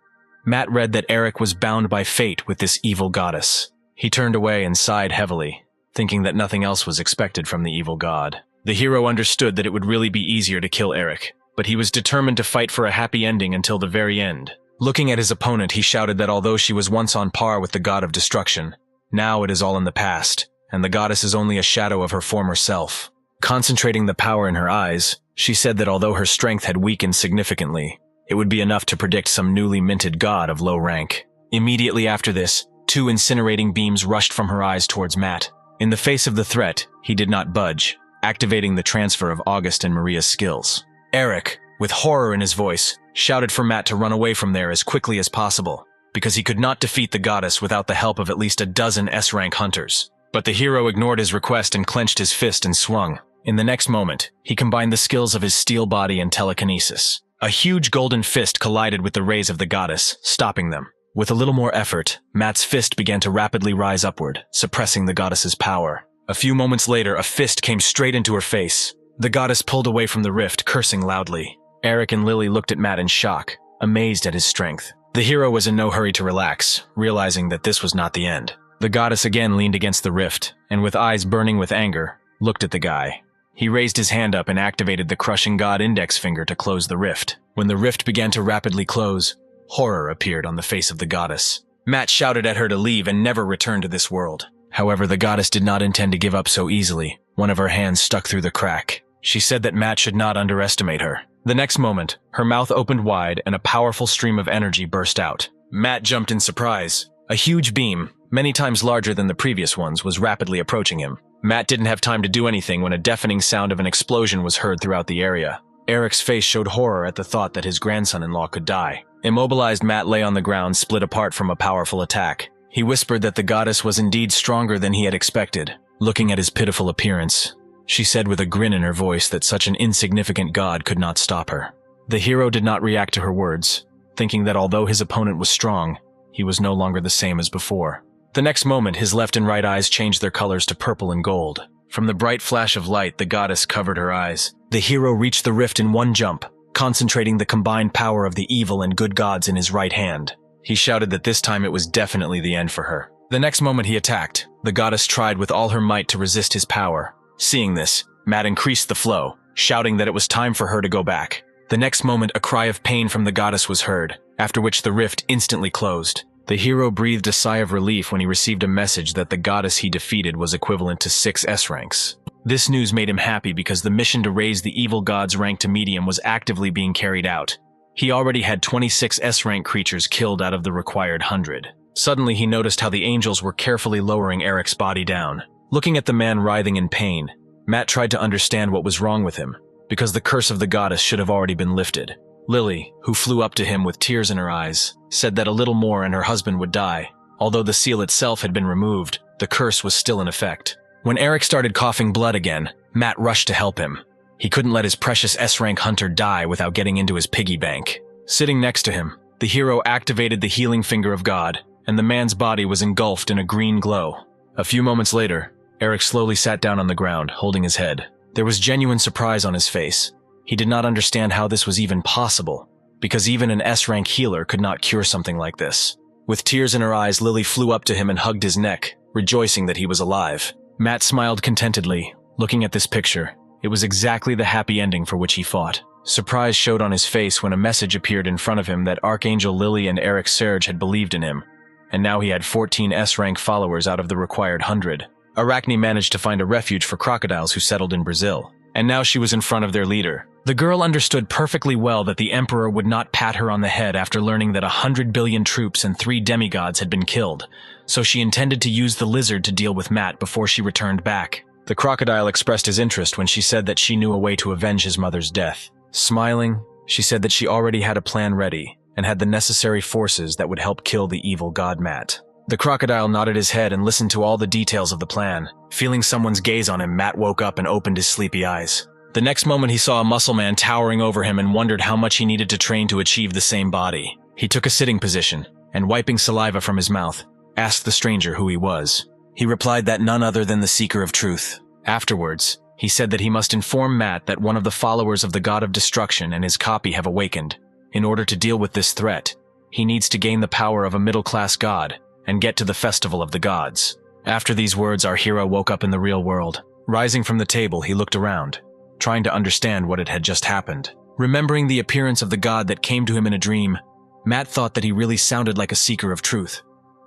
Matt read that Eric was bound by fate with this evil goddess. He turned away and sighed heavily, thinking that nothing else was expected from the evil god. The hero understood that it would really be easier to kill Eric, but he was determined to fight for a happy ending until the very end. Looking at his opponent, he shouted that although she was once on par with the god of destruction, now it is all in the past, and the goddess is only a shadow of her former self. Concentrating the power in her eyes, she said that although her strength had weakened significantly, it would be enough to predict some newly minted god of low rank. Immediately after this, 2 incinerating beams rushed from her eyes towards Matt. In the face of the threat, he did not budge, activating the transfer of August and Maria's skills. Eric, with horror in his voice, shouted for Matt to run away from there as quickly as possible, because he could not defeat the goddess without the help of at least a dozen S-rank hunters. But the hero ignored his request and clenched his fist and swung. In the next moment, he combined the skills of his steel body and telekinesis. A huge golden fist collided with the rays of the goddess, stopping them. With a little more effort, Matt's fist began to rapidly rise upward, suppressing the goddess's power. A few moments later, a fist came straight into her face. The goddess pulled away from the rift, cursing loudly. Eric and Lily looked at Matt in shock, amazed at his strength. The hero was in no hurry to relax, realizing that this was not the end. The goddess again leaned against the rift, and with eyes burning with anger, looked at the guy. He raised his hand up and activated the crushing god index finger to close the rift. When the rift began to rapidly close, horror appeared on the face of the goddess. Matt shouted at her to leave and never return to this world. However, the goddess did not intend to give up so easily. One of her hands stuck through the crack. She said that Matt should not underestimate her. The next moment, her mouth opened wide and a powerful stream of energy burst out. Matt jumped in surprise. A huge beam, many times larger than the previous ones, was rapidly approaching him. Matt didn't have time to do anything when a deafening sound of an explosion was heard throughout the area. Eric's face showed horror at the thought that his grandson-in-law could die. Immobilized, Matt lay on the ground, split apart from a powerful attack. He whispered that the goddess was indeed stronger than he had expected. Looking at his pitiful appearance, she said with a grin in her voice that such an insignificant god could not stop her. The hero did not react to her words, thinking that although his opponent was strong, he was no longer the same as before. The next moment, his left and right eyes changed their colors to purple and gold. From the bright flash of light, the goddess covered her eyes. The hero reached the rift in one jump, concentrating the combined power of the evil and good gods in his right hand. He shouted that this time it was definitely the end for her. The next moment he attacked. The goddess tried with all her might to resist his power. Seeing this, Matt increased the flow, shouting that it was time for her to go back. The next moment, a cry of pain from the goddess was heard, after which the rift instantly closed. The hero breathed a sigh of relief when he received a message that the goddess he defeated was equivalent to 6 S-ranks. This news made him happy because the mission to raise the evil god's rank to medium was actively being carried out. He already had 26 S-rank creatures killed out of the required 100. Suddenly he noticed how the angels were carefully lowering Eric's body down. Looking at the man writhing in pain, Matt tried to understand what was wrong with him, because the curse of the goddess should have already been lifted. Lily, who flew up to him with tears in her eyes, said that a little more and her husband would die. Although the seal itself had been removed, The curse was still in effect. When Eric started coughing blood again, Matt rushed to help him. He couldn't let his precious S-Rank hunter die without getting into his piggy bank. Sitting next to him, the hero activated the healing finger of God, and the man's body was engulfed in a green glow. A few moments later, Eric slowly sat down on the ground, holding his head. There was genuine surprise on his face. He did not understand how this was even possible, because even an S-Rank healer could not cure something like this. With tears in her eyes, Lily flew up to him and hugged his neck, rejoicing that he was alive. Matt smiled contentedly, looking at this picture. It was exactly the happy ending for which he fought. Surprise showed on his face when a message appeared in front of him that Archangel Lily and Eric Serge had believed in him, and now he had 14 S-Rank followers out of the required 100. Arachne managed to find a refuge for crocodiles who settled in Brazil, and now she was in front of their leader. The girl understood perfectly well that the Emperor would not pat her on the head after learning that 100 billion troops and 3 demigods had been killed, so she intended to use the lizard to deal with Matt before she returned back. The crocodile expressed his interest when she said that she knew a way to avenge his mother's death. Smiling, she said that she already had a plan ready and had the necessary forces that would help kill the evil god Matt. The crocodile nodded his head and listened to all the details of the plan. Feeling someone's gaze on him, Matt woke up and opened his sleepy eyes. The next moment he saw a muscle man towering over him and wondered how much he needed to train to achieve the same body. He took a sitting position and, wiping saliva from his mouth, asked the stranger who he was. He replied that none other than the Seeker of Truth. Afterwards, he said that he must inform Matt that one of the followers of the God of Destruction and his copy have awakened. In order to deal with this threat, he needs to gain the power of a middle-class god and get to the Festival of the Gods. After these words, our hero woke up in the real world. Rising from the table, he looked around, trying to understand what had just happened. Remembering the appearance of the god that came to him in a dream, Matt thought that he really sounded like a seeker of truth,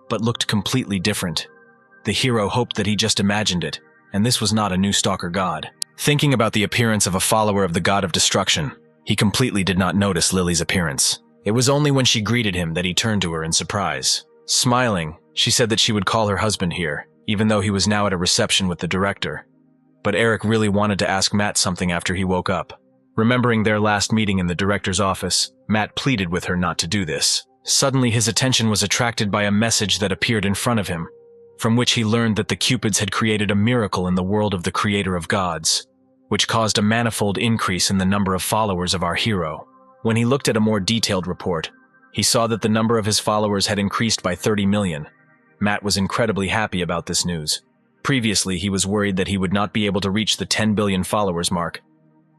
but looked completely different. The hero hoped that he just imagined it, and this was not a new stalker god. Thinking about the appearance of a follower of the God of Destruction, he completely did not notice Lily's appearance. It was only when she greeted him that he turned to her in surprise. Smiling, she said that she would call her husband here, even though he was now at a reception with the director. But Eric really wanted to ask Matt something after he woke up. Remembering their last meeting in the director's office, Matt pleaded with her not to do this. Suddenly his attention was attracted by a message that appeared in front of him, from which he learned that the Cupids had created a miracle in the world of the creator of gods, which caused a manifold increase in the number of followers of our hero. When he looked at a more detailed report, he saw that the number of his followers had increased by 30 million. Matt was incredibly happy about this news. Previously, he was worried that he would not be able to reach the 10 billion followers mark,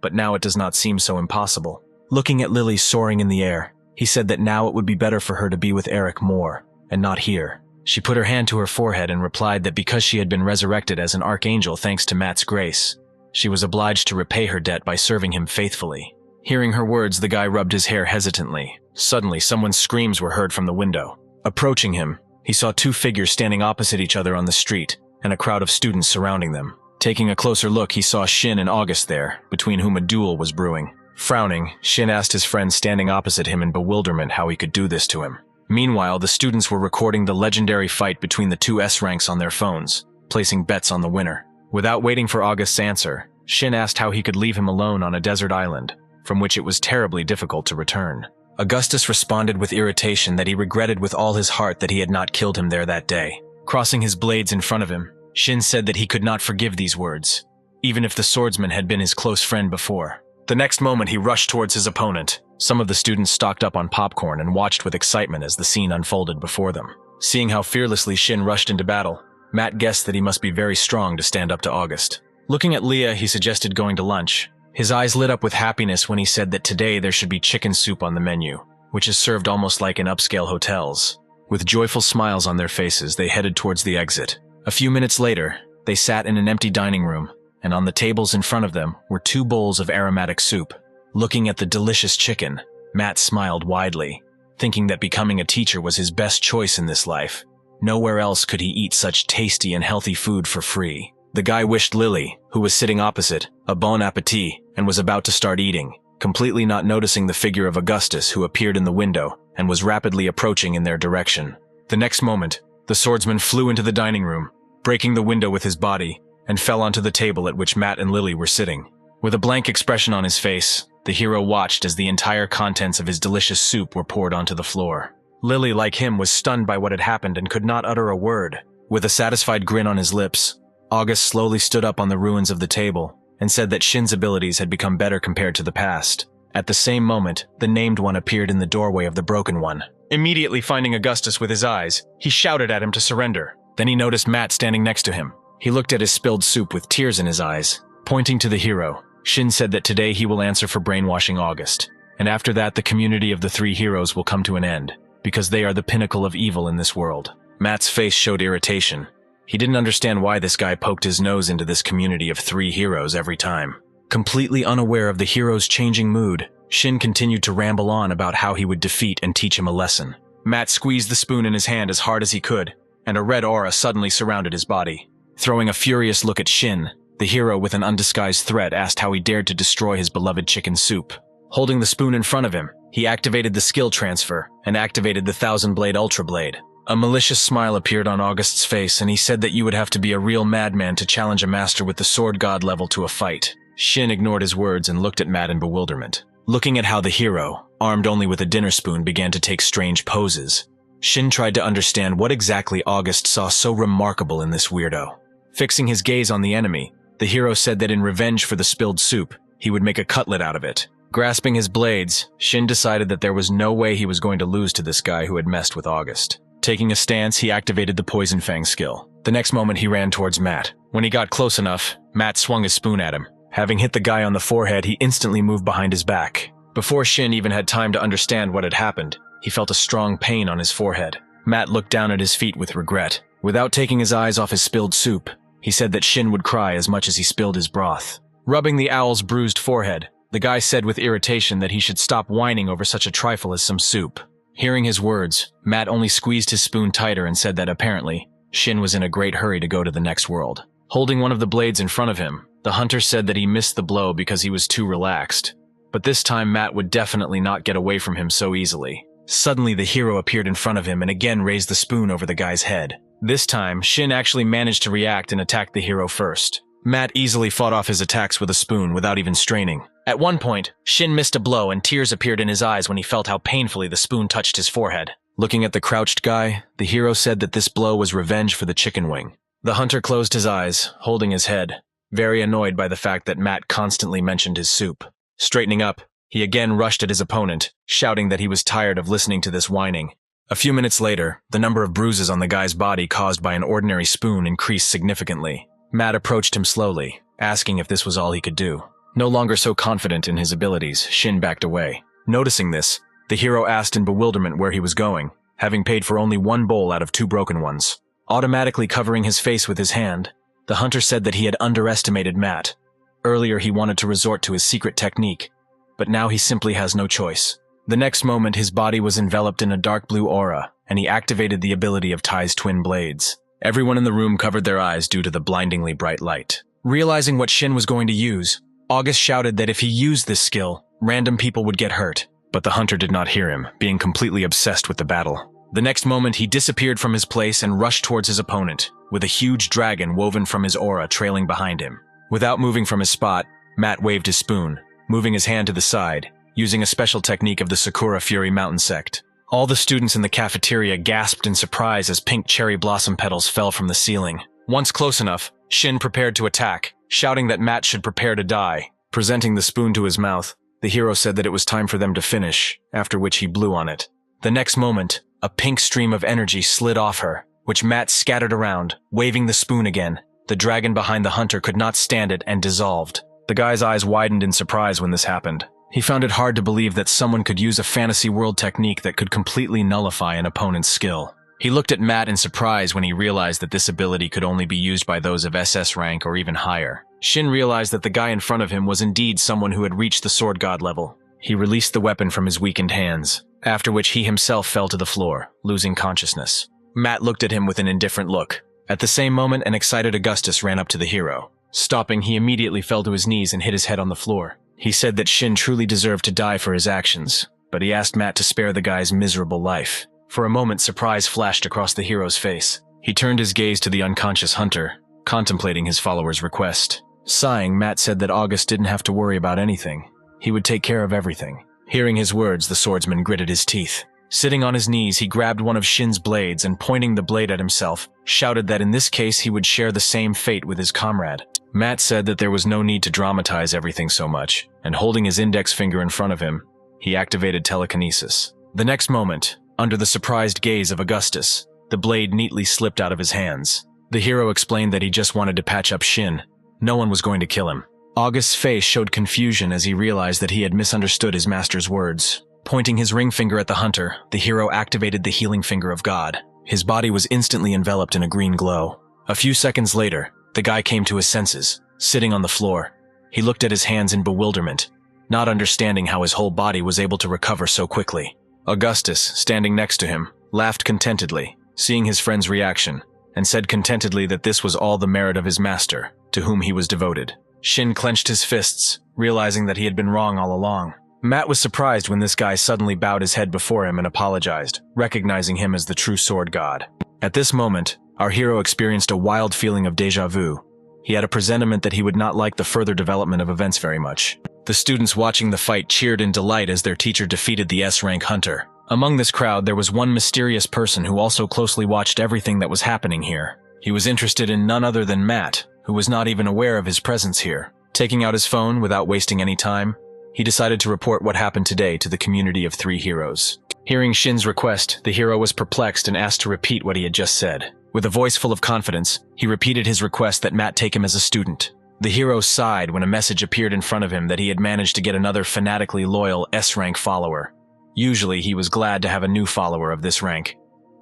but now it does not seem so impossible. Looking at Lily soaring in the air, he said that now it would be better for her to be with Eric more, and not here. She put her hand to her forehead and replied that because she had been resurrected as an archangel thanks to Matt's grace, she was obliged to repay her debt by serving him faithfully. Hearing her words, the guy rubbed his hair hesitantly. Suddenly, someone's screams were heard from the window. Approaching him, he saw 2 figures standing opposite each other on the street, and a crowd of students surrounding them. Taking a closer look, he saw Shin and August there, between whom a duel was brewing. Frowning, Shin asked his friend standing opposite him in bewilderment how he could do this to him. Meanwhile, the students were recording the legendary fight between the 2 S-Ranks on their phones, placing bets on the winner. Without waiting for August's answer, Shin asked how he could leave him alone on a desert island, from which it was terribly difficult to return. Augustus responded with irritation that he regretted with all his heart that he had not killed him there that day. Crossing his blades in front of him, Shin said that he could not forgive these words, even if the swordsman had been his close friend before. The next moment he rushed towards his opponent. Some of the students stocked up on popcorn and watched with excitement as the scene unfolded before them. Seeing how fearlessly Shin rushed into battle, Matt guessed that he must be very strong to stand up to August. Looking at Leah, he suggested going to lunch. His eyes lit up with happiness when he said that today there should be chicken soup on the menu, which is served almost like in upscale hotels. With joyful smiles on their faces, they headed towards the exit. A few minutes later, they sat in an empty dining room, and on the tables in front of them were 2 bowls of aromatic soup. Looking at the delicious chicken, Matt smiled widely, thinking that becoming a teacher was his best choice in this life. Nowhere else could he eat such tasty and healthy food for free. The guy wished Lily, who was sitting opposite, a bon appetit and was about to start eating, completely not noticing the figure of Augustus who appeared in the window and was rapidly approaching in their direction. The next moment, the swordsman flew into the dining room, breaking the window with his body, and fell onto the table at which Matt and Lily were sitting. With a blank expression on his face, the hero watched as the entire contents of his delicious soup were poured onto the floor. Lily, like him, was stunned by what had happened and could not utter a word. With a satisfied grin on his lips, August slowly stood up on the ruins of the table and said that Shin's abilities had become better compared to the past. At the same moment, the named one appeared in the doorway of the broken one. Immediately finding Augustus with his eyes, he shouted at him to surrender. Then he noticed Matt standing next to him. He looked at his spilled soup with tears in his eyes. Pointing to the hero, Shin said that today he will answer for brainwashing August. And after that, the community of the three heroes will come to an end, because they are the pinnacle of evil in this world. Matt's face showed irritation. He didn't understand why this guy poked his nose into this community of three heroes every time. Completely unaware of the hero's changing mood, Shin continued to ramble on about how he would defeat and teach him a lesson. Matt squeezed the spoon in his hand as hard as he could, and a red aura suddenly surrounded his body. Throwing a furious look at Shin, the hero with an undisguised threat asked how he dared to destroy his beloved chicken soup. Holding the spoon in front of him, he activated the skill transfer and activated the Thousand Blade Ultra Blade. A malicious smile appeared on August's face, and he said that you would have to be a real madman to challenge a master with the sword god level to a fight. Shin ignored his words and looked at Matt in bewilderment. Looking at how the hero, armed only with a dinner spoon, began to take strange poses, Shin tried to understand what exactly August saw so remarkable in this weirdo. Fixing his gaze on the enemy, the hero said that in revenge for the spilled soup, he would make a cutlet out of it. Grasping his blades, Shin decided that there was no way he was going to lose to this guy who had messed with August. Taking a stance, he activated the Poison Fang skill. The next moment, he ran towards Matt. When he got close enough, Matt swung his spoon at him. Having hit the guy on the forehead, he instantly moved behind his back. Before Shin even had time to understand what had happened, he felt a strong pain on his forehead. Matt looked down at his feet with regret. Without taking his eyes off his spilled soup, he said that Shin would cry as much as he spilled his broth. Rubbing the owl's bruised forehead, the guy said with irritation that he should stop whining over such a trifle as some soup. Hearing his words, Matt only squeezed his spoon tighter and said that apparently, Shin was in a great hurry to go to the next world. Holding one of the blades in front of him, the hunter said that he missed the blow because he was too relaxed. But this time Matt would definitely not get away from him so easily. Suddenly the hero appeared in front of him and again raised the spoon over the guy's head. This time, Shin actually managed to react and attack the hero first. Matt easily fought off his attacks with a spoon without even straining. At one point, Shin missed a blow and tears appeared in his eyes when he felt how painfully the spoon touched his forehead. Looking at the crouched guy, the hero said that this blow was revenge for the chicken wing. The hunter closed his eyes, holding his head, very annoyed by the fact that Matt constantly mentioned his soup. Straightening up, he again rushed at his opponent, shouting that he was tired of listening to this whining. A few minutes later, the number of bruises on the guy's body caused by an ordinary spoon increased significantly. Matt approached him slowly, asking if this was all he could do. No longer so confident in his abilities, Shin backed away. Noticing this, the hero asked in bewilderment where he was going, having paid for only one bowl out of 2 broken ones. Automatically covering his face with his hand, the hunter said that he had underestimated Matt. Earlier he wanted to resort to his secret technique, but now he simply has no choice. The next moment his body was enveloped in a dark blue aura, and he activated the ability of Tai's twin blades. Everyone in the room covered their eyes due to the blindingly bright light. Realizing what Shin was going to use, August shouted that if he used this skill, random people would get hurt. But the hunter did not hear him, being completely obsessed with the battle. The next moment he disappeared from his place and rushed towards his opponent, with a huge dragon woven from his aura trailing behind him. Without moving from his spot, Matt waved his spoon, moving his hand to the side, using a special technique of the Sakura Fury Mountain sect. All the students in the cafeteria gasped in surprise as pink cherry blossom petals fell from the ceiling. Once close enough, Shin prepared to attack, shouting that Matt should prepare to die. Presenting the spoon to his mouth, the hero said that it was time for them to finish, after which he blew on it. The next moment, a pink stream of energy slid off her, which Matt scattered around, waving the spoon again. The dragon behind the hunter could not stand it and dissolved. The guy's eyes widened in surprise when this happened. He found it hard to believe that someone could use a fantasy world technique that could completely nullify an opponent's skill. He looked at Matt in surprise when he realized that this ability could only be used by those of SS rank or even higher. Shin realized that the guy in front of him was indeed someone who had reached the sword god level. He released the weapon from his weakened hands, after which he himself fell to the floor, losing consciousness. Matt looked at him with an indifferent look. At the same moment, an excited Augustus ran up to the hero. Stopping, he immediately fell to his knees and hit his head on the floor. He said that Shin truly deserved to die for his actions, but he asked Matt to spare the guy's miserable life. For a moment, surprise flashed across the hero's face. He turned his gaze to the unconscious hunter, contemplating his follower's request. Sighing, Matt said that August didn't have to worry about anything. He would take care of everything. Hearing his words, the swordsman gritted his teeth. Sitting on his knees, he grabbed one of Shin's blades and, pointing the blade at himself, shouted that in this case he would share the same fate with his comrade. Matt said that there was no need to dramatize everything so much, and holding his index finger in front of him, he activated telekinesis. The next moment, under the surprised gaze of Augustus, the blade neatly slipped out of his hands. The hero explained that he just wanted to patch up Shin. No one was going to kill him. August's face showed confusion as he realized that he had misunderstood his master's words. Pointing his ring finger at the hunter, the hero activated the healing finger of God. His body was instantly enveloped in a green glow. A few seconds later, the guy came to his senses, sitting on the floor. He looked at his hands in bewilderment, not understanding how his whole body was able to recover so quickly. Augustus, standing next to him, laughed contentedly, seeing his friend's reaction, and said contentedly that this was all the merit of his master, to whom he was devoted. Shin clenched his fists, realizing that he had been wrong all along. Matt was surprised when this guy suddenly bowed his head before him and apologized, recognizing him as the true sword god. At this moment, our hero experienced a wild feeling of déjà vu. He had a presentiment that he would not like the further development of events very much. The students watching the fight cheered in delight as their teacher defeated the S-Rank hunter. Among this crowd, there was one mysterious person who also closely watched everything that was happening here. He was interested in none other than Matt, who was not even aware of his presence here. Taking out his phone without wasting any time, he decided to report what happened today to the community of 3 heroes. Hearing Shin's request, the hero was perplexed and asked to repeat what he had just said. With a voice full of confidence, he repeated his request that Matt take him as a student. The hero sighed when a message appeared in front of him that he had managed to get another fanatically loyal S-Rank follower. Usually, he was glad to have a new follower of this rank,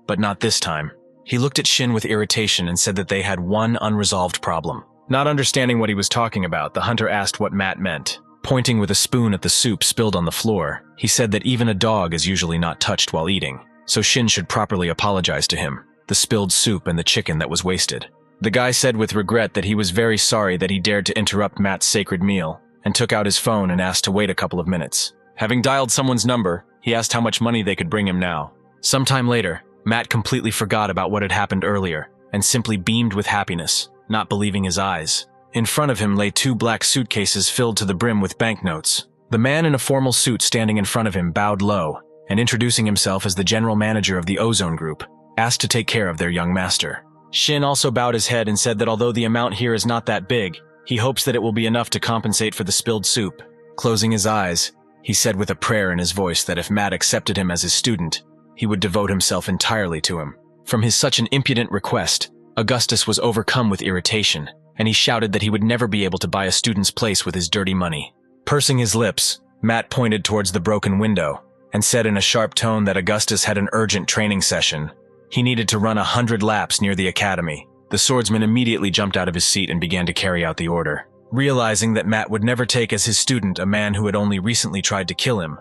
but not this time. He looked at Shin with irritation and said that they had one unresolved problem. Not understanding what he was talking about, the hunter asked what Matt meant. Pointing with a spoon at the soup spilled on the floor, he said that even a dog is usually not touched while eating, so Shin should properly apologize to him, the spilled soup and the chicken that was wasted. The guy said with regret that he was very sorry that he dared to interrupt Matt's sacred meal, and took out his phone and asked to wait a couple of minutes. Having dialed someone's number, he asked how much money they could bring him now. Sometime later, Matt completely forgot about what had happened earlier, and simply beamed with happiness, not believing his eyes. In front of him lay 2 black suitcases filled to the brim with banknotes. The man in a formal suit standing in front of him bowed low, and introducing himself as the general manager of the Ozone Group, asked to take care of their young master. Shin also bowed his head and said that although the amount here is not that big, he hopes that it will be enough to compensate for the spilled soup. Closing his eyes, he said with a prayer in his voice that if Matt accepted him as his student, he would devote himself entirely to him. From his such an impudent request, Augustus was overcome with irritation, and he shouted that he would never be able to buy a student's place with his dirty money. Pursing his lips, Matt pointed towards the broken window and said in a sharp tone that Augustus had an urgent training session. He needed to run 100 laps near the academy. The swordsman immediately jumped out of his seat and began to carry out the order. Realizing that Matt would never take as his student a man who had only recently tried to kill him,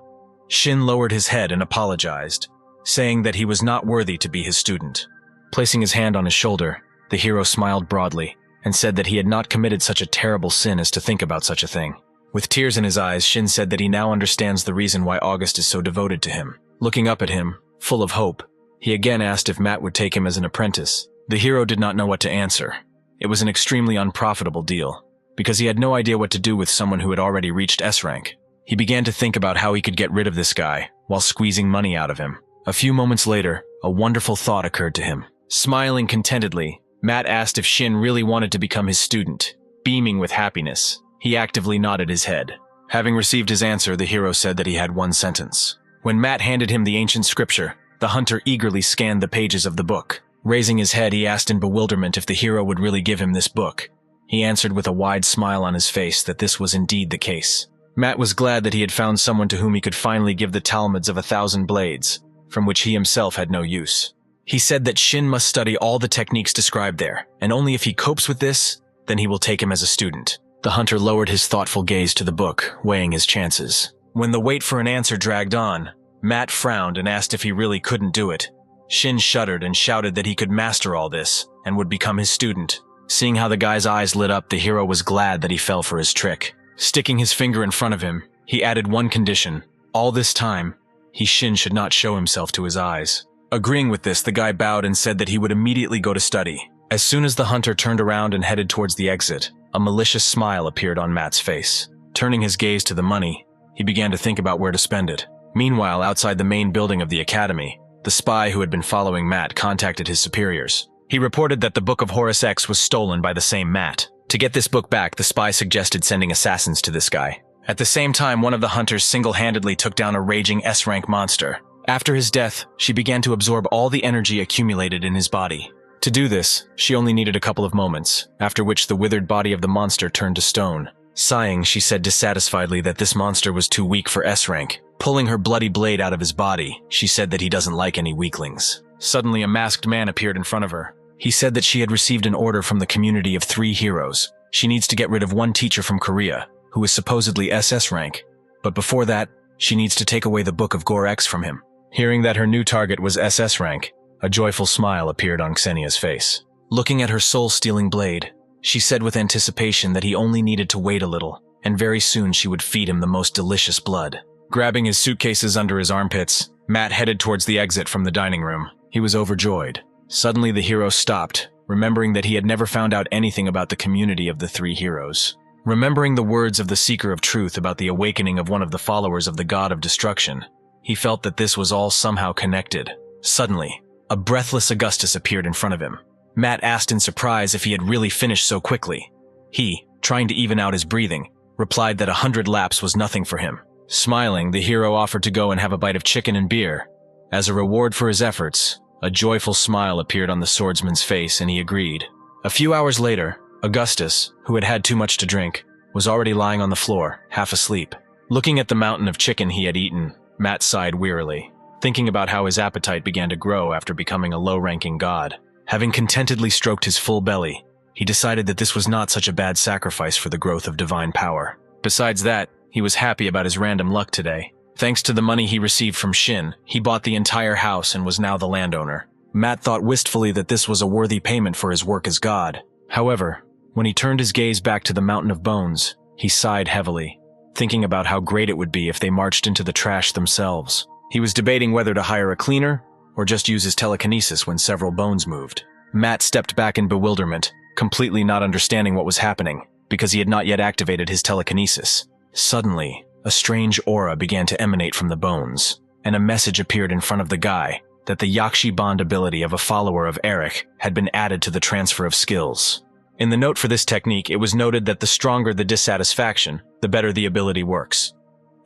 Shin lowered his head and apologized, saying that he was not worthy to be his student. Placing his hand on his shoulder, the hero smiled broadly and said that he had not committed such a terrible sin as to think about such a thing. With tears in his eyes, Shin said that he now understands the reason why August is so devoted to him. Looking up at him, full of hope, he again asked if Matt would take him as an apprentice. The hero did not know what to answer. It was an extremely unprofitable deal, because he had no idea what to do with someone who had already reached S-Rank. He began to think about how he could get rid of this guy, while squeezing money out of him. A few moments later, a wonderful thought occurred to him. Smiling contentedly, Matt asked if Shin really wanted to become his student. Beaming with happiness, he actively nodded his head. Having received his answer, the hero said that he had one sentence. When Matt handed him the ancient scripture, the hunter eagerly scanned the pages of the book. Raising his head, he asked in bewilderment if the hero would really give him this book. He answered with a wide smile on his face that this was indeed the case. Matt was glad that he had found someone to whom he could finally give the Talmuds of 1,000 blades, from which he himself had no use. He said that Shin must study all the techniques described there, and only if he copes with this, then he will take him as a student. The hunter lowered his thoughtful gaze to the book, weighing his chances. When the wait for an answer dragged on, Matt frowned and asked if he really couldn't do it. Shin shuddered and shouted that he could master all this, and would become his student. Seeing how the guy's eyes lit up, the hero was glad that he fell for his trick. Sticking his finger in front of him, he added one condition. All this time, Shin should not show himself to his eyes. Agreeing with this, the guy bowed and said that he would immediately go to study. As soon as the hunter turned around and headed towards the exit, a malicious smile appeared on Matt's face. Turning his gaze to the money, he began to think about where to spend it. Meanwhile, outside the main building of the academy, the spy who had been following Matt contacted his superiors. He reported that the Book of Horus X was stolen by the same Matt. To get this book back, the spy suggested sending assassins to this guy. At the same time, one of the hunters single-handedly took down a raging S-rank monster. After his death, she began to absorb all the energy accumulated in his body. To do this, she only needed a couple of moments, after which the withered body of the monster turned to stone. Sighing, she said dissatisfiedly that this monster was too weak for S-rank. Pulling her bloody blade out of his body, she said that he doesn't like any weaklings. Suddenly, a masked man appeared in front of her. He said that she had received an order from the community of 3 heroes. She needs to get rid of one teacher from Korea, who is supposedly SS rank. But before that, she needs to take away the Book of Gorex from him. Hearing that her new target was SS rank, a joyful smile appeared on Xenia's face. Looking at her soul-stealing blade, she said with anticipation that he only needed to wait a little, and very soon she would feed him the most delicious blood. Grabbing his suitcases under his armpits, Matt headed towards the exit from the dining room. He was overjoyed. Suddenly the hero stopped, remembering that he had never found out anything about the community of the 3 heroes. Remembering the words of the Seeker of Truth about the awakening of one of the followers of the God of Destruction, he felt that this was all somehow connected. Suddenly, a breathless Augustus appeared in front of him. Matt asked in surprise if he had really finished so quickly. He, trying to even out his breathing, replied that 100 laps was nothing for him. Smiling, the hero offered to go and have a bite of chicken and beer. As a reward for his efforts, a joyful smile appeared on the swordsman's face and he agreed. A few hours later, Augustus, who had had too much to drink, was already lying on the floor, half asleep. Looking at the mountain of chicken he had eaten, Matt sighed wearily, thinking about how his appetite began to grow after becoming a low-ranking god. Having contentedly stroked his full belly, he decided that this was not such a bad sacrifice for the growth of divine power. Besides that, he was happy about his random luck today. Thanks to the money he received from Shin, he bought the entire house and was now the landowner. Matt thought wistfully that this was a worthy payment for his work as god. However, when he turned his gaze back to the mountain of bones, he sighed heavily, thinking about how great it would be if they marched into the trash themselves. He was debating whether to hire a cleaner or just use his telekinesis when several bones moved. Matt stepped back in bewilderment, completely not understanding what was happening, because he had not yet activated his telekinesis. Suddenly, a strange aura began to emanate from the bones, and a message appeared in front of the guy that the Yakshi Bond ability of a follower of Eric had been added to the transfer of skills. In the note for this technique, it was noted that the stronger the dissatisfaction, the better the ability works.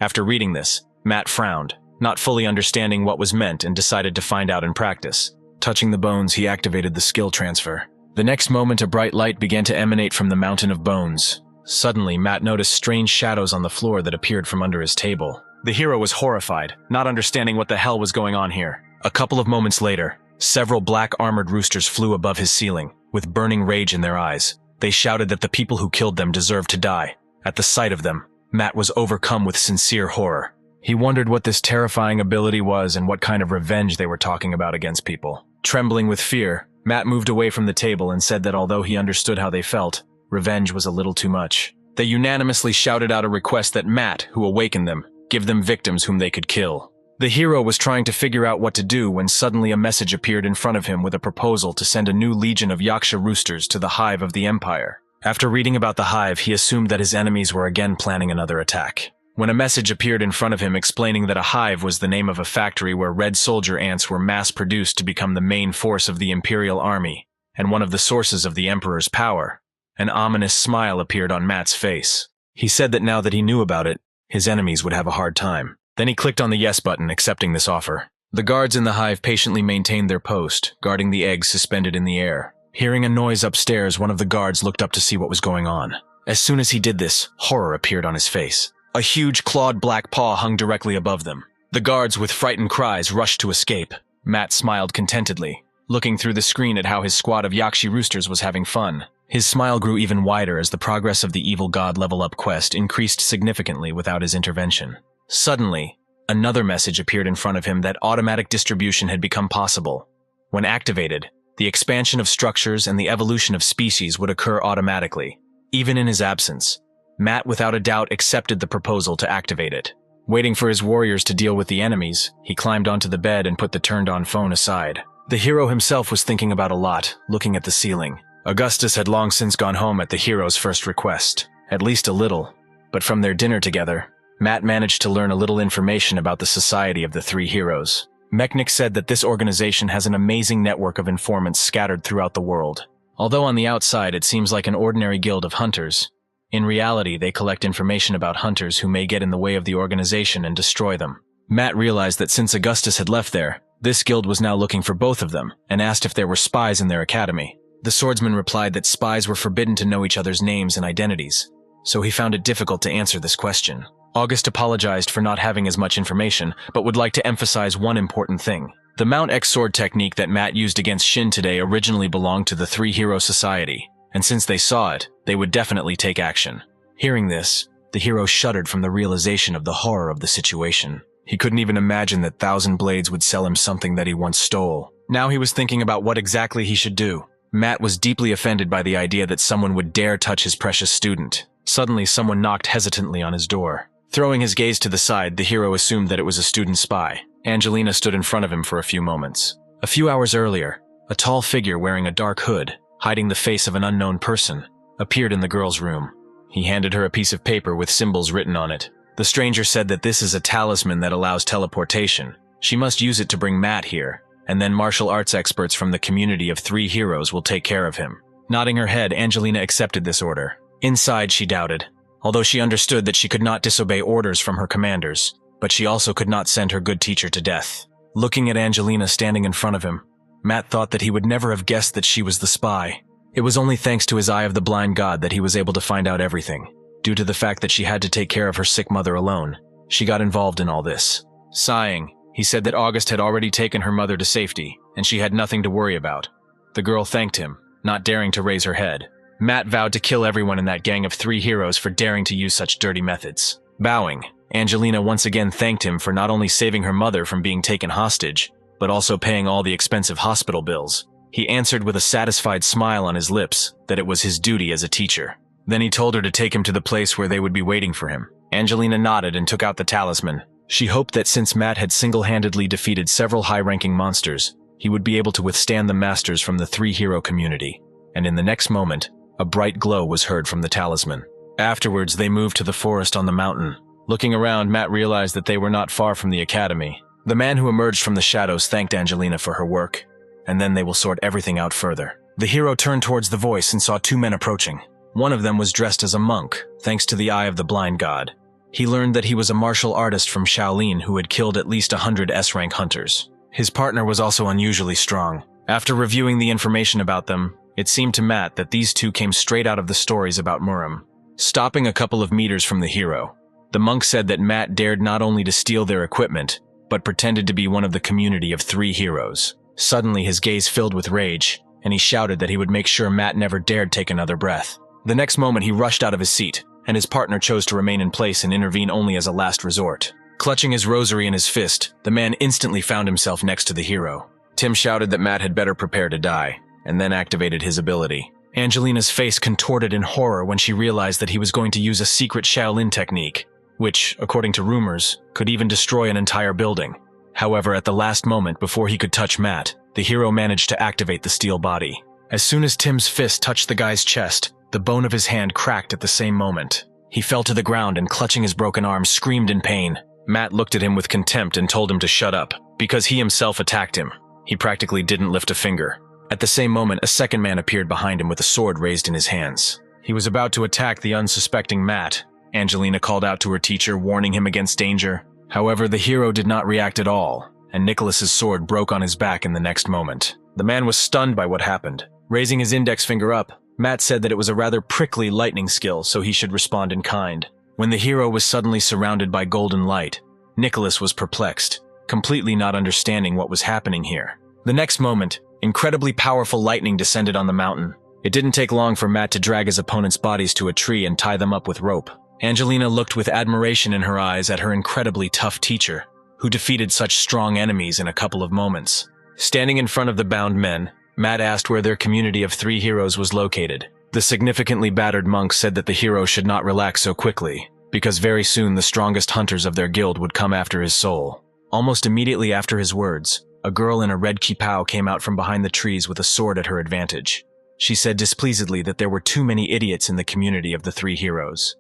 After reading this, Matt frowned, not fully understanding what was meant, and decided to find out in practice. Touching the bones, he activated the skill transfer. The next moment, a bright light began to emanate from the mountain of bones. Suddenly, Matt noticed strange shadows on the floor that appeared from under his table. The hero was horrified, not understanding what the hell was going on here. A couple of moments later, several black armored roosters flew above his ceiling, with burning rage in their eyes. They shouted that the people who killed them deserved to die. At the sight of them, Matt was overcome with sincere horror. He wondered what this terrifying ability was and what kind of revenge they were talking about against people. Trembling with fear, Matt moved away from the table and said that although he understood how they felt, revenge was a little too much. They unanimously shouted out a request that Matt, who awakened them, give them victims whom they could kill. The hero was trying to figure out what to do when suddenly a message appeared in front of him with a proposal to send a new legion of Yaksha roosters to the hive of the Empire. After reading about the hive, he assumed that his enemies were again planning another attack. When a message appeared in front of him explaining that a hive was the name of a factory where red soldier ants were mass-produced to become the main force of the Imperial Army, and one of the sources of the Emperor's power, an ominous smile appeared on Matt's face. He said that now that he knew about it, his enemies would have a hard time. Then he clicked on the yes button, accepting this offer. The guards in the hive patiently maintained their post, guarding the eggs suspended in the air. Hearing a noise upstairs, one of the guards looked up to see what was going on. As soon as he did this, horror appeared on his face. A huge clawed black paw hung directly above them. The guards, with frightened cries, rushed to escape. Matt smiled contentedly, looking through the screen at how his squad of Yakshi roosters was having fun. His smile grew even wider as the progress of the Evil God Level Up quest increased significantly without his intervention. Suddenly, another message appeared in front of him that automatic distribution had become possible. When activated, the expansion of structures and the evolution of species would occur automatically. Even in his absence, Matt without a doubt accepted the proposal to activate it. Waiting for his warriors to deal with the enemies, he climbed onto the bed and put the turned-on phone aside. The hero himself was thinking about a lot, looking at the ceiling. Augustus had long since gone home at the hero's first request, at least a little, but from their dinner together, Matt managed to learn a little information about the Society of the Three Heroes. Mechnik said that this organization has an amazing network of informants scattered throughout the world. Although on the outside it seems like an ordinary guild of hunters, in reality they collect information about hunters who may get in the way of the organization and destroy them. Matt realized that since Augustus had left there, this guild was now looking for both of them, and asked if there were spies in their academy. The swordsman replied that spies were forbidden to know each other's names and identities, so he found it difficult to answer this question. August apologized for not having as much information, but would like to emphasize one important thing. The Mount X sword technique that Matt used against Shin today originally belonged to the Three Hero Society, and since they saw it, they would definitely take action. Hearing this, the hero shuddered from the realization of the horror of the situation. He couldn't even imagine that Thousand Blades would sell him something that he once stole. Now he was thinking about what exactly he should do. Matt was deeply offended by the idea that someone would dare touch his precious student. Suddenly, someone knocked hesitantly on his door. Throwing his gaze to the side, the hero assumed that it was a student spy. Angelina stood in front of him for a few moments. A few hours earlier, a tall figure wearing a dark hood, hiding the face of an unknown person, appeared in the girl's room. He handed her a piece of paper with symbols written on it. The stranger said that this is a talisman that allows teleportation. She must use it to bring Matt here, and then martial arts experts from the community of Three Heroes will take care of him. Nodding her head, Angelina accepted this order. Inside, she doubted. Although she understood that she could not disobey orders from her commanders, but she also could not send her good teacher to death. Looking at Angelina standing in front of him, Matt thought that he would never have guessed that she was the spy. It was only thanks to his eye of the blind god that he was able to find out everything. Due to the fact that she had to take care of her sick mother alone, she got involved in all this. Sighing, he said that August had already taken her mother to safety, and she had nothing to worry about. The girl thanked him, not daring to raise her head. Matt vowed to kill everyone in that gang of Three Heroes for daring to use such dirty methods. Bowing, Angelina once again thanked him for not only saving her mother from being taken hostage, but also paying all the expensive hospital bills. He answered with a satisfied smile on his lips that it was his duty as a teacher. Then he told her to take him to the place where they would be waiting for him. Angelina nodded and took out the talisman. She hoped that since Matt had single-handedly defeated several high-ranking monsters, he would be able to withstand the masters from the Three Hero community. And in the next moment, a bright glow was heard from the talisman. Afterwards, they moved to the forest on the mountain. Looking around, Matt realized that they were not far from the academy. The man who emerged from the shadows thanked Angelina for her work, and then they will sort everything out further. The hero turned towards the voice and saw two men approaching. One of them was dressed as a monk, thanks to the eye of the blind god. He learned that he was a martial artist from Shaolin who had killed at least 100 S-rank hunters. His partner was also unusually strong. After reviewing the information about them, it seemed to Matt that these two came straight out of the stories about Murim. Stopping a couple of meters from the hero, the monk said that Matt dared not only to steal their equipment, but pretended to be one of the community of Three Heroes. Suddenly his gaze filled with rage, and he shouted that he would make sure Matt never dared take another breath. The next moment he rushed out of his seat, and his partner chose to remain in place and intervene only as a last resort. Clutching his rosary in his fist, the man instantly found himself next to the hero. Tim shouted that Matt had better prepare to die, and then activated his ability. Angelina's face contorted in horror when she realized that he was going to use a secret Shaolin technique, which, according to rumors, could even destroy an entire building. However, at the last moment before he could touch Matt, the hero managed to activate the steel body. As soon as Tim's fist touched the guy's chest, the bone of his hand cracked at the same moment. He fell to the ground and, clutching his broken arm, screamed in pain. Matt looked at him with contempt and told him to shut up, because he himself attacked him. He practically didn't lift a finger. At the same moment, a second man appeared behind him with a sword raised in his hands. He was about to attack the unsuspecting Matt. Angelina called out to her teacher, warning him against danger. However, the hero did not react at all, and Nicholas's sword broke on his back in the next moment. The man was stunned by what happened. Raising his index finger up, Matt said that it was a rather prickly lightning skill, so he should respond in kind. When the hero was suddenly surrounded by golden light, Nicholas was perplexed, completely not understanding what was happening here. The next moment, incredibly powerful lightning descended on the mountain. It didn't take long for Matt to drag his opponent's bodies to a tree and tie them up with rope. Angelina looked with admiration in her eyes at her incredibly tough teacher, who defeated such strong enemies in a couple of moments. Standing in front of the bound men, Matt asked where their community of Three Heroes was located. The significantly battered monk said that the hero should not relax so quickly, because very soon the strongest hunters of their guild would come after his soul. Almost immediately after his words, a girl in a red kipao came out from behind the trees with a sword at her advantage. She said displeasedly that there were too many idiots in the community of the Three Heroes.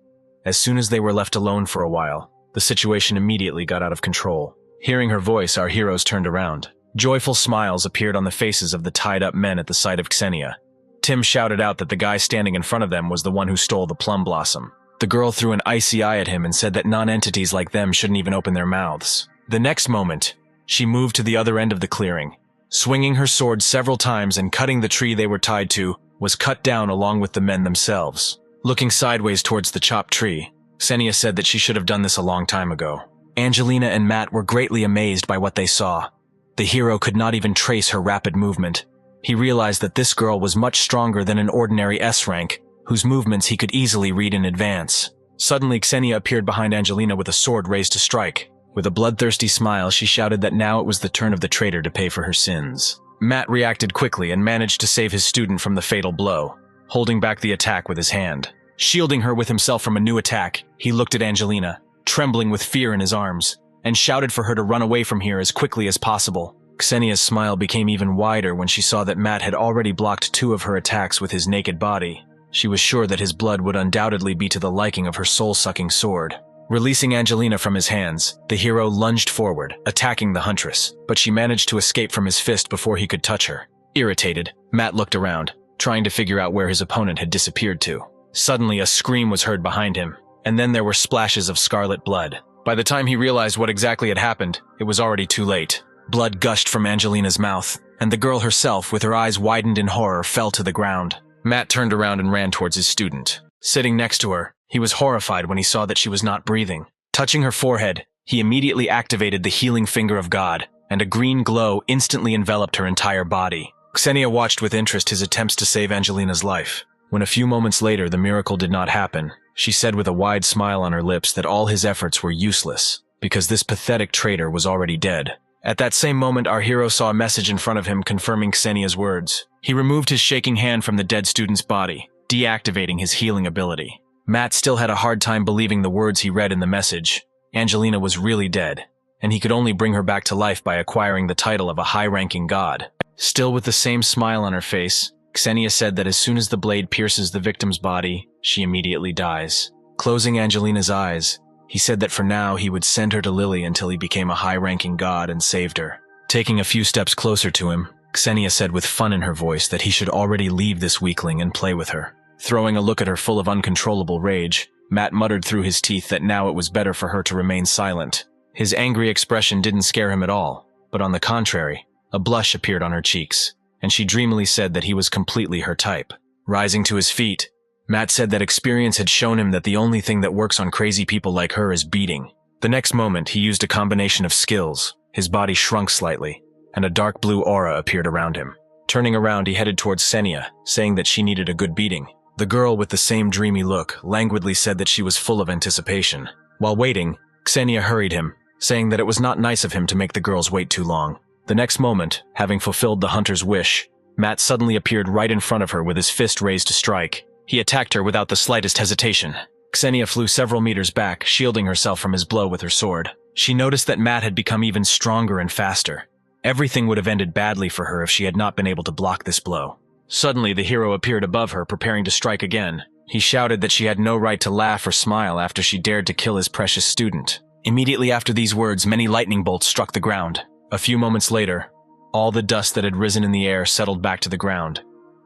As soon as they were left alone for a while, the situation immediately got out of control. Hearing her voice, our heroes turned around. Joyful smiles appeared on the faces of the tied-up men at the sight of Xenia. Tim shouted out that the guy standing in front of them was the one who stole the plum blossom. The girl threw an icy eye at him and said that non-entities like them shouldn't even open their mouths. The next moment, she moved to the other end of the clearing. Swinging her sword several times and cutting the tree they were tied to, was cut down along with the men themselves. Looking sideways towards the chopped tree, Xenia said that she should have done this a long time ago. Angelina and Matt were greatly amazed by what they saw. The hero could not even trace her rapid movement. He realized that this girl was much stronger than an ordinary S-Rank, whose movements he could easily read in advance. Suddenly, Xenia appeared behind Angelina with a sword raised to strike. With a bloodthirsty smile, she shouted that now it was the turn of the traitor to pay for her sins. Matt reacted quickly and managed to save his student from the fatal blow, holding back the attack with his hand. Shielding her with himself from a new attack, he looked at Angelina, trembling with fear in his arms, and shouted for her to run away from here as quickly as possible. Xenia's smile became even wider when she saw that Matt had already blocked 2 of her attacks with his naked body. She was sure that his blood would undoubtedly be to the liking of her soul-sucking sword. Releasing Angelina from his hands, the hero lunged forward, attacking the huntress, but she managed to escape from his fist before he could touch her. Irritated, Matt looked around, trying to figure out where his opponent had disappeared to. Suddenly, a scream was heard behind him, and then there were splashes of scarlet blood. By the time he realized what exactly had happened, it was already too late. Blood gushed from Angelina's mouth, and the girl herself, with her eyes widened in horror, fell to the ground. Matt turned around and ran towards his student. Sitting next to her, he was horrified when he saw that she was not breathing. Touching her forehead, he immediately activated the healing finger of God, and a green glow instantly enveloped her entire body. Xenia watched with interest his attempts to save Angelina's life. When a few moments later the miracle did not happen, she said with a wide smile on her lips that all his efforts were useless, because this pathetic traitor was already dead. At that same moment, our hero saw a message in front of him confirming Xenia's words. He removed his shaking hand from the dead student's body, deactivating his healing ability. Matt still had a hard time believing the words he read in the message. Angelina was really dead, and he could only bring her back to life by acquiring the title of a high-ranking god. Still with the same smile on her face, Xenia said that as soon as the blade pierces the victim's body, she immediately dies. Closing Angelina's eyes, he said that for now he would send her to Lily until he became a high-ranking god and saved her. Taking a few steps closer to him, Xenia said with fun in her voice that he should already leave this weakling and play with her. Throwing a look at her full of uncontrollable rage, Matt muttered through his teeth that now it was better for her to remain silent. His angry expression didn't scare him at all, but on the contrary, a blush appeared on her cheeks, and she dreamily said that he was completely her type. Rising to his feet, Matt said that experience had shown him that the only thing that works on crazy people like her is beating. The next moment, he used a combination of skills. His body shrunk slightly, and a dark blue aura appeared around him. Turning around, he headed towards Xenia, saying that she needed a good beating. The girl, with the same dreamy look, languidly said that she was full of anticipation. While waiting, Xenia hurried him, saying that it was not nice of him to make the girls wait too long. The next moment, having fulfilled the hunter's wish, Matt suddenly appeared right in front of her with his fist raised to strike. He attacked her without the slightest hesitation. Xenia flew several meters back, shielding herself from his blow with her sword. She noticed that Matt had become even stronger and faster. Everything would have ended badly for her if she had not been able to block this blow. Suddenly, the hero appeared above her, preparing to strike again. He shouted that she had no right to laugh or smile after she dared to kill his precious student. Immediately after these words, many lightning bolts struck the ground. A few moments later, all the dust that had risen in the air settled back to the ground.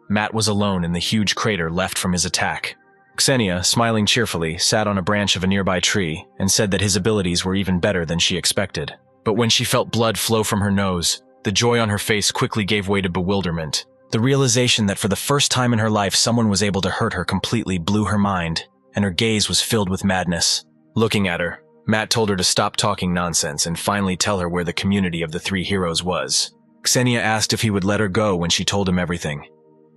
Matt was alone in the huge crater left from his attack. Xenia, smiling cheerfully, sat on a branch of a nearby tree and said that his abilities were even better than she expected. But when she felt blood flow from her nose, the joy on her face quickly gave way to bewilderment. The realization that for the first time in her life someone was able to hurt her completely blew her mind, and her gaze was filled with madness. Looking at her, Matt told her to stop talking nonsense and finally tell her where the community of the 3 heroes was. Xenia asked if he would let her go when she told him everything.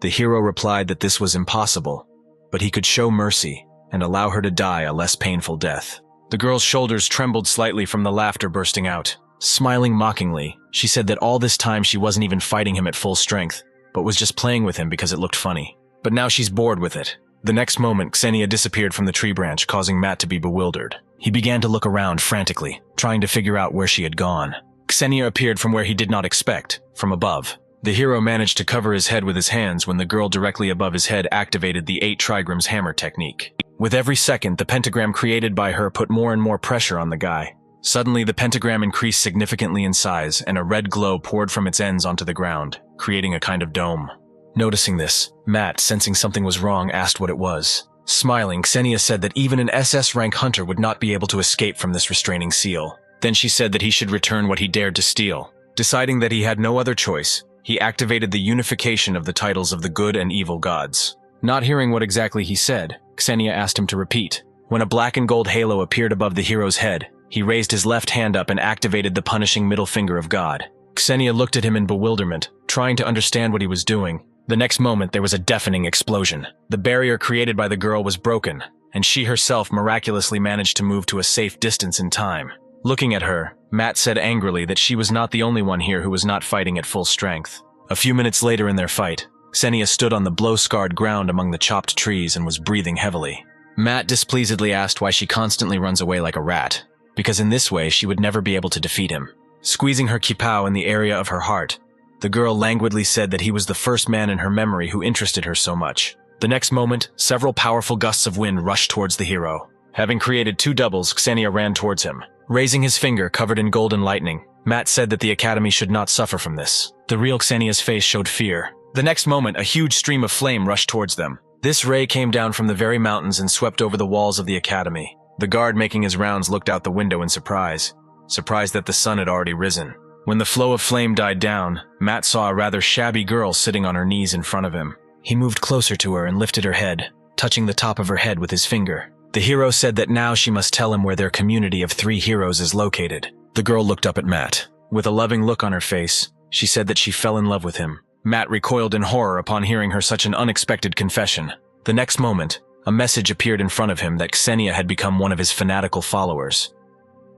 The hero replied that this was impossible, but he could show mercy and allow her to die a less painful death. The girl's shoulders trembled slightly from the laughter bursting out. Smiling mockingly, she said that all this time she wasn't even fighting him at full strength, but was just playing with him because it looked funny. But now she's bored with it. The next moment, Xenia disappeared from the tree branch, causing Matt to be bewildered. He began to look around frantically, trying to figure out where she had gone. Xenia appeared from where he did not expect, from above. The hero managed to cover his head with his hands when the girl directly above his head activated the 8 trigrams hammer technique. With every second, the pentagram created by her put more and more pressure on the guy. Suddenly, the pentagram increased significantly in size, and a red glow poured from its ends onto the ground, creating a kind of dome. Noticing this, Matt, sensing something was wrong, asked what it was. Smiling, Xenia said that even an SS-Rank hunter would not be able to escape from this restraining seal. Then she said that he should return what he dared to steal. Deciding that he had no other choice, he activated the unification of the titles of the good and evil gods. Not hearing what exactly he said, Xenia asked him to repeat. When a black and gold halo appeared above the hero's head, he raised his left hand up and activated the punishing middle finger of God. Xenia looked at him in bewilderment, trying to understand what he was doing. The next moment, there was a deafening explosion. The barrier created by the girl was broken, and she herself miraculously managed to move to a safe distance in time. Looking at her, Matt said angrily that she was not the only one here who was not fighting at full strength. A few minutes later in their fight, Xenia stood on the blow-scarred ground among the chopped trees and was breathing heavily. Matt displeasedly asked why she constantly runs away like a rat, because in this way she would never be able to defeat him. Squeezing her kipao in the area of her heart, the girl languidly said that he was the first man in her memory who interested her so much. The next moment, several powerful gusts of wind rushed towards the hero. Having created two doubles, Xenia ran towards him. Raising his finger covered in golden lightning, Matt said that the Academy should not suffer from this. The real Xenia's face showed fear. The next moment, a huge stream of flame rushed towards them. This ray came down from the very mountains and swept over the walls of the Academy. The guard making his rounds looked out the window in surprise that the sun had already risen. When the flow of flame died down, Matt saw a rather shabby girl sitting on her knees in front of him. He moved closer to her and lifted her head, touching the top of her head with his finger. The hero said that now she must tell him where their community of 3 heroes is located. The girl looked up at Matt. With a loving look on her face, she said that she fell in love with him. Matt recoiled in horror upon hearing her such an unexpected confession. The next moment, a message appeared in front of him that Xenia had become one of his fanatical followers.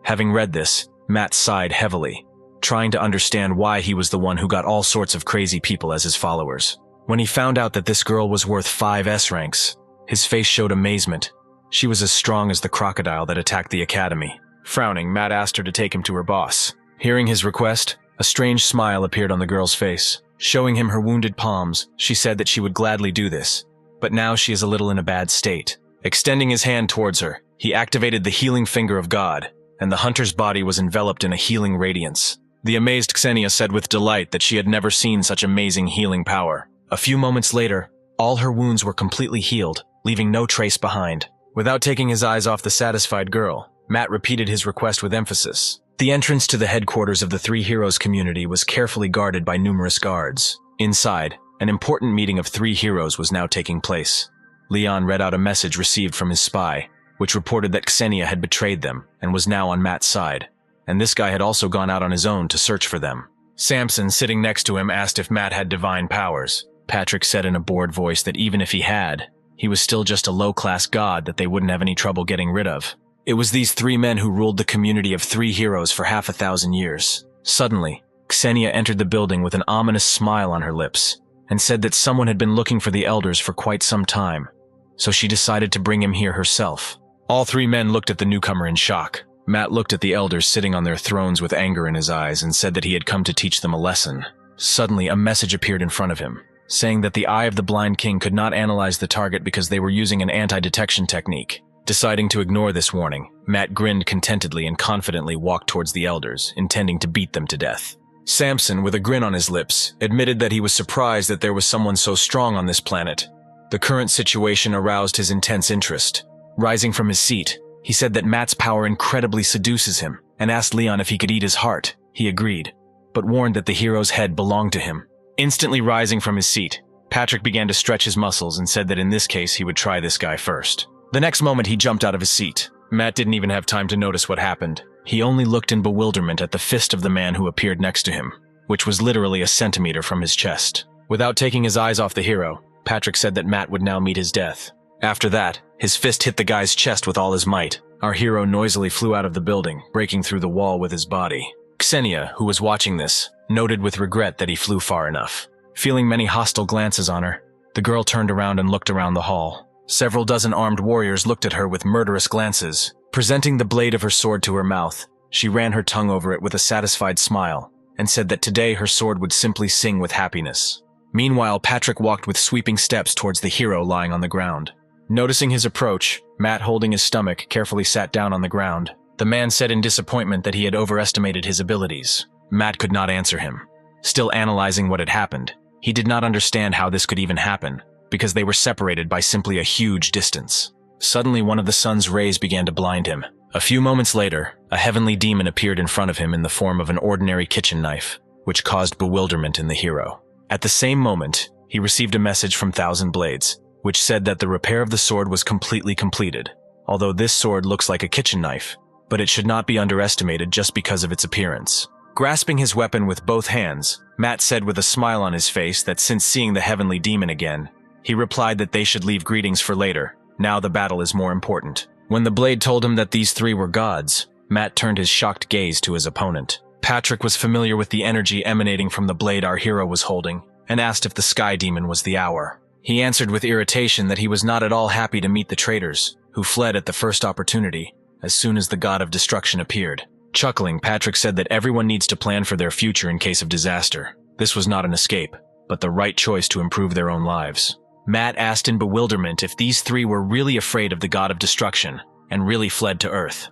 Having read this, Matt sighed heavily, trying to understand why he was the one who got all sorts of crazy people as his followers. When he found out that this girl was worth 5 S-ranks, his face showed amazement. She was as strong as the crocodile that attacked the Academy. Frowning, Matt asked her to take him to her boss. Hearing his request, a strange smile appeared on the girl's face. Showing him her wounded palms, she said that she would gladly do this, but now she is a little in a bad state. Extending his hand towards her, he activated the healing finger of God, and the hunter's body was enveloped in a healing radiance. The amazed Xenia said with delight that she had never seen such amazing healing power. A few moments later, all her wounds were completely healed, leaving no trace behind. Without taking his eyes off the satisfied girl, Matt repeated his request with emphasis. The entrance to the headquarters of the 3 heroes community was carefully guarded by numerous guards. Inside, an important meeting of 3 heroes was now taking place. Leon read out a message received from his spy, which reported that Xenia had betrayed them and was now on Matt's side, and this guy had also gone out on his own to search for them. Samson, sitting next to him, asked if Matt had divine powers. Patrick said in a bored voice that even if he had, he was still just a low-class god that they wouldn't have any trouble getting rid of. It was these 3 men who ruled the community of 3 heroes for half 1,000 years. Suddenly, Xenia entered the building with an ominous smile on her lips, and said that someone had been looking for the elders for quite some time, so she decided to bring him here herself. All 3 men looked at the newcomer in shock. Matt looked at the elders sitting on their thrones with anger in his eyes and said that he had come to teach them a lesson. Suddenly, a message appeared in front of him, saying that the Eye of the Blind King could not analyze the target because they were using an anti-detection technique. Deciding to ignore this warning, Matt grinned contentedly and confidently walked towards the elders, intending to beat them to death. Samson, with a grin on his lips, admitted that he was surprised that there was someone so strong on this planet. The current situation aroused his intense interest. Rising from his seat, he said that Matt's power incredibly seduces him, and asked Leon if he could eat his heart. He agreed, but warned that the hero's head belonged to him. Instantly rising from his seat, Patrick began to stretch his muscles and said that in this case he would try this guy first. The next moment he jumped out of his seat. Matt didn't even have time to notice what happened. He only looked in bewilderment at the fist of the man who appeared next to him, which was literally a centimeter from his chest. Without taking his eyes off the hero, Patrick said that Matt would now meet his death. After that, his fist hit the guy's chest with all his might. Our hero noisily flew out of the building, breaking through the wall with his body. Xenia, who was watching this, noted with regret that he flew far enough. Feeling many hostile glances on her, the girl turned around and looked around the hall. Several dozen armed warriors looked at her with murderous glances. Presenting the blade of her sword to her mouth, she ran her tongue over it with a satisfied smile, and said that today her sword would simply sing with happiness. Meanwhile, Patrick walked with sweeping steps towards the hero lying on the ground. Noticing his approach, Matt, holding his stomach, carefully sat down on the ground. The man said in disappointment that he had overestimated his abilities. Matt could not answer him. Still analyzing what had happened, he did not understand how this could even happen, because they were separated by simply a huge distance. Suddenly, one of the sun's rays began to blind him. A few moments later, a heavenly demon appeared in front of him in the form of an ordinary kitchen knife, which caused bewilderment in the hero. At the same moment, he received a message from Thousand Blades, which said that the repair of the sword was completely completed. Although this sword looks like a kitchen knife, but it should not be underestimated just because of its appearance. Grasping his weapon with both hands, Matt said with a smile on his face that since seeing the heavenly demon again, he replied that they should leave greetings for later. Now the battle is more important. When the blade told him that these three were gods, Matt turned his shocked gaze to his opponent. Patrick was familiar with the energy emanating from the blade our hero was holding, and asked if the sky demon was the hour. He answered with irritation that he was not at all happy to meet the traitors, who fled at the first opportunity, as soon as the god of destruction appeared. Chuckling, Patrick said that everyone needs to plan for their future in case of disaster. This was not an escape, but the right choice to improve their own lives. Matt asked in bewilderment if these three were really afraid of the god of destruction, and really fled to Earth.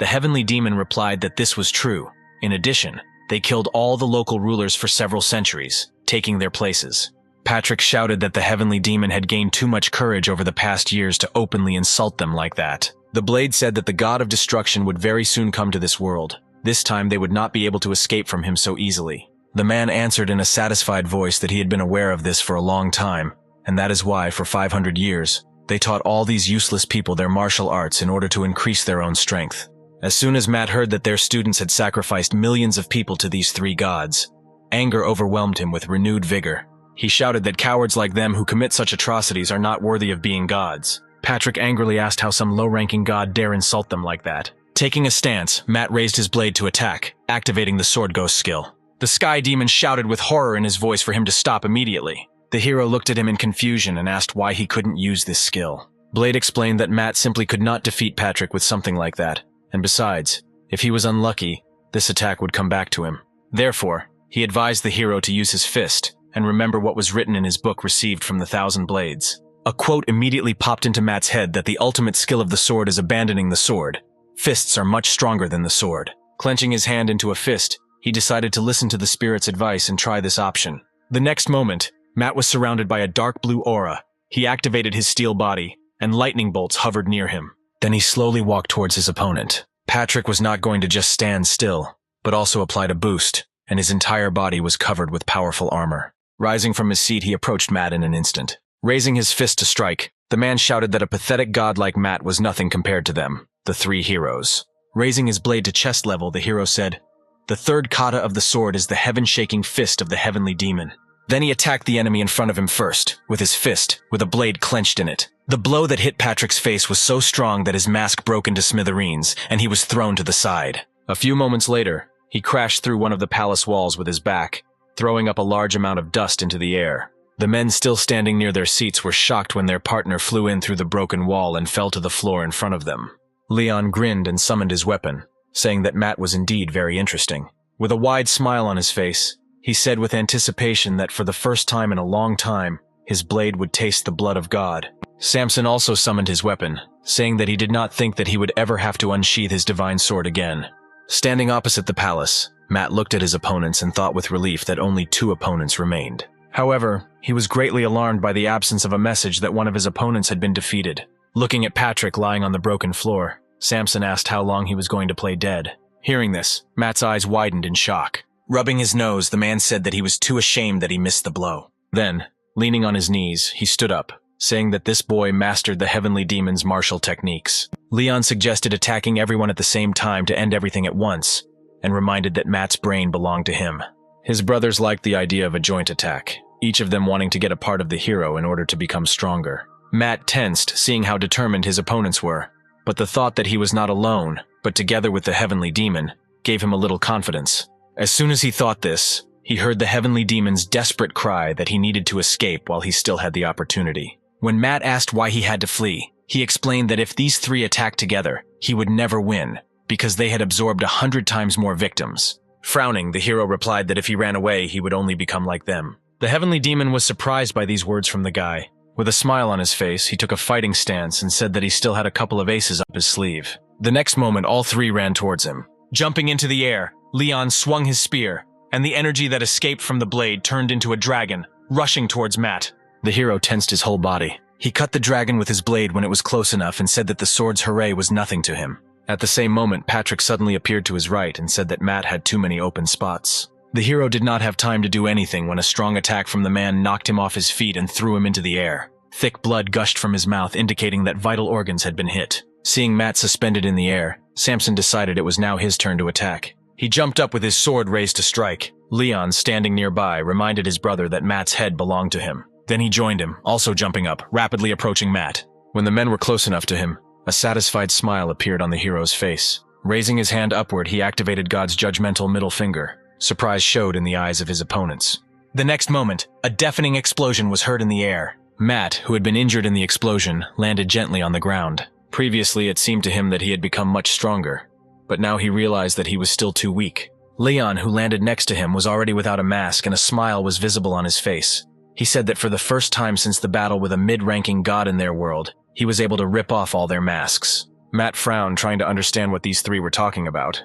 The heavenly demon replied that this was true. In addition, they killed all the local rulers for several centuries, taking their places. Patrick shouted that the heavenly demon had gained too much courage over the past years to openly insult them like that. The blade said that the god of destruction would very soon come to this world. This time they would not be able to escape from him so easily. The man answered in a satisfied voice that he had been aware of this for a long time, and that is why, for 500 years, they taught all these useless people their martial arts in order to increase their own strength. As soon as Matt heard that their students had sacrificed millions of people to these three gods, anger overwhelmed him with renewed vigor. He shouted that cowards like them who commit such atrocities are not worthy of being gods. Patrick angrily asked how some low-ranking god dare insult them like that. Taking a stance, Matt raised his blade to attack, activating the Sword Ghost skill. The Sky Demon shouted with horror in his voice for him to stop immediately. The hero looked at him in confusion and asked why he couldn't use this skill. Blade explained that Matt simply could not defeat Patrick with something like that, and besides, if he was unlucky, this attack would come back to him. Therefore, he advised the hero to use his fist, and remember what was written in his book received from the Thousand Blades. A quote immediately popped into Matt's head that the ultimate skill of the sword is abandoning the sword. Fists are much stronger than the sword. Clenching his hand into a fist, he decided to listen to the spirit's advice and try this option. The next moment, Matt was surrounded by a dark blue aura. He activated his steel body, and lightning bolts hovered near him. Then he slowly walked towards his opponent. Patrick was not going to just stand still, but also applied a boost, and his entire body was covered with powerful armor. Rising from his seat, he approached Matt in an instant. Raising his fist to strike, the man shouted that a pathetic god like Matt was nothing compared to them, the three heroes. Raising his blade to chest level, the hero said, "The third kata of the sword is the heaven-shaking fist of the heavenly demon." Then he attacked the enemy in front of him first, with his fist, with a blade clenched in it. The blow that hit Patrick's face was so strong that his mask broke into smithereens, and he was thrown to the side. A few moments later, he crashed through one of the palace walls with his back, throwing up a large amount of dust into the air. The men still standing near their seats were shocked when their partner flew in through the broken wall and fell to the floor in front of them. Leon grinned and summoned his weapon, saying that Matt was indeed very interesting. With a wide smile on his face, he said with anticipation that for the first time in a long time, his blade would taste the blood of God. Samson also summoned his weapon, saying that he did not think that he would ever have to unsheath his divine sword again. Standing opposite the palace, Matt looked at his opponents and thought with relief that only 2 opponents remained. However, he was greatly alarmed by the absence of a message that one of his opponents had been defeated. Looking at Patrick lying on the broken floor, Samson asked how long he was going to play dead. Hearing this, Matt's eyes widened in shock. Rubbing his nose, the man said that he was too ashamed that he missed the blow. Then, leaning on his knees, he stood up, saying that this boy mastered the heavenly demon's martial techniques. Leon suggested attacking everyone at the same time to end everything at once, and reminded that Matt's brain belonged to him. His brothers liked the idea of a joint attack, each of them wanting to get a part of the hero in order to become stronger. Matt tensed, seeing how determined his opponents were, but the thought that he was not alone, but together with the heavenly demon, gave him a little confidence. As soon as he thought this, he heard the heavenly demon's desperate cry that he needed to escape while he still had the opportunity. When Matt asked why he had to flee, he explained that if these 3 attacked together, he would never win, because they had absorbed 100 times more victims. Frowning, the hero replied that if he ran away, he would only become like them. The heavenly demon was surprised by these words from the guy, With a smile on his face, he took a fighting stance and said that he still had a couple of aces up his sleeve. The next moment, all three ran towards him. Jumping into the air, Leon swung his spear, and the energy that escaped from the blade turned into a dragon, rushing towards Matt. The hero tensed his whole body. He cut the dragon with his blade when it was close enough and said that the sword's hooray was nothing to him. At the same moment, Patrick suddenly appeared to his right and said that Matt had too many open spots. The hero did not have time to do anything when a strong attack from the man knocked him off his feet and threw him into the air. Thick blood gushed from his mouth, indicating that vital organs had been hit. Seeing Matt suspended in the air, Samson decided it was now his turn to attack. He jumped up with his sword raised to strike. Leon, standing nearby, reminded his brother that Matt's head belonged to him. Then he joined him, also jumping up, rapidly approaching Matt. When the men were close enough to him, a satisfied smile appeared on the hero's face. Raising his hand upward, he activated God's judgmental middle finger. Surprise showed in the eyes of his opponents. The next moment, a deafening explosion was heard in the air. Matt, who had been injured in the explosion, landed gently on the ground. Previously, it seemed to him that he had become much stronger, but now he realized that he was still too weak. Leon, who landed next to him, was already without a mask and a smile was visible on his face. He said that for the first time since the battle with a mid-ranking god in their world, he was able to rip off all their masks. Matt frowned, trying to understand what these three were talking about.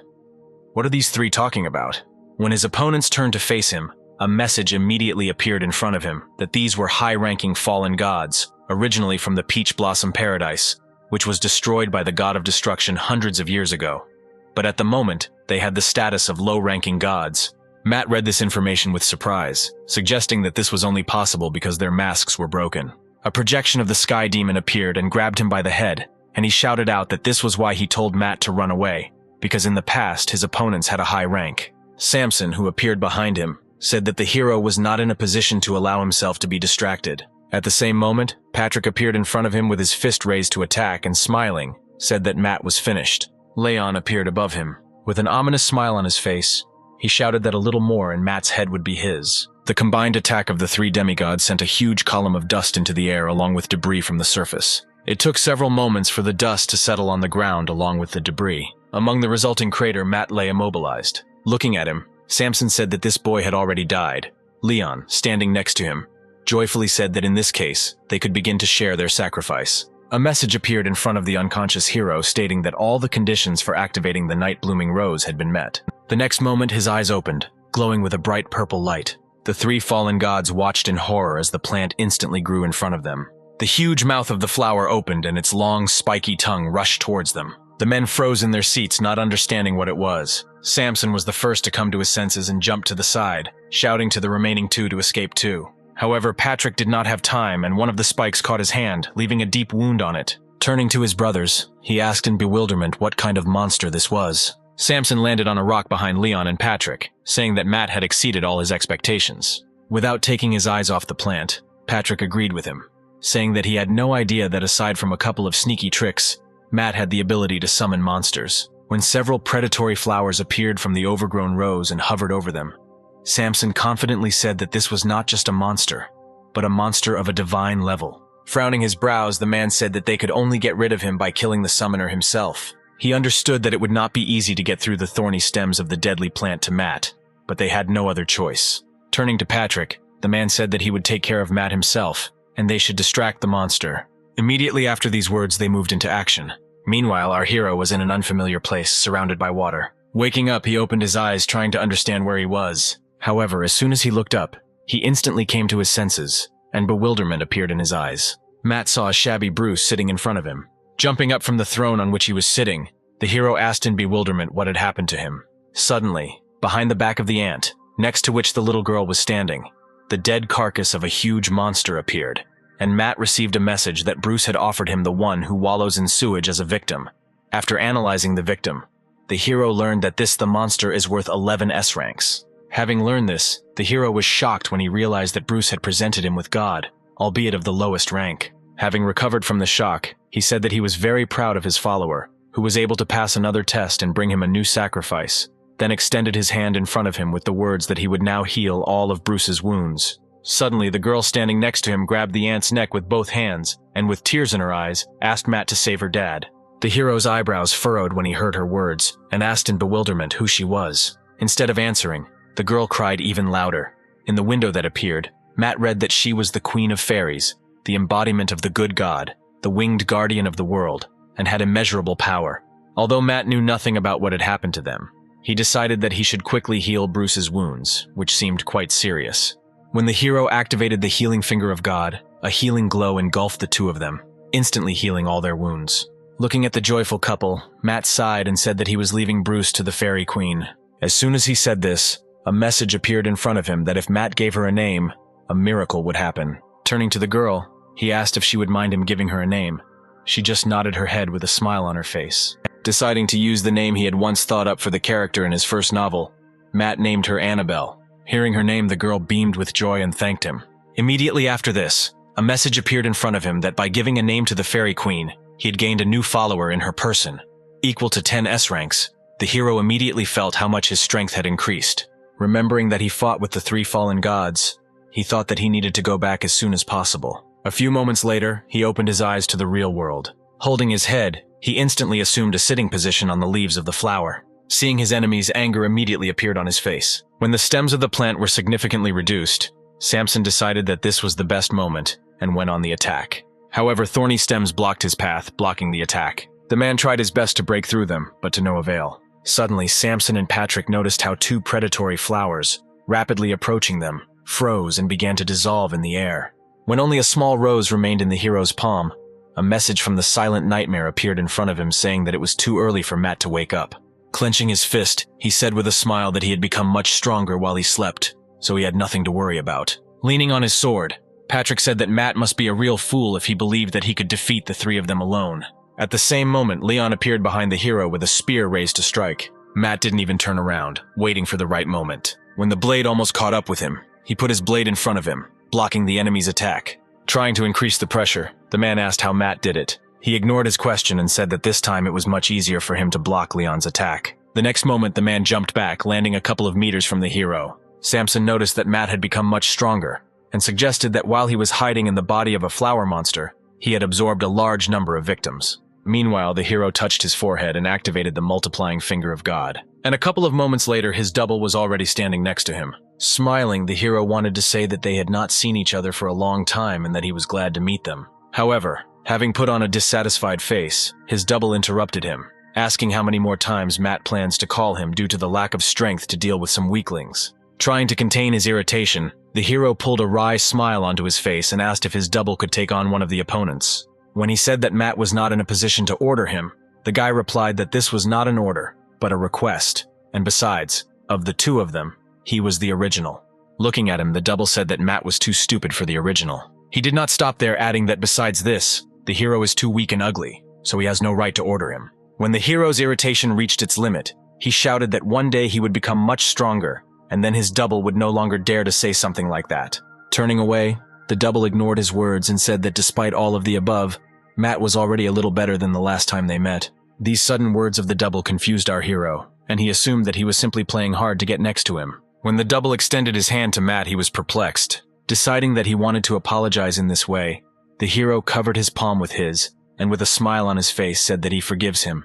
What are these three talking about? When his opponents turned to face him, a message immediately appeared in front of him that these were high-ranking fallen gods, originally from the Peach Blossom Paradise, which was destroyed by the god of destruction hundreds of years ago. But at the moment, they had the status of low-ranking gods. Matt read this information with surprise, suggesting that this was only possible because their masks were broken. A projection of the Sky Demon appeared and grabbed him by the head, and he shouted out that this was why he told Matt to run away, because in the past his opponents had a high rank. Samson, who appeared behind him, said that the hero was not in a position to allow himself to be distracted. At the same moment, Patrick appeared in front of him with his fist raised to attack and smiling, said that Matt was finished. Leon appeared above him. With an ominous smile on his face, he shouted that a little more and Matt's head would be his. The combined attack of the three demigods sent a huge column of dust into the air along with debris from the surface. It took several moments for the dust to settle on the ground along with the debris. Among the resulting crater, Matt lay immobilized. Looking at him, Samson said that this boy had already died. Leon, standing next to him, joyfully said that in this case, they could begin to share their sacrifice. A message appeared in front of the unconscious hero stating that all the conditions for activating the night-blooming rose had been met. The next moment, his eyes opened, glowing with a bright purple light. The three fallen gods watched in horror as the plant instantly grew in front of them. The huge mouth of the flower opened and its long, spiky tongue rushed towards them. The men froze in their seats, not understanding what it was. Samson was the first to come to his senses and jumped to the side, shouting to the remaining two to escape too. However, Patrick did not have time, and one of the spikes caught his hand, leaving a deep wound on it. Turning to his brothers, he asked in bewilderment what kind of monster this was. Samson landed on a rock behind Leon and Patrick, saying that Matt had exceeded all his expectations. Without taking his eyes off the plant, Patrick agreed with him, saying that he had no idea that aside from a couple of sneaky tricks, Matt had the ability to summon monsters. When several predatory flowers appeared from the overgrown rose and hovered over them, Samson confidently said that this was not just a monster, but a monster of a divine level. Frowning his brows, the man said that they could only get rid of him by killing the summoner himself. He understood that it would not be easy to get through the thorny stems of the deadly plant to Matt, but they had no other choice. Turning to Patrick, the man said that he would take care of Matt himself, and they should distract the monster. Immediately after these words, they moved into action. Meanwhile, our hero was in an unfamiliar place, surrounded by water. Waking up, he opened his eyes, trying to understand where he was. However, as soon as he looked up, he instantly came to his senses, and bewilderment appeared in his eyes. Matt saw a shabby Bruce sitting in front of him. Jumping up from the throne on which he was sitting, the hero asked in bewilderment what had happened to him. Suddenly, behind the back of the ant, next to which the little girl was standing, the dead carcass of a huge monster appeared, and Matt received a message that Bruce had offered him the one who wallows in sewage as a victim. After analyzing the victim, the hero learned that the monster is worth 11 S-ranks. Having learned this, the hero was shocked when he realized that Bruce had presented him with God, albeit of the lowest rank. Having recovered from the shock, he said that he was very proud of his follower, who was able to pass another test and bring him a new sacrifice, then extended his hand in front of him with the words that he would now heal all of Bruce's wounds. Suddenly, the girl standing next to him grabbed the ant's neck with both hands, and with tears in her eyes, asked Matt to save her dad. The hero's eyebrows furrowed when he heard her words, and asked in bewilderment who she was. Instead of answering, the girl cried even louder. In the window that appeared, Matt read that she was the Queen of Fairies, the embodiment of the good god, the winged guardian of the world, and had immeasurable power. Although Matt knew nothing about what had happened to them, he decided that he should quickly heal Bruce's wounds, which seemed quite serious. When the hero activated the healing finger of God, a healing glow engulfed the two of them, instantly healing all their wounds. Looking at the joyful couple, Matt sighed and said that he was leaving Bruce to the Fairy Queen. As soon as he said this, a message appeared in front of him that if Matt gave her a name, a miracle would happen. Turning to the girl, he asked if she would mind him giving her a name. She just nodded her head with a smile on her face. Deciding to use the name he had once thought up for the character in his first novel, Matt named her Annabelle. Hearing her name, the girl beamed with joy and thanked him. Immediately after this, a message appeared in front of him that by giving a name to the Fairy Queen, he had gained a new follower in her person. Equal to 10 S-ranks, the hero immediately felt how much his strength had increased. Remembering that he fought with the 3 fallen gods, he thought that he needed to go back as soon as possible. A few moments later, he opened his eyes to the real world. Holding his head, he instantly assumed a sitting position on the leaves of the flower. Seeing his enemies, anger immediately appeared on his face. When the stems of the plant were significantly reduced, Samson decided that this was the best moment and went on the attack. However, thorny stems blocked his path, blocking the attack. The man tried his best to break through them, but to no avail. Suddenly, Samson and Patrick noticed how 2 predatory flowers, rapidly approaching them, froze and began to dissolve in the air. When only a small rose remained in the hero's palm, a message from the silent nightmare appeared in front of him saying that it was too early for Matt to wake up. Clenching his fist, he said with a smile that he had become much stronger while he slept, so he had nothing to worry about. Leaning on his sword, Patrick said that Matt must be a real fool if he believed that he could defeat the 3 of them alone. At the same moment, Leon appeared behind the hero with a spear raised to strike. Matt didn't even turn around, waiting for the right moment. When the blade almost caught up with him, he put his blade in front of him, blocking the enemy's attack. Trying to increase the pressure, the man asked how Matt did it. He ignored his question and said that this time it was much easier for him to block Leon's attack. The next moment, the man jumped back, landing a couple of meters from the hero. Samson noticed that Matt had become much stronger, and suggested that while he was hiding in the body of a flower monster, he had absorbed a large number of victims. Meanwhile, the hero touched his forehead and activated the multiplying finger of God. And a couple of moments later, his double was already standing next to him. Smiling, the hero wanted to say that they had not seen each other for a long time and that he was glad to meet them. However, having put on a dissatisfied face, his double interrupted him, asking how many more times Matt plans to call him due to the lack of strength to deal with some weaklings. Trying to contain his irritation, the hero pulled a wry smile onto his face and asked if his double could take on one of the opponents. When he said that Matt was not in a position to order him, the guy replied that this was not an order, but a request, and besides, of the 2 of them, he was the original. Looking at him, the double said that Matt was too stupid for the original. He did not stop there, adding that besides this, the hero is too weak and ugly, so he has no right to order him. When the hero's irritation reached its limit, he shouted that one day he would become much stronger, and then his double would no longer dare to say something like that. Turning away, the double ignored his words and said that despite all of the above, Matt was already a little better than the last time they met. These sudden words of the double confused our hero, and he assumed that he was simply playing hard to get next to him. When the double extended his hand to Matt, he was perplexed. Deciding that he wanted to apologize in this way, the hero covered his palm with his, and with a smile on his face said that he forgives him,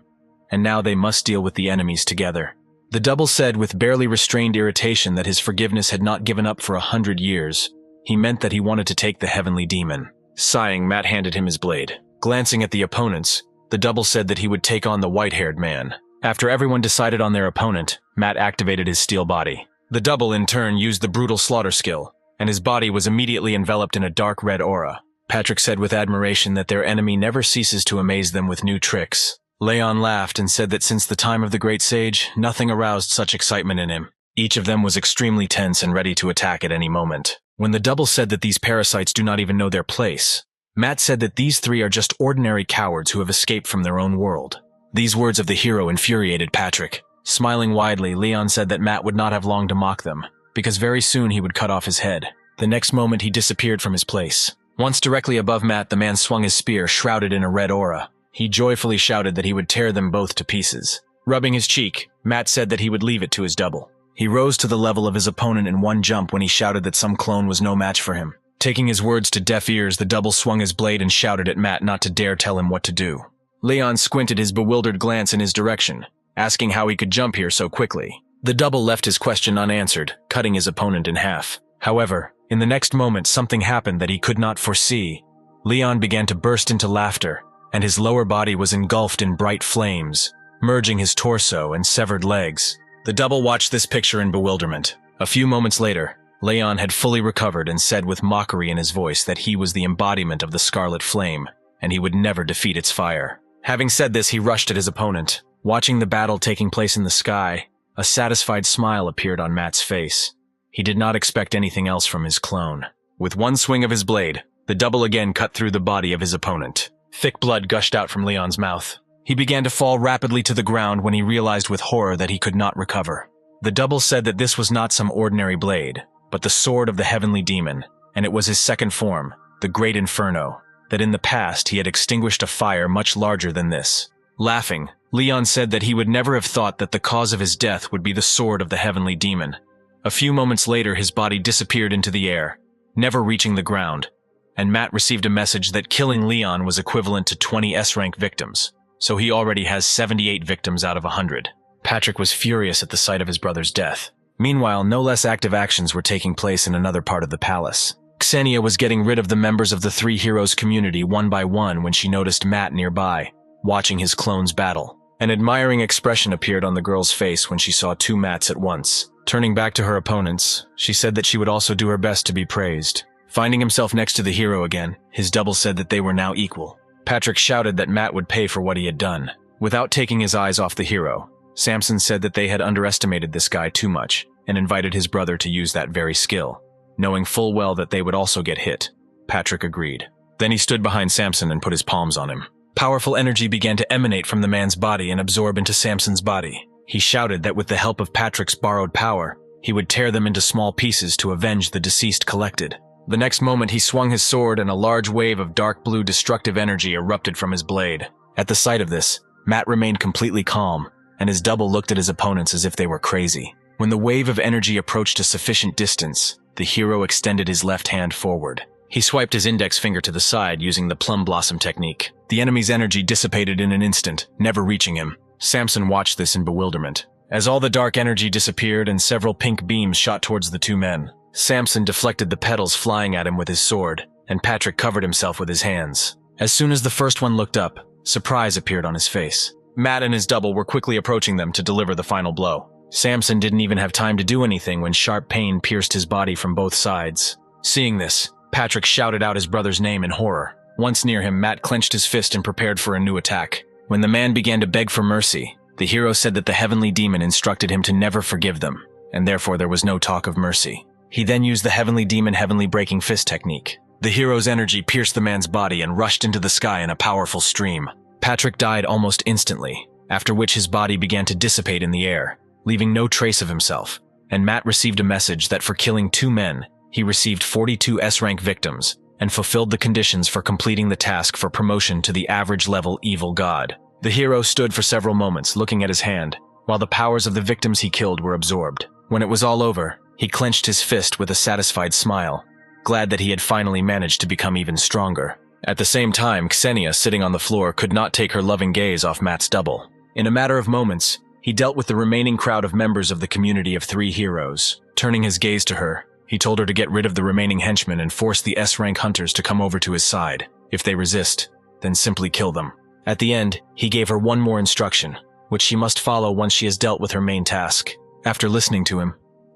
and now they must deal with the enemies together. The double said with barely restrained irritation that his forgiveness had not given up for 100 years. He meant that he wanted to take the heavenly demon. Sighing, Matt handed him his blade. Glancing at the opponents, the double said that he would take on the white-haired man. After everyone decided on their opponent, Matt activated his steel body. The double, in turn, used the brutal slaughter skill, and his body was immediately enveloped in a dark red aura. Patrick said with admiration that their enemy never ceases to amaze them with new tricks. Leon laughed and said that since the time of the great sage, nothing aroused such excitement in him. Each of them was extremely tense and ready to attack at any moment. When the double said that these parasites do not even know their place, Matt said that these 3 are just ordinary cowards who have escaped from their own world. These words of the hero infuriated Patrick. Smiling widely, Leon said that Matt would not have long to mock them, because very soon he would cut off his head. The next moment he disappeared from his place. Once directly above Matt, the man swung his spear, shrouded in a red aura. He joyfully shouted that he would tear them both to pieces. Rubbing his cheek, Matt said that he would leave it to his double. He rose to the level of his opponent in one jump when he shouted that some clone was no match for him. Taking his words to deaf ears, the double swung his blade and shouted at Matt not to dare tell him what to do. Leon squinted his bewildered glance in his direction, asking how he could jump here so quickly. The double left his question unanswered, cutting his opponent in half. However, in the next moment something happened that he could not foresee. Leon began to burst into laughter, and his lower body was engulfed in bright flames, merging his torso and severed legs. The double watched this picture in bewilderment. A few moments later, Leon had fully recovered and said with mockery in his voice that he was the embodiment of the scarlet flame, and he would never defeat its fire. Having said this, he rushed at his opponent. Watching the battle taking place in the sky, a satisfied smile appeared on Matt's face. He did not expect anything else from his clone. With one swing of his blade, the double again cut through the body of his opponent. Thick blood gushed out from Leon's mouth. He began to fall rapidly to the ground when he realized with horror that he could not recover. The double said that this was not some ordinary blade, but the sword of the heavenly demon, and it was his second form, the Great Inferno, that in the past he had extinguished a fire much larger than this. Laughing, Leon said that he would never have thought that the cause of his death would be the sword of the heavenly demon. A few moments later, his body disappeared into the air, never reaching the ground, and Matt received a message that killing Leon was equivalent to 20 S-rank victims, so he already has 78 victims out of 100. Patrick was furious at the sight of his brother's death. Meanwhile, no less active actions were taking place in another part of the palace. Ksenia was getting rid of the members of the Three Heroes community one by one when she noticed Matt nearby, watching his clones battle. An admiring expression appeared on the girl's face when she saw two Matts at once. Turning back to her opponents, she said that she would also do her best to be praised. Finding himself next to the hero again, his double said that they were now equal. Patrick shouted that Matt would pay for what he had done. Without taking his eyes off the hero, Samson said that they had underestimated this guy too much and invited his brother to use that very skill. Knowing full well that they would also get hit, Patrick agreed. Then he stood behind Samson and put his palms on him. Powerful energy began to emanate from the man's body and absorb into Samson's body. He shouted that with the help of Patrick's borrowed power, he would tear them into small pieces to avenge the deceased collected. The next moment he swung his sword and a large wave of dark blue destructive energy erupted from his blade. At the sight of this, Matt remained completely calm, and his double looked at his opponents as if they were crazy. When the wave of energy approached a sufficient distance, the hero extended his left hand forward. He swiped his index finger to the side using the plum blossom technique. The enemy's energy dissipated in an instant, never reaching him. Samson watched this in bewilderment. As all the dark energy disappeared and several pink beams shot towards the two men, Samson deflected the petals flying at him with his sword, and Patrick covered himself with his hands. As soon as the first one looked up, surprise appeared on his face. Matt and his double were quickly approaching them to deliver the final blow. Samson didn't even have time to do anything when sharp pain pierced his body from both sides. Seeing this, Patrick shouted out his brother's name in horror. Once near him, Matt clenched his fist and prepared for a new attack. When the man began to beg for mercy, the hero said that the heavenly demon instructed him to never forgive them, and therefore there was no talk of mercy. He then used the heavenly demon heavenly breaking fist technique. The hero's energy pierced the man's body and rushed into the sky in a powerful stream. Patrick died almost instantly, after which his body began to dissipate in the air, leaving no trace of himself, and Matt received a message that for killing two men, he received 42 S-rank victims and fulfilled the conditions for completing the task for promotion to the average level evil god. The hero stood for several moments looking at his hand, while the powers of the victims he killed were absorbed. When it was all over, he clenched his fist with a satisfied smile, glad that he had finally managed to become even stronger. At the same time, Ksenia, sitting on the floor, could not take her loving gaze off Matt's double. In a matter of moments, he dealt with the remaining crowd of members of the community of three heroes. Turning his gaze to her, he told her to get rid of the remaining henchmen and force the S-rank hunters to come over to his side. If they resist, then simply kill them. At the end, he gave her one more instruction, which she must follow once she has dealt with her main task. After listening to him,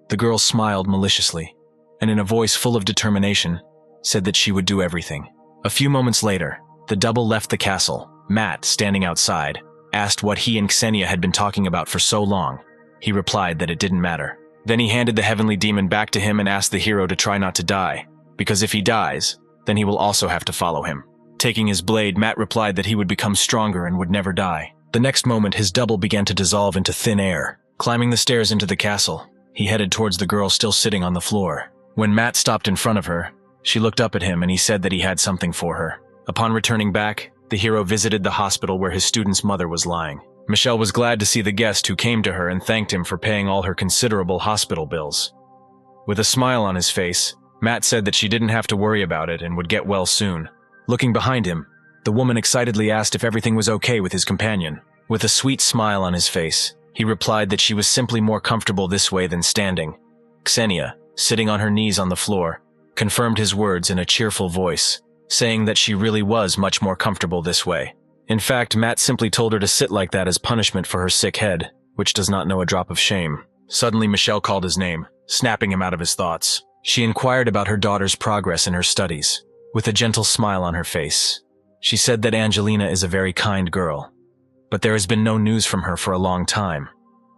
the girl smiled maliciously, and in a voice full of determination, said that she would do everything. A few moments later, the double left the castle. Matt, standing outside, asked what he and Ksenia had been talking about for so long. He replied that it didn't matter. Then he handed the heavenly demon back to him and asked the hero to try not to die, because if he dies, then he will also have to follow him. Taking his blade, Matt replied that he would become stronger and would never die. The next moment, his double began to dissolve into thin air. Climbing the stairs into the castle, he headed towards the girl still sitting on the floor. When Matt stopped in front of her, she looked up at him and he said that he had something for her. Upon returning back, the hero visited the hospital where his student's mother was lying. Michelle was glad to see the guest who came to her and thanked him for paying all her considerable hospital bills. With a smile on his face, Matt said that she didn't have to worry about it and would get well soon. Looking behind him, the woman excitedly asked if everything was okay with his companion. With a sweet smile on his face, he replied that she was simply more comfortable this way than standing. Ksenia, sitting on her knees on the floor, confirmed his words in a cheerful voice, saying that she really was much more comfortable this way. In fact, Matt simply told her to sit like that as punishment for her sick head, which does not know a drop of shame. Suddenly, Michelle called his name, snapping him out of his thoughts. She inquired about her daughter's progress in her studies, with a gentle smile on her face. She said that Angelina is a very kind girl, but there has been no news from her for a long time.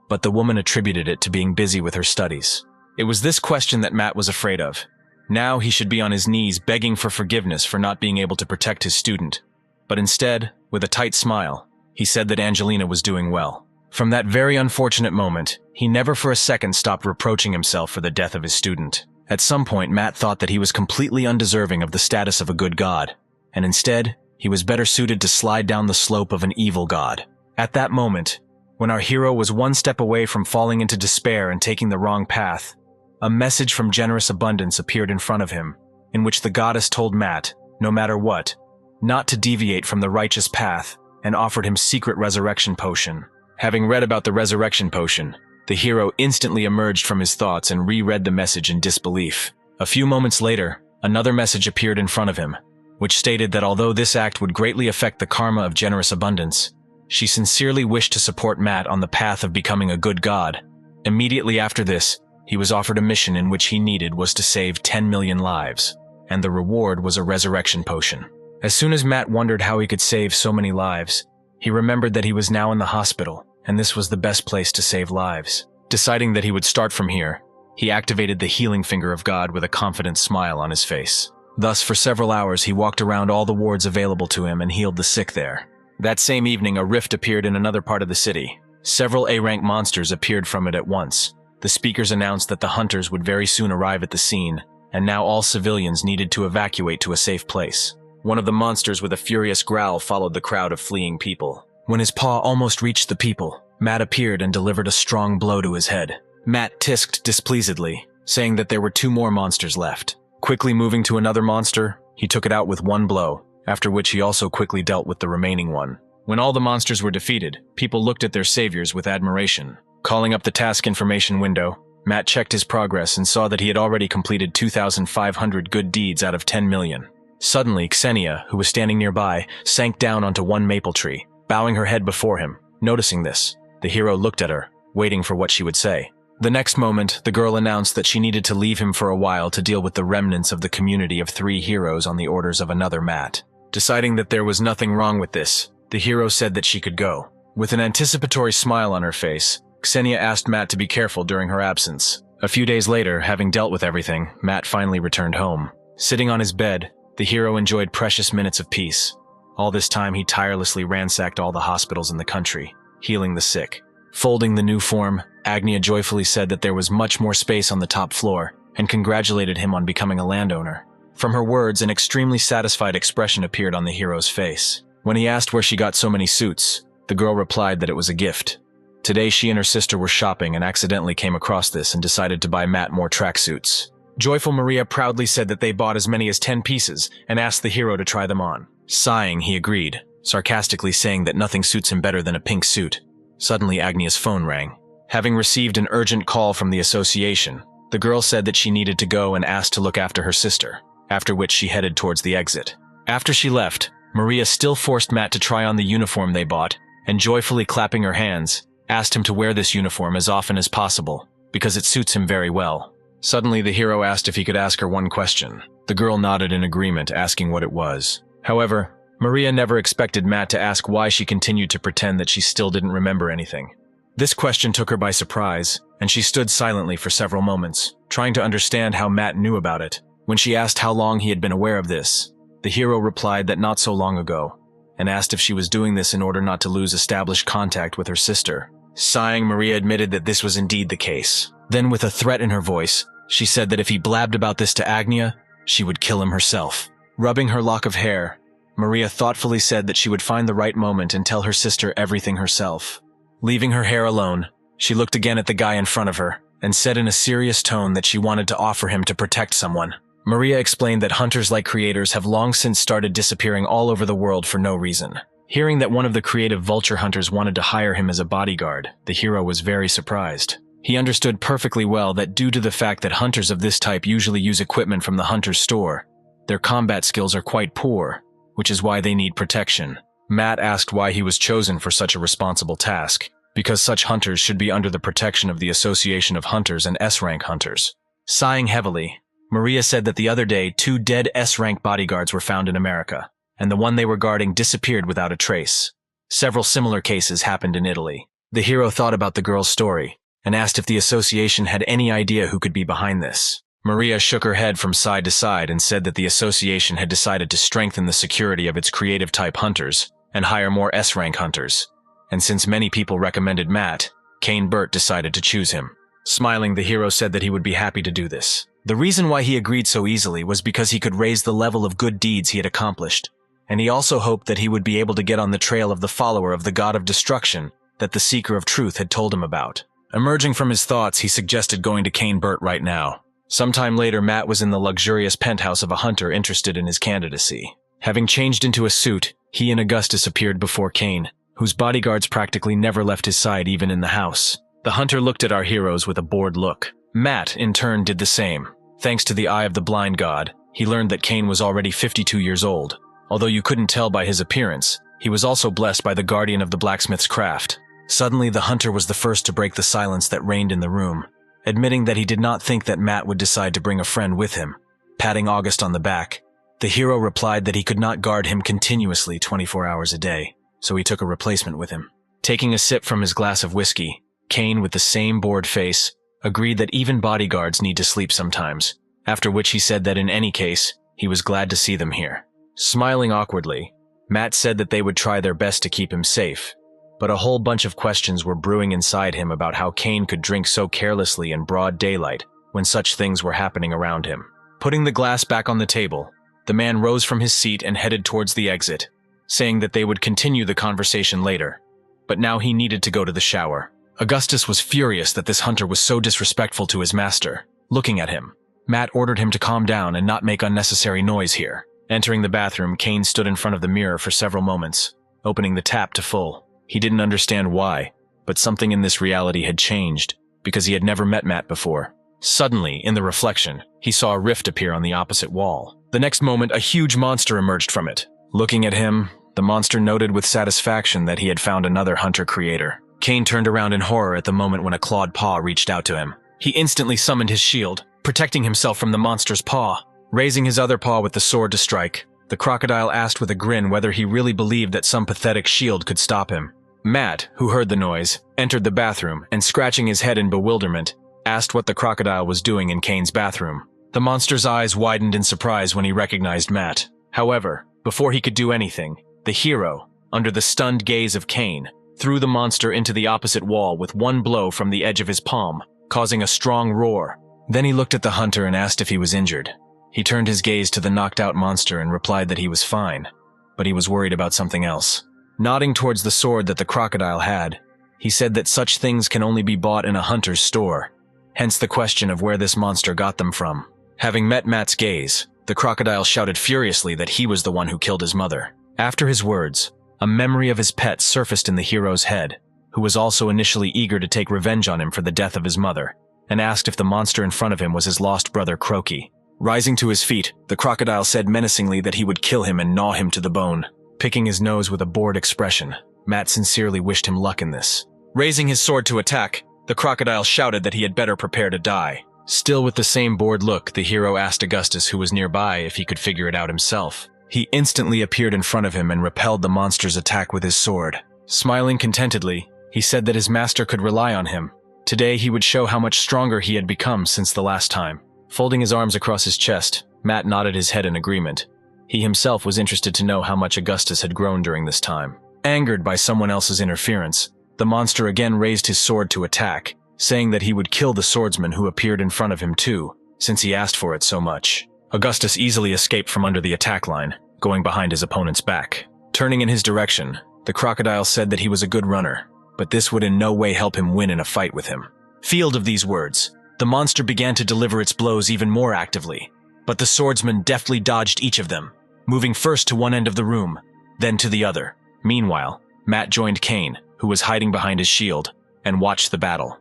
But the woman attributed it to being busy with her studies. It was this question that Matt was afraid of. Now he should be on his knees begging for forgiveness for not being able to protect his student. But instead, with a tight smile, he said that Angelina was doing well. From that very unfortunate moment, he never for a second stopped reproaching himself for the death of his student. At some point, Matt thought that he was completely undeserving of the status of a good god, and instead, he was better suited to slide down the slope of an evil god. At that moment, when our hero was one step away from falling into despair and taking the wrong path, a message from Generous Abundance appeared in front of him, in which the goddess told Matt, no matter what, not to deviate from the righteous path, and offered him secret resurrection potion. Having read about the resurrection potion, the hero instantly emerged from his thoughts and reread the message in disbelief. A few moments later, another message appeared in front of him, which stated that although this act would greatly affect the karma of Generous Abundance, she sincerely wished to support Matt on the path of becoming a good god. Immediately after this, he was offered a mission in which he needed was to save 10 million lives, and the reward was a resurrection potion. As soon as Matt wondered how he could save so many lives, he remembered that he was now in the hospital, and this was the best place to save lives. Deciding that he would start from here, he activated the healing finger of God with a confident smile on his face. Thus, for several hours, he walked around all the wards available to him and healed the sick there. That same evening, a rift appeared in another part of the city. Several A-rank monsters appeared from it at once. The speakers announced that the hunters would very soon arrive at the scene, and now all civilians needed to evacuate to a safe place. One of the monsters with a furious growl followed the crowd of fleeing people. When his paw almost reached the people, Matt appeared and delivered a strong blow to his head. Matt tisked displeasedly, saying that there were 2 more monsters left. Quickly moving to another monster, he took it out with 1 blow, after which he also quickly dealt with the remaining one. When all the monsters were defeated, people looked at their saviors with admiration. Calling up the task information window, Matt checked his progress and saw that he had already completed 2,500 good deeds out of 10 million. Suddenly, Xenia, who was standing nearby, sank down onto one maple tree, bowing her head before him. Noticing this, the hero looked at her, waiting for what she would say. The next moment, the girl announced that she needed to leave him for a while to deal with the remnants of the community of 3 heroes on the orders of another Matt. Deciding that there was nothing wrong with this, the hero said that she could go. With an anticipatory smile on her face, Xenia asked Matt to be careful during her absence. A few days later, having dealt with everything, Matt finally returned home. Sitting on his bed, the hero enjoyed precious minutes of peace. All this time, he tirelessly ransacked all the hospitals in the country, healing the sick. Folding the new form, Agnia joyfully said that there was much more space on the top floor, and congratulated him on becoming a landowner. From her words, an extremely satisfied expression appeared on the hero's face. When he asked where she got so many suits, the girl replied that it was a gift. Today, she and her sister were shopping and accidentally came across this and decided to buy Matt more tracksuits. Joyful Maria proudly said that they bought as many as 10 pieces and asked the hero to try them on. Sighing, he agreed, sarcastically saying that nothing suits him better than a pink suit. Suddenly, Agnia's phone rang. Having received an urgent call from the association, the girl said that she needed to go and asked to look after her sister, after which she headed towards the exit. After she left, Maria still forced Matt to try on the uniform they bought, and joyfully clapping her hands, asked him to wear this uniform as often as possible, because it suits him very well. Suddenly, the hero asked if he could ask her one question. The girl nodded in agreement, asking what it was. However, Maria never expected Matt to ask why she continued to pretend that she still didn't remember anything. This question took her by surprise, and she stood silently for several moments, trying to understand how Matt knew about it. When she asked how long he had been aware of this, the hero replied that not so long ago, and asked if she was doing this in order not to lose established contact with her sister. Sighing, Maria admitted that this was indeed the case. Then, with a threat in her voice, she said that if he blabbed about this to Agnia, she would kill him herself. Rubbing her lock of hair, Maria thoughtfully said that she would find the right moment and tell her sister everything herself. Leaving her hair alone, she looked again at the guy in front of her and said in a serious tone that she wanted to offer him to protect someone. Maria explained that hunters like creators have long since started disappearing all over the world for no reason. Hearing that one of the creative vulture hunters wanted to hire him as a bodyguard, the hero was very surprised. He understood perfectly well that due to the fact that hunters of this type usually use equipment from the hunter's store, Their combat skills are quite poor, which is why they need protection. Matt asked why he was chosen for such a responsible task, because such hunters should be under the protection of the Association of Hunters and S-Rank Hunters. Sighing heavily, Maria said that the other day 2 dead S-Rank bodyguards were found in America, and the one they were guarding disappeared without a trace. Several similar cases happened in Italy. The hero thought about the girl's story, and asked if the association had any idea who could be behind this. Maria shook her head from side to side and said that the association had decided to strengthen the security of its creative-type hunters and hire more S-Rank hunters. And since many people recommended Matt, Kane Burt decided to choose him. Smiling, the hero said that he would be happy to do this. The reason why he agreed so easily was because he could raise the level of good deeds he had accomplished, and he also hoped that he would be able to get on the trail of the follower of the god of destruction that the Seeker of Truth had told him about. Emerging from his thoughts, he suggested going to Kane Burt right now. Sometime later, Matt was in the luxurious penthouse of a hunter interested in his candidacy. Having changed into a suit, he and Augustus appeared before Kane, whose bodyguards practically never left his side even in the house. The hunter looked at our heroes with a bored look. Matt, in turn, did the same. Thanks to the eye of the blind god, he learned that Kane was already 52 years old. Although you couldn't tell by his appearance, he was also blessed by the guardian of the blacksmith's craft. Suddenly, the hunter was the first to break the silence that reigned in the room, admitting that he did not think that Matt would decide to bring a friend with him. Patting August on the back, the hero replied that he could not guard him continuously 24 hours a day, so he took a replacement with him. Taking a sip from his glass of whiskey, Kane, with the same bored face, agreed that even bodyguards need to sleep sometimes, after which he said that in any case, he was glad to see them here. Smiling awkwardly, Matt said that they would try their best to keep him safe, but a whole bunch of questions were brewing inside him about how Kane could drink so carelessly in broad daylight when such things were happening around him. Putting the glass back on the table, the man rose from his seat and headed towards the exit, saying that they would continue the conversation later, but now he needed to go to the shower. Augustus was furious that this hunter was so disrespectful to his master. Looking at him, Matt ordered him to calm down and not make unnecessary noise here. Entering the bathroom, Kane stood in front of the mirror for several moments, opening the tap to full. He didn't understand why, but something in this reality had changed, because he had never met Matt before. Suddenly, in the reflection, he saw a rift appear on the opposite wall. The next moment, a huge monster emerged from it. Looking at him, the monster noted with satisfaction that he had found another hunter creator. Kane turned around in horror at the moment when a clawed paw reached out to him. He instantly summoned his shield, protecting himself from the monster's paw. Raising his other paw with the sword to strike, the crocodile asked with a grin whether he really believed that some pathetic shield could stop him. Matt, who heard the noise, entered the bathroom and, scratching his head in bewilderment, asked what the crocodile was doing in Kane's bathroom. The monster's eyes widened in surprise when he recognized Matt. However, before he could do anything, the hero, under the stunned gaze of Kane, threw the monster into the opposite wall with one blow from the edge of his palm, causing a strong roar. Then he looked at the hunter and asked if he was injured. He turned his gaze to the knocked-out monster and replied that he was fine, but he was worried about something else. Nodding towards the sword that the crocodile had, he said that such things can only be bought in a hunter's store, hence the question of where this monster got them from. Having met Matt's gaze, the crocodile shouted furiously that he was the one who killed his mother. After his words, a memory of his pet surfaced in the hero's head, who was also initially eager to take revenge on him for the death of his mother, and asked if the monster in front of him was his lost brother Croaky. Rising to his feet, the crocodile said menacingly that he would kill him and gnaw him to the bone. Picking his nose with a bored expression, Matt sincerely wished him luck in this. Raising his sword to attack, the crocodile shouted that he had better prepare to die. Still with the same bored look, the hero asked Augustus, who was nearby, if he could figure it out himself. He instantly appeared in front of him and repelled the monster's attack with his sword. Smiling contentedly, he said that his master could rely on him. Today he would show how much stronger he had become since the last time. Folding his arms across his chest, Matt nodded his head in agreement. He himself was interested to know how much Augustus had grown during this time. Angered by someone else's interference, the monster again raised his sword to attack, saying that he would kill the swordsman who appeared in front of him too, since he asked for it so much. Augustus easily escaped from under the attack line, going behind his opponent's back. Turning in his direction, the crocodile said that he was a good runner, but this would in no way help him win in a fight with him. Fueled of these words, the monster began to deliver its blows even more actively, but the swordsman deftly dodged each of them, moving first to one end of the room, then to the other. Meanwhile, Matt joined Kane, who was hiding behind his shield, and watched the battle.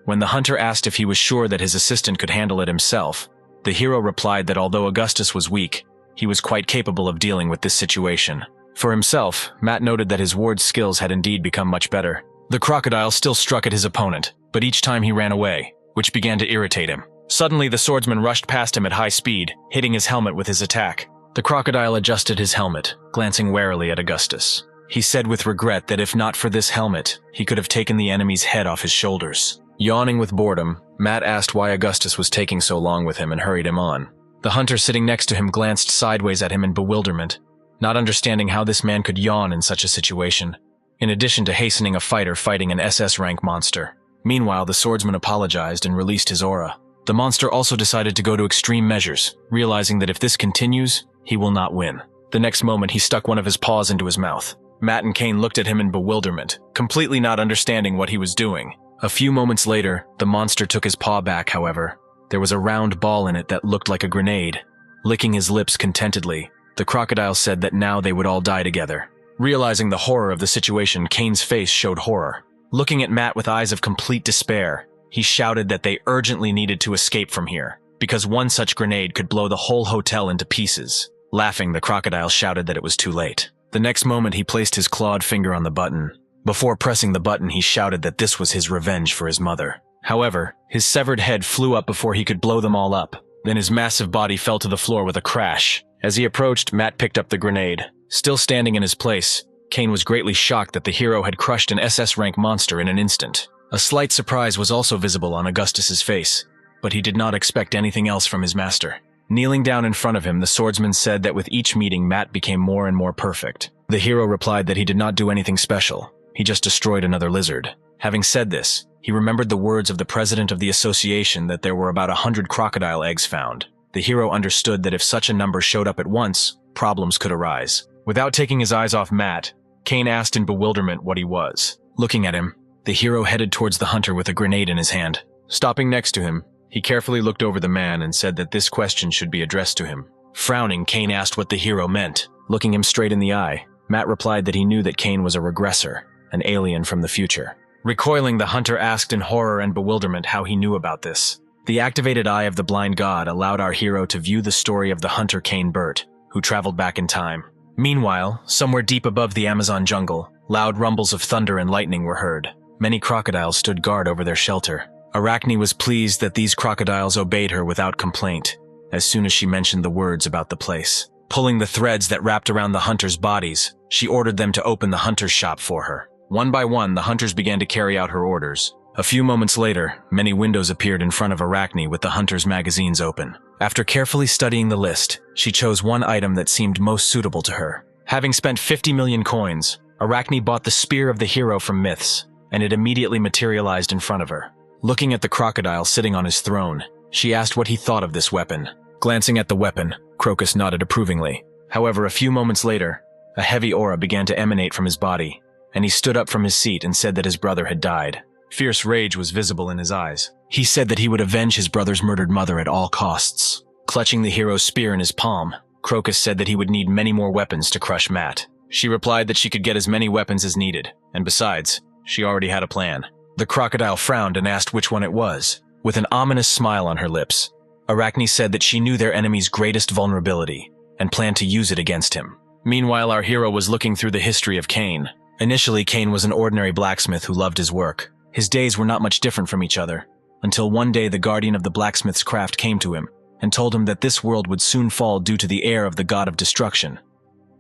When the hunter asked if he was sure that his assistant could handle it himself, The hero replied that although Augustus was weak, he was quite capable of dealing with this situation. For himself, Matt noted that his ward's skills had indeed become much better. The crocodile still struck at his opponent, but each time he ran away, which began to irritate him. Suddenly, the swordsman rushed past him at high speed, hitting his helmet with his attack. The crocodile adjusted his helmet, glancing warily at Augustus. He said with regret that if not for this helmet, he could have taken the enemy's head off his shoulders. Yawning with boredom, Matt asked why Augustus was taking so long with him and hurried him on. The hunter sitting next to him glanced sideways at him in bewilderment, not understanding how this man could yawn in such a situation, in addition to hastening a fighter fighting an SS-Rank monster. Meanwhile, the swordsman apologized and released his aura. The monster also decided to go to extreme measures, realizing that if this continues, he will not win. The next moment, he stuck one of his paws into his mouth. Matt and Kane looked at him in bewilderment, completely not understanding what he was doing. A few moments later, the monster took his paw back, however. There was a round ball in it that looked like a grenade. Licking his lips contentedly, the crocodile said that now they would all die together. Realizing the horror of the situation, Kane's face showed horror. Looking at Matt with eyes of complete despair, he shouted that they urgently needed to escape from here, because one such grenade could blow the whole hotel into pieces. Laughing, the crocodile shouted that it was too late. The next moment, he placed his clawed finger on the button. Before pressing the button, he shouted that this was his revenge for his mother. However, his severed head flew up before he could blow them all up. Then his massive body fell to the floor with a crash. As he approached, Matt picked up the grenade. Still standing in his place, Kane was greatly shocked that the hero had crushed an SS-Rank monster in an instant. A slight surprise was also visible on Augustus's face, but he did not expect anything else from his master. Kneeling down in front of him, the swordsman said that with each meeting, Matt became more and more perfect. The hero replied that he did not do anything special. He just destroyed another lizard. Having said this, he remembered the words of the president of the association that there were about 100 crocodile eggs found. The hero understood that if such a number showed up at once, problems could arise. Without taking his eyes off Matt, Kane asked in bewilderment what he was. Looking at him, the hero headed towards the hunter with a grenade in his hand. Stopping next to him, he carefully looked over the man and said that this question should be addressed to him. Frowning, Kane asked what the hero meant. Looking him straight in the eye, Matt replied that he knew that Kane was a regressor, an alien from the future. Recoiling, the hunter asked in horror and bewilderment how he knew about this. The activated eye of the blind god allowed our hero to view the story of the hunter Kane Burt, who traveled back in time. Meanwhile, somewhere deep above the Amazon jungle, loud rumbles of thunder and lightning were heard. Many crocodiles stood guard over their shelter. Arachne was pleased that these crocodiles obeyed her without complaint, as soon as she mentioned the words about the place. Pulling the threads that wrapped around the hunters' bodies, she ordered them to open the hunter's shop for her. One by one, the hunters began to carry out her orders. A few moments later, many windows appeared in front of Arachne with the hunter's magazines open. After carefully studying the list, she chose one item that seemed most suitable to her. Having spent 50 million coins, Arachne bought the spear of the hero from Myths, and it immediately materialized in front of her. Looking at the crocodile sitting on his throne, she asked what he thought of this weapon. Glancing at the weapon, Crocus nodded approvingly. However, a few moments later, a heavy aura began to emanate from his body, and he stood up from his seat and said that his brother had died. Fierce rage was visible in his eyes. He said that he would avenge his brother's murdered mother at all costs. Clutching the hero's spear in his palm, Crocus said that he would need many more weapons to crush Matt. She replied that she could get as many weapons as needed, and besides, she already had a plan. The crocodile frowned and asked which one it was. With an ominous smile on her lips, Arachne said that she knew their enemy's greatest vulnerability, and planned to use it against him. Meanwhile, our hero was looking through the history of Kane. Initially, Kane was an ordinary blacksmith who loved his work. His days were not much different from each other, until one day the guardian of the blacksmith's craft came to him and told him that this world would soon fall due to the heir of the god of destruction.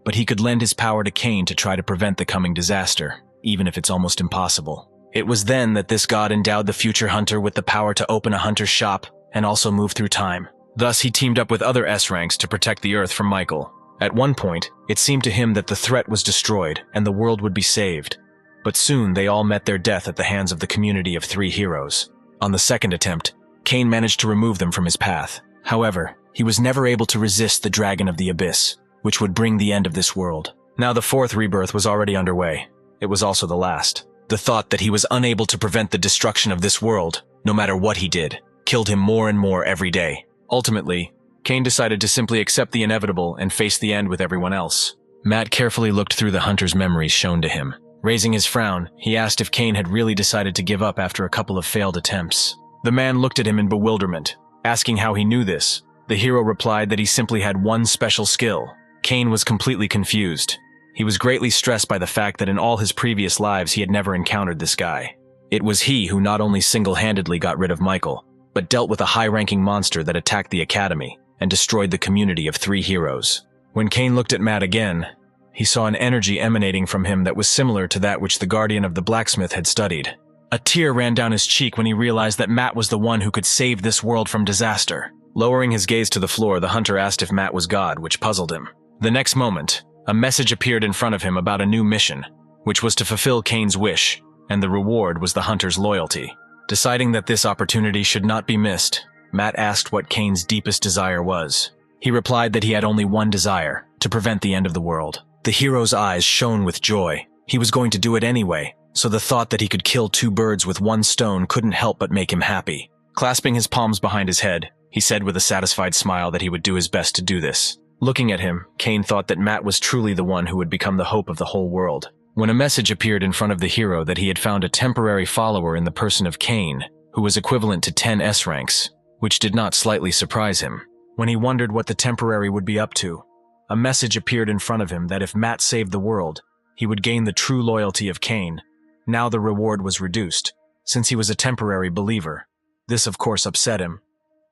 But he could lend his power to Kane to try to prevent the coming disaster, even if it's almost impossible. It was then that this god endowed the future hunter with the power to open a hunter's shop and also move through time. Thus, he teamed up with other S-ranks to protect the Earth from Michael. At one point, it seemed to him that the threat was destroyed and the world would be saved. But soon, they all met their death at the hands of the community of 3 heroes. On the second attempt, Kane managed to remove them from his path. However, he was never able to resist the Dragon of the Abyss, which would bring the end of this world. Now the 4th rebirth was already underway. It was also the last. The thought that he was unable to prevent the destruction of this world, no matter what he did, killed him more and more every day. Ultimately, Kane decided to simply accept the inevitable and face the end with everyone else. Matt carefully looked through the hunter's memories shown to him. Raising his frown, he asked if Kane had really decided to give up after a couple of failed attempts. The man looked at him in bewilderment, asking how he knew this, The hero replied that he simply had one special skill. Kane was completely confused. He was greatly stressed by the fact that in all his previous lives he had never encountered this guy. It was he who not only single-handedly got rid of Michael, but dealt with a high-ranking monster that attacked the academy and destroyed the community of 3 heroes. When Kane looked at Matt again, he saw an energy emanating from him that was similar to that which the guardian of the blacksmith had studied. A tear ran down his cheek when he realized that Matt was the one who could save this world from disaster. Lowering his gaze to the floor, the hunter asked if Matt was God, which puzzled him. The next moment, a message appeared in front of him about a new mission, which was to fulfill Kane's wish, and the reward was the hunter's loyalty. Deciding that this opportunity should not be missed, Matt asked what Kane's deepest desire was. He replied that he had only one desire, to prevent the end of the world. The hero's eyes shone with joy. He was going to do it anyway, so the thought that he could kill 2 birds with 1 stone couldn't help but make him happy. Clasping his palms behind his head, he said with a satisfied smile that he would do his best to do this. Looking at him, Kane thought that Matt was truly the one who would become the hope of the whole world. When a message appeared in front of the hero that he had found a temporary follower in the person of Kane, who was equivalent to 10 S-ranks, which did not slightly surprise him. When he wondered what the temporary would be up to, a message appeared in front of him that if Matt saved the world, he would gain the true loyalty of Kane. Now the reward was reduced, since he was a temporary believer. This of course upset him,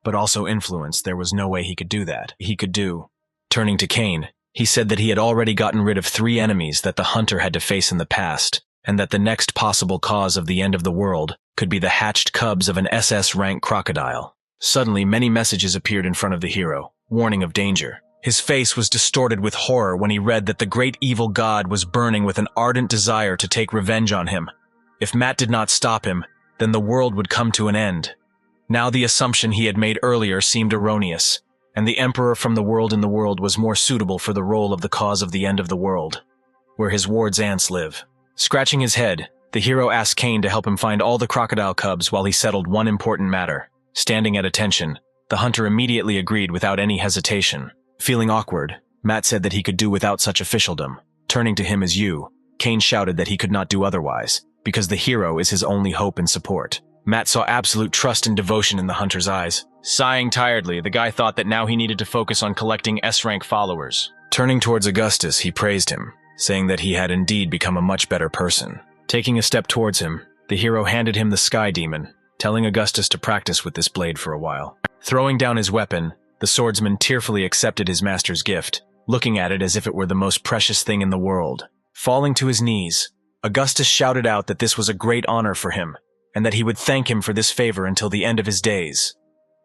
but also influenced. There was no way he could do that. Turning to Kane, he said that he had already gotten rid of 3 enemies that the hunter had to face in the past, and that the next possible cause of the end of the world could be the hatched cubs of an SS-Rank crocodile. Suddenly, many messages appeared in front of the hero, warning of danger. His face was distorted with horror when he read that the great evil god was burning with an ardent desire to take revenge on him. If Matt did not stop him, then the world would come to an end. Now the assumption he had made earlier seemed erroneous, and the emperor from the world was more suitable for the role of the cause of the end of the world, where his ward's ants live. Scratching his head, the hero asked Kane to help him find all the crocodile cubs while he settled one important matter. Standing at attention, the hunter immediately agreed without any hesitation. Feeling awkward, Matt said that he could do without such officialdom. Turning to him as you, Kane shouted that he could not do otherwise, because the hero is his only hope and support. Matt saw absolute trust and devotion in the hunter's eyes. Sighing tiredly, the guy thought that now he needed to focus on collecting S-rank followers. Turning towards Augustus, he praised him, saying that he had indeed become a much better person. Taking a step towards him, the hero handed him the Sky Demon, telling Augustus to practice with this blade for a while. Throwing down his weapon, the swordsman tearfully accepted his master's gift, looking at it as if it were the most precious thing in the world. Falling to his knees, Augustus shouted out that this was a great honor for him, and that he would thank him for this favor until the end of his days.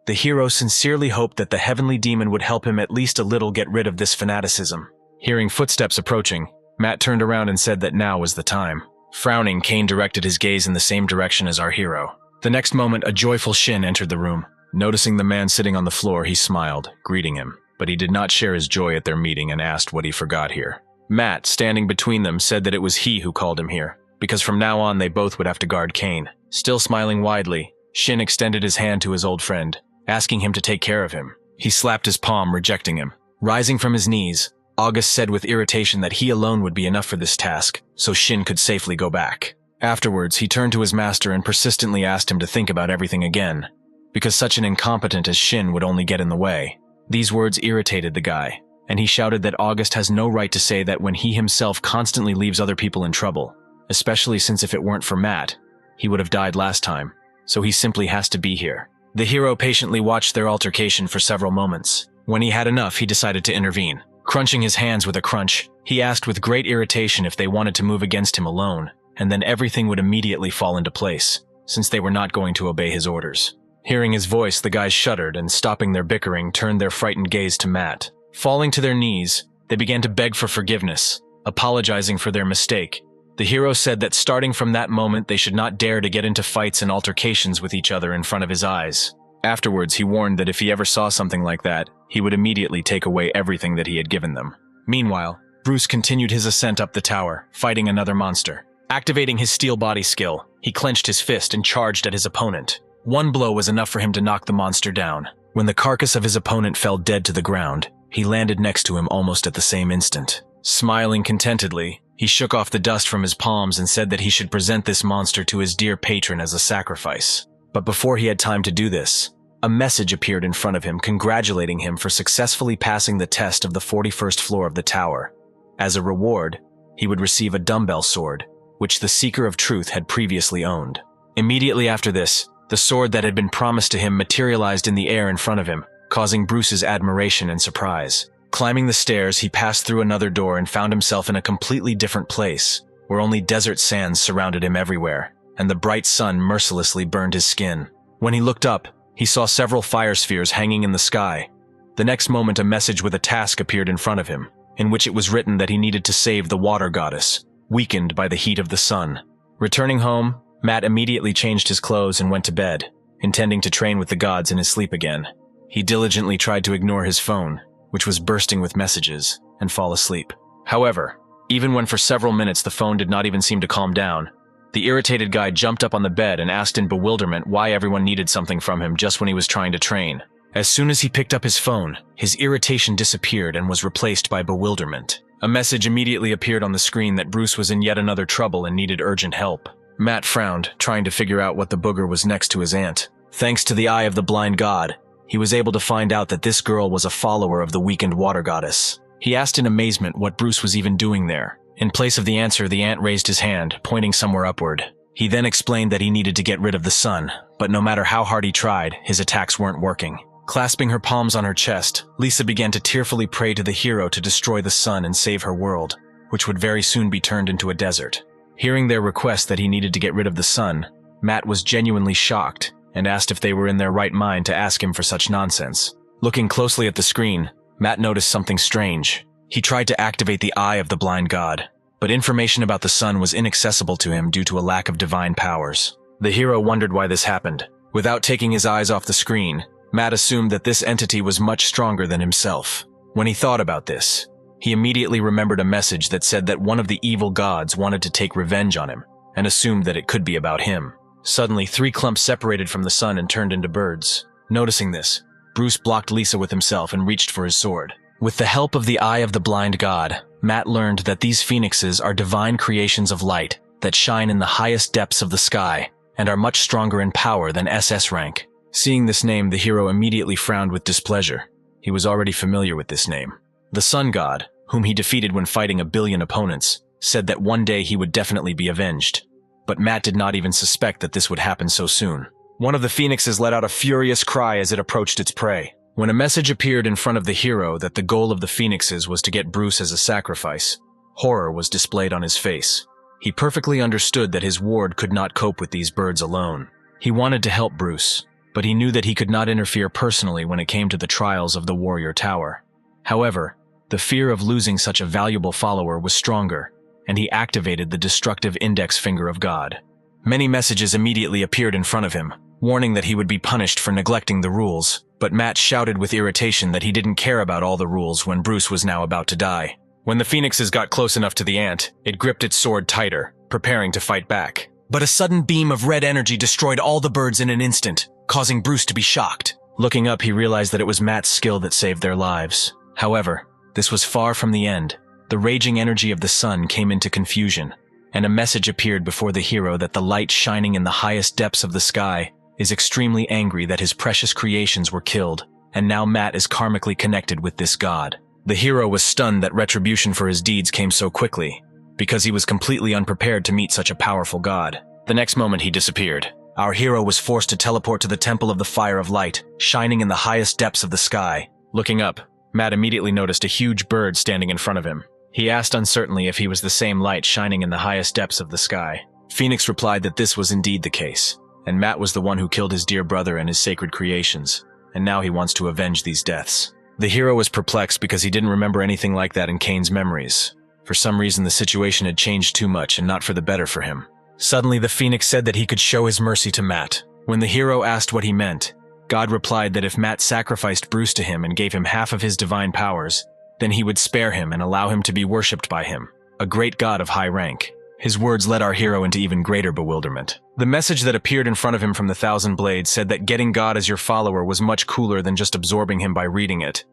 The hero sincerely hoped that the heavenly demon would help him at least a little get rid of this fanaticism. Hearing footsteps approaching, Matt turned around and said that now was the time. Frowning, Kane directed his gaze in the same direction as our hero. The next moment, a joyful Shin entered the room. Noticing the man sitting on the floor, he smiled, greeting him, but he did not share his joy at their meeting and asked what he forgot here. Matt, standing between them, said that it was he who called him here, because from now on they both would have to guard Kane. Still smiling widely, Shin extended his hand to his old friend, asking him to take care of him. He slapped his palm, rejecting him. Rising from his knees, August said with irritation that he alone would be enough for this task, so Shin could safely go back. Afterwards, he turned to his master and persistently asked him to think about everything again, because such an incompetent as Shin would only get in the way. These words irritated the guy, and he shouted that August has no right to say that when he himself constantly leaves other people in trouble, especially since if it weren't for Matt, he would have died last time, so he simply has to be here. The hero patiently watched their altercation for several moments. When he had enough, he decided to intervene. Crunching his hands with a crunch, he asked with great irritation if they wanted to move against him alone, and then everything would immediately fall into place, since they were not going to obey his orders. Hearing his voice, the guys shuddered and, stopping their bickering, turned their frightened gaze to Matt. Falling to their knees, they began to beg for forgiveness, apologizing for their mistake. The hero said that starting from that moment they should not dare to get into fights and altercations with each other in front of his eyes. Afterwards, he warned that if he ever saw something like that, he would immediately take away everything that he had given them. Meanwhile, Bruce continued his ascent up the tower, fighting another monster. Activating his steel body skill, he clenched his fist and charged at his opponent. One blow was enough for him to knock the monster down. When the carcass of his opponent fell dead to the ground, he landed next to him almost at the same instant. Smiling contentedly, he shook off the dust from his palms and said that he should present this monster to his dear patron as a sacrifice. But before he had time to do this, a message appeared in front of him congratulating him for successfully passing the test of the 41st floor of the tower. As a reward, he would receive a dumbbell sword, which the Seeker of Truth had previously owned. Immediately after this, the sword that had been promised to him materialized in the air in front of him, causing Bruce's admiration and surprise. Climbing the stairs, he passed through another door and found himself in a completely different place, where only desert sands surrounded him everywhere, and the bright sun mercilessly burned his skin. When he looked up, he saw several fire spheres hanging in the sky. The next moment, a message with a task appeared in front of him, in which it was written that he needed to save the water goddess, weakened by the heat of the sun. Returning home, Matt immediately changed his clothes and went to bed, intending to train with the gods in his sleep again. He diligently tried to ignore his phone, which was bursting with messages, and fall asleep. However, even when for several minutes the phone did not even seem to calm down, the irritated guy jumped up on the bed and asked in bewilderment why everyone needed something from him just when he was trying to train. As soon as he picked up his phone, his irritation disappeared and was replaced by bewilderment. A message immediately appeared on the screen that Bruce was in yet another trouble and needed urgent help. Matt frowned, trying to figure out what the booger was next to his aunt. Thanks to the eye of the blind god, he was able to find out that this girl was a follower of the weakened water goddess. He asked in amazement what Bruce was even doing there. In place of the answer, the ant raised his hand, pointing somewhere upward. He then explained that he needed to get rid of the sun, but no matter how hard he tried, his attacks weren't working. Clasping her palms on her chest, Lisa began to tearfully pray to the hero to destroy the sun and save her world, which would very soon be turned into a desert. Hearing their request that he needed to get rid of the sun, Matt was genuinely shocked and asked if they were in their right mind to ask him for such nonsense. Looking closely at the screen, Matt noticed something strange. He tried to activate the eye of the blind god, but information about the sun was inaccessible to him due to a lack of divine powers. The hero wondered why this happened. Without taking his eyes off the screen, Matt assumed that this entity was much stronger than himself. When he thought about this, he immediately remembered a message that said that one of the evil gods wanted to take revenge on him, and assumed that it could be about him. Suddenly, 3 clumps separated from the sun and turned into birds. Noticing this, Bruce blocked Lisa with himself and reached for his sword. With the help of the eye of the blind god, Matt learned that these phoenixes are divine creations of light that shine in the highest depths of the sky and are much stronger in power than SS-Rank. Seeing this name, the hero immediately frowned with displeasure. He was already familiar with this name. The sun god, whom he defeated when fighting 1 billion opponents, said that one day he would definitely be avenged. But Matt did not even suspect that this would happen so soon. One of the phoenixes let out a furious cry as it approached its prey. When a message appeared in front of the hero that the goal of the phoenixes was to get Bruce as a sacrifice, horror was displayed on his face. He perfectly understood that his ward could not cope with these birds alone. He wanted to help Bruce, but he knew that he could not interfere personally when it came to the trials of the warrior tower. However, the fear of losing such a valuable follower was stronger, and he activated the destructive index finger of God. Many messages immediately appeared in front of him, warning that he would be punished for neglecting the rules, but Matt shouted with irritation that he didn't care about all the rules when Bruce was now about to die. When the phoenixes got close enough to the ant, it gripped its sword tighter, preparing to fight back. But a sudden beam of red energy destroyed all the birds in an instant, causing Bruce to be shocked. Looking up, he realized that it was Matt's skill that saved their lives. However, this was far from the end. The raging energy of the sun came into confusion, and a message appeared before the hero that the light shining in the highest depths of the sky is extremely angry that his precious creations were killed, and now Matt is karmically connected with this god. The hero was stunned that retribution for his deeds came so quickly, because he was completely unprepared to meet such a powerful god. The next moment he disappeared. Our hero was forced to teleport to the Temple of the Fire of Light, shining in the highest depths of the sky. Looking up, Matt immediately noticed a huge bird standing in front of him. He asked uncertainly if he was the same light shining in the highest depths of the sky. Phoenix replied that this was indeed the case, and Matt was the one who killed his dear brother and his sacred creations, and now he wants to avenge these deaths. The hero was perplexed because he didn't remember anything like that in Kane's memories. For some reason, the situation had changed too much and not for the better for him. Suddenly, the Phoenix said that he could show his mercy to Matt. When the hero asked what he meant, God replied that if Matt sacrificed Bruce to him and gave him half of his divine powers, then he would spare him and allow him to be worshipped by him, a great god of high rank. His words led our hero into even greater bewilderment. The message that appeared in front of him from the Thousand Blades said that getting God as your follower was much cooler than just absorbing him by reading it.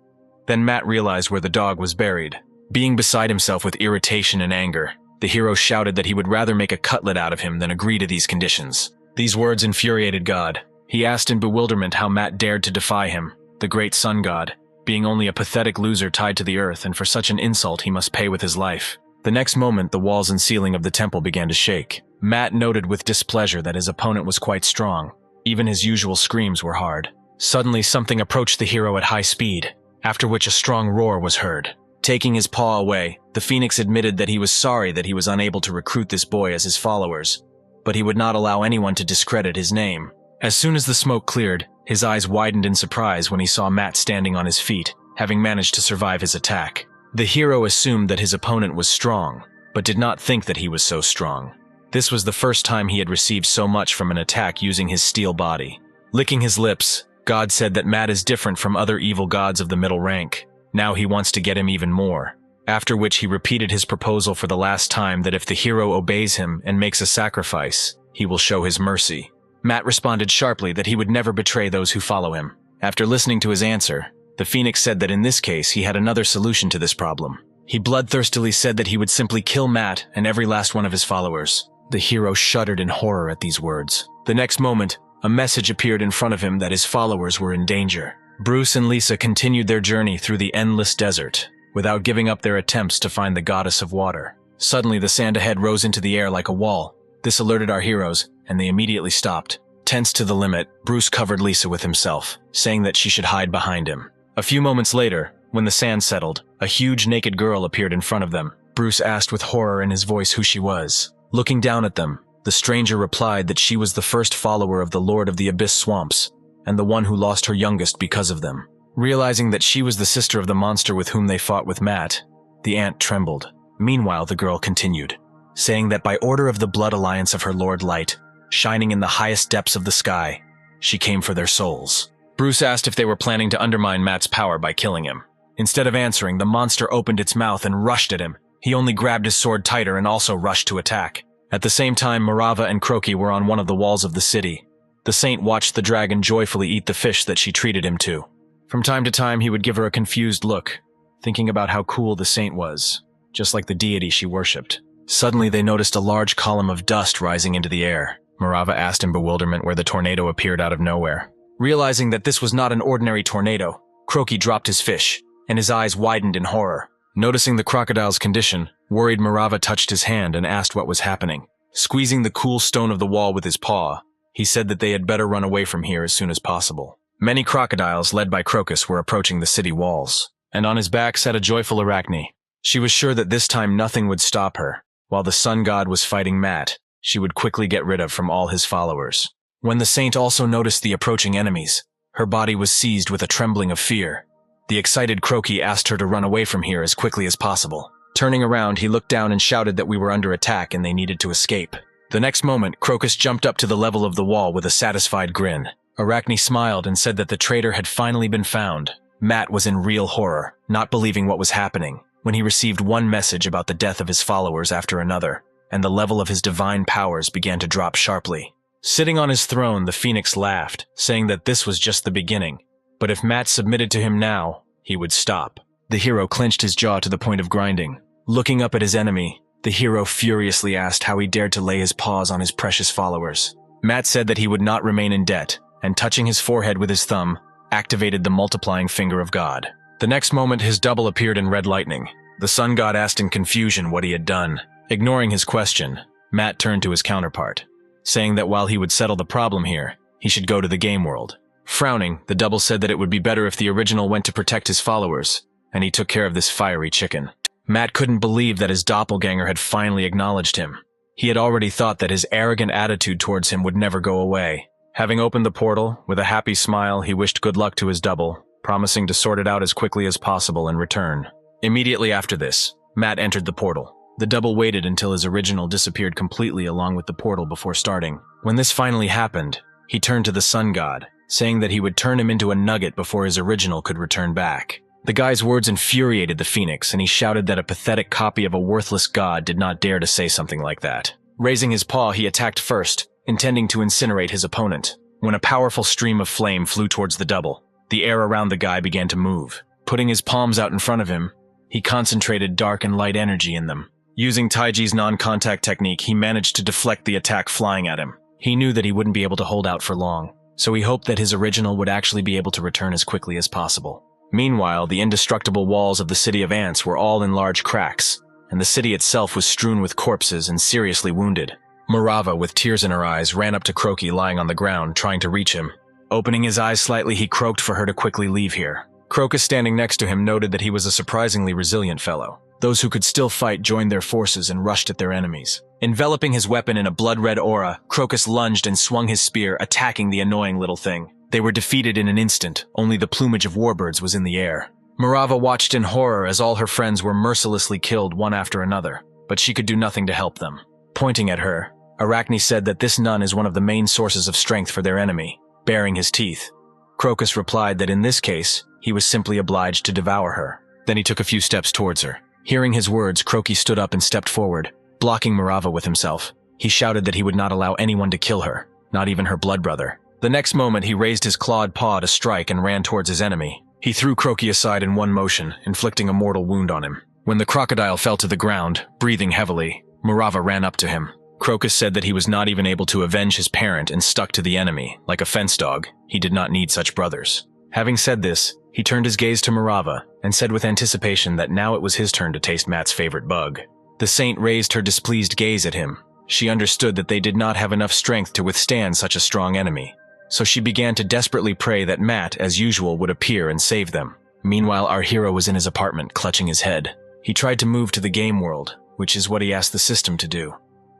Then Matt realized where the dog was buried. Being beside himself with irritation and anger, the hero shouted that he would rather make a cutlet out of him than agree to these conditions. These words infuriated God. He asked in bewilderment how Matt dared to defy him, the great sun god, being only a pathetic loser tied to the earth, and for such an insult he must pay with his life. The next moment, the walls and ceiling of the temple began to shake. Matt noted with displeasure that his opponent was quite strong. Even his usual screams were hard. Suddenly, something approached the hero at high speed, after which a strong roar was heard. Taking his paw away, the Phoenix admitted that he was sorry that he was unable to recruit this boy as his followers, but he would not allow anyone to discredit his name. As soon as the smoke cleared, his eyes widened in surprise when he saw Matt standing on his feet, having managed to survive his attack. The hero assumed that his opponent was strong, but did not think that he was so strong. This was the first time he had received so much from an attack using his steel body. Licking his lips, God said that Matt is different from other evil gods of the middle rank. Now he wants to get him even more. After which he repeated his proposal for the last time that if the hero obeys him and makes a sacrifice, he will show his mercy. Matt responded sharply that he would never betray those who follow him. After listening to his answer, the Phoenix said that in this case he had another solution to this problem. He bloodthirstily said that he would simply kill Matt and every last one of his followers. The hero shuddered in horror at these words. The next moment, a message appeared in front of him that his followers were in danger. Bruce and Lisa continued their journey through the endless desert, without giving up their attempts to find the goddess of water. Suddenly, the sand ahead rose into the air like a wall. This alerted our heroes, and they immediately stopped. Tense to the limit, Bruce covered Lisa with himself, saying that she should hide behind him. A few moments later, when the sand settled, a huge naked girl appeared in front of them. Bruce asked with horror in his voice who she was. Looking down at them, the stranger replied that she was the first follower of the Lord of the Abyss Swamps, and the one who lost her youngest because of them. Realizing that she was the sister of the monster with whom they fought with Matt, the ant trembled. Meanwhile, the girl continued, saying that by order of the blood alliance of her Lord Light, shining in the highest depths of the sky, she came for their souls. Bruce asked if they were planning to undermine Matt's power by killing him. Instead of answering, the monster opened its mouth and rushed at him. He only grabbed his sword tighter and also rushed to attack. At the same time, Marava and Croaky were on one of the walls of the city. The saint watched the dragon joyfully eat the fish that she treated him to. From time to time, he would give her a confused look, thinking about how cool the saint was, just like the deity she worshipped. Suddenly, they noticed a large column of dust rising into the air. Marava asked in bewilderment where the tornado appeared out of nowhere. Realizing that this was not an ordinary tornado, Croaky dropped his fish, and his eyes widened in horror. Noticing the crocodile's condition, worried Marava touched his hand and asked what was happening. Squeezing the cool stone of the wall with his paw, he said that they had better run away from here as soon as possible. Many crocodiles, led by Crocus, were approaching the city walls, and on his back sat a joyful Arachne. She was sure that this time nothing would stop her. While the sun god was fighting Matt, she would quickly get rid of from all his followers. When the saint also noticed the approaching enemies, her body was seized with a trembling of fear. The excited Croaky asked her to run away from here as quickly as possible. Turning around, he looked down and shouted that we were under attack and they needed to escape. The next moment, Crocus jumped up to the level of the wall with a satisfied grin. Arachne smiled and said that the traitor had finally been found. Matt was in real horror, not believing what was happening, when he received one message about the death of his followers after another, and the level of his divine powers began to drop sharply. Sitting on his throne, the Phoenix laughed, saying that this was just the beginning, but if Matt submitted to him now, he would stop. The hero clenched his jaw to the point of grinding. Looking up at his enemy, the hero furiously asked how he dared to lay his paws on his precious followers. Matt said that he would not remain in debt, and touching his forehead with his thumb, activated the multiplying finger of God. The next moment, his double appeared in red lightning. The sun god asked in confusion what he had done. Ignoring his question, Matt turned to his counterpart, saying that while he would settle the problem here, he should go to the game world. Frowning, the double said that it would be better if the original went to protect his followers, and he took care of this fiery chicken. Matt couldn't believe that his doppelganger had finally acknowledged him. He had already thought that his arrogant attitude towards him would never go away. Having opened the portal, with a happy smile, he wished good luck to his double, promising to sort it out as quickly as possible and return. Immediately after this, Matt entered the portal. The double waited until his original disappeared completely along with the portal before starting. When this finally happened, he turned to the sun god, saying that he would turn him into a nugget before his original could return back. The guy's words infuriated the Phoenix, and he shouted that a pathetic copy of a worthless god did not dare to say something like that. Raising his paw, he attacked first, intending to incinerate his opponent. When a powerful stream of flame flew towards the double, the air around the guy began to move. Putting his palms out in front of him, he concentrated dark and light energy in them. Using Taiji's non-contact technique, he managed to deflect the attack flying at him. He knew that he wouldn't be able to hold out for long. so he hoped that his original would actually be able to return as quickly as possible. Meanwhile, the indestructible walls of the city of ants were all in large cracks, and the city itself was strewn with corpses and seriously wounded. Morava, with tears in her eyes, ran up to Croaky lying on the ground, trying to reach him. Opening his eyes slightly, he croaked for her to quickly leave here. Crocus, standing next to him, noted that he was a surprisingly resilient fellow. Those who could still fight joined their forces and rushed at their enemies. Enveloping his weapon in a blood-red aura, Crocus lunged and swung his spear, attacking the annoying little thing. They were defeated in an instant, only the plumage of warbirds was in the air. Morava watched in horror as all her friends were mercilessly killed one after another, but she could do nothing to help them. Pointing at her, Arachne said that this nun is one of the main sources of strength for their enemy, baring his teeth. Crocus replied that in this case, he was simply obliged to devour her. Then he took a few steps towards her. Hearing his words, Croaky stood up and stepped forward, blocking Morava with himself. He shouted that he would not allow anyone to kill her, not even her blood brother. The next moment, he raised his clawed paw to strike and ran towards his enemy. He threw Croaky aside in one motion, inflicting a mortal wound on him. When the crocodile fell to the ground, breathing heavily, Morava ran up to him. Crocus said that he was not even able to avenge his parent and stuck to the enemy, like a fence dog. He did not need such brothers. Having said this, he turned his gaze to Morava and said with anticipation that now it was his turn to taste Matt's favorite bug. The saint raised her displeased gaze at him. She understood that they did not have enough strength to withstand such a strong enemy, so she began to desperately pray that Matt, as usual, would appear and save them. Meanwhile, our hero was in his apartment, clutching his head. He tried to move to the game world, which is what he asked the system to do.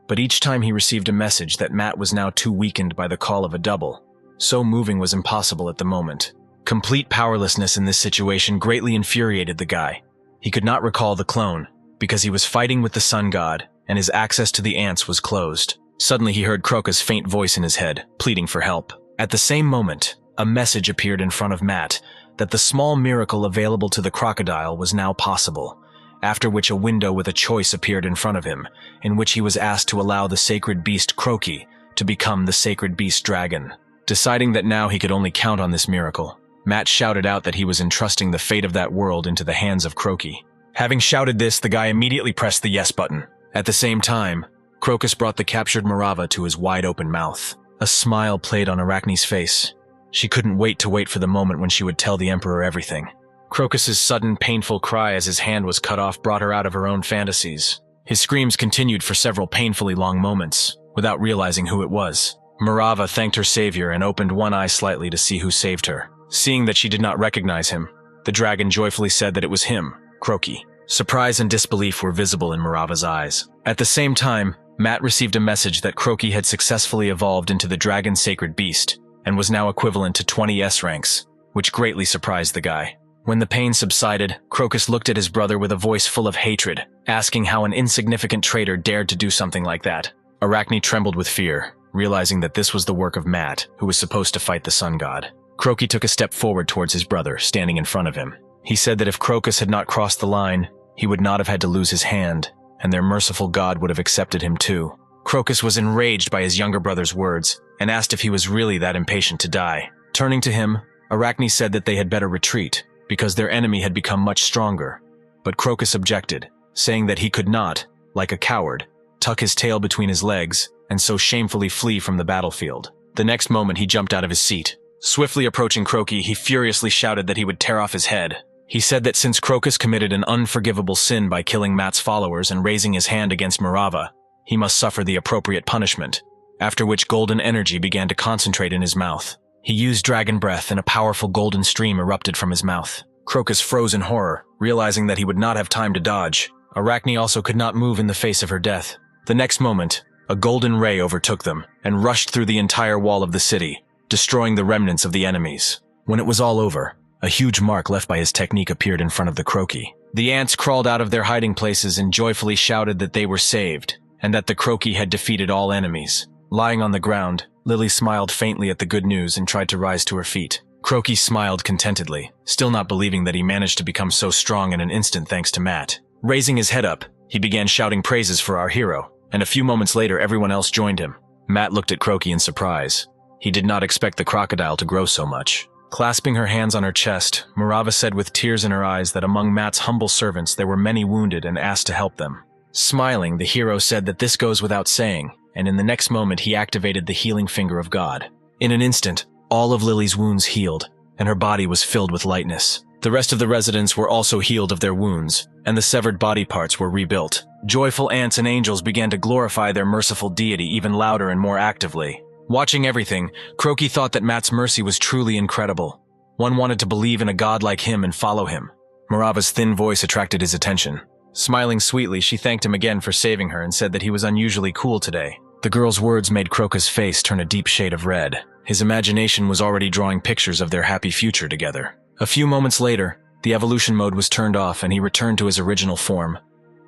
But each time he received a message that Matt was now too weakened by the call of a double. So moving was impossible at the moment. Complete powerlessness in this situation greatly infuriated the guy. He could not recall the clone, because he was fighting with the sun god, and his access to the ants was closed. Suddenly he heard Croca's faint voice in his head, pleading for help. At the same moment, a message appeared in front of Matt that the small miracle available to the crocodile was now possible, after which a window with a choice appeared in front of him, in which he was asked to allow the sacred beast Croaky to become the sacred beast dragon. Deciding that now he could only count on this miracle, Matt shouted out that he was entrusting the fate of that world into the hands of Croaky. Having shouted this, the guy immediately pressed the yes button. At the same time, Crocus brought the captured Morava to his wide-open mouth. A smile played on Arachne's face. She couldn't wait for the moment when she would tell the Emperor everything. Crocus's sudden, painful cry as his hand was cut off brought her out of her own fantasies. His screams continued for several painfully long moments, without realizing who it was. Morava thanked her savior and opened one eye slightly to see who saved her. Seeing that she did not recognize him, the dragon joyfully said that it was him, Croaky. Surprise and disbelief were visible in Morava's eyes. At the same time, Matt received a message that Croaky had successfully evolved into the dragon sacred beast, and was now equivalent to 20 S-ranks, which greatly surprised the guy. When the pain subsided, Crocus looked at his brother with a voice full of hatred, asking how an insignificant traitor dared to do something like that. Arachne trembled with fear, realizing that this was the work of Matt, who was supposed to fight the sun god. Croaky took a step forward towards his brother, standing in front of him. He said that if Crocus had not crossed the line, he would not have had to lose his hand, and their merciful god would have accepted him too. Crocus was enraged by his younger brother's words, and asked if he was really that impatient to die. Turning to him, Arachne said that they had better retreat, because their enemy had become much stronger. But Crocus objected, saying that he could not, like a coward, tuck his tail between his legs, and so shamefully flee from the battlefield. The next moment he jumped out of his seat. Swiftly approaching Croaky, he furiously shouted that he would tear off his head. He said that since Crocus committed an unforgivable sin by killing Matt's followers and raising his hand against Morava, he must suffer the appropriate punishment, after which golden energy began to concentrate in his mouth. He used dragon breath and a powerful golden stream erupted from his mouth. Crocus froze in horror, realizing that he would not have time to dodge. Arachne also could not move in the face of her death. The next moment, a golden ray overtook them and rushed through the entire wall of the city, destroying the remnants of the enemies. When it was all over, a huge mark left by his technique appeared in front of the Croaky. The ants crawled out of their hiding places and joyfully shouted that they were saved, and that the Croaky had defeated all enemies. Lying on the ground, Lily smiled faintly at the good news and tried to rise to her feet. Croaky smiled contentedly, still not believing that he managed to become so strong in an instant thanks to Matt. Raising his head up, he began shouting praises for our hero, and a few moments later everyone else joined him. Matt looked at Croaky in surprise. He did not expect the crocodile to grow so much. Clasping her hands on her chest, Morava said with tears in her eyes that among Matt's humble servants there were many wounded and asked to help them. Smiling, the hero said that this goes without saying, and in the next moment he activated the healing finger of God. In an instant, All of Lily's wounds healed, and her body was filled with lightness. The rest of the residents were also healed of their wounds, and the severed body parts were rebuilt. Joyful ants and angels began to glorify their merciful deity even louder and more actively. Watching everything, Croaky thought that Matt's mercy was truly incredible. One wanted to believe in a god like him and follow him. Marava's thin voice attracted his attention. Smiling sweetly, she thanked him again for saving her and said that he was unusually cool today. The girl's words made Croca's face turn a deep shade of red. His imagination was already drawing pictures of their happy future together. A few moments later, the evolution mode was turned off and he returned to his original form.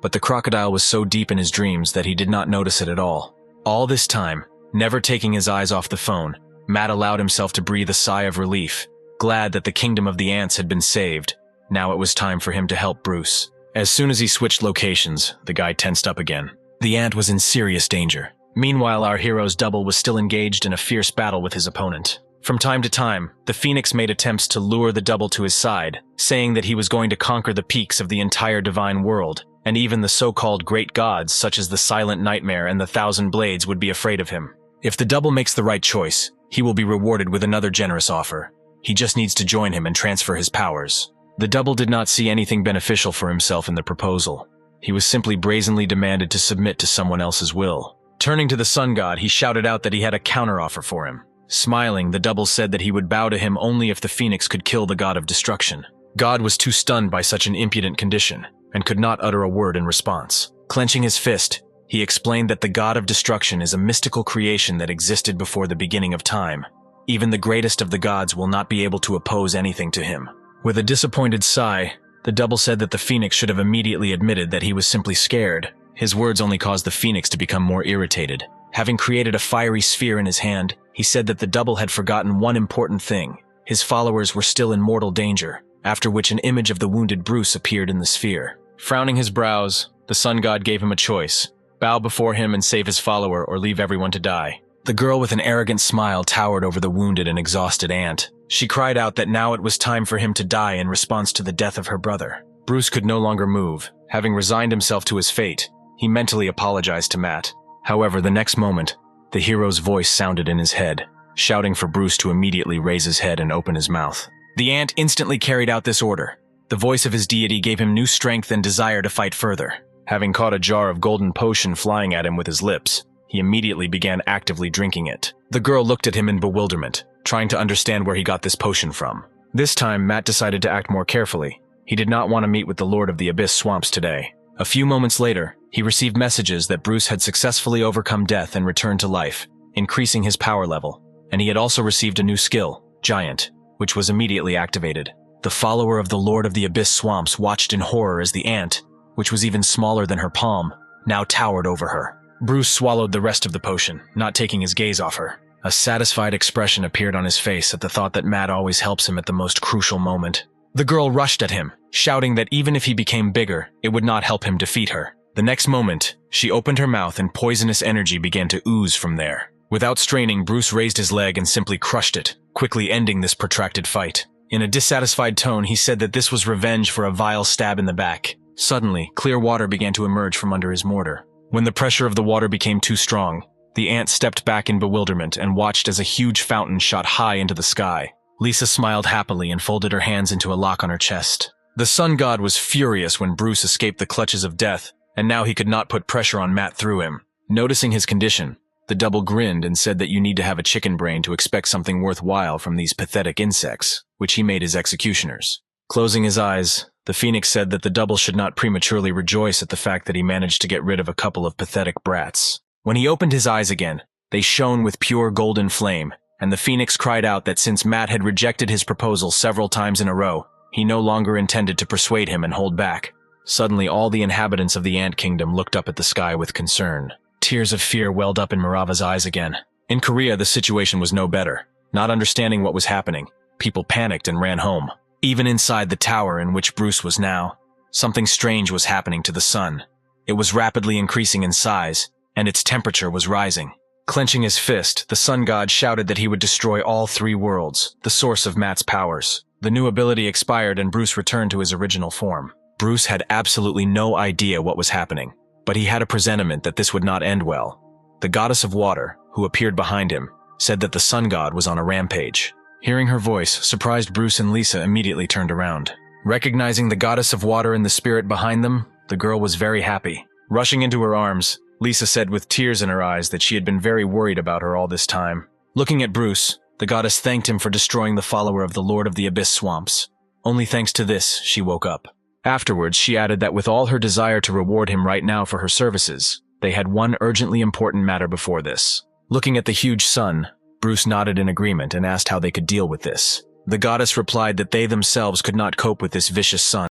But the crocodile was so deep in his dreams that he did not notice it at all. All this time, never taking his eyes off the phone, Matt allowed himself to breathe a sigh of relief, glad that the kingdom of the ants had been saved. Now it was time for him to help Bruce. As soon as he switched locations, the guy tensed up again. The ant was in serious danger. Meanwhile, our hero's double was still engaged in a fierce battle with his opponent. From time to time, the Phoenix made attempts to lure the double to his side, saying that he was going to conquer the peaks of the entire divine world, and even the so-called great gods such as the Silent Nightmare and the Thousand Blades would be afraid of him. If the double makes the right choice, he will be rewarded with another generous offer. He just needs to join him and transfer his powers. The double did not see anything beneficial for himself in the proposal. He was simply brazenly demanded to submit to someone else's will. Turning to the sun god, he shouted out that he had a counteroffer for him. Smiling, the double said that he would bow to him only if the Phoenix could kill the god of destruction. God was too stunned by such an impudent condition, and could not utter a word in response. Clenching his fist, he explained that the god of destruction is a mystical creation that existed before the beginning of time. Even the greatest of the gods will not be able to oppose anything to him. With a disappointed sigh, the double said that the Phoenix should have immediately admitted that he was simply scared. His words only caused the Phoenix to become more irritated. Having created a fiery sphere in his hand, he said that the double had forgotten one important thing. His followers were still in mortal danger, after which an image of the wounded Bruce appeared in the sphere. Frowning his brows, the sun god gave him a choice: bow before him and save his follower, or leave everyone to die. The girl with an arrogant smile towered over the wounded and exhausted ant. She cried out that now it was time for him to die in response to the death of her brother. Bruce could no longer move. Having resigned himself to his fate, he mentally apologized to Matt. However, the next moment, the hero's voice sounded in his head, shouting for Bruce to immediately raise his head and open his mouth. The ant instantly carried out this order. The voice of his deity gave him new strength and desire to fight further. Having caught a jar of golden potion flying at him with his lips, he immediately began actively drinking it. The girl looked at him in bewilderment, trying to understand where he got this potion from. This time, Matt decided to act more carefully. He did not want to meet with the Lord of the Abyss Swamps today. A few moments later, he received messages that Bruce had successfully overcome death and returned to life, increasing his power level, and he had also received a new skill, Giant, which was immediately activated. The follower of the Lord of the Abyss Swamps watched in horror as the ant, which was even smaller than her palm, now towered over her. Bruce swallowed the rest of the potion, not taking his gaze off her. A satisfied expression appeared on his face at the thought that Matt always helps him at the most crucial moment. The girl rushed at him, shouting that even if he became bigger, it would not help him defeat her. The next moment, she opened her mouth and poisonous energy began to ooze from there. Without straining, Bruce raised his leg and simply crushed it, quickly ending this protracted fight. In a dissatisfied tone, he said that this was revenge for a vile stab in the back. Suddenly, clear water began to emerge from under his mortar. When the pressure of the water became too strong, the ant stepped back in bewilderment and watched as a huge fountain shot high into the sky. Lisa smiled happily and folded her hands into a lock on her chest. The sun god was furious when Bruce escaped the clutches of death, and now he could not put pressure on Matt through him. Noticing his condition, the double grinned and said that you need to have a chicken brain to expect something worthwhile from these pathetic insects, which he made his executioners. Closing his eyes, the Phoenix said that the double should not prematurely rejoice at the fact that he managed to get rid of a couple of pathetic brats. When he opened his eyes again, they shone with pure golden flame, and the Phoenix cried out that since Matt had rejected his proposal several times in a row, he no longer intended to persuade him and hold back. Suddenly, all the inhabitants of the Ant Kingdom looked up at the sky with concern. Tears of fear welled up in Marava's eyes again. In Korea, the situation was no better. Not understanding what was happening, people panicked and ran home. Even inside the tower in which Bruce was now, something strange was happening to the sun. It was rapidly increasing in size, and its temperature was rising. Clenching his fist, the sun god shouted that he would destroy all three worlds, the source of Matt's powers. The new ability expired and Bruce returned to his original form. Bruce had absolutely no idea what was happening, but he had a presentiment that this would not end well. The goddess of water, who appeared behind him, said that the sun god was on a rampage. Hearing her voice, surprised Bruce and Lisa immediately turned around. Recognizing the goddess of water and the spirit behind them, the girl was very happy. Rushing into her arms, Lisa said with tears in her eyes that she had been very worried about her all this time. Looking at Bruce, the goddess thanked him for destroying the follower of the Lord of the Abyss Swamps. Only thanks to this, she woke up. Afterwards, she added that with all her desire to reward him right now for her services, they had one urgently important matter before this. Looking at the huge sun, Bruce nodded in agreement and asked how they could deal with this. The goddess replied that they themselves could not cope with this vicious sun,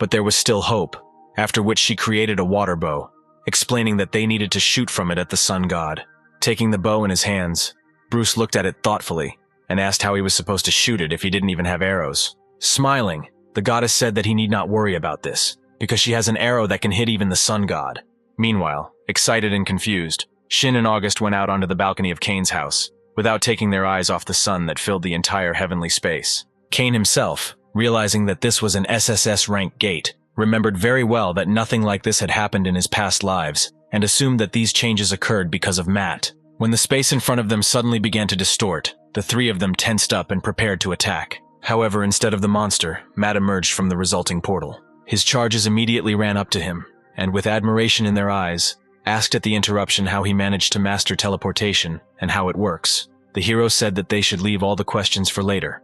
but there was still hope, after which she created a water bow, explaining that they needed to shoot from it at the sun god. Taking the bow in his hands, Bruce looked at it thoughtfully and asked how he was supposed to shoot it if he didn't even have arrows. Smiling, the goddess said that he need not worry about this, because she has an arrow that can hit even the sun god. Meanwhile, excited and confused, Shin and August went out onto the balcony of Kane's house, without taking their eyes off the sun that filled the entire heavenly space. Kane himself, realizing that this was an SSS-Rank gate, remembered very well that nothing like this had happened in his past lives, and assumed that these changes occurred because of Matt. When the space in front of them suddenly began to distort, the three of them tensed up and prepared to attack. However, instead of the monster, Matt emerged from the resulting portal. His charges immediately ran up to him, and with admiration in their eyes, asked at the interruption how he managed to master teleportation and how it works. The hero said that they should leave all the questions for later.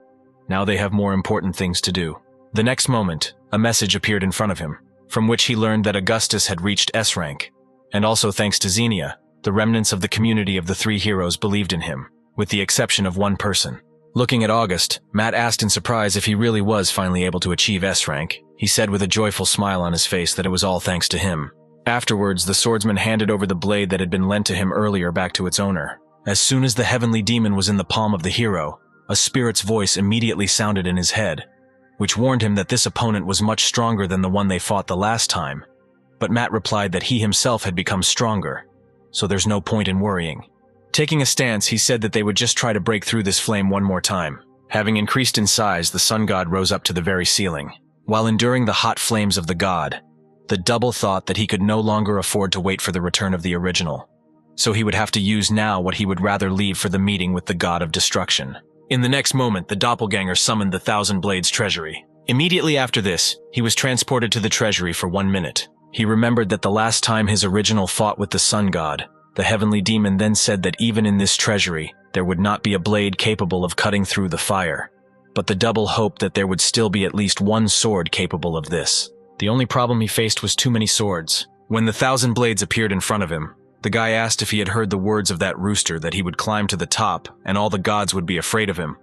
Now they have more important things to do. The next moment, a message appeared in front of him, from which he learned that Augustus had reached S-Rank, and also thanks to Xenia, the remnants of the community of the three heroes believed in him, with the exception of one person. Looking at August, Matt asked in surprise if he really was finally able to achieve S-Rank. He said with a joyful smile on his face that it was all thanks to him. Afterwards, the swordsman handed over the blade that had been lent to him earlier back to its owner. As soon as the heavenly demon was in the palm of the hero, a spirit's voice immediately sounded in his head, which warned him that this opponent was much stronger than the one they fought the last time. But Matt replied that he himself had become stronger, so there's no point in worrying. Taking a stance, he said that they would just try to break through this flame one more time. Having increased in size, the sun god rose up to the very ceiling. While enduring the hot flames of the god, the double thought that he could no longer afford to wait for the return of the original, so he would have to use now what he would rather leave for the meeting with the god of destruction. In the next moment, the doppelganger summoned the Thousand Blades treasury. Immediately after this, he was transported to the treasury for 1 minute. He remembered that the last time his original fought with the sun god, the heavenly demon then said that even in this treasury, there would not be a blade capable of cutting through the fire. But the double hoped that there would still be at least one sword capable of this. The only problem he faced was too many swords. When the Thousand Blades appeared in front of him, the guy asked if he had heard the words of that rooster that he would climb to the top and all the gods would be afraid of him.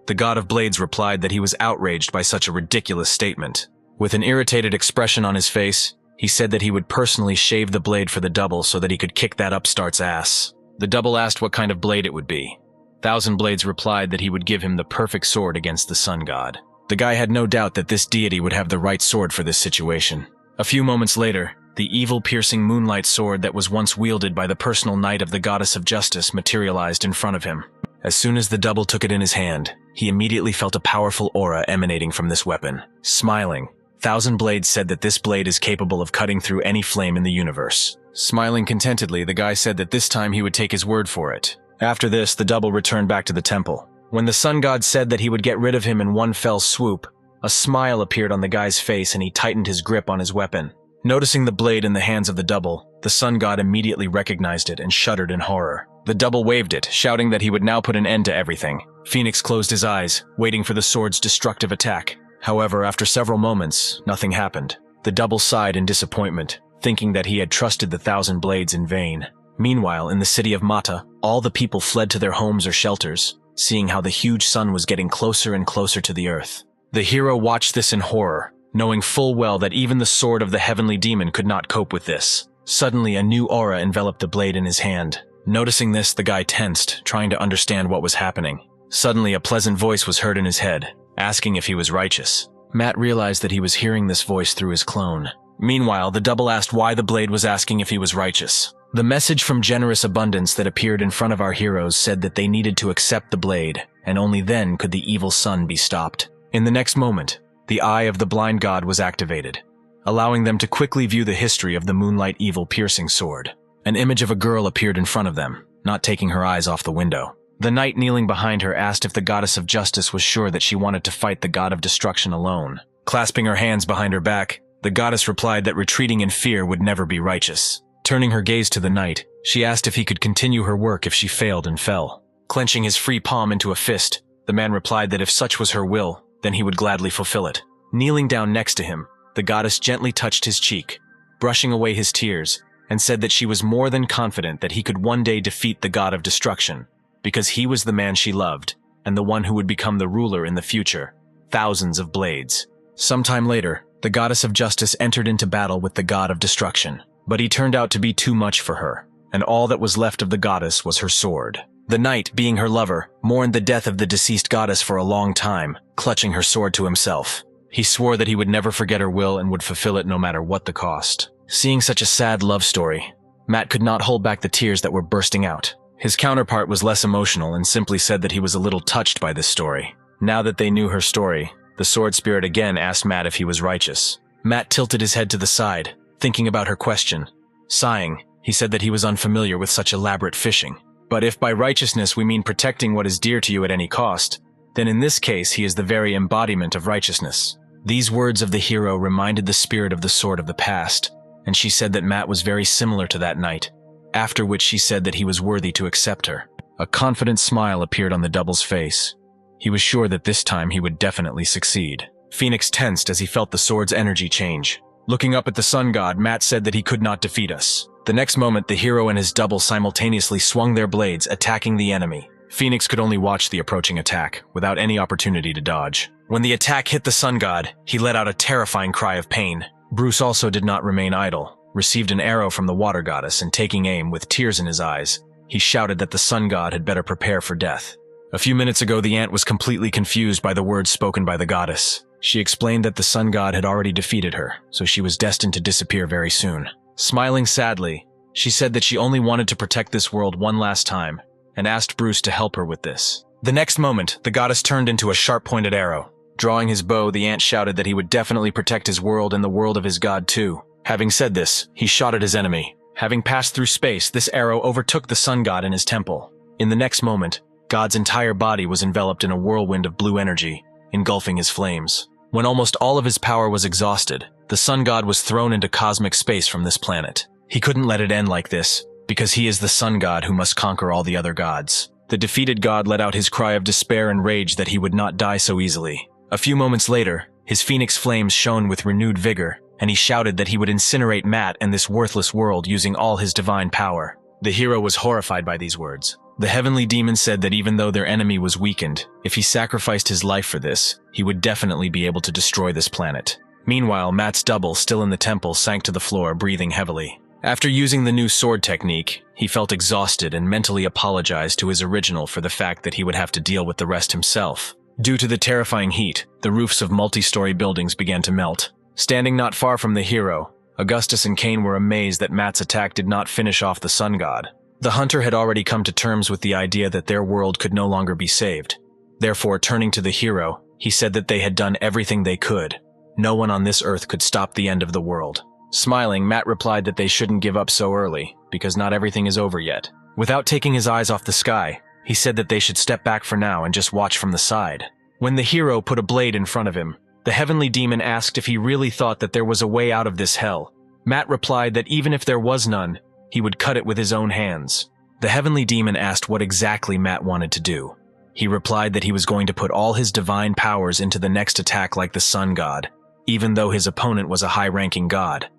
The god of blades replied that he was outraged by such a ridiculous statement. With an irritated expression on his face, he said that he would personally shave the blade for the double so that he could kick that upstart's ass. The double asked what kind of blade it would be. Thousand Blades replied that he would give him the perfect sword against the sun god. The guy had no doubt that this deity would have the right sword for this situation. A few moments later, the evil piercing moonlight sword that was once wielded by the personal knight of the goddess of justice materialized in front of him. As soon as the double took it in his hand, he immediately felt a powerful aura emanating from this weapon. Smiling, Thousand Blades said that this blade is capable of cutting through any flame in the universe. Smiling contentedly, the guy said that this time he would take his word for it. After this, the double returned back to the temple. When the sun god said that he would get rid of him in one fell swoop, a smile appeared on the guy's face and he tightened his grip on his weapon. Noticing the blade in the hands of the double, the sun god immediately recognized it and shuddered in horror. The double waved it, shouting that he would now put an end to everything. Phoenix closed his eyes, waiting for the sword's destructive attack. However, after several moments, nothing happened. The double sighed in disappointment, thinking that he had trusted the Thousand Blades in vain. Meanwhile, in the city of Mata, all the people fled to their homes or shelters, seeing how the huge sun was getting closer and closer to the earth. The hero watched this in horror, knowing full well that even the sword of the heavenly demon could not cope with this. Suddenly, a new aura enveloped the blade in his hand. Noticing this, the guy tensed, trying to understand what was happening. Suddenly, a pleasant voice was heard in his head, asking if he was righteous. Matt realized that he was hearing this voice through his clone. Meanwhile, the double asked why the blade was asking if he was righteous. The message from Generous Abundance that appeared in front of our heroes said that they needed to accept the blade, and only then could the evil sun be stopped. In the next moment, the Eye of the Blind God was activated, allowing them to quickly view the history of the Moonlight Evil Piercing Sword. An image of a girl appeared in front of them, not taking her eyes off the window. The knight kneeling behind her asked if the goddess of justice was sure that she wanted to fight the god of destruction alone. Clasping her hands behind her back, the goddess replied that retreating in fear would never be righteous. Turning her gaze to the knight, she asked if he could continue her work if she failed and fell. Clenching his free palm into a fist, the man replied that if such was her will, then he would gladly fulfill it. Kneeling down next to him, the goddess gently touched his cheek, brushing away his tears, and said that she was more than confident that he could one day defeat the god of destruction, because he was the man she loved, and the one who would become the ruler in the future. Thousands of blades. Sometime later, the goddess of justice entered into battle with the god of destruction, but he turned out to be too much for her, and all that was left of the goddess was her sword. The knight, being her lover, mourned the death of the deceased goddess for a long time, clutching her sword to himself. He swore that he would never forget her will and would fulfill it no matter what the cost. Seeing such a sad love story, Matt could not hold back the tears that were bursting out. His counterpart was less emotional and simply said that he was a little touched by this story. Now that they knew her story, the sword spirit again asked Matt if he was righteous. Matt tilted his head to the side, thinking about her question. Sighing, he said that he was unfamiliar with such elaborate fishing. But if by righteousness we mean protecting what is dear to you at any cost, then in this case he is the very embodiment of righteousness. These words of the hero reminded the spirit of the sword of the past, and she said that Matt was very similar to that knight, after which she said that he was worthy to accept her. A confident smile appeared on the double's face. He was sure that this time he would definitely succeed. Phoenix tensed as he felt the sword's energy change. Looking up at the sun god, Matt said that he could not defeat us. The next moment, the hero and his double simultaneously swung their blades, attacking the enemy. Phoenix could only watch the approaching attack, without any opportunity to dodge. When the attack hit the sun god, he let out a terrifying cry of pain. Bruce also did not remain idle, received an arrow from the water goddess, and taking aim with tears in his eyes, he shouted that the sun god had better prepare for death. A few minutes ago, the ant was completely confused by the words spoken by the goddess. She explained that the sun god had already defeated her, so she was destined to disappear very soon. Smiling sadly, she said that she only wanted to protect this world one last time, and asked Bruce to help her with this. The next moment, the goddess turned into a sharp-pointed arrow. Drawing his bow, the ant shouted that he would definitely protect his world and the world of his god too. Having said this, he shot at his enemy. Having passed through space, this arrow overtook the sun god in his temple. In the next moment, God's entire body was enveloped in a whirlwind of blue energy, engulfing his flames. When almost all of his power was exhausted, the sun god was thrown into cosmic space from this planet. He couldn't let it end like this, because he is the sun god who must conquer all the other gods. The defeated god let out his cry of despair and rage that he would not die so easily. A few moments later, his phoenix flames shone with renewed vigor, and he shouted that he would incinerate Matt and this worthless world using all his divine power. The hero was horrified by these words. The heavenly demon said that even though their enemy was weakened, if he sacrificed his life for this, he would definitely be able to destroy this planet. Meanwhile, Matt's double, still in the temple, sank to the floor, breathing heavily. After using the new sword technique, he felt exhausted and mentally apologized to his original for the fact that he would have to deal with the rest himself. Due to the terrifying heat, the roofs of multi-story buildings began to melt. Standing not far from the hero, Augustus and Cain were amazed that Matt's attack did not finish off the sun god. The hunter had already come to terms with the idea that their world could no longer be saved. Therefore, turning to the hero, he said that they had done everything they could. No one on this earth could stop the end of the world. Smiling, Matt replied that they shouldn't give up so early, because not everything is over yet. Without taking his eyes off the sky, he said that they should step back for now and just watch from the side. When the hero put a blade in front of him, the heavenly demon asked if he really thought that there was a way out of this hell. Matt replied that even if there was none, he would cut it with his own hands. The heavenly demon asked what exactly Matt wanted to do. He replied that he was going to put all his divine powers into the next attack like the sun god, even though his opponent was a high-ranking god.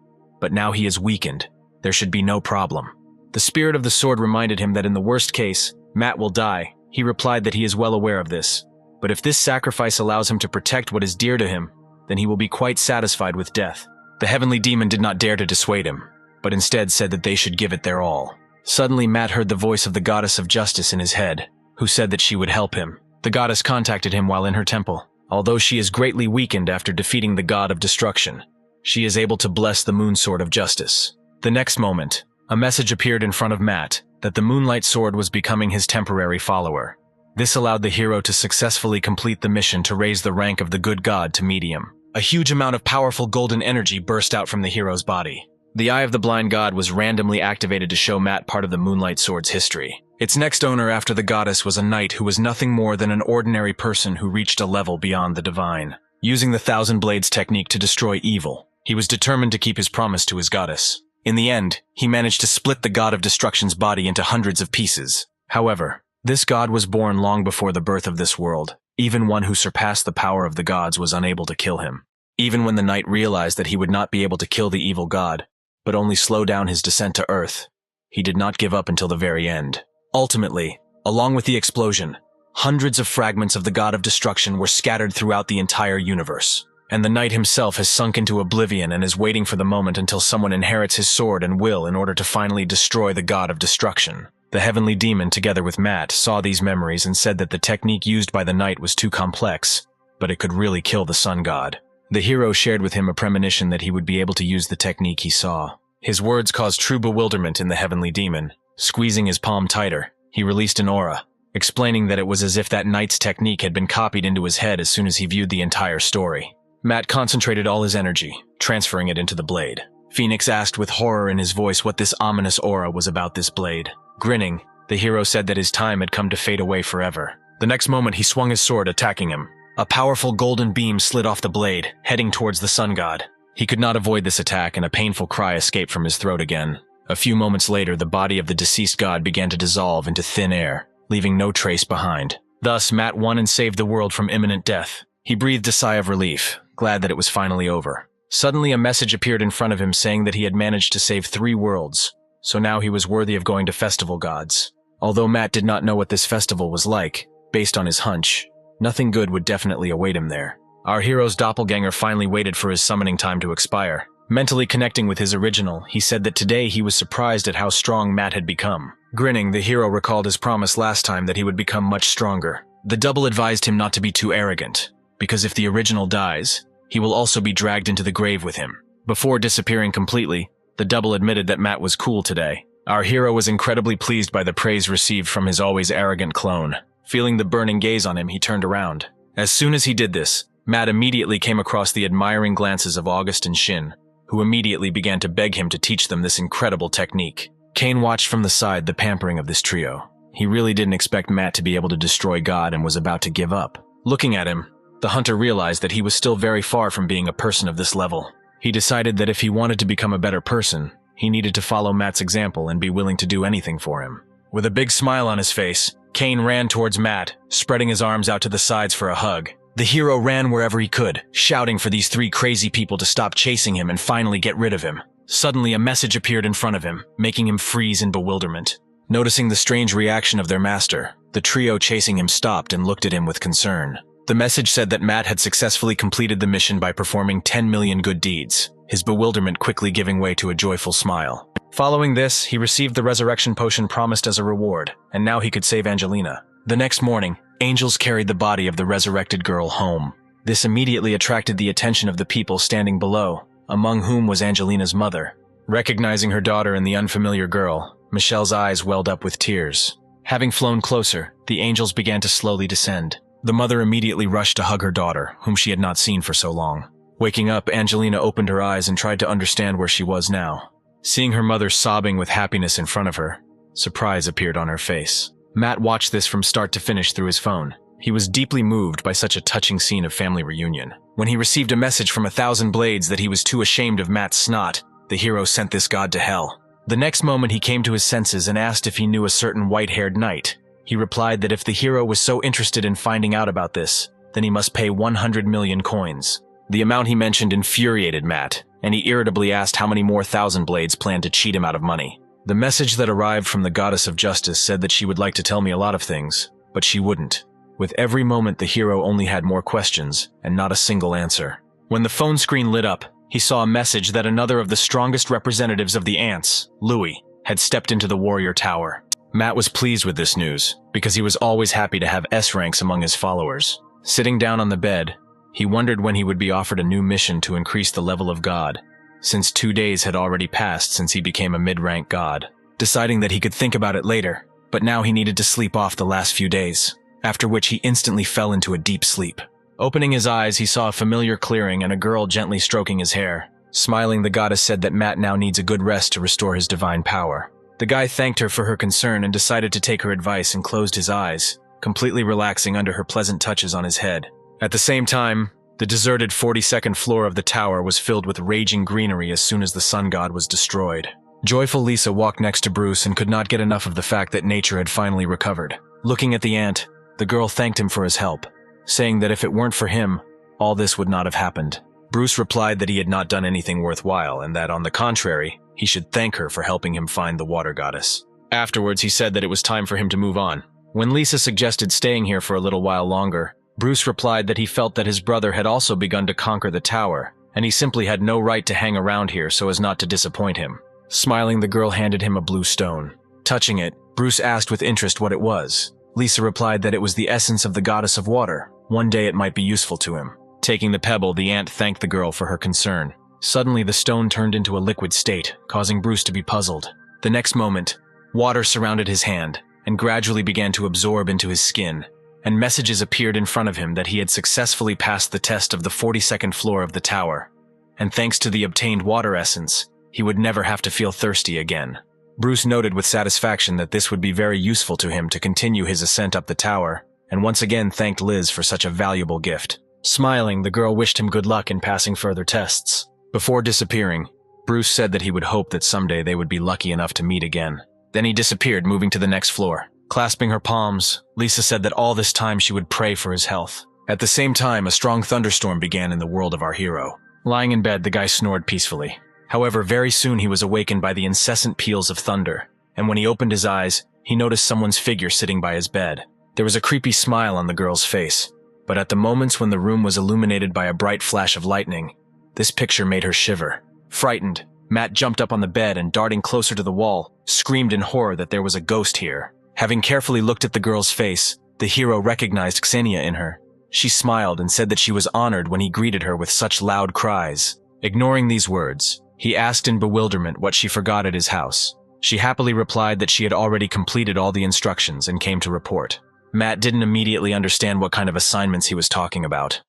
But now he is weakened. There should be no problem. The spirit of the sword reminded him that in the worst case, Matt will die. He replied that he is well aware of this. But if this sacrifice allows him to protect what is dear to him, then he will be quite satisfied with death. The heavenly demon did not dare to dissuade him, but instead said that they should give it their all. Suddenly, Matt heard the voice of the goddess of justice in his head, who said that she would help him. The goddess contacted him while in her temple. Although she is greatly weakened after defeating the god of destruction, she is able to bless the moon sword of justice. The next moment, a message appeared in front of Matt that the moonlight sword was becoming his temporary follower. This allowed the hero to successfully complete the mission to raise the rank of the good god to medium. A huge amount of powerful golden energy burst out from the hero's body. The Eye of the Blind God was randomly activated to show Matt part of the Moonlight Sword's history. Its next owner after the goddess was a knight who was nothing more than an ordinary person who reached a level beyond the divine. Using the Thousand Blades technique to destroy evil, he was determined to keep his promise to his goddess. In the end, he managed to split the god of destruction's body into hundreds of pieces. However, this god was born long before the birth of this world. Even one who surpassed the power of the gods was unable to kill him. Even when the knight realized that he would not be able to kill the evil god, but only slow down his descent to Earth, he did not give up until the very end. Ultimately, along with the explosion, hundreds of fragments of the god of destruction were scattered throughout the entire universe. And the knight himself has sunk into oblivion and is waiting for the moment until someone inherits his sword and will in order to finally destroy the god of destruction. The heavenly demon, together with Matt, saw these memories and said that the technique used by the knight was too complex, but it could really kill the sun god. The hero shared with him a premonition that he would be able to use the technique he saw. His words caused true bewilderment in the heavenly demon. Squeezing his palm tighter, he released an aura, explaining that it was as if that knight's technique had been copied into his head as soon as he viewed the entire story. Matt concentrated all his energy, transferring it into the blade. Phoenix asked with horror in his voice what this ominous aura was about this blade. Grinning, the hero said that his time had come to fade away forever. The next moment he swung his sword, attacking him. A powerful golden beam slid off the blade, heading towards the sun god. He could not avoid this attack, and a painful cry escaped from his throat again. A few moments later, the body of the deceased god began to dissolve into thin air, leaving no trace behind. Thus, Matt won and saved the world from imminent death. He breathed a sigh of relief, glad that it was finally over. Suddenly, a message appeared in front of him saying that he had managed to save 3 worlds, so now he was worthy of going to Festival Gods. Although Matt did not know what this festival was like, based on his hunch, nothing good would definitely await him there. Our hero's doppelganger finally waited for his summoning time to expire. Mentally connecting with his original, he said that today he was surprised at how strong Matt had become. Grinning, the hero recalled his promise last time that he would become much stronger. The double advised him not to be too arrogant, because if the original dies, he will also be dragged into the grave with him. Before disappearing completely, the double admitted that Matt was cool today. Our hero was incredibly pleased by the praise received from his always arrogant clone. Feeling the burning gaze on him, he turned around. As soon as he did this, Matt immediately came across the admiring glances of August and Shin, who immediately began to beg him to teach them this incredible technique. Kane watched from the side the pampering of this trio. He really didn't expect Matt to be able to destroy God and was about to give up. Looking at him, the hunter realized that he was still very far from being a person of this level. He decided that if he wanted to become a better person, he needed to follow Matt's example and be willing to do anything for him. With a big smile on his face, Kane ran towards Matt, spreading his arms out to the sides for a hug. The hero ran wherever he could, shouting for these 3 crazy people to stop chasing him and finally get rid of him. Suddenly, a message appeared in front of him, making him freeze in bewilderment. Noticing the strange reaction of their master, the trio chasing him stopped and looked at him with concern. The message said that Matt had successfully completed the mission by performing 10 million good deeds, his bewilderment quickly giving way to a joyful smile. Following this, he received the resurrection potion promised as a reward, and now he could save Angelina. The next morning, angels carried the body of the resurrected girl home. This immediately attracted the attention of the people standing below, among whom was Angelina's mother. Recognizing her daughter in the unfamiliar girl, Michelle's eyes welled up with tears. Having flown closer, the angels began to slowly descend. The mother immediately rushed to hug her daughter, whom she had not seen for so long. Waking up, Angelina opened her eyes and tried to understand where she was now. Seeing her mother sobbing with happiness in front of her, surprise appeared on her face. Matt watched this from start to finish through his phone. He was deeply moved by such a touching scene of family reunion. When he received a message from 1,000 Blades that he was too ashamed of Matt's snot, the hero sent this god to hell. The next moment he came to his senses and asked if he knew a certain white-haired knight. He replied that if the hero was so interested in finding out about this, then he must pay 100 million coins. The amount he mentioned infuriated Matt, and he irritably asked how many more 1,000 Blades planned to cheat him out of money. The message that arrived from the goddess of justice said that she would like to tell me a lot of things, but she wouldn't. With every moment, the hero only had more questions, and not a single answer. When the phone screen lit up, he saw a message that another of the strongest representatives of the Ants, Louis, had stepped into the warrior tower. Matt was pleased with this news, because he was always happy to have S-ranks among his followers. Sitting down on the bed, he wondered when he would be offered a new mission to increase the level of God, since 2 days had already passed since he became a mid-rank god. Deciding that he could think about it later, but now he needed to sleep off the last few days, after which he instantly fell into a deep sleep. Opening his eyes, he saw a familiar clearing and a girl gently stroking his hair. Smiling, the goddess said that Matt now needs a good rest to restore his divine power. The guy thanked her for her concern and decided to take her advice and closed his eyes, completely relaxing under her pleasant touches on his head. At the same time, the deserted 42nd floor of the tower was filled with raging greenery as soon as the sun god was destroyed. Joyful Lisa walked next to Bruce and could not get enough of the fact that nature had finally recovered. Looking at the ant, the girl thanked him for his help, saying that if it weren't for him, all this would not have happened. Bruce replied that he had not done anything worthwhile and that, on the contrary, he should thank her for helping him find the water goddess. Afterwards, he said that it was time for him to move on. When Lisa suggested staying here for a little while longer, Bruce replied that he felt that his brother had also begun to conquer the tower, and he simply had no right to hang around here so as not to disappoint him. Smiling, the girl handed him a blue stone. Touching it, Bruce asked with interest what it was. Lisa replied that it was the essence of the goddess of water. One day it might be useful to him. Taking the pebble, the ant thanked the girl for her concern. Suddenly, the stone turned into a liquid state, causing Bruce to be puzzled. The next moment, water surrounded his hand and gradually began to absorb into his skin, and messages appeared in front of him that he had successfully passed the test of the 42nd floor of the tower, and thanks to the obtained water essence, he would never have to feel thirsty again. Bruce noted with satisfaction that this would be very useful to him to continue his ascent up the tower, and once again thanked Liz for such a valuable gift. Smiling, the girl wished him good luck in passing further tests. Before disappearing, Bruce said that he would hope that someday they would be lucky enough to meet again. Then he disappeared, moving to the next floor. Clasping her palms, Lisa said that all this time she would pray for his health. At the same time, a strong thunderstorm began in the world of our hero. Lying in bed, the guy snored peacefully. However, very soon he was awakened by the incessant peals of thunder, and when he opened his eyes, he noticed someone's figure sitting by his bed. There was a creepy smile on the girl's face, but at the moments when the room was illuminated by a bright flash of lightning, this picture made her shiver. Frightened, Matt jumped up on the bed and, darting closer to the wall, screamed in horror that there was a ghost here. Having carefully looked at the girl's face, the hero recognized Xenia in her. She smiled and said that she was honored when he greeted her with such loud cries. Ignoring these words, he asked in bewilderment what she forgot at his house. She happily replied that she had already completed all the instructions and came to report. Matt didn't immediately understand what kind of assignments he was talking about,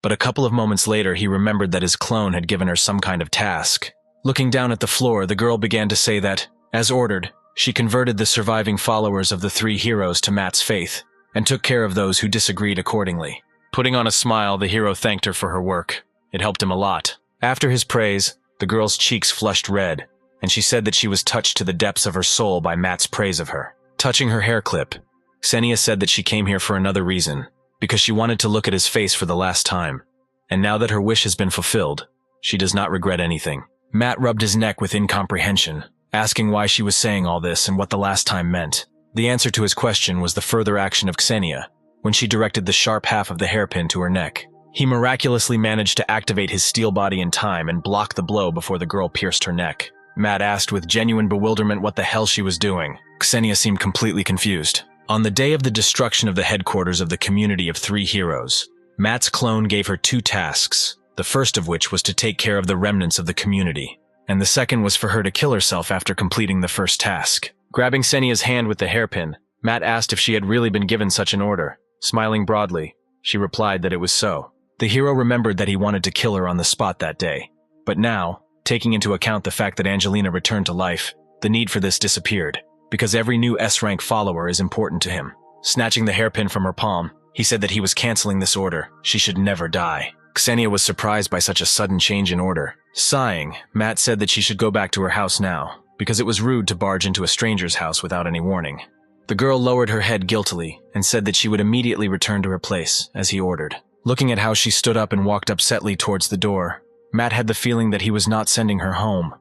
but a couple of moments later he remembered that his clone had given her some kind of task. Looking down at the floor, the girl began to say that, as ordered, she converted the surviving followers of the three heroes to Matt's faith, and took care of those who disagreed accordingly. Putting on a smile, the hero thanked her for her work. It helped him a lot. After his praise, the girl's cheeks flushed red, and she said that she was touched to the depths of her soul by Matt's praise of her. Touching her hair clip, Xenia said that she came here for another reason, because she wanted to look at his face for the last time, and now that her wish has been fulfilled, she does not regret anything. Matt rubbed his neck with incomprehension, asking why she was saying all this and what the last time meant. The answer to his question was the further action of Xenia, when she directed the sharp half of the hairpin to her neck. He miraculously managed to activate his steel body in time and block the blow before the girl pierced her neck. Matt asked with genuine bewilderment what the hell she was doing. Xenia seemed completely confused. On the day of the destruction of the headquarters of the community of three heroes, Matt's clone gave her two tasks, the first of which was to take care of the remnants of the community, and the second was for her to kill herself after completing the first task. Grabbing Xenia's hand with the hairpin, Matt asked if she had really been given such an order. Smiling broadly, she replied that it was so. The hero remembered that he wanted to kill her on the spot that day, but now, taking into account the fact that Angelina returned to life, the need for this disappeared, because every new S-rank follower is important to him. Snatching the hairpin from her palm, he said that he was canceling this order. She should never die. Xenia was surprised by such a sudden change in order. Sighing, Matt said that she should go back to her house now, because it was rude to barge into a stranger's house without any warning. The girl lowered her head guiltily and said that she would immediately return to her place, as he ordered. Looking at how she stood up and walked upsetly towards the door, Matt had the feeling that he was not sending her home,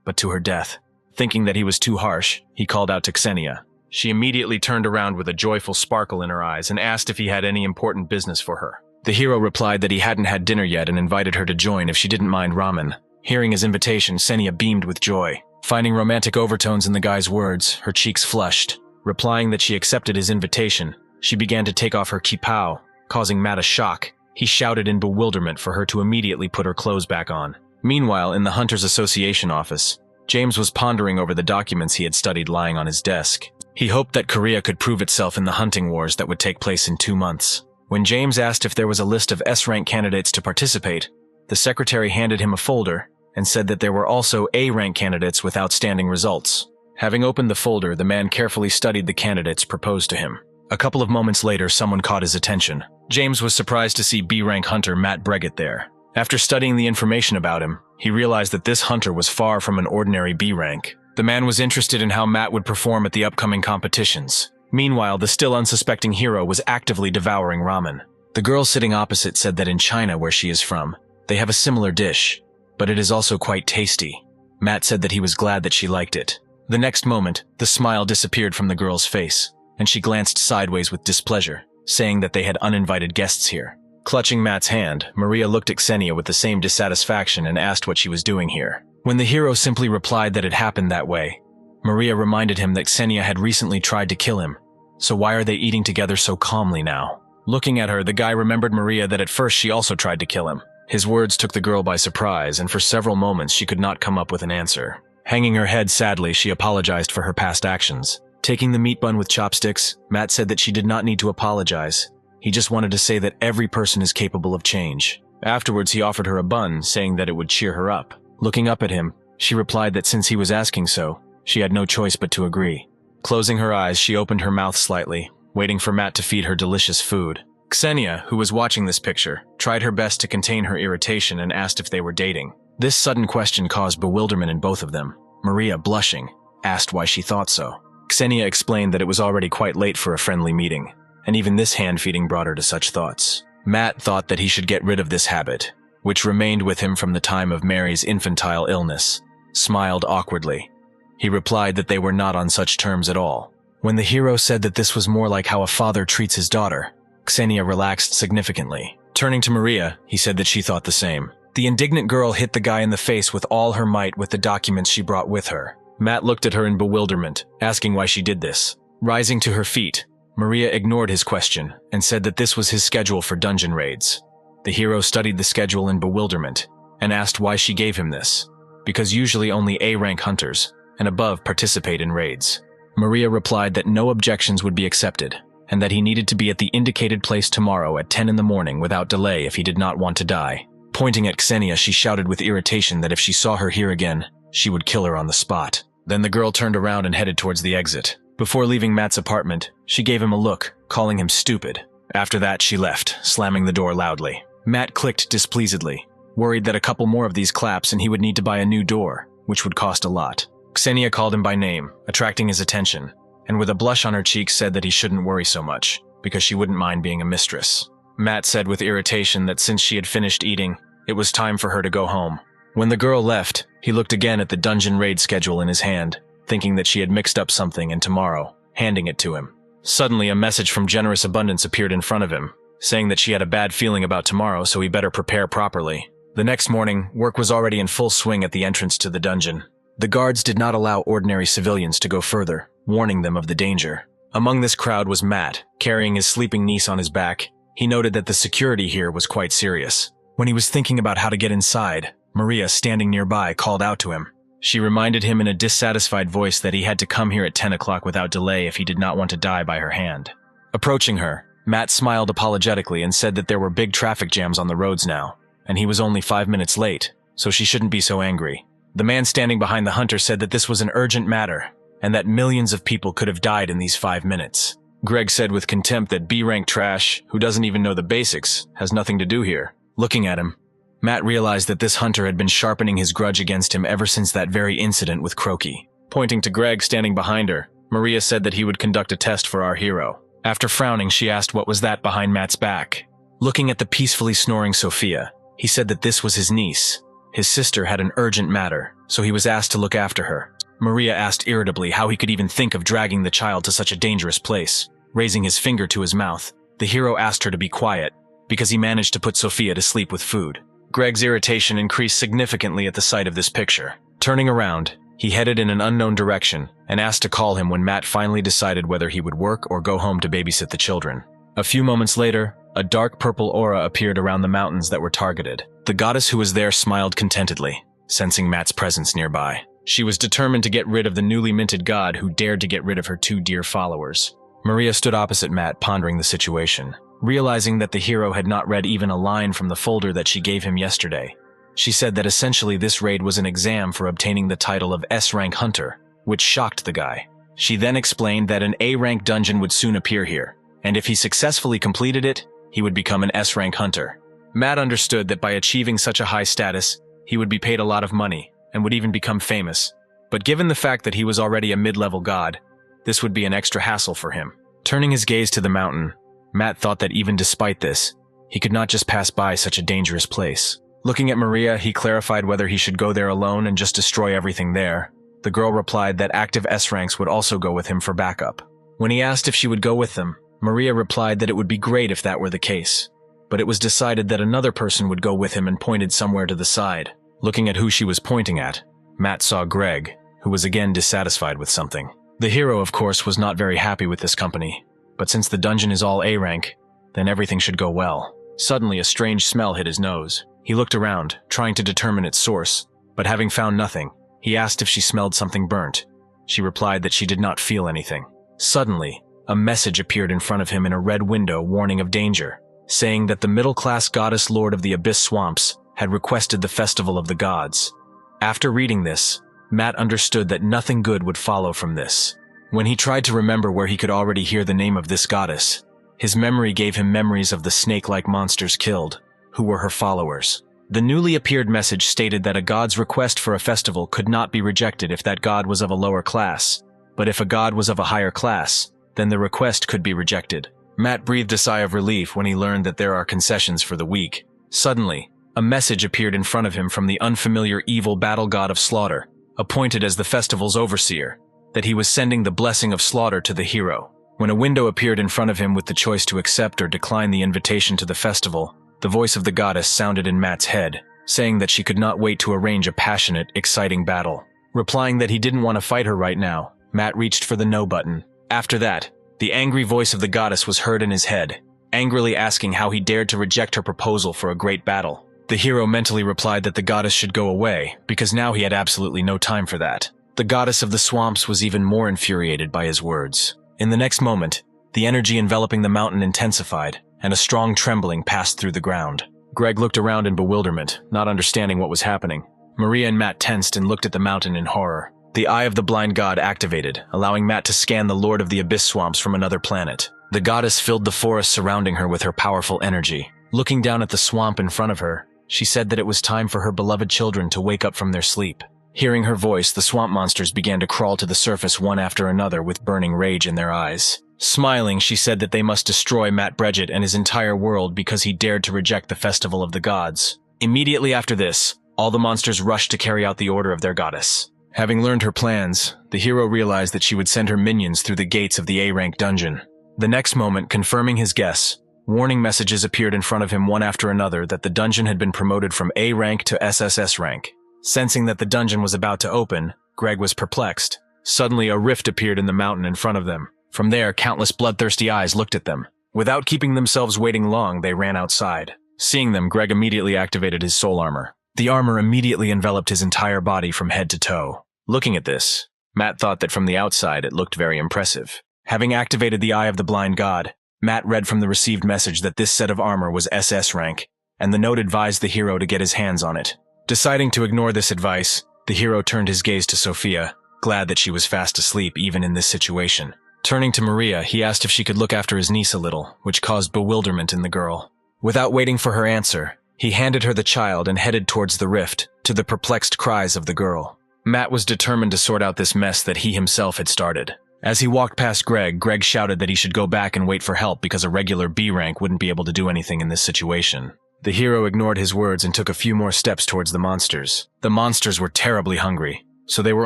but to her death. Thinking that he was too harsh, he called out to Xenia. She immediately turned around with a joyful sparkle in her eyes and asked if he had any important business for her. The hero replied that he hadn't had dinner yet and invited her to join if she didn't mind ramen. Hearing his invitation, Xenia beamed with joy. Finding romantic overtones in the guy's words, her cheeks flushed. Replying that she accepted his invitation, she began to take off her kipao, causing Matt a shock. He shouted in bewilderment for her to immediately put her clothes back on. Meanwhile, in the Hunters Association office, James was pondering over the documents he had studied lying on his desk. He hoped that Korea could prove itself in the hunting wars that would take place in 2 months. When James asked if there was a list of S-rank candidates to participate, the secretary handed him a folder and said that there were also A-rank candidates with outstanding results. Having opened the folder, the man carefully studied the candidates proposed to him. A couple of moments later, someone caught his attention. James was surprised to see B-rank hunter Matt Breggett there. After studying the information about him, he realized that this hunter was far from an ordinary B-rank. The man was interested in how Matt would perform at the upcoming competitions. Meanwhile, the still unsuspecting hero was actively devouring ramen. The girl sitting opposite said that in China, where she is from, they have a similar dish, but it is also quite tasty. Matt said that he was glad that she liked it. The next moment, the smile disappeared from the girl's face, and she glanced sideways with displeasure, saying that they had uninvited guests here. Clutching Matt's hand, Maria looked at Xenia with the same dissatisfaction and asked what she was doing here. When the hero simply replied that it happened that way, Maria reminded him that Xenia had recently tried to kill him, so why are they eating together so calmly now? Looking at her, the guy remembered Maria that at first she also tried to kill him. His words took the girl by surprise, and for several moments she could not come up with an answer. Hanging her head sadly, she apologized for her past actions. Taking the meat bun with chopsticks, Matt said that she did not need to apologize. He just wanted to say that every person is capable of change. Afterwards, he offered her a bun, saying that it would cheer her up. Looking up at him, she replied that since he was asking so, she had no choice but to agree. Closing her eyes, she opened her mouth slightly, waiting for Matt to feed her delicious food. Xenia, who was watching this picture, tried her best to contain her irritation and asked if they were dating. This sudden question caused bewilderment in both of them. Maria, blushing, asked why she thought so. Xenia explained that it was already quite late for a friendly meeting, and even this hand-feeding brought her to such thoughts. Matt thought that he should get rid of this habit, which remained with him from the time of Mary's infantile illness, smiled awkwardly. He replied that they were not on such terms at all. When the hero said that this was more like how a father treats his daughter, Xenia relaxed significantly. Turning to Maria, he said that she thought the same. The indignant girl hit the guy in the face with all her might with the documents she brought with her. Matt looked at her in bewilderment, asking why she did this. Rising to her feet, Maria ignored his question and said that this was his schedule for dungeon raids. The hero studied the schedule in bewilderment and asked why she gave him this, because usually only A-rank hunters and above participate in raids. Maria replied that no objections would be accepted, and that he needed to be at the indicated place tomorrow at 10 in the morning without delay if he did not want to die. Pointing at Xenia, she shouted with irritation that if she saw her here again, she would kill her on the spot. Then the girl turned around and headed towards the exit. Before leaving Matt's apartment, she gave him a look, calling him stupid. After that, she left, slamming the door loudly. Matt clicked displeasedly, worried that a couple more of these claps and he would need to buy a new door, which would cost a lot. Xenia called him by name, attracting his attention, and with a blush on her cheeks said that he shouldn't worry so much, because she wouldn't mind being a mistress. Matt said with irritation that since she had finished eating, it was time for her to go home. When the girl left, he looked again at the dungeon raid schedule in his hand, thinking that she had mixed up something and tomorrow, handing it to him. Suddenly, a message from Generous Abundance appeared in front of him, saying that she had a bad feeling about tomorrow, so he better prepare properly. The next morning, work was already in full swing at the entrance to the dungeon. The guards did not allow ordinary civilians to go further, warning them of the danger. Among this crowd was Matt, carrying his sleeping niece on his back. He noted that the security here was quite serious. When he was thinking about how to get inside, Maria, standing nearby, called out to him. She reminded him in a dissatisfied voice that he had to come here at 10 o'clock without delay if he did not want to die by her hand. Approaching her, Matt smiled apologetically and said that there were big traffic jams on the roads now, and he was only 5 minutes late, so she shouldn't be so angry. The man standing behind the hunter said that this was an urgent matter, and that millions of people could have died in these 5 minutes. Greg said with contempt that B-rank trash, who doesn't even know the basics, has nothing to do here. Looking at him, Matt realized that this hunter had been sharpening his grudge against him ever since that very incident with Croaky. Pointing to Greg standing behind her, Maria said that he would conduct a test for our hero. After frowning, she asked what was that behind Matt's back. Looking at the peacefully snoring Sophia, he said that this was his niece. His sister had an urgent matter, so he was asked to look after her. Maria asked irritably how he could even think of dragging the child to such a dangerous place. Raising his finger to his mouth, the hero asked her to be quiet, because he managed to put Sophia to sleep with food. Greg's irritation increased significantly at the sight of this picture. Turning around, he headed in an unknown direction and asked to call him when Matt finally decided whether he would work or go home to babysit the children. A few moments later, a dark purple aura appeared around the mountains that were targeted. The goddess who was there smiled contentedly, sensing Matt's presence nearby. She was determined to get rid of the newly minted god who dared to get rid of her 2 dear followers. Maria stood opposite Matt, pondering the situation. Realizing that the hero had not read even a line from the folder that she gave him yesterday, she said that essentially this raid was an exam for obtaining the title of S-Rank Hunter, which shocked the guy. She then explained that an A-rank dungeon would soon appear here, and if he successfully completed it, he would become an S-rank hunter. Matt understood that by achieving such a high status, he would be paid a lot of money and would even become famous. But given the fact that he was already a mid-level god, this would be an extra hassle for him. Turning his gaze to the mountain, Matt thought that even despite this, he could not just pass by such a dangerous place. Looking at Maria, he clarified whether he should go there alone and just destroy everything there. The girl replied that active S-ranks would also go with him for backup. When he asked if she would go with them, Maria replied that it would be great if that were the case. But it was decided that another person would go with him and pointed somewhere to the side. Looking at who she was pointing at, Matt saw Greg, who was again dissatisfied with something. The hero, of course, was not very happy with this company, but since the dungeon is all A-rank, then everything should go well. Suddenly, a strange smell hit his nose. He looked around, trying to determine its source, but having found nothing, he asked if she smelled something burnt. She replied that she did not feel anything. Suddenly, a message appeared in front of him in a red window warning of danger, saying that the middle-class goddess lord of the Abyss Swamps had requested the Festival of the Gods. After reading this, Matt understood that nothing good would follow from this. When he tried to remember where he could already hear the name of this goddess, his memory gave him memories of the snake-like monsters killed, who were her followers. The newly appeared message stated that a god's request for a festival could not be rejected if that god was of a lower class, but if a god was of a higher class, then the request could be rejected. Matt breathed a sigh of relief when he learned that there are concessions for the weak. Suddenly, a message appeared in front of him from the unfamiliar evil battle god of slaughter, appointed as the festival's overseer, that he was sending the blessing of slaughter to the hero. When a window appeared in front of him with the choice to accept or decline the invitation to the festival, the voice of the goddess sounded in Matt's head, saying that she could not wait to arrange a passionate, exciting battle. Replying that he didn't want to fight her right now, Matt reached for the no button. After that, the angry voice of the goddess was heard in his head, angrily asking how he dared to reject her proposal for a great battle. The hero mentally replied that the goddess should go away, because now he had absolutely no time for that. The goddess of the swamps was even more infuriated by his words. In the next moment, the energy enveloping the mountain intensified, and a strong trembling passed through the ground. Greg looked around in bewilderment, not understanding what was happening. Maria and Matt tensed and looked at the mountain in horror. The Eye of the Blind God activated, allowing Matt to scan the Lord of the Abyss Swamps from another planet. The goddess filled the forest surrounding her with her powerful energy. Looking down at the swamp in front of her, she said that it was time for her beloved children to wake up from their sleep. Hearing her voice, the swamp monsters began to crawl to the surface one after another with burning rage in their eyes. Smiling, she said that they must destroy Matt Bridget and his entire world because he dared to reject the Festival of the Gods. Immediately after this, all the monsters rushed to carry out the order of their goddess. Having learned her plans, the hero realized that she would send her minions through the gates of the A-rank dungeon. The next moment, confirming his guess, warning messages appeared in front of him one after another that the dungeon had been promoted from A-rank to SSS-Rank. Sensing that the dungeon was about to open, Greg was perplexed. Suddenly, a rift appeared in the mountain in front of them. From there, countless bloodthirsty eyes looked at them. Without keeping themselves waiting long, they ran outside. Seeing them, Greg immediately activated his soul armor. The armor immediately enveloped his entire body from head to toe. Looking at this, Matt thought that from the outside it looked very impressive. Having activated the Eye of the Blind God, Matt read from the received message that this set of armor was SS rank, and the note advised the hero to get his hands on it. Deciding to ignore this advice, the hero turned his gaze to Sophia, glad that she was fast asleep even in this situation. Turning to Maria, he asked if she could look after his niece a little, which caused bewilderment in the girl. Without waiting for her answer, he handed her the child and headed towards the rift, to the perplexed cries of the girl. Matt was determined to sort out this mess that he himself had started. As he walked past Greg shouted that he should go back and wait for help because a regular B rank wouldn't be able to do anything in this situation. The hero ignored his words and took a few more steps towards the monsters. The monsters were terribly hungry, so they were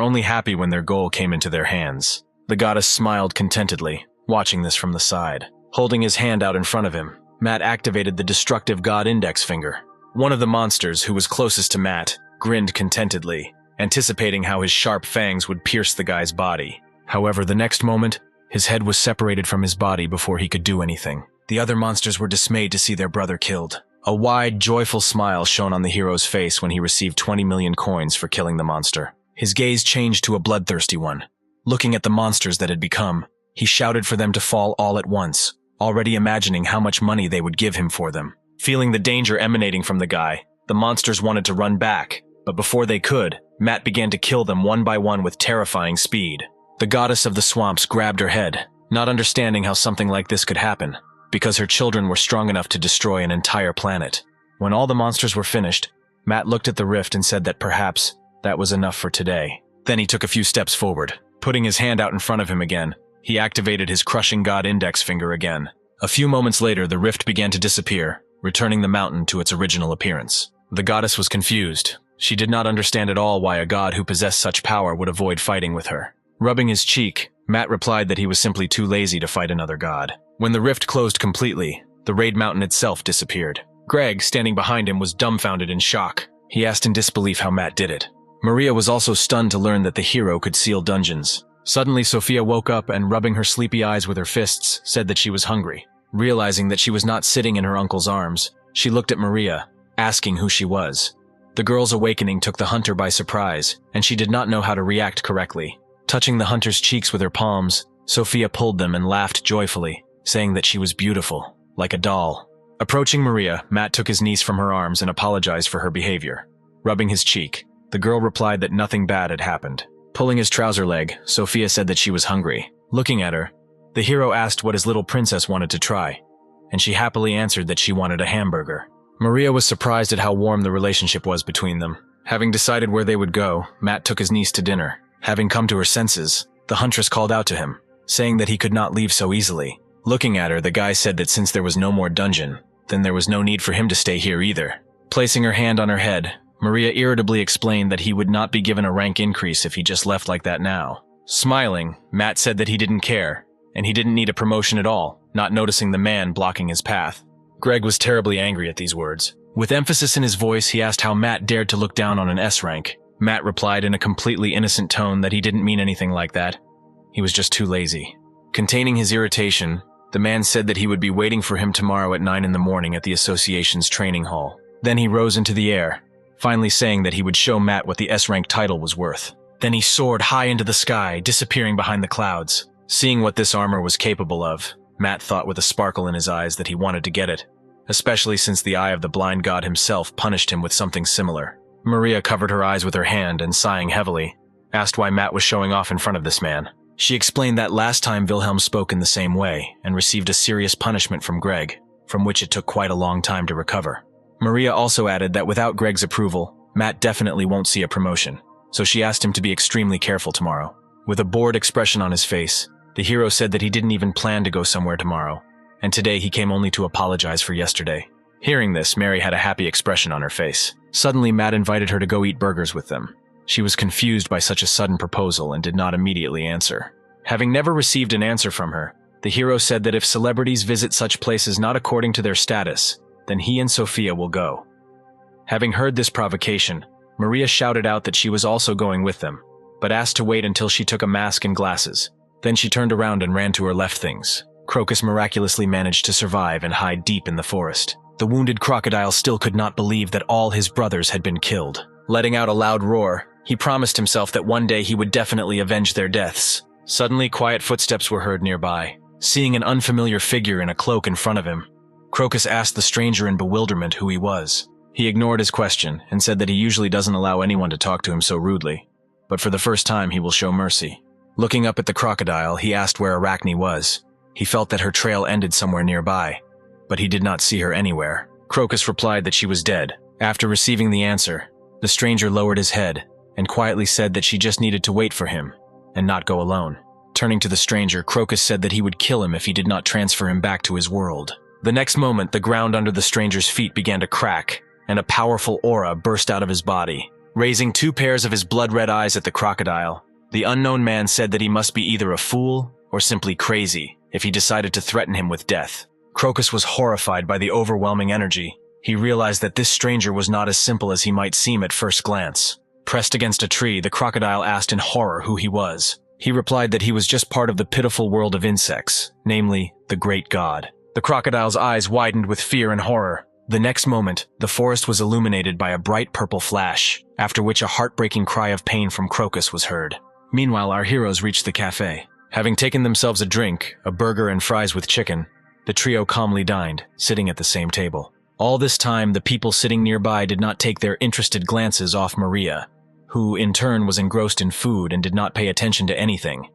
only happy when their goal came into their hands. The goddess smiled contentedly, watching this from the side. Holding his hand out in front of him, Matt activated the destructive god index finger. One of the monsters, who was closest to Matt, grinned contentedly, anticipating how his sharp fangs would pierce the guy's body. However, the next moment, his head was separated from his body before he could do anything. The other monsters were dismayed to see their brother killed. A wide, joyful smile shone on the hero's face when he received 20 million coins for killing the monster. His gaze changed to a bloodthirsty one. Looking at the monsters that had become, he shouted for them to fall all at once, already imagining how much money they would give him for them. Feeling the danger emanating from the guy, the monsters wanted to run back, But before they could, Matt began to kill them one by one with terrifying speed. The goddess of the swamps grabbed her head, not understanding how something like this could happen, because her children were strong enough to destroy an entire planet. When all the monsters were finished, Matt looked at the rift and said that perhaps that was enough for today. Then he took a few steps forward. Putting his hand out in front of him again, he activated his crushing god index finger again. A few moments later, the rift began to disappear, returning the mountain to its original appearance. The goddess was confused. She did not understand at all why a god who possessed such power would avoid fighting with her. Rubbing his cheek, Matt replied that he was simply too lazy to fight another god. When the rift closed completely, the raid mountain itself disappeared. Greg, standing behind him, was dumbfounded in shock. He asked in disbelief how Matt did it. Maria was also stunned to learn that the hero could seal dungeons. Suddenly, Sophia woke up and, rubbing her sleepy eyes with her fists, said that she was hungry. Realizing that she was not sitting in her uncle's arms, she looked at Maria, asking who she was. The girl's awakening took the hunter by surprise, and she did not know how to react correctly. Touching the hunter's cheeks with her palms, Sophia pulled them and laughed joyfully, saying that she was beautiful, like a doll. Approaching Maria, Matt took his niece from her arms and apologized for her behavior. Rubbing his cheek, the girl replied that nothing bad had happened. Pulling his trouser leg, Sophia said that she was hungry. Looking at her, the hero asked what his little princess wanted to try, and she happily answered that she wanted a hamburger. Maria was surprised at how warm the relationship was between them. Having decided where they would go, Matt took his niece to dinner. Having come to her senses, the huntress called out to him, saying that he could not leave so easily. Looking at her, the guy said that since there was no more dungeon, then there was no need for him to stay here either. Placing her hand on her head, Maria irritably explained that he would not be given a rank increase if he just left like that now. Smiling, Matt said that he didn't care, and he didn't need a promotion at all, not noticing the man blocking his path. Greg was terribly angry at these words. With emphasis in his voice, he asked how Matt dared to look down on an S rank. Matt replied in a completely innocent tone that he didn't mean anything like that. He was just too lazy. Containing his irritation, the man said that he would be waiting for him tomorrow at 9 in the morning at the association's training hall. Then he rose into the air, finally saying that he would show Matt what the S-rank title was worth. Then he soared high into the sky, disappearing behind the clouds. Seeing what this armor was capable of, Matt thought with a sparkle in his eyes that he wanted to get it, especially since the eye of the blind god himself punished him with something similar. Maria covered her eyes with her hand and, sighing heavily, asked why Matt was showing off in front of this man. She explained that last time Wilhelm spoke in the same way and received a serious punishment from Greg, from which it took quite a long time to recover. Maria also added that without Greg's approval, Matt definitely won't see a promotion, so she asked him to be extremely careful tomorrow. With a bored expression on his face, the hero said that he didn't even plan to go somewhere tomorrow, and today he came only to apologize for yesterday. Hearing this, Mary had a happy expression on her face. Suddenly, Matt invited her to go eat burgers with them. She was confused by such a sudden proposal and did not immediately answer. Having never received an answer from her, the hero said that if celebrities visit such places not according to their status, then he and Sophia will go. Having heard this provocation, Maria shouted out that she was also going with them, but asked to wait until she took a mask and glasses. Then she turned around and ran to her left things. Crocus miraculously managed to survive and hide deep in the forest. The wounded crocodile still could not believe that all his brothers had been killed. Letting out a loud roar, he promised himself that one day he would definitely avenge their deaths. Suddenly, quiet footsteps were heard nearby. Seeing an unfamiliar figure in a cloak in front of him, Crocus asked the stranger in bewilderment who he was. He ignored his question and said that he usually doesn't allow anyone to talk to him so rudely, but for the first time he will show mercy. Looking up at the crocodile, he asked where Arachne was. He felt that her trail ended somewhere nearby, but he did not see her anywhere. Crocus replied that she was dead. After receiving the answer, the stranger lowered his head and quietly said that she just needed to wait for him and not go alone. Turning to the stranger, Crocus said that he would kill him if he did not transfer him back to his world. The next moment, the ground under the stranger's feet began to crack, and a powerful aura burst out of his body. Raising two pairs of his blood-red eyes at the crocodile, the unknown man said that he must be either a fool or simply crazy if he decided to threaten him with death. Crocus was horrified by the overwhelming energy. He realized that this stranger was not as simple as he might seem at first glance. Pressed against a tree, the crocodile asked in horror who he was. He replied that he was just part of the pitiful world of insects, namely, the Great God. The crocodile's eyes widened with fear and horror. The next moment, the forest was illuminated by a bright purple flash, after which a heartbreaking cry of pain from Crocus was heard. Meanwhile, our heroes reached the cafe. Having taken themselves a drink, a burger and fries with chicken, the trio calmly dined, sitting at the same table. All this time, the people sitting nearby did not take their interested glances off Maria, who in turn was engrossed in food and did not pay attention to anything.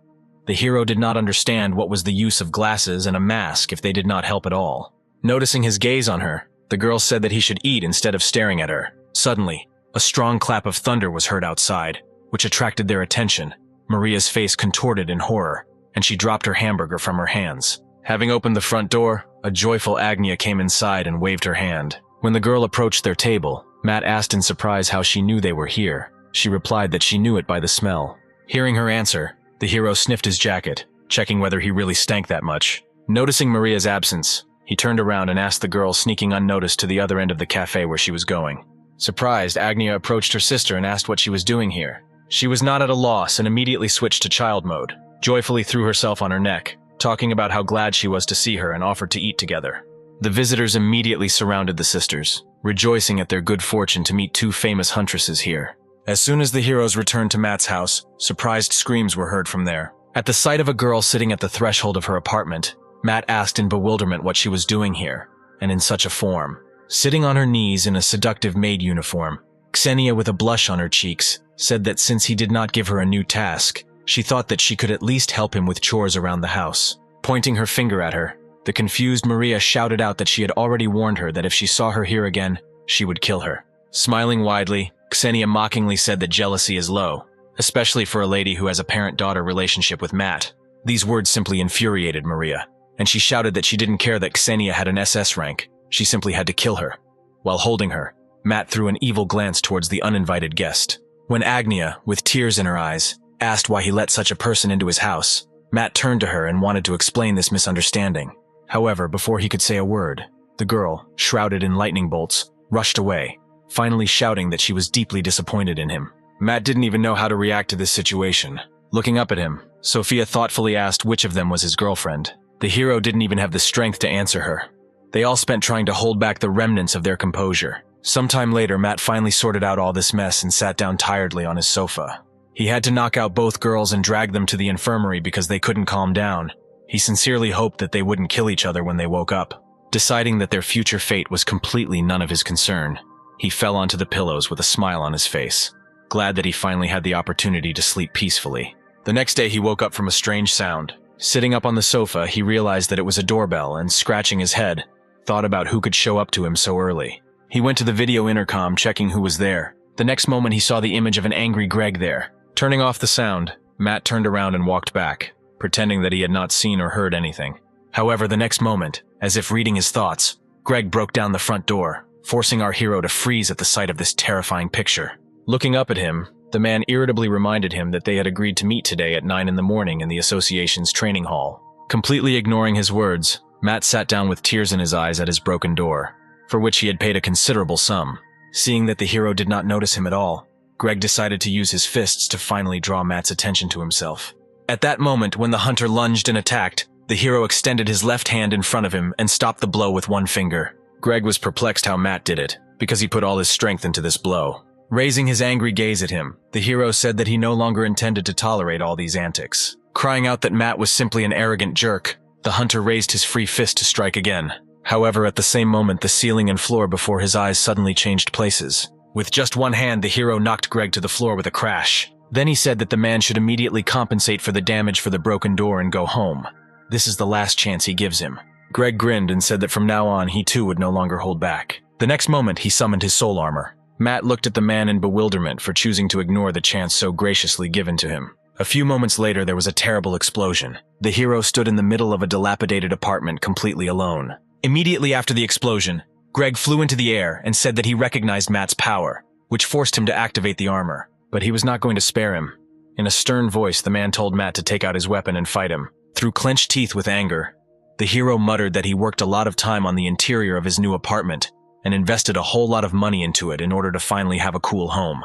The hero did not understand what was the use of glasses and a mask if they did not help at all. Noticing his gaze on her, the girl said that he should eat instead of staring at her. Suddenly, a strong clap of thunder was heard outside, which attracted their attention. Maria's face contorted in horror, and she dropped her hamburger from her hands. Having opened the front door, a joyful Agnia came inside and waved her hand. When the girl approached their table, Matt asked in surprise how she knew they were here. She replied that she knew it by the smell. Hearing her answer, the hero sniffed his jacket, checking whether he really stank that much. Noticing Maria's absence, he turned around and asked the girl sneaking unnoticed to the other end of the cafe where she was going. Surprised, Agnia approached her sister and asked what she was doing here. She was not at a loss and immediately switched to child mode, joyfully threw herself on her neck, talking about how glad she was to see her and offered to eat together. The visitors immediately surrounded the sisters, rejoicing at their good fortune to meet two famous huntresses here. As soon as the heroes returned to Matt's house, surprised screams were heard from there. At the sight of a girl sitting at the threshold of her apartment, Matt asked in bewilderment what she was doing here, and in such a form. Sitting on her knees in a seductive maid uniform, Xenia, with a blush on her cheeks, said that since he did not give her a new task, she thought that she could at least help him with chores around the house. Pointing her finger at her, the confused Maria shouted out that she had already warned her that if she saw her here again, she would kill her. Smiling widely, Xenia mockingly said that jealousy is low, especially for a lady who has a parent-daughter relationship with Matt. These words simply infuriated Maria, and she shouted that she didn't care that Xenia had an SS rank, she simply had to kill her. While holding her, Matt threw an evil glance towards the uninvited guest. When Agnia, with tears in her eyes, asked why he let such a person into his house, Matt turned to her and wanted to explain this misunderstanding. However, before he could say a word, the girl, shrouded in lightning bolts, rushed away, finally shouting that she was deeply disappointed in him. Matt didn't even know how to react to this situation. Looking up at him, Sophia thoughtfully asked which of them was his girlfriend. The hero didn't even have the strength to answer her. They all spent trying to hold back the remnants of their composure. Sometime later, Matt finally sorted out all this mess and sat down tiredly on his sofa. He had to knock out both girls and drag them to the infirmary because they couldn't calm down. He sincerely hoped that they wouldn't kill each other when they woke up. Deciding that their future fate was completely none of his concern, he fell onto the pillows with a smile on his face, glad that he finally had the opportunity to sleep peacefully. The next day he woke up from a strange sound. Sitting up on the sofa, he realized that it was a doorbell and, scratching his head, thought about who could show up to him so early. He went to the video intercom, checking who was there. The next moment he saw the image of an angry Greg there. Turning off the sound, Matt turned around and walked back, pretending that he had not seen or heard anything. However, the next moment, as if reading his thoughts, Greg broke down the front door, forcing our hero to freeze at the sight of this terrifying picture. Looking up at him, the man irritably reminded him that they had agreed to meet today at 9 in the morning in the association's training hall. Completely ignoring his words, Matt sat down with tears in his eyes at his broken door, for which he had paid a considerable sum. Seeing that the hero did not notice him at all, Greg decided to use his fists to finally draw Matt's attention to himself. At that moment, when the hunter lunged and attacked, the hero extended his left hand in front of him and stopped the blow with one finger. Greg was perplexed how Matt did it, because he put all his strength into this blow. Raising his angry gaze at him, the hero said that he no longer intended to tolerate all these antics. Crying out that Matt was simply an arrogant jerk, the hunter raised his free fist to strike again. However, at the same moment, the ceiling and floor before his eyes suddenly changed places. With just one hand, the hero knocked Greg to the floor with a crash. Then he said that the man should immediately compensate for the damage for the broken door and go home. This is the last chance he gives him. Greg grinned and said that from now on, he too would no longer hold back. The next moment, he summoned his soul armor. Matt looked at the man in bewilderment for choosing to ignore the chance so graciously given to him. A few moments later, there was a terrible explosion. The hero stood in the middle of a dilapidated apartment completely alone. Immediately after the explosion, Greg flew into the air and said that he recognized Matt's power, which forced him to activate the armor. But he was not going to spare him. In a stern voice, the man told Matt to take out his weapon and fight him. Through clenched teeth with anger, the hero muttered that he worked a lot of time on the interior of his new apartment and invested a whole lot of money into it in order to finally have a cool home.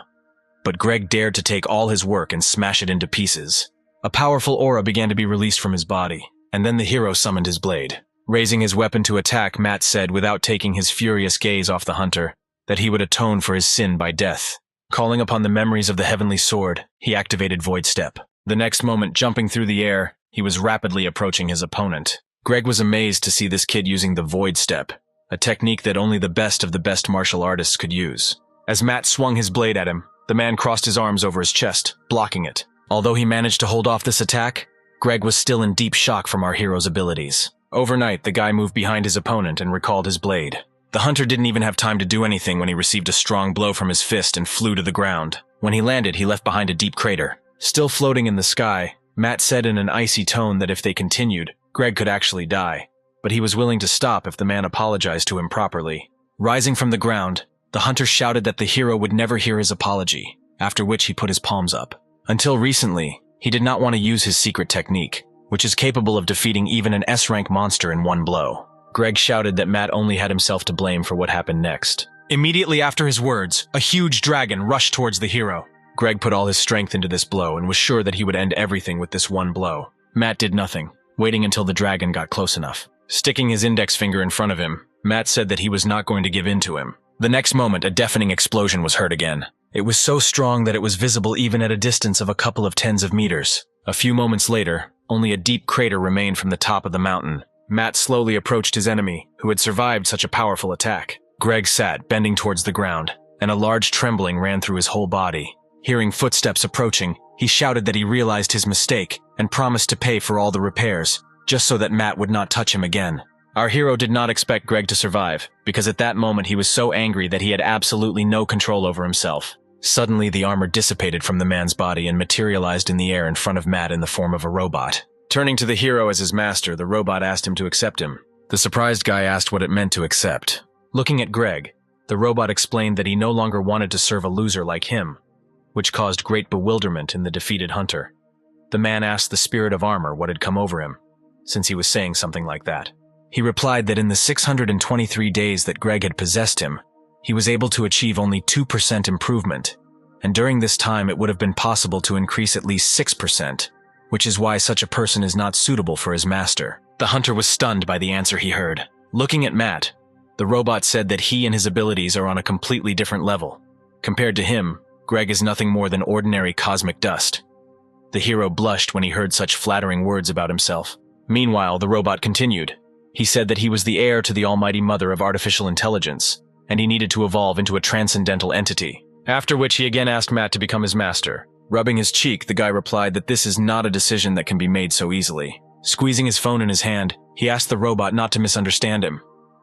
But Greg dared to take all his work and smash it into pieces. A powerful aura began to be released from his body, and then the hero summoned his blade. Raising his weapon to attack, Matt said, without taking his furious gaze off the hunter, that he would atone for his sin by death. Calling upon the memories of the heavenly sword, he activated Void Step. The next moment, jumping through the air, he was rapidly approaching his opponent. Greg was amazed to see this kid using the Void Step, a technique that only the best martial artists could use. As Matt swung his blade at him, the man crossed his arms over his chest, blocking it. Although he managed to hold off this attack, Greg was still in deep shock from our hero's abilities. Overnight, the guy moved behind his opponent and recalled his blade. The hunter didn't even have time to do anything when he received a strong blow from his fist and flew to the ground. When he landed, he left behind a deep crater. Still floating in the sky, Matt said in an icy tone that if they continued, Greg could actually die. But he was willing to stop if the man apologized to him properly. Rising from the ground, the hunter shouted that the hero would never hear his apology, after which he put his palms up. Until recently, he did not want to use his secret technique, which is capable of defeating even an S-rank monster in one blow. Greg shouted that Matt only had himself to blame for what happened next. Immediately after his words, a huge dragon rushed towards the hero. Greg put all his strength into this blow and was sure that he would end everything with this one blow. Matt did nothing, waiting until the dragon got close enough. Sticking his index finger in front of him, Matt said that he was not going to give in to him. The next moment, a deafening explosion was heard again. It was so strong that it was visible even at a distance of a couple of tens of meters. A few moments later, only a deep crater remained from the top of the mountain. Matt slowly approached his enemy, who had survived such a powerful attack. Greg sat, bending towards the ground, and a large trembling ran through his whole body. Hearing footsteps approaching, he shouted that he realized his mistake and promised to pay for all the repairs, just so that Matt would not touch him again. Our hero did not expect Greg to survive, because at that moment he was so angry that he had absolutely no control over himself. Suddenly, the armor dissipated from the man's body and materialized in the air in front of Matt in the form of a robot. Turning to the hero as his master, the robot asked him to accept him. The surprised guy asked what it meant to accept. Looking at Greg, the robot explained that he no longer wanted to serve a loser like him, which caused great bewilderment in the defeated hunter. The man asked the spirit of armor what had come over him, since he was saying something like that. He replied that in the 623 days that Greg had possessed him, he was able to achieve only 2% improvement, and during this time it would have been possible to increase at least 6%, which is why such a person is not suitable for his master. The hunter was stunned by the answer he heard. Looking at Matt, the robot said that he and his abilities are on a completely different level. Compared to him, Greg is nothing more than ordinary cosmic dust. The hero blushed when he heard such flattering words about himself. Meanwhile, the robot continued. He said that he was the heir to the almighty mother of artificial intelligence, and he needed to evolve into a transcendental entity. After which he again asked Matt to become his master. Rubbing his cheek, the guy replied that this is not a decision that can be made so easily. Squeezing his phone in his hand, he asked the robot not to misunderstand him.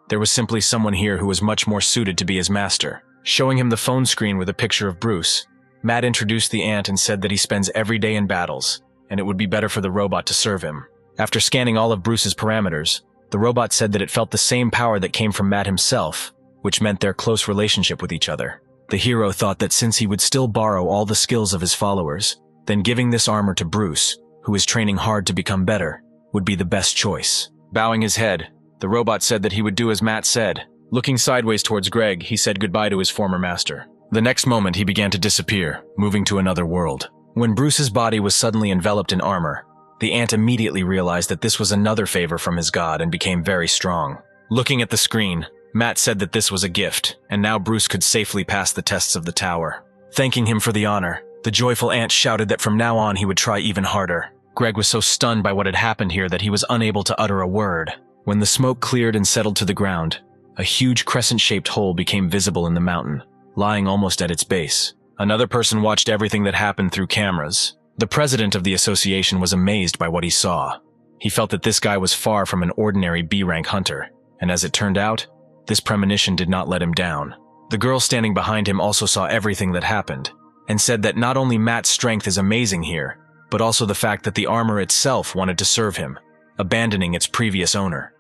There was simply someone here who was much more suited to be his master. Showing him the phone screen with a picture of Bruce, Matt introduced the ant and said that he spends every day in battles, and it would be better for the robot to serve him. After scanning all of Bruce's parameters, the robot said that it felt the same power that came from Matt himself, which meant their close relationship with each other. The hero thought that since he would still borrow all the skills of his followers, then giving this armor to Bruce, who is training hard to become better, would be the best choice. Bowing his head, the robot said that he would do as Matt said. Looking sideways towards Greg, he said goodbye to his former master. The next moment, he began to disappear, moving to another world. When Bruce's body was suddenly enveloped in armor, the ant immediately realized that this was another favor from his god and became very strong. Looking at the screen, Matt said that this was a gift, and now Bruce could safely pass the tests of the tower. Thanking him for the honor, the joyful ant shouted that from now on he would try even harder. Greg was so stunned by what had happened here that he was unable to utter a word. When the smoke cleared and settled to the ground, a huge crescent-shaped hole became visible in the mountain, lying almost at its base. Another person watched everything that happened through cameras. The president of the association was amazed by what he saw. He felt that this guy was far from an ordinary B-rank hunter, and as it turned out, this premonition did not let him down. The girl standing behind him also saw everything that happened, and said that not only Matt's strength is amazing here, but also the fact that the armor itself wanted to serve him, abandoning its previous owner.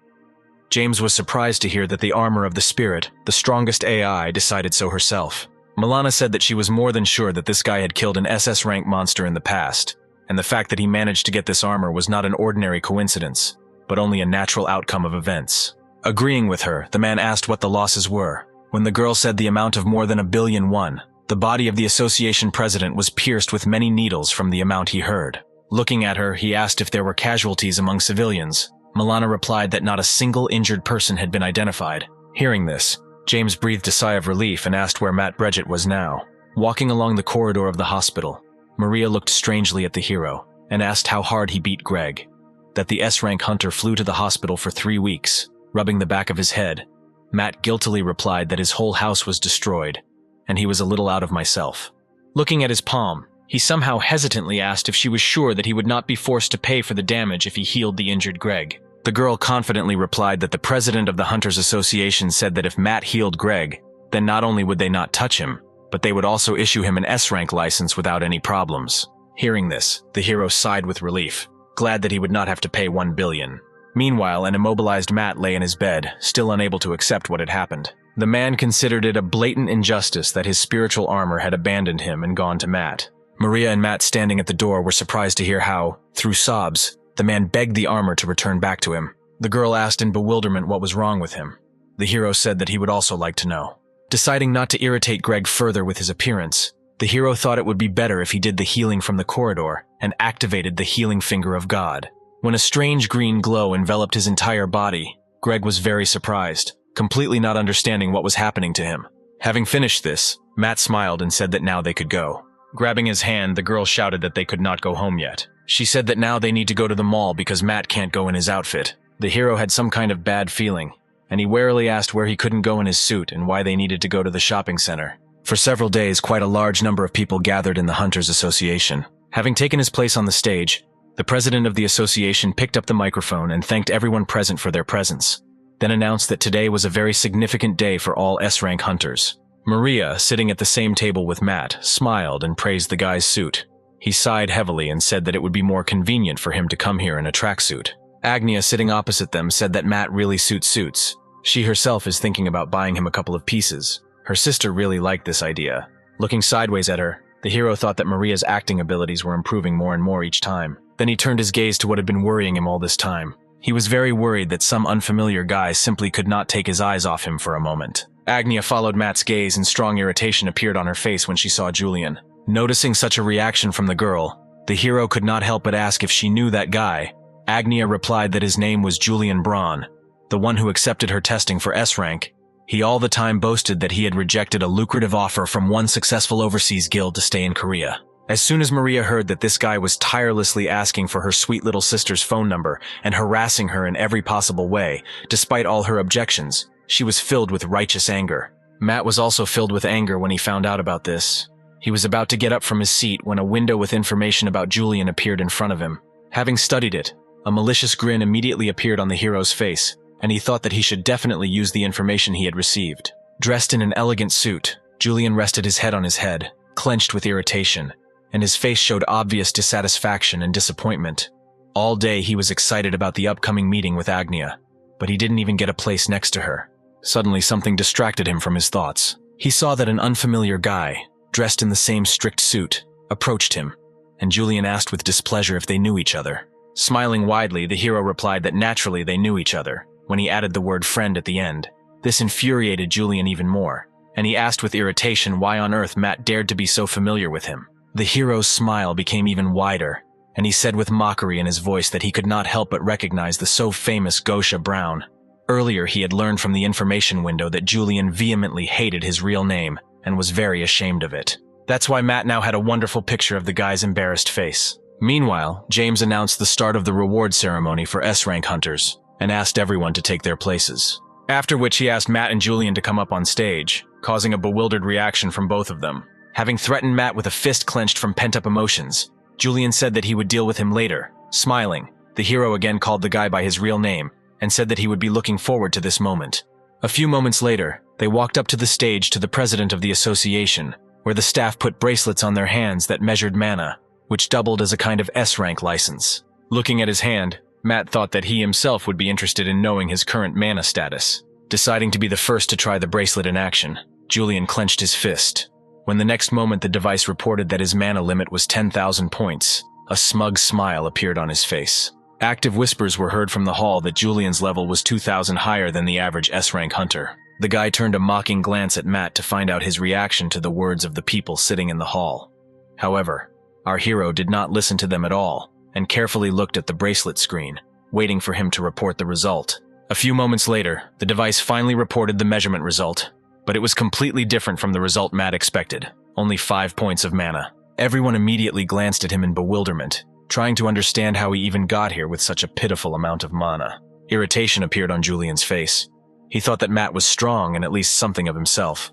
James was surprised to hear that the armor of the spirit, the strongest AI, decided so herself. Milana said that she was more than sure that this guy had killed an SS-rank monster in the past, and the fact that he managed to get this armor was not an ordinary coincidence, but only a natural outcome of events. Agreeing with her, the man asked what the losses were. When the girl said the amount of more than 1,000,000,000, the body of the association president was pierced with many needles from the amount he heard. Looking at her, he asked if there were casualties among civilians. Milana replied that not a single injured person had been identified. Hearing this, James breathed a sigh of relief and asked where Matt Bridget was now. Walking along the corridor of the hospital, Maria looked strangely at the hero and asked how hard he beat Greg. That the S-rank hunter flew to the hospital for 3 weeks, rubbing the back of his head, Matt guiltily replied that his whole house was destroyed, and he was a little out of myself. Looking at his palm, he somehow hesitantly asked if she was sure that he would not be forced to pay for the damage if he healed the injured Greg. The girl confidently replied that the president of the Hunters Association said that if Matt healed Greg, then not only would they not touch him, but they would also issue him an S-Rank license without any problems. Hearing this, the hero sighed with relief, glad that he would not have to pay $1 billion. Meanwhile, an immobilized Matt lay in his bed, still unable to accept what had happened. The man considered it a blatant injustice that his spiritual armor had abandoned him and gone to Matt. Maria and Matt standing at the door were surprised to hear how, through sobs, the man begged the armor to return back to him. The girl asked in bewilderment what was wrong with him. The hero said that he would also like to know. Deciding not to irritate Greg further with his appearance, the hero thought it would be better if he did the healing from the corridor and activated the healing finger of God. When a strange green glow enveloped his entire body, Greg was very surprised, completely not understanding what was happening to him. Having finished this, Matt smiled and said that now they could go. Grabbing his hand, the girl shouted that they could not go home yet. She said that now they need to go to the mall because Matt can't go in his outfit. The hero had some kind of bad feeling, and he warily asked where he couldn't go in his suit and why they needed to go to the shopping center. For several days, quite a large number of people gathered in the Hunters Association. Having taken his place on the stage, the president of the association picked up the microphone and thanked everyone present for their presence, then announced that today was a very significant day for all S-Rank hunters. Maria, sitting at the same table with Matt, smiled and praised the guy's suit. He sighed heavily and said that it would be more convenient for him to come here in a tracksuit. Agnia, sitting opposite them, said that Matt really suits. She herself is thinking about buying him a couple of pieces. Her sister really liked this idea. Looking sideways at her, the hero thought that Maria's acting abilities were improving more and more each time. Then he turned his gaze to what had been worrying him all this time. He was very worried that some unfamiliar guy simply could not take his eyes off him for a moment. Agnia followed Matt's gaze and strong irritation appeared on her face when she saw Julian. Noticing such a reaction from the girl, the hero could not help but ask if she knew that guy. Agnia replied that his name was Julian Braun, the one who accepted her testing for S-Rank. He all the time boasted that he had rejected a lucrative offer from one successful overseas guild to stay in Korea. As soon as Maria heard that this guy was tirelessly asking for her sweet little sister's phone number and harassing her in every possible way, despite all her objections, she was filled with righteous anger. Matt was also filled with anger when he found out about this. He was about to get up from his seat when a window with information about Julian appeared in front of him. Having studied it, a malicious grin immediately appeared on the hero's face, and he thought that he should definitely use the information he had received. Dressed in an elegant suit, Julian rested his head on his head, clenched with irritation, and his face showed obvious dissatisfaction and disappointment. All day he was excited about the upcoming meeting with Agnia, but he didn't even get a place next to her. Suddenly something distracted him from his thoughts. He saw that an unfamiliar guy, dressed in the same strict suit, approached him, and Julian asked with displeasure if they knew each other. Smiling widely, the hero replied that naturally they knew each other, when he added the word friend at the end. This infuriated Julian even more, and he asked with irritation why on earth Matt dared to be so familiar with him. The hero's smile became even wider, and he said with mockery in his voice that he could not help but recognize the so famous Gosha Brown. Earlier he had learned from the information window that Julian vehemently hated his real name and was very ashamed of it. That's why Matt now had a wonderful picture of the guy's embarrassed face. Meanwhile, James announced the start of the reward ceremony for S-Rank hunters and asked everyone to take their places. After which he asked Matt and Julian to come up on stage, causing a bewildered reaction from both of them. Having threatened Matt with a fist clenched from pent-up emotions, Julian said that he would deal with him later. Smiling, the hero again called the guy by his real name and said that he would be looking forward to this moment. A few moments later, they walked up to the stage to the president of the association, where the staff put bracelets on their hands that measured mana, which doubled as a kind of S-Rank license. Looking at his hand, Matt thought that he himself would be interested in knowing his current mana status. Deciding to be the first to try the bracelet in action, Julian clenched his fist. When the next moment the device reported that his mana limit was 10,000 points, a smug smile appeared on his face. Active whispers were heard from the hall that Julian's level was 2,000 higher than the average S-Rank hunter. The guy turned a mocking glance at Matt to find out his reaction to the words of the people sitting in the hall. However, our hero did not listen to them at all and carefully looked at the bracelet screen, waiting for him to report the result. A few moments later, the device finally reported the measurement result, but it was completely different from the result Matt expected, only 5 points of mana. Everyone immediately glanced at him in bewilderment, trying to understand how he even got here with such a pitiful amount of mana. Irritation appeared on Julian's face. He thought that Matt was strong and at least something of himself.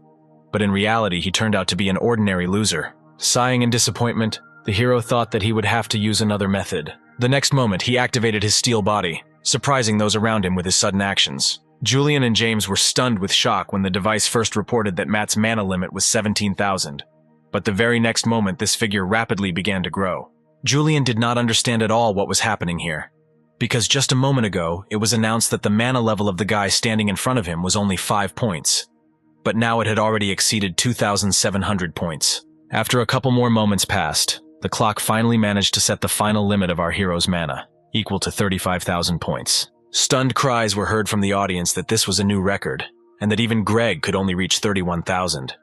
But in reality, he turned out to be an ordinary loser. Sighing in disappointment, the hero thought that he would have to use another method. The next moment, he activated his steel body, surprising those around him with his sudden actions. Julian and James were stunned with shock when the device first reported that Matt's mana limit was 17,000. But the very next moment, this figure rapidly began to grow. Julian did not understand at all what was happening here, because just a moment ago, it was announced that the mana level of the guy standing in front of him was only 5 points. But now it had already exceeded 2,700 points. After a couple more moments passed, the clock finally managed to set the final limit of our hero's mana, equal to 35,000 points. Stunned cries were heard from the audience that this was a new record, and that even Greg could only reach 31,000.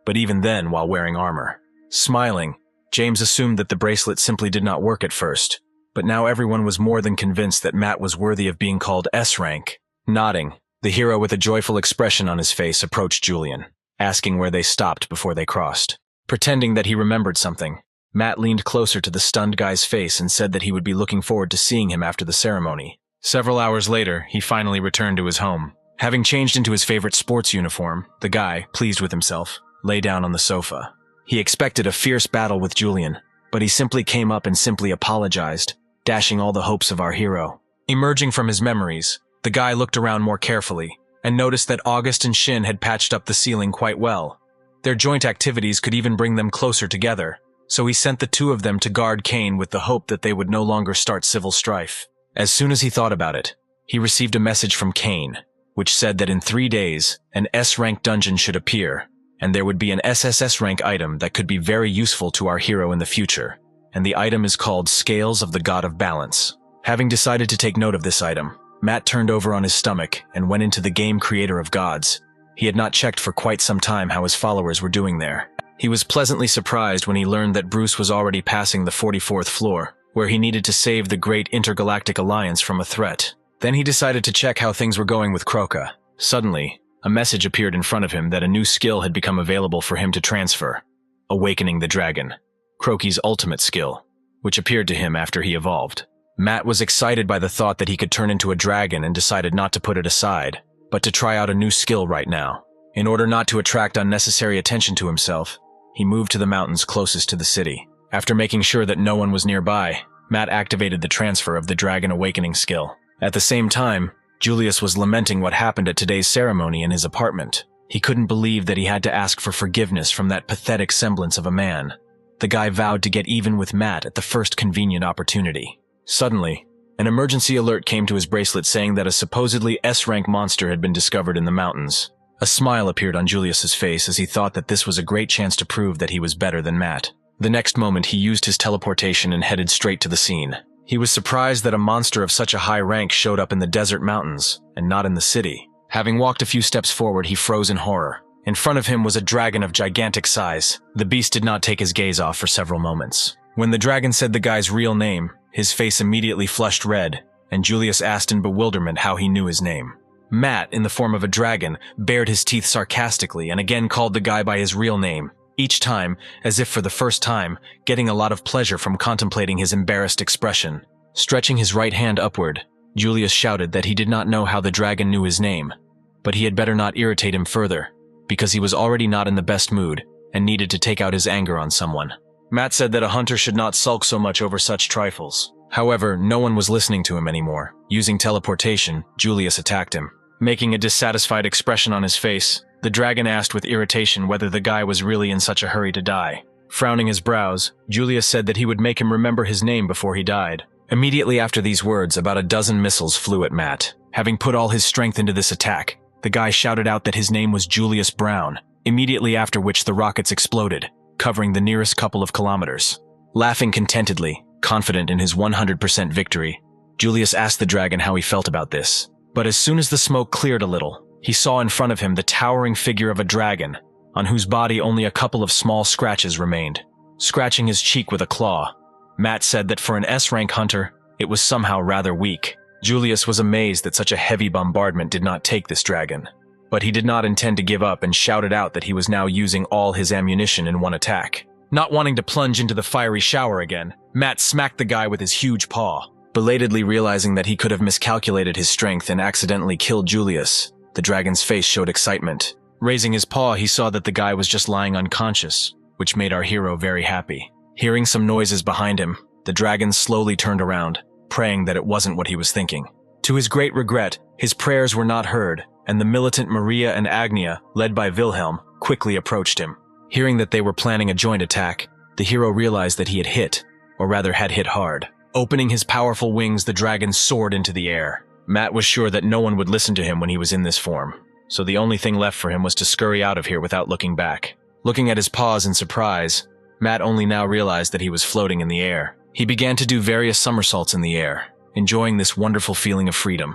But even then, while wearing armor. Smiling, James assumed that the bracelet simply did not work at first, but now everyone was more than convinced that Matt was worthy of being called S-Rank. Nodding, the hero with a joyful expression on his face approached Julian, asking where they stopped before they crossed. Pretending that he remembered something, Matt leaned closer to the stunned guy's face and said that he would be looking forward to seeing him after the ceremony. Several hours later, he finally returned to his home. Having changed into his favorite sports uniform, the guy, pleased with himself, lay down on the sofa. He expected a fierce battle with Julian, but he simply came up and simply apologized, dashing all the hopes of our hero. Emerging from his memories, the guy looked around more carefully and noticed that August and Shin had patched up the ceiling quite well. Their joint activities could even bring them closer together, so he sent the two of them to guard Kane with the hope that they would no longer start civil strife. As soon as he thought about it, he received a message from Kane, which said that in 3 days, an S-rank dungeon should appear, and there would be an SSS-Rank item that could be very useful to our hero in the future, and the item is called Scales of the God of Balance. Having decided to take note of this item, Matt turned over on his stomach and went into the game Creator of Gods. He had not checked for quite some time how his followers were doing there. He was pleasantly surprised when he learned that Bruce was already passing the 44th floor, where he needed to save the Great Intergalactic Alliance from a threat. Then he decided to check how things were going with Kroka. Suddenly, a message appeared in front of him that a new skill had become available for him to transfer: Awakening the Dragon, Kroki's ultimate skill, which appeared to him after he evolved. Matt was excited by the thought that he could turn into a dragon and decided not to put it aside, but to try out a new skill right now. In order not to attract unnecessary attention to himself, he moved to the mountains closest to the city. After making sure that no one was nearby, Matt activated the transfer of the Dragon Awakening skill. At the same time, Julius was lamenting what happened at today's ceremony in his apartment. He couldn't believe that he had to ask for forgiveness from that pathetic semblance of a man. The guy vowed to get even with Matt at the first convenient opportunity. Suddenly, an emergency alert came to his bracelet saying that a supposedly S-rank monster had been discovered in the mountains. A smile appeared on Julius's face as he thought that this was a great chance to prove that he was better than Matt. The next moment, he used his teleportation and headed straight to the scene. He was surprised that a monster of such a high rank showed up in the desert mountains, and not in the city. Having walked a few steps forward, he froze in horror. In front of him was a dragon of gigantic size. The beast did not take his gaze off for several moments. When the dragon said the guy's real name, his face immediately flushed red, and Julius asked in bewilderment how he knew his name. Matt, in the form of a dragon, bared his teeth sarcastically and again called the guy by his real name, each time, as if for the first time, getting a lot of pleasure from contemplating his embarrassed expression. Stretching his right hand upward, Julius shouted that he did not know how the dragon knew his name, but he had better not irritate him further, because he was already not in the best mood and needed to take out his anger on someone. Matt said that a hunter should not sulk so much over such trifles. However, no one was listening to him anymore. Using teleportation, Julius attacked him. Making a dissatisfied expression on his face, the dragon asked with irritation whether the guy was really in such a hurry to die. Frowning his brows, Julius said that he would make him remember his name before he died. Immediately after these words, about a dozen missiles flew at Matt. Having put all his strength into this attack, the guy shouted out that his name was Julius Brown, immediately after which the rockets exploded, covering the nearest couple of kilometers. Laughing contentedly, confident in his 100% victory, Julius asked the dragon how he felt about this. But as soon as the smoke cleared a little, he saw in front of him the towering figure of a dragon, on whose body only a couple of small scratches remained. Scratching his cheek with a claw, Matt said that for an S-rank hunter, it was somehow rather weak. Julius was amazed that such a heavy bombardment did not take this dragon. But he did not intend to give up and shouted out that he was now using all his ammunition in one attack. Not wanting to plunge into the fiery shower again, Matt smacked the guy with his huge paw. Belatedly realizing that he could have miscalculated his strength and accidentally killed Julius, The dragon's face showed excitement. Raising his paw, he saw that the guy was just lying unconscious, which made our hero very happy. Hearing some noises behind him, the dragon slowly turned around, praying that it wasn't what he was thinking. To his great regret, his prayers were not heard, and the militant Maria and Agnia, led by Wilhelm, quickly approached him. Hearing that they were planning a joint attack, the hero realized that he had hit, or rather had hit hard. Opening his powerful wings, the dragon soared into the air. Matt was sure that no one would listen to him when he was in this form, so the only thing left for him was to scurry out of here without looking back. Looking at his paws in surprise, Matt only now realized that he was floating in the air. He began to do various somersaults in the air, enjoying this wonderful feeling of freedom.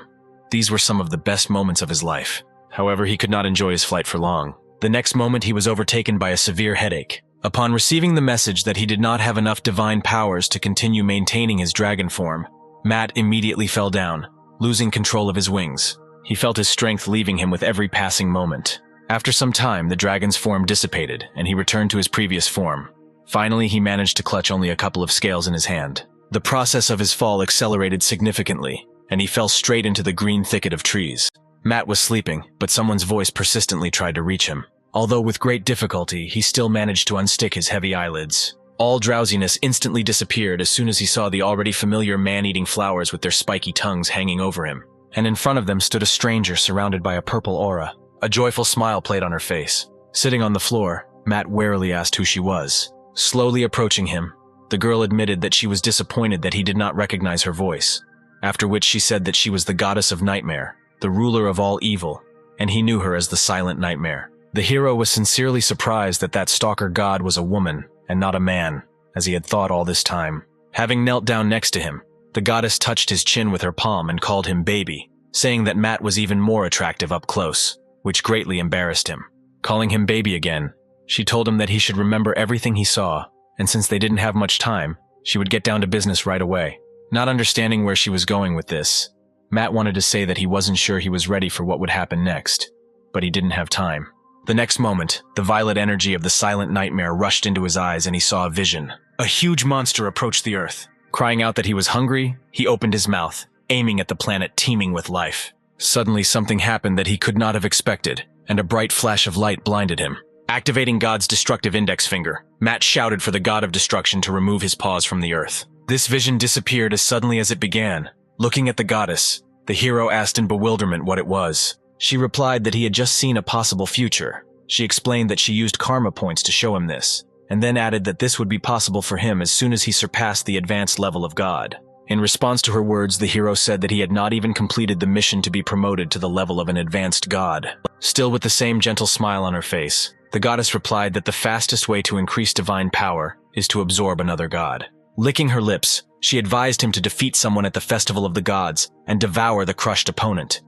These were some of the best moments of his life. However, he could not enjoy his flight for long. The next moment, he was overtaken by a severe headache. Upon receiving the message that he did not have enough divine powers to continue maintaining his dragon form, Matt immediately fell down, losing control of his wings. He felt his strength leaving him with every passing moment. After some time, the dragon's form dissipated, and he returned to his previous form. Finally, he managed to clutch only a couple of scales in his hand. The process of his fall accelerated significantly, and he fell straight into the green thicket of trees. Matt was sleeping, but someone's voice persistently tried to reach him. Although with great difficulty, he still managed to unstick his heavy eyelids. All drowsiness instantly disappeared as soon as he saw the already familiar man-eating flowers with their spiky tongues hanging over him. And in front of them stood a stranger surrounded by a purple aura. A joyful smile played on her face. Sitting on the floor, Matt warily asked who she was. Slowly approaching him, the girl admitted that she was disappointed that he did not recognize her voice, after which she said that she was the goddess of nightmare, the ruler of all evil, and he knew her as the Silent Nightmare. The hero was sincerely surprised that that stalker god was a woman and not a man, as he had thought all this time. Having knelt down next to him, the goddess touched his chin with her palm and called him baby, saying that Matt was even more attractive up close, which greatly embarrassed him. Calling him baby again, she told him that he should remember everything he saw, and since they didn't have much time, she would get down to business right away. Not understanding where she was going with this, Matt wanted to say that he wasn't sure he was ready for what would happen next, but he didn't have time. The next moment, the violet energy of the Silent Nightmare rushed into his eyes and he saw a vision. A huge monster approached the earth. Crying out that he was hungry, he opened his mouth, aiming at the planet teeming with life. Suddenly something happened that he could not have expected, and a bright flash of light blinded him. Activating God's destructive index finger, Matt shouted for the god of destruction to remove his paws from the earth. This vision disappeared as suddenly as it began. Looking at the goddess, the hero asked in bewilderment what it was. She replied that he had just seen a possible future. She explained that she used karma points to show him this, and then added that this would be possible for him as soon as he surpassed the advanced level of God. In response to her words, the hero said that he had not even completed the mission to be promoted to the level of an advanced god. Still with the same gentle smile on her face, the goddess replied that the fastest way to increase divine power is to absorb another god. Licking her lips, she advised him to defeat someone at the Festival of the Gods and devour the crushed opponent.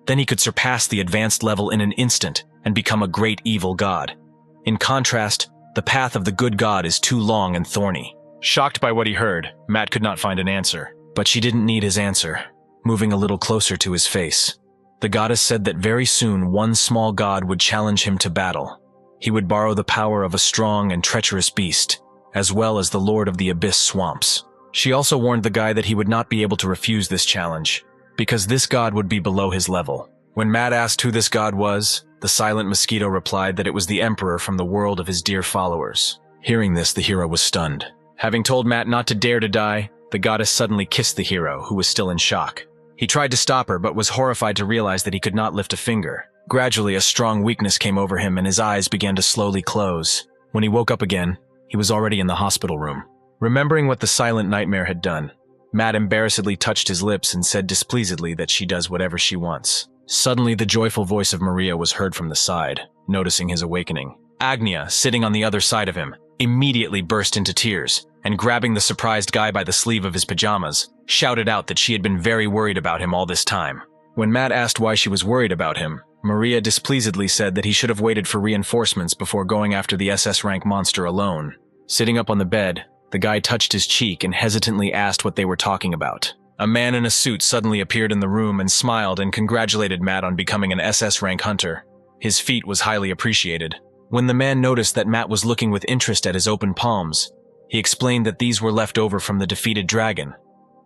Then he could surpass the advanced level in an instant and become a great evil god. In contrast, the path of the good god is too long and thorny. Shocked by what he heard, Matt could not find an answer, but she didn't need his answer. Moving a little closer to his face, the goddess said that very soon one small god would challenge him to battle. He would borrow the power of a strong and treacherous beast, as well as the lord of the abyss swamps. She also warned the guy that he would not be able to refuse this challenge, because this god would be below his level. When Matt asked who this god was, the silent mosquito replied that it was the emperor from the world of his dear followers. Hearing this, the hero was stunned. Having told Matt not to dare to die, the goddess suddenly kissed the hero, who was still in shock. He tried to stop her, but was horrified to realize that he could not lift a finger. Gradually, a strong weakness came over him and his eyes began to slowly close. When he woke up again, he was already in the hospital room. Remembering what the Silent Nightmare had done, Matt embarrassedly touched his lips and said displeasedly that she does whatever she wants. Suddenly, the joyful voice of Maria was heard from the side, noticing his awakening. Agnia, sitting on the other side of him, immediately burst into tears, and grabbing the surprised guy by the sleeve of his pajamas, shouted out that she had been very worried about him all this time. When Matt asked why she was worried about him, Maria displeasedly said that he should have waited for reinforcements before going after the SS-Rank monster alone. Sitting up on the bed, the guy touched his cheek and hesitantly asked what they were talking about. A man in a suit suddenly appeared in the room and smiled and congratulated Matt on becoming an SS-Rank hunter. His feat was highly appreciated. When the man noticed that Matt was looking with interest at his open palms, he explained that these were left over from the defeated dragon.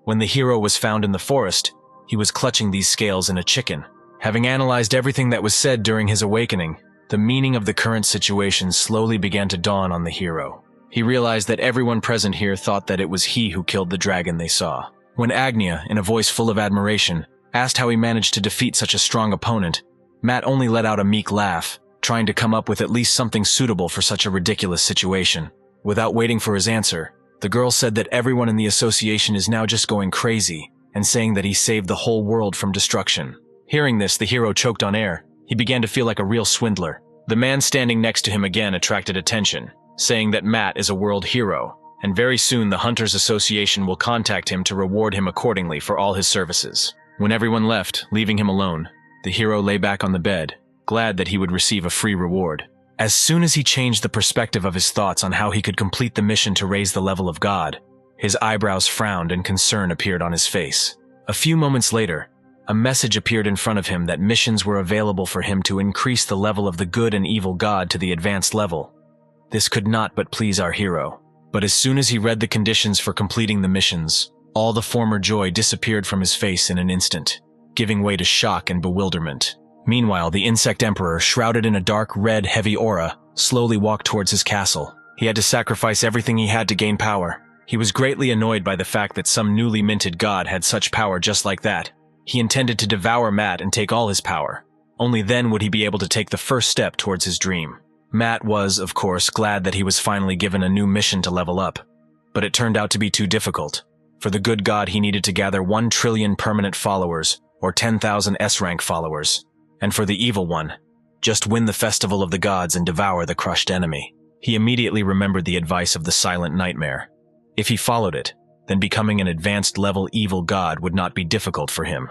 When the hero was found in the forest, he was clutching these scales in a chicken, Having analyzed everything that was said during his awakening, the meaning of the current situation slowly began to dawn on the hero. He realized that everyone present here thought that it was he who killed the dragon they saw. When Agnia, in a voice full of admiration, asked how he managed to defeat such a strong opponent, Matt only let out a meek laugh, trying to come up with at least something suitable for such a ridiculous situation. Without waiting for his answer, the girl said that everyone in the association is now just going crazy and saying that he saved the whole world from destruction. Hearing this, the hero choked on air. He began to feel like a real swindler. The man standing next to him again attracted attention, saying that Matt is a world hero, and very soon the Hunters Association will contact him to reward him accordingly for all his services. When everyone left, leaving him alone, the hero lay back on the bed, glad that he would receive a free reward. As soon as he changed the perspective of his thoughts on how he could complete the mission to raise the level of God, his eyebrows frowned and concern appeared on his face. A few moments later, a message appeared in front of him that missions were available for him to increase the level of the good and evil God to the advanced level. This could not but please our hero. But as soon as he read the conditions for completing the missions, all the former joy disappeared from his face in an instant, giving way to shock and bewilderment. Meanwhile, the Insect Emperor, shrouded in a dark red, heavy aura, slowly walked towards his castle. He had to sacrifice everything he had to gain power. He was greatly annoyed by the fact that some newly minted god had such power just like that. He intended to devour Matt and take all his power. Only then would he be able to take the first step towards his dream. Matt was, of course, glad that he was finally given a new mission to level up. But it turned out to be too difficult. For the good god, he needed to gather 1 trillion permanent followers, or 10,000 S-rank followers. And for the evil one, just win the Festival of the Gods and devour the crushed enemy. He immediately remembered the advice of the Silent Nightmare. If he followed it, then becoming an advanced level evil god would not be difficult for him.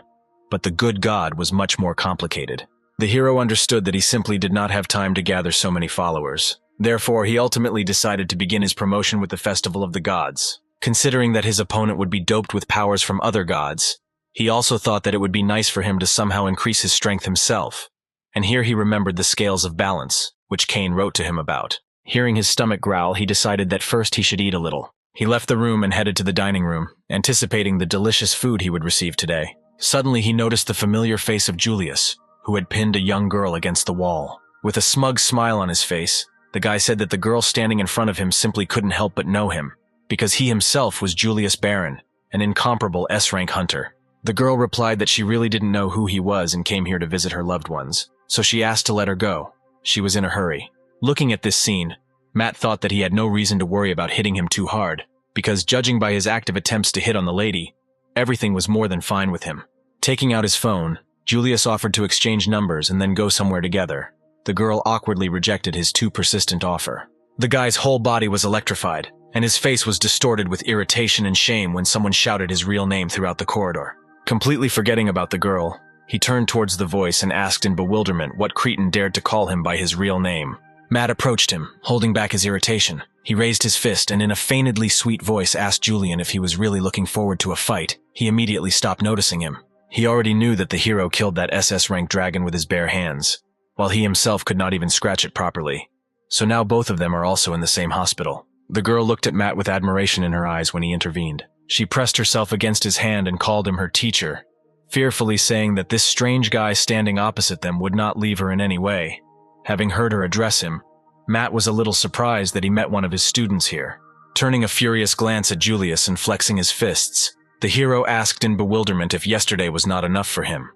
But the good god was much more complicated. The hero understood that he simply did not have time to gather so many followers. Therefore, he ultimately decided to begin his promotion with the Festival of the Gods. Considering that his opponent would be doped with powers from other gods, he also thought that it would be nice for him to somehow increase his strength himself. And here he remembered the scales of balance, which Cain wrote to him about. Hearing his stomach growl, he decided that first he should eat a little. He left the room and headed to the dining room, anticipating the delicious food he would receive today. Suddenly he noticed the familiar face of Julius, who had pinned a young girl against the wall. With a smug smile on his face, the guy said that the girl standing in front of him simply couldn't help but know him, because he himself was Julius Baron, an incomparable S-rank hunter. The girl replied that she really didn't know who he was and came here to visit her loved ones, so she asked to let her go. She was in a hurry. Looking at this scene, Matt thought that he had no reason to worry about hitting him too hard, because judging by his active attempts to hit on the lady, everything was more than fine with him. Taking out his phone, Julius offered to exchange numbers and then go somewhere together. The girl awkwardly rejected his too persistent offer. The guy's whole body was electrified, and his face was distorted with irritation and shame when someone shouted his real name throughout the corridor. Completely forgetting about the girl, he turned towards the voice and asked in bewilderment what cretin dared to call him by his real name. Matt approached him, holding back his irritation. He raised his fist and in a feignedly sweet voice asked Julian if he was really looking forward to a fight. He immediately stopped noticing him. He already knew that the hero killed that SS-rank dragon with his bare hands, while he himself could not even scratch it properly. So now both of them are also in the same hospital. The girl looked at Matt with admiration in her eyes when he intervened. She pressed herself against his hand and called him her teacher, fearfully saying that this strange guy standing opposite them would not leave her in any way. Having heard her address him, Matt was a little surprised that he met one of his students here. Turning a furious glance at Julius and flexing his fists, the hero asked in bewilderment if yesterday was not enough for him,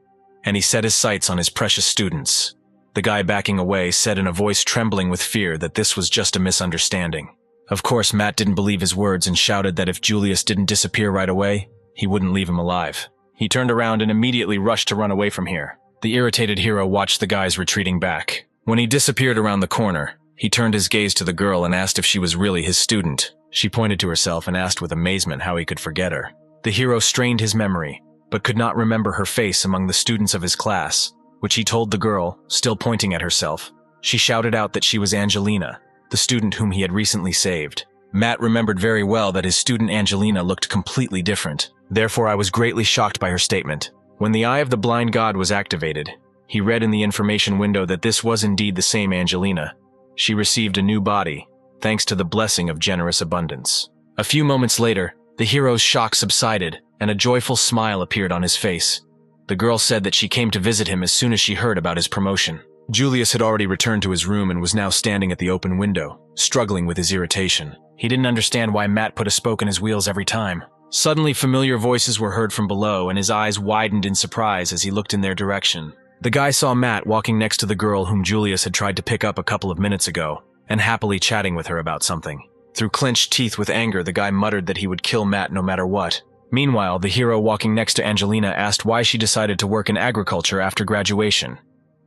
and he set his sights on his precious students. The guy backing away said in a voice trembling with fear that this was just a misunderstanding. Of course, Matt didn't believe his words and shouted that if Julius didn't disappear right away, he wouldn't leave him alive. He turned around and immediately rushed to run away from here. The irritated hero watched the guys retreating back. When he disappeared around the corner, he turned his gaze to the girl and asked if she was really his student. She pointed to herself and asked with amazement how he could forget her. The hero strained his memory, but could not remember her face among the students of his class, which he told the girl, still pointing at herself. She shouted out that she was Angelina, the student whom he had recently saved. Matt remembered very well that his student Angelina looked completely different. Therefore, I was greatly shocked by her statement. When the Eye of the Blind God was activated, he read in the information window that this was indeed the same Angelina. She received a new body, thanks to the blessing of generous abundance. A few moments later, the hero's shock subsided, and a joyful smile appeared on his face. The girl said that she came to visit him as soon as she heard about his promotion. Julius had already returned to his room and was now standing at the open window, struggling with his irritation. He didn't understand why Matt put a spoke in his wheels every time. Suddenly, familiar voices were heard from below, and his eyes widened in surprise as he looked in their direction. The guy saw Matt walking next to the girl whom Julius had tried to pick up a couple of minutes ago, and happily chatting with her about something. Through clenched teeth with anger, the guy muttered that he would kill Matt no matter what. Meanwhile, the hero walking next to Angelina asked why she decided to work in agriculture after graduation,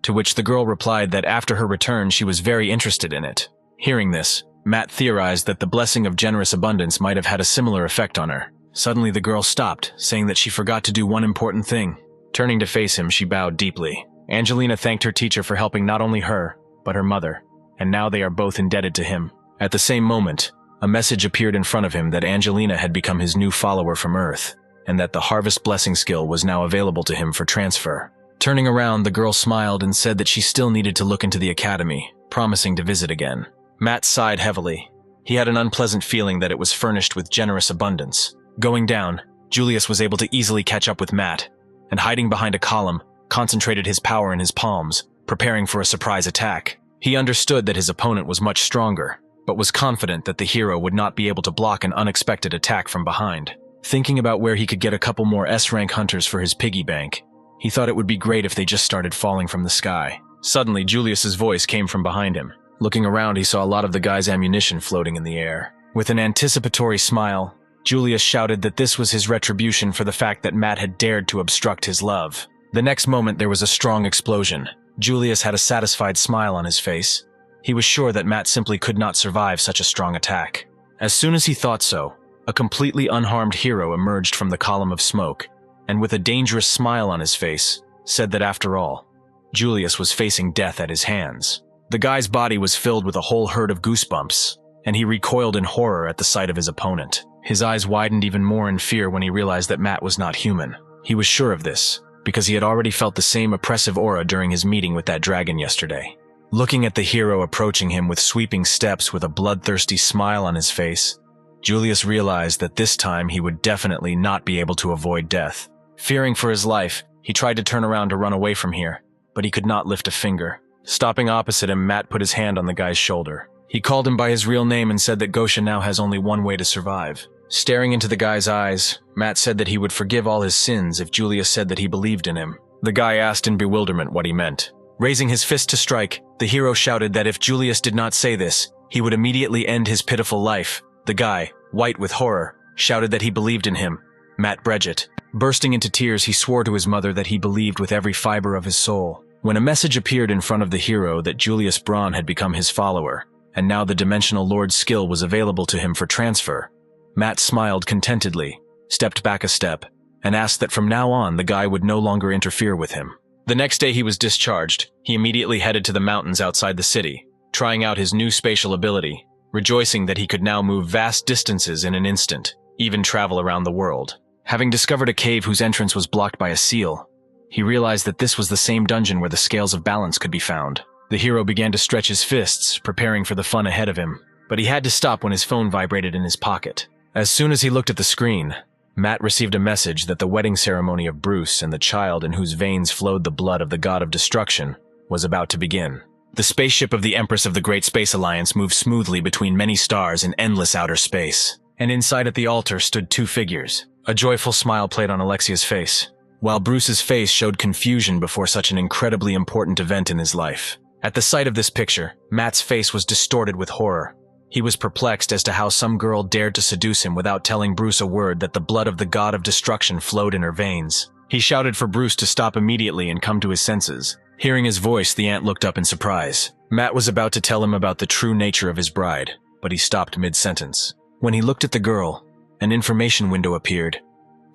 to which the girl replied that after her return she was very interested in it. Hearing this, Matt theorized that the blessing of generous abundance might have had a similar effect on her. Suddenly the girl stopped, saying that she forgot to do one important thing. Turning to face him, she bowed deeply. Angelina thanked her teacher for helping not only her, but her mother, and now they are both indebted to him. At the same moment, a message appeared in front of him that Angelina had become his new follower from Earth, and that the Harvest Blessing skill was now available to him for transfer. Turning around, the girl smiled and said that she still needed to look into the academy, promising to visit again. Matt sighed heavily. He had an unpleasant feeling that it was furnished with generous abundance. Going down, Julius was able to easily catch up with Matt, and hiding behind a column, concentrated his power in his palms, preparing for a surprise attack. He understood that his opponent was much stronger, but was confident that the hero would not be able to block an unexpected attack from behind. Thinking about where he could get a couple more S-rank hunters for his piggy bank, he thought it would be great if they just started falling from the sky. Suddenly, Julius's voice came from behind him. Looking around, he saw a lot of the guy's ammunition floating in the air. With an anticipatory smile, Julius shouted that this was his retribution for the fact that Matt had dared to obstruct his love. The next moment, there was a strong explosion. Julius had a satisfied smile on his face. He was sure that Matt simply could not survive such a strong attack. As soon as he thought so, a completely unharmed hero emerged from the column of smoke, and with a dangerous smile on his face, said that after all, Julius was facing death at his hands. The guy's body was filled with a whole herd of goosebumps, and he recoiled in horror at the sight of his opponent. His eyes widened even more in fear when he realized that Matt was not human. He was sure of this, because he had already felt the same oppressive aura during his meeting with that dragon yesterday. Looking at the hero approaching him with sweeping steps with a bloodthirsty smile on his face, Julius realized that this time he would definitely not be able to avoid death. Fearing for his life, he tried to turn around to run away from here, but he could not lift a finger. Stopping opposite him, Matt put his hand on the guy's shoulder. He called him by his real name and said that Gosha now has only one way to survive. Staring into the guy's eyes, Matt said that he would forgive all his sins if Julius said that he believed in him. The guy asked in bewilderment what he meant. Raising his fist to strike, the hero shouted that if Julius did not say this, he would immediately end his pitiful life. The guy, white with horror, shouted that he believed in him, Matt Bridget. Bursting into tears, he swore to his mother that he believed with every fiber of his soul. When a message appeared in front of the hero that Julius Braun had become his follower, and now the Dimensional Lord's skill was available to him for transfer, Matt smiled contentedly, stepped back a step, and asked that from now on the guy would no longer interfere with him. The next day he was discharged. He immediately headed to the mountains outside the city, trying out his new spatial ability, rejoicing that he could now move vast distances in an instant, even travel around the world. Having discovered a cave whose entrance was blocked by a seal, he realized that this was the same dungeon where the scales of balance could be found. The hero began to stretch his fists, preparing for the fun ahead of him, but he had to stop when his phone vibrated in his pocket. As soon as he looked at the screen, Matt received a message that the wedding ceremony of Bruce and the child in whose veins flowed the blood of the god of destruction was about to begin. The spaceship of the Empress of the Great Space Alliance moved smoothly between many stars in endless outer space, and inside at the altar stood two figures. A joyful smile played on Alexia's face, while Bruce's face showed confusion before such an incredibly important event in his life. At the sight of this picture, Matt's face was distorted with horror. He was perplexed as to how some girl dared to seduce him without telling Bruce a word that the blood of the god of destruction flowed in her veins. He shouted for Bruce to stop immediately and come to his senses. Hearing his voice, the ant looked up in surprise. Matt was about to tell him about the true nature of his bride, but he stopped mid-sentence. When he looked at the girl, an information window appeared,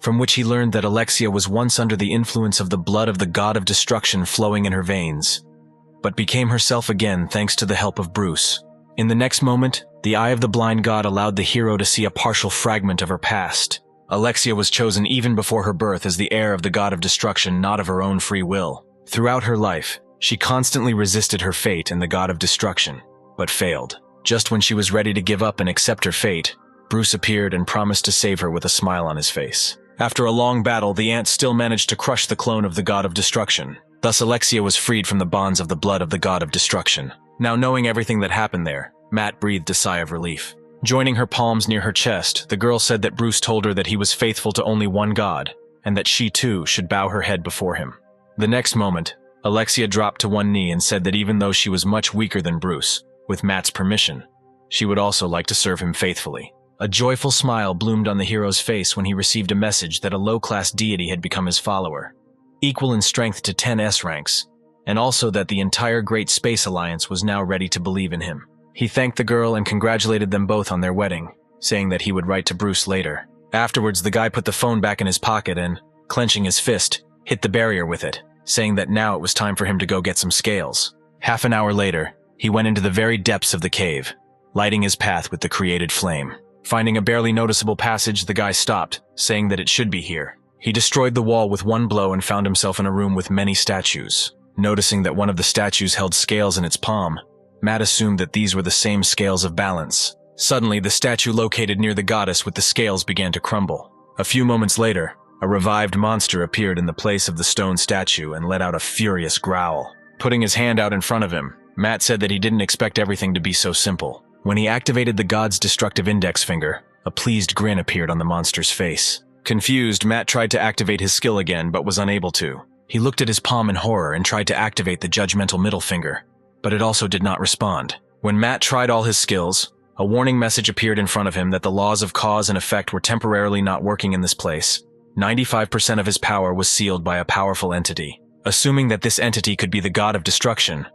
from which he learned that Alexia was once under the influence of the blood of the god of destruction flowing in her veins, but became herself again thanks to the help of Bruce. In the next moment, the eye of the blind god allowed the hero to see a partial fragment of her past. Alexia was chosen even before her birth as the heir of the god of destruction, not of her own free will. Throughout her life, she constantly resisted her fate and the god of destruction, but failed. Just when she was ready to give up and accept her fate, Bruce appeared and promised to save her with a smile on his face. After a long battle, the ant still managed to crush the clone of the god of destruction. Thus, Alexia was freed from the bonds of the blood of the god of destruction. Now, knowing everything that happened there, Matt breathed a sigh of relief. Joining her palms near her chest, the girl said that Bruce told her that he was faithful to only one god, and that she too should bow her head before him. The next moment, Alexia dropped to one knee and said that even though she was much weaker than Bruce, with Matt's permission, she would also like to serve him faithfully. A joyful smile bloomed on the hero's face when he received a message that a low-class deity had become his follower, equal in strength to 10 S-ranks, and also that the entire Great Space Alliance was now ready to believe in him. He thanked the girl and congratulated them both on their wedding, saying that he would write to Bruce later. Afterwards, the guy put the phone back in his pocket and, clenching his fist, hit the barrier with it, saying that now it was time for him to go get some scales. Half an hour later, he went into the very depths of the cave, lighting his path with the created flame. Finding a barely noticeable passage, the guy stopped, saying that it should be here. He destroyed the wall with one blow and found himself in a room with many statues. Noticing that one of the statues held scales in its palm, Matt assumed that these were the same scales of balance. Suddenly, the statue located near the goddess with the scales began to crumble. A few moments later, a revived monster appeared in the place of the stone statue and let out a furious growl. Putting his hand out in front of him, Matt said that he didn't expect everything to be so simple. When he activated the god's destructive index finger, a pleased grin appeared on the monster's face. Confused, Matt tried to activate his skill again, but was unable to. He looked at his palm in horror and tried to activate the judgmental middle finger, but it also did not respond. When Matt tried all his skills, a warning message appeared in front of him that the laws of cause and effect were temporarily not working in this place. 95% of his power was sealed by a powerful entity. Assuming that this entity could be the god of destruction,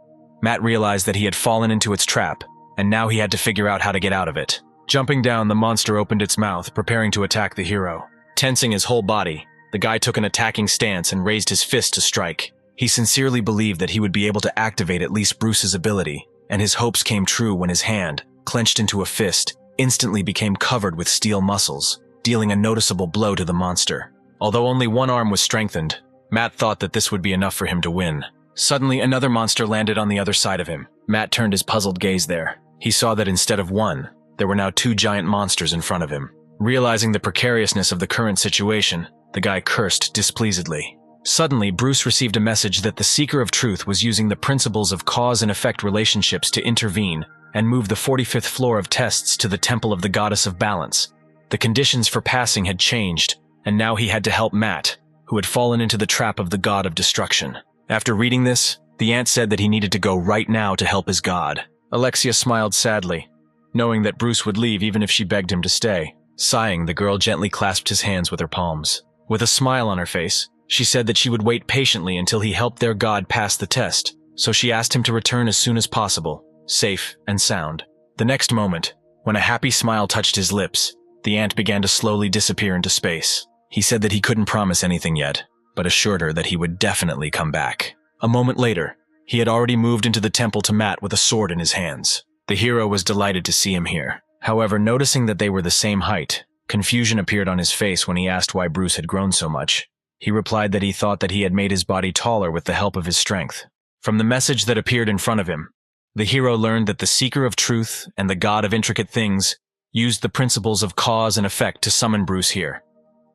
Matt realized that he had fallen into its trap, and now he had to figure out how to get out of it. Jumping down, the monster opened its mouth, preparing to attack the hero. Tensing his whole body, the guy took an attacking stance and raised his fist to strike. He sincerely believed that he would be able to activate at least Bruce's ability, and his hopes came true when his hand, clenched into a fist, instantly became covered with steel muscles, dealing a noticeable blow to the monster. Although only one arm was strengthened, Matt thought that this would be enough for him to win. Suddenly, another monster landed on the other side of him. Matt turned his puzzled gaze there. He saw that instead of one, there were now two giant monsters in front of him. Realizing the precariousness of the current situation, the guy cursed displeasedly. Suddenly, Bruce received a message that the Seeker of Truth was using the principles of cause and effect relationships to intervene and move the 45th floor of tests to the Temple of the Goddess of Balance. The conditions for passing had changed, and now he had to help Matt, who had fallen into the trap of the god of destruction. After reading this, the ant said that he needed to go right now to help his god. Alexia smiled sadly, knowing that Bruce would leave even if she begged him to stay. Sighing, the girl gently clasped his hands with her palms. With a smile on her face, she said that she would wait patiently until he helped their god pass the test, so she asked him to return as soon as possible, safe and sound. The next moment, when a happy smile touched his lips, the ant began to slowly disappear into space. He said that he couldn't promise anything yet, but assured her that he would definitely come back. A moment later, he had already moved into the temple to Matt with a sword in his hands. The hero was delighted to see him here. However, noticing that they were the same height, confusion appeared on his face when he asked why Bruce had grown so much. He replied that he thought that he had made his body taller with the help of his strength. From the message that appeared in front of him, the hero learned that the Seeker of Truth and the God of Intricate Things used the principles of cause and effect to summon Bruce here.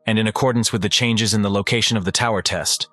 And in accordance with the changes in the location of the tower test,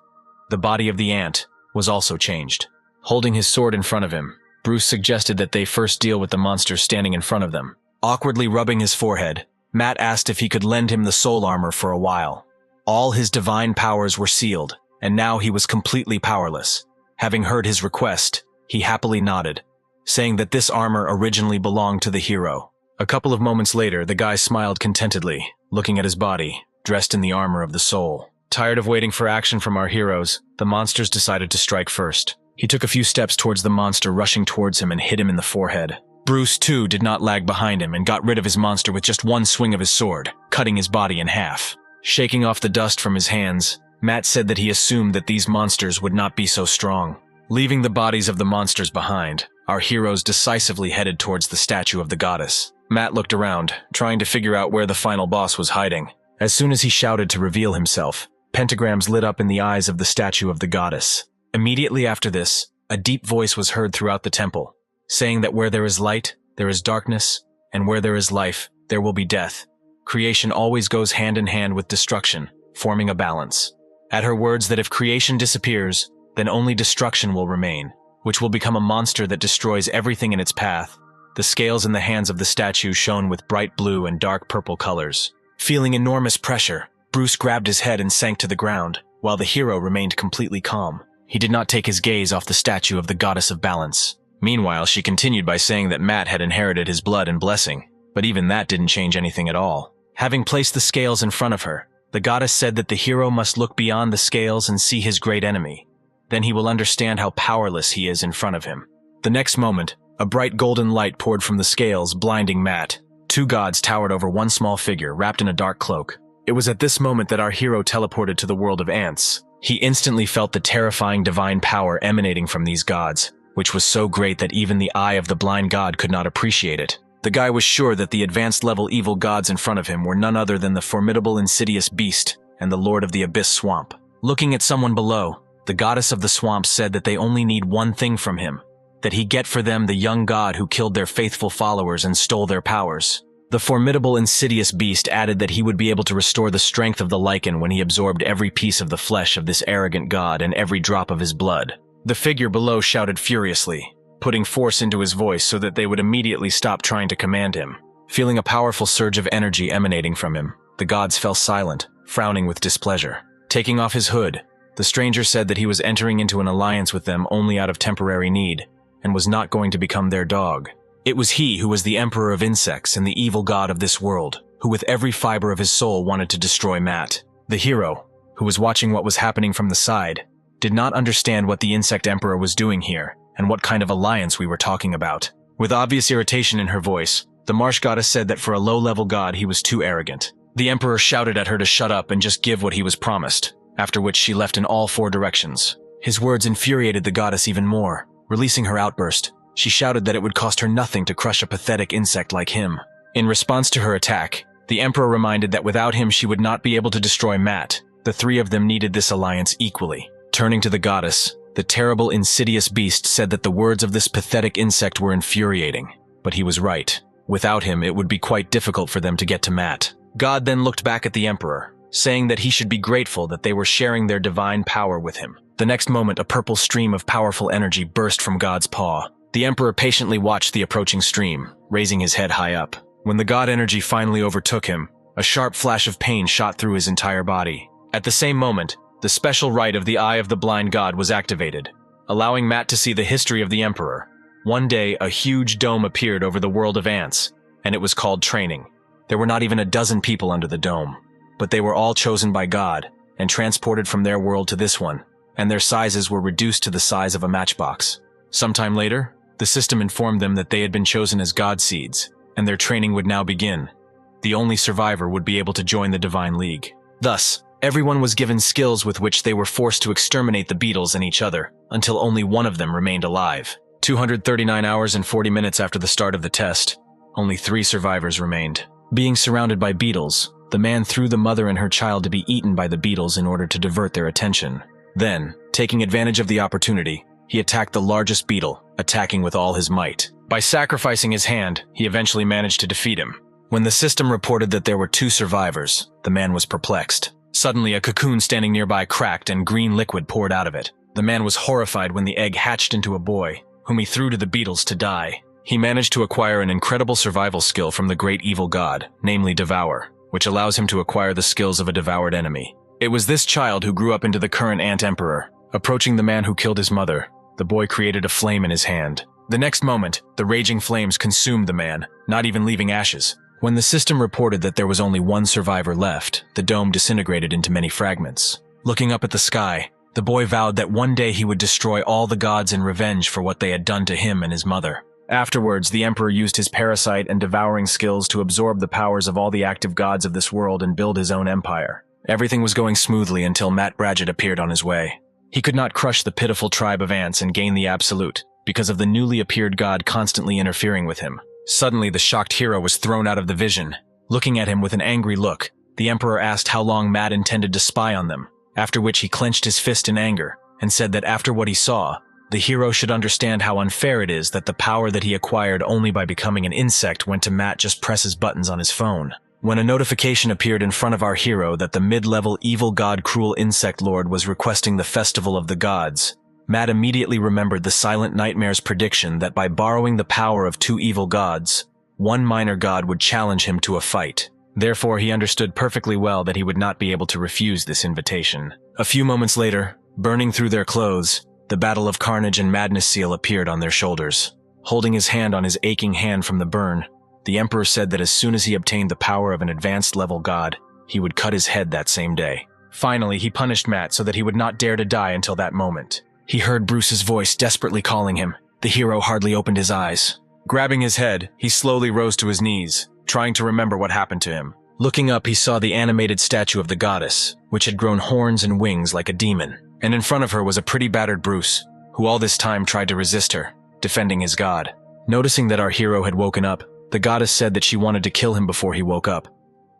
the body of the ant was also changed. Holding his sword in front of him, Bruce suggested that they first deal with the monster standing in front of them. Awkwardly rubbing his forehead, Matt asked if he could lend him the soul armor for a while. All his divine powers were sealed, and now he was completely powerless. Having heard his request, he happily nodded, saying that this armor originally belonged to the hero. A couple of moments later, the guy smiled contentedly, looking at his body, dressed in the armor of the soul. Tired of waiting for action from our heroes, the monsters decided to strike first. He took a few steps towards the monster rushing towards him and hit him in the forehead. Bruce, too, did not lag behind him and got rid of his monster with just one swing of his sword, cutting his body in half. Shaking off the dust from his hands, Matt said that he assumed that these monsters would not be so strong. Leaving the bodies of the monsters behind, our heroes decisively headed towards the statue of the goddess. Matt looked around, trying to figure out where the final boss was hiding. As soon as he shouted to reveal himself, pentagrams lit up in the eyes of the statue of the goddess. Immediately after this, a deep voice was heard throughout the temple, saying that where there is light, there is darkness, and where there is life, there will be death. Creation always goes hand in hand with destruction, forming a balance. At her words that if creation disappears, then only destruction will remain, which will become a monster that destroys everything in its path. The scales in the hands of the statue shone with bright blue and dark purple colors. Feeling enormous pressure, Bruce grabbed his head and sank to the ground, while the hero remained completely calm. He did not take his gaze off the statue of the goddess of balance. Meanwhile, she continued by saying that Matt had inherited his blood and blessing, but even that didn't change anything at all. Having placed the scales in front of her, the goddess said that the hero must look beyond the scales and see his great enemy. Then he will understand how powerless he is in front of him. The next moment, a bright golden light poured from the scales, blinding Matt. Two gods towered over one small figure, wrapped in a dark cloak. It was at this moment that our hero teleported to the world of ants. He instantly felt the terrifying divine power emanating from these gods, which was so great that even the eye of the blind god could not appreciate it. The guy was sure that the advanced-level evil gods in front of him were none other than the formidable insidious beast and the lord of the abyss swamp. Looking at someone below, the goddess of the swamp said that they only need one thing from him, that he get for them the young god who killed their faithful followers and stole their powers. The formidable insidious beast added that he would be able to restore the strength of the lichen when he absorbed every piece of the flesh of this arrogant god and every drop of his blood. The figure below shouted furiously, putting force into his voice so that they would immediately stop trying to command him. Feeling a powerful surge of energy emanating from him, the gods fell silent, frowning with displeasure. Taking off his hood, the stranger said that he was entering into an alliance with them only out of temporary need, and was not going to become their dog. It was he who was the emperor of insects and the evil god of this world, who with every fiber of his soul wanted to destroy Matt. The hero, who was watching what was happening from the side, did not understand what the insect emperor was doing here, and what kind of alliance we were talking about. With obvious irritation in her voice, the marsh goddess said that for a low-level god he was too arrogant. The emperor shouted at her to shut up and just give what he was promised, after which she left in all four directions. His words infuriated the goddess even more. Releasing her outburst, she shouted that it would cost her nothing to crush a pathetic insect like him. In response to her attack, the emperor reminded that without him she would not be able to destroy Matt. The three of them needed this alliance equally. Turning to the goddess, the terrible insidious beast said that the words of this pathetic insect were infuriating. But he was right. Without him, it would be quite difficult for them to get to Matt. God then looked back at the emperor, saying that he should be grateful that they were sharing their divine power with him. The next moment, a purple stream of powerful energy burst from God's paw. The emperor patiently watched the approaching stream, raising his head high up. When the god energy finally overtook him, a sharp flash of pain shot through his entire body. At the same moment, the special right of the eye of the blind god was activated, allowing Matt to see the history of the emperor. One day, a huge dome appeared over the world of ants, and it was called training. There were not even a dozen people under the dome, but they were all chosen by God and transported from their world to this one, and their sizes were reduced to the size of a matchbox. Sometime later, the system informed them that they had been chosen as God seeds, and their training would now begin. The only survivor would be able to join the Divine League. Thus, everyone was given skills with which they were forced to exterminate the beetles and each other, until only one of them remained alive. 239 hours and 40 minutes after the start of the test, only 3 survivors remained. Being surrounded by beetles, the man threw the mother and her child to be eaten by the beetles in order to divert their attention. Then, taking advantage of the opportunity, he attacked the largest beetle, attacking with all his might. By sacrificing his hand, he eventually managed to defeat him. When the system reported that there were 2 survivors, the man was perplexed. Suddenly, a cocoon standing nearby cracked and green liquid poured out of it. The man was horrified when the egg hatched into a boy, whom he threw to the beetles to die. He managed to acquire an incredible survival skill from the great evil god, namely Devour, which allows him to acquire the skills of a devoured enemy. It was this child who grew up into the current Ant Emperor. Approaching the man who killed his mother, the boy created a flame in his hand. The next moment, the raging flames consumed the man, not even leaving ashes. When the system reported that there was only 1 survivor left, the dome disintegrated into many fragments. Looking up at the sky, the boy vowed that one day he would destroy all the gods in revenge for what they had done to him and his mother. Afterwards, the emperor used his parasite and devouring skills to absorb the powers of all the active gods of this world and build his own empire. Everything was going smoothly until Matt Bradgett appeared on his way. He could not crush the pitiful tribe of ants and gain the absolute, because of the newly appeared god constantly interfering with him. Suddenly, the shocked hero was thrown out of the vision. Looking at him with an angry look, the emperor asked how long Matt intended to spy on them, after which he clenched his fist in anger and said that after what he saw, the hero should understand how unfair it is that the power that he acquired only by becoming an insect went to Matt just presses buttons on his phone. when a notification appeared in front of our hero that the mid-level evil god Cruel Insect Lord was requesting the Festival of the Gods, Matt immediately remembered the Silent Nightmare's prediction that by borrowing the power of 2 evil gods, one minor god would challenge him to a fight. Therefore, he understood perfectly well that he would not be able to refuse this invitation. A few moments later, burning through their clothes, the Battle of Carnage and Madness seal appeared on their shoulders. Holding his hand on his aching hand from the burn, the Emperor said that as soon as he obtained the power of an advanced level god, he would cut his head that same day. Finally, he punished Matt so that he would not dare to die until that moment. He heard Bruce's voice desperately calling him. The hero hardly opened his eyes. Grabbing his head, he slowly rose to his knees, trying to remember what happened to him. Looking up, he saw the animated statue of the goddess, which had grown horns and wings like a demon. And in front of her was a pretty battered Bruce, who all this time tried to resist her, defending his god. Noticing that our hero had woken up, the goddess said that she wanted to kill him before he woke up.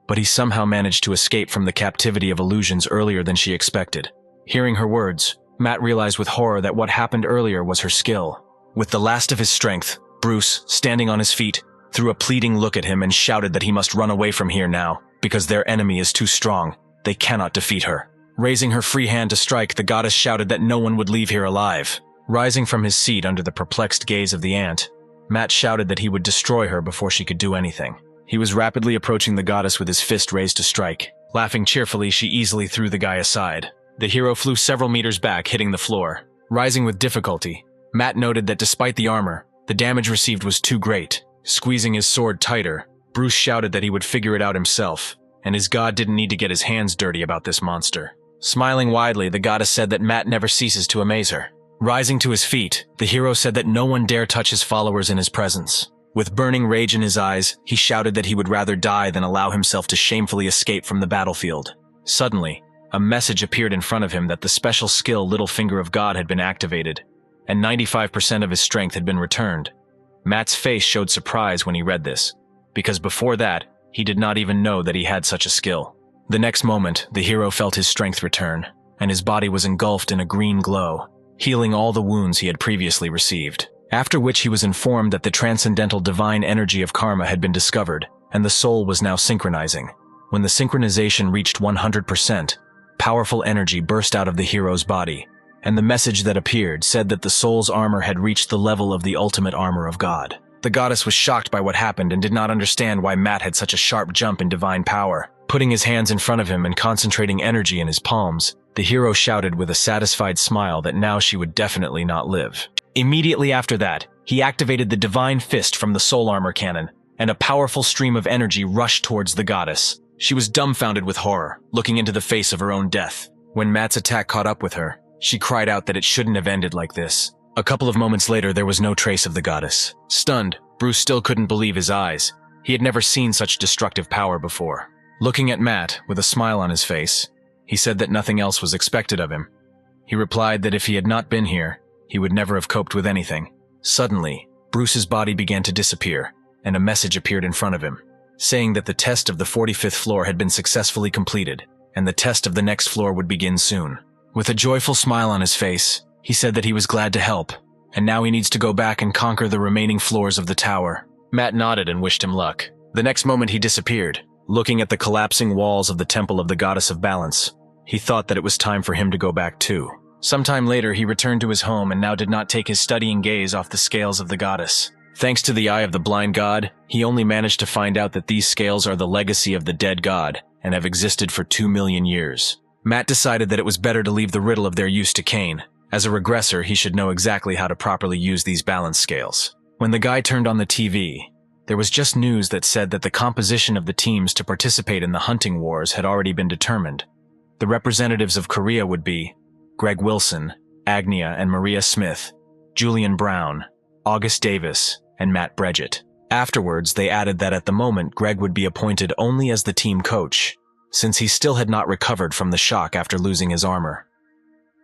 But he somehow managed to escape from the captivity of illusions earlier than she expected. Hearing her words, Matt realized with horror that what happened earlier was her skill. With the last of his strength, Bruce, standing on his feet, threw a pleading look at him and shouted that he must run away from here now, because their enemy is too strong. They cannot defeat her. Raising her free hand to strike, the goddess shouted that no one would leave here alive. Rising from his seat under the perplexed gaze of the ant, Matt shouted that he would destroy her before she could do anything. He was rapidly approaching the goddess with his fist raised to strike. Laughing cheerfully, she easily threw the guy aside. The hero flew several meters back, hitting the floor. Rising with difficulty, Matt noted that despite the armor, the damage received was too great. Squeezing his sword tighter, Bruce shouted that he would figure it out himself, and his god didn't need to get his hands dirty about this monster. Smiling widely, the goddess said that Matt never ceases to amaze her. Rising to his feet, the hero said that no one dare touch his followers in his presence. With burning rage in his eyes, he shouted that he would rather die than allow himself to shamefully escape from the battlefield. Suddenly, a message appeared in front of him that the special skill Little Finger of God had been activated, and 95% of his strength had been returned. Matt's face showed surprise when he read this, because before that, he did not even know that he had such a skill. The next moment, the hero felt his strength return, and his body was engulfed in a green glow, healing all the wounds he had previously received. After which he was informed that the transcendental divine energy of karma had been discovered, and the soul was now synchronizing. When the synchronization reached 100%, powerful energy burst out of the hero's body, and the message that appeared said that the soul's armor had reached the level of the ultimate armor of God. The goddess was shocked by what happened and did not understand why Matt had such a sharp jump in divine power. Putting his hands in front of him and concentrating energy in his palms, the hero shouted with a satisfied smile that now she would definitely not live. Immediately after that, he activated the divine fist from the soul armor cannon, and a powerful stream of energy rushed towards the goddess. She was dumbfounded with horror, looking into the face of her own death. When Matt's attack caught up with her, she cried out that it shouldn't have ended like this. A couple of moments later, there was no trace of the goddess. Stunned, Bruce still couldn't believe his eyes. He had never seen such destructive power before. Looking at Matt, with a smile on his face, he said that nothing else was expected of him. He replied that if he had not been here, he would never have coped with anything. Suddenly, Bruce's body began to disappear, and a message appeared in front of him, saying that the test of the 45th floor had been successfully completed, and the test of the next floor would begin soon. With a joyful smile on his face, he said that he was glad to help, and now he needs to go back and conquer the remaining floors of the tower. Matt nodded and wished him luck. The next moment he disappeared. Looking at the collapsing walls of the Temple of the Goddess of Balance, he thought that it was time for him to go back too. Sometime later, he returned to his home and now did not take his studying gaze off the scales of the goddess. Thanks to the eye of the blind god, he only managed to find out that these scales are the legacy of the dead god and have existed for 2 million years. Matt decided that it was better to leave the riddle of their use to Kane. As a regressor, he should know exactly how to properly use these balance scales. When the guy turned on the TV, there was just news that said that the composition of the teams to participate in the hunting wars had already been determined. The representatives of Korea would be Greg Wilson, Agnia and Maria Smith, Julian Brown, August Davis, and Matt Bredget. Afterwards, they added that at the moment Greg would be appointed only as the team coach, since he still had not recovered from the shock after losing his armor.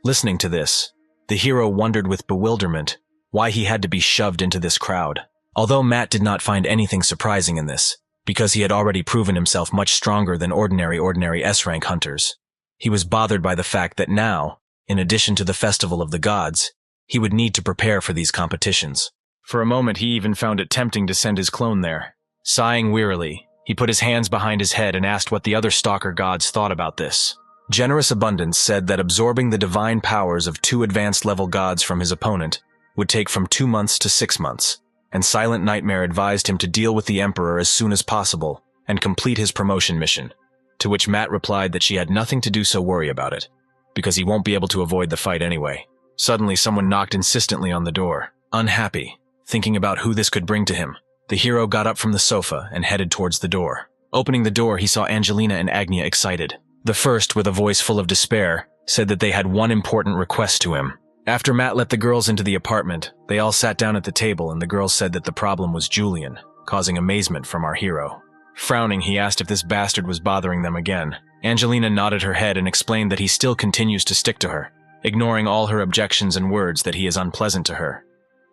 Listening to this, the hero wondered with bewilderment why he had to be shoved into this crowd. Although Matt did not find anything surprising in this, because he had already proven himself much stronger than ordinary S-rank hunters, he was bothered by the fact that now, in addition to the Festival of the Gods, he would need to prepare for these competitions. For a moment, he even found it tempting to send his clone there. Sighing wearily, He put his hands behind his head and asked what the other stalker gods thought about this. Generous Abundance said that absorbing the divine powers of 2 advanced level gods from his opponent would take from 2 months to 6 months, and Silent Nightmare advised him to deal with the Emperor as soon as possible and complete his promotion mission, to which Matt replied that she had nothing to do, so worry about it, because he won't be able to avoid the fight anyway. Suddenly, someone knocked insistently on the door. Unhappy, thinking about who this could bring to him, the hero got up from the sofa and headed towards the door. Opening the door, he saw Angelina and Agnia excited. The first, with a voice full of despair, said that they had one important request to him. After Matt let the girls into the apartment, they all sat down at the table and the girls said that the problem was Julian, causing amazement from our hero. Frowning, he asked if this bastard was bothering them again. Angelina nodded her head and explained that he still continues to stick to her, ignoring all her objections and words that he is unpleasant to her.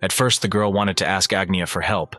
At first, the girl wanted to ask Agnia for help,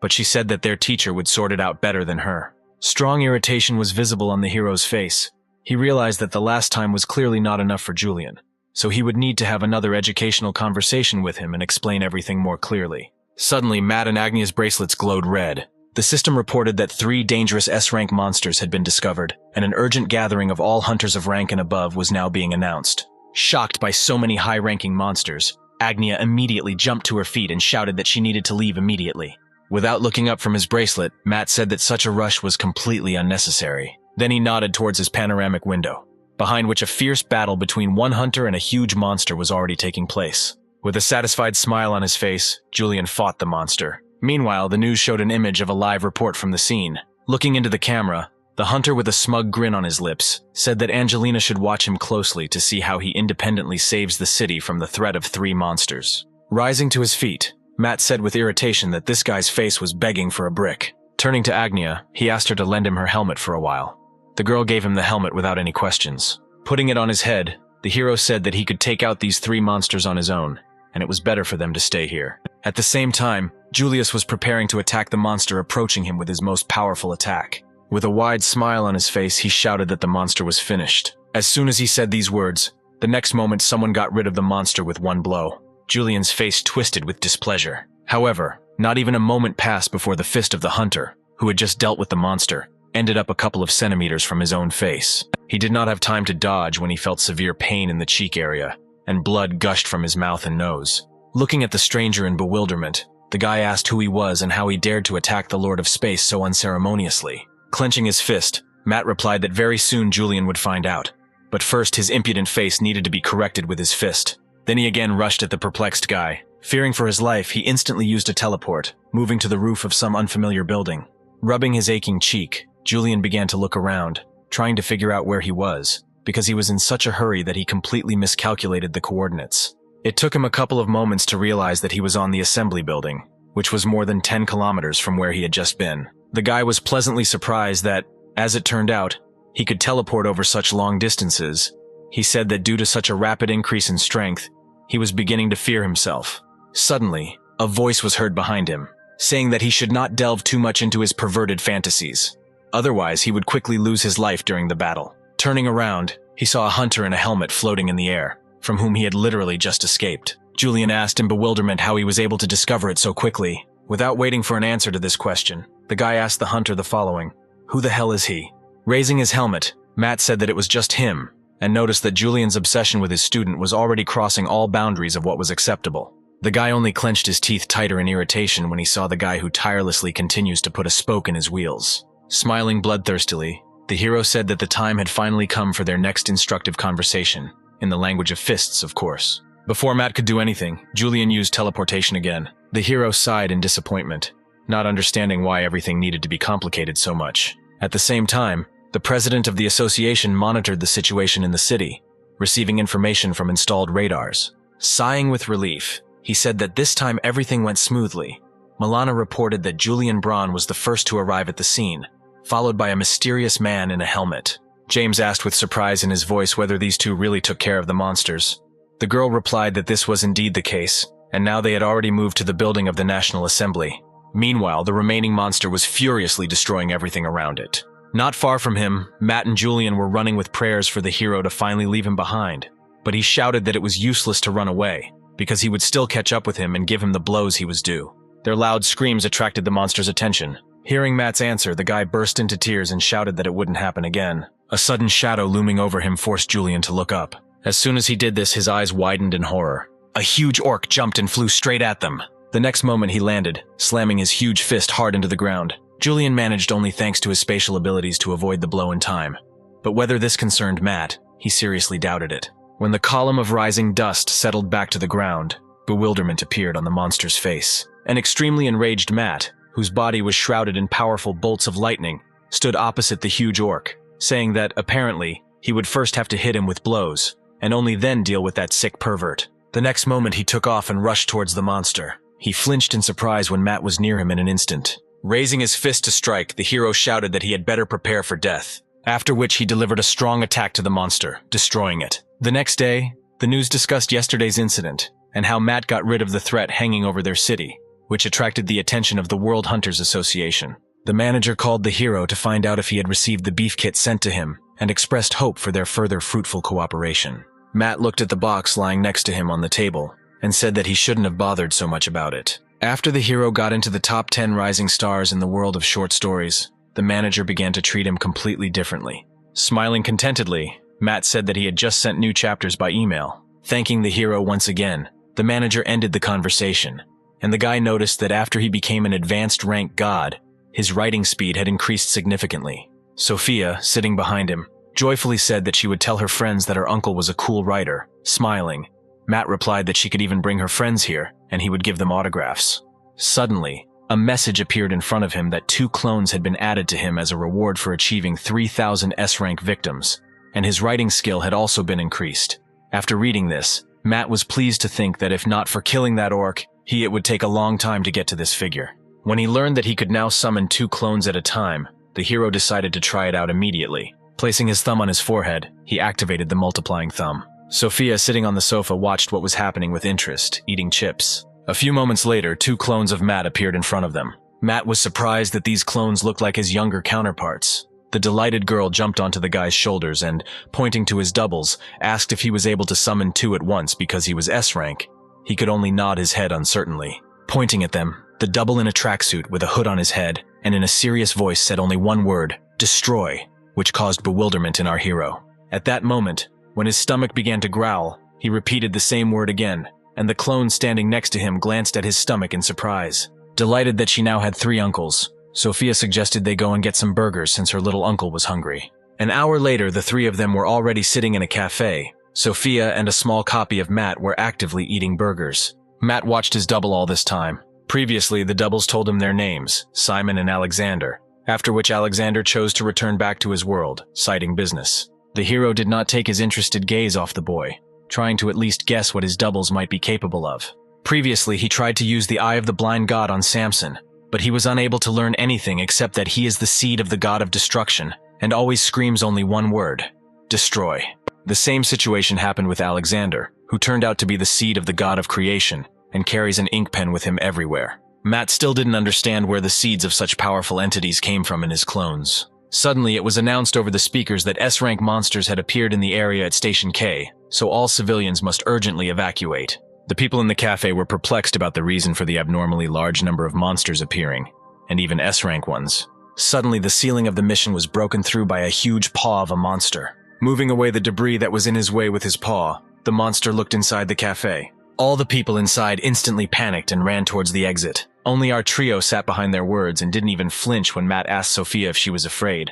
but she said that their teacher would sort it out better than her. Strong irritation was visible on the hero's face. He realized that the last time was clearly not enough for Julian, so he would need to have another educational conversation with him and explain everything more clearly. Suddenly, Matt and Agnia's bracelets glowed red. The system reported that 3 dangerous S-rank monsters had been discovered, and an urgent gathering of all hunters of rank and above was now being announced. Shocked by so many high-ranking monsters, Agnia immediately jumped to her feet and shouted that she needed to leave immediately. Without looking up from his bracelet, Matt said that such a rush was completely unnecessary. Then he nodded towards his panoramic window, behind which a fierce battle between one hunter and a huge monster was already taking place. With a satisfied smile on his face, Julian fought the monster. Meanwhile, the news showed an image of a live report from the scene. Looking into the camera, the hunter with a smug grin on his lips said that Angelina should watch him closely to see how he independently saves the city from the threat of 3 monsters. Rising to his feet, Matt said with irritation that this guy's face was begging for a brick. Turning to Agnia, he asked her to lend him her helmet for a while. The girl gave him the helmet without any questions. Putting it on his head, the hero said that he could take out these 3 monsters on his own, and it was better for them to stay here. At the same time, Julius was preparing to attack the monster approaching him with his most powerful attack. With a wide smile on his face, he shouted that the monster was finished. As soon as he said these words, the next moment someone got rid of the monster with one blow. Julian's face twisted with displeasure. However, not even a moment passed before the fist of the hunter, who had just dealt with the monster, ended up a couple of centimeters from his own face. He did not have time to dodge when he felt severe pain in the cheek area, and blood gushed from his mouth and nose. Looking at the stranger in bewilderment, the guy asked who he was and how he dared to attack the Lord of Space so unceremoniously. Clenching his fist, Matt replied that very soon Julian would find out. But first, his impudent face needed to be corrected with his fist. Then he again rushed at the perplexed guy. Fearing for his life, he instantly used a teleport, moving to the roof of some unfamiliar building. Rubbing his aching cheek, Julian began to look around, trying to figure out where he was, because he was in such a hurry that he completely miscalculated the coordinates. It took him a couple of moments to realize that he was on the assembly building, which was more than 10 kilometers from where he had just been. The guy was pleasantly surprised that, as it turned out, he could teleport over such long distances. He said that due to such a rapid increase in strength, he was beginning to fear himself. Suddenly, a voice was heard behind him, saying that he should not delve too much into his perverted fantasies. Otherwise, he would quickly lose his life during the battle. Turning around, he saw a hunter in a helmet floating in the air, from whom he had literally just escaped. Julian asked in bewilderment how he was able to discover it so quickly. Without waiting for an answer to this question, the guy asked the hunter the following: "Who the hell is he?" Raising his helmet, Matt said that it was just him, and noticed that Julian's obsession with his student was already crossing all boundaries of what was acceptable. The guy only clenched his teeth tighter in irritation when he saw the guy who tirelessly continues to put a spoke in his wheels. Smiling bloodthirstily, the hero said that the time had finally come for their next instructive conversation, in the language of fists, of course. Before Matt could do anything, Julian used teleportation again. The hero sighed in disappointment, not understanding why everything needed to be complicated so much. At the same time, the president of the association monitored the situation in the city, receiving information from installed radars. Sighing with relief, he said that this time everything went smoothly. Milana reported that Julian Braun was the first to arrive at the scene, followed by a mysterious man in a helmet. James asked with surprise in his voice whether these two really took care of the monsters. The girl replied that this was indeed the case, and now they had already moved to the building of the National Assembly. Meanwhile, the remaining monster was furiously destroying everything around it. Not far from him, Matt and Julian were running with prayers for the hero to finally leave him behind, but he shouted that it was useless to run away, because he would still catch up with him and give him the blows he was due. Their loud screams attracted the monster's attention. Hearing Matt's answer, the guy burst into tears and shouted that it wouldn't happen again. A sudden shadow looming over him forced Julian to look up. As soon as he did this, his eyes widened in horror. A huge orc jumped and flew straight at them. The next moment he landed, slamming his huge fist hard into the ground. Julian managed only thanks to his spatial abilities to avoid the blow in time. But whether this concerned Matt, he seriously doubted it. When the column of rising dust settled back to the ground, bewilderment appeared on the monster's face. An extremely enraged Matt, whose body was shrouded in powerful bolts of lightning, stood opposite the huge orc, saying that, apparently, he would first have to hit him with blows, and only then deal with that sick pervert. The next moment he took off and rushed towards the monster. He flinched in surprise when Matt was near him in an instant. Raising his fist to strike, the hero shouted that he had better prepare for death, after which he delivered a strong attack to the monster, destroying it. The next day, the news discussed yesterday's incident, and how Matt got rid of the threat hanging over their city, which attracted the attention of the World Hunters Association. The manager called the hero to find out if he had received the beef kit sent to him, and expressed hope for their further fruitful cooperation. Matt looked at the box lying next to him on the table, and said that he shouldn't have bothered so much about it. After the hero got into the top 10 rising stars in the world of short stories, the manager began to treat him completely differently. Smiling contentedly, Matt said that he had just sent new chapters by email. Thanking the hero once again, the manager ended the conversation, and the guy noticed that after he became an advanced rank god, his writing speed had increased significantly. Sophia, sitting behind him, joyfully said that she would tell her friends that her uncle was a cool writer. Smiling, Matt replied that she could even bring her friends here, and he would give them autographs. Suddenly, a message appeared in front of him that 2 clones had been added to him as a reward for achieving 3,000 S-rank victims, and his writing skill had also been increased. After reading this, Matt was pleased to think that if not for killing that orc, it would take a long time to get to this figure. When he learned that he could now summon 2 clones at a time, the hero decided to try it out immediately. Placing his thumb on his forehead, he activated the multiplying thumb. Sophia, sitting on the sofa, watched what was happening with interest, eating chips. A few moments later, 2 clones of Matt appeared in front of them. Matt was surprised that these clones looked like his younger counterparts. The delighted girl jumped onto the guy's shoulders and, pointing to his doubles, asked if he was able to summon 2 at once because he was S-rank. He could only nod his head uncertainly. Pointing at them, the double in a tracksuit with a hood on his head and in a serious voice said only one word, "Destroy," which caused bewilderment in our hero. At that moment, when his stomach began to growl, he repeated the same word again, and the clone standing next to him glanced at his stomach in surprise. Delighted that she now had 3 uncles, Sophia suggested they go and get some burgers since her little uncle was hungry. An hour later, the 3 of them were already sitting in a cafe. Sophia and a small copy of Matt were actively eating burgers. Matt watched his double all this time. Previously, the doubles told him their names, Simon and Alexander, after which Alexander chose to return back to his world, citing business. The hero did not take his interested gaze off the boy, trying to at least guess what his doubles might be capable of. Previously, he tried to use the Eye of the Blind God on Samson, but he was unable to learn anything except that he is the seed of the god of destruction, and always screams only one word, destroy. The same situation happened with Alexander, who turned out to be the seed of the god of creation, and carries an ink pen with him everywhere. Matt still didn't understand where the seeds of such powerful entities came from in his clones. Suddenly, it was announced over the speakers that S-rank monsters had appeared in the area at Station K, so all civilians must urgently evacuate. The people in the cafe were perplexed about the reason for the abnormally large number of monsters appearing, and even S-rank ones. Suddenly, the ceiling of the mission was broken through by a huge paw of a monster. Moving away the debris that was in his way with his paw, the monster looked inside the cafe. All the people inside instantly panicked and ran towards the exit. Only our trio sat behind their words and didn't even flinch when Matt asked Sophia if she was afraid.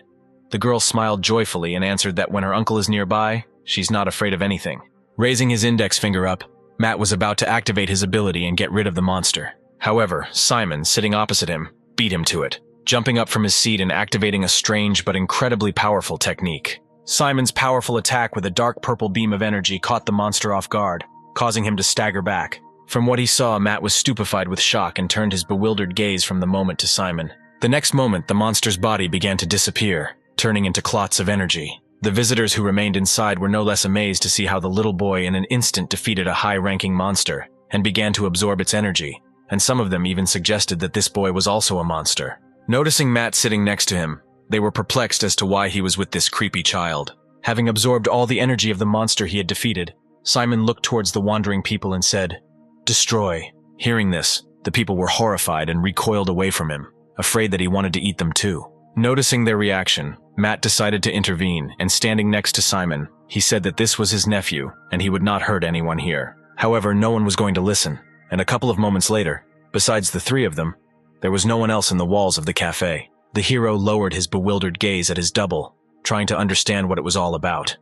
The girl smiled joyfully and answered that when her uncle is nearby, she's not afraid of anything. Raising his index finger up, Matt was about to activate his ability and get rid of the monster. However, Simon, sitting opposite him, beat him to it, jumping up from his seat and activating a strange but incredibly powerful technique. Simon's powerful attack with a dark purple beam of energy caught the monster off guard, causing him to stagger back. From what he saw, Matt was stupefied with shock and turned his bewildered gaze from the moment to Simon. The next moment, the monster's body began to disappear, turning into clots of energy. The visitors who remained inside were no less amazed to see how the little boy in an instant defeated a high-ranking monster and began to absorb its energy, and some of them even suggested that this boy was also a monster. Noticing Matt sitting next to him, they were perplexed as to why he was with this creepy child. Having absorbed all the energy of the monster he had defeated, Simon looked towards the wandering people and said, "Destroy." Hearing this, the people were horrified and recoiled away from him. afraid that he wanted to eat them too. Noticing their reaction, Matt decided to intervene, and standing next to Simon, he said that this was his nephew and he would not hurt anyone here. However, no one was going to listen, and a couple of moments later, besides the three of them, there was no one else in the walls of the cafe. The hero lowered his bewildered gaze at his double, trying to understand what it was all about.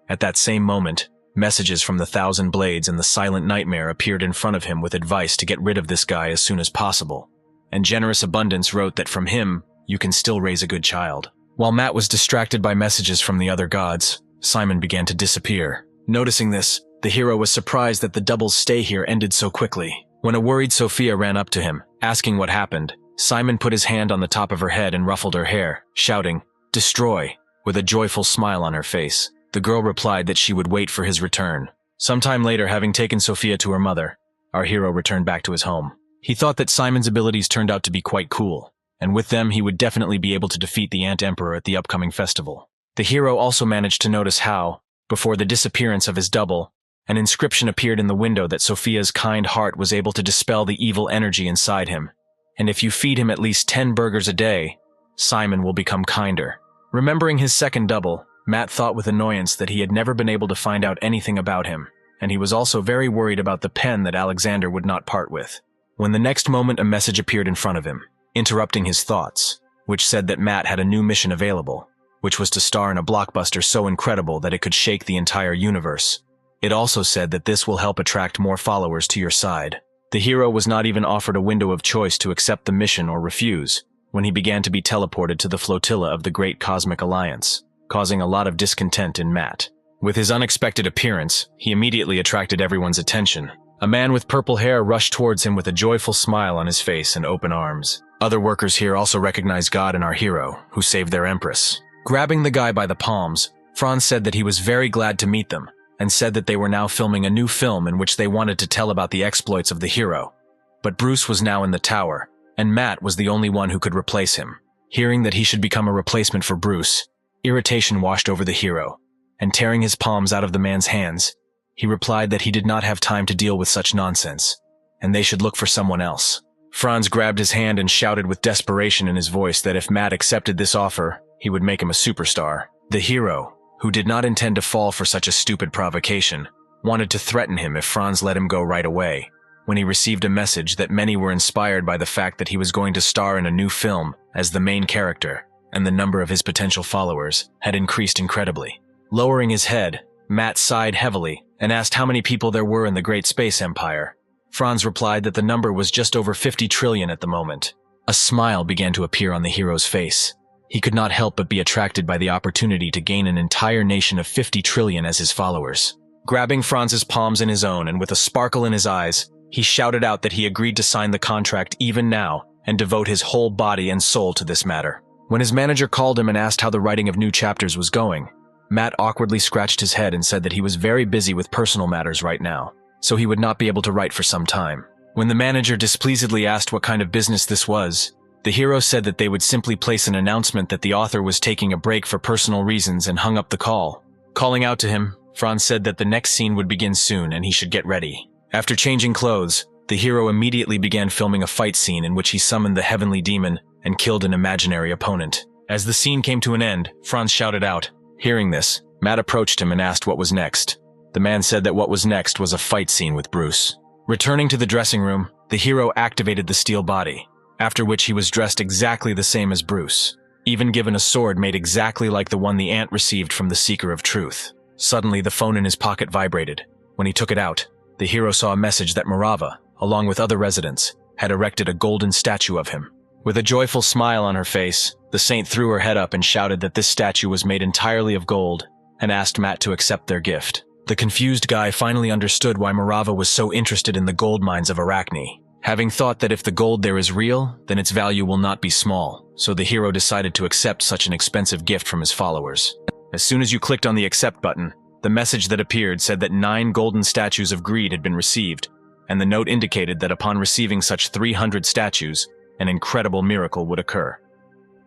At that same moment, messages from the Thousand Blades and the Silent Nightmare appeared in front of him with advice to get rid of this guy as soon as possible. And Generous Abundance wrote that from him, you can still raise a good child. While Matt was distracted by messages from the other gods, Simon began to disappear. Noticing this, the hero was surprised that the double's stay here ended so quickly. When a worried Sophia ran up to him, asking what happened, Simon put his hand on the top of her head and ruffled her hair, shouting, "Destroy," with a joyful smile on her face. The girl replied that she would wait for his return. Sometime later, having taken Sophia to her mother, our hero returned back to his home. He thought that Simon's abilities turned out to be quite cool, and with them he would definitely be able to defeat the Ant Emperor at the upcoming festival. The hero also managed to notice how, before the disappearance of his double, an inscription appeared in the window that Sophia's kind heart was able to dispel the evil energy inside him. And if you feed him at least 10 burgers a day, Simon will become kinder. Remembering his second double, Matt thought with annoyance that he had never been able to find out anything about him, and he was also very worried about the pen that Alexander would not part with. When the next moment a message appeared in front of him, interrupting his thoughts, which said that Matt had a new mission available, which was to star in a blockbuster so incredible that it could shake the entire universe. It also said that this will help attract more followers to your side. The hero was not even offered a window of choice to accept the mission or refuse, when he began to be teleported to the flotilla of the Great Cosmic Alliance, causing a lot of discontent in Matt. With his unexpected appearance, he immediately attracted everyone's attention. A man with purple hair rushed towards him with a joyful smile on his face and open arms. Other workers here also recognized God in our hero, who saved their empress. Grabbing the guy by the palms, Franz said that he was very glad to meet them, and said that they were now filming a new film in which they wanted to tell about the exploits of the hero. But Bruce was now in the tower, and Matt was the only one who could replace him. Hearing that he should become a replacement for Bruce, irritation washed over the hero, and tearing his palms out of the man's hands, he replied that he did not have time to deal with such nonsense, and they should look for someone else. Franz grabbed his hand and shouted with desperation in his voice that if Matt accepted this offer, he would make him a superstar. The hero, who did not intend to fall for such a stupid provocation, wanted to threaten him if Franz let him go right away, when he received a message that many were inspired by the fact that he was going to star in a new film as the main character, and the number of his potential followers had increased incredibly. Lowering his head, Matt sighed heavily and asked how many people there were in the Great Space Empire. Franz replied that the number was just over 50 trillion at the moment. A smile began to appear on the hero's face. He could not help but be attracted by the opportunity to gain an entire nation of 50 trillion as his followers. Grabbing Franz's palms in his own and with a sparkle in his eyes, he shouted out that he agreed to sign the contract even now and devote his whole body and soul to this matter. When his manager called him and asked how the writing of new chapters was going, Matt awkwardly scratched his head and said that he was very busy with personal matters right now, so he would not be able to write for some time. When the manager displeasedly asked what kind of business this was, the hero said that they would simply place an announcement that the author was taking a break for personal reasons and hung up the call. Calling out to him, Franz said that the next scene would begin soon and he should get ready. After changing clothes, the hero immediately began filming a fight scene in which he summoned the heavenly demon and killed an imaginary opponent. As the scene came to an end, Franz shouted out. Hearing this, Matt approached him and asked what was next. The man said that what was next was a fight scene with Bruce. Returning to the dressing room, the hero activated the steel body, after which he was dressed exactly the same as Bruce, even given a sword made exactly like the one the ant received from the Seeker of Truth. Suddenly, the phone in his pocket vibrated. When he took it out, the hero saw a message that Marava, along with other residents, had erected a golden statue of him. With a joyful smile on her face, the saint threw her head up and shouted that this statue was made entirely of gold, and asked Matt to accept their gift. The confused guy finally understood why Marava was so interested in the gold mines of Arachne, having thought that if the gold there is real, then its value will not be small, so the hero decided to accept such an expensive gift from his followers. As soon as you clicked on the accept button, the message that appeared said that 9 golden statues of greed had been received, and the note indicated that upon receiving such 300 statues, an incredible miracle would occur.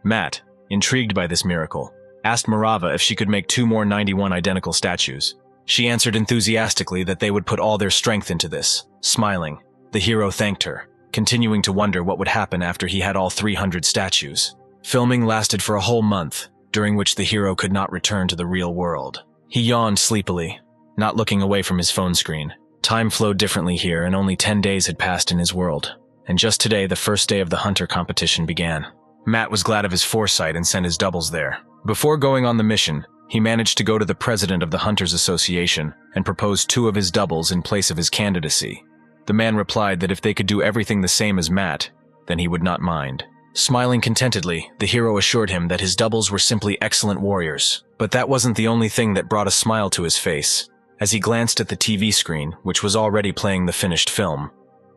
Matt, intrigued by this miracle, asked Marava if she could make 2 more 91 identical statues. She answered enthusiastically that they would put all their strength into this. Smiling, the hero thanked her, continuing to wonder what would happen after he had all 300 statues. Filming lasted for a whole month, during which the hero could not return to the real world. He yawned sleepily, not looking away from his phone screen. Time flowed differently here, and only 10 days had passed in his world. And just today, the first day of the hunter competition began. Matt was glad of his foresight and sent his doubles there. Before going on the mission, he managed to go to the president of the Hunters Association and propose 2 of his doubles in place of his candidacy. The man replied that if they could do everything the same as Matt, then he would not mind. Smiling contentedly, the hero assured him that his doubles were simply excellent warriors. But that wasn't the only thing that brought a smile to his face. As he glanced at the TV screen, which was already playing the finished film,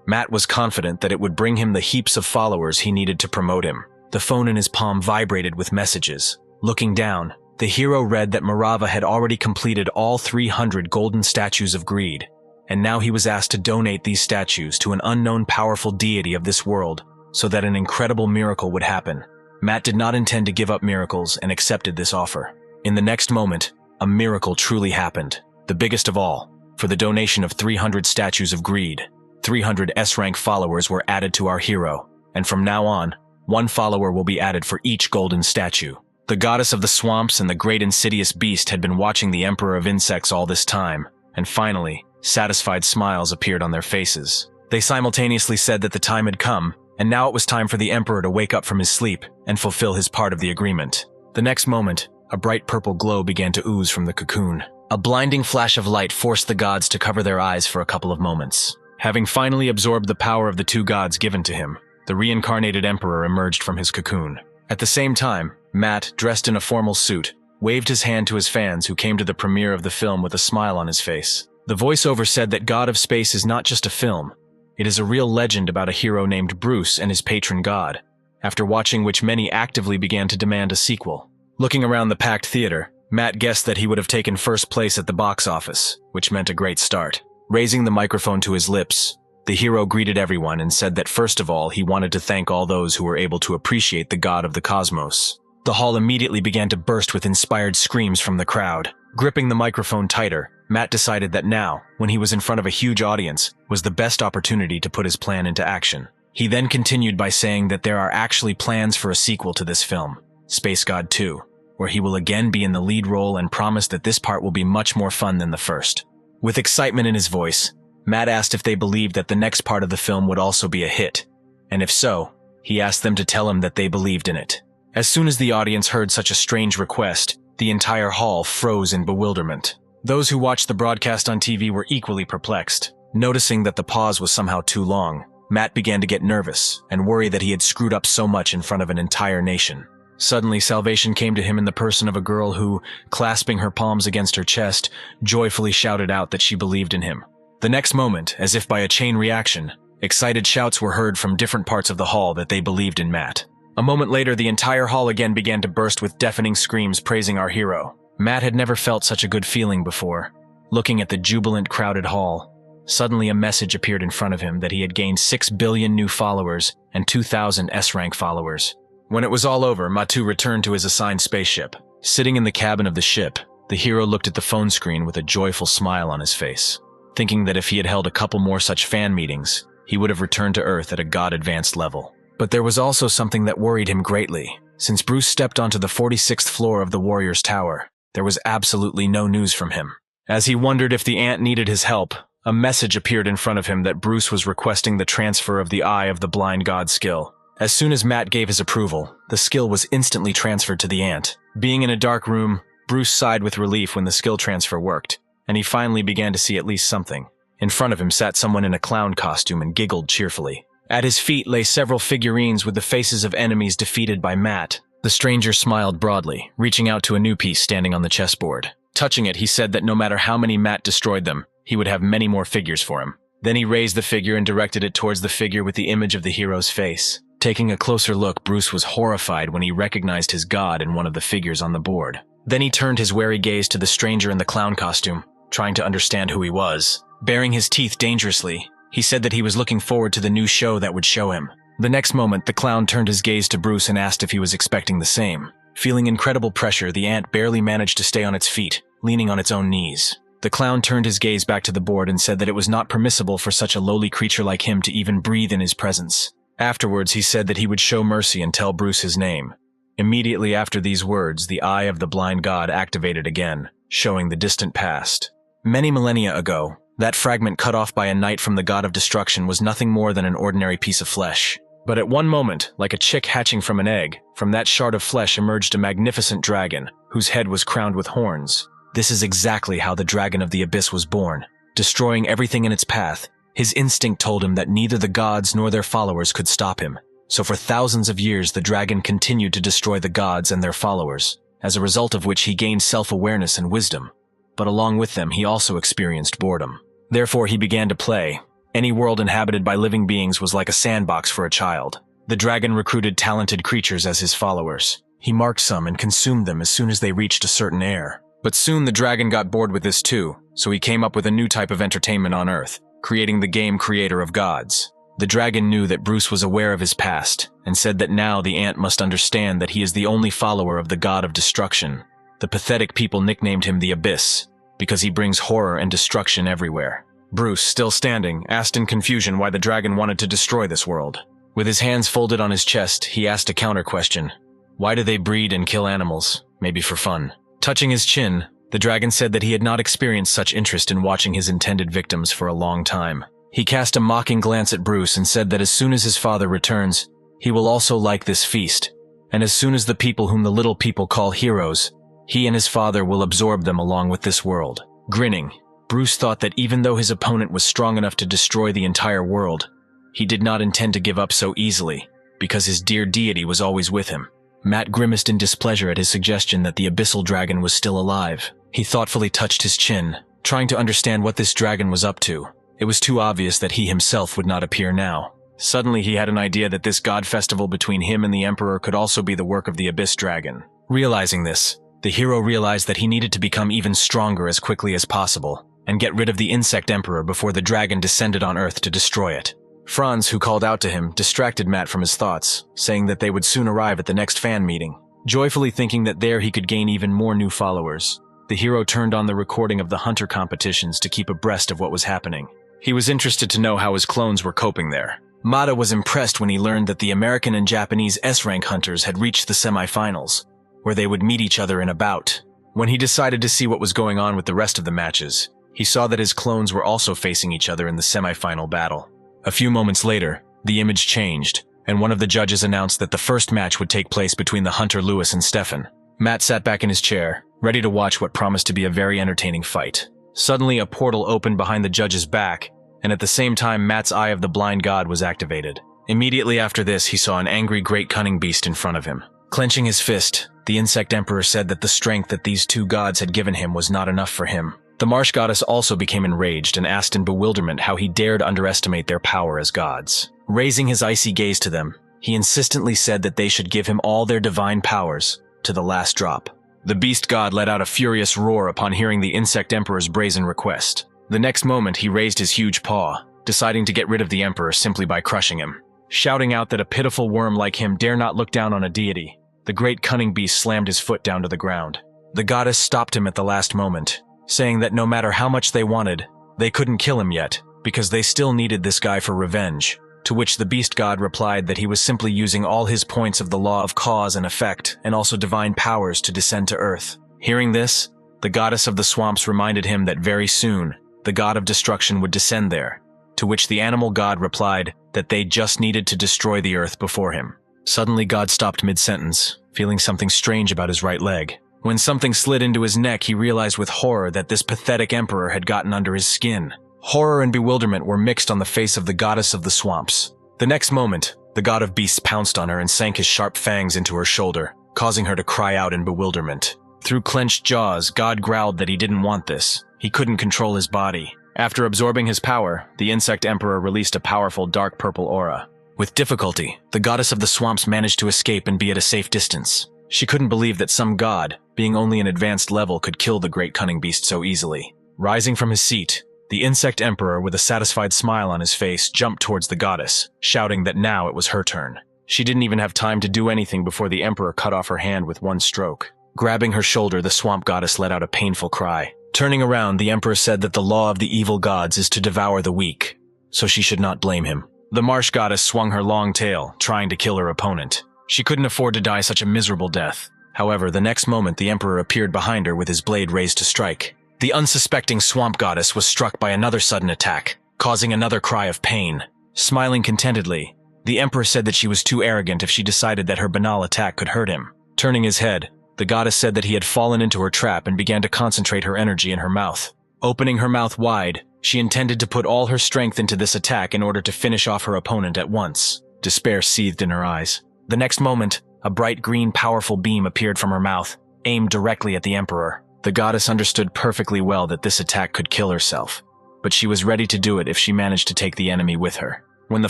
Matt was confident that it would bring him the heaps of followers he needed to promote him. The phone in his palm vibrated with messages. Looking down, the hero read that Marava had already completed all 300 golden statues of greed, and now he was asked to donate these statues to an unknown powerful deity of this world so that an incredible miracle would happen. Matt did not intend to give up miracles and accepted this offer. In the next moment, a miracle truly happened, the biggest of all. For the donation of 300 statues of greed, 300 S-Rank followers were added to our hero, and from now on, 1 follower will be added for each golden statue. The goddess of the swamps and the great insidious beast had been watching the Emperor of Insects all this time, and finally, satisfied smiles appeared on their faces. They simultaneously said that the time had come, and now it was time for the Emperor to wake up from his sleep and fulfill his part of the agreement. The next moment, a bright purple glow began to ooze from the cocoon. A blinding flash of light forced the gods to cover their eyes for a couple of moments. Having finally absorbed the power of the 2 gods given to him, the reincarnated Emperor emerged from his cocoon. At the same time, Matt, dressed in a formal suit, waved his hand to his fans who came to the premiere of the film with a smile on his face. The voiceover said that God of Space is not just a film, it is a real legend about a hero named Bruce and his patron god, after watching which many actively began to demand a sequel. Looking around the packed theater, Matt guessed that he would have taken first place at the box office, which meant a great start. Raising the microphone to his lips, the hero greeted everyone and said that first of all he wanted to thank all those who were able to appreciate the god of the cosmos. The hall immediately began to burst with inspired screams from the crowd. Gripping the microphone tighter, Matt decided that now, when he was in front of a huge audience, was the best opportunity to put his plan into action. He then continued by saying that there are actually plans for a sequel to this film, Space God 2, where he will again be in the lead role and promised that this part will be much more fun than the first. With excitement in his voice, Matt asked if they believed that the next part of the film would also be a hit, and if so, he asked them to tell him that they believed in it. As soon as the audience heard such a strange request, the entire hall froze in bewilderment. Those who watched the broadcast on TV were equally perplexed. Noticing that the pause was somehow too long, Matt began to get nervous and worry that he had screwed up so much in front of an entire nation. Suddenly, salvation came to him in the person of a girl who, clasping her palms against her chest, joyfully shouted out that she believed in him. The next moment, as if by a chain reaction, excited shouts were heard from different parts of the hall that they believed in Matt. A moment later, the entire hall again began to burst with deafening screams praising our hero. Matt had never felt such a good feeling before. Looking at the jubilant, crowded hall, suddenly a message appeared in front of him that he had gained 6 billion new followers and 2,000 S-Rank followers. When it was all over, Matu returned to his assigned spaceship. Sitting in the cabin of the ship, the hero looked at the phone screen with a joyful smile on his face, thinking that if he had held a couple more such fan meetings, he would have returned to Earth at a god-advanced level. But there was also something that worried him greatly. Since Bruce stepped onto the 46th floor of the Warrior's Tower, there was absolutely no news from him. As he wondered if the ant needed his help, a message appeared in front of him that Bruce was requesting the transfer of the Eye of the Blind God skill. As soon as Matt gave his approval, the skill was instantly transferred to the ant. Being in a dark room, Bruce sighed with relief when the skill transfer worked, and he finally began to see at least something. In front of him sat someone in a clown costume and giggled cheerfully. At his feet lay several figurines with the faces of enemies defeated by Matt. The stranger smiled broadly, reaching out to a new piece standing on the chessboard. Touching it, he said that no matter how many Matt destroyed them, he would have many more figures for him. Then he raised the figure and directed it towards the figure with the image of the hero's face. Taking a closer look, Bruce was horrified when he recognized his god in one of the figures on the board. Then he turned his wary gaze to the stranger in the clown costume, trying to understand who he was. Baring his teeth dangerously, he said that he was looking forward to the new show that would show him. The next moment, the clown turned his gaze to Bruce and asked if he was expecting the same. Feeling incredible pressure, the ant barely managed to stay on its feet, leaning on its own knees. The clown turned his gaze back to the board and said that it was not permissible for such a lowly creature like him to even breathe in his presence. Afterwards, he said that he would show mercy and tell Bruce his name. Immediately after these words, the eye of the blind god activated again, showing the distant past. Many millennia ago, that fragment cut off by a knight from the god of destruction was nothing more than an ordinary piece of flesh. But at one moment, like a chick hatching from an egg, from that shard of flesh emerged a magnificent dragon, whose head was crowned with horns. This is exactly how the dragon of the abyss was born. Destroying everything in its path, his instinct told him that neither the gods nor their followers could stop him. So for thousands of years, the dragon continued to destroy the gods and their followers, as a result of which he gained self-awareness and wisdom. But along with them, he also experienced boredom. Therefore, he began to play. Any world inhabited by living beings was like a sandbox for a child. The dragon recruited talented creatures as his followers. He marked some and consumed them as soon as they reached a certain air. But soon the dragon got bored with this too, so he came up with a new type of entertainment on Earth, creating the game Creator of Gods. The dragon knew that Bruce was aware of his past, and said that now the ant must understand that he is the only follower of the god of destruction. The pathetic people nicknamed him the Abyss, because he brings horror and destruction everywhere. Bruce, still standing, asked in confusion why the dragon wanted to destroy this world. With his hands folded on his chest, he asked a counter-question. Why do they breed and kill animals? Maybe for fun. Touching his chin, the dragon said that he had not experienced such interest in watching his intended victims for a long time. He cast a mocking glance at Bruce and said that as soon as his father returns, he will also like this feast. And as soon as the people whom the little people call heroes, he and his father will absorb them along with this world. Grinning, Bruce thought that even though his opponent was strong enough to destroy the entire world, he did not intend to give up so easily, because his dear deity was always with him. Matt grimaced in displeasure at his suggestion that the abyssal dragon was still alive. He thoughtfully touched his chin, trying to understand what this dragon was up to. It was too obvious that he himself would not appear now. Suddenly he had an idea that this god festival between him and the Emperor could also be the work of the Abyss Dragon. Realizing this, the hero realized that he needed to become even stronger as quickly as possible, and get rid of the Insect Emperor before the dragon descended on Earth to destroy it. Franz, who called out to him, distracted Matt from his thoughts, saying that they would soon arrive at the next fan meeting. Joyfully thinking that there he could gain even more new followers, the hero turned on the recording of the hunter competitions to keep abreast of what was happening. He was interested to know how his clones were coping there. Mata was impressed when he learned that the American and Japanese S-Rank hunters had reached the semi-finals, where they would meet each other in a bout. When he decided to see what was going on with the rest of the matches, he saw that his clones were also facing each other in the semi-final battle. A few moments later, the image changed, and one of the judges announced that the first match would take place between the hunter Lewis and Stefan. Matt sat back in his chair, ready to watch what promised to be a very entertaining fight. Suddenly, a portal opened behind the judge's back, and at the same time, Matt's Eye of the Blind God was activated. Immediately after this, he saw an angry, great cunning beast in front of him. Clenching his fist, the Insect Emperor said that the strength that these two gods had given him was not enough for him. The Marsh Goddess also became enraged and asked in bewilderment how he dared underestimate their power as gods. Raising his icy gaze to them, he insistently said that they should give him all their divine powers, to the last drop. The beast god let out a furious roar upon hearing the Insect Emperor's brazen request. The next moment, he raised his huge paw, deciding to get rid of the Emperor simply by crushing him. Shouting out that a pitiful worm like him dare not look down on a deity, the great cunning beast slammed his foot down to the ground. The goddess stopped him at the last moment, saying that no matter how much they wanted, they couldn't kill him yet, because they still needed this guy for revenge. To which the beast god replied that he was simply using all his points of the law of cause and effect, and also divine powers to descend to Earth. Hearing this, the goddess of the swamps reminded him that very soon, the god of destruction would descend there, to which the animal god replied that they just needed to destroy the Earth before him. Suddenly God stopped mid-sentence, feeling something strange about his right leg. When something slid into his neck, he realized with horror that this pathetic emperor had gotten under his skin. Horror and bewilderment were mixed on the face of the goddess of the swamps. The next moment, the god of beasts pounced on her and sank his sharp fangs into her shoulder, causing her to cry out in bewilderment. Through clenched jaws, God growled that he didn't want this. He couldn't control his body. After absorbing his power, the insect emperor released a powerful dark purple aura. With difficulty, the goddess of the swamps managed to escape and be at a safe distance. She couldn't believe that some god, being only an advanced level, could kill the great cunning beast so easily. Rising from his seat, the insect emperor, with a satisfied smile on his face, jumped towards the goddess, shouting that now it was her turn. She didn't even have time to do anything before the emperor cut off her hand with one stroke. Grabbing her shoulder, the swamp goddess let out a painful cry. Turning around, the emperor said that the law of the evil gods is to devour the weak, so she should not blame him. The marsh goddess swung her long tail, trying to kill her opponent. She couldn't afford to die such a miserable death. However, the next moment the emperor appeared behind her with his blade raised to strike. The unsuspecting swamp goddess was struck by another sudden attack, causing another cry of pain. Smiling contentedly, the emperor said that she was too arrogant if she decided that her banal attack could hurt him. Turning his head, the goddess said that he had fallen into her trap and began to concentrate her energy in her mouth. Opening her mouth wide, she intended to put all her strength into this attack in order to finish off her opponent at once. Despair seethed in her eyes. The next moment, a bright green powerful beam appeared from her mouth, aimed directly at the emperor. The goddess understood perfectly well that this attack could kill herself, but she was ready to do it if she managed to take the enemy with her. When the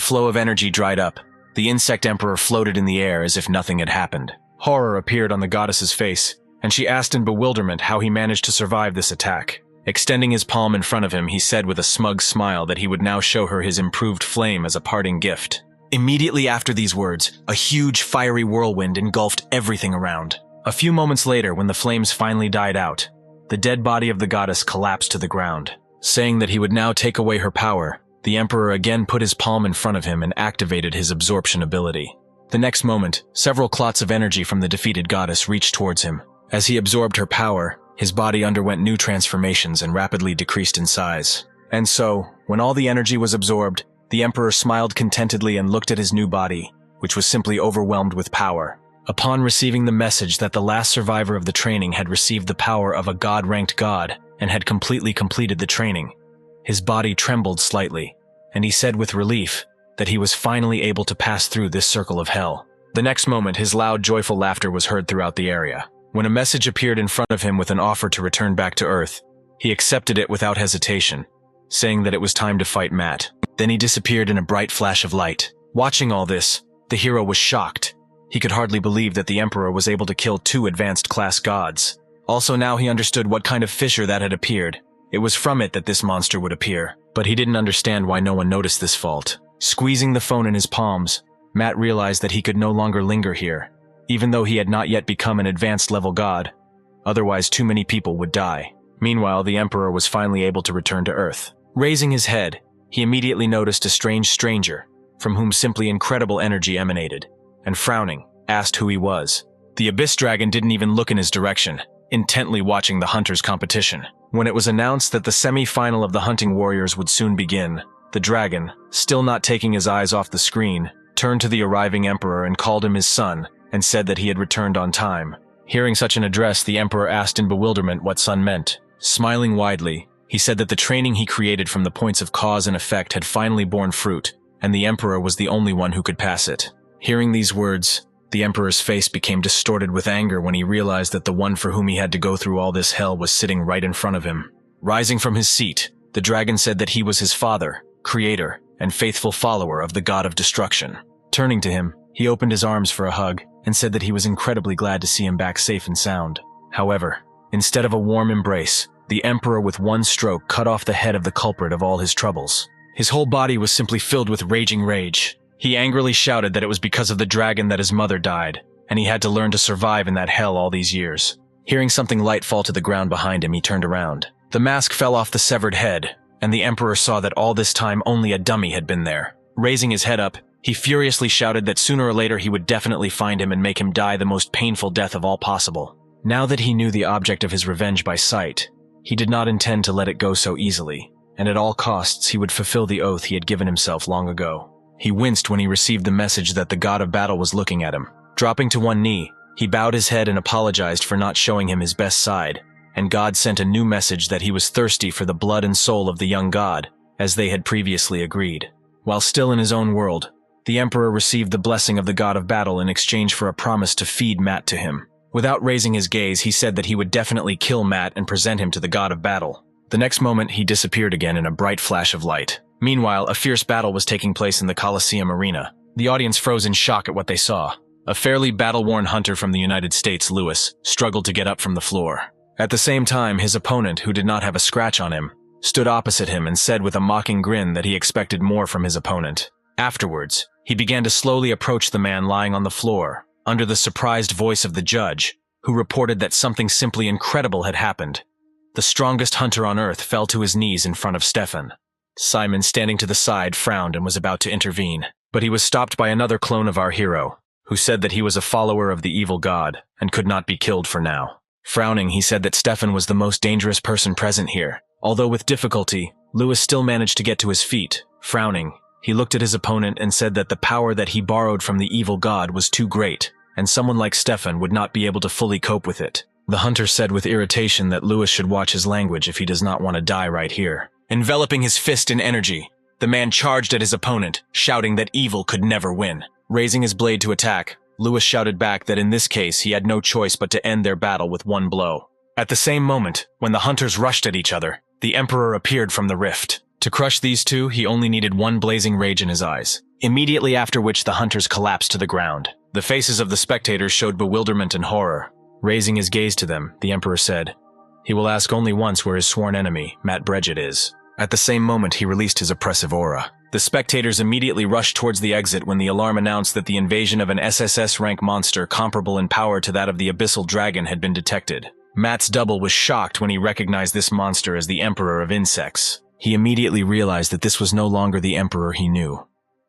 flow of energy dried up, the insect emperor floated in the air as if nothing had happened. Horror appeared on the goddess's face, and she asked in bewilderment how he managed to survive this attack. Extending his palm in front of him, he said with a smug smile that he would now show her his improved flame as a parting gift. Immediately after these words, a huge fiery whirlwind engulfed everything around. A few moments later, when the flames finally died out, the dead body of the goddess collapsed to the ground. Saying that he would now take away her power, the emperor again put his palm in front of him and activated his absorption ability. The next moment, several clots of energy from the defeated goddess reached towards him. As he absorbed her power, his body underwent new transformations and rapidly decreased in size. And so, when all the energy was absorbed, the emperor smiled contentedly and looked at his new body, which was simply overwhelmed with power. Upon receiving the message that the last survivor of the training had received the power of a god-ranked god and had completely completed the training, his body trembled slightly, and he said with relief that he was finally able to pass through this circle of hell. The next moment, his loud, joyful laughter was heard throughout the area. When a message appeared in front of him with an offer to return back to Earth, he accepted it without hesitation, saying that it was time to fight Matt. Then he disappeared in a bright flash of light. Watching all this, the hero was shocked. He could hardly believe that the Emperor was able to kill 2 advanced-class gods. Also now he understood what kind of fissure that had appeared. It was from it that this monster would appear, but he didn't understand why no one noticed this fault. Squeezing the phone in his palms, Matt realized that he could no longer linger here, even though he had not yet become an advanced-level god. Otherwise, too many people would die. Meanwhile, the Emperor was finally able to return to Earth. Raising his head, he immediately noticed a strange stranger, from whom simply incredible energy emanated, and frowning, asked who he was. The Abyss Dragon didn't even look in his direction, intently watching the hunters' competition. When it was announced that the semi-final of the hunting warriors would soon begin, the dragon, still not taking his eyes off the screen, turned to the arriving Emperor and called him his son, and said that he had returned on time. Hearing such an address, the Emperor asked in bewilderment what son meant. Smiling widely, he said that the training he created from the points of cause and effect had finally borne fruit, and the Emperor was the only one who could pass it. Hearing these words, the Emperor's face became distorted with anger when he realized that the one for whom he had to go through all this hell was sitting right in front of him. Rising from his seat, the dragon said that he was his father, creator, and faithful follower of the god of destruction. Turning to him, he opened his arms for a hug and said that he was incredibly glad to see him back safe and sound. However, instead of a warm embrace, the Emperor with one stroke cut off the head of the culprit of all his troubles. His whole body was simply filled with raging rage. He angrily shouted that it was because of the dragon that his mother died, and he had to learn to survive in that hell all these years. Hearing something light fall to the ground behind him, he turned around. The mask fell off the severed head, and the Emperor saw that all this time only a dummy had been there. Raising his head up, he furiously shouted that sooner or later he would definitely find him and make him die the most painful death of all possible. Now that he knew the object of his revenge by sight, he did not intend to let it go so easily, and at all costs he would fulfill the oath he had given himself long ago. He winced when he received the message that the god of battle was looking at him. Dropping to one knee, he bowed his head and apologized for not showing him his best side, and God sent a new message that he was thirsty for the blood and soul of the young god, as they had previously agreed. While still in his own world, the Emperor received the blessing of the god of battle in exchange for a promise to feed Matt to him. Without raising his gaze, he said that he would definitely kill Matt and present him to the god of battle. The next moment, he disappeared again in a bright flash of light. Meanwhile, a fierce battle was taking place in the Colosseum arena. The audience froze in shock at what they saw. A fairly battle-worn hunter from the United States, Lewis, struggled to get up from the floor. At the same time, his opponent, who did not have a scratch on him, stood opposite him and said with a mocking grin that he expected more from his opponent. Afterwards, he began to slowly approach the man lying on the floor, under the surprised voice of the judge, who reported that something simply incredible had happened. the strongest hunter on Earth, fell to his knees in front of Stefan. Simon, standing to the side, frowned and was about to intervene, but he was stopped by another clone of our hero, who said that he was a follower of the evil god and could not be killed for now. Frowning, he said that Stefan was the most dangerous person present here. Although with difficulty, Lewis still managed to get to his feet. Frowning, he looked at his opponent and said that the power that he borrowed from the evil god was too great, and someone like Stefan would not be able to fully cope with it. The hunter said with irritation that Lewis should watch his language if he does not want to die right here. Enveloping his fist in energy, the man charged at his opponent, shouting that evil could never win. Raising his blade to attack, Lewis shouted back that in this case he had no choice but to end their battle with one blow. At the same moment, when the hunters rushed at each other, the Emperor appeared from the rift. To crush these two, he only needed one blazing rage in his eyes, immediately after which the hunters collapsed to the ground. The faces of the spectators showed bewilderment and horror. Raising his gaze to them, the Emperor said, "He will ask only once where his sworn enemy, Matt Bridget, is." At the same moment, he released his oppressive aura. The spectators immediately rushed towards the exit when the alarm announced that the invasion of an SSS-Rank monster comparable in power to that of the Abyssal Dragon had been detected. Matt's double was shocked when he recognized this monster as the Emperor of Insects. He immediately realized that this was no longer the Emperor he knew.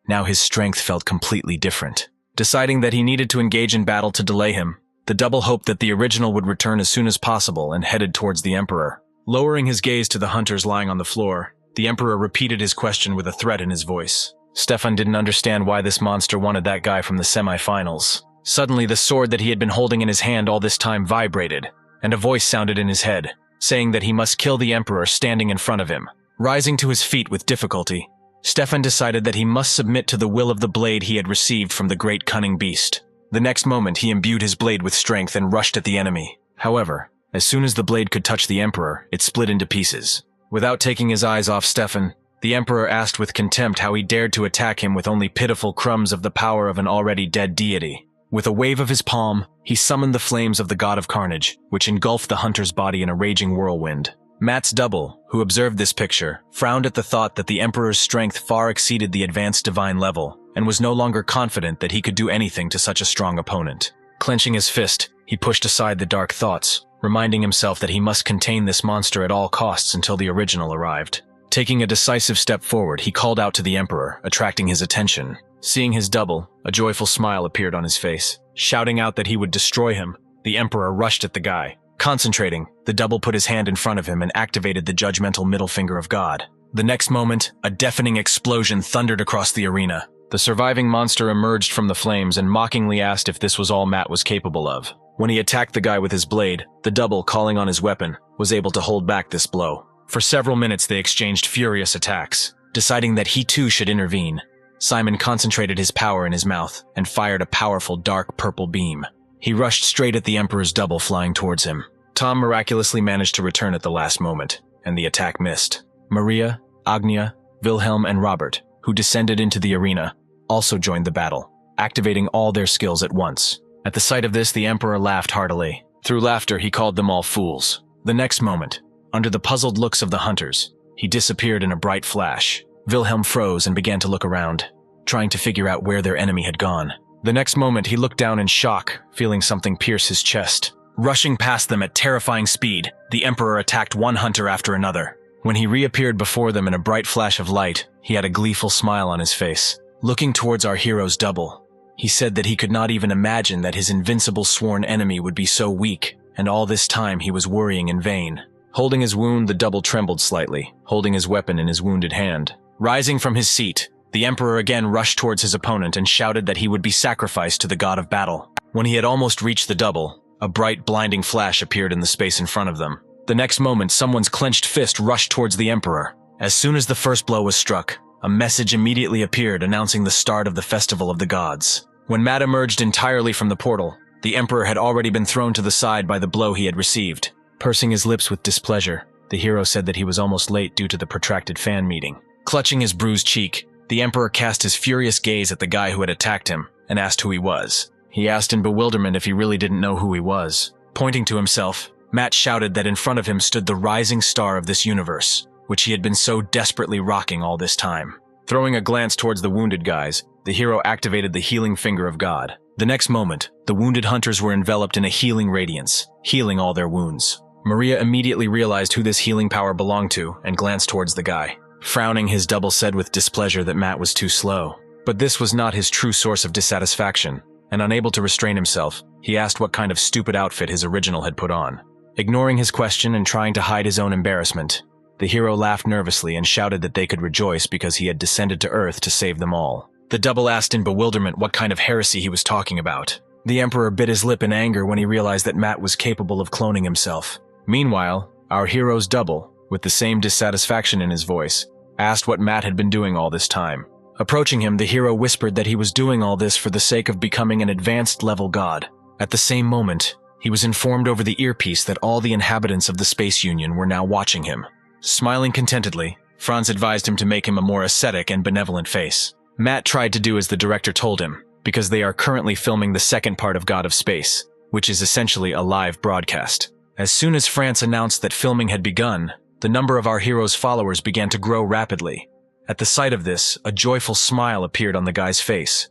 Now his strength felt completely different. Deciding that he needed to engage in battle to delay him, the double hoped that the original would return as soon as possible and headed towards the Emperor. Lowering his gaze to the hunters lying on the floor, the Emperor repeated his question with a threat in his voice. Stefan didn't understand why this monster wanted that guy from the semi-finals. Suddenly, the sword that he had been holding in his hand all this time vibrated, and a voice sounded in his head, saying that he must kill the Emperor standing in front of him. Rising to his feet with difficulty, Stefan decided that he must submit to the will of the blade he had received from the great cunning beast. The next moment, he imbued his blade with strength and rushed at the enemy. However, as soon as the blade could touch the Emperor, it split into pieces. Without taking his eyes off Stefan, the Emperor asked with contempt how he dared to attack him with only pitiful crumbs of the power of an already dead deity. With a wave of his palm, he summoned the flames of the God of Carnage, which engulfed the hunter's body in a raging whirlwind. Matt's double, who observed this picture, frowned at the thought that the Emperor's strength far exceeded the advanced divine level, and was no longer confident that he could do anything to such a strong opponent. Clenching his fist, he pushed aside the dark thoughts, reminding himself that he must contain this monster at all costs until the original arrived. Taking a decisive step forward, he called out to the Emperor, attracting his attention. Seeing his double, a joyful smile appeared on his face. Shouting out that he would destroy him, the Emperor rushed at the guy. Concentrating, the double put his hand in front of him and activated the judgmental middle finger of God. The next moment, a deafening explosion thundered across the arena. The surviving monster emerged from the flames and mockingly asked if this was all Matt was capable of. When he attacked the guy with his blade, the double, calling on his weapon, was able to hold back this blow. For several minutes they exchanged furious attacks. Deciding that he too should intervene, Simon concentrated his power in his mouth and fired a powerful dark purple beam. He rushed straight at the Emperor's double flying towards him. Tom miraculously managed to return at the last moment, and the attack missed. Maria, Agnia, Wilhelm, and Robert, who descended into the arena, also joined the battle, activating all their skills at once. At the sight of this, the Emperor laughed heartily. Through laughter, he called them all fools. The next moment, under the puzzled looks of the hunters, he disappeared in a bright flash. Wilhelm froze and began to look around, trying to figure out where their enemy had gone. The next moment, he looked down in shock, feeling something pierce his chest. Rushing past them at terrifying speed, the Emperor attacked one hunter after another. When he reappeared before them in a bright flash of light, he had a gleeful smile on his face. Looking towards our hero's double, he said that he could not even imagine that his invincible sworn enemy would be so weak, and all this time he was worrying in vain. Holding his wound, the double trembled slightly, holding his weapon in his wounded hand. Rising from his seat, the Emperor again rushed towards his opponent and shouted that he would be sacrificed to the god of battle. When he had almost reached the double, a bright, blinding flash appeared in the space in front of them. The next moment, someone's clenched fist rushed towards the Emperor. As soon as the first blow was struck, a message immediately appeared announcing the start of the Festival of the Gods. When Matt emerged entirely from the portal, the Emperor had already been thrown to the side by the blow he had received. Pursing his lips with displeasure, the hero said that he was almost late due to the protracted fan meeting. Clutching his bruised cheek, the Emperor cast his furious gaze at the guy who had attacked him and asked who he was. He asked in bewilderment if he really didn't know who he was. Pointing to himself, Matt shouted that in front of him stood the rising star of this universe, which he had been so desperately rocking all this time. Throwing a glance towards the wounded guys, the hero activated the healing finger of God. The next moment, the wounded hunters were enveloped in a healing radiance, healing all their wounds. Maria immediately realized who this healing power belonged to and glanced towards the guy. Frowning, his double said with displeasure that Matt was too slow. But this was not his true source of dissatisfaction, and unable to restrain himself, he asked what kind of stupid outfit his original had put on. Ignoring his question and trying to hide his own embarrassment, the hero laughed nervously and shouted that they could rejoice because he had descended to Earth to save them all. The double asked in bewilderment what kind of heresy he was talking about. The Emperor bit his lip in anger when he realized that Matt was capable of cloning himself. Meanwhile, our hero's double, with the same dissatisfaction in his voice, asked what Matt had been doing all this time. Approaching him, the hero whispered that he was doing all this for the sake of becoming an advanced level god. At the same moment, he was informed over the earpiece that all the inhabitants of the Space Union were now watching him. Smiling contentedly, Franz advised him to make him a more ascetic and benevolent face. Matt tried to do as the director told him, because they are currently filming the second part of God of Space, which is essentially a live broadcast. As soon as Franz announced that filming had begun, the number of our hero's followers began to grow rapidly. At the sight of this, a joyful smile appeared on the guy's face.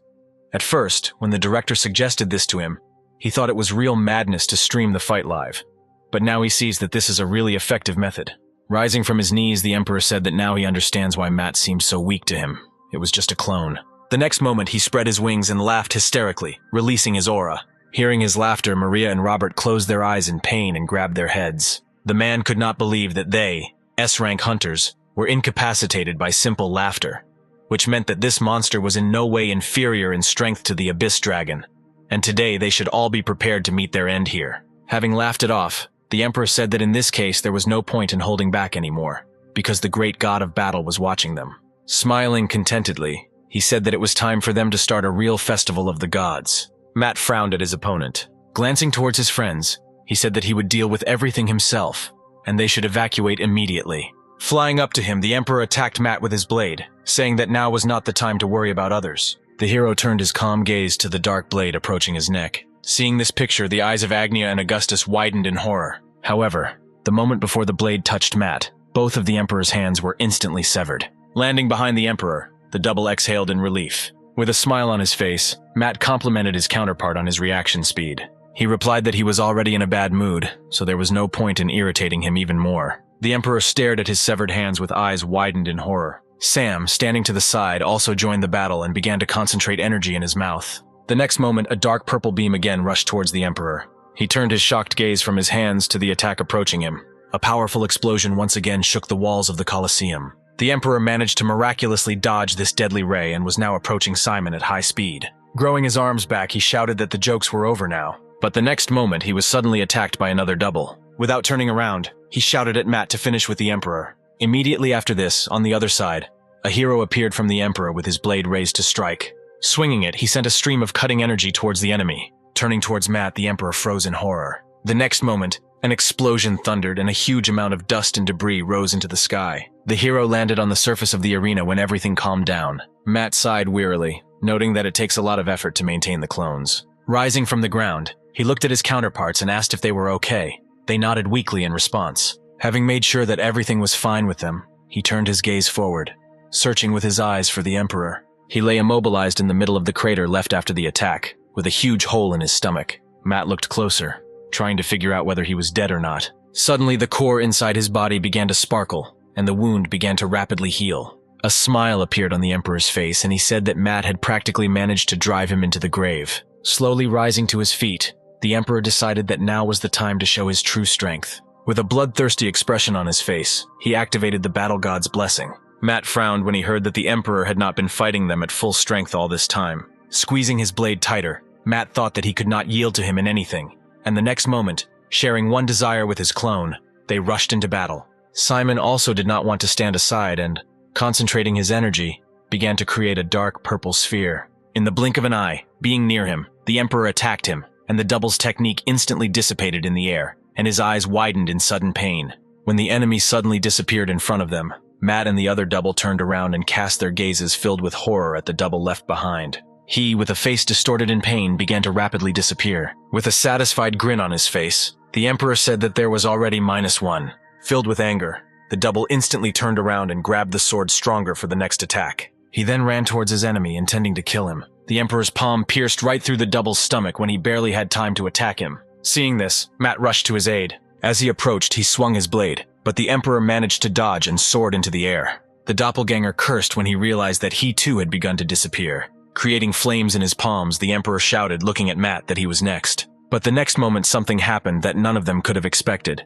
At first, when the director suggested this to him, he thought it was real madness to stream the fight live. But now he sees that this is a really effective method. Rising from his knees, the Emperor said that now he understands why Matt seemed so weak to him. It was just a clone. The next moment, he spread his wings and laughed hysterically, releasing his aura. Hearing his laughter, Maria and Robert closed their eyes in pain and grabbed their heads. The man could not believe that they, S-Rank hunters, were incapacitated by simple laughter, which meant that this monster was in no way inferior in strength to the Abyss Dragon, and today they should all be prepared to meet their end here. Having laughed it off, the Emperor said that in this case there was no point in holding back anymore, because the great god of battle was watching them. Smiling contentedly, he said that it was time for them to start a real festival of the gods. Matt frowned at his opponent. Glancing towards his friends, he said that he would deal with everything himself, and they should evacuate immediately. Flying up to him, the Emperor attacked Matt with his blade, saying that now was not the time to worry about others. The hero turned his calm gaze to the dark blade approaching his neck. Seeing this picture, the eyes of Agnia and Augustus widened in horror. However, the moment before the blade touched Matt, both of the Emperor's hands were instantly severed. Landing behind the Emperor, the double exhaled in relief. With a smile on his face, Matt complimented his counterpart on his reaction speed. He replied that he was already in a bad mood, so there was no point in irritating him even more. The Emperor stared at his severed hands with eyes widened in horror. Sam, standing to the side, also joined the battle and began to concentrate energy in his mouth. The next moment, a dark purple beam again rushed towards the Emperor. He turned his shocked gaze from his hands to the attack approaching him. A powerful explosion once again shook the walls of the Colosseum. The Emperor managed to miraculously dodge this deadly ray and was now approaching Simon at high speed. Growing his arms back, he shouted that the jokes were over now. But the next moment, he was suddenly attacked by another double. Without turning around, he shouted at Matt to finish with the Emperor. Immediately after this, on the other side, a hero appeared from the Emperor with his blade raised to strike. Swinging it, he sent a stream of cutting energy towards the enemy. Turning towards Matt, the Emperor froze in horror. The next moment, an explosion thundered and a huge amount of dust and debris rose into the sky. The hero landed on the surface of the arena when everything calmed down. Matt sighed wearily, noting that it takes a lot of effort to maintain the clones. Rising from the ground, he looked at his counterparts and asked if they were okay. They nodded weakly in response. Having made sure that everything was fine with them, he turned his gaze forward, searching with his eyes for the Emperor. He lay immobilized in the middle of the crater left after the attack, with a huge hole in his stomach. Matt looked closer, trying to figure out whether he was dead or not. Suddenly, the core inside his body began to sparkle, and the wound began to rapidly heal. A smile appeared on the Emperor's face, and he said that Matt had practically managed to drive him into the grave. Slowly rising to his feet, the Emperor decided that now was the time to show his true strength. With a bloodthirsty expression on his face, he activated the battle god's blessing. Matt frowned when he heard that the Emperor had not been fighting them at full strength all this time. Squeezing his blade tighter, Matt thought that he could not yield to him in anything, and the next moment, sharing one desire with his clone, they rushed into battle. Simon also did not want to stand aside and, concentrating his energy, began to create a dark purple sphere. In the blink of an eye, being near him, the Emperor attacked him, and the double's technique instantly dissipated in the air, and his eyes widened in sudden pain. When the enemy suddenly disappeared in front of them, Matt and the other double turned around and cast their gazes filled with horror at the double left behind. He, with a face distorted in pain, began to rapidly disappear. With a satisfied grin on his face, the Emperor said that there was already -1. Filled with anger, the double instantly turned around and grabbed the sword stronger for the next attack. He then ran towards his enemy, intending to kill him. The Emperor's palm pierced right through the double's stomach when he barely had time to attack him. Seeing this, Matt rushed to his aid, As he approached, he swung his blade, but the Emperor managed to dodge and soared into the air. The doppelganger cursed when he realized that he too had begun to disappear. Creating flames in his palms, the Emperor shouted, looking at Matt, that he was next. But the next moment something happened that none of them could have expected.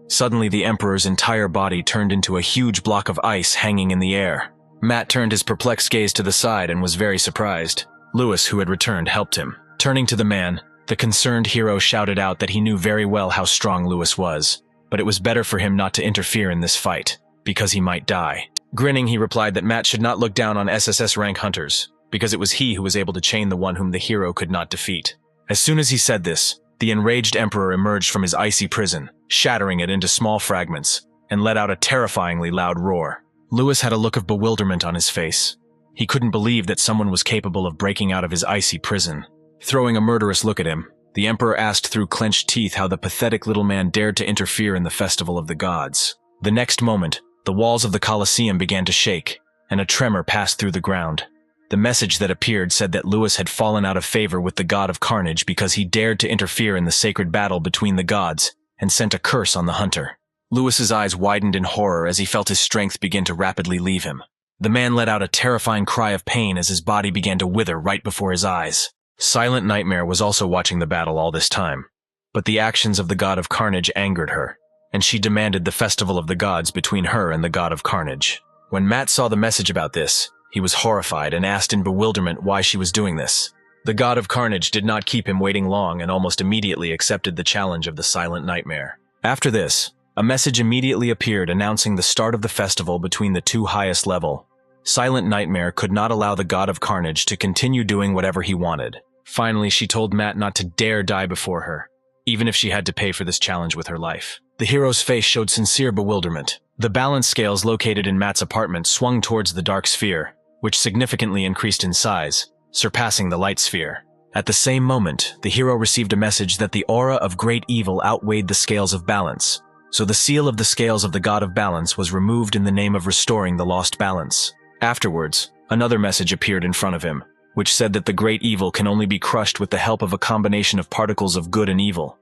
Suddenly the Emperor's entire body turned into a huge block of ice hanging in the air. Matt turned his perplexed gaze to the side and was very surprised. Lewis, who had returned, helped him. Turning to the man, the concerned hero shouted out that he knew very well how strong Lewis was, but it was better for him not to interfere in this fight, because he might die. Grinning, he replied that Matt should not look down on SSS-Rank hunters, because it was he who was able to chain the one whom the hero could not defeat. As soon as he said this, the enraged Emperor emerged from his icy prison, shattering it into small fragments, and let out a terrifyingly loud roar. Lewis had a look of bewilderment on his face. He couldn't believe that someone was capable of breaking out of his icy prison. Throwing a murderous look at him, the Emperor asked through clenched teeth how the pathetic little man dared to interfere in the festival of the gods. The next moment, the walls of the Colosseum began to shake, and a tremor passed through the ground. The message that appeared said that Lewis had fallen out of favor with the god of carnage because he dared to interfere in the sacred battle between the gods and sent a curse on the hunter. Lewis's eyes widened in horror as he felt his strength begin to rapidly leave him. The man let out a terrifying cry of pain as his body began to wither right before his eyes. Silent Nightmare was also watching the battle all this time, but the actions of the god of carnage angered her, and she demanded the festival of the gods between her and the god of carnage. When Matt saw the message about this, he was horrified and asked in bewilderment why she was doing this. The god of carnage did not keep him waiting long and almost immediately accepted the challenge of the Silent Nightmare. After this, a message immediately appeared announcing the start of the festival between the two highest level. Silent Nightmare could not allow the god of carnage to continue doing whatever he wanted. Finally, she told Matt not to dare die before her, even if she had to pay for this challenge with her life. The hero's face showed sincere bewilderment. The balance scales located in Matt's apartment swung towards the dark sphere, which significantly increased in size, surpassing the light sphere. At the same moment, the hero received a message that the aura of great evil outweighed the scales of balance, so the seal of the scales of the god of balance was removed in the name of restoring the lost balance. Afterwards, another message appeared in front of him, which said that the great evil can only be crushed with the help of a combination of particles of good and evil.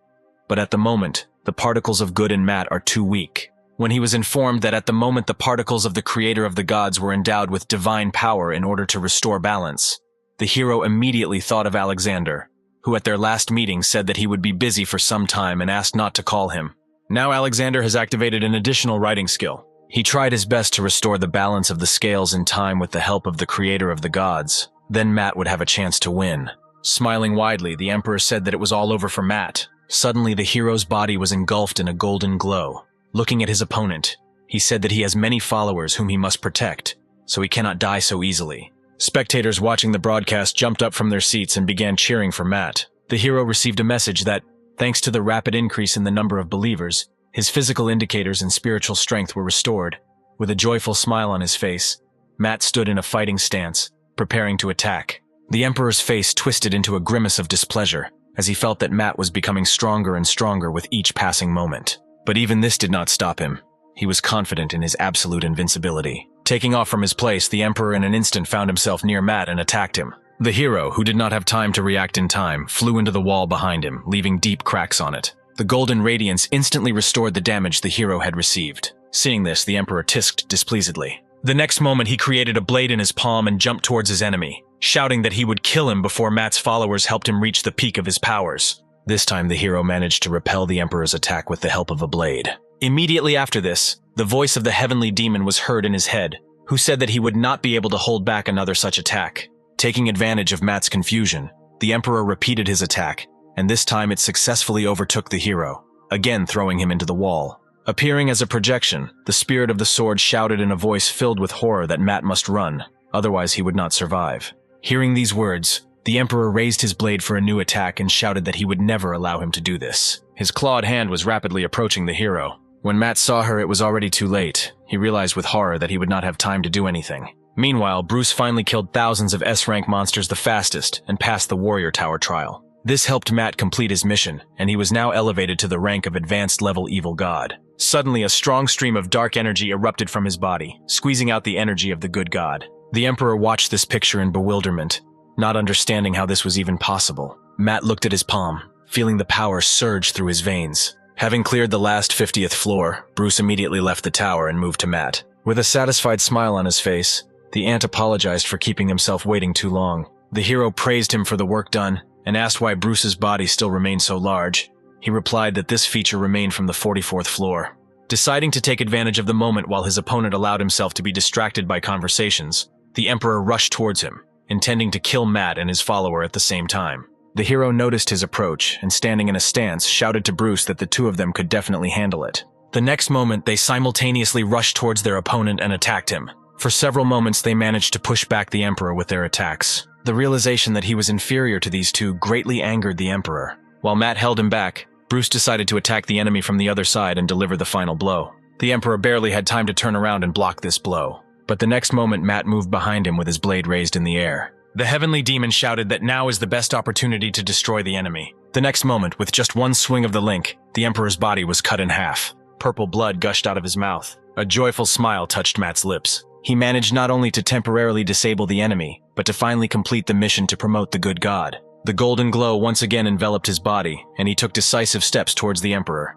But at the moment, the particles of good in Matt are too weak. When he was informed that at the moment the particles of the creator of the gods were endowed with divine power in order to restore balance, the hero immediately thought of Alexander, who at their last meeting said that he would be busy for some time and asked not to call him. Now Alexander has activated an additional writing skill. He tried his best to restore the balance of the scales in time with the help of the creator of the gods. Then Matt would have a chance to win. Smiling widely, the Emperor said that it was all over for Matt. Suddenly, the hero's body was engulfed in a golden glow. Looking at his opponent, he said that he has many followers whom he must protect, so he cannot die so easily. Spectators watching the broadcast jumped up from their seats and began cheering for Matt. The hero received a message that, thanks to the rapid increase in the number of believers, his physical indicators and spiritual strength were restored. With a joyful smile on his face, Matt stood in a fighting stance, preparing to attack. The Emperor's face twisted into a grimace of displeasure, as he felt that Matt was becoming stronger and stronger with each passing moment. But even this did not stop him. He was confident in his absolute invincibility. Taking off from his place, the Emperor in an instant found himself near Matt and attacked him. The hero, who did not have time to react in time, flew into the wall behind him, leaving deep cracks on it. The golden radiance instantly restored the damage the hero had received. Seeing this, the Emperor tisked displeasedly. The next moment, he created a blade in his palm and jumped towards his enemy, shouting that he would kill him before Matt's followers helped him reach the peak of his powers. This time, the hero managed to repel the Emperor's attack with the help of a blade. Immediately after this, the voice of the heavenly demon was heard in his head, who said that he would not be able to hold back another such attack. Taking advantage of Matt's confusion, the Emperor repeated his attack, and this time it successfully overtook the hero, again throwing him into the wall. Appearing as a projection, the spirit of the sword shouted in a voice filled with horror that Matt must run, otherwise he would not survive. Hearing these words, the Emperor raised his blade for a new attack and shouted that he would never allow him to do this. His clawed hand was rapidly approaching the hero. When Matt saw her, it was already too late. He realized with horror that he would not have time to do anything. Meanwhile, Bruce finally killed thousands of S-rank monsters the fastest and passed the Warrior Tower trial. This helped Matt complete his mission, and he was now elevated to the rank of Advanced Level Evil God. Suddenly, a strong stream of dark energy erupted from his body, squeezing out the energy of the good god. The Emperor watched this picture in bewilderment, not understanding how this was even possible. Matt looked at his palm, feeling the power surge through his veins. Having cleared the last 50th floor, Bruce immediately left the tower and moved to Matt. With a satisfied smile on his face, the ant apologized for keeping himself waiting too long. The hero praised him for the work done and asked why Bruce's body still remained so large. He replied that this feature remained from the 44th floor. Deciding to take advantage of the moment while his opponent allowed himself to be distracted by conversations, the Emperor rushed towards him, intending to kill Matt and his follower at the same time. The hero noticed his approach and, standing in a stance, shouted to Bruce that the two of them could definitely handle it. The next moment, they simultaneously rushed towards their opponent and attacked him. For several moments, they managed to push back the Emperor with their attacks. The realization that he was inferior to these two greatly angered the Emperor. While Matt held him back, Bruce decided to attack the enemy from the other side and deliver the final blow. The Emperor barely had time to turn around and block this blow. But the next moment, Matt moved behind him with his blade raised in the air. The heavenly demon shouted that now is the best opportunity to destroy the enemy. The next moment, with just one swing of the link, the Emperor's body was cut in half. Purple blood gushed out of his mouth. A joyful smile touched Matt's lips. He managed not only to temporarily disable the enemy, but to finally complete the mission to promote the good god. The golden glow once again enveloped his body, and he took decisive steps towards the Emperor.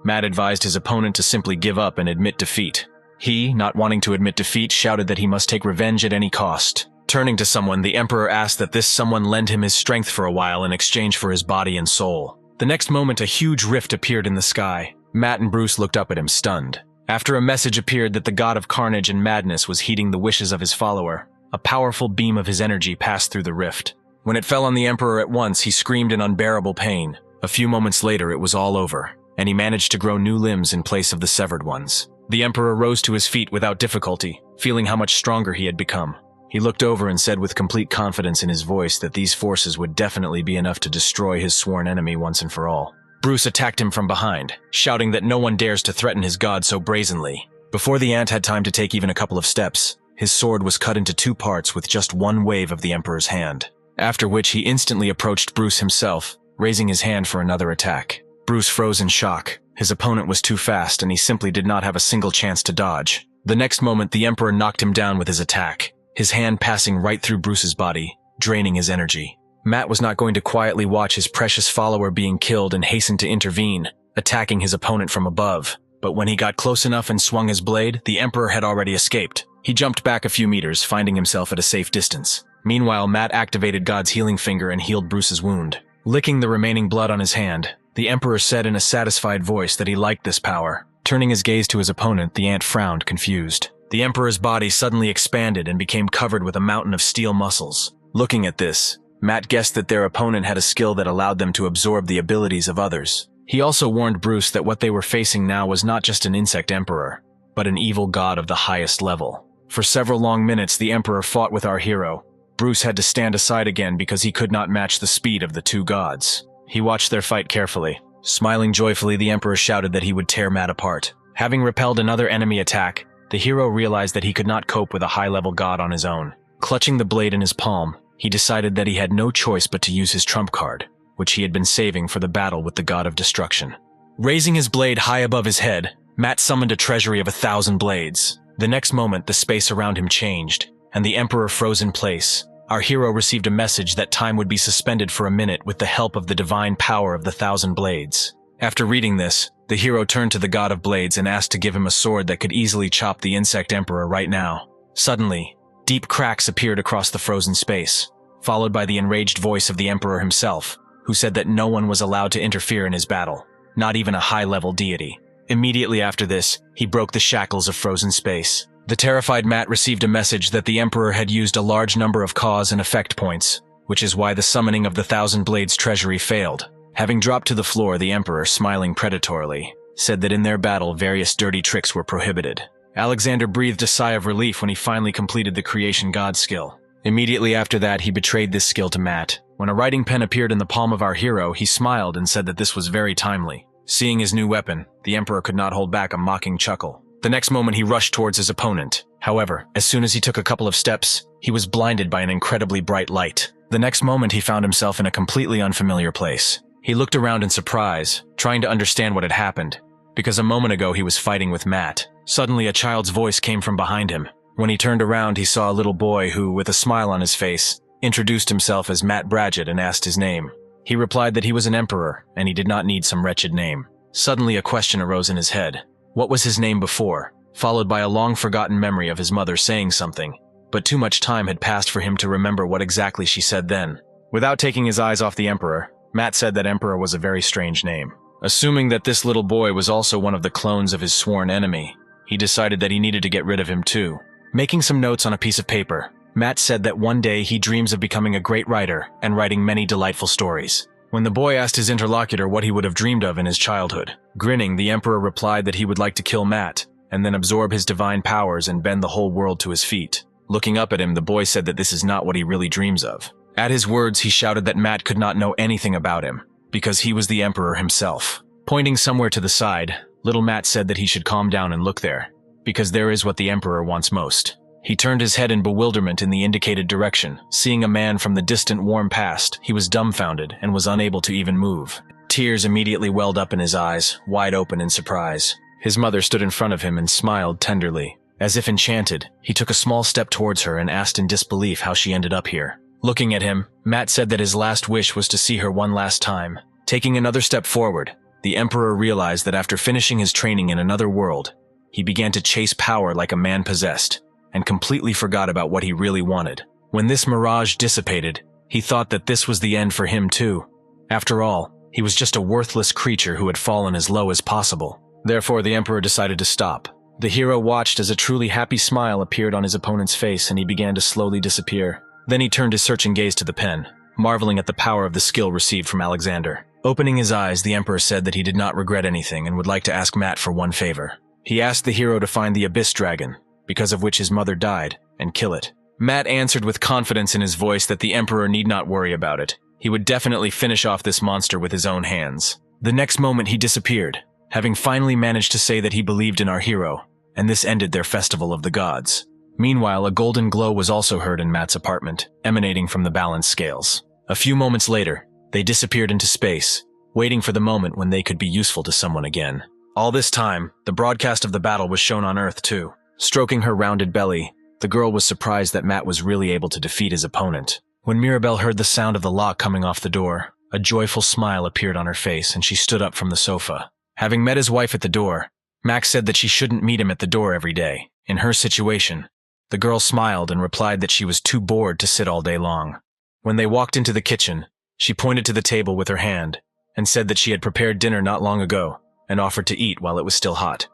Matt advised his opponent to simply give up and admit defeat. He, not wanting to admit defeat, shouted that he must take revenge at any cost. Turning to someone, the Emperor asked that this someone lend him his strength for a while in exchange for his body and soul. The next moment, a huge rift appeared in the sky. Matt and Bruce looked up at him, stunned. After a message appeared that the god of carnage and madness was heeding the wishes of his follower, a powerful beam of his energy passed through the rift. When it fell on the Emperor at once, he screamed in unbearable pain. A few moments later, it was all over, and he managed to grow new limbs in place of the severed ones. The Emperor rose to his feet without difficulty, feeling how much stronger he had become. He looked over and said with complete confidence in his voice that these forces would definitely be enough to destroy his sworn enemy once and for all. Bruce attacked him from behind, shouting that no one dares to threaten his god so brazenly. Before the ant had time to take even a couple of steps, his sword was cut into two parts with just one wave of the Emperor's hand. After which he instantly approached Bruce himself, raising his hand for another attack. Bruce froze in shock. His opponent was too fast and he simply did not have a single chance to dodge. The next moment, the Emperor knocked him down with his attack, his hand passing right through Bruce's body, draining his energy. Matt was not going to quietly watch his precious follower being killed and hastened to intervene, attacking his opponent from above. But when he got close enough and swung his blade, the Emperor had already escaped. He jumped back a few meters, finding himself at a safe distance. Meanwhile, Matt activated God's healing finger and healed Bruce's wound. Licking the remaining blood on his hand, the Emperor said in a satisfied voice that he liked this power. Turning his gaze to his opponent, the ant frowned, confused. The Emperor's body suddenly expanded and became covered with a mountain of steel muscles. Looking at this, Matt guessed that their opponent had a skill that allowed them to absorb the abilities of others. He also warned Bruce that what they were facing now was not just an insect emperor, but an evil god of the highest level. For several long minutes, the Emperor fought with our hero. Bruce had to stand aside again because he could not match the speed of the two gods. He watched their fight carefully. Smiling joyfully, the Emperor shouted that he would tear Matt apart. Having repelled another enemy attack, the hero realized that he could not cope with a high-level god on his own. Clutching the blade in his palm, he decided that he had no choice but to use his trump card, which he had been saving for the battle with the god of destruction. Raising his blade high above his head, Matt summoned a treasury of 1,000 blades. The next moment, the space around him changed, and the Emperor froze in place. Our hero received a message that time would be suspended for a minute with the help of the divine power of the 1,000 blades. After reading this, the hero turned to the god of blades and asked to give him a sword that could easily chop the insect emperor right now. Suddenly, deep cracks appeared across the frozen space, followed by the enraged voice of the emperor himself, who said that no one was allowed to interfere in his battle, not even a high-level deity. Immediately after this, he broke the shackles of frozen space. The terrified Matt received a message that the Emperor had used a large number of cause and effect points, which is why the summoning of the 1,000 Blades treasury failed. Having dropped to the floor, the Emperor, smiling predatorily, said that in their battle various dirty tricks were prohibited. Alexander breathed a sigh of relief when he finally completed the Creation God skill. Immediately after that, he betrayed this skill to Matt. When a writing pen appeared in the palm of our hero, he smiled and said that this was very timely. Seeing his new weapon, the Emperor could not hold back a mocking chuckle. The next moment, he rushed towards his opponent. However, as soon as he took a couple of steps, he was blinded by an incredibly bright light. The next moment, he found himself in a completely unfamiliar place. He looked around in surprise, trying to understand what had happened, because a moment ago he was fighting with Matt. Suddenly, a child's voice came from behind him. When he turned around, he saw a little boy who, with a smile on his face, introduced himself as Matt Bradgett and asked his name. He replied that he was an emperor, and he did not need some wretched name. Suddenly a question arose in his head. What was his name before? Followed by a long-forgotten memory of his mother saying something, but too much time had passed for him to remember what exactly she said then. Without taking his eyes off the Emperor, Matt said that Emperor was a very strange name. Assuming that this little boy was also one of the clones of his sworn enemy, he decided that he needed to get rid of him too. Making some notes on a piece of paper, Matt said that one day he dreams of becoming a great writer and writing many delightful stories. When the boy asked his interlocutor what he would have dreamed of in his childhood, grinning, the Emperor replied that he would like to kill Matt and then absorb his divine powers and bend the whole world to his feet. Looking up at him, the boy said that this is not what he really dreams of. At his words, he shouted that Matt could not know anything about him, because he was the Emperor himself. Pointing somewhere to the side, little Matt said that he should calm down and look there, because there is what the Emperor wants most. He turned his head in bewilderment in the indicated direction. Seeing a man from the distant warm past, he was dumbfounded and was unable to even move. Tears immediately welled up in his eyes, wide open in surprise. His mother stood in front of him and smiled tenderly. As if enchanted, he took a small step towards her and asked in disbelief how she ended up here. Looking at him, Matt said that his last wish was to see her one last time. Taking another step forward, the Emperor realized that after finishing his training in another world, he began to chase power like a man possessed, and completely forgot about what he really wanted. When this mirage dissipated, he thought that this was the end for him too. After all, he was just a worthless creature who had fallen as low as possible. Therefore, the Emperor decided to stop. The hero watched as a truly happy smile appeared on his opponent's face and he began to slowly disappear. Then he turned his searching gaze to the pen, marveling at the power of the skill received from Alexander. Opening his eyes, the Emperor said that he did not regret anything and would like to ask Matt for one favor. He asked the hero to find the Abyss Dragon, because of which his mother died, and kill it. Matt answered with confidence in his voice that the Emperor need not worry about it. He would definitely finish off this monster with his own hands. The next moment he disappeared, having finally managed to say that he believed in our hero, and this ended their festival of the gods. Meanwhile, a golden glow was also heard in Matt's apartment, emanating from the balance scales. A few moments later, they disappeared into space, waiting for the moment when they could be useful to someone again. All this time, the broadcast of the battle was shown on Earth too. Stroking her rounded belly, the girl was surprised that Matt was really able to defeat his opponent. When Mirabelle heard the sound of the lock coming off the door, a joyful smile appeared on her face and she stood up from the sofa. Having met his wife at the door, Max said that she shouldn't meet him at the door every day. In her situation, the girl smiled and replied that she was too bored to sit all day long. When they walked into the kitchen, she pointed to the table with her hand and said that she had prepared dinner not long ago and offered to eat while it was still hot.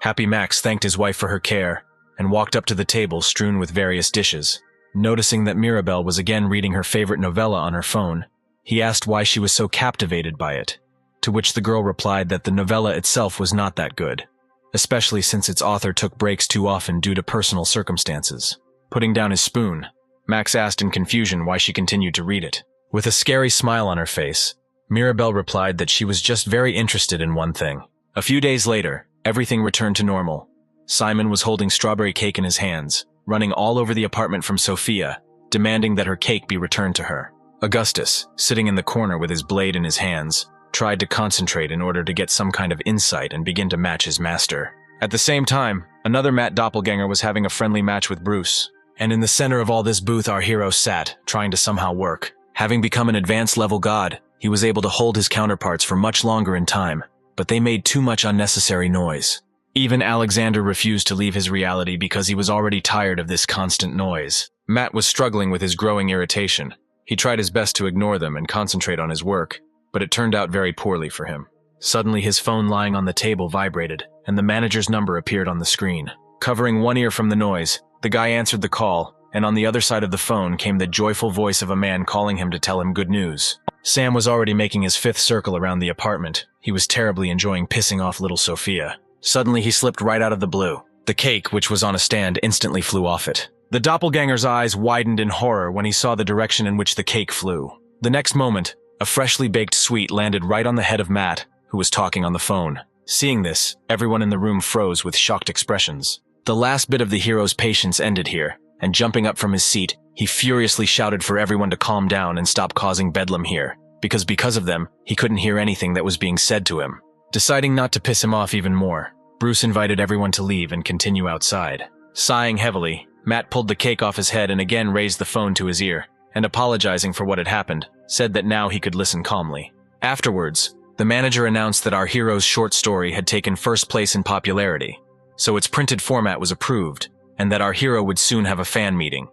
Happy Max thanked his wife for her care and walked up to the table strewn with various dishes. Noticing that Mirabelle was again reading her favorite novella on her phone, he asked why she was so captivated by it, to which the girl replied that the novella itself was not that good, especially since its author took breaks too often due to personal circumstances. Putting down his spoon, Max asked in confusion why she continued to read it. With a scary smile on her face, Mirabelle replied that she was just very interested in one thing. A few days later, everything returned to normal. Simon was holding strawberry cake in his hands, running all over the apartment from Sophia, demanding that her cake be returned to her. Augustus, sitting in the corner with his blade in his hands, tried to concentrate in order to get some kind of insight and begin to match his master. At the same time, another Matt doppelganger was having a friendly match with Bruce, and in the center of all this booth our hero sat, trying to somehow work. Having become an advanced level god, he was able to hold his counterparts for much longer in time, but they made too much unnecessary noise. Even Alexander refused to leave his reality because he was already tired of this constant noise. Matt was struggling with his growing irritation. He tried his best to ignore them and concentrate on his work, but it turned out very poorly for him. Suddenly his phone lying on the table vibrated, and the manager's number appeared on the screen. Covering one ear from the noise, the guy answered the call, and on the other side of the phone came the joyful voice of a man calling him to tell him good news. Sam was already making his fifth circle around the apartment. He was terribly enjoying pissing off little Sophia. Suddenly he slipped right out of the blue. The cake, which was on a stand, instantly flew off it. The doppelganger's eyes widened in horror when he saw the direction in which the cake flew. The next moment, a freshly baked sweet landed right on the head of Matt, who was talking on the phone. Seeing this, everyone in the room froze with shocked expressions. The last bit of the hero's patience ended here, and jumping up from his seat, he furiously shouted for everyone to calm down and stop causing bedlam here, because of them, he couldn't hear anything that was being said to him. Deciding not to piss him off even more, Bruce invited everyone to leave and continue outside. Sighing heavily, Matt pulled the cake off his head and again raised the phone to his ear, and apologizing for what had happened, said that now he could listen calmly. Afterwards, The manager announced that our hero's short story had taken first place in popularity, so its printed format was approved, and that our hero would soon have a fan meeting.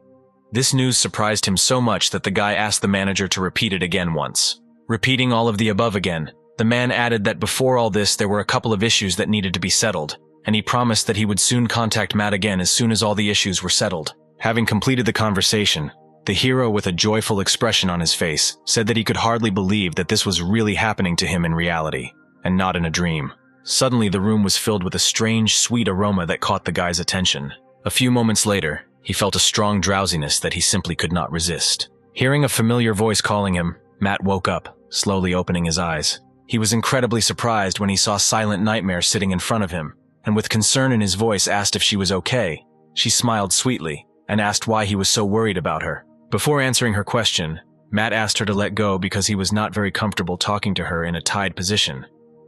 This news surprised him so much that the guy asked the manager to repeat it again once. Repeating all of the above again, the man added that before all this there were a couple of issues that needed to be settled, and he promised that he would soon contact Matt again as soon as all the issues were settled. Having completed the conversation, the hero, with a joyful expression on his face, said that he could hardly believe that this was really happening to him in reality, and not in a dream. Suddenly the room was filled with a strange, sweet aroma that caught the guy's attention. A few moments later, he felt a strong drowsiness that he simply could not resist. Hearing a familiar voice calling him, Matt woke up, slowly opening his eyes. He was incredibly surprised when he saw Silent Nightmare sitting in front of him, and with concern in his voice asked if she was okay. She smiled sweetly, and asked why he was so worried about her. Before answering her question, Matt asked her to let go because he was not very comfortable talking to her in a tied position,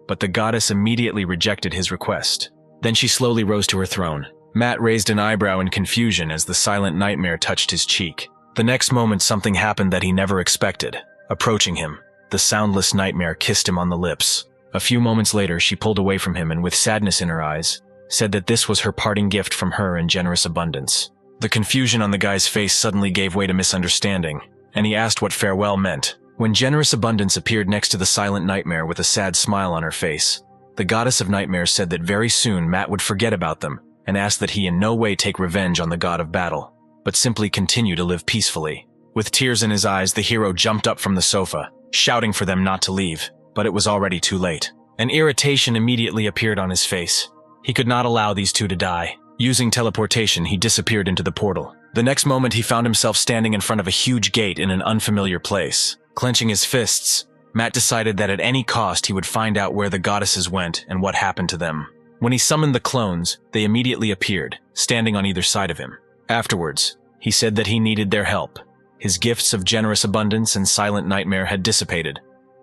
but the goddess immediately rejected his request. Then she slowly rose to her throne. Matt raised an eyebrow in confusion as the Silent Nightmare touched his cheek. The next moment something happened that he never expected. Approaching him, the soundless nightmare kissed him on the lips. A few moments later, she pulled away from him and with sadness in her eyes, said that this was her parting gift from her in generous abundance. The confusion on the guy's face suddenly gave way to misunderstanding, and he asked what farewell meant. When generous abundance appeared next to the Silent Nightmare with a sad smile on her face, the goddess of nightmares said that very soon Matt would forget about them, and asked that he in no way take revenge on the god of battle, but simply continue to live peacefully. With tears in his eyes, the hero jumped up from the sofa, shouting for them not to leave, but it was already too late. An irritation immediately appeared on his face. He could not allow these two to die. Using teleportation, he disappeared into the portal. The next moment, he found himself standing in front of a huge gate in an unfamiliar place. Clenching his fists, Matt decided that at any cost he would find out where the goddesses went and what happened to them. When he summoned the clones, they immediately appeared, standing on either side of him. Afterwards, he said that he needed their help. His gifts of generous abundance and Silent Nightmare had dissipated,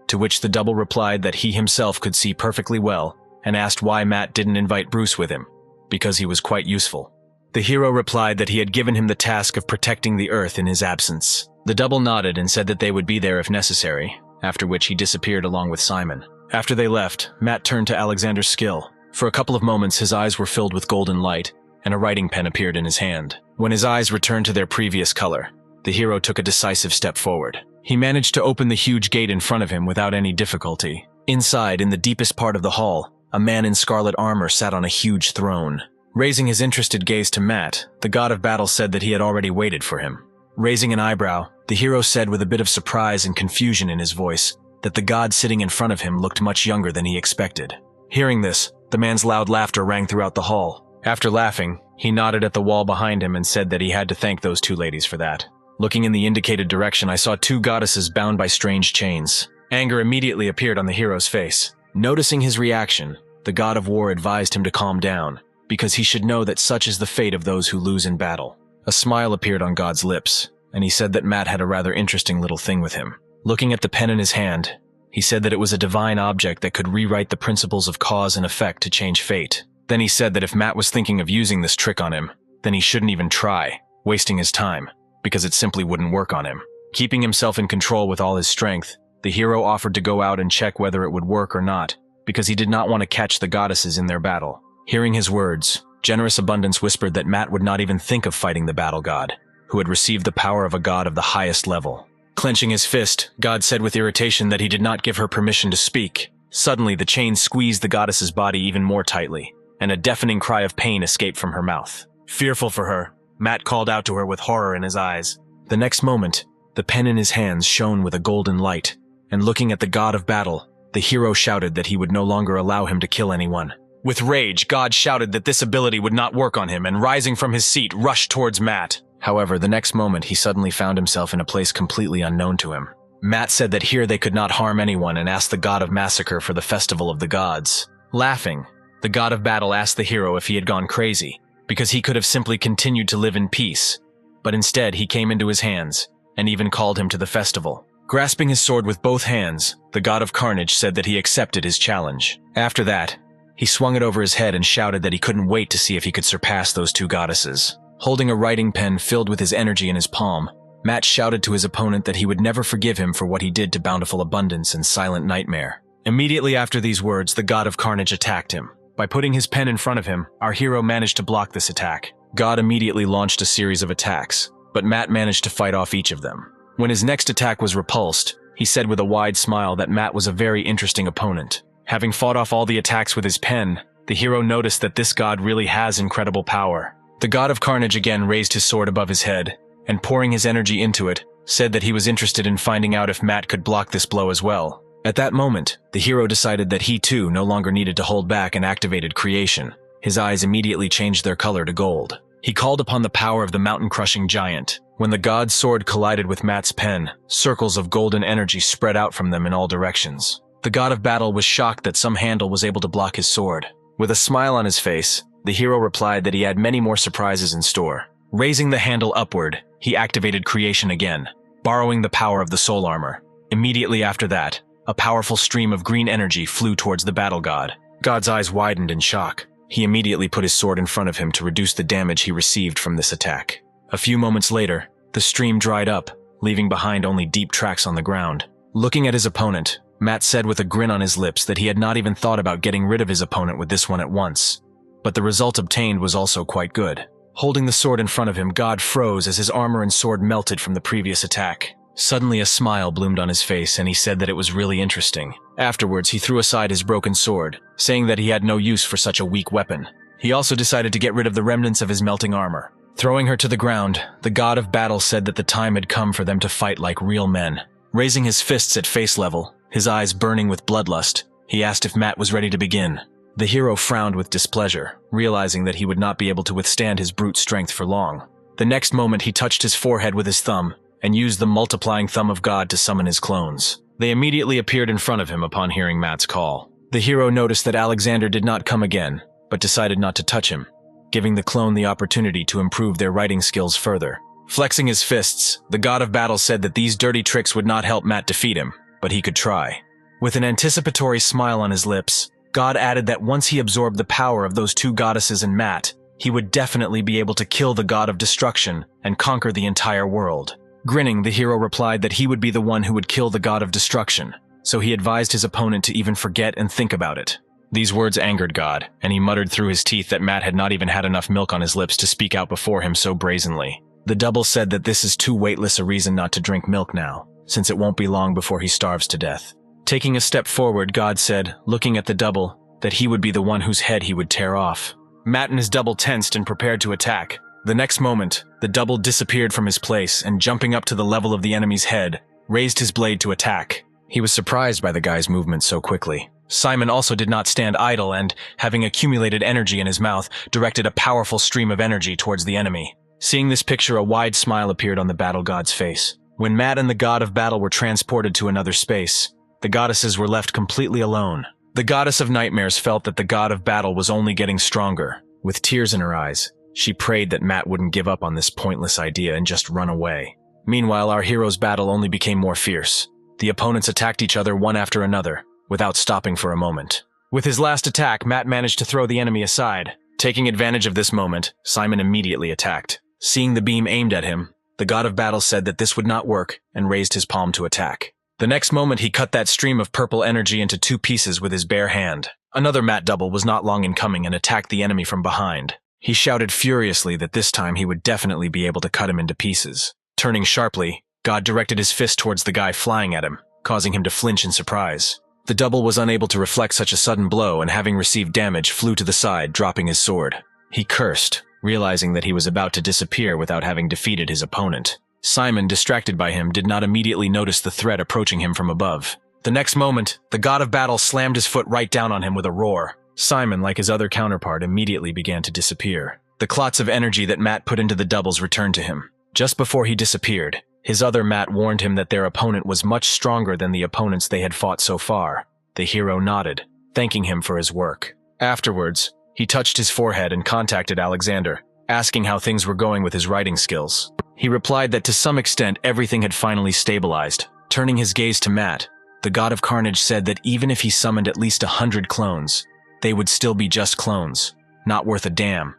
to which the double replied that he himself could see perfectly well, and asked why Matt didn't invite Bruce with him, because he was quite useful. The hero replied that he had given him the task of protecting the Earth in his absence. The double nodded and said that they would be there if necessary, after which he disappeared along with Simon. After they left, Matt turned to Alexander Skill. For a couple of moments his eyes were filled with golden light, and a writing pen appeared in his hand. When his eyes returned to their previous color, the hero took a decisive step forward. He managed to open the huge gate in front of him without any difficulty. Inside, in the deepest part of the hall, a man in scarlet armor sat on a huge throne. Raising his interested gaze to Matt, the god of battle said that he had already waited for him. Raising an eyebrow, the hero said with a bit of surprise and confusion in his voice that the god sitting in front of him looked much younger than he expected. Hearing this, the man's loud laughter rang throughout the hall. After laughing, he nodded at the wall behind him and said that he had to thank those two ladies for that. Looking in the indicated direction, I saw two goddesses bound by strange chains. Anger immediately appeared on the hero's face. Noticing his reaction, the god of war advised him to calm down, because he should know that such is the fate of those who lose in battle. A smile appeared on God's lips, and he said that Matt had a rather interesting little thing with him. Looking at the pen in his hand, he said that it was a divine object that could rewrite the principles of cause and effect to change fate. Then he said that if Matt was thinking of using this trick on him, then he shouldn't even try, wasting his time, because it simply wouldn't work on him. Keeping himself in control with all his strength, the hero offered to go out and check whether it would work or not, because he did not want to catch the goddesses in their battle. Hearing his words, Generous Abundance whispered that Matt would not even think of fighting the battle god, who had received the power of a god of the highest level. Clenching his fist, God said with irritation that he did not give her permission to speak. Suddenly, the chain squeezed the goddess's body even more tightly, and a deafening cry of pain escaped from her mouth. Fearful for her, Matt called out to her with horror in his eyes. The next moment, the pen in his hands shone with a golden light, and looking at the god of battle, the hero shouted that he would no longer allow him to kill anyone. With rage, God shouted that this ability would not work on him, and rising from his seat, rushed towards Matt. However, the next moment he suddenly found himself in a place completely unknown to him. Matt said that here they could not harm anyone and asked the god of massacre for the festival of the gods. Laughing, the god of battle asked the hero if he had gone crazy, because he could have simply continued to live in peace, but instead he came into his hands, and even called him to the festival. Grasping his sword with both hands, the god of carnage said that he accepted his challenge. After that, he swung it over his head and shouted that he couldn't wait to see if he could surpass those two goddesses. Holding a writing pen filled with his energy in his palm, Matt shouted to his opponent that he would never forgive him for what he did to Bountiful Abundance and Silent Nightmare. Immediately after these words, the God of Carnage attacked him. By putting his pen in front of him, our hero managed to block this attack. God immediately launched a series of attacks, but Matt managed to fight off each of them. When his next attack was repulsed, he said with a wide smile that Matt was a very interesting opponent. Having fought off all the attacks with his pen, the hero noticed that this god really has incredible power. The God of Carnage again raised his sword above his head, and pouring his energy into it, said that he was interested in finding out if Matt could block this blow as well. At that moment, the hero decided that he too no longer needed to hold back and activated creation. His eyes immediately changed their color to gold. He called upon the power of the mountain-crushing giant. When the god's sword collided with Matt's pen, circles of golden energy spread out from them in all directions. The god of battle was shocked that some handle was able to block his sword. With a smile on his face, the hero replied that he had many more surprises in store. Raising the handle upward, he activated creation again, borrowing the power of the soul armor. Immediately after that, a powerful stream of green energy flew towards the battle god. God's eyes widened in shock. He immediately put his sword in front of him to reduce the damage he received from this attack. A few moments later, the stream dried up, leaving behind only deep tracks on the ground. Looking at his opponent, Matt said with a grin on his lips that he had not even thought about getting rid of his opponent with this one at once. But the result obtained was also quite good. Holding the sword in front of him, God froze as his armor and sword melted from the previous attack. Suddenly a smile bloomed on his face and he said that it was really interesting. Afterwards, he threw aside his broken sword, saying that he had no use for such a weak weapon. He also decided to get rid of the remnants of his melting armor. Throwing her to the ground, the god of battle said that the time had come for them to fight like real men. Raising his fists at face level, his eyes burning with bloodlust, he asked if Matt was ready to begin. The hero frowned with displeasure, realizing that he would not be able to withstand his brute strength for long. The next moment he touched his forehead with his thumb, and used the multiplying thumb of God to summon his clones. They immediately appeared in front of him upon hearing Matt's call. The hero noticed that Alexander did not come again, but decided not to touch him, giving the clone the opportunity to improve their writing skills further. Flexing his fists, the god of battle said that these dirty tricks would not help Matt defeat him, but he could try. With an anticipatory smile on his lips, God added that once he absorbed the power of those two goddesses in Matt, he would definitely be able to kill the god of destruction and conquer the entire world. Grinning, the hero replied that he would be the one who would kill the god of destruction, so he advised his opponent to even forget and think about it. These words angered God, and he muttered through his teeth that Matt had not even had enough milk on his lips to speak out before him so brazenly. The double said that this is too weightless a reason not to drink milk now, since it won't be long before he starves to death. Taking a step forward, God said, looking at the double, that he would be the one whose head he would tear off. Matt and his double tensed and prepared to attack. The next moment, the double disappeared from his place and jumping up to the level of the enemy's head, raised his blade to attack. He was surprised by the guy's movement so quickly. Simon also did not stand idle and, having accumulated energy in his mouth, directed a powerful stream of energy towards the enemy. Seeing this picture, a wide smile appeared on the battle god's face. When Matt and the god of battle were transported to another space, the goddesses were left completely alone. The goddess of nightmares felt that the god of battle was only getting stronger. With tears in her eyes, she prayed that Matt wouldn't give up on this pointless idea and just run away. Meanwhile, our hero's battle only became more fierce. The opponents attacked each other one after another, without stopping for a moment. With his last attack, Matt managed to throw the enemy aside. Taking advantage of this moment, Simon immediately attacked. Seeing the beam aimed at him, the god of battle said that this would not work and raised his palm to attack. The next moment, he cut that stream of purple energy into two pieces with his bare hand. Another Matt double was not long in coming and attacked the enemy from behind. He shouted furiously that this time he would definitely be able to cut him into pieces. Turning sharply, God directed his fist towards the guy flying at him, causing him to flinch in surprise. The double was unable to reflect such a sudden blow and having received damage flew to the side, dropping his sword. He cursed, realizing that he was about to disappear without having defeated his opponent. Simon, distracted by him, did not immediately notice the threat approaching him from above. The next moment, the god of battle slammed his foot right down on him with a roar. Simon, like his other counterpart, immediately began to disappear. The clots of energy that Matt put into the doubles returned to him. Just before he disappeared, his other Matt warned him that their opponent was much stronger than the opponents they had fought so far. The hero nodded, thanking him for his work. Afterwards, he touched his forehead and contacted Alexander, asking how things were going with his writing skills. He replied that to some extent everything had finally stabilized. Turning his gaze to Matt, the god of carnage said that even if he summoned at least 100 clones, they would still be just clones, not worth a damn.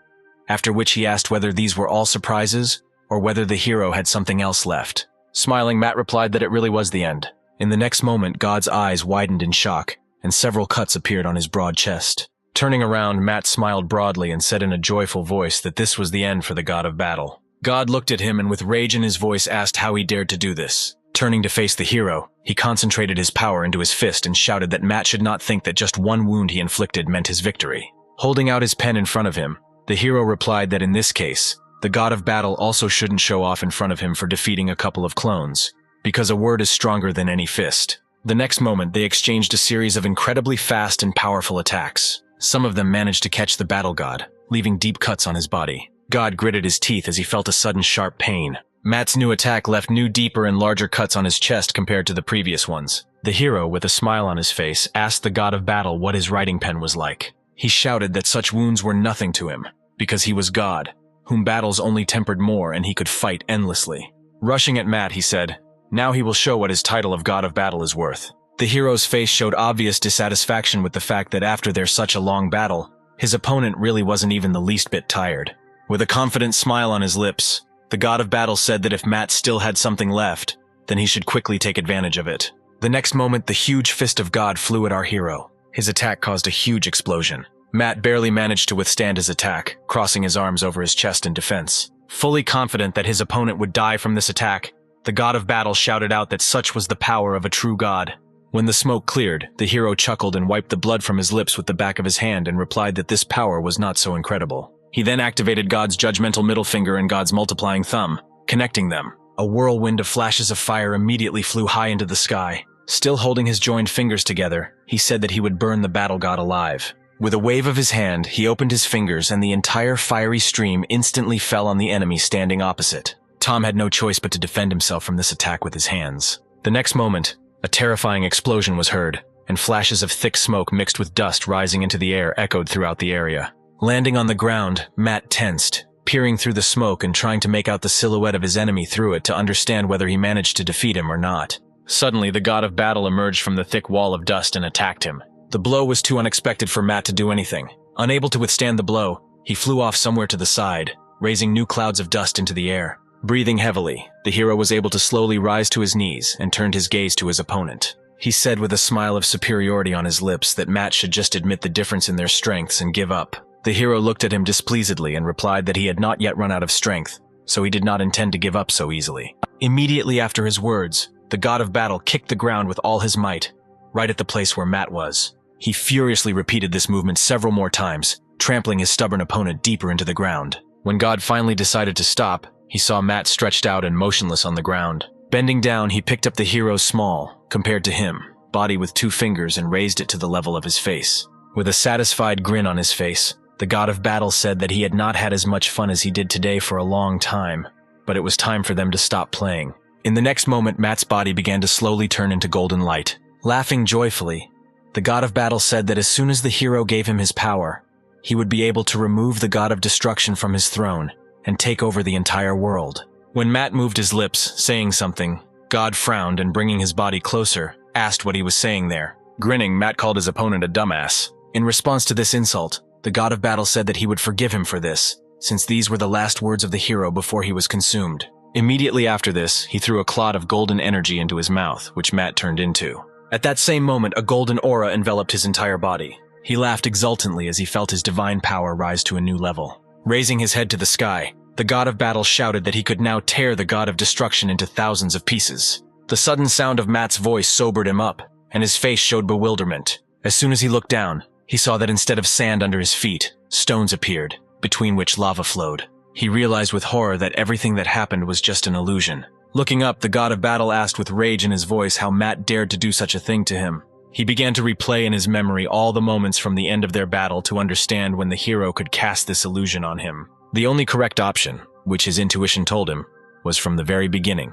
After which he asked whether these were all surprises, or whether the hero had something else left. Smiling, Matt replied that it really was the end. In the next moment, God's eyes widened in shock, and several cuts appeared on his broad chest. Turning around, Matt smiled broadly and said in a joyful voice that this was the end for the god of battle. God looked at him and with rage in his voice asked how he dared to do this. Turning to face the hero, he concentrated his power into his fist and shouted that Matt should not think that just one wound he inflicted meant his victory. Holding out his pen in front of him, the hero replied that in this case, the god of battle also shouldn't show off in front of him for defeating a couple of clones, because a word is stronger than any fist. The next moment, they exchanged a series of incredibly fast and powerful attacks. Some of them managed to catch the battle god, leaving deep cuts on his body. God gritted his teeth as he felt a sudden sharp pain. Matt's new attack left new deeper and larger cuts on his chest compared to the previous ones. The hero, with a smile on his face, asked the god of battle what his writing pen was like. He shouted that such wounds were nothing to him, because he was God, whom battles only tempered more and he could fight endlessly. Rushing at Matt, he said, "Now he will show what his title of god of battle is worth." The hero's face showed obvious dissatisfaction with the fact that after their such a long battle, his opponent really wasn't even the least bit tired. With a confident smile on his lips, the god of battle said that if Matt still had something left, then he should quickly take advantage of it. The next moment, the huge fist of God flew at our hero. His attack caused a huge explosion. Matt barely managed to withstand his attack, crossing his arms over his chest in defense. Fully confident that his opponent would die from this attack, the god of battle shouted out that such was the power of a true god. When the smoke cleared, the hero chuckled and wiped the blood from his lips with the back of his hand and replied that this power was not so incredible. He then activated God's judgmental middle finger and God's multiplying thumb, connecting them. A whirlwind of flashes of fire immediately flew high into the sky. Still holding his joined fingers together, he said that he would burn the battle god alive. With a wave of his hand, he opened his fingers and the entire fiery stream instantly fell on the enemy standing opposite. Tom had no choice but to defend himself from this attack with his hands. The next moment, a terrifying explosion was heard, and flashes of thick smoke mixed with dust rising into the air echoed throughout the area. Landing on the ground, Matt tensed, peering through the smoke and trying to make out the silhouette of his enemy through it to understand whether he managed to defeat him or not. Suddenly, the god of battle emerged from the thick wall of dust and attacked him. The blow was too unexpected for Matt to do anything. Unable to withstand the blow, he flew off somewhere to the side, raising new clouds of dust into the air. Breathing heavily, the hero was able to slowly rise to his knees and turned his gaze to his opponent. He said with a smile of superiority on his lips that Matt should just admit the difference in their strengths and give up. The hero looked at him displeasedly and replied that he had not yet run out of strength, so he did not intend to give up so easily. Immediately after his words, the god of battle kicked the ground with all his might, right at the place where Matt was. He furiously repeated this movement several more times, trampling his stubborn opponent deeper into the ground. When God finally decided to stop, he saw Matt stretched out and motionless on the ground. Bending down, he picked up the hero's small, compared to him, body with 2 fingers and raised it to the level of his face. With a satisfied grin on his face, the god of battle said that he had not had as much fun as he did today for a long time, but it was time for them to stop playing. In the next moment, Matt's body began to slowly turn into golden light. Laughing joyfully, the god of battle said that as soon as the hero gave him his power, he would be able to remove the god of destruction from his throne and take over the entire world. When Matt moved his lips, saying something, God frowned and bringing his body closer, asked what he was saying there. Grinning, Matt called his opponent a dumbass. In response to this insult, the god of battle said that he would forgive him for this, since these were the last words of the hero before he was consumed. Immediately after this, he threw a clod of golden energy into his mouth, which Matt turned into. At that same moment, a golden aura enveloped his entire body. He laughed exultantly as he felt his divine power rise to a new level. Raising his head to the sky, the god of battle shouted that he could now tear the god of destruction into thousands of pieces. The sudden sound of Matt's voice sobered him up, and his face showed bewilderment. As soon as he looked down, he saw that instead of sand under his feet, stones appeared, between which lava flowed. He realized with horror that everything that happened was just an illusion. Looking up, the god of battle asked with rage in his voice how Matt dared to do such a thing to him. He began to replay in his memory all the moments from the end of their battle to understand when the hero could cast this illusion on him. The only correct option, which his intuition told him, was from the very beginning,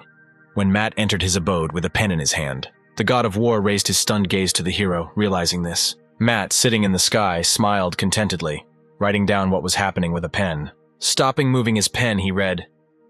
when Matt entered his abode with a pen in his hand. The god of war raised his stunned gaze to the hero, realizing this. Matt, sitting in the sky, smiled contentedly, writing down what was happening with a pen. Stopping moving his pen, he read,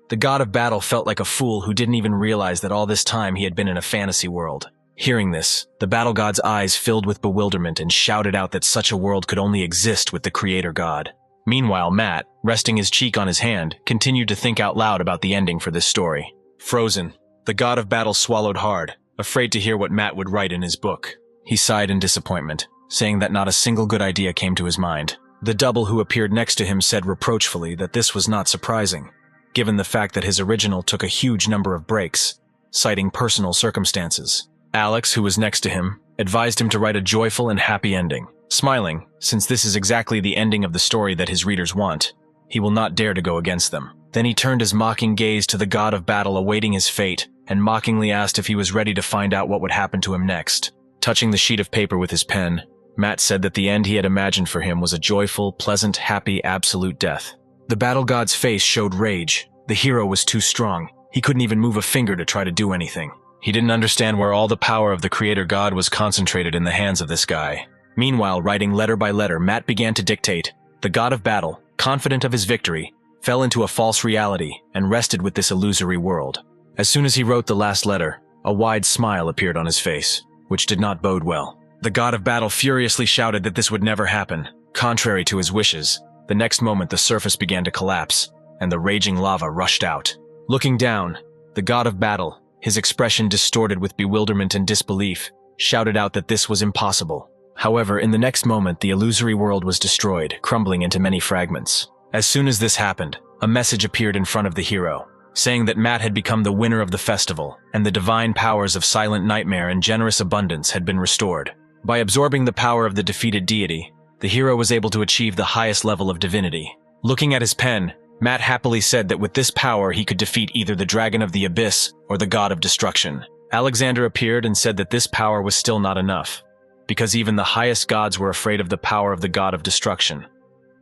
"The god of battle felt like a fool who didn't even realize that all this time he had been in a fantasy world." Hearing this, the battle god's eyes filled with bewilderment and shouted out that such a world could only exist with the creator god. Meanwhile, Matt, resting his cheek on his hand, continued to think out loud about the ending for this story. Frozen, the god of battle swallowed hard, afraid to hear what Matt would write in his book. He sighed in disappointment, saying that not a single good idea came to his mind. The double who appeared next to him said reproachfully that this was not surprising, given the fact that his original took a huge number of breaks, citing personal circumstances. Alex, who was next to him, advised him to write a joyful and happy ending. Smiling, since this is exactly the ending of the story that his readers want, he will not dare to go against them. Then he turned his mocking gaze to the god of battle awaiting his fate, and mockingly asked if he was ready to find out what would happen to him next. Touching the sheet of paper with his pen, Matt said that the end he had imagined for him was a joyful, pleasant, happy, absolute death. The battle god's face showed rage. The hero was too strong. He couldn't even move a finger to try to do anything. He didn't understand where all the power of the creator god was concentrated in the hands of this guy. Meanwhile, writing letter by letter, Matt began to dictate. The god of battle, confident of his victory, fell into a false reality and rested with this illusory world. As soon as he wrote the last letter, a wide smile appeared on his face, which did not bode well. The god of battle furiously shouted that this would never happen. Contrary to his wishes, the next moment the surface began to collapse, and the raging lava rushed out. Looking down, the god of battle, his expression distorted with bewilderment and disbelief, shouted out that this was impossible. However, in the next moment, the illusory world was destroyed, crumbling into many fragments. As soon as this happened, a message appeared in front of the hero, saying that Matt had become the winner of the festival, and the divine powers of Silent Nightmare and Generous Abundance had been restored. By absorbing the power of the defeated deity, the hero was able to achieve the highest level of divinity. Looking at his pen, Matt happily said that with this power he could defeat either the Dragon of the Abyss or the God of Destruction. Alexander appeared and said that this power was still not enough, because even the highest gods were afraid of the power of the God of Destruction.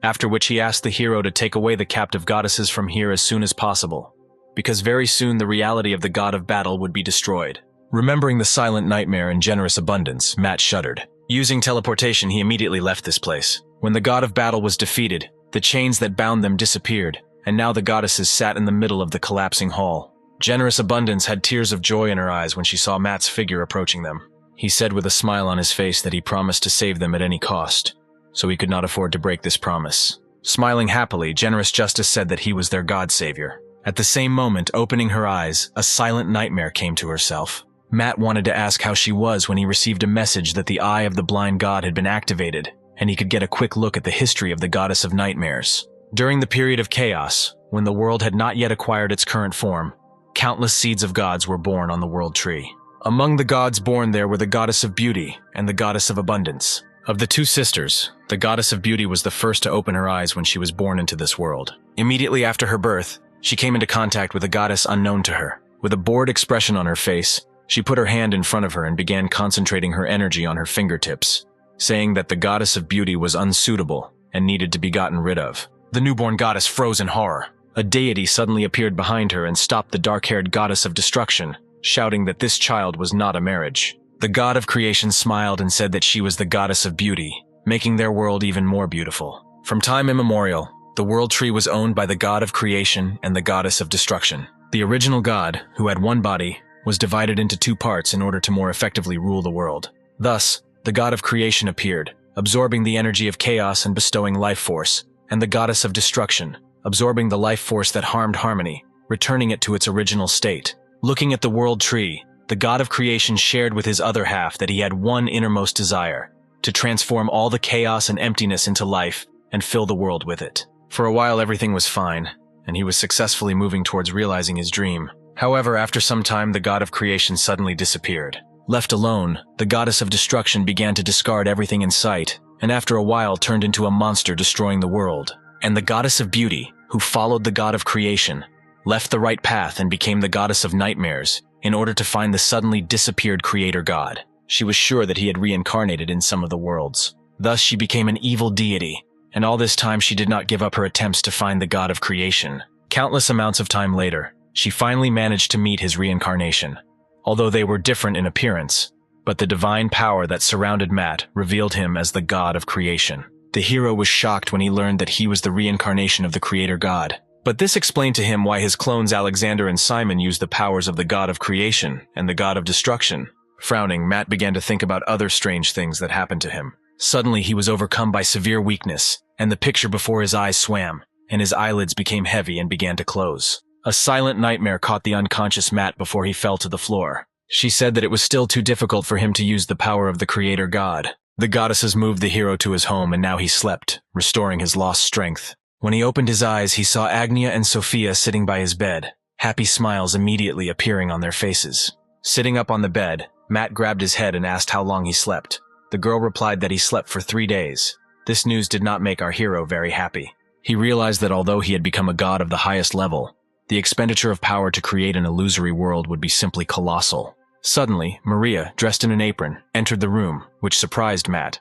After which he asked the hero to take away the captive goddesses from here as soon as possible, because very soon the reality of the god of battle would be destroyed. Remembering the Silent Nightmare and Generous Abundance, Matt shuddered. Using teleportation, he immediately left this place. When the god of battle was defeated, the chains that bound them disappeared, and now the goddesses sat in the middle of the collapsing hall. Generous Abundance had tears of joy in her eyes when she saw Matt's figure approaching them. He said with a smile on his face that he promised to save them at any cost, so he could not afford to break this promise. Smiling happily, Generous Justice said that he was their god-savior. At the same moment, opening her eyes, a Silent Nightmare came to herself. Matt wanted to ask how she was when he received a message that the Eye of the Blind God had been activated, and he could get a quick look at the history of the Goddess of Nightmares. During the period of chaos, when the world had not yet acquired its current form, countless seeds of gods were born on the world tree. Among the gods born there were the Goddess of Beauty and the Goddess of Abundance. Of the two sisters, the Goddess of Beauty was the first to open her eyes when she was born into this world. Immediately after her birth, she came into contact with a goddess unknown to her. With a bored expression on her face, she put her hand in front of her and began concentrating her energy on her fingertips, saying that the Goddess of Beauty was unsuitable and needed to be gotten rid of. The newborn goddess froze in horror. A deity suddenly appeared behind her and stopped the dark-haired Goddess of Destruction, shouting that this child was not a marriage. The god of creation smiled and said that she was the Goddess of Beauty, making their world even more beautiful. From time immemorial, the world tree was owned by the god of creation and the Goddess of Destruction. The original god, who had one body, was divided into two parts in order to more effectively rule the world. Thus, the god of creation appeared, absorbing the energy of chaos and bestowing life force, and the Goddess of Destruction, absorbing the life force that harmed harmony, returning it to its original state. Looking at the world tree, the god of creation shared with his other half that he had one innermost desire, to transform all the chaos and emptiness into life and fill the world with it. For a while everything was fine, and he was successfully moving towards realizing his dream. However, after some time the god of creation suddenly disappeared. Left alone, the Goddess of Destruction began to discard everything in sight, and after a while turned into a monster destroying the world. And the Goddess of Beauty, who followed the god of creation, left the right path and became the Goddess of Nightmares in order to find the suddenly disappeared creator god. She was sure that he had reincarnated in some of the worlds. Thus she became an evil deity, and all this time she did not give up her attempts to find the god of creation. Countless amounts of time later, she finally managed to meet his reincarnation. Although they were different in appearance, but the divine power that surrounded Matt revealed him as the god of creation. The hero was shocked when he learned that he was the reincarnation of the creator god. But this explained to him why his clones Alexander and Simon used the powers of the god of creation and the god of destruction. Frowning, Matt began to think about other strange things that happened to him. Suddenly he was overcome by severe weakness, and the picture before his eyes swam, and his eyelids became heavy and began to close. A silent nightmare caught the unconscious Matt before he fell to the floor. She said that it was still too difficult for him to use the power of the creator god. The goddesses moved the hero to his home and now he slept, restoring his lost strength. When he opened his eyes, he saw Agnia and Sophia sitting by his bed, happy smiles immediately appearing on their faces. Sitting up on the bed, Matt grabbed his head and asked how long he slept. The girl replied that he slept for 3 days. This news did not make our hero very happy. He realized that although he had become a god of the highest level, the expenditure of power to create an illusory world would be simply colossal. Suddenly, Maria, dressed in an apron, entered the room, which surprised Matt.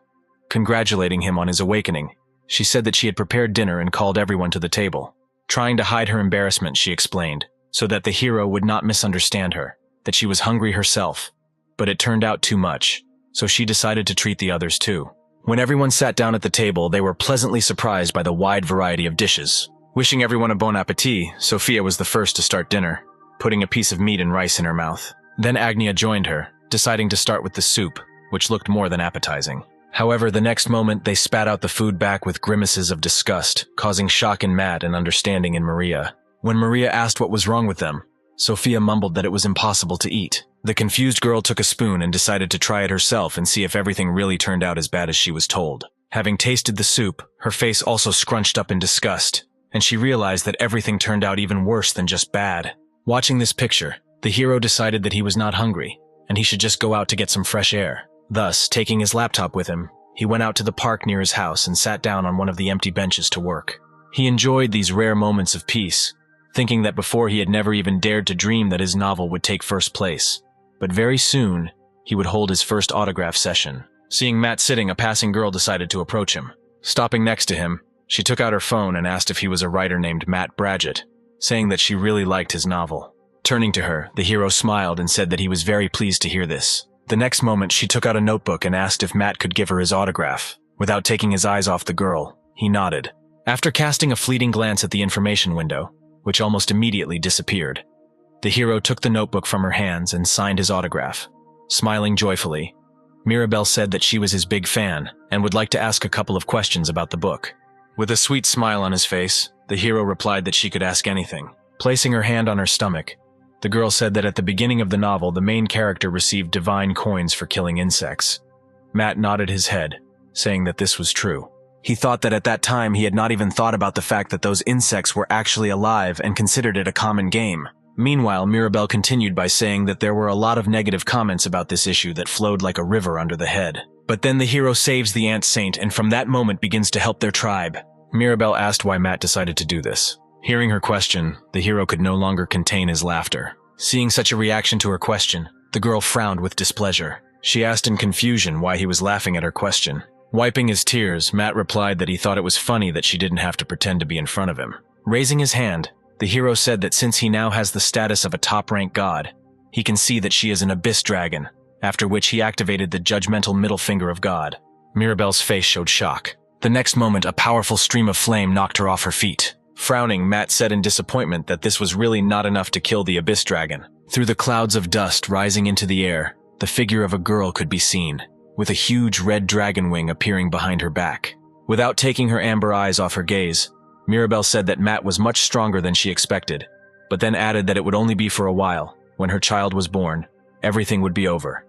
Congratulating him on his awakening, she said that she had prepared dinner and called everyone to the table. Trying to hide her embarrassment, she explained, so that the hero would not misunderstand her, that she was hungry herself. But it turned out too much, so she decided to treat the others too. When everyone sat down at the table, they were pleasantly surprised by the wide variety of dishes. Wishing everyone a bon appetit, Sophia was the first to start dinner, putting a piece of meat and rice in her mouth. Then Agnia joined her, deciding to start with the soup, which looked more than appetizing. However, the next moment they spat out the food back with grimaces of disgust, causing shock in Matt and understanding in Maria. When Maria asked what was wrong with them, Sophia mumbled that it was impossible to eat. The confused girl took a spoon and decided to try it herself and see if everything really turned out as bad as she was told. Having tasted the soup, her face also scrunched up in disgust, and she realized that everything turned out even worse than just bad. Watching this picture, the hero decided that he was not hungry, and he should just go out to get some fresh air. Thus, taking his laptop with him, he went out to the park near his house and sat down on one of the empty benches to work. He enjoyed these rare moments of peace, thinking that before he had never even dared to dream that his novel would take first place. But very soon, he would hold his first autograph session. Seeing Matt sitting, a passing girl decided to approach him. Stopping next to him, she took out her phone and asked if he was a writer named Matt Bradgett, saying that she really liked his novel. Turning to her, the hero smiled and said that he was very pleased to hear this. The next moment, she took out a notebook and asked if Matt could give her his autograph. Without taking his eyes off the girl, he nodded. After casting a fleeting glance at the information window, which almost immediately disappeared, the hero took the notebook from her hands and signed his autograph. Smiling joyfully, Mirabelle said that she was his big fan and would like to ask a couple of questions about the book. With a sweet smile on his face, the hero replied that she could ask anything. Placing her hand on her stomach, the girl said that at the beginning of the novel, the main character received divine coins for killing insects. Matt nodded his head, saying that this was true. He thought that at that time he had not even thought about the fact that those insects were actually alive and considered it a common game. Meanwhile, Mirabelle continued by saying that there were a lot of negative comments about this issue that flowed like a river under the head. But then the hero saves the ant saint and from that moment begins to help their tribe. Mirabelle asked why Matt decided to do this. Hearing her question, the hero could no longer contain his laughter. Seeing such a reaction to her question, the girl frowned with displeasure. She asked in confusion why he was laughing at her question. Wiping his tears, Matt replied that he thought it was funny that she didn't have to pretend to be in front of him. Raising his hand, the hero said that since he now has the status of a top-ranked god, he can see that she is an abyss dragon, after which he activated the judgmental middle finger of God. Mirabelle's face showed shock. The next moment, a powerful stream of flame knocked her off her feet. Frowning, Matt said in disappointment that this was really not enough to kill the abyss dragon. Through the clouds of dust rising into the air, the figure of a girl could be seen, with a huge red dragon wing appearing behind her back. Without taking her amber eyes off her gaze, Mirabelle said that Matt was much stronger than she expected, but then added that it would only be for a while. When her child was born, everything would be over.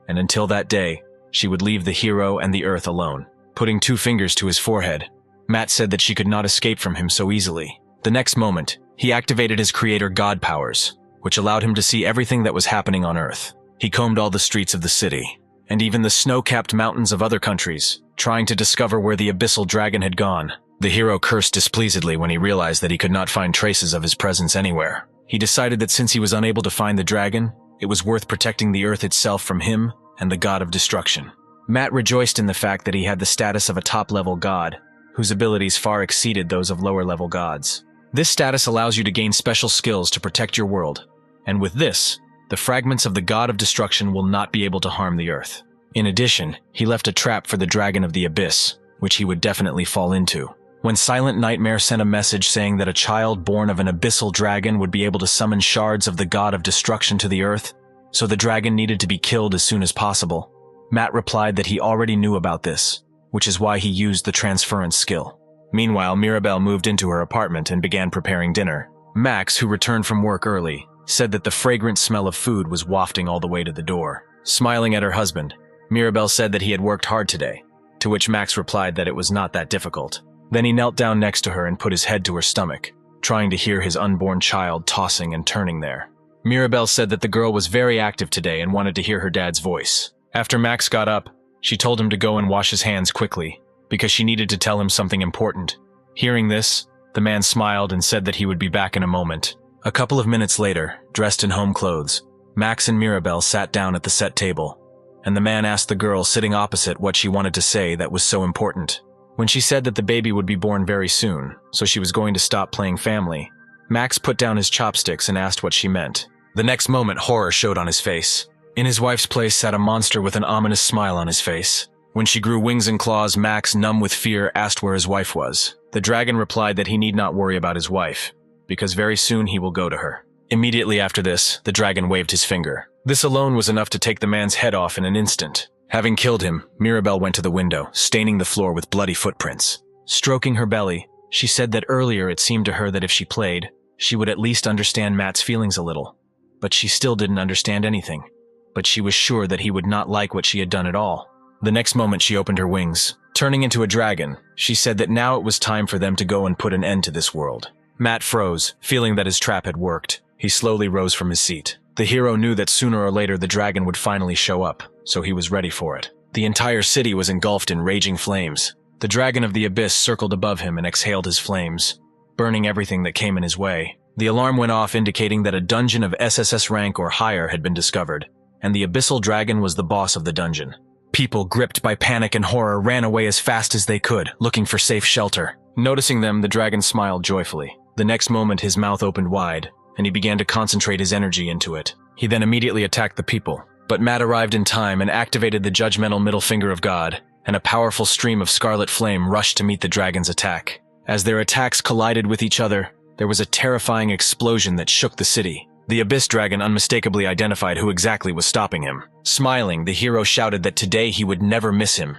And until that day, she would leave the hero and the earth alone. Putting 2 fingers to his forehead, Matt said that she could not escape from him so easily. The next moment, he activated his creator god powers, which allowed him to see everything that was happening on Earth. He combed all the streets of the city, and even the snow-capped mountains of other countries, trying to discover where the abyssal dragon had gone. The hero cursed displeasedly when he realized that he could not find traces of his presence anywhere. He decided that since he was unable to find the dragon, it was worth protecting the Earth itself from him and the god of destruction. Matt rejoiced in the fact that he had the status of a top-level god, whose abilities far exceeded those of lower-level gods. This status allows you to gain special skills to protect your world, and with this, the fragments of the god of destruction will not be able to harm the Earth. In addition, he left a trap for the dragon of the abyss, which he would definitely fall into. When Silent Nightmare sent a message saying that a child born of an abyssal dragon would be able to summon shards of the god of destruction to the Earth, so the dragon needed to be killed as soon as possible, Matt replied that he already knew about this, which is why he used the transference skill. Meanwhile, Mirabelle moved into her apartment and began preparing dinner. Max, who returned from work early, said that the fragrant smell of food was wafting all the way to the door. Smiling at her husband, Mirabelle said that he had worked hard today, to which Max replied that it was not that difficult. Then he knelt down next to her and put his head to her stomach, trying to hear his unborn child tossing and turning there. Mirabelle said that the girl was very active today and wanted to hear her dad's voice. After Max got up, she told him to go and wash his hands quickly, because she needed to tell him something important. Hearing this, the man smiled and said that he would be back in a moment. A couple of minutes later, dressed in home clothes, Max and Mirabelle sat down at the set table, and the man asked the girl sitting opposite what she wanted to say that was so important. When she said that the baby would be born very soon, so she was going to stop playing family, Max put down his chopsticks and asked what she meant. The next moment, horror showed on his face. In his wife's place sat a monster with an ominous smile on his face. When she grew wings and claws, Max, numb with fear, asked where his wife was. The dragon replied that he need not worry about his wife, because very soon he will go to her. Immediately after this, the dragon waved his finger. This alone was enough to take the man's head off in an instant. Having killed him, Mirabelle went to the window, staining the floor with bloody footprints. Stroking her belly, she said that earlier it seemed to her that if she played, she would at least understand Matt's feelings a little. But she still didn't understand anything. But she was sure that he would not like what she had done at all. The next moment she opened her wings. Turning into a dragon, she said that now it was time for them to go and put an end to this world. Matt froze, feeling that his trap had worked. He slowly rose from his seat. The hero knew that sooner or later the dragon would finally show up, so he was ready for it. The entire city was engulfed in raging flames. The dragon of the abyss circled above him and exhaled his flames, burning everything that came in his way. The alarm went off indicating that a dungeon of SSS-Rank or higher had been discovered, and the abyssal dragon was the boss of the dungeon. People, gripped by panic and horror, ran away as fast as they could, looking for safe shelter. Noticing them, the dragon smiled joyfully. The next moment his mouth opened wide, and he began to concentrate his energy into it. He then immediately attacked the people, but Matt arrived in time and activated the judgmental middle finger of God, and a powerful stream of scarlet flame rushed to meet the dragon's attack. As their attacks collided with each other, there was a terrifying explosion that shook the city. The abyss dragon unmistakably identified who exactly was stopping him. Smiling, the hero shouted that today he would never miss him,